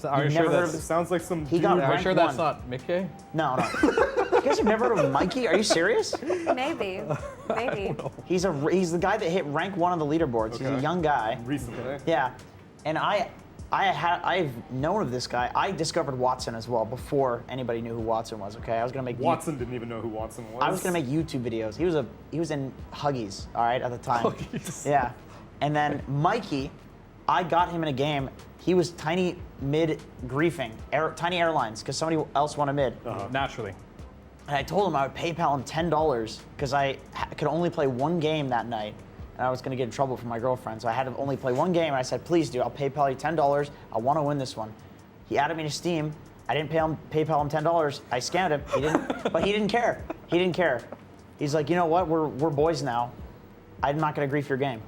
Are you sure that sounds like some He dude? got Are you rank sure 1. that's not Mickey? No. You guys have never heard of Mikey? Are you serious? Maybe. Maybe. He's the guy that hit rank 1 on the leaderboards. He's a young guy. Recently. Yeah. And I've known of this guy. I discovered Watson as well before anybody knew who Watson was. Okay, I was gonna make Watson didn't even know who Watson was. I was gonna make YouTube videos. He was in Huggies, all right, at the time. Huggies. Yeah. And then Mikey, I got him in a game. He was tiny mid griefing, tiny airlines, because somebody else wanted mid. Naturally. And I told him I would PayPal him $10 because I could only play one game that night. And I was gonna get in trouble from my girlfriend. So I had to only play one game. And I said, please dude, I'll PayPal you $10. I wanna win this one. He added me to Steam. I didn't PayPal him $10. I scammed him, but he didn't care. He didn't care. He's like, you know what, we're boys now. I'm not gonna grief your game.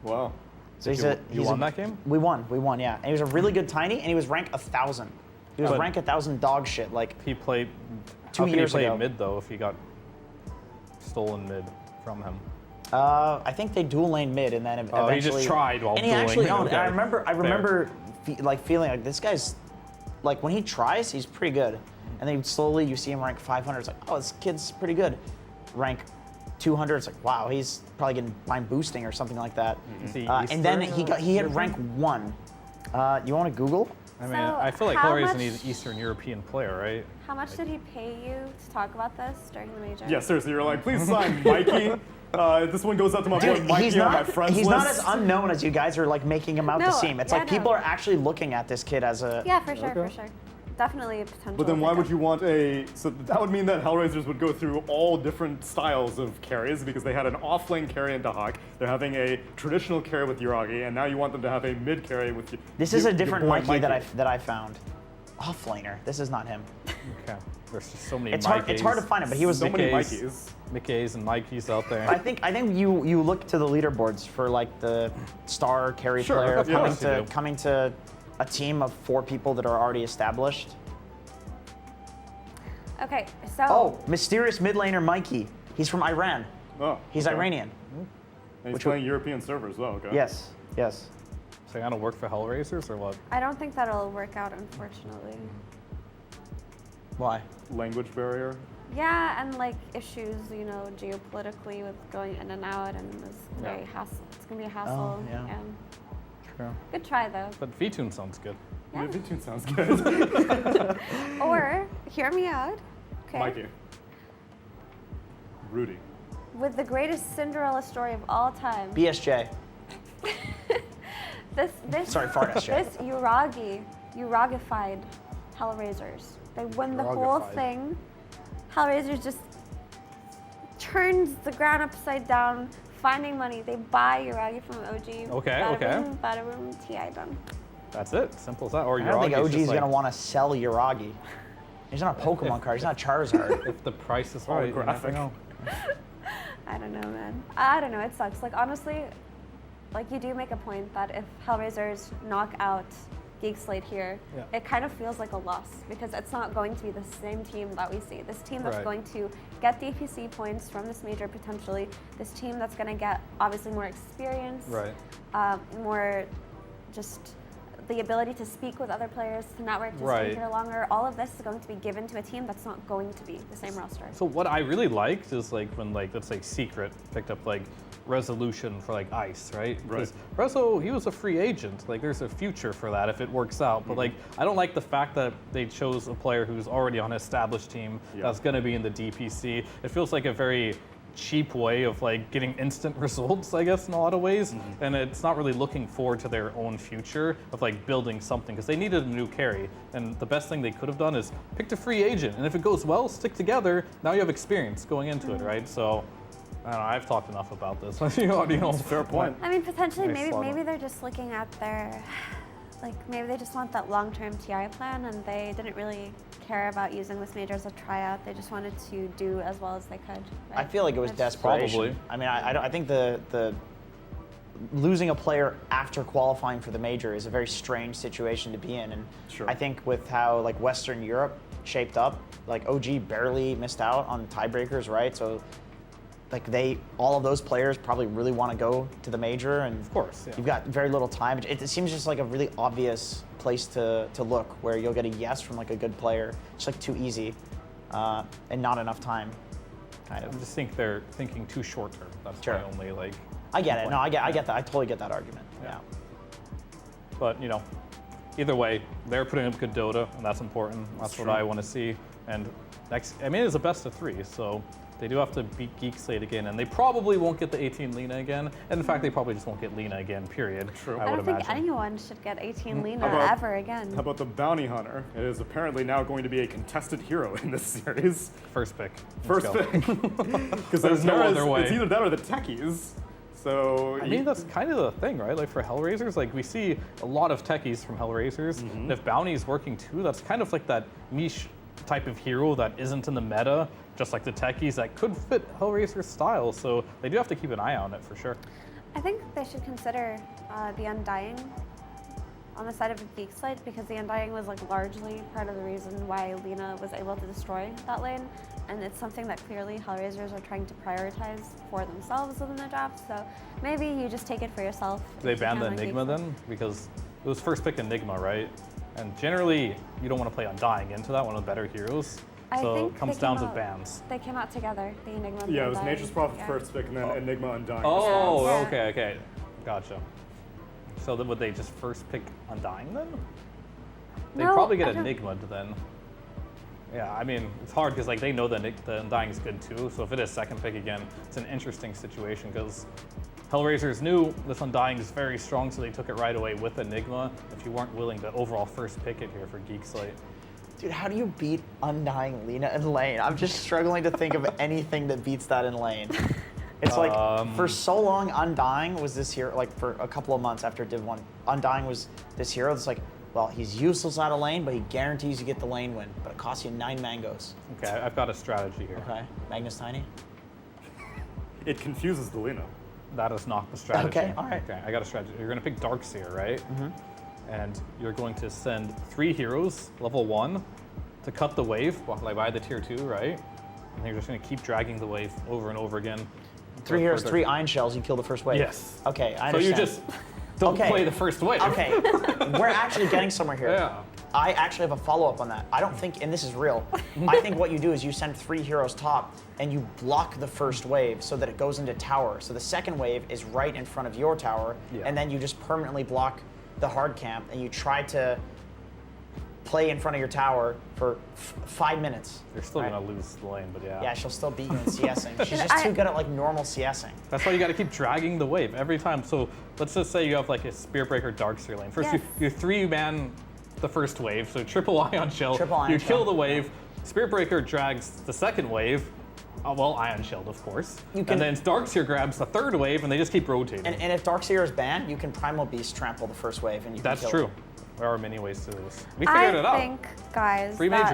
Wow. So you won that game? We won, yeah. And he was a really good tiny, and he was rank 1,000. He was rank 1,000 dog shit, like He played 2 how years could he ago. play mid though if he got stolen mid from him? I think they dual lane mid, and then eventually. He just tried while and he dueling actually mid. owned. Okay. And I remember, Fair. feeling like this guy's, like when he tries, he's pretty good, and then slowly you see him rank 500. It's like, oh, this kid's pretty good. Rank 200. It's like, wow, he's probably getting mind boosting or something like that. And then he hit rank 1. You want to Google? I mean, So I feel like how Hellraiser much- needs an Eastern European player, right? How much did he pay you to talk about this during the major? Yeah, seriously, you're like, please sign Mikey. This one goes out to my boy Dude, Mikey on my friends he's list. not as unknown as you guys are like making him out to No, seem. It's yeah, like no. people are actually looking at this kid as a. Yeah, for sure, for sure. Definitely a potential. But then why would pickup. you want so that would mean that Hellraisers would go through all different styles of carries because they had an off-lane carry in Dahak. They're having a traditional carry with Uragi, and now you want them to have a mid carry with This is a your different boy Mikey that I found. Offlaner. This is not him. Okay. There's just so many It's Mikeys. hard to find him, but he was so many Mikeys. Mickeys and Mikeys out there. I think you look to the leaderboards for like the star carry Sure, player of course you do. coming to a team of 4 people that are already established. Okay, so. Oh, mysterious mid laner Mikey. He's from Iran. Oh, He's okay. Iranian. And he's Which playing European servers as well, okay? Yes. So you gonna work for Hellraisers or what? I don't think that'll work out, unfortunately. Why? Language barrier. Yeah, and like issues, you know, geopolitically with going in and out, and it's very hassle. It's gonna be a hassle. Oh, yeah. True. Good try though. But Vitoon sounds good. Yeah, Vitoon sounds good. Or hear me out. Okay. Mikey. Rudy. With the greatest Cinderella story of all time. BSJ. This Sorry, fart SJ. This Uragified Hellraisers. They win the whole Uragified. thing. Hellraisers just turns the ground upside down, finding money. They buy Uragi from OG. Okay, Bada okay. Boom, bada boom, TI done. That's it. Simple as that. Or I don't think Uragi's OG's just gonna like, want to sell Uragi. He's not a Pokemon card. He's not Charizard. if the price is right, you never Holographic. know. I don't know, man. I don't know. It sucks. Like honestly, like you do make a point that if Hellraisers knock out Geek Slate here, Yeah. it kind of feels like a loss because it's not going to be the same team that we see. This team that's Right. going to get DPC points from this major potentially. This team that's going to get obviously more experience, Right. more just the ability to speak with other players, to network, to Right. stay here longer, all of this is going to be given to a team that's not going to be the same roster. So what I really liked is like when let's say Secret picked up like Resolution for like Ice, right? Right. Rezo, he was a free agent. Like there's a future for that if it works out. But like I don't like the fact that they chose a player who's already on an established team that's going to be in the DPC. It feels like a very cheap way of like getting instant results, I guess, in a lot of ways. And it's not really looking forward to their own future of like building something because they needed a new carry. And the best thing they could have done is picked a free agent. And if it goes well, stick together. Now you have experience going into it, right? So I don't know, I've talked enough about this. Fair point. I mean, potentially, Nice slot. maybe they're just looking at their, like, maybe they just want that long-term TI plan, and they didn't really care about using this major as a tryout. They just wanted to do as well as they could. I right? feel like it was That's- desperation. Probably. I mean, I think the losing a player after qualifying for the major is a very strange situation to be in. And I think with how like Western Europe shaped up, like OG barely missed out on tiebreakers, right? So like all of those players probably really want to go to the major, and of course, you've got very little time. It seems just like a really obvious place to look, where you'll get a yes from like a good player. It's like too easy, and not enough time, kind of. I just think they're thinking too short term. That's my only like. I get it. complaint. No, I get that. I totally get that argument. Yeah. But either way, they're putting up good Dota, and that's important. That's what true. I want to see. And next, I mean, it's a best of 3, so they do have to beat Geek Slate again, and they probably won't get the 18 Lina again. And in fact, they probably just won't get Lina again. Period. True. I I would don't think imagine. anyone should get 18 Lina How about- ever again. How about the Bounty Hunter? It is apparently now going to be a contested hero in this series. First pick. First Let's pick. go. Because There's no other way. It's either that or the techies. So I mean, that's kind of the thing, right? Like for Hellraisers, like we see a lot of techies from Hellraisers. And if Bounty's working too, that's kind of like that niche type of hero that isn't in the meta, just like the techies that could fit Hellraiser's style. So they do have to keep an eye on it for sure. I think they should consider the Undying on the side of the Geek Slate, because the Undying was like largely part of the reason why Lina was able to destroy that lane, and it's something that clearly Hellraisers are trying to prioritize for themselves within the draft. So maybe you just take it for yourself. Do they if you ban the can on Enigma Geek Slate. then? Because it was first pick Enigma, right? And generally, you don't want to play Undying into that, one of the better heroes. I So think it comes they down came to out- bans. They came out together, the Enigma and the Yeah, it was Undying. Nature's Prophet Yeah. first pick, and then Enigma Undying. Oh, Yeah. okay. Gotcha. So then would they just first pick Undying then? They'd No, probably get I don't- Enigma then. Yeah, I mean, it's hard because like they know that the Undying is good too. So if it is second pick again, it's an interesting situation because Hellraisers knew this Undying is very strong, so they took it right away with Enigma. If you weren't willing to overall first pick it here for Geek Slate. Dude, how do you beat Undying Lina in lane? I'm just struggling to think of anything that beats that in lane. It's like, for so long, Undying was this hero, like for a couple of months after Div 1, Undying was this hero that's like, well, he's useless out of lane, but he guarantees you get the lane win, but it costs you 9 mangoes. Okay, I've got a strategy here. Okay, Magnus Tiny? It confuses the Lina. That is not the strategy. Okay, all right. Okay, I got a strategy. You're going to pick Darkseer, right? And you're going to send 3 heroes, level 1, to cut the wave, like by the tier 2, right? And you're just going to keep dragging the wave over and over again. 3 heroes, Further. 3 Iron Shells, you kill the first wave. Yes. Okay, I So understand. you just don't play the first wave. Okay, we're actually getting somewhere here. Yeah. I actually have a follow-up on that. I don't think, and this is real, I think what you do is you send 3 heroes top and you block the first wave so that it goes into tower. So the second wave is right in front of your tower, and then you just permanently block the hard camp and you try to play in front of your tower for 5 minutes. You're still right? going to lose the lane, but yeah. Yeah, she'll still beat you in CSing. She's just too good at like normal CSing. That's why you got to keep dragging the wave every time. So let's just say you have like a Spearbreaker Darkseer lane. First, Yes. you 3-man the first wave, so triple Ion Shell. Triple Ion you Shell. kill the wave. Spearbreaker drags the second wave. Well, Ion Shelled, of course. You can- and then Darkseer grabs the third wave, and they just keep rotating. And if Darkseer is banned, you can Primal Beast trample the first wave and you can That's kill true. it. There are many ways to do this. We figured it out. I think, guys, Free that-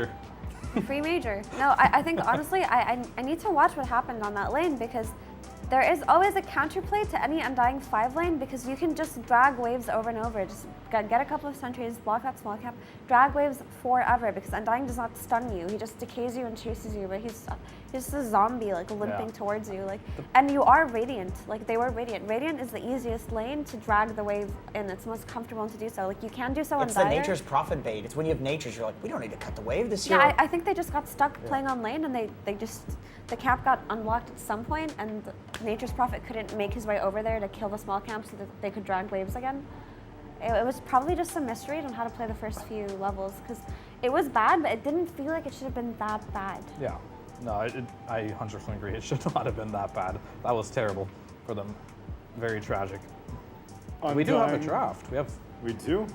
major. Free major. No, I think honestly, I need to watch what happened on that lane, because there is always a counterplay to any Undying 5 lane, because you can just drag waves over and over. Just get a couple of sentries, block that small cap, drag waves forever because Undying does not stun you. He just decays you and chases you, but he's just a zombie like limping towards you. Like, and you are Radiant. Like they were Radiant. Radiant is the easiest lane to drag the wave in. It's most comfortable to do so. Like you can do so on It's the Dire. Nature's Prophet bait. It's when you have Nature's, you're like, we don't need to cut the wave this year. Yeah, I think they just got stuck playing on lane, and they just the cap got unblocked at some point, and Nature's Prophet couldn't make his way over there to kill the small camp so that they could drag waves again. It was probably just some misread on how to play the first few levels because it was bad, but it didn't feel like it should have been that bad. Yeah. No, I 100% agree. It should not have been that bad. That was terrible for them. Very tragic. We do have a draft. We do.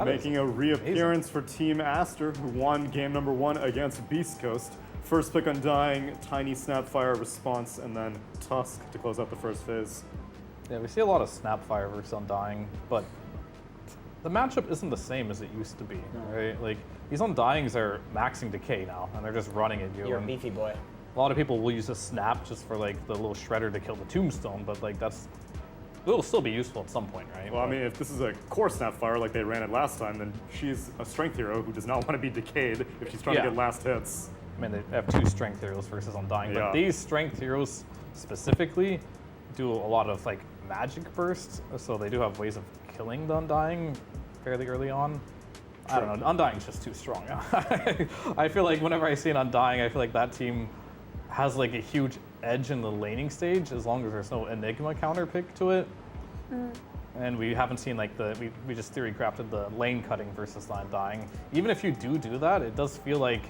Making a reappearance for Team Aster, who won game number 1 against Beast Coast. First pick Undying, Tiny Snapfire response, and then Tusk to close out the first phase. Yeah, we see a lot of Snapfire versus Undying, but the matchup isn't the same as it used to be, right? Like, these Undyings are maxing Decay now, and they're just running at you. You're a beefy boy. A lot of people will use a Snap just for, like, the little shredder to kill the Tombstone, but, like, it'll still be useful at some point, right? Well, I mean, if this is a core Snapfire like they ran it last time, then she's a strength hero who does not want to be decayed if she's trying to get last hits. I mean, they have 2 strength heroes versus Undying, but these strength heroes specifically do a lot of, like, magic bursts, so they do have ways of killing the Undying fairly early on. I don't know, Undying's just too strong. I feel like whenever I see an Undying, I feel like that team has like a huge edge in the laning stage as long as there's no Enigma counter pick to it. And we haven't seen like we just theory crafted the lane cutting versus the Undying. Even if you do that, it does feel like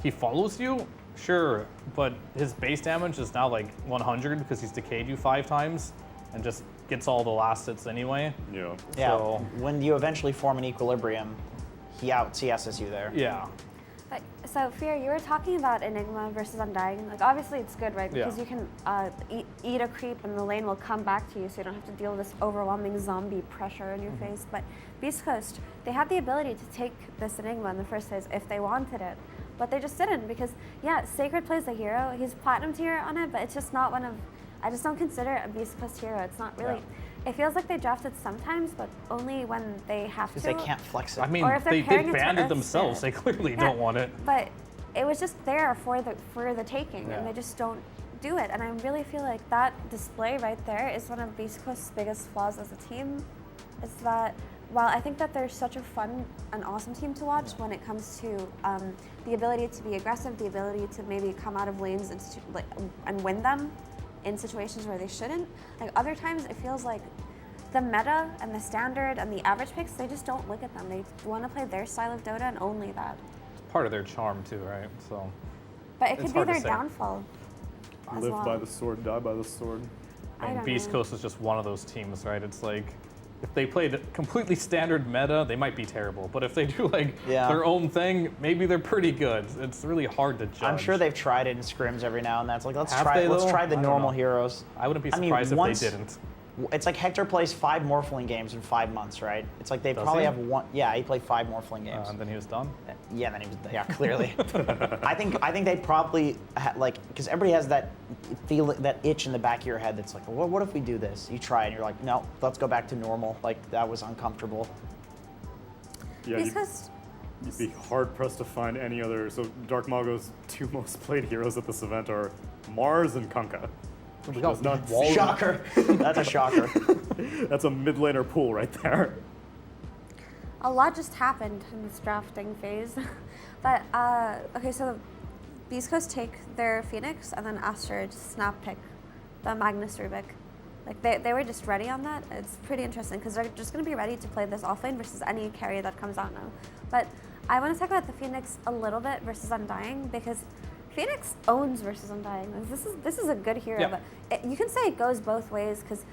he follows you, sure, but his base damage is now like 100 because he's decayed you 5 times and just gets all the last hits anyway. Yeah. So when you eventually form an equilibrium, he out CS's you there. Yeah. But, so, Fear, you were talking about Enigma versus Undying. Like, obviously it's good, right? Because you can eat a creep and the lane will come back to you, so you don't have to deal with this overwhelming zombie pressure in your face. But Beast Coast, they had the ability to take this Enigma in the first phase if they wanted it. But they just didn't because, yeah, Sacred plays a hero. He's platinum tier on it, but it's just not one of... I just don't consider it a Beast Coast hero. It's not really... It feels like they draft it sometimes, but only when they have to. Because they can't flex it. I mean, they banned it themselves. They clearly don't want it. But it was just there for the taking, and they just don't do it. And I really feel like that display right there is one of Beast Coast's biggest flaws as a team, is that while I think that they're such a fun and awesome team to watch when it comes to the ability to be aggressive, the ability to maybe come out of lanes and win them in situations where they shouldn't. Like other times it feels like the meta and the standard and the average picks, they just don't look at them. They want to play their style of Dota and only that. Part of their charm too, right? So. But it could be their downfall. Live by the sword, die by the sword. And Beast Coast is just one of those teams, right? It's like, if they played completely standard meta, they might be terrible. But if they do like their own thing, maybe they're pretty good. It's really hard to judge. I'm sure they've tried it in scrims every now and then. It's like let's Have try they, the normal heroes. I wouldn't be surprised if they didn't. It's like Hector plays 5 Morphling games in 5 months, right? It's like they probably have one. Yeah, he played 5 Morphling games. And then he was done. Yeah, then he was. Yeah, clearly. I think they probably because everybody has that that itch in the back of your head that's like, well, what if we do this? You try and you're like, no, let's go back to normal. Like that was uncomfortable. Yeah, you'd be hard pressed to find any other. So Dark Mago's 2 most played heroes at this event are Mars and Kunkka. Shocker. That's a shocker. That's a mid laner pool right there. A lot just happened in this drafting phase. But, okay, so Beast Coast take their Phoenix and then Aster just snap pick the Magnus Rubik. Like, they were just ready on that. It's pretty interesting because they're just going to be ready to play this offlane versus any carry that comes out now. But I want to talk about the Phoenix a little bit versus Undying because Phoenix owns versus Undying. This is a good hero, but you can say it goes both ways because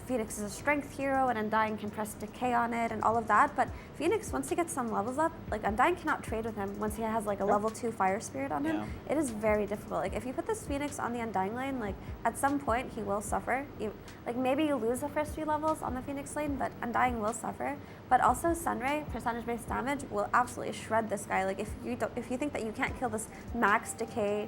Phoenix is a strength hero and Undying can press decay on it and all of that. But Phoenix, once he gets some levels up, like Undying cannot trade with him once he has like a level 2 Fire Spirit on him. It is very difficult. Like if you put this Phoenix on the Undying lane, like at some point he will suffer. Like maybe you lose the first few levels on the Phoenix lane, but Undying will suffer. But also Sunray, percentage-based damage, will absolutely shred this guy. Like if you think that you can't kill this max decay,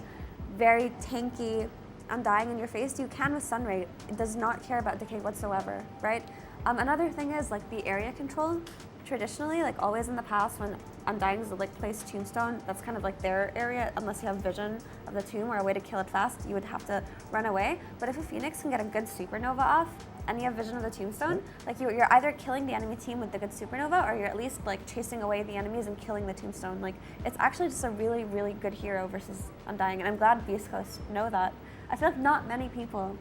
very tanky Undying in your face, you can with Sunray. It does not care about decay whatsoever, right? Another thing is like the area control. traditionally, like always in the past, when Undying's the licked place tombstone, that's kind of like their area, unless you have vision of the tomb or a way to kill it fast, you would have to run away. But if a Phoenix can get a good supernova off, and you have vision of the tombstone, like you're either killing the enemy team with the good supernova, or you're at least like chasing away the enemies and killing the tombstone. Like it's actually just a really, really good hero versus Undying, and I'm glad Beast Coast know that. I feel like not many people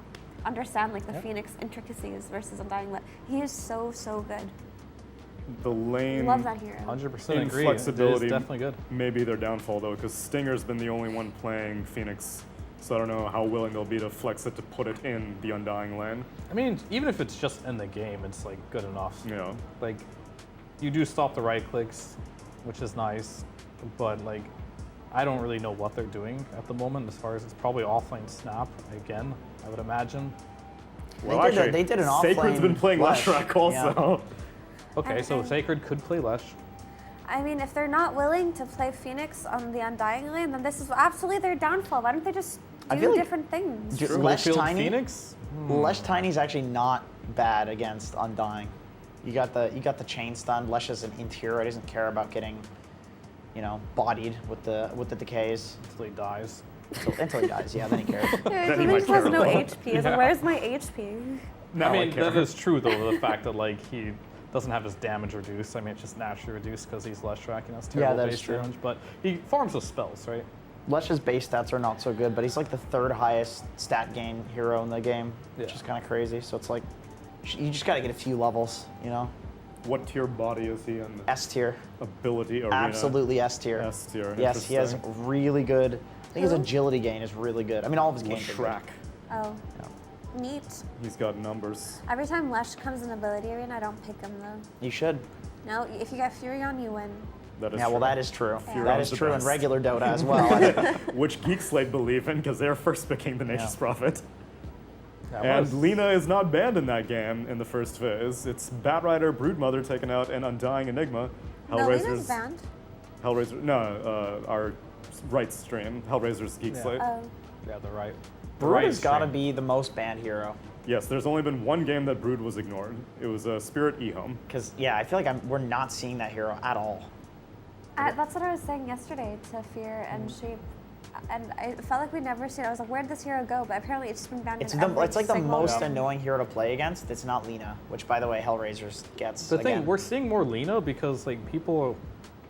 understand like the Phoenix intricacies versus Undying, but he is so, so good. The lane Love that hero. 100% agree. inflexibility It is definitely good. may be their downfall though, because Stinger's been the only one playing Phoenix, so I don't know how willing they'll be to flex it to put it in the Undying lane. I mean, even if it's just in the game, it's like good enough. Yeah. Like, you do stop the right clicks, which is nice, but like, I don't really know what they're doing at the moment as far as it's probably offlane snap again, I would imagine. Well, they did an offlane. Sacred's been playing Leshrac also. Yeah. Okay, so And- Sacred could play Lesh. I mean, if they're not willing to play Phoenix on the Undying lane, then this is absolutely their downfall. Why don't they just I feel do like different things? Lesh Tiny. Phoenix? Lesh Tiny's actually not bad against Undying. You got the chain stun. Lesh is an interior. He doesn't care about getting, bodied with the decays. Until he dies. Until he dies, yeah, then he cares. Yeah, he just has no HP. He's like, where's my HP? I mean, that is true though, the fact that like he doesn't have his damage reduced. I mean, it's just naturally reduced because he's Leshrac, and that's terrible that is base true. damage. But he farms with spells, right? Lesh's base stats are not so good, but he's like the third highest stat gain hero in the game, which is kind of crazy. So it's like, you just got to get a few levels, What tier body is he in? S tier. Ability arena. Absolutely S tier. S tier. Yes, he has interesting. really good. I think his agility gain is really good. I mean, all of his gains are good. Leshrac. Oh, neat. He's got numbers. Every time Lesh comes in Ability Arena, I don't pick him though. You should. No, if you get Fury on, you win. That is Yeah, well, true. that is true. Furion's That is the true in best. regular Dota as well. Which Geek Slate believe in, because they're first picking the Nature's Prophet. That And was- Lina is not banned in that game in the first phase. It's Batrider, Broodmother taking out an Undying Enigma. No, Lena's banned. Hellraiser, no, our right stream, Hellraiser's Geek Slate. Oh. Yeah, the right. Brood has got to be the most banned hero. Yes, there's only been one game that Brood was ignored. It was Spirit Ehome. Because, yeah, I feel like we're not seeing that hero at all. That's what I was saying yesterday to Fear and Sheep. And I felt like we never seen it. I was like, where'd this hero go? But apparently it's just been banned It's in the every it's like the single most game. annoying hero to play against. It's not Lina, which by the way Hellraisers gets. The thing, again. we're seeing more Lina because like people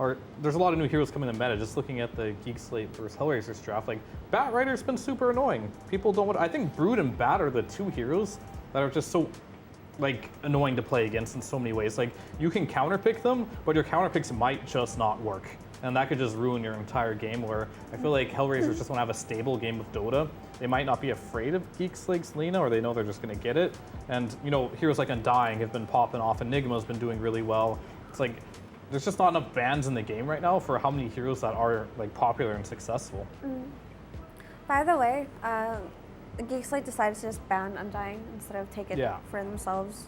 are there's a lot of new heroes coming in the meta. Just looking at the Geek Slate versus Hellraisers draft, like Batrider's been super annoying. People don't want. I think Brood and Bat are the two heroes that are just so like annoying to play against in so many ways. Like you can counterpick them, but your counterpicks might just not work. And that could just ruin your entire game, where I feel like Hellraisers just want to have a stable game of Dota. They might not be afraid of Geek Slate's Lina, or they know they're just going to get it. And, heroes like Undying have been popping off. Enigma's been doing really well. It's like, there's just not enough bans in the game right now for how many heroes that are, like, popular and successful. By the way, Geek Slate decided to just ban Undying instead of take it for themselves,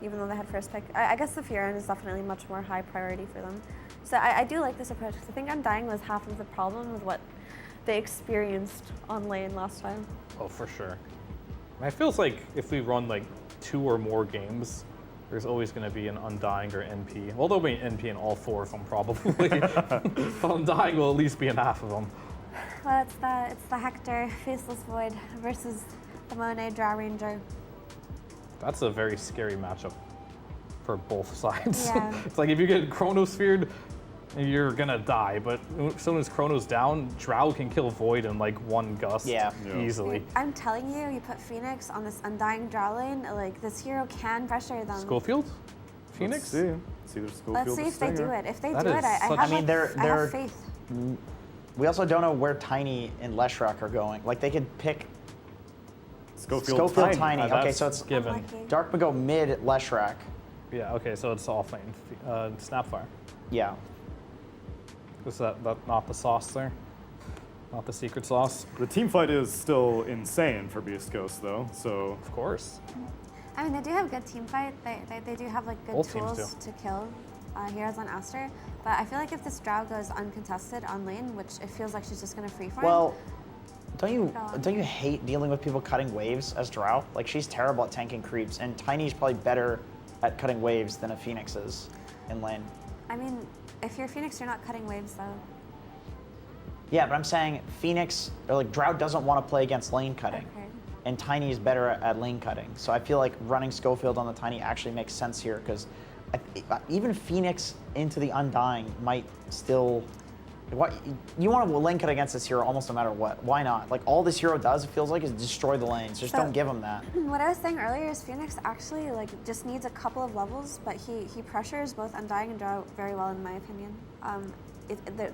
even though they had first pick. I guess the Furon is definitely much more high priority for them. So I do like this approach, because I think Undying was half of the problem with what they experienced on lane last time. Oh, for sure. And it feels like if we run, like, 2 or more games, there's always going to be an Undying or NP. Well, there'll be an NP in all 4 of them, probably. But Undying will at least be in half of them. Well, it's the Hector Faceless Void versus the Monet Drow Ranger. That's a very scary matchup for both sides. Yeah. It's like if you get Chronosphered, you're gonna die. But as soon as Chrono's down, Drow can kill Void in like one gust easily. I'm telling you, you put Phoenix on this Undying Drow lane, like this hero can pressure them. Schofield? Phoenix? Let's see. It's either Schofield Let's see or if they do Stinger. it. If they That do is it, I such- have, I mean, they're I have faith. We also don't know where Tiny and Leshrac are going. Like they could pick Schofield Tiny. Okay, that's so it's given. Dark would go mid Leshrac. Yeah. Okay, so it's off lane. Snapfire. Yeah. Is that not the sauce there? Not the secret sauce? The team fight is still insane for Beast Coast, though. So of course. I mean, they do have good team fight. They do have like good Both teams tools to kill heroes on Aster. But I feel like if this Drow goes uncontested on lane, which it feels like she's just gonna free farm. Well, don't you hate dealing with people cutting waves as Drow? Like she's terrible at tanking creeps, and Tiny's probably better at cutting waves than a Phoenix is. in lane. I mean, if you're Phoenix, you're not cutting waves though. Yeah, but I'm saying Phoenix, or like Drought doesn't want to play against lane cutting. Okay. And Tiny is better at lane cutting. So I feel like running Schofield on the Tiny actually makes sense here because even Phoenix into the Undying might still. What you want to lane cut against this hero almost no matter what. Why not? Like all this hero does, it feels like, is destroy the lanes. Just don't give him that. What I was saying earlier is Phoenix actually like just needs a couple of levels, but he pressures both Undying and Drought very well in my opinion.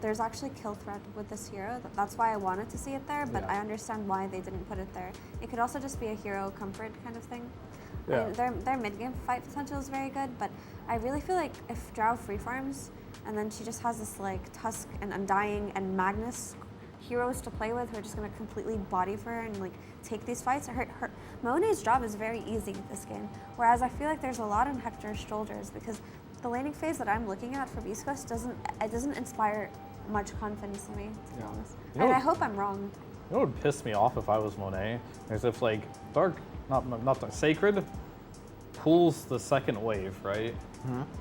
There's actually kill threat with this hero. That's why I wanted to see it there, but I understand why they didn't put it there. It could also just be a hero comfort kind of thing. Yeah. I mean, their mid-game fight potential is very good, but I really feel like if Drow free farms, and then she just has this like Tusk and Undying and Magnus heroes to play with who are just gonna completely body for her and like take these fights. Monet's job is very easy this game, whereas I feel like there's a lot on Hector's shoulders because the laning phase that I'm looking at for Beast Coast doesn't inspire much confidence in me, to be honest. You know And I what- hope I'm wrong. You know what would piss me off if I was Monet? Is if like not the Sacred pulls the second wave, right?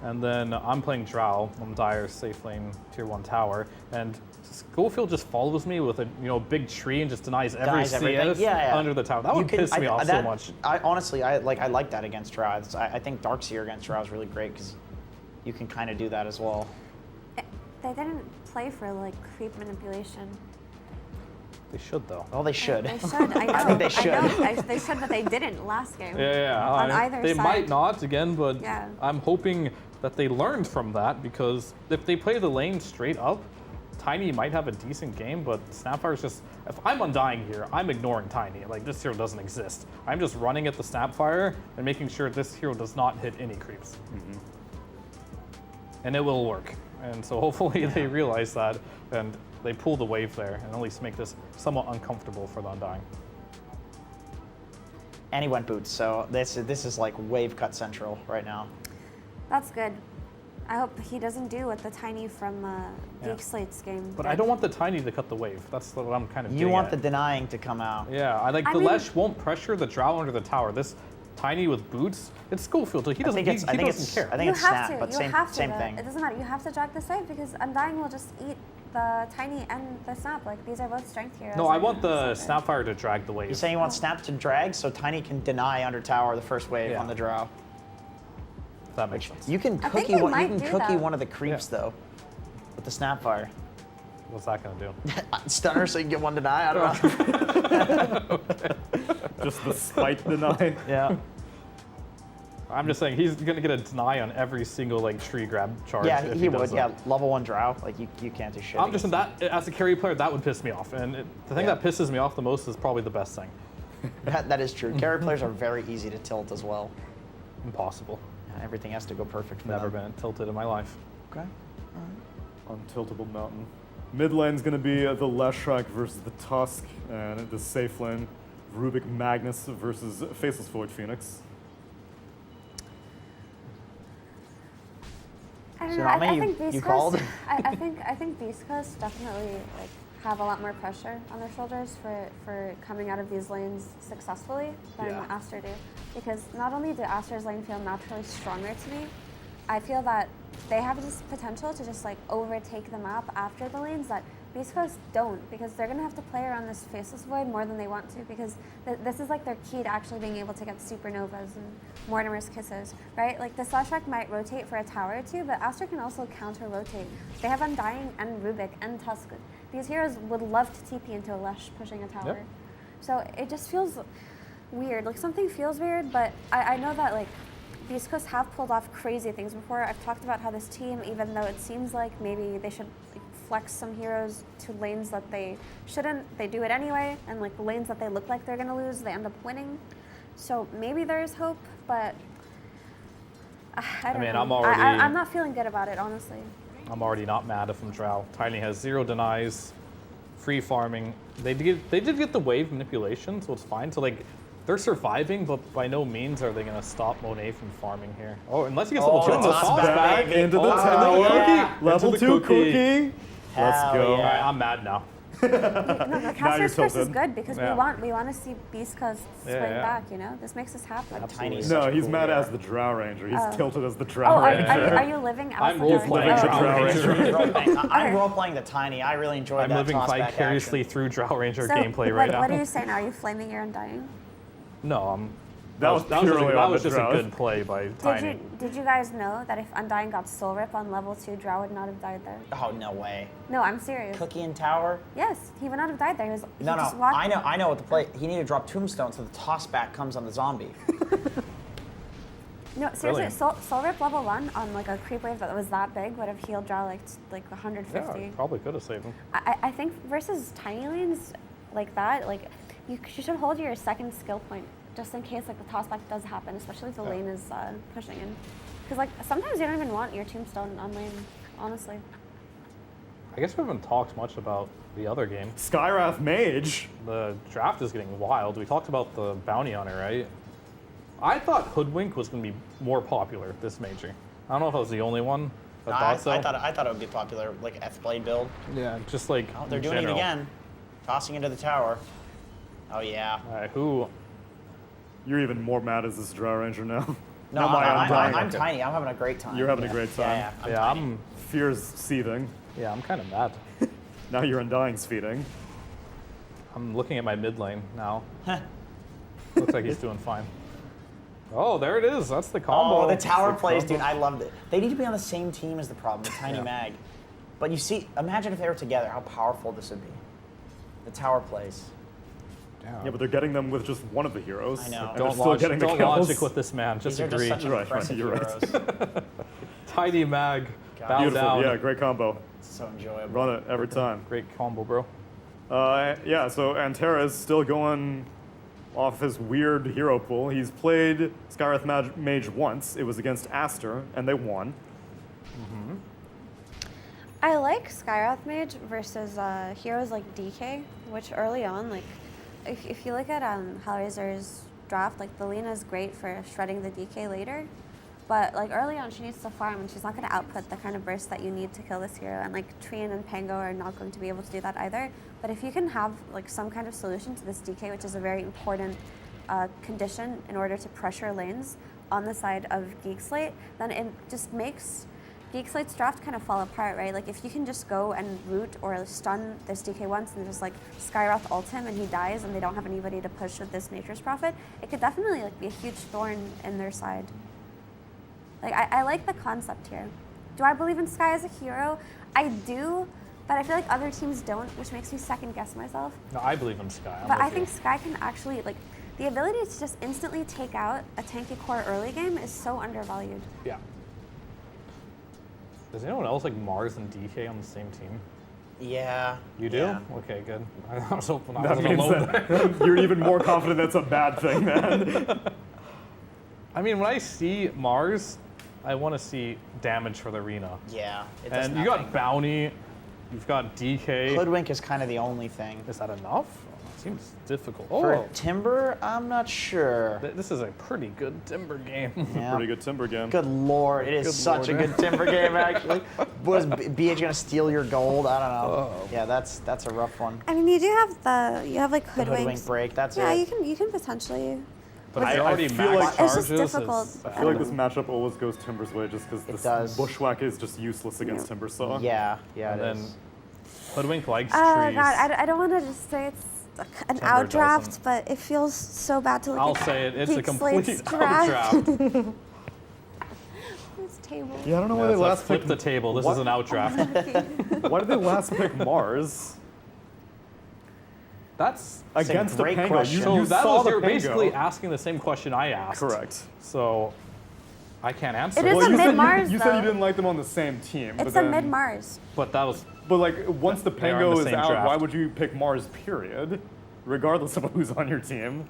And then I'm playing Drow on Dire's safe lane tier 1 tower, and Schofield just follows me with a big tree and just denies every Denies everything. CS under the tower. That would piss me off so much. I honestly, I like that against Drow. I think Darkseer against Drow is really great because you can kind of do that as well. They didn't play for like creep manipulation. They should though. Oh, they should. They should. I know. I think they should. I know. They should, but they didn't last game. Yeah. On I- either they side. might not again, but Yeah. I'm hoping that they learned from that because if they play the lane straight up, Tiny might have a decent game, but Snapfire's just, if I'm Undying here, I'm ignoring Tiny. Like, this hero doesn't exist. I'm just running at the Snapfire and making sure this hero does not hit any creeps. And it will work. And so hopefully they realize that and they pull the wave there and at least make this somewhat uncomfortable for the Undying. And he went boots, so this is like wave cut central right now. That's good. I hope he doesn't do what the Tiny from Geek Slate's game. But did. I don't want the Tiny to cut the wave. That's what I'm kind of You getting want at. the denying to come out. Yeah, I the mean- Lesh won't pressure the Drow under the tower. This Tiny with boots, it's Schofield, so he doesn't, he doesn't care. I think it's Snap, but same though. thing. It doesn't matter. You have to drag this wave because Undying will just eat the Tiny and the Snap. Like these are both strength heroes. No, I want the Snapfire to drag the wave. You're saying you want Snap to drag so Tiny can deny under tower the first wave on the Drow. That makes sense. You can I think cookie they one. You might can do cookie that. one of the creeps though, with the Snapfire. What's that gonna do? Stunner so you can get one deny. I don't know. Just the spike deny. Yeah. I'm just saying he's gonna get a deny on every single like tree grab charge. Yeah, if he would. does Yeah, that. level 1 Drow. Like you can't do shit. I'm just against saying that as a carry player, that would piss me off. And the thing that pisses me off the most is probably the best thing. that is true. Carry players are very easy to tilt as well. Impossible. Yeah, everything has to go perfect for Never them. been tilted in my life. Okay. Untiltable Mountain. Mid lane's gonna be the Leshrac versus the Tusk, and the safe lane, Rubik Magnus versus Faceless Void Phoenix. I don't So know. Nami, I think you Beast called? Coast. I think Beast Coast definitely like have a lot more pressure on their shoulders for coming out of these lanes successfully than Aster do, because not only do Aster's lane feel naturally stronger to me, I feel that they have this potential to just like overtake the map after the lanes that Beast Coast don't, because they're gonna have to play around this Faceless Void more than they want to, because this is like their key to actually being able to get supernovas and Mortimer's Kisses, right? Like the Leshrac might rotate for a tower or two, but Aster can also counter rotate. They have Undying and Rubik and Tusk. These heroes would love to TP into a Lesh pushing a tower. Yep. So it just feels weird. Like something feels weird, but I know that like Beast Coast have pulled off crazy things before. I've talked about how this team, even though it seems like maybe they should like, flex some heroes to lanes that they shouldn't, they do it anyway, and like the lanes that they look like they're gonna lose, they end up winning. So maybe there's hope, but I don't know. I'm not feeling good about it, honestly. I'm already not mad if I'm Drow. Tiny has 0 denies, free farming. They did get the wave manipulation, so it's fine. So like, they're surviving, but by no means are they gonna stop Monet from farming here. Oh, unless he gets level 2 on the toss back. Into the tower. Yeah. Level Into 2 the cookie. Let's Hell go. yeah. Alright, I'm mad now. No, Caster's Curse is good because Yeah. we want to see Beast Coast swing back. You know, this makes us happy. No, he's mad as the Drow Ranger. He's Oh. tilted as the Oh, Drow Ranger. are you living as I'm the role-playing Drow Drow Ranger. I'm role playing the Tiny. I really enjoyed I'm that living toss back vicariously action. through Drow Ranger So, gameplay right now. what are you saying? Are you flaming your Undying? No, That was just purely a, on the just a Drow. good play by Tiny. Did you guys know that if Undying got Soul Rip on level 2, Drow would not have died there? Oh, no way. No, I'm serious. Cookie and Tower? Yes, he would not have died there. He No, just no, walked. I know what the play. He needed to drop Tombstone so the toss back comes on the zombie. No, seriously, Brilliant. Soul Rip level 1 on like a creep wave that was that big would have healed Drow like 150. Yeah, probably could have saved him. I think versus tiny lanes like that, like you should hold your second skill point just in case like the tossback does happen, especially if the lane is pushing in. Because like sometimes you don't even want your tombstone on lane, honestly. I guess we haven't talked much about the other game. Skywrath Mage. The draft is getting wild. We talked about the bounty hunter, right? I thought Hoodwink was going to be more popular this major. I don't know if I was the only one that thought so. I thought it would be popular, like F-Blade build. Yeah, just like Oh, they're in doing general. it again. Tossing into the tower. Oh, yeah. All right, who? You're even more mad as this Drow Ranger now. No, Now my Undying. I'm Tiny. I'm having a great time. You're having a great time. Yeah, I'm Yeah, Tiny. I'm. Fear's seething. Yeah, I'm kind of mad. Now your Undying's feeding. I'm looking at my mid lane now. Looks like he's doing fine. Oh, there it is. That's the combo. Oh, the tower That's plays, combo. dude. I loved it. They need to be on the same team as the problem, the Tiny Yeah. Mag. But you see, imagine if they were together, how powerful this would be. The tower plays. Yeah, but they're getting them with just one of the heroes. I know. And Don't they're still getting the don't kills. logic with this man. Just These are agree. just such Right, impressive you're right. heroes. Tiny Mag, bow Beautiful. down. Yeah, great combo. So enjoyable. Run it every time. Great combo, bro. Yeah, so Antera's still going off his weird hero pool. He's played Skywrath Mage once. It was against Aster, and they won. I like Skywrath Mage versus heroes like DK, which early on, like, if you look at Hellraiser's draft, like, the Lina is great for shredding the DK later, but, like, early on she needs to farm, and she's not going to output the kind of burst that you need to kill this hero, and, like, Trian and Pango are not going to be able to do that either. But if you can have, like, some kind of solution to this DK, which is a very important condition in order to pressure lanes on the side of Geek Slate, then it just makes Geek Slate's draft kind of fall apart, right? Like if you can just go and root or stun this DK once and just like Skywrath ult him and he dies and they don't have anybody to push with this Nature's Prophet, it could definitely like be a huge thorn in their side. Like I like the concept here. Do I believe in Sky as a hero? I do, but I feel like other teams don't, which makes me second guess myself. No, I believe in Sky. I'm But I with you. think Sky can actually, like, the ability to just instantly take out a tanky core early game is so undervalued. Yeah. Does anyone else like Mars and DK on the same team? Yeah. You do? Yeah. Okay, good. I was hoping I That wasn't means alone that there. you're even more confident that's a bad thing, man. I mean, when I see Mars, I want to see damage for the arena. Yeah. It does And you nothing. got Bounty, you've got DK. Hoodwink is kind of the only thing. Is that enough? Seems difficult. For Timber, I'm not sure. This is a pretty good Timber game. Yeah. Pretty good Timber game. Good lord, it is Good such lord. a good Timber game, actually. Was BH gonna steal your gold? I don't know. Oh. Yeah, that's a rough one. I mean, you have like The hoodwinks. Hoodwink break, that's yeah, it. you can potentially. But I they already feel maxed like- It's just charges. difficult. is- I feel like this matchup always goes Timber's way just because this does. Bushwhack is just useless against Timbersaw. Yeah, and it then is. Hoodwink likes Oh trees. god, I don't want to just say it's an Timber outdraft, doesn't. but it feels so bad to look I'll at. say it. It's a Geek complete Slate's draft. outdraft. This table. Yeah, I don't know why Yeah, they so let's last flip pick the table. This What? is an outdraft. Why did they last pick Mars That's against the great Pango? question. so You that saw was the you're Pango. basically asking the same question I asked. Correct. So I can't answer. It is Well, a you said mid-Mars, you said though. you didn't like them on the same team. but It's a then- mid Mars. But that was But like, once the They're on Pango the is same out, draft. why would you pick Mars? Period, regardless of who's on your team.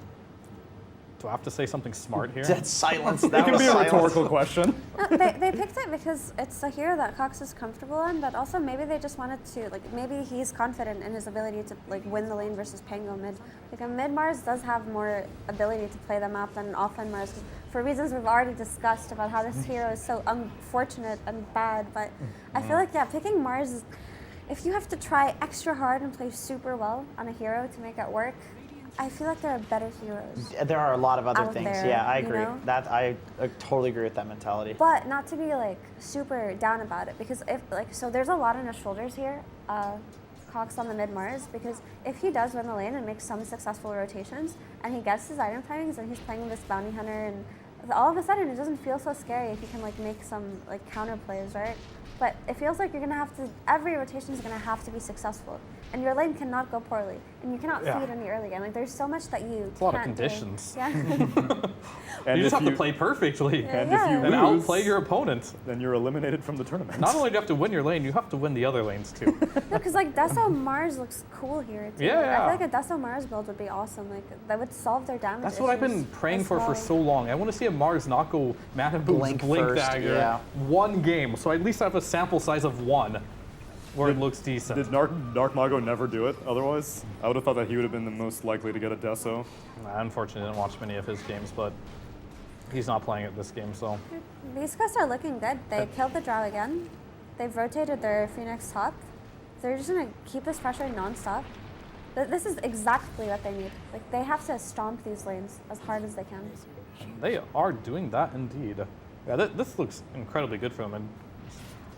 Do I have to say something smart here? Dead silence. It That can was be a silence. rhetorical question. No, they picked it because it's a hero that Cox is comfortable in, but also maybe they just wanted to, like, maybe he's confident in his ability to, like, win the lane versus Pango mid. Like, a mid Mars does have more ability to play the map than an offline Mars, for reasons we've already discussed about how this hero is so unfortunate and bad, but I feel like, yeah, picking Mars is, if you have to try extra hard and play super well on a hero to make it work, I feel like there are better heroes. There are a lot of other out things. there, Yeah, I you agree. know? That I totally agree with that mentality. But not to be like super down about it, because if so there's a lot on his shoulders here. Cox on the mid Mars, because if he does win the lane and makes some successful rotations and he gets his item timings and he's playing this bounty hunter, and all of a sudden it doesn't feel so scary if you can like make some like counter plays, right? But it feels like you're gonna have to, every rotation is gonna have to be successful, and your lane cannot go poorly, and you cannot feed in the early game. Like there's so much that you It's a lot of can't do. conditions. Yeah. You just have to play perfectly And if you and lose, outplay your opponent. Then you're eliminated from the tournament. Not only do you have to win your lane, you have to win the other lanes too. No, because like Deso Mars looks cool here too. Yeah, yeah. I feel like a Deso Mars build would be awesome. Like that would solve their damage. That's what I've been issues praying as for well. so long. I want to see a Mars not go Mana Boost, Blink Blink first, Dagger, yeah. one game, so I at least have a sample size of one where it looks decent. Did Dark Mago never do it otherwise? I would have thought that he would have been the most likely to get a Deso. I unfortunately didn't watch many of his games, but he's not playing it this game, so. These guys are looking good. They killed the Drow again. They've rotated their Phoenix top. They're just gonna keep this pressure non-stop. This is exactly what they need. Like they have to stomp these lanes as hard as they can. They are doing that indeed. Yeah, this looks incredibly good for them. And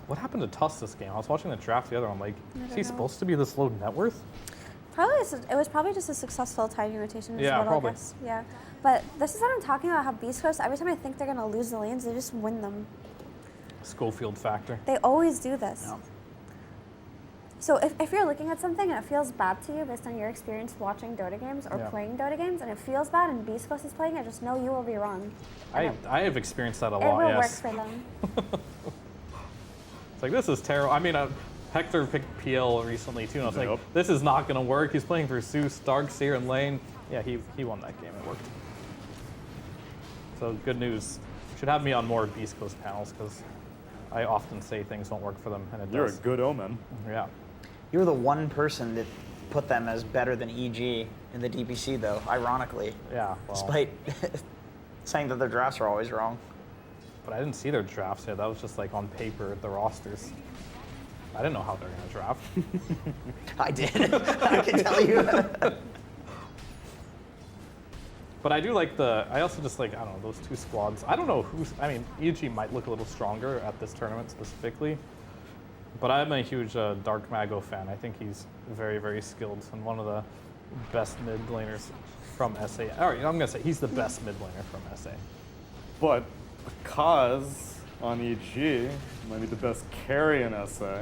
what happened to Tuss this game? I was watching the draft the other one. Like, is he supposed to be this low net worth? Probably it was probably just a successful tiny rotation. Yeah, probably. I guess. Yeah, but this is what I'm talking about. How Beast Coast, every time I think they're gonna lose the lanes, they just win them. Schofield factor. They always do this. Yeah. So if you're looking at something and it feels bad to you based on your experience watching Dota games or Yeah. playing Dota games, and it feels bad and Beast Coast is playing it, just know you will be wrong. I have experienced that a It lot. will Yes. work for them. It's like, this is terrible. I mean, Hector picked PL recently too, and I was like, this is not gonna work. He's playing for Zeus, Darkseer, and lane. Yeah, he won that game. It worked. So good news. Should have me on more Beast Coast panels because I often say things don't work for them, and it You're does. a good omen. Yeah. You were the one person that put them as better than EG in the DPC, though, ironically. Yeah. Well, Despite saying that their drafts are always wrong. but I didn't see their drafts yet. That was just like on paper, the rosters. I didn't know how they're gonna draft. I did. I can tell you. But I do like I also just like, I don't know, those two squads. I don't know I mean, EG might look a little stronger at this tournament specifically, but I'm a huge Dark Mago fan. I think he's very, very skilled and one of the best mid laners from SA. All right, I'm gonna say he's the best mid laner from SA. But because on EG might be the best carry in SA.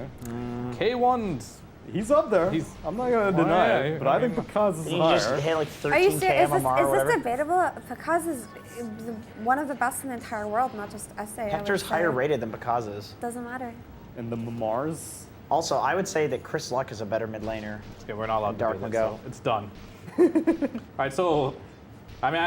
K1's. He's up there. I'm not gonna deny yeah, it, but I think because is He higher. just hit like Are you 13k serious? MMR or Is whatever. this debatable? Because is one of the best in the entire world, not just SA. I would Hector's say. higher rated than Picas's. Doesn't matter. And the Mars. Also, I would say that Chris Luck is a better mid laner. Okay, we're not allowed to Dark do this, Mago. so it's done. All right, so I mean,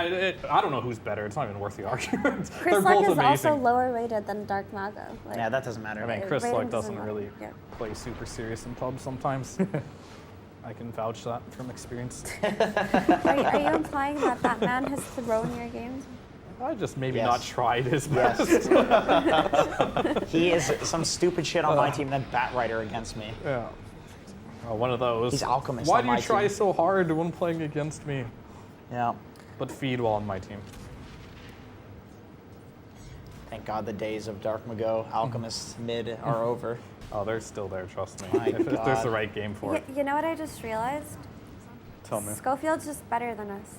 I don't know who's better. It's not even worth the argument. Chris They're Luck both is amazing. also lower rated than Dark Mago. Like, Yeah, that doesn't matter. I mean, Right, Chris rating Luck doesn't doesn't matter. really Yeah. play super serious in pubs sometimes. I can vouch that from experience. are you implying that that man has thrown your games? I just maybe Yes. not tried his Yes. best. He is some stupid shit on my team, then Batrider against me. Yeah. Oh, one of those. He's Alchemist Why on do you my try team. so hard when playing against me? Yeah. But feed while on my team. Thank God the days of Dark Mago, Alchemist mid are over. Oh, they're still there, trust me. My if there's God. the right game for it. You know what I just realized? Tell me. Schofield's just better than us,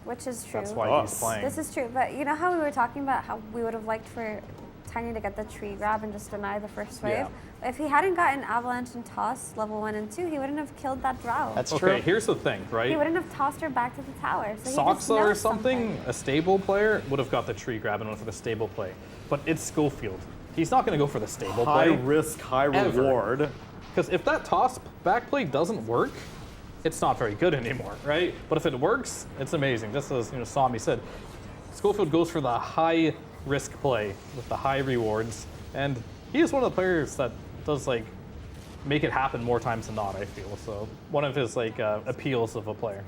which is true. That's why he's playing. This is true, but you know how we were talking about how we would have liked for Tiny to get the tree grab and just deny the first wave? Yeah. If he hadn't gotten Avalanche and Toss level 1 and 2, he wouldn't have killed that Drow. That's okay, here's the thing, He right? wouldn't have tossed her back to the tower. So he just Soxa or knows something, a stable player, would have got the tree grab and went for the stable play. But it's Schofield. He's not going to go for the stable High play. risk, high ever. reward. Because if that toss back play doesn't work, it's not very good anymore, right? But if it works, it's amazing. Just as Sami said, Schofield goes for the high risk play with the high rewards, and he is one of the players that does like make it happen more times than not. I feel so. One of his like appeals of a player.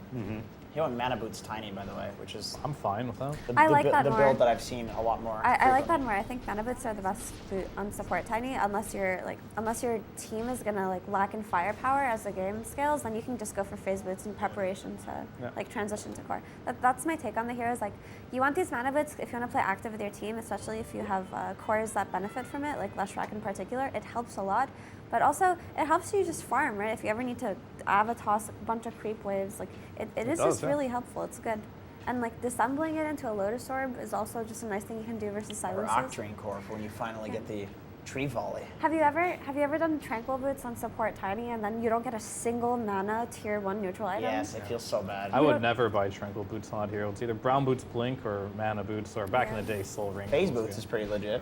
He went Mana Boots Tiny, by the way, which is... I'm fine with that. I like that the more. build that I've seen a lot more. I like that more. I think Mana Boots are the best boot on support Tiny, unless your team is gonna like lack in firepower as the game scales, then you can just go for phase boots in preparation to like transition to core. That's my take on the heroes. Like, you want these Mana Boots if you want to play active with your team, especially if you have cores that benefit from it, like Leshrac in particular. It helps a lot. But also, it helps you just farm, right? If you ever need to Avatos a bunch of creep waves, like it is does, just really helpful. It's good. And like disassembling it into a Lotus Orb is also just a nice thing you can do versus Or silences. Octarine Core when you finally get the tree volley. Have you ever done Tranquil Boots on support Tiny and then you don't get a single mana tier 1 neutral item? Yes, it feels so bad. I would never buy Tranquil Boots on Hero. It's either Brown Boots Blink or Mana Boots, or back in the day, Soul Ring. Phase Boots is pretty legit.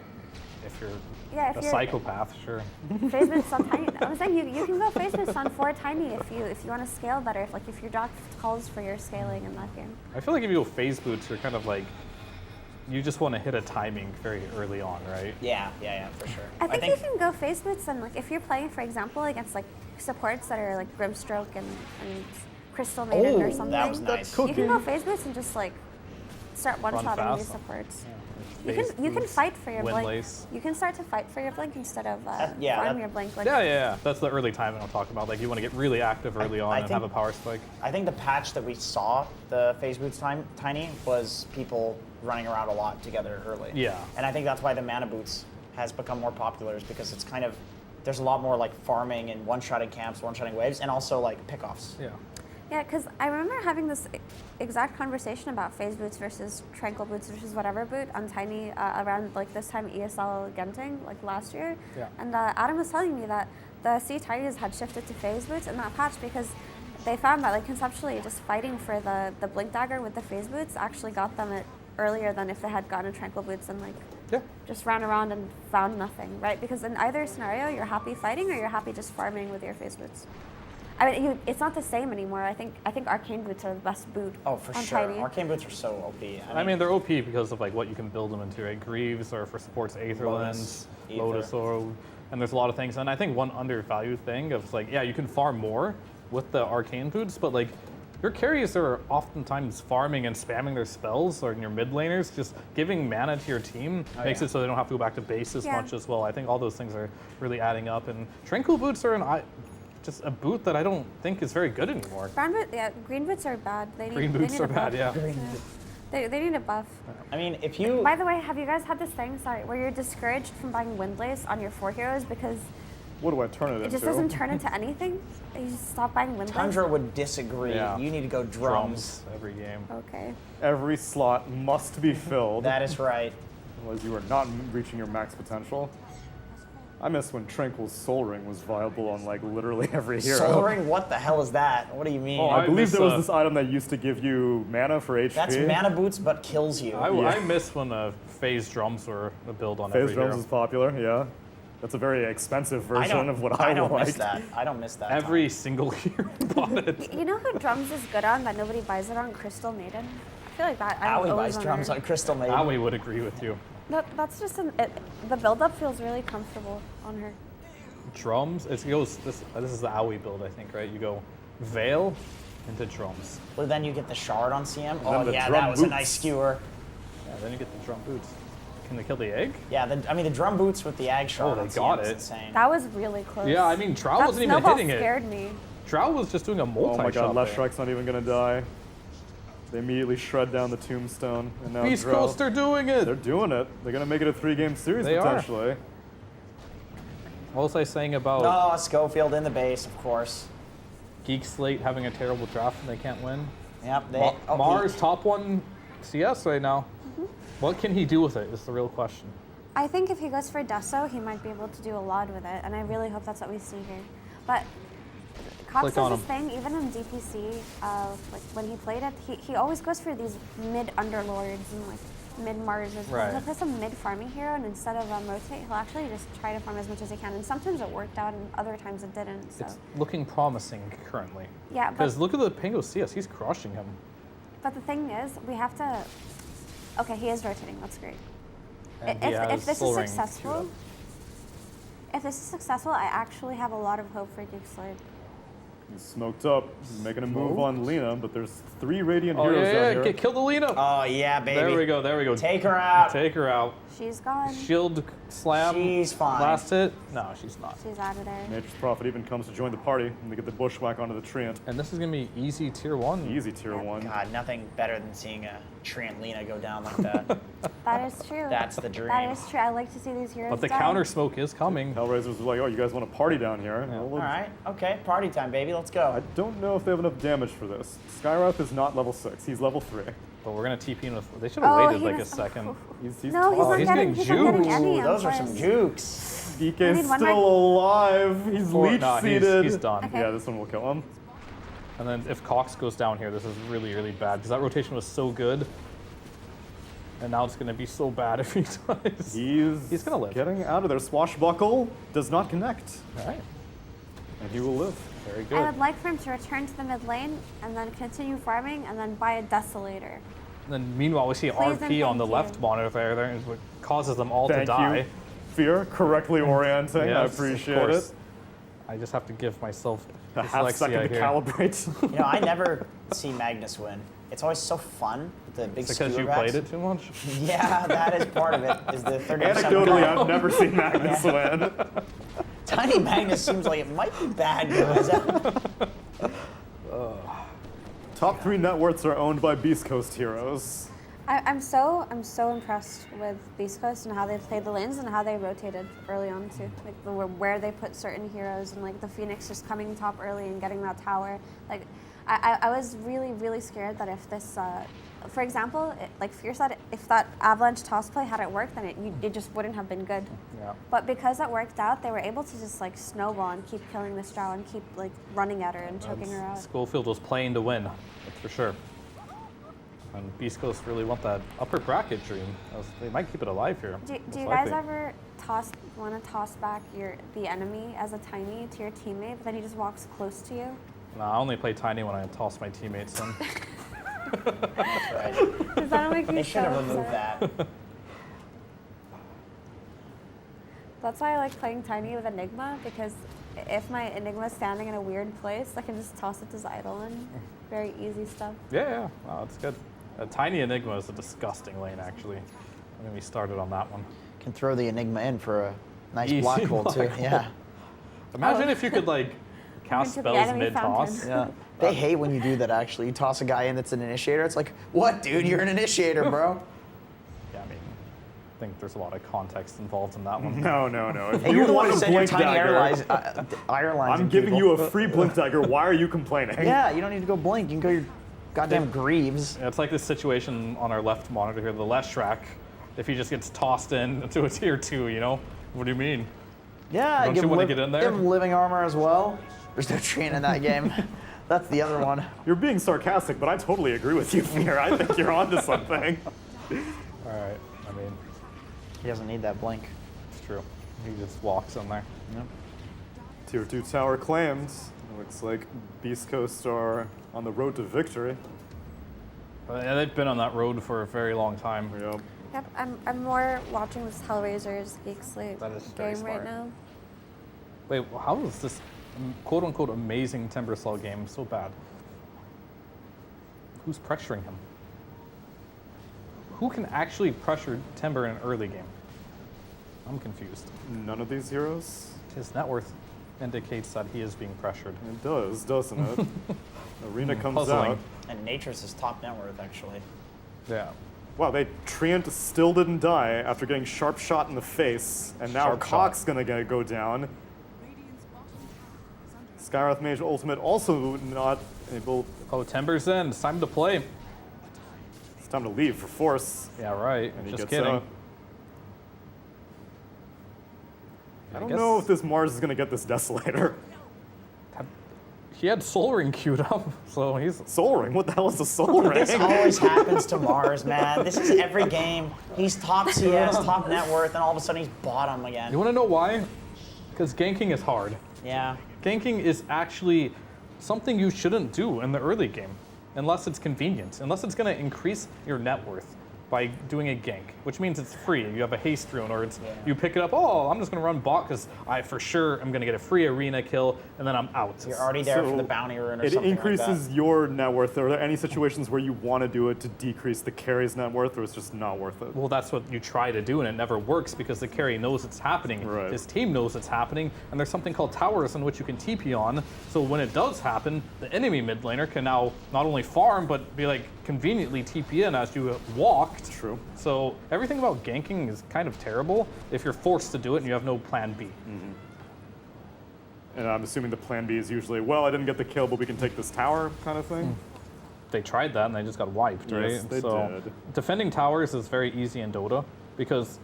If you're if a you're- psychopath, sure. Phase Boots on Tiny. I'm saying you can go Phase Boots on 4 Tiny if you want to scale better. If your doc calls for your scaling in that game. I feel like if you go Phase Boots, you're kind of like, you just want to hit a timing very early on, right? Yeah, for sure. I think you can go Phase Boots and like if you're playing, for example, against like supports that are like Grimstroke and Crystal Maiden or something. That was nice. You can go Phase Boots and just like start Run one-shotting fast. these supports. Yeah, You can fight for your blink. Windlace. You can start to fight for your blink instead of yeah, farm that- your blink. Like, Yeah. That's the early timing I'm talking about. Like, you want to get really active early on and have a power spike. I think the patch that we saw, the Phase Boots Tiny, was people running around a lot together early. Yeah. And I think that's why the Mana Boots has become more popular, is because it's kind of, there's a lot more like farming and one-shotting camps, one-shotting waves, and also like pickoffs. Yeah. Yeah, because I remember having this exact conversation about Phase Boots versus Tranquil Boots versus whatever boot on Tiny around like this time ESL Genting, like last year. Yeah. And Adam was telling me that the C Tinys had shifted to Phase Boots in that patch because they found that like conceptually just fighting for the Blink Dagger with the Phase Boots actually got them it earlier than if they had gotten Tranquil Boots and like just ran around and found nothing, right? Because in either scenario, you're happy fighting or you're happy just farming with your Phase Boots. I mean, it's not the same anymore. I think Arcane Boots are the best boot. Oh, for on sure. Tiny. Arcane Boots are so OP. I mean, they're OP because of like what you can build them into, right? Greaves, or for supports Aether Lotus, Lens, Lotus Orb, and there's a lot of things. And I think one undervalued thing of like, yeah, you can farm more with the Arcane Boots, but like, your carries are oftentimes farming and spamming their spells, or in your mid laners, just giving mana to your team makes it so they don't have to go back to base as much as well. I think all those things are really adding up, and Tranquil Boots are just a boot that I don't think is very good anymore. Green Boots are bad. Green Boots are bad, yeah. They need a buff. I mean, if you... By the way, have you guys had this thing, where you're discouraged from buying Windlace on your 4 heroes because What do I turn it into? it just doesn't turn into anything? You just stop buying Windlace? Tundra would disagree. Yeah. You need to go drums. every game. Okay. Every slot must be filled. That is right. Otherwise you are not reaching your max potential. I miss when Tranquil's Soul Ring was viable on like literally every hero. Soul Ring? What the hell is that? What do you mean? Oh, I believe there was this item that used to give you mana for HP. That's Mana Boots, but kills you. I miss when Phase Drums were a build on every Phase Drums hero. is popular, yeah. That's a very expensive version of what I don't liked. miss that. I don't miss that. Every single hero bought it. You know who Drums is good on that nobody buys it on? Crystal Maiden. I feel like that. I'm Owie always buys drums her. on Crystal Maiden. Owie would agree with you. That's just the build-up feels really comfortable on her. Drums, this is the Owie build, I think, right? You go Veil into Drums. Well, then you get the shard on CM. then Oh the yeah, drum that was a boots. nice skewer. Yeah, then you get the Drum Boots. Can they kill the egg? Yeah, the drum boots with the ag shard Oh, on they CM got is it. insane. That was really close. Yeah, I mean, Drow That wasn't even snowball hitting it. scared me. Drow was just doing a multi-shot. Oh my god, there. Leshrac not even gonna die. They immediately shred down the tombstone, and now Beast Drow- Coast, they're doing it! They're doing it. They're gonna make it a 3-game series They are. potentially. What was I saying about Oh, Schofield in the base, of course. Geek Slate having a terrible draft and they can't win? Yep, Mars top 1 CS right now. What can he do with it is the real question. I think if he goes for Deso, he might be able to do a lot with it, and I really hope that's what we see here. But Cox Click on does this him. thing, even in DPC, like when he played it, he always goes for these mid-underlords and like mid-Marses. Right. He'll play some mid-farming hero, and instead of rotate, he'll actually just try to farm as much as he can. And sometimes it worked out, and other times it didn't. So. It's looking promising currently. Yeah, but- Because look at the Pingo CS, he's crushing him. But the thing is, we have to. Okay, he is rotating. That's great. And he has If this Soul is Ring successful, queued if this is successful, I actually have a lot of hope for Geek Slate. He's smoked up, making a move on Lina, but there's 3 Radiant Oh, heroes out yeah, here. kill the Lina. Oh, yeah, baby. There we go. Take her out. Take her out. She's gone. Shield slam. She's fine. Last hit. No, she's not. She's out of there. Nature's Prophet even comes to join the party, and they get the bushwhack onto the Treant. And this is going to be easy tier 1. Easy tier 1. God, nothing better than seeing a Treant Lina go down like that. That is true. That's the dream. That is true. I like to see these heroes But the die. counter smoke is coming. Hellraisers are like, oh, you guys want to party down here? Yeah. Well, All right, okay, party time, baby. Let's go. I don't know if they have enough damage for this. Skywrath is not level 6. He's level 3. But we're going to TP in with... They should have waited he like a was- second. He's No, he's not he's getting, getting he's not getting juked. any. I'm Those are sorry. some jukes. We DK's need one still more. alive. He's Four- leech no, seeded. he's done. Okay. Yeah, this one will kill him. And then if Cox goes down here, this is really, really bad. Because that rotation was so good. And now it's going to be so bad if he dies. He's going to live. Getting out of there. Swashbuckle does not connect. All right. And he will live. Very I good. would like for him to return to the mid lane and then continue farming and then buy a Desolator. And then meanwhile, we see Please and RP on the thank left you. monitor there, and what causes them all to Thank die. you. Fear, correctly orienting. I Yes, of appreciate course. it. I just have to give myself A half dyslexia second to here. calibrate. You know, I never see Magnus win. It's always so fun with the big It's because you skewer played backs. it too much? Yeah, that is part of it. Is the 30% Anecdotally, goal. I've never seen Magnus win. Tiny Magnus seems like it might be bad, guys. Top 3 net worths are owned by Beast Coast heroes. I'm so impressed with Beast Coast and how they played the lanes and how they rotated early on too. Like where they put certain heroes and like the Phoenix just coming top early and getting that tower. Like I was really scared that if this, for example, like Fear said, if that Avalanche toss play hadn't worked, then it just wouldn't have been good. Yeah. But because it worked out, they were able to just like snowball and keep killing this Drow and keep like running at her and choking her out. Schofield was playing to win, that's for sure. And Beast Coast really want that upper bracket dream. They might keep it alive here. Do most you guys likely. ever want to toss back the enemy as a tiny to your teammate, but then he just walks close to you? No, I only play tiny when I toss my teammates in. Does that make you They should have so removed upset? that. That's why I like playing tiny with Enigma, because if my Enigma's standing in a weird place, I can just toss it to Zidolin. Very easy stuff. Yeah, wow, that's good. Tiny Enigma is a disgusting lane, actually. I'm gonna be started on that one. Can throw the Enigma in for a nice Easy block roll too. block Yeah. Imagine if you could like cast Into the spells enemy mid-toss. Yeah. They hate when you do that. Actually, you toss a guy in that's an initiator. It's like, what, dude? You're an initiator, bro. Yeah, I mean, I think there's a lot of context involved in that one. No. If Hey, you you're the one want who a said your blink tiny dagger, airlines. I'm giving you a free blink dagger. Why are you complaining? Yeah, you don't need to go blink. You can go your goddamn Greaves. Yeah, it's like this situation on our left monitor here, the Leshrac. If he just gets tossed in to a tier 2, you know? What do you mean? Yeah, Don't you want to get in there? Give him living armor as well. There's no Treant in that game. That's the other one. You're being sarcastic, but I totally agree with you, Fear. I think you're onto something. All right, I mean, he doesn't need that blink. It's true. He just walks in there. Yep. Tier 2 tower claimed. Looks like Beast Coast are on the road to victory. Yeah, they've been on that road for a very long time. Yep. Yep, I'm more watching this Hellraisers Geek Slate That is very game right smart. now. Wait, how is this quote-unquote amazing Timbersaw game so bad? Who's pressuring him? Who can actually pressure Timber in an early game? I'm confused. None of these heroes? His net worth indicates that he is being pressured. It does, doesn't it? Arena comes Puzzling. out. And Nature's his top net worth, actually. Yeah. Wow, Treant still didn't die after getting sharp shot in the face, and now Sharp Cox gonna go down. Skywrath Mage Ultimate also not able. Oh, Timber's in. It's time to play. It's time to leave for Force. Yeah, right. And he Just gets kidding. out. I don't know if this Mars is gonna get this Desolator. He had Soul Ring queued up, so he's... Soul Ring? What the hell is a Soul Ring? This always happens to Mars, man. This is every game. He's top CS, top net worth, and all of a sudden he's bottom again. You want to know why? Because ganking is hard. Yeah. Ganking is actually something you shouldn't do in the early game, unless it's convenient, unless it's going to increase your net worth. by doing a gank, which means it's free. You have a haste rune, or it's you pick it up. Oh, I'm just gonna run bot because I for sure am gonna get a free arena kill, and then I'm out. You're already there for the bounty rune or it something increases like your net worth. Are there any situations where you want to do it to decrease the carry's net worth, or it's just not worth it? Well, that's what you try to do, and it never works because the carry knows it's happening. Right. His team knows it's happening, and there's something called towers in which you can TP on. So when it does happen, the enemy mid laner can now not only farm, but be like conveniently TP in as you walked. True. So everything about ganking is kind of terrible if you're forced to do it and you have no plan B. And I'm assuming the plan B is usually, well, I didn't get the kill, but we can take this tower kind of thing. They tried that and they just got wiped, right? Yes, they so did. defending towers is very easy in Dota because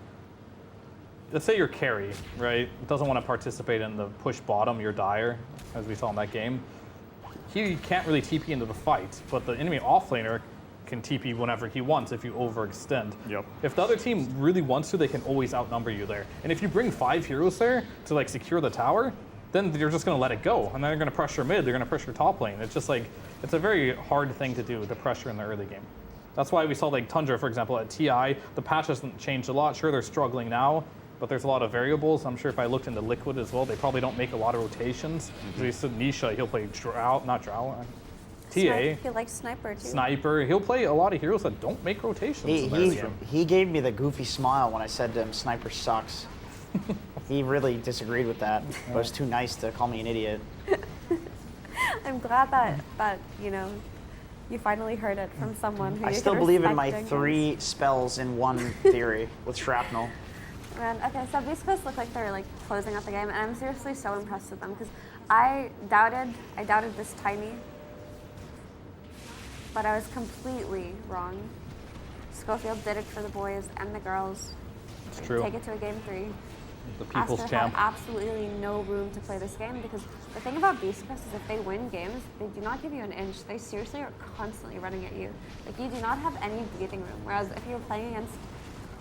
let's say you're carry, right? Doesn't want to participate in the push bottom, you're dire, as we saw in that game. He can't really TP into the fight, but the enemy offlaner can TP whenever he wants if you overextend. Yep. If the other team really wants to, they can always outnumber you there. And if you bring 5 heroes there to like secure the tower, then you're just gonna let it go. And then they're gonna pressure mid, they're gonna pressure top lane. It's just like, it's a very hard thing to do, the pressure in the early game. That's why we saw like Tundra, for example, at TI, the patch hasn't changed a lot. Sure, they're struggling now, but there's a lot of variables. I'm sure if I looked into Liquid as well, they probably don't make a lot of rotations. We said Nisha, he'll play Drow, not Drow, TA. He likes Sniper too. Sniper. He'll play a lot of heroes that don't make rotations in their game. He gave me the goofy smile when I said to him, Sniper sucks. He really disagreed with that. But was too nice to call me an idiot. I'm glad that you finally heard it from someone who I you still can believe in respect my against. 3 spells in one theory with shrapnel. Man, okay, so these supposed look like they're like closing out the game, and I'm seriously so impressed with them because I doubted this tiny, but I was completely wrong. Schofield did it for the boys and the girls. It's true. Take it to a game 3. The people's Aster champ. had absolutely no room to play this game because the thing about Beast Quest is if they win games, they do not give you an inch. They seriously are constantly running at you. Like you do not have any breathing room. Whereas if you're playing against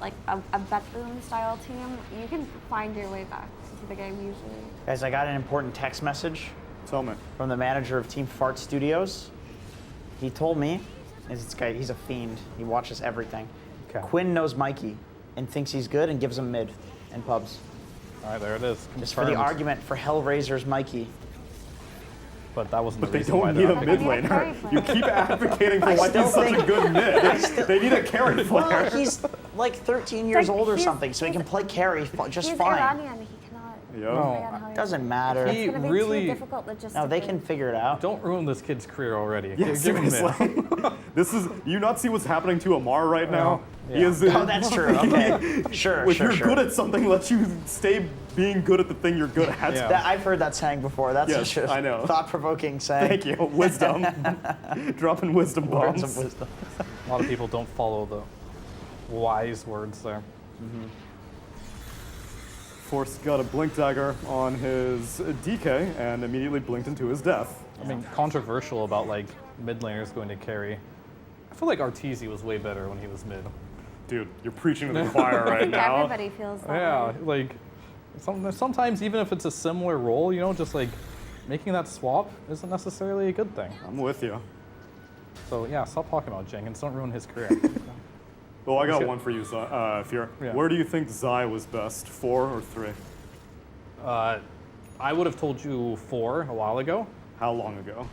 like a Bet-Boom style team, you can find your way back into the game usually. Guys, I got an important text message. Tell me. From the manager of Team Fart Studios. He told me, this guy, he's a fiend. He watches everything. Okay. Quinn knows Mikey and thinks he's good and gives him mid in pubs. All right, there it is. Just for the Confirmed. argument for Hellraiser's Mikey. But that wasn't But the they reason why don't need they're a mid laner. You keep advocating for why he's such a good mid. They need a carry player. Well, he's like 13 years old or something, so he can play carry just He's fine. Iranian. He cannot. No, doesn't matter. It's going to be too difficult logistically. No, they can figure it out. Don't ruin this kid's career already. Yeah, Give him seriously. This is, you not see what's happening to Amar right now? He is Oh, that's true. Okay. Sure, If sure, you're sure. good at something, let you stay being good at the thing you're good at. I've heard that saying before. That's Yes, such a I know. thought-provoking saying. Thank you. Wisdom. Dropping wisdom bombs. Words of wisdom. A lot of people don't follow the wise words there. Force got a blink dagger on his DK and immediately blinked into his death. I mean, controversial about like mid laners going to carry. I feel like Arteezy was way better when he was mid. Dude, you're preaching to the choir I right think now. everybody feels that Yeah, way. like sometimes even if it's a similar role, just like making that swap isn't necessarily a good thing. I'm with you. So yeah, stop talking about Jenkins. Don't ruin his career. Well, I got Okay. one for you, Fear. Yeah. Where do you think Zai was best, 4 or 3? I would have told you 4 a while ago. How long ago?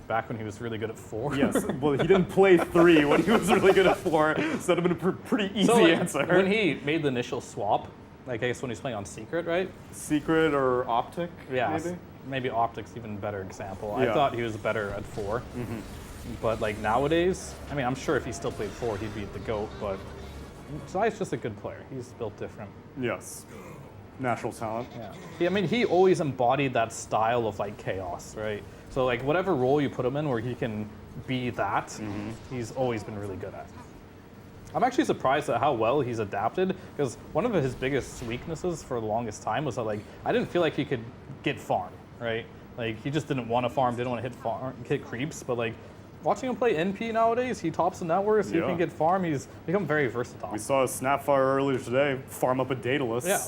Back when he was really good at 4. Yes, well, he didn't play 3 when he was really good at 4, so that would have been a pretty easy So, like, answer. when he made the initial swap, like I guess when he's playing on Secret, right? Secret or Optic, Yeah, maybe? Optic's even a better example. I Yeah. thought he was better at 4. But like nowadays, I mean, I'm sure if he still played 4, he'd be the GOAT, but Zai's just a good player. He's built different. Yes. Natural talent. Yeah. He always embodied that style of like chaos, right? So like whatever role you put him in where he can be that, he's always been really good at. I'm actually surprised at how well he's adapted because one of his biggest weaknesses for the longest time was that like I didn't feel like he could get farm, right? Like he just didn't want to farm, didn't want to hit creeps, but like watching him play NP nowadays, he tops the networks, he can get farm, he's become very versatile. We saw a Snapfire earlier today, farm up a Daedalus. Yeah.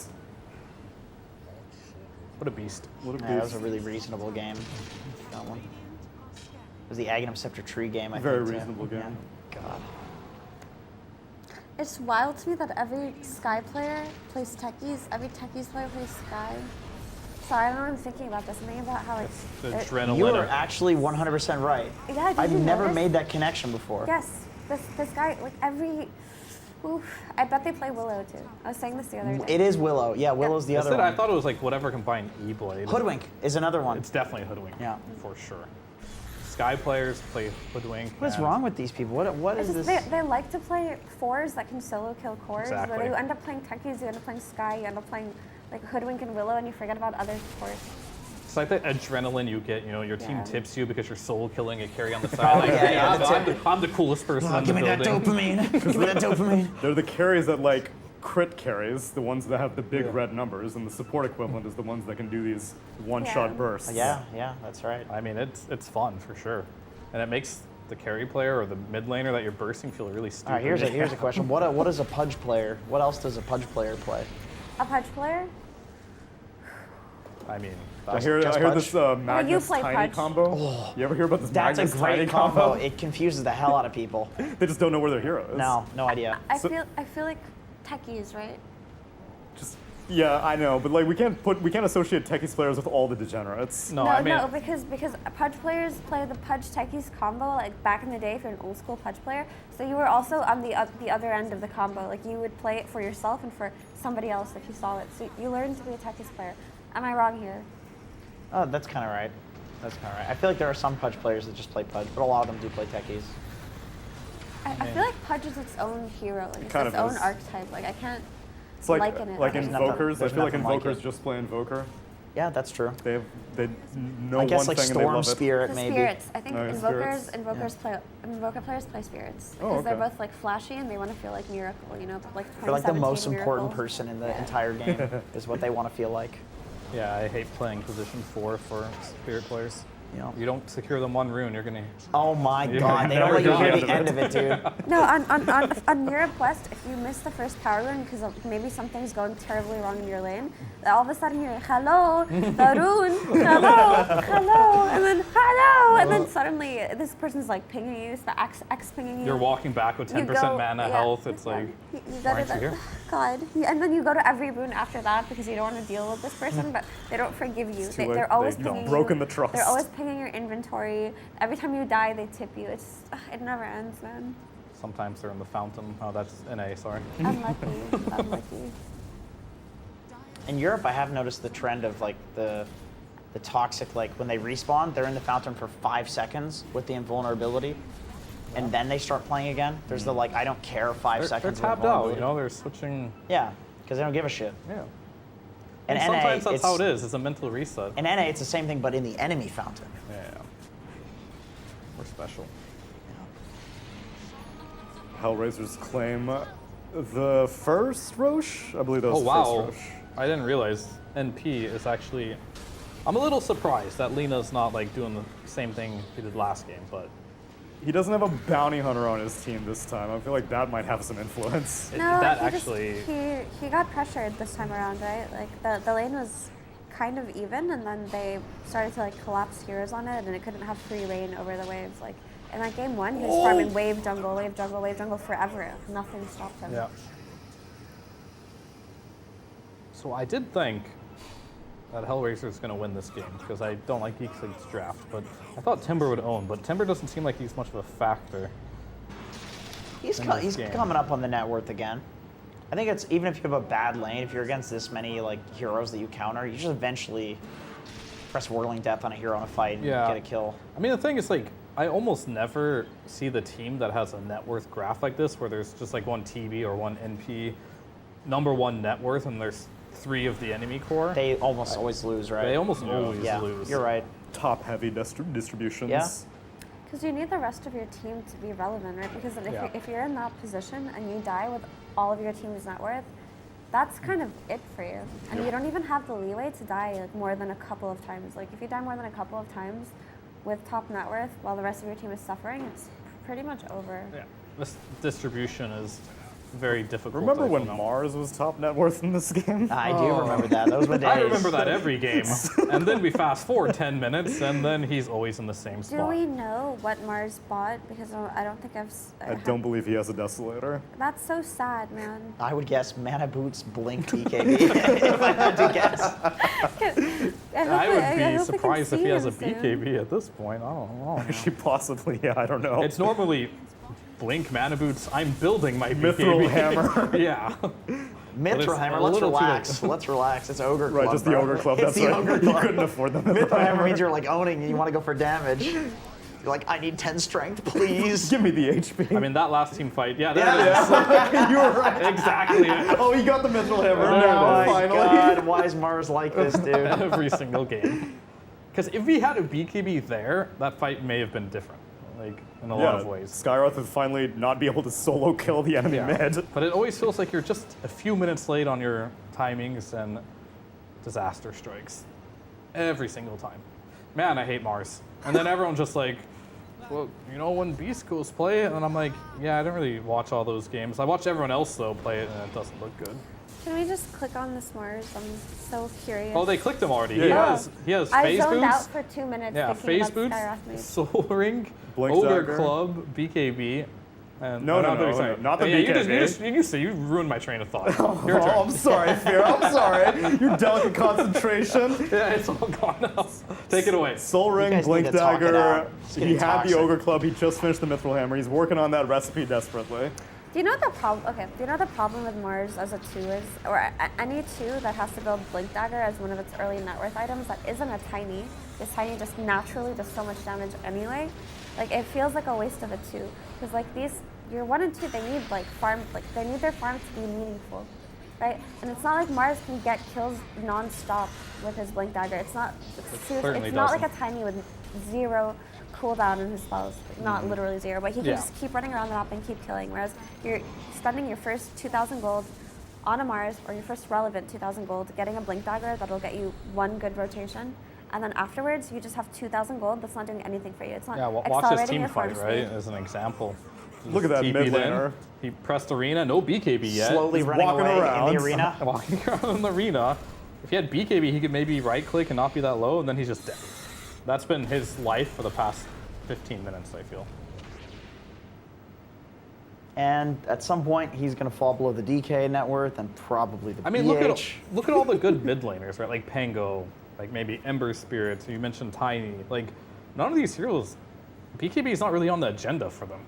What a beast. What a beast. That was a really reasonable game. That one. It was the Aghanim Scepter Tree game, I Very think. reasonable game. Yeah. God. It's wild to me that every Sky player plays Techies, every Techies player plays Sky. Sorry, I don't know what I'm thinking about this. I'm thinking about how like... The adrenaline. You are actually 100% right. Yeah, did I've you never notice? made that connection before. Yes, this guy, like every... Oof, I bet they play Willow too. I was saying this the other day. It is Willow. Yeah, Willow's the other one. I thought it was like whatever combined E-Blade. Hoodwink is another one. It's definitely Hoodwink. Yeah. For sure. Sky players play Hoodwink. What is wrong with these people? What is It's this? just they like to play fours that can solo kill cores. Exactly. But you end up playing Techies, you end up playing Sky, you end up playing like Hoodwink and Willow, and you forget about other cores. It's like the adrenaline you get, your team Yeah. tips you because you're solo killing a carry on the side. Like, hey, I'm the coolest person in the Give me that building. dopamine. Give me that dopamine. They're the carries that like crit carries, the ones that have the big red numbers, and the support equivalent is the ones that can do these one-shot bursts. Yeah, that's right. I mean, it's fun for sure, and it makes the carry player or the mid laner that you're bursting feel really stupid. All right, here's a question. What is a Pudge player? What else does a Pudge player play? A Pudge player? I mean, I hear this Magnus play Tiny Pudge. combo. You ever hear about this That's Magnus a great Tiny combo. It confuses the hell out of people. They just don't know where their hero is. No idea. I feel like Techies, right? Yeah, I know, but like we can't associate Techies players with all the degenerates. No, because Pudge players play the Pudge Techies combo like back in the day if you're an old school Pudge player. So you were also on the other end of the combo. Like you would play it for yourself and for somebody else if you saw it. So you learned to be a Techies player. Am I wrong here? Oh, that's kind of right. I feel like there are some Pudge players that just play Pudge, but a lot of them do play Techies. I feel like Pudge is its own hero and it's Kind its of own is. archetype. Like I can't It's like liken it. like to Invokers. I there's feel like nothing like Invokers it. just play Invoker. Yeah, that's true. They know I guess one like thing and they Storm love it. Spirit The maybe. spirits. I think Oh, invokers spirits. Invoker players play spirits Oh, because they're okay. both like flashy and they want to feel like Miracle. Like They're like the 2017 most Miracle. important person in the entire game is what they want to feel like. Yeah, I hate playing position 4 for spirit players. Yeah. You don't secure them one rune, you're gonna. Oh my you're god, they don't let you hear the end of it, dude. No, on Europe West, if you miss the first power rune because maybe something's going terribly wrong in your lane, all of a sudden you're hello, the rune, hello, and then hello, and then suddenly this person's like pinging you, it's the X pinging you. You're walking back with 10% mana yeah, health. It's like, you why go to aren't you here? God, and then you go to every rune after that because you don't want to deal with this person, but they don't forgive you. too late. They're always They've pinging broken you. the trust. They're always pinging your inventory. Every time you die, they tip you. It never ends, man. Sometimes they're in the fountain. Oh, that's NA, sorry. Unlucky. In Europe, I have noticed the trend of like the toxic, like when they respawn, they're in the fountain for 5 seconds with the invulnerability, and then they start playing again. There's the like I don't care 5 They're seconds. of tapped out, invulnerability. they're switching. Yeah, because they don't give a shit. Yeah. And And sometimes NA, that's how it is. It's a mental reset. In NA, it's the same thing, but in the enemy fountain. Yeah. We're special. Hellraisers claim the first Roche. I believe that was Oh the wow! first Roche. I didn't realize NP is actually. I'm a little surprised that Lina's not like doing the same thing he did last game, but He doesn't have a bounty hunter on his team this time. I feel like that might have some influence. No, that he actually. he got pressured this time around, right? Like the lane was kind of even, and then they started to like collapse heroes on it, and it couldn't have free reign over the waves. Like in that game one, he was farming wave jungle, wave jungle, wave jungle forever. Nothing stopped him. Yeah. So I did think that Hellraiser is going to win this game because I don't like Geeks League's draft, but I thought Timber would own, but Timber doesn't seem like he's much of a factor. He's in this he's game. coming up on the net worth again. I think it's even if you have a bad lane, if you're against this many like heroes that you counter, you just eventually press Whirling Death on a hero in a fight and Yeah. get a kill. I mean, the thing is, like, I almost never see the team that has a net worth graph like this, where there's just like one TB or one NP, number one net worth, and there's 3 of the enemy core. They almost always lose, right? They almost always Yeah, lose. you're right. Top heavy distributions. Yeah. Because you need the rest of your team to be relevant, right? Because Yeah. if you're in that position and you die with all of your team's net worth, that's kind of it for you. And you don't even have the leeway to die like more than a couple of times. Like if you die more than a couple of times with top net worth while the rest of your team is suffering, it's pretty much over. Yeah. This distribution is very difficult. Remember I when feel. Mars was top net worth in this game? I do remember that. Those were days. I remember that every game. And then we fast forward 10 minutes, and then he's always in the same Do spot. we know what Mars bought? Because I don't think I don't believe he has a Desolator. That's so sad, man. I would guess Mana Boots Blink BKB if I had to guess. I would be hope we surprised can if he see has a him soon. BKB at this point. I don't know. She possibly, yeah, I don't know. It's normally Blink Mana Boots. I'm building my Mithril BKB. Hammer. Yeah. Mithril Hammer, let's relax. Let's relax. It's Ogre Club. Right, just the bro. Ogre Club. It's That's the right. Ogre You Club. couldn't afford the Mithril Hammer means you're like owning and you want to go for damage. You're like, I need 10 strength, please. Give me the HP. I mean, that last team fight, yeah, there it is. You were right. Exactly it. Oh, he got the Mithril Hammer. Oh There it my is, finally. god, why is Mars like this, dude? Every single game. Because if we had a BKB there, that fight may have been different. Like, in a lot of ways. Skyroth would finally not be able to solo kill the enemy mid. But it always feels like you're just a few minutes late on your timings and disaster strikes. Every single time. Man, I hate Mars. And then everyone's just like, well, you know when Beast Coast play it? And I'm like, yeah, I don't really watch all those games. I watch everyone else, though, play it, and it doesn't look good. Can we just click on this Mars? I'm so curious. Oh, they clicked him already. Yeah. He has I phase zoned boots. out for 2 minutes Yeah, thinking phase about boots, Skyroth Mage. Soul Ring, Blink Ogre Dagger. Club, BKB. And No, not the BKB. You ruined my train of thought. Oh, Your turn. I'm sorry, Fear. I'm sorry. Your delicate concentration. Yeah, it's all gone now. Take it away. Soul You Ring, guys Blink need to talk it Dagger. out. It's He getting had toxic. the Ogre Club. He just finished the Mithril Hammer. He's working on that recipe desperately. Do you know what the problem? Okay, do you know what the problem with Mars as a 2 is, or any 2 that has to build Blink Dagger as one of its early net worth items that isn't a tiny? This tiny just naturally does so much damage anyway. Like it feels like a waste of a 2 because like these, your 1 and 2, they need like farm, like they need their farms to be meaningful, right? And it's not like Mars can get kills non-stop with his Blink Dagger. It's not. certainly It's not like doesn't. a tiny with 0 cooldown in his spells, not literally 0, but he can Yeah. just keep running around the map and keep killing. Whereas you're spending your first 2,000 gold on a Mars or your first relevant 2,000 gold, getting a Blink Dagger that'll get you 1 good rotation, and then afterwards you just have 2,000 gold that's not doing anything for you. It's not Yeah, watch this accelerating team your farm fight, right? speed. As an example. Look at that TP'd mid in. laner. He pressed arena, no BKB yet. Slowly He's running walking away around. in the arena. Walking around in the arena. If he had BKB, he could maybe right click and not be that low, and then he's just dead. That's been his life for the past 15 minutes, I feel. And at some point, he's going to fall below the DK net worth and probably the I mean, BH. look at all the good mid laners, right? Like Pango, like maybe Ember Spirits. You mentioned Tiny. Like none of these heroes, BKB is not really on the agenda for them.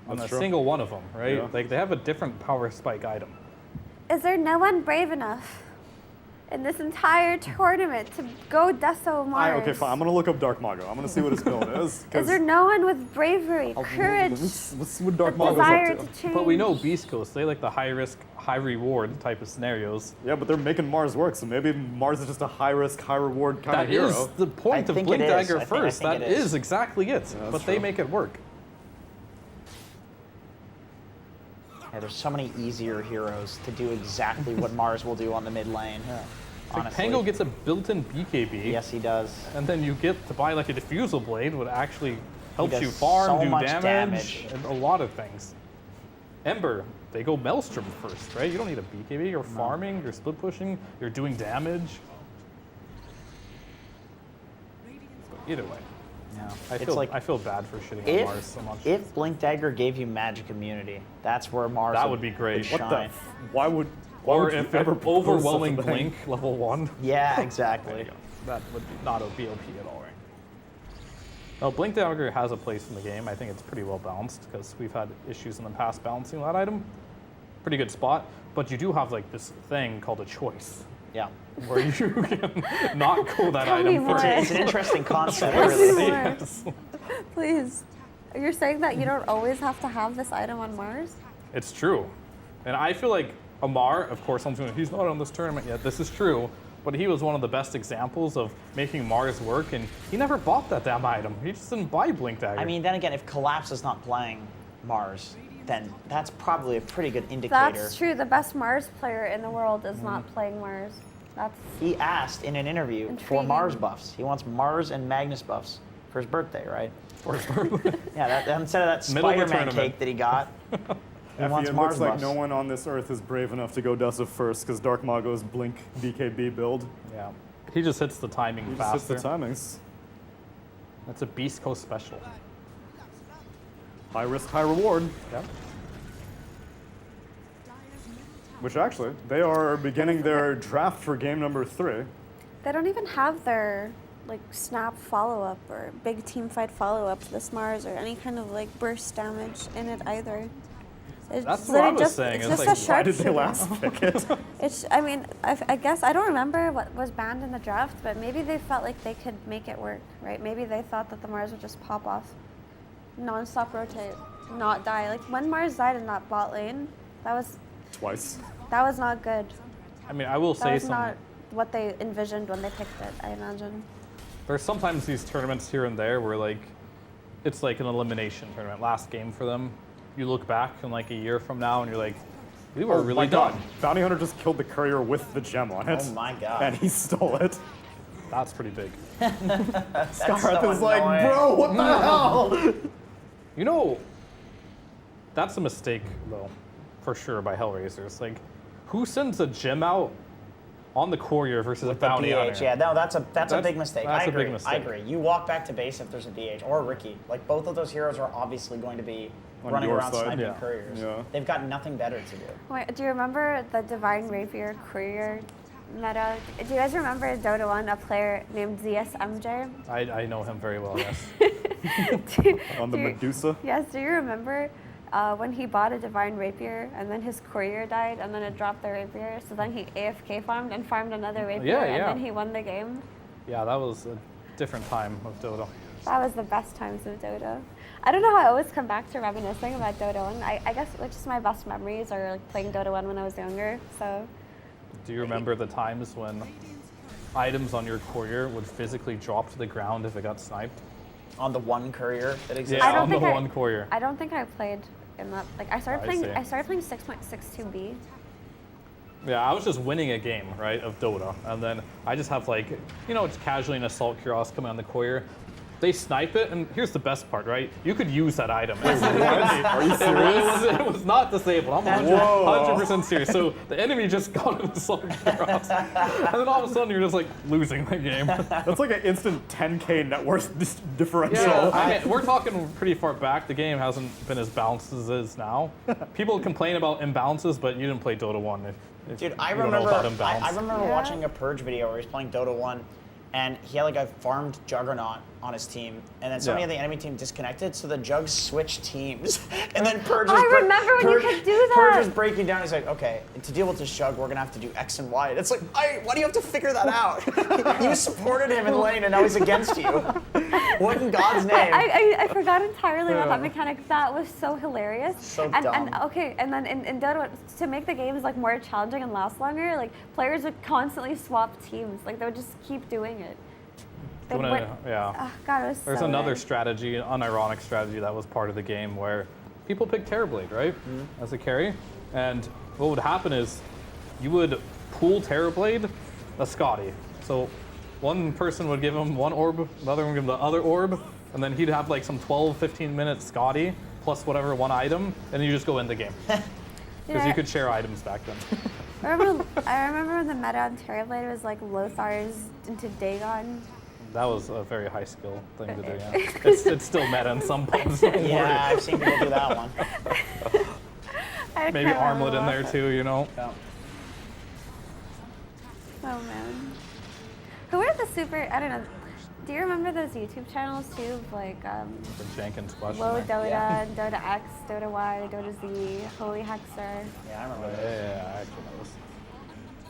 On That's a true. single one of them, right? Yeah. Like they have a different power spike item. Is there no one brave enough in this entire tournament to go Deso Mars? Okay, fine. I'm gonna look up Dark Mago. I'm gonna see what his build is. Is there no one with bravery, courage, Let's see what Dark the Mago's desire up to. to change? But we know Beast Coast, they like the high risk, high reward type of scenarios. Yeah, but they're making Mars work, so maybe Mars is just a high risk, high reward kind That of hero. is the point I of think Blink it is. Dagger I first. think That it is. is exactly it. that's But they true. make it work. Yeah, there's so many easier heroes to do exactly what Mars will do on the mid lane. Like Honestly. Pango gets a built-in BKB. Yes, he does. And then you get to buy like a diffusal blade, which actually helps does you farm, so do much damage, damage. and a lot of things. Ember, they go Maelstrom first, right? You don't need a BKB. You're farming, you're split pushing, you're doing damage. But either way, No. I feel bad for shitting on if, Mars so much. if Blink Dagger gave you magic immunity, that's where Mars That would be great. Would What the shine. Why would or you if ever propose overwhelming such a thing? blink level 1. Yeah, There exactly. you go. That would be not a BOP at all, right? Well, Blink Dagger has a place in the game. I think it's pretty well balanced because we've had issues in the past balancing that item. Pretty good spot, but you do have like this thing called a choice. Yeah. Where you can not go that Tell me item more. first. It's an interesting concept, Tell me really. more. Yes. Please. You're saying that you don't always have to have this item on Mars? It's true. And I feel like Amar, of course, he's not on this tournament yet. This is true. But he was one of the best examples of making Mars work, and he never bought that damn item. He just didn't buy Blink Dagger. I mean, then again, if Collapse is not playing Mars, then that's probably a pretty good indicator. That's true. The best Mars player in the world is not playing Mars. That's He asked in an interview for Intriguing. Mars buffs. He wants Mars and Magnus buffs for his birthday, right? For his birthday. Yeah, that, instead of that Middle of the Spider-Man tournament. cake that he got. Yeah, wants it Mars looks like Bus. no one on this earth is brave enough to go Dusif first because Dark Mago's Blink BKB build. Yeah. He just hits the timing He faster. just hits the timings. That's a Beast Coast special. High risk, high reward. Yeah. Which actually, they are beginning their draft for game number 3. They don't even have their like snap follow-up or big team fight follow-up to this Mars or any kind of like burst damage in it either. It's That's what I was saying. It's It's just like, a Why did they sharpshooter. last pick it? It's. I mean, I guess I don't remember what was banned in the draft, but maybe they felt like they could make it work, right? Maybe they thought that the Mars would just pop off, non-stop rotate, not die. Like when Mars died in that bot lane, that was Twice. that was not good. I mean, I will That say was not what they envisioned when they picked it, I imagine. There's sometimes these tournaments here and there where like it's like an elimination tournament, last game for them. You look back in like a year from now and you're like, we were really my God. done. Bounty Hunter just killed the courier with the gem on it. Oh my God. And he stole it. That's pretty big. Scarth is like, bro, what the hell? You know, that's a mistake though, for sure by Hellraisers. Like, who sends a gem out on the courier versus a bounty DH, hunter? yeah, no, that's a big mistake. That's I agree. a big mistake. I agree. You walk back to base if there's a DH or Ricky. Like both of those heroes are obviously going to be On running your around side, sniping yeah. couriers. Yeah. They've got nothing better to do. Wait, do you remember the Divine Rapier Courier meta? Do you guys remember in Dota 1 a player named ZSMJ? I know him very well, yes. On the Medusa? Yes, do you remember when he bought a Divine Rapier and then his courier died and then it dropped the rapier, so then he AFK farmed and farmed another rapier Yeah, and yeah. then he won the game? Yeah, that was a different time of Dota. That was the best times of Dota. I don't know how I always come back to reminiscing about Dota 1. I guess like just my best memories are like playing Dota 1 when I was younger, so. Do you remember the times when items on your courier would physically drop to the ground if it got sniped? On the one courier that exists? Yeah, on the one courier. I don't think I played in that. Like I started I playing. see. I started playing 6.62B. Yeah, I was just winning a game, right, of Dota. And then I just have like, you know, it's casually an Assault Cuirass coming on the courier. They snipe it, and here's the best part, right? You could use that item. Wait, what? Are you serious? It was not disabled. I'm 100% serious. So the enemy just got an Assault Cuirass. And then all of a sudden, you're just like losing the game. That's like an instant 10K net worth differential. Yeah, I mean, we're talking pretty far back. The game hasn't been as balanced as it is now. People complain about imbalances, but you didn't play Dota 1. Dude, I you don't know about remember. imbalance. I remember watching a Purge video where he's playing Dota 1, and he had like a farmed Juggernaut on his team, and then somebody Yeah. on the enemy team disconnected, so the Jugs switched teams, and then Purge. I remember when you could do that. Purge is breaking down. He's like, okay, to deal with this Jug, we're gonna have to do X and Y. And it's like, why do you have to figure that out? You supported him in lane, and now he's against you. What in God's name? I forgot entirely about that mechanic. That was so hilarious. So and dumb. okay, and then in Dota, to make the games like more challenging and last longer, like players would constantly swap teams. Like they would just keep doing it. Do you They'd wanna- win- yeah. Oh, God, it was There's so another good. strategy, an unironic strategy that was part of the game where people pick Terrorblade, right, as a carry. And what would happen is you would pool Terrorblade, a Scotty. So one person would give him one orb, another one would give him the other orb, and then he'd have like some 12, 15 minute Scotty plus whatever one item, and then you just go in the game. Because Yeah. you could share items back then. I remember when the meta on Terrorblade was like Lothar's into Dagon. That was a very high skill thing to do, yeah. It's still meta in some pubs. Don't worry. Yeah, I've seen people do that one. I Maybe can't Armlet remember in there what. too, you know? Oh man. Who are the super? I don't know. Do you remember those YouTube channels too, of like The Jenkins question. Low there. Dota, Yeah. Dota X, Dota Y, Dota Z, Holy Hexer? Yeah, I remember Yeah, those. I actually know this.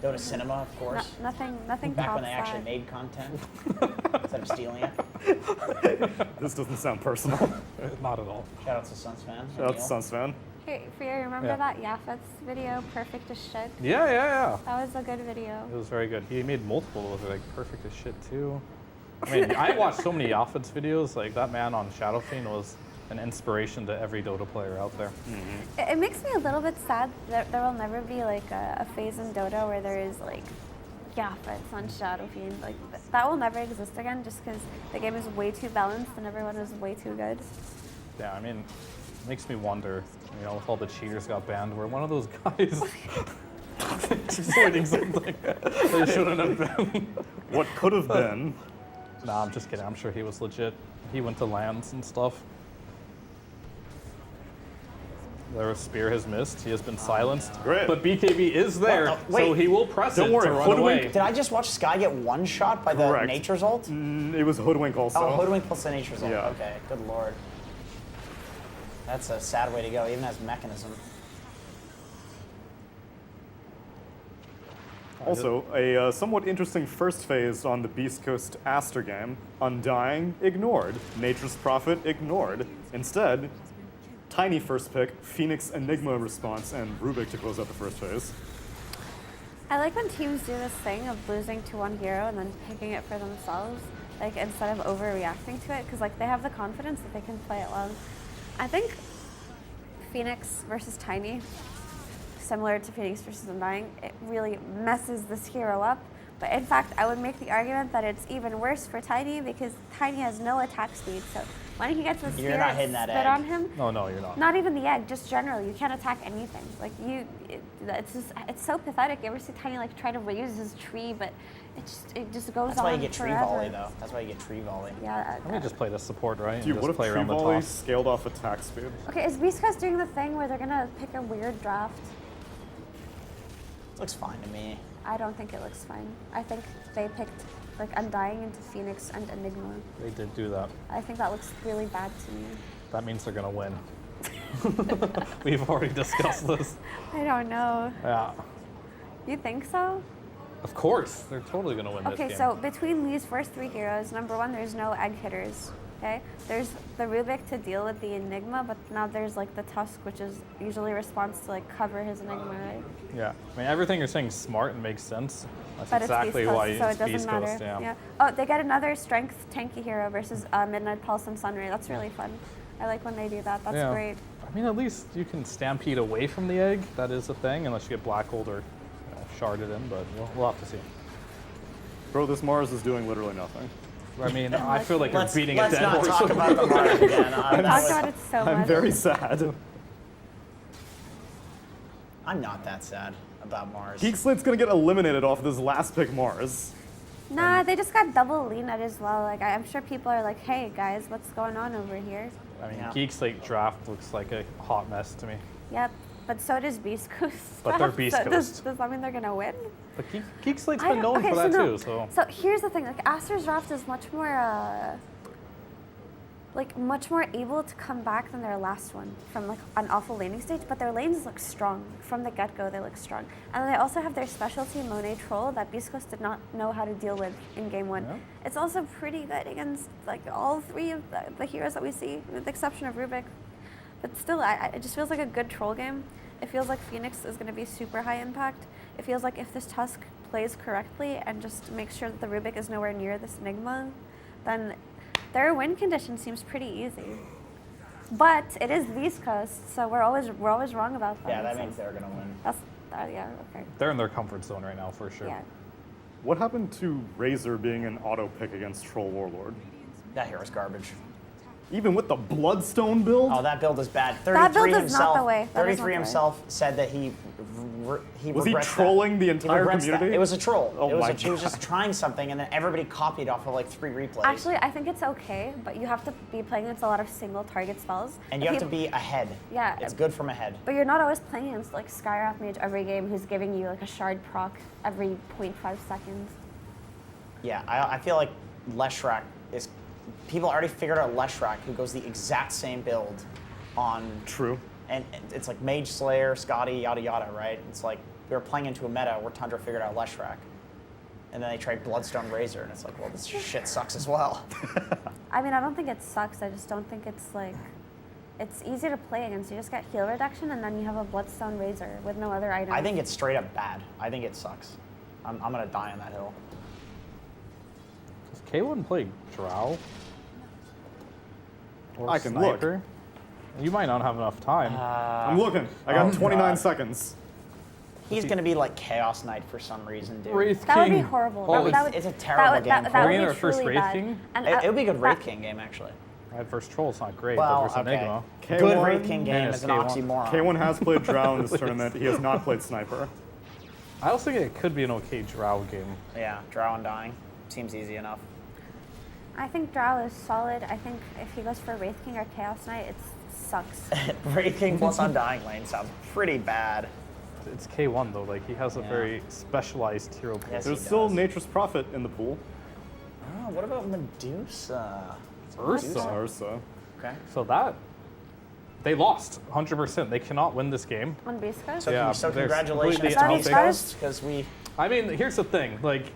Dota Cinema, of course. Nothing Back tops when they actually that. made content instead of stealing it. This doesn't sound personal. Not at all. Shout out to Suns fan. Shout out to Suns fan. Hey, Freya, remember Yeah. that Yafet's video, Perfect as Shit? Yeah. That was a good video. It was very good. He made multiple of it, like perfect as shit too. I mean, I watched so many Yafet's videos. Like that man on Shadowfiend was an inspiration to every Dota player out there. It makes me a little bit sad that there will never be like a phase in Dota where there is like Yafets on Shadowfiend. Like that will never exist again just because the game is way too balanced and everyone is way too good. Yeah, I mean, it makes me wonder you know, with all the cheaters got banned, where one of those guys exploiting something they shouldn't have been. What could have been? Nah, I'm just kidding. I'm sure he was legit. He went to lands and stuff. Their spear has missed. He has been silenced. Great. But BKB is there, What? Wait. so he will press Don't it worry, to run Hoodwink- away. Did I just watch Sky get one shot by the Correct. Nature's ult? It was Hoodwink also. Oh, Hoodwink plus the Nature's ult. Yeah. Okay, good lord. That's a sad way to go, even as mechanism. Also, a somewhat interesting first phase on the Beast Coast Aster game. Undying, ignored. Nature's Prophet, ignored. Instead, Tiny first pick, Phoenix Enigma response, and Rubik to close out the first phase. I like when teams do this thing of losing to one hero and then picking it for themselves, like instead of overreacting to it, because like they have the confidence that they can play it well. I think Phoenix versus Tiny, similar to Phoenix versus Undying, it really messes this hero up. But in fact, I would make the argument that it's even worse for Tiny because Tiny has no attack speed. So when he gets the spear You're not hitting that spit egg. on him, No, you're not. not even the egg, just generally, you can't attack anything. Like it's so pathetic. You ever see Tiny like try to raise his tree, but it just goes That's on why you get tree forever. volley, though. That's why you get tree volley. Yeah. Let me just play the support, right? Dude, and what just if play Tree around the Volley top. scaled off attack speed? Okay, is Beast Coast doing the thing where they're gonna pick a weird draft? Looks fine to me. I don't think it looks fine. I think they picked like Undying into Phoenix and Enigma. They did do that. I think that looks really bad to me. That means they're gonna win. We've already discussed this. I don't know. Yeah. You think so? Of course, they're totally gonna win this Okay, game. so between these first three heroes, number one, there's no egg hitters. Okay, there's the Rubik to deal with the Enigma, but now there's like the Tusk, which is usually response to like cover his Enigma, right? Yeah, I mean everything you're saying is smart and makes sense. That's But exactly it's Beast why Coast, so it it's doesn't Beast matter. Coast. Yeah. Oh, they get another strength tanky hero versus Midnight Pulse and Sunray. That's really fun. I like when they do that. That's Yeah. great. I mean, at least you can stampede away from the egg. That is a thing, unless you get black hole or sharded in. But we'll have to see. Bro, this Mars is doing literally nothing. I mean, I feel like you're beating a let's dead not horse. talk about the Mars again. We talked about it so much. I'm very sad. I'm not that sad about Mars. Geek Slate's gonna get eliminated off this last pick Mars. Nah, they just got double lean at as well. Like I'm sure people are like, "Hey guys, what's going on over here?" I mean, Geek Slate draft looks like a hot mess to me. Yep, but so does Beast Coast. But they're Beast So Coast. does that mean they're gonna win? But Geek Slate's I been don't- known okay, for that no. too, so. So here's the thing: like Aster's draft is much more able to come back than their last one from like an awful laning stage. But their lanes look strong from the get-go. They look strong, and they also have their specialty Monet Troll that Beast Coast did not know how to deal with in game one. Yeah. It's also pretty good against like all three of the heroes that we see, with the exception of Rubik. But still, it just feels like a good troll game. It feels like Phoenix is going to be super high impact. It feels like if this Tusk plays correctly and just makes sure that the Rubik is nowhere near this Enigma, then their win condition seems pretty easy. But it is Beast Coast, so we're always wrong about that. Yeah, that means they're gonna win. That's yeah, okay. They're in their comfort zone right now for sure. Yeah. What happened to Razor being an auto pick against Troll Warlord? That hero's garbage. Even with the Bloodstone build? Oh, that build is bad. That build 33 is himself, not the way. That is not 33 the way. himself said that he Was he regrets trolling the He entire regrets that. community? It was a troll. Oh my He was God. just trying something, and then everybody copied off of like 3 replays. Actually, I think it's okay, but you have to be playing against a lot of single target spells. and you have to be ahead. Yeah. It's good from ahead. But you're not always playing against like Skywrath Mage every game who's giving you like a shard proc every 0.5 seconds. Yeah, I feel like Leshrac is. People already figured out Leshrac, who goes the exact same build on. True. And it's like Mage Slayer, Scotty, yada yada, right? It's like we were playing into a meta where Tundra figured out Leshrac. And then they tried Bloodstone Razor, and it's like, well, this shit sucks as well. I mean, I don't think it sucks. I just don't think it's like. It's easy to play against. You just get heal reduction, and then you have a Bloodstone Razor with no other items. I think it's straight up bad. I think it sucks. I'm gonna die on that hill. Does K1 play Drow? Or I can look. Sniper? You might not have enough time. I'm looking. I got 29 seconds. He's gonna be like Chaos Knight for some reason, dude. Wraith That would be King. horrible. Oh, That would- it's a terrible game. That would Are we in be our first truly Wraith bad. King? And, It would be a good Wraith that- King game, actually. Right, versus Troll's not great, Well, but versus okay. Enigma. Good Wraith King game and is an K1. oxymoron. K1 has played Drow in this tournament. He has not played Sniper. I also think it could be an okay Drow game. Yeah, Drow Undying. Seems easy enough. I think Drow is solid. I think if he goes for Wraith King or Chaos Knight, it sucks. Wraith King plus Undying lane sounds pretty bad. It's K1 though, like he has a Yeah. very specialized hero pool. Yes, There's still Nature's Prophet in the pool. Oh, what about Medusa? Ursa. Okay. So that they lost 100%. They cannot win this game. On base coast? So, so they're congratulations completely to out Beast there. Coast, because we... I mean, here's the thing. Like,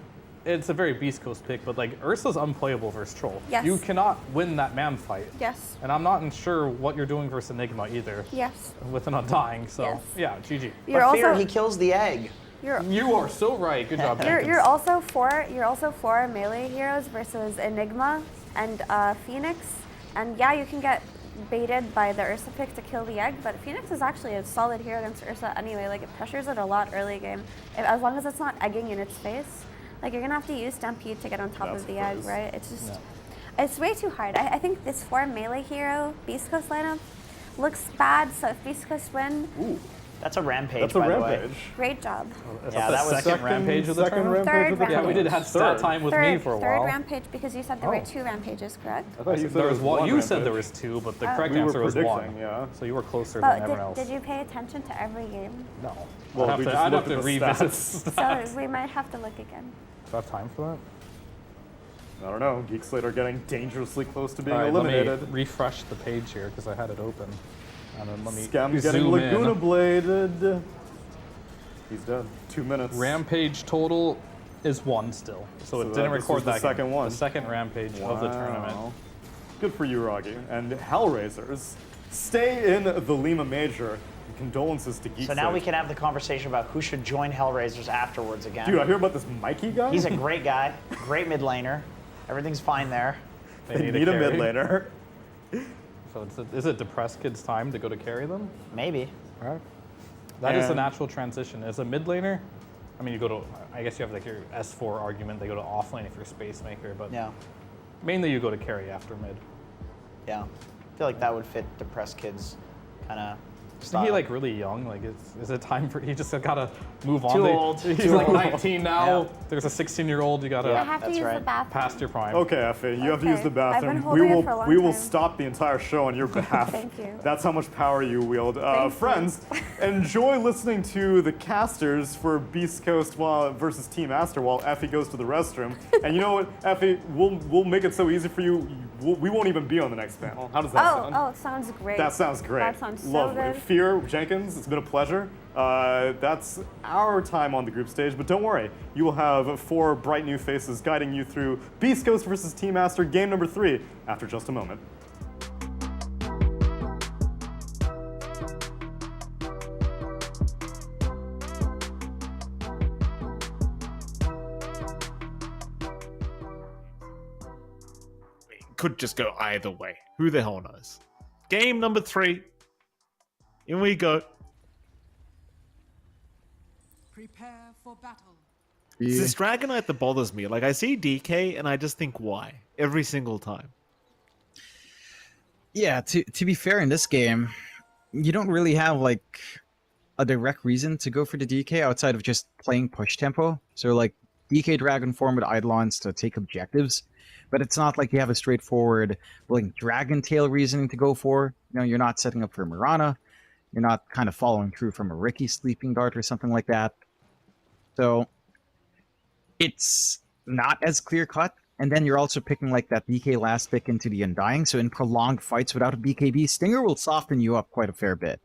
it's a very Beast Coast pick, but like Ursa's unplayable versus Troll. Yes. You cannot win that man fight. Yes. And I'm not sure what you're doing versus Enigma either. Yes. With an Undying. So Yes. yeah, GG. You're also- Fear, he kills the egg. You are so right. Good job. You're also for melee heroes versus Enigma and Phoenix, and yeah, you can get baited by the Ursa pick to kill the egg, but Phoenix is actually a solid hero against Ursa anyway. Like, it pressures it a lot early game, as long as it's not egging in its face. Like, you're gonna have to use Stampede to get on top of the egg, right? It's just, it's way too hard. I think this 4 melee hero Beast Coast lineup looks bad. So if Beast Coast win, Ooh, that's a rampage. That's a by rampage. The way. great job. Yeah, that was second rampage of the second tournament? rampage of the Third Yeah, we did have stat time with me for a Third while. rampage, because you said there were 2 rampages, correct? I thought you said There was one. You rampage. said there was 2, but the Oh. correct We were answer was predicting, 1. yeah. So you were closer But than everyone else. did you pay attention to every game? No. Well, I'd we have just to looked at the revisit stats. So we might have to look again. Do I have time for that? I don't know. Geek Slate are getting dangerously close to being All right, eliminated. Let me refresh the page here because I had it open. And then let me Scam getting zoom Laguna in. bladed. He's dead. 2 minutes. Rampage total is 1 still. So it didn't this record was the that second game. one. The second rampage of the tournament. Wow. Good for you, Roggy. And Hellraisers stay in the Lima Major. Condolences to Geek So now Slate. we can have the conversation about who should join Hellraisers afterwards again. Dude, I hear about this Mikey guy. He's a great guy, great mid laner. Everything's fine there. They need a mid laner. So is it depressed kids' time to go to carry them? Maybe. All right. That is a And- natural transition. As a mid laner, I mean, you go to, I guess you have like your S4 argument, they go to offlane if you're Space Maker, but Yeah. mainly you go to carry after mid. Yeah. I feel like that would fit depressed kids kind of Isn't he like really young? Like, is it time for, he just gotta move on? Too They- old. He's Too like old. 19 now. Yeah. There's a 16-year-old, you gotta I have to use the bathroom. past your prime. Okay, Effie, you have to use the I've been bathroom. holding it for a long We will time. stop the entire show on your behalf. Thank you. That's how much power you wield. Thank you. Friends, enjoy listening to the casters for Beast Coast versus Team Aster while Effie goes to the restroom. And you know what, Effie, we'll make it so easy for you. We won't even be on the next panel. How does that sound? Oh, sounds great. That sounds great. That sounds so Lovely. good. Fear Jenkins, it's been a pleasure. That's our time on the group stage, but don't worry. You will have 4 bright new faces guiding you through Beast Coast versus Team Aster game number 3 after just a moment. Could just go either way. Who the hell knows? Game number 3. In we go. Prepare for battle. It's this Dragonite that bothers me. Like, I see DK and I just think, why? Every single time. Yeah, to be fair, in this game, you don't really have like a direct reason to go for the DK outside of just playing push tempo. So like DK Dragon form with Eidolons to take objectives, but it's not like you have a straightforward like Dragon Tail reasoning to go for. You know, you're not setting up for Mirana. You're not kind of following through from a Ricky Sleeping Dart or something like that. So it's not as clear cut. And then you're also picking like that BK last pick into the Undying. So in prolonged fights without a BKB, Stinger will soften you up quite a fair bit.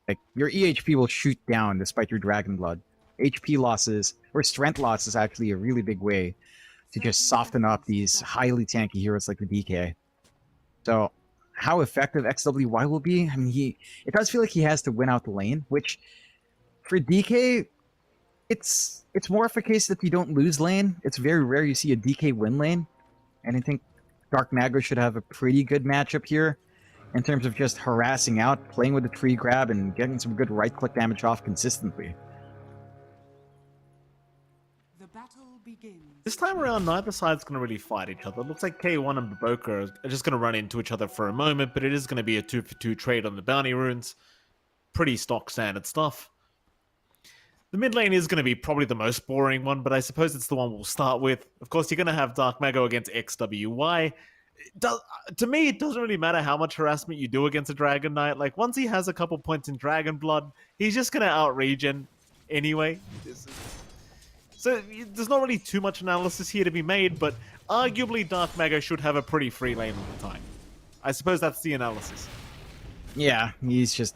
Like your EHP will shoot down despite your Dragon Blood. HP losses or strength loss is actually a really big way to just soften up these highly tanky heroes like the DK. So how effective XWY will be, I mean, it does feel like he has to win out the lane, which for DK, it's more of a case that you don't lose lane. It's very rare you see a DK win lane. And I think Dark Naga should have a pretty good matchup here in terms of just harassing out, playing with the tree grab, and getting some good right-click damage off consistently. The battle This time around, neither side's going to really fight each other. It looks like K1 and Baboka are just going to run into each other for a moment, but it is going to be a 2-for-2 trade on the bounty runes. Pretty stock standard stuff. The mid lane is going to be probably the most boring one, but I suppose it's the one we'll start with. Of course, you're going to have Dark Mago against XWY. To me, it doesn't really matter how much harassment you do against a Dragon Knight. Like, once he has a couple points in Dragon Blood, he's just going to out-regen anyway. So there's not really too much analysis here to be made, but arguably Dark Mago should have a pretty free lane all the time. I suppose that's the analysis. Yeah, he's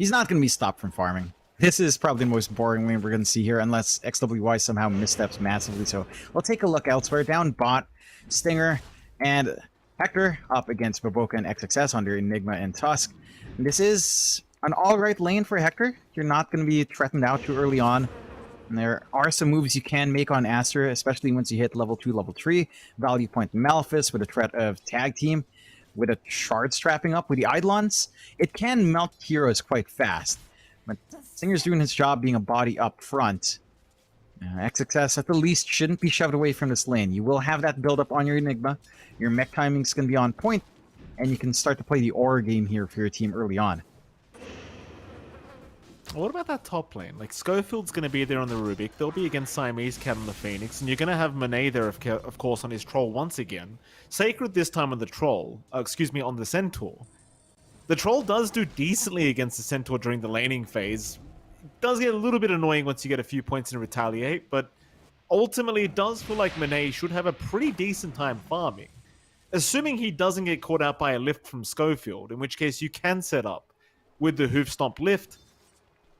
not going to be stopped from farming. This is probably the most boring lane we're going to see here, unless XWY somehow missteps massively. So we'll take a look elsewhere. Down bot, Stinger, and Hector up against Baboka and XXS under Enigma and Tusk. And this is an alright lane for Hector. You're not going to be threatened out too early on. And there are some moves you can make on Aster, especially once you hit level 2, level 3. Value point Malefice with a threat of Tag Team. With a Shard strapping up with the Eidolons, it can melt heroes quite fast. But Stinger's doing his job being a body up front. XXS at the least shouldn't be shoved away from this lane. You will have that build up on your Enigma. Your mech timing's going to be on point, and you can start to play the aura game here for your team early on. What about that top lane? Like, Schofield's going to be there on the Rubik. They'll be against Siamese Cat on the Phoenix. And you're going to have Monet there, of course, on his Troll once again. Sacred this time on the Troll. On the Centaur. The Troll does do decently against the Centaur during the laning phase. It does get a little bit annoying once you get a few points in Retaliate, but ultimately it does feel like Monet should have a pretty decent time farming. Assuming he doesn't get caught out by a lift from Schofield, in which case you can set up with the Hoof Stomp lift.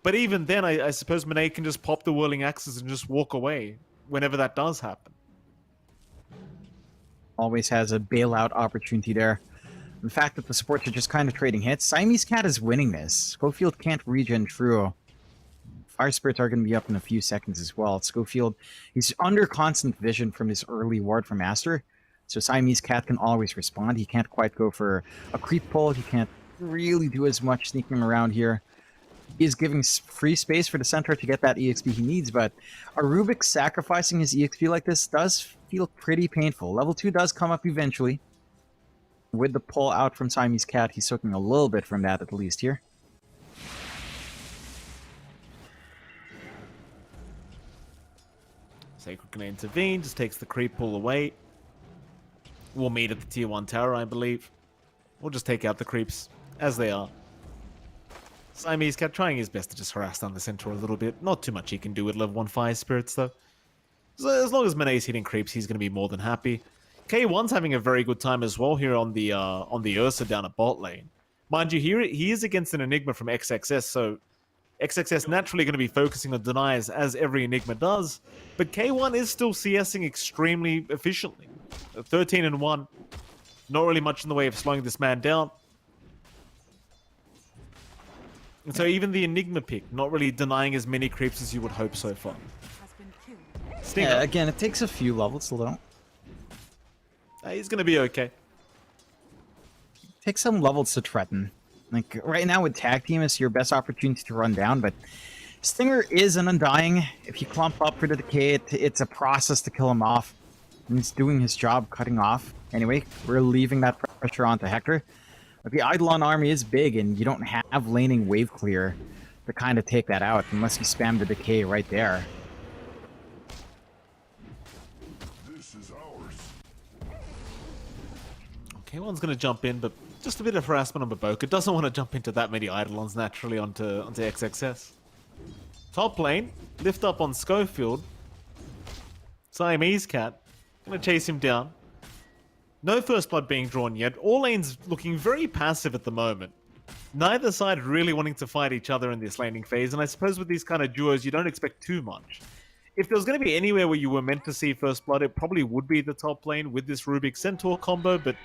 But even then, I suppose Monet can just pop the Whirling Axes and just walk away whenever that does happen. Always has a bailout opportunity there. The fact that the supports are just kind of trading hits. Siamese Cat is winning this. Schofield can't regen through. Fire Spirits are going to be up in a few seconds as well. Schofield, he's under constant vision from this early ward from Aster. So Siamese Cat can always respond. He can't quite go for a creep pull. He can't really do as much sneaking around here. He's giving free space for the centaur to get that EXP he needs, but a Rubik sacrificing his EXP like this does feel pretty painful. Level 2 does come up eventually. With the pull out from Siamese Cat, he's soaking a little bit from that at least here. Sacred can intervene, just takes the creep pull away. We'll meet at the tier 1 tower, I believe. We'll just take out the creeps as they are. Siamese Cat trying his best to just harass down the centaur a little bit. Not too much he can do with level 1 fire spirits though. So as long as Monet's hitting creeps, he's going to be more than happy. K1's having a very good time as well here on the Ursa down at bot lane. Mind you, here he is against an Enigma from XXS, so XXS naturally going to be focusing on denies as every Enigma does, but K1 is still CSing extremely efficiently. 13-1. Not really much in the way of slowing this man down. And so even the Enigma pick, not really denying as many creeps as you would hope so far. Stinger. Yeah, again, it takes a few levels though. He's going to be okay. Take some levels to threaten. Like, right now with Tag Team, it's your best opportunity to run down, but Stinger is an Undying. If you clump up for the Decay, it's a process to kill him off. And he's doing his job cutting off. Anyway, we're leaving that pressure onto Hector. But the Eidolon army is big, and you don't have laning wave clear to kind of take that out unless you spam the Decay right there. K1's going to jump in, but just a bit of harassment on Baboka. Doesn't want to jump into that many Eidolons naturally onto XXS. Top lane, lift up on Schofield. Siamese Cat, going to chase him down. No first blood being drawn yet. All lanes looking very passive at the moment. Neither side really wanting to fight each other in this laning phase, and I suppose with these kind of duos, you don't expect too much. If there was going to be anywhere where you were meant to see first blood, it probably would be the top lane with this Rubik Centaur combo, but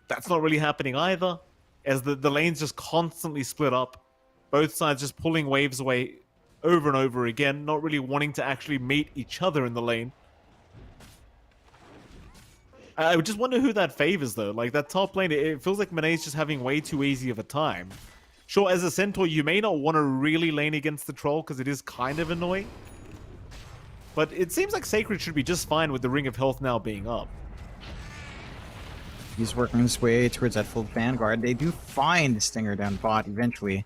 that's not really happening either, as the lanes just constantly split up. Both sides just pulling waves away over and over again, not really wanting to actually meet each other in the lane. I would just wonder who that favors, though. Like, that top lane, it feels like Monet's just having way too easy of a time. Sure, as a Centaur, you may not want to really lane against the Troll, because it is kind of annoying. but it seems like Sacred should be just fine with the Ring of Health now being up. He's working his way towards that full Vanguard. They do find Stinger down bot eventually.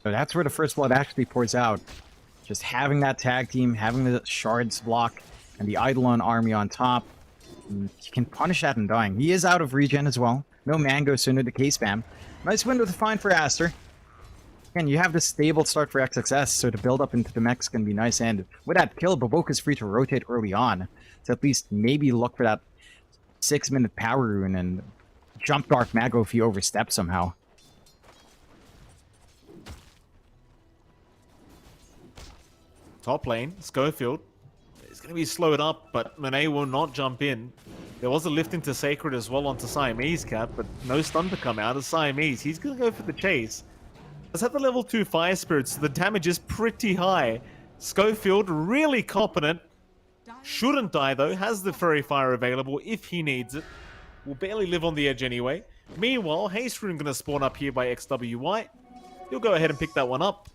So that's where the first blood actually pours out. Just having that tag team, having the shards block, and the Eidolon army on top, you can punish that Undying. He is out of regen as well. No Mango sooner to K-spam. Nice window to find for Aster. Again, you have this stable start for XXS, so the build up into the mech's can be nice, and with that kill, Baboka's free to rotate early on. So at least maybe look for that 6-minute power rune and jump Dark Mago if you overstep somehow. Top lane, Schofield is going to be slowed up, but Monet will not jump in. There was a lift into Sacred as well onto Siamese Cat, but no stun to come out of Siamese. He's going to go for the chase. Let's have the level 2 Fire Spirits, so the damage is pretty high. Schofield, really competent. Shouldn't die though, has the Fairy Fire available if he needs it. Will barely live on the edge anyway. Meanwhile, Haste Rune going to spawn up here by XWY. He'll go ahead and pick that one up.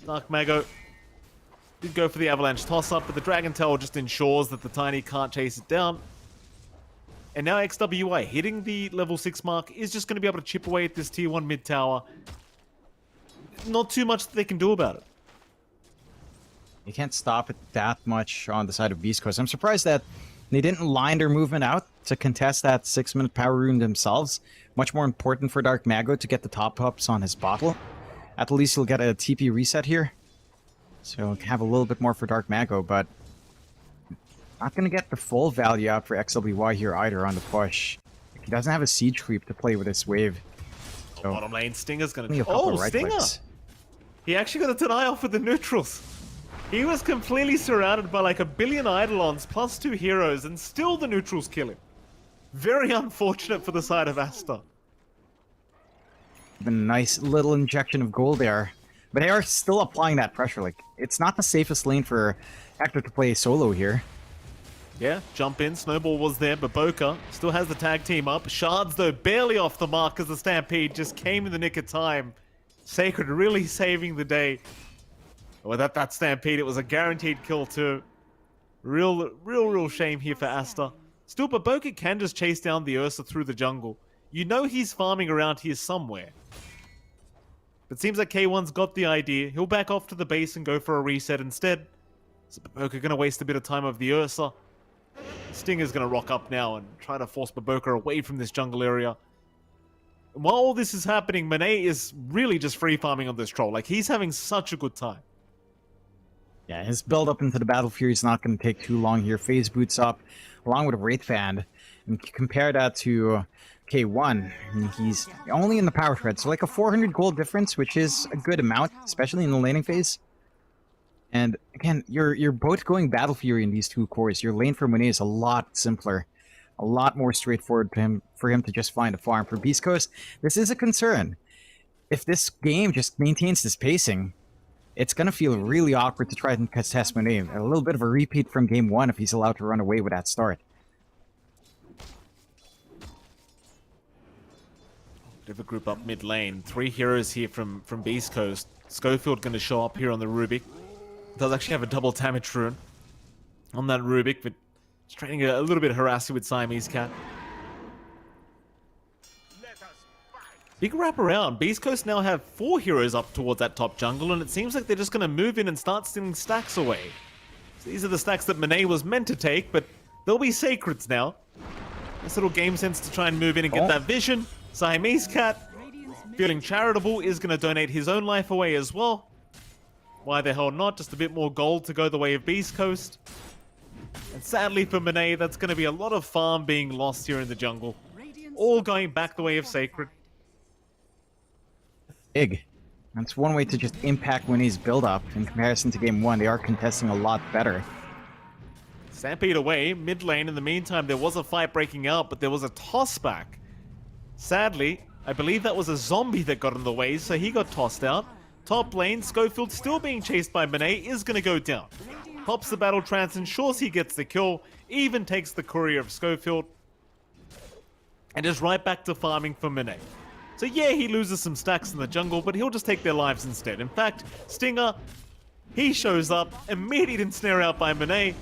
Dark Mago did go for the Avalanche toss-up, but the Dragon Tail just ensures that the Tiny can't chase it down. And now XWY hitting the level 6 mark is just going to be able to chip away at this tier 1 mid tower. Not too much that they can do about it. You can't stop it that much on the side of Beast Coast. I'm surprised that they didn't line their movement out to contest that 6-minute power rune themselves. Much more important for Dark Mago to get the top ups on his bottle. At least he'll get a TP reset here. So have a little bit more for Dark Mago, but not going to get the full value out for XWY here either on the push. He doesn't have a siege creep to play with this wave. So, Bottom lane, Stinger's going only a to... couple Oh, of right Stinger! clicks. He actually got a denial for the neutrals. He was completely surrounded by like a billion Eidolons plus 2 heroes, and still the neutrals kill him. Very unfortunate for the side of Asta. A nice little injection of gold there. But they are still applying that pressure. Like, it's not the safest lane for Hector to play solo here. Yeah, jump in. Snowball was there, but Boca still has the tag team up. Shards, though, barely off the mark as the Stampede just came in the nick of time. Sacred really saving the day. With that Stampede, it was a guaranteed kill too. Real shame here for Asta. Still, but Boca can just chase down the Ursa through the jungle. You know he's farming around here somewhere. But seems like K1's got the idea. He'll back off to the base and go for a reset instead. So Baboka gonna waste a bit of time of the Ursa. Stinger's gonna rock up now and try to force Baboka away from this jungle area. And while all this is happening, Monet is really just free farming on this troll. Like, he's having such a good time. Yeah, his build up into the Battle Fury is not going to take too long here. Phase boots up along with a Wraith Fan. And compare that to K1. I mean, he's only in the power thread, so like a 400 gold difference, which is a good amount, especially in the laning phase. And again, you're both going Battle Fury in these two cores. Your lane for Monet is a lot simpler, a lot more straightforward for him to just find a farm. For Beast Coast, this is a concern. If this game just maintains this pacing, it's going to feel really awkward to try and contest Monet. A little bit of a repeat from game 1 if he's allowed to run away with that start. Bit of a group up mid lane. 3 heroes here from Beast Coast. Schofield going to show up here on the Rubik. Does actually have a double damage rune on that Rubik, but it's trading a little bit harassing with Siamese Cat. Big wrap around. Beast Coast now have 4 heroes up towards that top jungle, and it seems like they're just going to move in and start stealing stacks away. So these are the stacks that Monet was meant to take, but they'll be Sacreds now. This little game sense to try and move in and get that vision. Siamese Cat, feeling charitable, is going to donate his own life away as well. Why the hell not? Just a bit more gold to go the way of Beast Coast. And sadly for Monet, that's going to be a lot of farm being lost here in the jungle. All going back the way of Sacred. Big. That's one way to just impact Winnie's build-up. In comparison to game 1, they are contesting a lot better. Stampede away, mid lane. In the meantime, there was a fight breaking out, but there was a toss back. Sadly, I believe that was a zombie that got in the way, so he got tossed out. Top lane, Schofield still being chased by Monet, is going to go down. Pops the battle trance, ensures he gets the kill, even takes the courier of Schofield, and is right back to farming for Monet. So yeah, he loses some stacks in the jungle, but he'll just take their lives instead. In fact, Stinger He shows up, immediate ensnare out by Monet.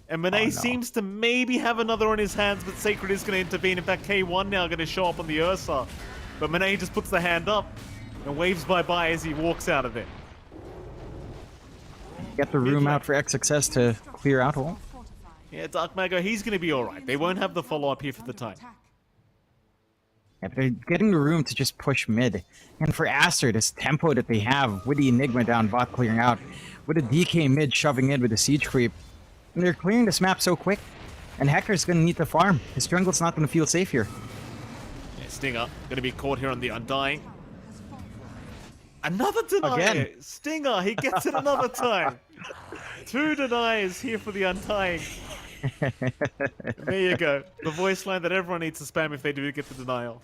And Monet seems to maybe have another on his hands, but Sacred is going to intervene. In fact, K1 now going to show up on the Ursa. But Monet just puts the hand up and waves bye-bye as he walks out of there. Get the room out for XXS to clear out all. Yeah, Dark Mago, he's going to be alright. They won't have the follow-up here for the time. Yeah, but they're getting the room to just push mid. And for Aster, this tempo that they have with the Enigma down bot clearing out, with a DK mid shoving in with the siege creep, and they're clearing this map so quick. And Hector's going to need to farm. His jungle's not going to feel safe here. Yeah, Stinger going to be caught here on the Undying. Another deny. Again. Stinger, he gets it another time. 2 denies here for the Undying. There you go. The voice line that everyone needs to spam if they do get the denial.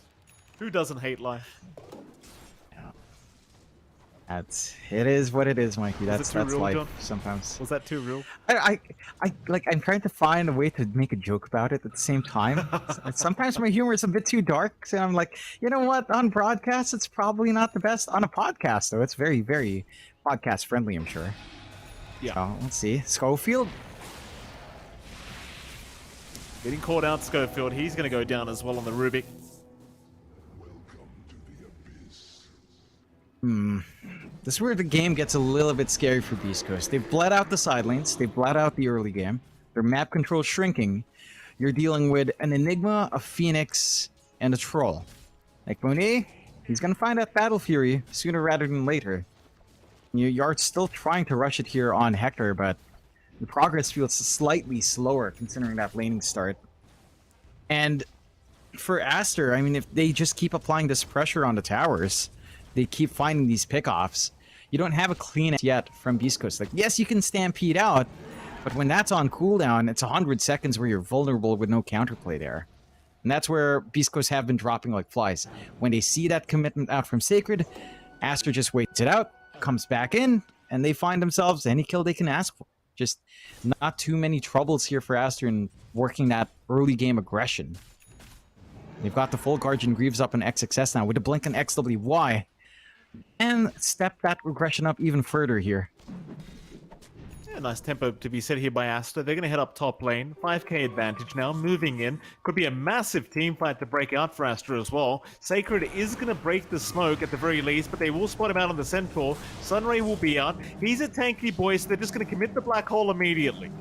Who doesn't hate life? It is what it is, Mikey. Was That's it too real, life John? sometimes. Was that too real? I'm trying to find a way to make a joke about it at the same time. Sometimes my humor is a bit too dark, so I'm like, you know what? On broadcast, it's probably not the best. On a podcast, though, it's very, very podcast friendly, I'm sure. Yeah. So, let's see. Schofield. Getting caught out, Schofield. He's going to go down as well on the Rubik. This is where the game gets a little bit scary for Beast Coast. They've bled out the side lanes. They've bled out the early game. Their map control is shrinking. You're dealing with an Enigma, a Phoenix, and a Troll. Like Monet, he's going to find that Battle Fury sooner rather than later. You're still trying to rush it here on Hector, but the progress feels slightly slower considering that laning start. And for Aster, I mean, if they just keep applying this pressure on the towers, they keep finding these pickoffs. You don't have a clean yet from Beast Coast. Like, yes, you can stampede out, but when that's on cooldown, it's 100 seconds where you're vulnerable with no counterplay there. And that's where Beast Coast have been dropping like flies. When they see that commitment out from Sacred, Aster just waits it out, comes back in, and they find themselves any kill they can ask for. Just not too many troubles here for Aster in working that early game aggression. They've got the full Guardian Greaves up in XXS now with the blink and XWY. And step that regression up even further here. Yeah, nice tempo to be set here by Aster. They're going to head up top lane. 5k advantage now, moving in. Could be a massive team fight to break out for Aster as well. Sacred is going to break the smoke at the very least, but they will spot him out on the Centaur. Sunray will be out. He's a tanky boy, so they're just going to commit the black hole immediately.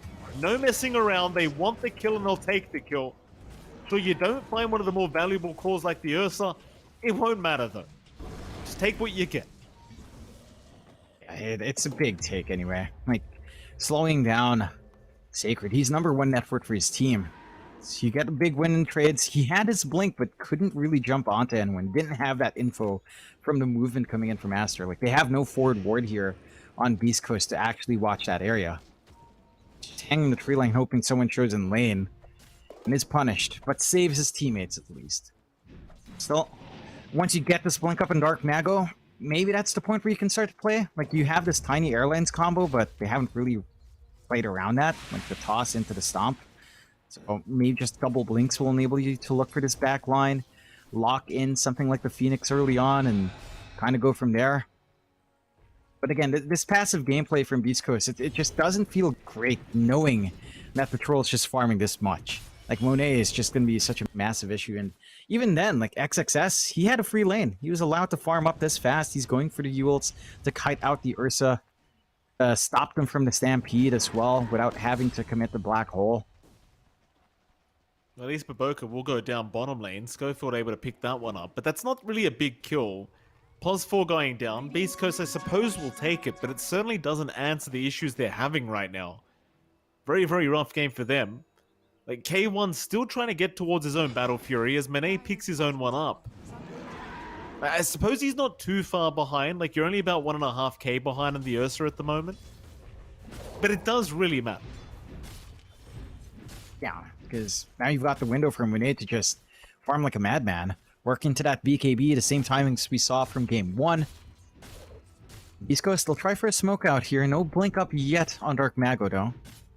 No messing around. They want the kill and they'll take the kill. So you don't find one of the more valuable cores like the Ursa, it won't matter though. Just take what you get. It's a big take anyway. Like, slowing down Sacred. He's #1 net worth for his team. So you get a big win in trades. He had his blink, but couldn't really jump onto anyone. Didn't have that info from the movement coming in from Aster. Like, they have no forward ward here on Beast Coast to actually watch that area. Just hanging the tree line, hoping someone shows in lane. And is punished, but saves his teammates at least. Still, once you get this blink up in Dark Mago, maybe that's the point where you can start to play. Like, you have this tiny airlines combo, but they haven't really played around that, like the toss into the stomp. So maybe just double blinks will enable you to look for this back line, lock in something like the Phoenix early on, and kind of go from there. But again, this passive gameplay from Beast Coast, it just doesn't feel great knowing that the Troll's just farming this much. Like, Monet is just going to be such a massive issue. And even then, like, XXS, he had a free lane. He was allowed to farm up this fast. He's going for the ults to kite out the Ursa. Stop them from the Stampede as well without having to commit the black hole. At least Baboka will go down bottom lane. Schofield able to pick that one up. But that's not really a big kill. Pos 4 going down. Beast Coast, I suppose, will take it. But it certainly doesn't answer the issues they're having right now. Very, very rough game for them. Like, K1's still trying to get towards his own Battle Fury as Monet picks his own one up. I suppose he's not too far behind. Like, you're only about 1.5k behind in the Ursa at the moment. But it does really matter. Yeah, because now you've got the window for Monet to just farm like a madman. Work into that BKB the same timings we saw from game 1. Beast Coast, they'll try for a smoke out here. No blink up yet on Dark Mago, though.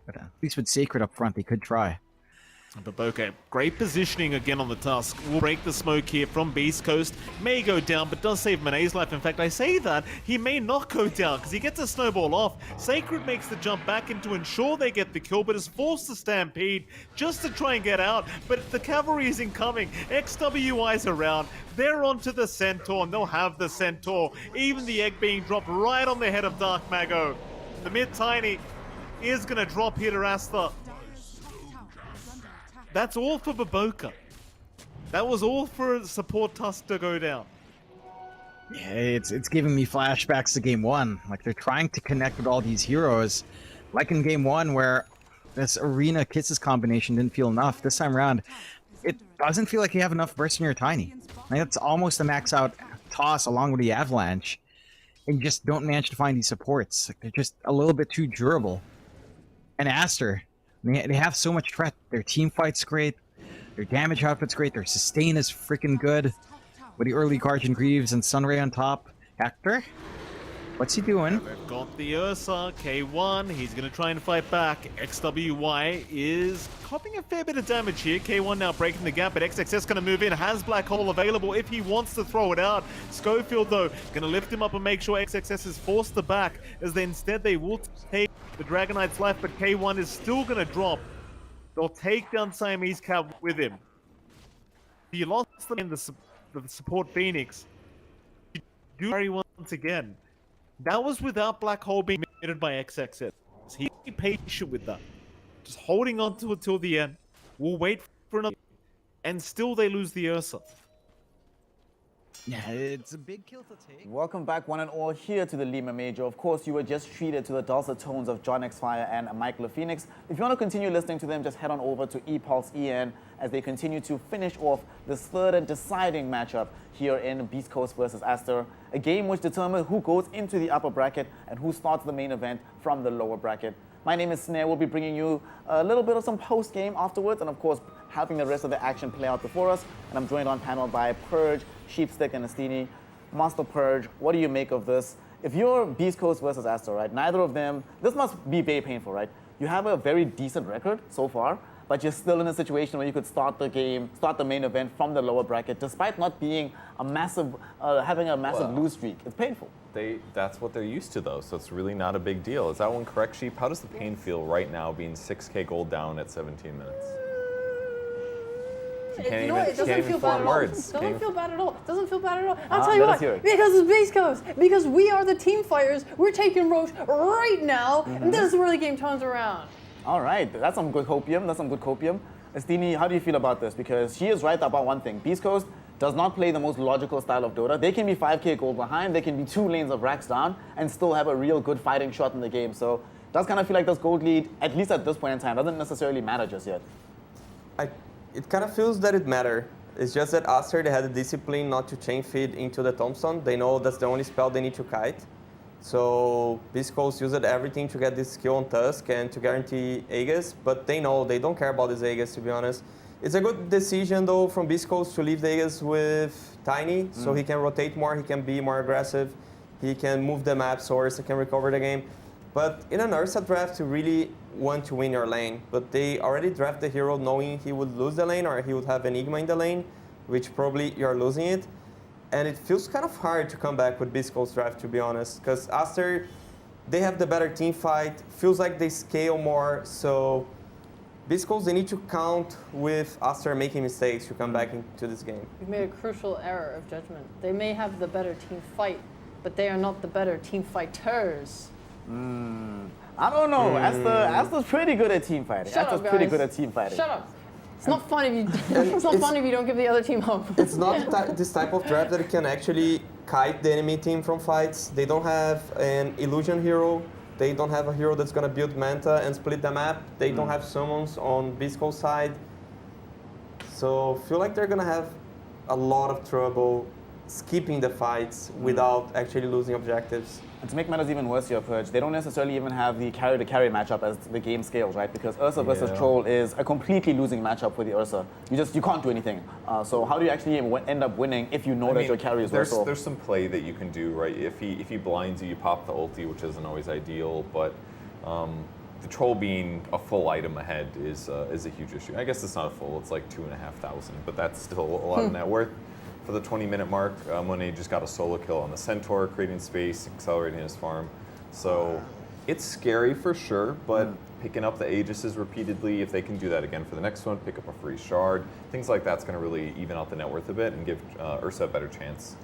But at least with Sacred up front, they could try. Baboka, great positioning again on the Tusk. Will break the smoke here from Beast Coast. May go down, but does save Manet's life. In fact, I say that he may not go down because he gets a snowball off. Sacred makes the jump back in to ensure they get the kill, but is forced to stampede just to try and get out. But the cavalry is incoming. XWI's around. They're onto the Centaur, and they'll have the Centaur. Even the egg being dropped right on the head of Dark Mago. The mid-tiny is going to drop here to Asta. That's all for Baboka. That was all for support Tusk to go down. Yeah, it's giving me flashbacks to game one. Like they're trying to connect with all these heroes. Like in game one where this Arena Kisses combination didn't feel enough. This time around, it doesn't feel like you have enough burst in your Tiny. Like it's almost a max out toss along with the Avalanche. And you just don't manage to find these supports. Like they're just a little bit too durable. And Aster, they have so much threat. Their team fight's great. Their damage output's great. Their sustain is freaking good. With the early Guardian Greaves and Sunray on top. Hector? What's he doing? They've got the Ursa, K1. He's going to try and fight back. XWY is copying a fair bit of damage here. K1 now breaking the gap, but XXS going to move in. Has Black Hole available if he wants to throw it out. Schofield, though, going to lift him up and make sure XXS is forced to back, as instead they will take the Dragon Knight's life, but K1 is still going to drop. They'll take down Siamese Cab with him. He lost them in the support Phoenix. You do carry once again. That was without Black Hole being committed by XXS. He's patient with that. Just holding on to it till the end. We'll wait for another. And still they lose the Ursa. Yeah, it's a big kill to take. Welcome back, one and all, here to the Lima Major. Of course, you were just treated to the dulcet tones of John X Fire and Michael Phoenix. If you want to continue listening to them, just head on over to ePulse EN as they continue to finish off this third and deciding matchup here in Beast Coast versus Aster, a game which determines who goes into the upper bracket and who starts the main event from the lower bracket. My name is Snare. We'll be bringing you a little bit of some post-game afterwards, and of course, having the rest of the action play out before us. And I'm joined on panel by Purge, Sheepstick, and Astini. Master Purge, what do you make of this? If you're Beast Coast versus Aster, right, neither of them, this must be very painful, right? You have a very decent record so far, but you're still in a situation where you could start the game, start the main event from the lower bracket, despite not being a massive, having a massive lose streak. It's painful. That's what they're used to, though, so it's really not a big deal. Is that one correct, Sheep? How does the pain feel right now being 6K gold down at 17 minutes? She can't You know what? It doesn't feel bad at all. It doesn't feel bad at all. It doesn't feel bad at all. I'll tell you why. Because it's Beast Coast. Because we are the team fighters. We're taking Roche right now, and this is where the game turns around. All right, that's some good copium. That's some good copium. Estini, how do you feel about this? Because she is right about one thing. Beast Coast does not play the most logical style of Dota. They can be 5K gold behind, they can be 2 lanes of racks down, and still have a real good fighting shot in the game. So it does kind of feel like this gold lead, at least at this point in time, doesn't necessarily matter just yet. It kind of feels that it matters. It's just that Aster, they had the discipline not to chain feed into the Tombstone. They know that's the only spell they need to kite. So Beast Coast used everything to get this skill on Tusk and to guarantee Aegis, but they know they don't care about this Aegis, to be honest. It's a good decision, though, from Beast Coast to leave the Aegis with Tiny, so he can rotate more, he can be more aggressive, he can move the map so Ursa can recover the game. But in an Ursa draft, you really want to win your lane, but they already draft the hero knowing he would lose the lane or he would have Enigma in the lane, which probably you're losing it. And it feels kind of hard to come back with Beast Coast draft, to be honest, because Aster, they have the better team fight, feels like they scale more, so Beast Coast, they need to count with Aster making mistakes to come back into this game. We've made a crucial error of judgment. They may have the better team fight, but they are not the better team fighters. I don't know. Aster's pretty good at team fighting. Aster's pretty good at team fighting. Shut up. It's not fun if you. It's not fun if you don't give the other team hope. It's not this type of draft that can actually kite the enemy team from fights. They don't have an illusion hero. They don't have a hero that's gonna build Manta and split the map. They don't have summons on Beast Coast side. So feel like they're gonna have a lot of trouble skipping the fights without actually losing objectives. And to make matters even worse here, Purge, they don't necessarily even have the carry-to-carry matchup as the game scales, right? Because Ursa versus Troll is a completely losing matchup for the Ursa. You can't do anything. So how do you actually end up winning if you know that your carry is worse off? There's some play that you can do, right? If he blinds you, you pop the ulti, which isn't always ideal, but the troll being a full item ahead is a huge issue. I guess it's not a full; it's like 2,500, but that's still a lot of net worth. For the 20-minute mark, Monet just got a solo kill on the Centaur, creating space, accelerating his farm. So it's scary for sure, but picking up the Aegises repeatedly, if they can do that again for the next one, pick up a free shard, things like that's going to really even out the net worth a bit and give Ursa a better chance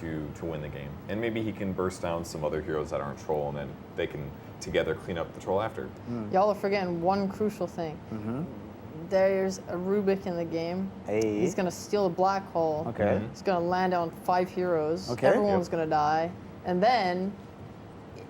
to win the game. And maybe he can burst down some other heroes that aren't troll, and then they can together clean up the troll after. Y'all are forgetting one crucial thing. There's a Rubik in the game. Hey. He's gonna steal a black hole. Okay. He's gonna land on 5 heroes. Okay. Everyone's gonna die. And then,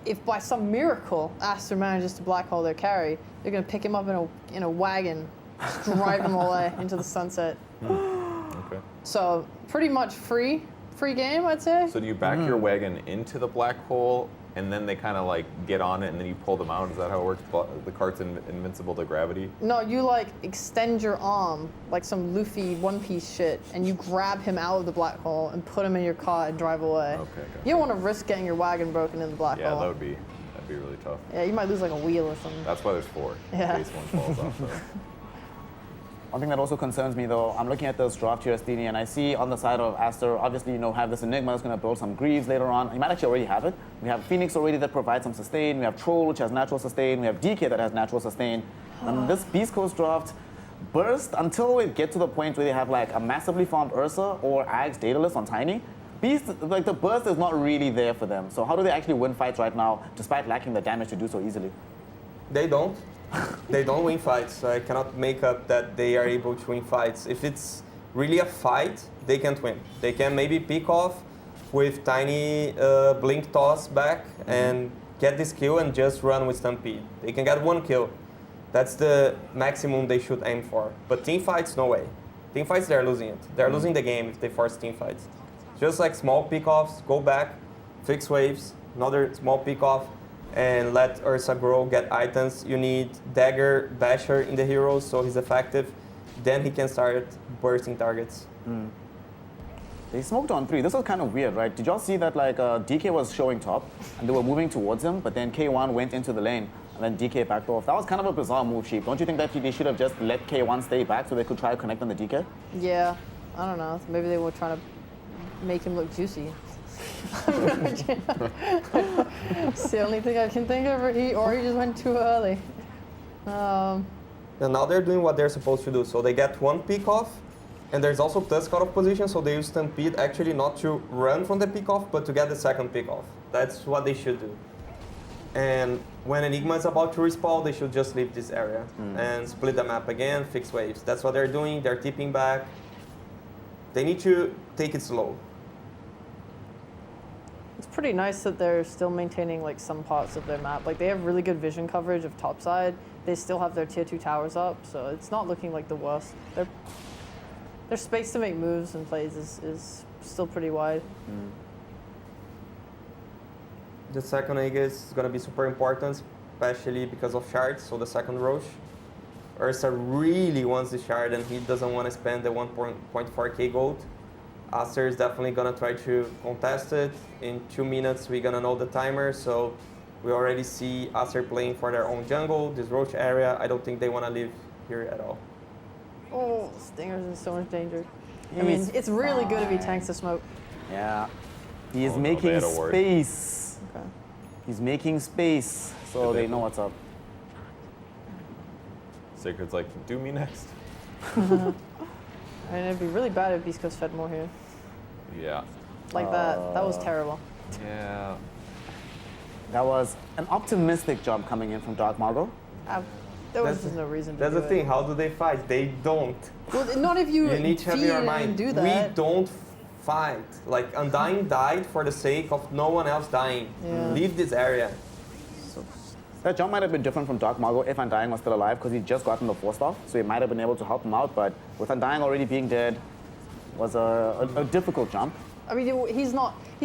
if by some miracle Aster manages to black hole their carry, they're gonna pick him up in a wagon, just drive him away into the sunset. Okay. So pretty much free game, I'd say. So do you back your wagon into the black hole, and then they kind of like get on it, and then you pull them out? Is that how it works? The cart's invincible to gravity? No, you like extend your arm like some Luffy One Piece shit, and you grab him out of the black hole and put him in your car and drive away. Okay. You don't want to risk getting your wagon broken in the black Yeah, hole. that'd be really tough. Yeah, you might lose like a wheel or something. That's why there's 4. Yeah. In case one falls off. So. One thing that also concerns me, though, I'm looking at this draft here, Stevie, and I see on the side of Aster, obviously, have this Enigma that's going to build some Greaves later on. You might actually already have it. We have Phoenix already that provides some sustain. We have Troll, which has natural sustain. We have DK that has natural sustain. And this Beast Coast draft burst until we get to the point where they have like a massively farmed Ursa or Axe Daedalus on Tiny. Beast, like the burst is not really there for them. So how do they actually win fights right now, despite lacking the damage to do so easily? They don't. They don't win fights, so I cannot make up that they are able to win fights. If it's really a fight, they can't win. They can maybe pick off with Tiny Blink Toss back and get this kill and just run with Stampede. They can get 1 kill. That's the maximum they should aim for. But team fights, no way. Team fights, they're losing it. They're losing the game if they force team fights. Just like small pick-offs, go back, fix waves, another small pick-off, and let Ursa grow, get items. You need Dagger, Basher in the heroes, so he's effective. Then he can start bursting targets. They smoked on 3. This was kind of weird, right? Did y'all see that like DK was showing top, and they were moving towards him, but then K1 went into the lane, and then DK backed off. That was kind of a bizarre move, Sheep. Don't you think that they should have just let K1 stay back so they could try to connect on the DK? Yeah, I don't know. Maybe they were trying to make him look juicy. It's the only thing I can think of, or he just went too early. And now they're doing what they're supposed to do. So they get 1 pick off, and there's also Tusk out of position, so they use Stampede actually not to run from the pick off, but to get the second pick off. That's what they should do. And when Enigma is about to respawn, they should just leave this area and split the map again, fix waves. That's what they're doing. They're tipping back. They need to take it slow. It's pretty nice that they're still maintaining like some parts of their map. Like they have really good vision coverage of topside. They still have their tier 2 towers up, so it's not looking like the worst. Their space to make moves and plays is still pretty wide. The second Aegis is going to be super important, especially because of shards, so the second Roche. Ursa really wants the shard and he doesn't want to spend the 1.4k gold. Aster is definitely going to try to contest it. In 2 minutes we're going to know the timer, so we already see Aster playing for their own jungle, this Roche area. I don't think they want to live here at all. Oh, Stinger's in so much danger. I mean, it's really good if he tanks the smoke. Yeah. He is making space. Okay. He's making space, so they know what's up. Sacred's like, do me next. I mean, it'd be really bad if Beast Coast fed more here. Yeah. Like that. That was terrible. Yeah. That was an optimistic jump coming in from Dark Margot. There was just no reason to That's do the thing. How do they fight? They don't. Well, not if you need to have in feed your and mind. do that. We don't fight. Like Undying died for the sake of no one else dying. Yeah. Leave this area. That jump might have been different from Dark Margot if Undying was still alive, because he just gotten the force off, so he might have been able to help him out. But with Undying already being dead, was a difficult jump. I mean, he's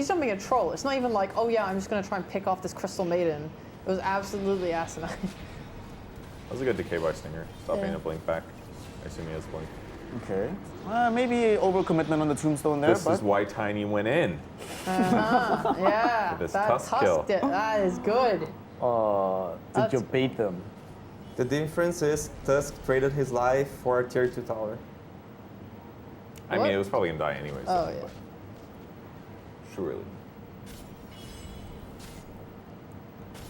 jumping a troll. It's not even like, oh yeah, I'm just gonna try and pick off this Crystal Maiden. It was absolutely asinine. That was a good decay by Stinger. Stop being a blink back. I assume he has blink. Okay. Maybe overcommitment on the tombstone there, This is why Tiny went in. Yeah. With this that Tusk kill. That is good. Did you bait them? The difference is Tusk traded his life for a tier 2 tower. I mean, it was probably gonna die anyways. Oh, yeah. Surely.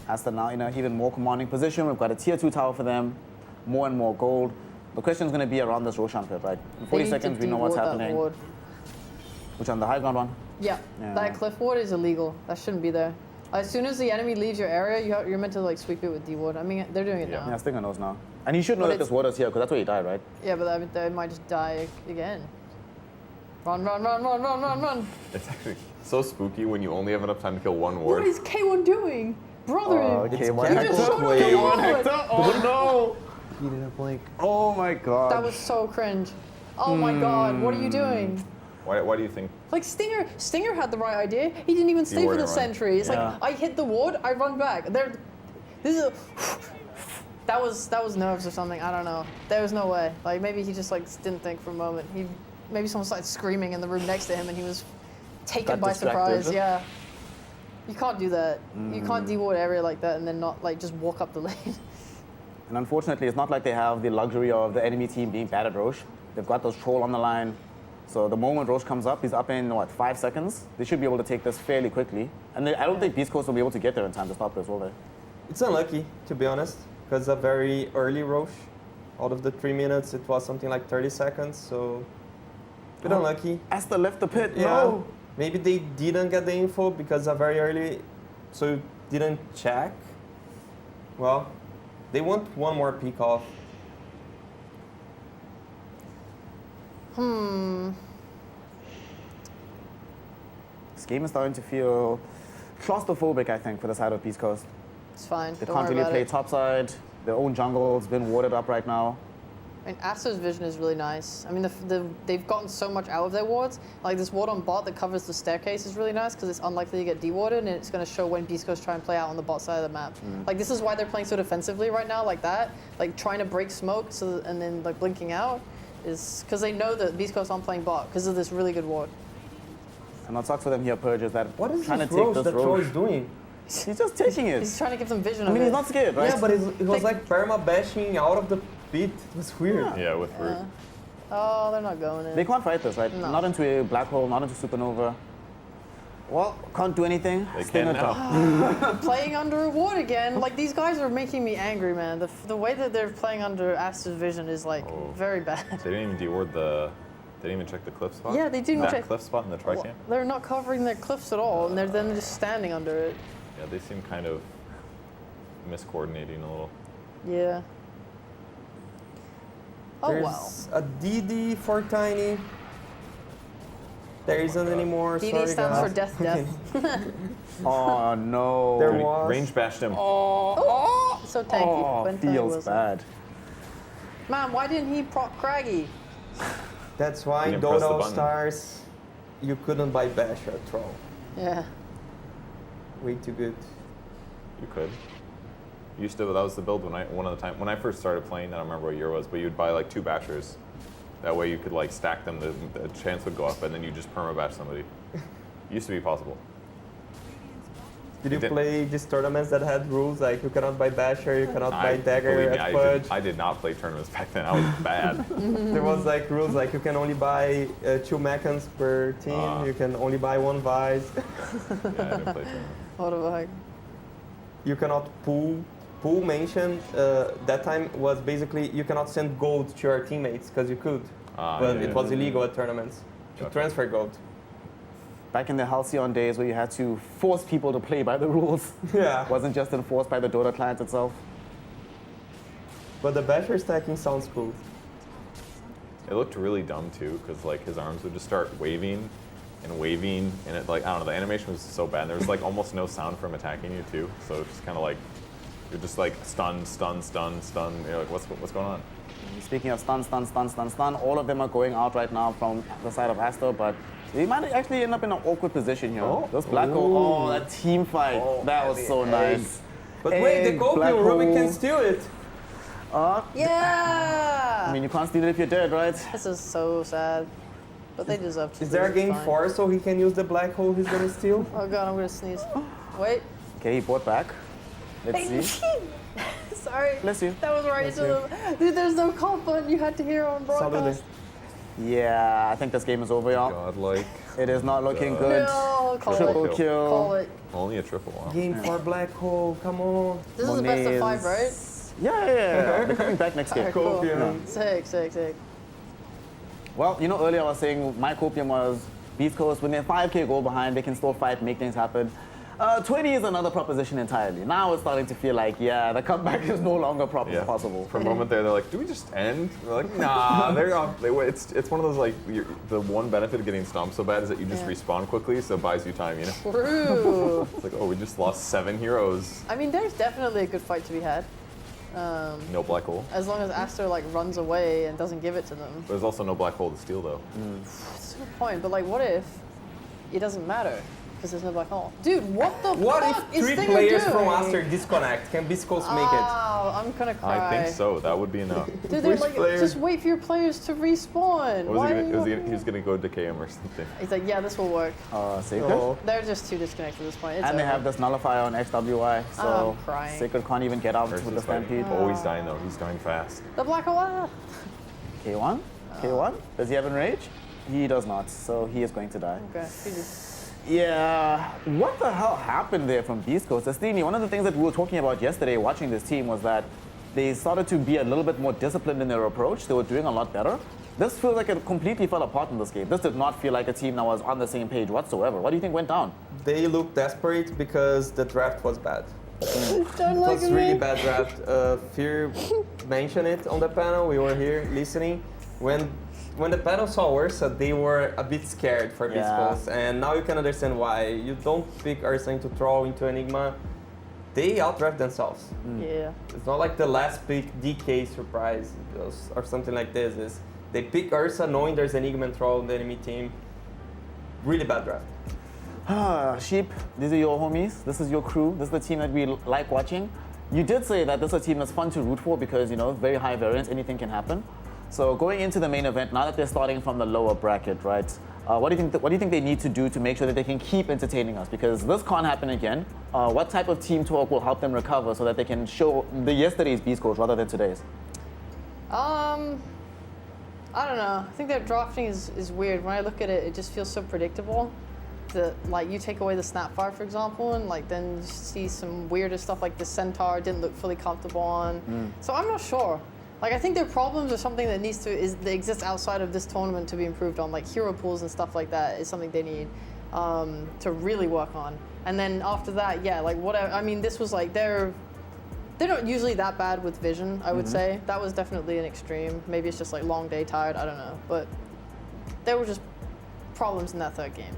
Asta now in an even more commanding position. We've got a tier 2 tower for them, more and more gold. The question is going to be around this Roshan pit, right? In 40 seconds, we know what's happening. Which on the high ground one? Yeah, that cliff ward is illegal. That shouldn't be there. As soon as the enemy leaves your area, you're meant to like sweep it with D-ward. I mean, they're doing it now. Yeah, Stinger knows now. And he should know that this water's here, because that's where he died, right? Yeah, but they might just die again. Run, run, run, run, run, run, run. It's actually so spooky when you only have enough time to kill one ward. What is K1 doing? Brother, K1 he just showed up the ward. Oh no! He didn't blink. Oh my god. That was so cringe. Oh my god, what are you doing? Why do you think? Like Stinger had the right idea. He didn't even stay for the sentry. It's like I hit the ward, I run back. This is a that was nerves or something. I don't know. There was no way. Like maybe he just like didn't think for a moment. Maybe someone started screaming in the room next to him and he was taken by surprise. Yeah. You can't do that. You can't de-ward area like that and then not like just walk up the lane. And unfortunately, it's not like they have the luxury of the enemy team being bad at Roche. They've got those troll on the line. So the moment Roche comes up, he's up in, 5 seconds? They should be able to take this fairly quickly. And I don't think Beast Coast will be able to get there in time to stop this, will they? It's unlucky, to be honest, because a very early Roche. Out of the 3 minutes, it was something like 30 seconds, so a bit unlucky. Asta left the pit, yeah. no! Maybe they didn't get the info because a very early, so didn't check. Well, they want one more peek off. This game is starting to feel claustrophobic, I think, for the side of Beast Coast. It's fine. They Don't can't worry really about play it. topside. Their own jungle's been warded up right now. I mean, Asta's vision is really nice. I mean, they've gotten so much out of their wards. Like this ward on bot that covers the staircase is really nice because it's unlikely to get de-warded and it's going to show when Beast Coast try and play out on the bot side of the map. Like this is why they're playing so defensively right now, like that. Like trying to break smoke and then like blinking out is because they know that Beast Coast aren't playing bot because of this really good ward. And what sucks for them here, Purge, is that What is trying this to take Roche this that Troll Roche. is doing? He's just taking it. He's trying to give them vision I of mean, it. he's not scared, right? Yeah, but it was like perma bashing out of the pit. It was weird. Yeah, with Root. Oh, they're not going in. They can't fight this, right? No. Not into a black hole, not into supernova. Well, can't do anything. They Stinger can now. top. Playing under a ward again. Like these guys are making me angry, man. The way that they're playing under Asta's vision is like very bad. They didn't even de-ward the. They didn't even check the cliff spot. Yeah, they didn't that check cliff spot in the tri-camp. They're not covering their cliffs at all, and they're then just standing under it. Yeah, they seem kind of miscoordinating a little. Yeah. Oh There's wow. a DD for Tiny. There isn't anymore. DD sorry, stands guys. for death. Oh no. There was. Range bashed him. Oh, so tanky. Oh, When feels was bad. Man, why didn't he proc Craggy? That's why Didn't press the Dota button. Stars, you couldn't buy Bash or Troll. Yeah. Way too good. You could. Used to. That was the build when I first started playing. I don't remember what year it was, but you'd buy like 2 bashers. That way you could like stack them. The chance would go up, and then you just perma bash somebody. Used to be possible. Did you play these tournaments that had rules like you cannot buy Basher, you cannot buy Believe Dagger me, at Fudge? I did not play tournaments back then. I was bad. There was like rules like you can only buy 2 mechans per team, you can only buy 1 Vice. Yeah, I didn't play tournaments. What the heck? You cannot pool. Pool mentioned that time was basically you cannot send gold to your teammates because you could, but yeah, it was yeah. illegal at tournaments to transfer gold. Back in the Halcyon days where you had to force people to play by the rules. Yeah. Wasn't just enforced by the Dota client itself. But the Basher stacking sounds cool. It looked really dumb too, because like his arms would just start waving, and it like I don't know. The animation was so bad. There was like almost no sound from attacking you too. So it's just kind of like you're just like stun. You're like, what's going on? Speaking of stun, all of them are going out right now from the side of Astor, but they might actually end up in an awkward position here. Those Black Hole, that team fight, that was so nice. But wait, the Copium, Ruby can steal it. Yeah! I mean, you can't steal it if you're dead, right? This is so sad. But they deserve to. Is there a lose, game fine. 4 so he can use the Black Hole he's gonna steal? Oh god, I'm gonna sneeze. Wait. Okay, he bought back. Let's see. Sorry. Bless you. That was right Bless into the. Dude, there's no comp button. You had to hear on broadcast. Yeah, I think this game is over, y'all. Godlike. It is not looking good. No, call Triple it. kill. Call it. Only a triple. Wow. Game for Black Hole, come on. This is the best of 5, right? Yeah. They're coming back next game. Alright, cool. Yeah. Sick. Well, you know, earlier I was saying my copium was Beast Coast, when they're 5K goal behind, they can still fight, make things happen. 20 is another proposition entirely. Now it's starting to feel like, yeah, the comeback is no longer possible. For a moment there, they're like, do we just end? We're like, nah, they're off. It's one of those, like, the one benefit of getting stomped so bad is that you just respawn quickly, so it buys you time, you know? True. It's like, oh, we just lost 7 heroes. I mean, there's definitely a good fight to be had. No black hole. As long as Aster like runs away and doesn't give it to them. There's also no black hole to steal, though. That's a good point, but like, what if it doesn't matter? Because there's no black hole. Dude, what the What fuck if is 3 Stinger players doing? from Aster disconnect? Can Beast Coast make it? Oh, I'm gonna cry. I think so. That would be enough. Dude, they're like, just wait for your players to respawn. He was gonna go decay him or something. He's like, yeah, this will work. Sacred? They're just too disconnected at this point. It's And they over. have this nullifier on XWI, so I'm crying. Sacred can't even get out Versus with the stampede. Oh, he's dying though. He's dying fast. The black hole. Ah. K1? K1? Does he have Enrage? He does not, so he is going to die. Okay, GG. Yeah, what the hell happened there from Beast Coast? Astini, one of the things that we were talking about yesterday watching this team was that they started to be a little bit more disciplined in their approach. They were doing a lot better. This feels like it completely fell apart in this game. This did not feel like a team that was on the same page whatsoever. What do you think went down? They looked desperate because the draft was bad. It Don't was look at really me. bad draft. Fear mentioned it on the panel. We were here listening. When the panel saw Ursa, they were a bit scared for Beast Yeah. Coast, and now you can understand why. You don't pick Ursa into Troll, into Enigma. They outdraft themselves. Yeah. It's not like the last pick DK surprise or something like this. They pick Ursa knowing there's Enigma and Troll in the enemy team. Really bad draft. Sheep, these are your homies. This is your crew. This is the team that we like watching. You did say that this is a team that's fun to root for because, you know, very high variance, anything can happen. So going into the main event, now that they're starting from the lower bracket, right? What do you think they need to do to make sure that they can keep entertaining us? Because this can't happen again. What type of team talk will help them recover so that they can show the yesterday's Beast Coast rather than today's? I don't know. I think their drafting is weird. When I look at it, it just feels so predictable. That like you take away the Snapfire, for example, and like then you see some weirder stuff like the Centaur didn't look fully comfortable on. So I'm not sure. Like I think their problems are something that that exists outside of this tournament to be improved on. Like hero pools and stuff like that is something they need to really work on. And then after that, yeah, like whatever. I mean, this was like they're not usually that bad with vision. I would say that was definitely an extreme. Maybe it's just like long day tired. I don't know, but there were just problems in that third game.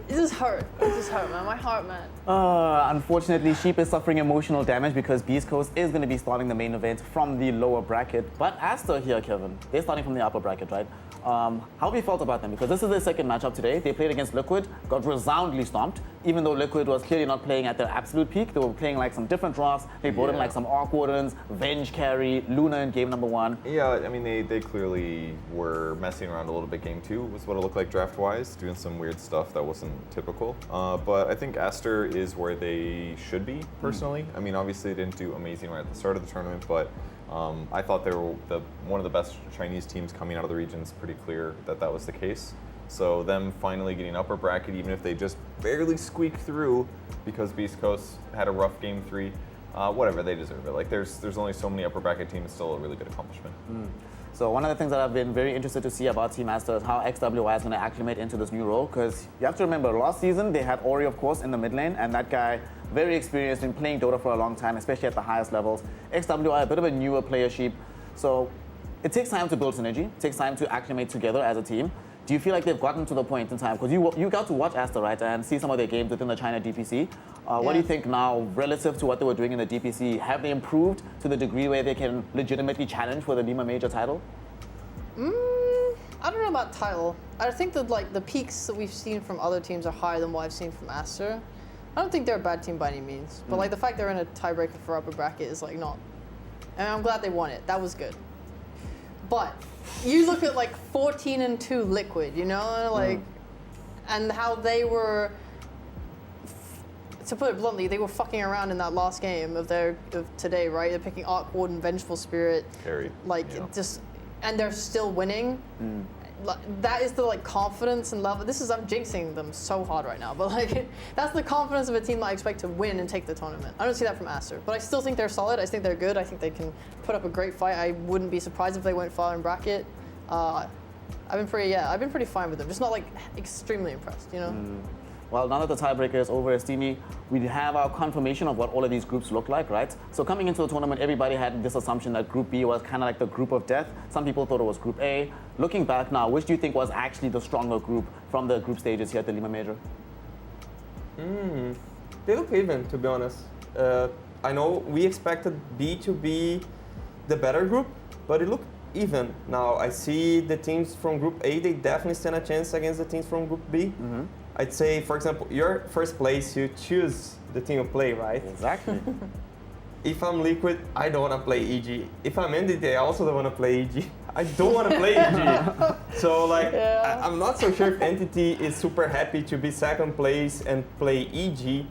It just hurt. It just hurt, man. My heart, man. Unfortunately, Sheep is suffering emotional damage because Beast Coast is going to be starting the main event from the lower bracket. But Aster here, Kevin, they're starting from the upper bracket, right? How have you felt about them? Because this is their second matchup today. They played against Liquid, got resoundingly stomped. Even though Liquid was clearly not playing at their absolute peak, they were playing like some different drafts. They brought in like some Arc Wardens, Venge carry, Luna in game number 1. Yeah, I mean, they clearly were messing around a little bit. Game 2 was what it looked like draft-wise, doing some weird stuff that wasn't typical. But I think Aster is where they should be, personally. I mean, obviously they didn't do amazing right at the start of the tournament, but I thought they were one of the best Chinese teams coming out of the region. It's pretty clear that that was the case. So them finally getting upper bracket, even if they just barely squeaked through because Beast Coast had a rough game 3, whatever, they deserve it. Like there's only so many upper bracket teams, still a really good accomplishment. So one of the things that I've been very interested to see about Team Aster is how XWI is going to acclimate into this new role. Because you have to remember, last season they had Ori, of course, in the mid lane, and that guy, very experienced in playing Dota for a long time, especially at the highest levels. XWI, a bit of a newer player Sheep. So it takes time to build synergy. It takes time to acclimate together as a team. Do you feel like they've gotten to the point in time? Because you got to watch Aster, right, and see some of their games within the China DPC. What do you think now, relative to what they were doing in the DPC? Have they improved to the degree where they can legitimately challenge for the Lima Major title? I don't know about title. I think that like the peaks that we've seen from other teams are higher than what I've seen from Aster. I don't think they're a bad team by any means, but like the fact they're in a tiebreaker for upper bracket is like not. And I'm glad they won it. That was good. But you look at like 14-2 Liquid, you know, like, and how they were to put it bluntly, they were fucking around in that last game of today, right? They're picking Arc Warden, Vengeful Spirit, Carried. And they're still winning. That is the confidence and love. I'm jinxing them so hard right now, but that's the confidence of a team that I expect to win and take the tournament. I don't see that from Aster, but I still think they're solid. I think they're good. I think they can put up a great fight. I wouldn't be surprised if they went far in bracket. I've been pretty fine with them. Just not extremely impressed, you know. Well, now that the tiebreaker is over, Steamy, we have our confirmation of what all of these groups look like, right? So coming into the tournament, everybody had this assumption that Group B was kind of like the group of death. Some people thought it was Group A. Looking back now, which do you think was actually the stronger group from the group stages here at the Lima Major? They look even, to be honest. I know we expected B to be the better group, but it looked even. Now, I see the teams from Group A, they definitely stand a chance against the teams from Group B. I'd say, for example, your first place, you choose the team you play, right? Exactly. If I'm Liquid, I don't want to play EG. If I'm NDT, I also don't want to play EG. I don't want to play EG. So I'm not so sure if Entity is super happy to be second place and play EG.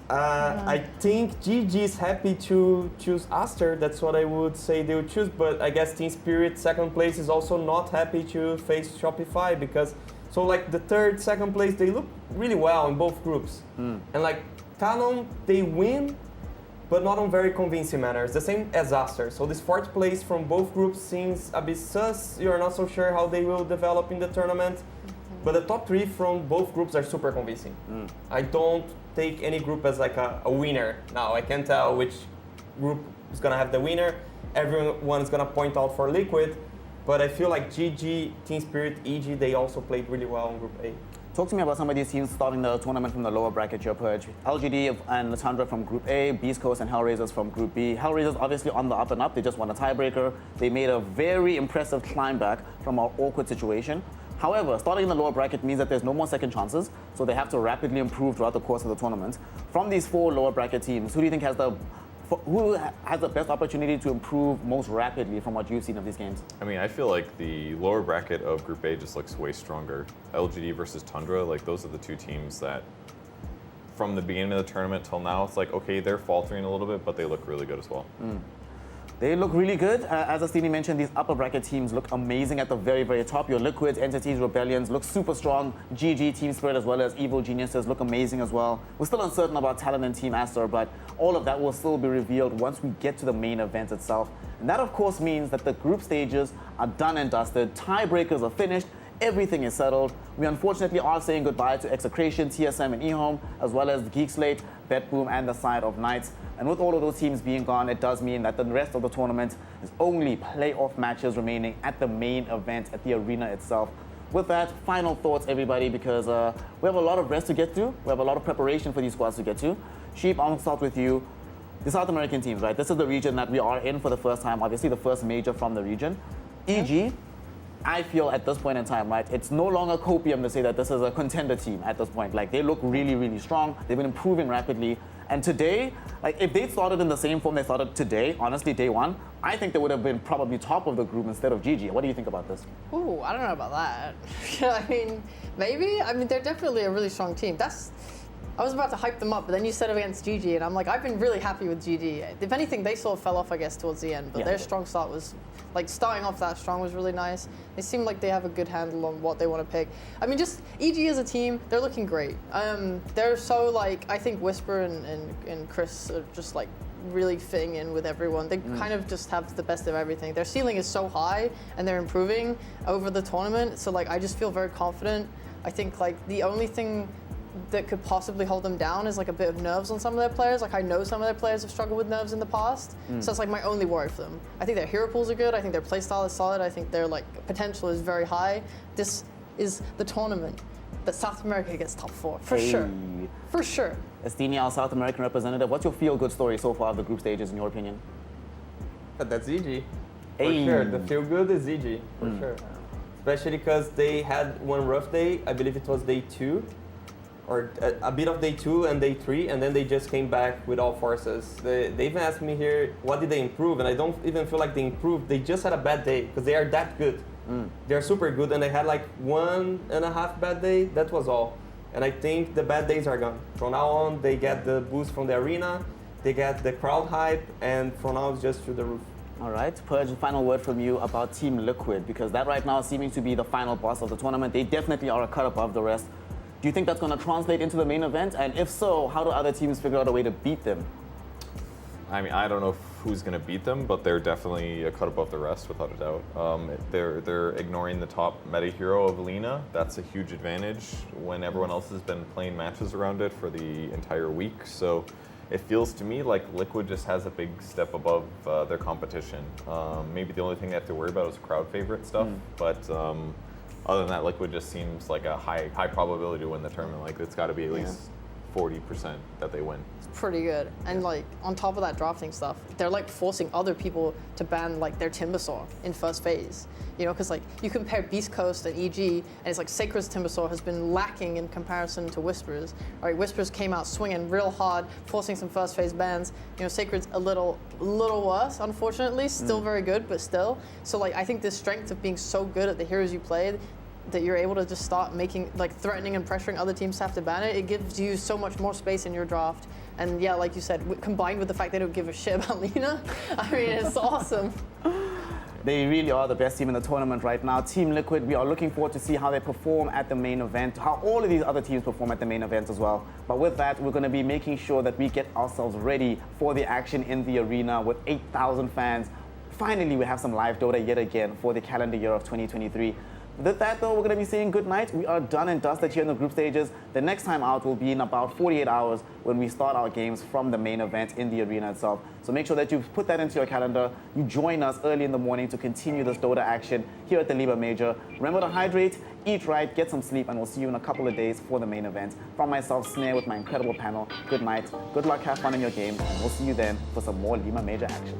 I think GG is happy to choose Aster. That's what I would say they would choose. But I guess Team Spirit, second place, is also not happy to face Shopify because the third, second place, they look really well in both groups. And Talon, they win, but not on very convincing manners. The same as Aster. So this fourth place from both groups seems a bit sus. You're not so sure how they will develop in the tournament. But the top three from both groups are super convincing. I don't take any group as a winner. Now, I can't tell which group is gonna have the winner. Everyone is gonna point out for Liquid. But I feel like GG, Team Spirit, EG, they also played really well in Group A. Talk to me about some of these teams starting the tournament from the lower bracket, your Purge. LGD and Latundra from Group A, Beast Coast and Hellraisers from Group B. Hellraisers obviously on the up and up. They just won a tiebreaker. They made a very impressive climb back from our awkward situation. However, starting in the lower bracket means that there's no more second chances, so they have to rapidly improve throughout the course of the tournament. From these 4 lower bracket teams, who do you think has the best opportunity to improve most rapidly from what you've seen of these games? I mean, I feel like the lower bracket of Group A just looks way stronger. LGD versus Tundra, those are the two teams that, from the beginning of the tournament till now, it's okay, they're faltering a little bit, but they look really good as well. They look really good. As Astini mentioned, these upper bracket teams look amazing at the very, very top. Your Liquids, Entities, Rebellions look super strong. GG, Team Spirit, as well as Evil Geniuses look amazing as well. We're still uncertain about Talon and Team Aster, but all of that will still be revealed once we get to the main event itself. And that, of course, means that the group stages are done and dusted. Tiebreakers are finished. Everything is settled. We unfortunately are saying goodbye to Execration, TSM, and eHome, as well as the Geek Slate, BetBoom, and the Side of Knights. And with all of those teams being gone, it does mean that the rest of the tournament is only playoff matches remaining at the main event at the arena itself. With that, final thoughts, everybody, because we have a lot of rest to get to. We have a lot of preparation for these squads to get to. Sheep, I'll start with you. The South American teams, right? This is the region that we are in for the first time, obviously the first major from the region. EG, I feel at this point in time, right, it's no longer copium to say that this is a contender team at this point. They look really, really strong. They've been improving rapidly. And today, if they started in the same form they started today, honestly, day one, I think they would have been probably top of the group instead of GG. What do you think about this? Ooh, I don't know about that. I mean, maybe. I mean, they're definitely a really strong team. I was about to hype them up, but then you said it against GG, and I'm I've been really happy with GG. If anything, they sort of fell off, I guess, towards the end, but their strong start was, starting off that strong was really nice. They seem like they have a good handle on what they want to pick. I mean, just EG as a team, they're looking great. They're so, I think Whisper and Chris are just, really fitting in with everyone. They kind of just have the best of everything. Their ceiling is so high, and they're improving over the tournament, so, I just feel very confident. I think, the only thing that could possibly hold them down is a bit of nerves on some of their players. I know some of their players have struggled with nerves in the past, so it's my only worry for them. I think their hero pools are good. I think their playstyle is solid. I think their potential is very high. This is the tournament that South America gets top 4 for sure. For sure. Estini, our South American representative, what's your feel-good story so far of the group stages in your opinion? That's EG. For sure. The feel-good is EG, for sure. Especially because they had one rough day. I believe it was day 2. Or a bit of day 2 and day 3, and then they just came back with all forces. They even asked me here, what did they improve? And I don't even feel like they improved. They just had a bad day, because they are that good. They're super good, and they had 1.5 bad day. That was all. And I think the bad days are gone. From now on, they get the boost from the arena, they get the crowd hype, and from now it's just through the roof. All right, Purge, final word from you about Team Liquid, because that right now is seeming to be the final boss of the tournament. They definitely are a cut above the rest. Do you think that's going to translate into the main event? And if so, how do other teams figure out a way to beat them? I mean, I don't know who's going to beat them, but they're definitely a cut above the rest, without a doubt. They're ignoring the top meta hero of Lina. That's a huge advantage when everyone else has been playing matches around it for the entire week. So it feels to me like Liquid just has a big step above their competition. Maybe the only thing they have to worry about is crowd favorite stuff, but other than that, Liquid just seems like a high probability to win the tournament. Like it's got to be at least 40% that they win. It's pretty good. And like on top of that drafting stuff, they're like forcing other people to ban like their Timbersaw in first phase. You know, because like you compare Beast Coast and EG, and it's like Sacred's Timbersaw has been lacking in comparison to Whispers. All right, Whispers came out swinging real hard, forcing some first phase bans. You know, Sacred's a little worse, unfortunately. Still very good, but still. So like I think the strength of being so good at the heroes you play, that you're able to just start making, like threatening and pressuring other teams to have to ban it, it gives you so much more space in your draft. And yeah, like you said, combined with the fact they don't give a shit about Lina, I mean, it's awesome. They really are the best team in the tournament right now. Team Liquid, we are looking forward to see how they perform at the main event, how all of these other teams perform at the main event as well. But with that, we're going to be making sure that we get ourselves ready for the action in the arena with 8,000 fans. Finally, we have some live Dota yet again for the calendar year of 2023. With that, though, we're going to be saying good night. We are done and dusted here in the group stages. The next time out will be in about 48 hours when we start our games from the main event in the arena itself. So make sure that you put that into your calendar. You join us early in the morning to continue this Dota action here at the Lima Major. Remember to hydrate, eat right, get some sleep, and we'll see you in a couple of days for the main event. From myself, Snare, with my incredible panel, good night, good luck, have fun in your games, and we'll see you then for some more Lima Major action.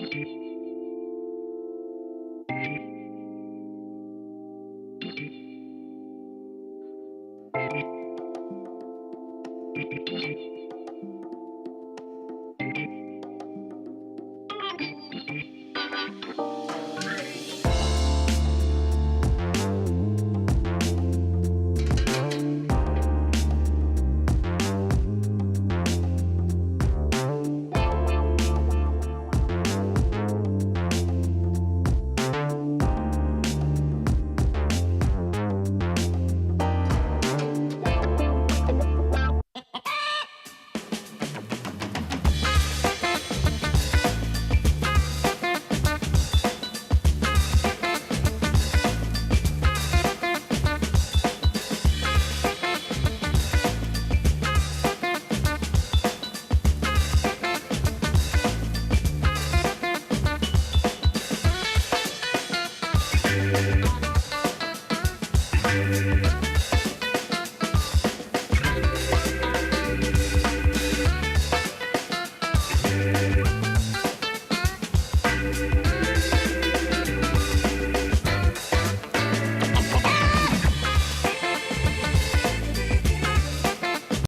Thank you.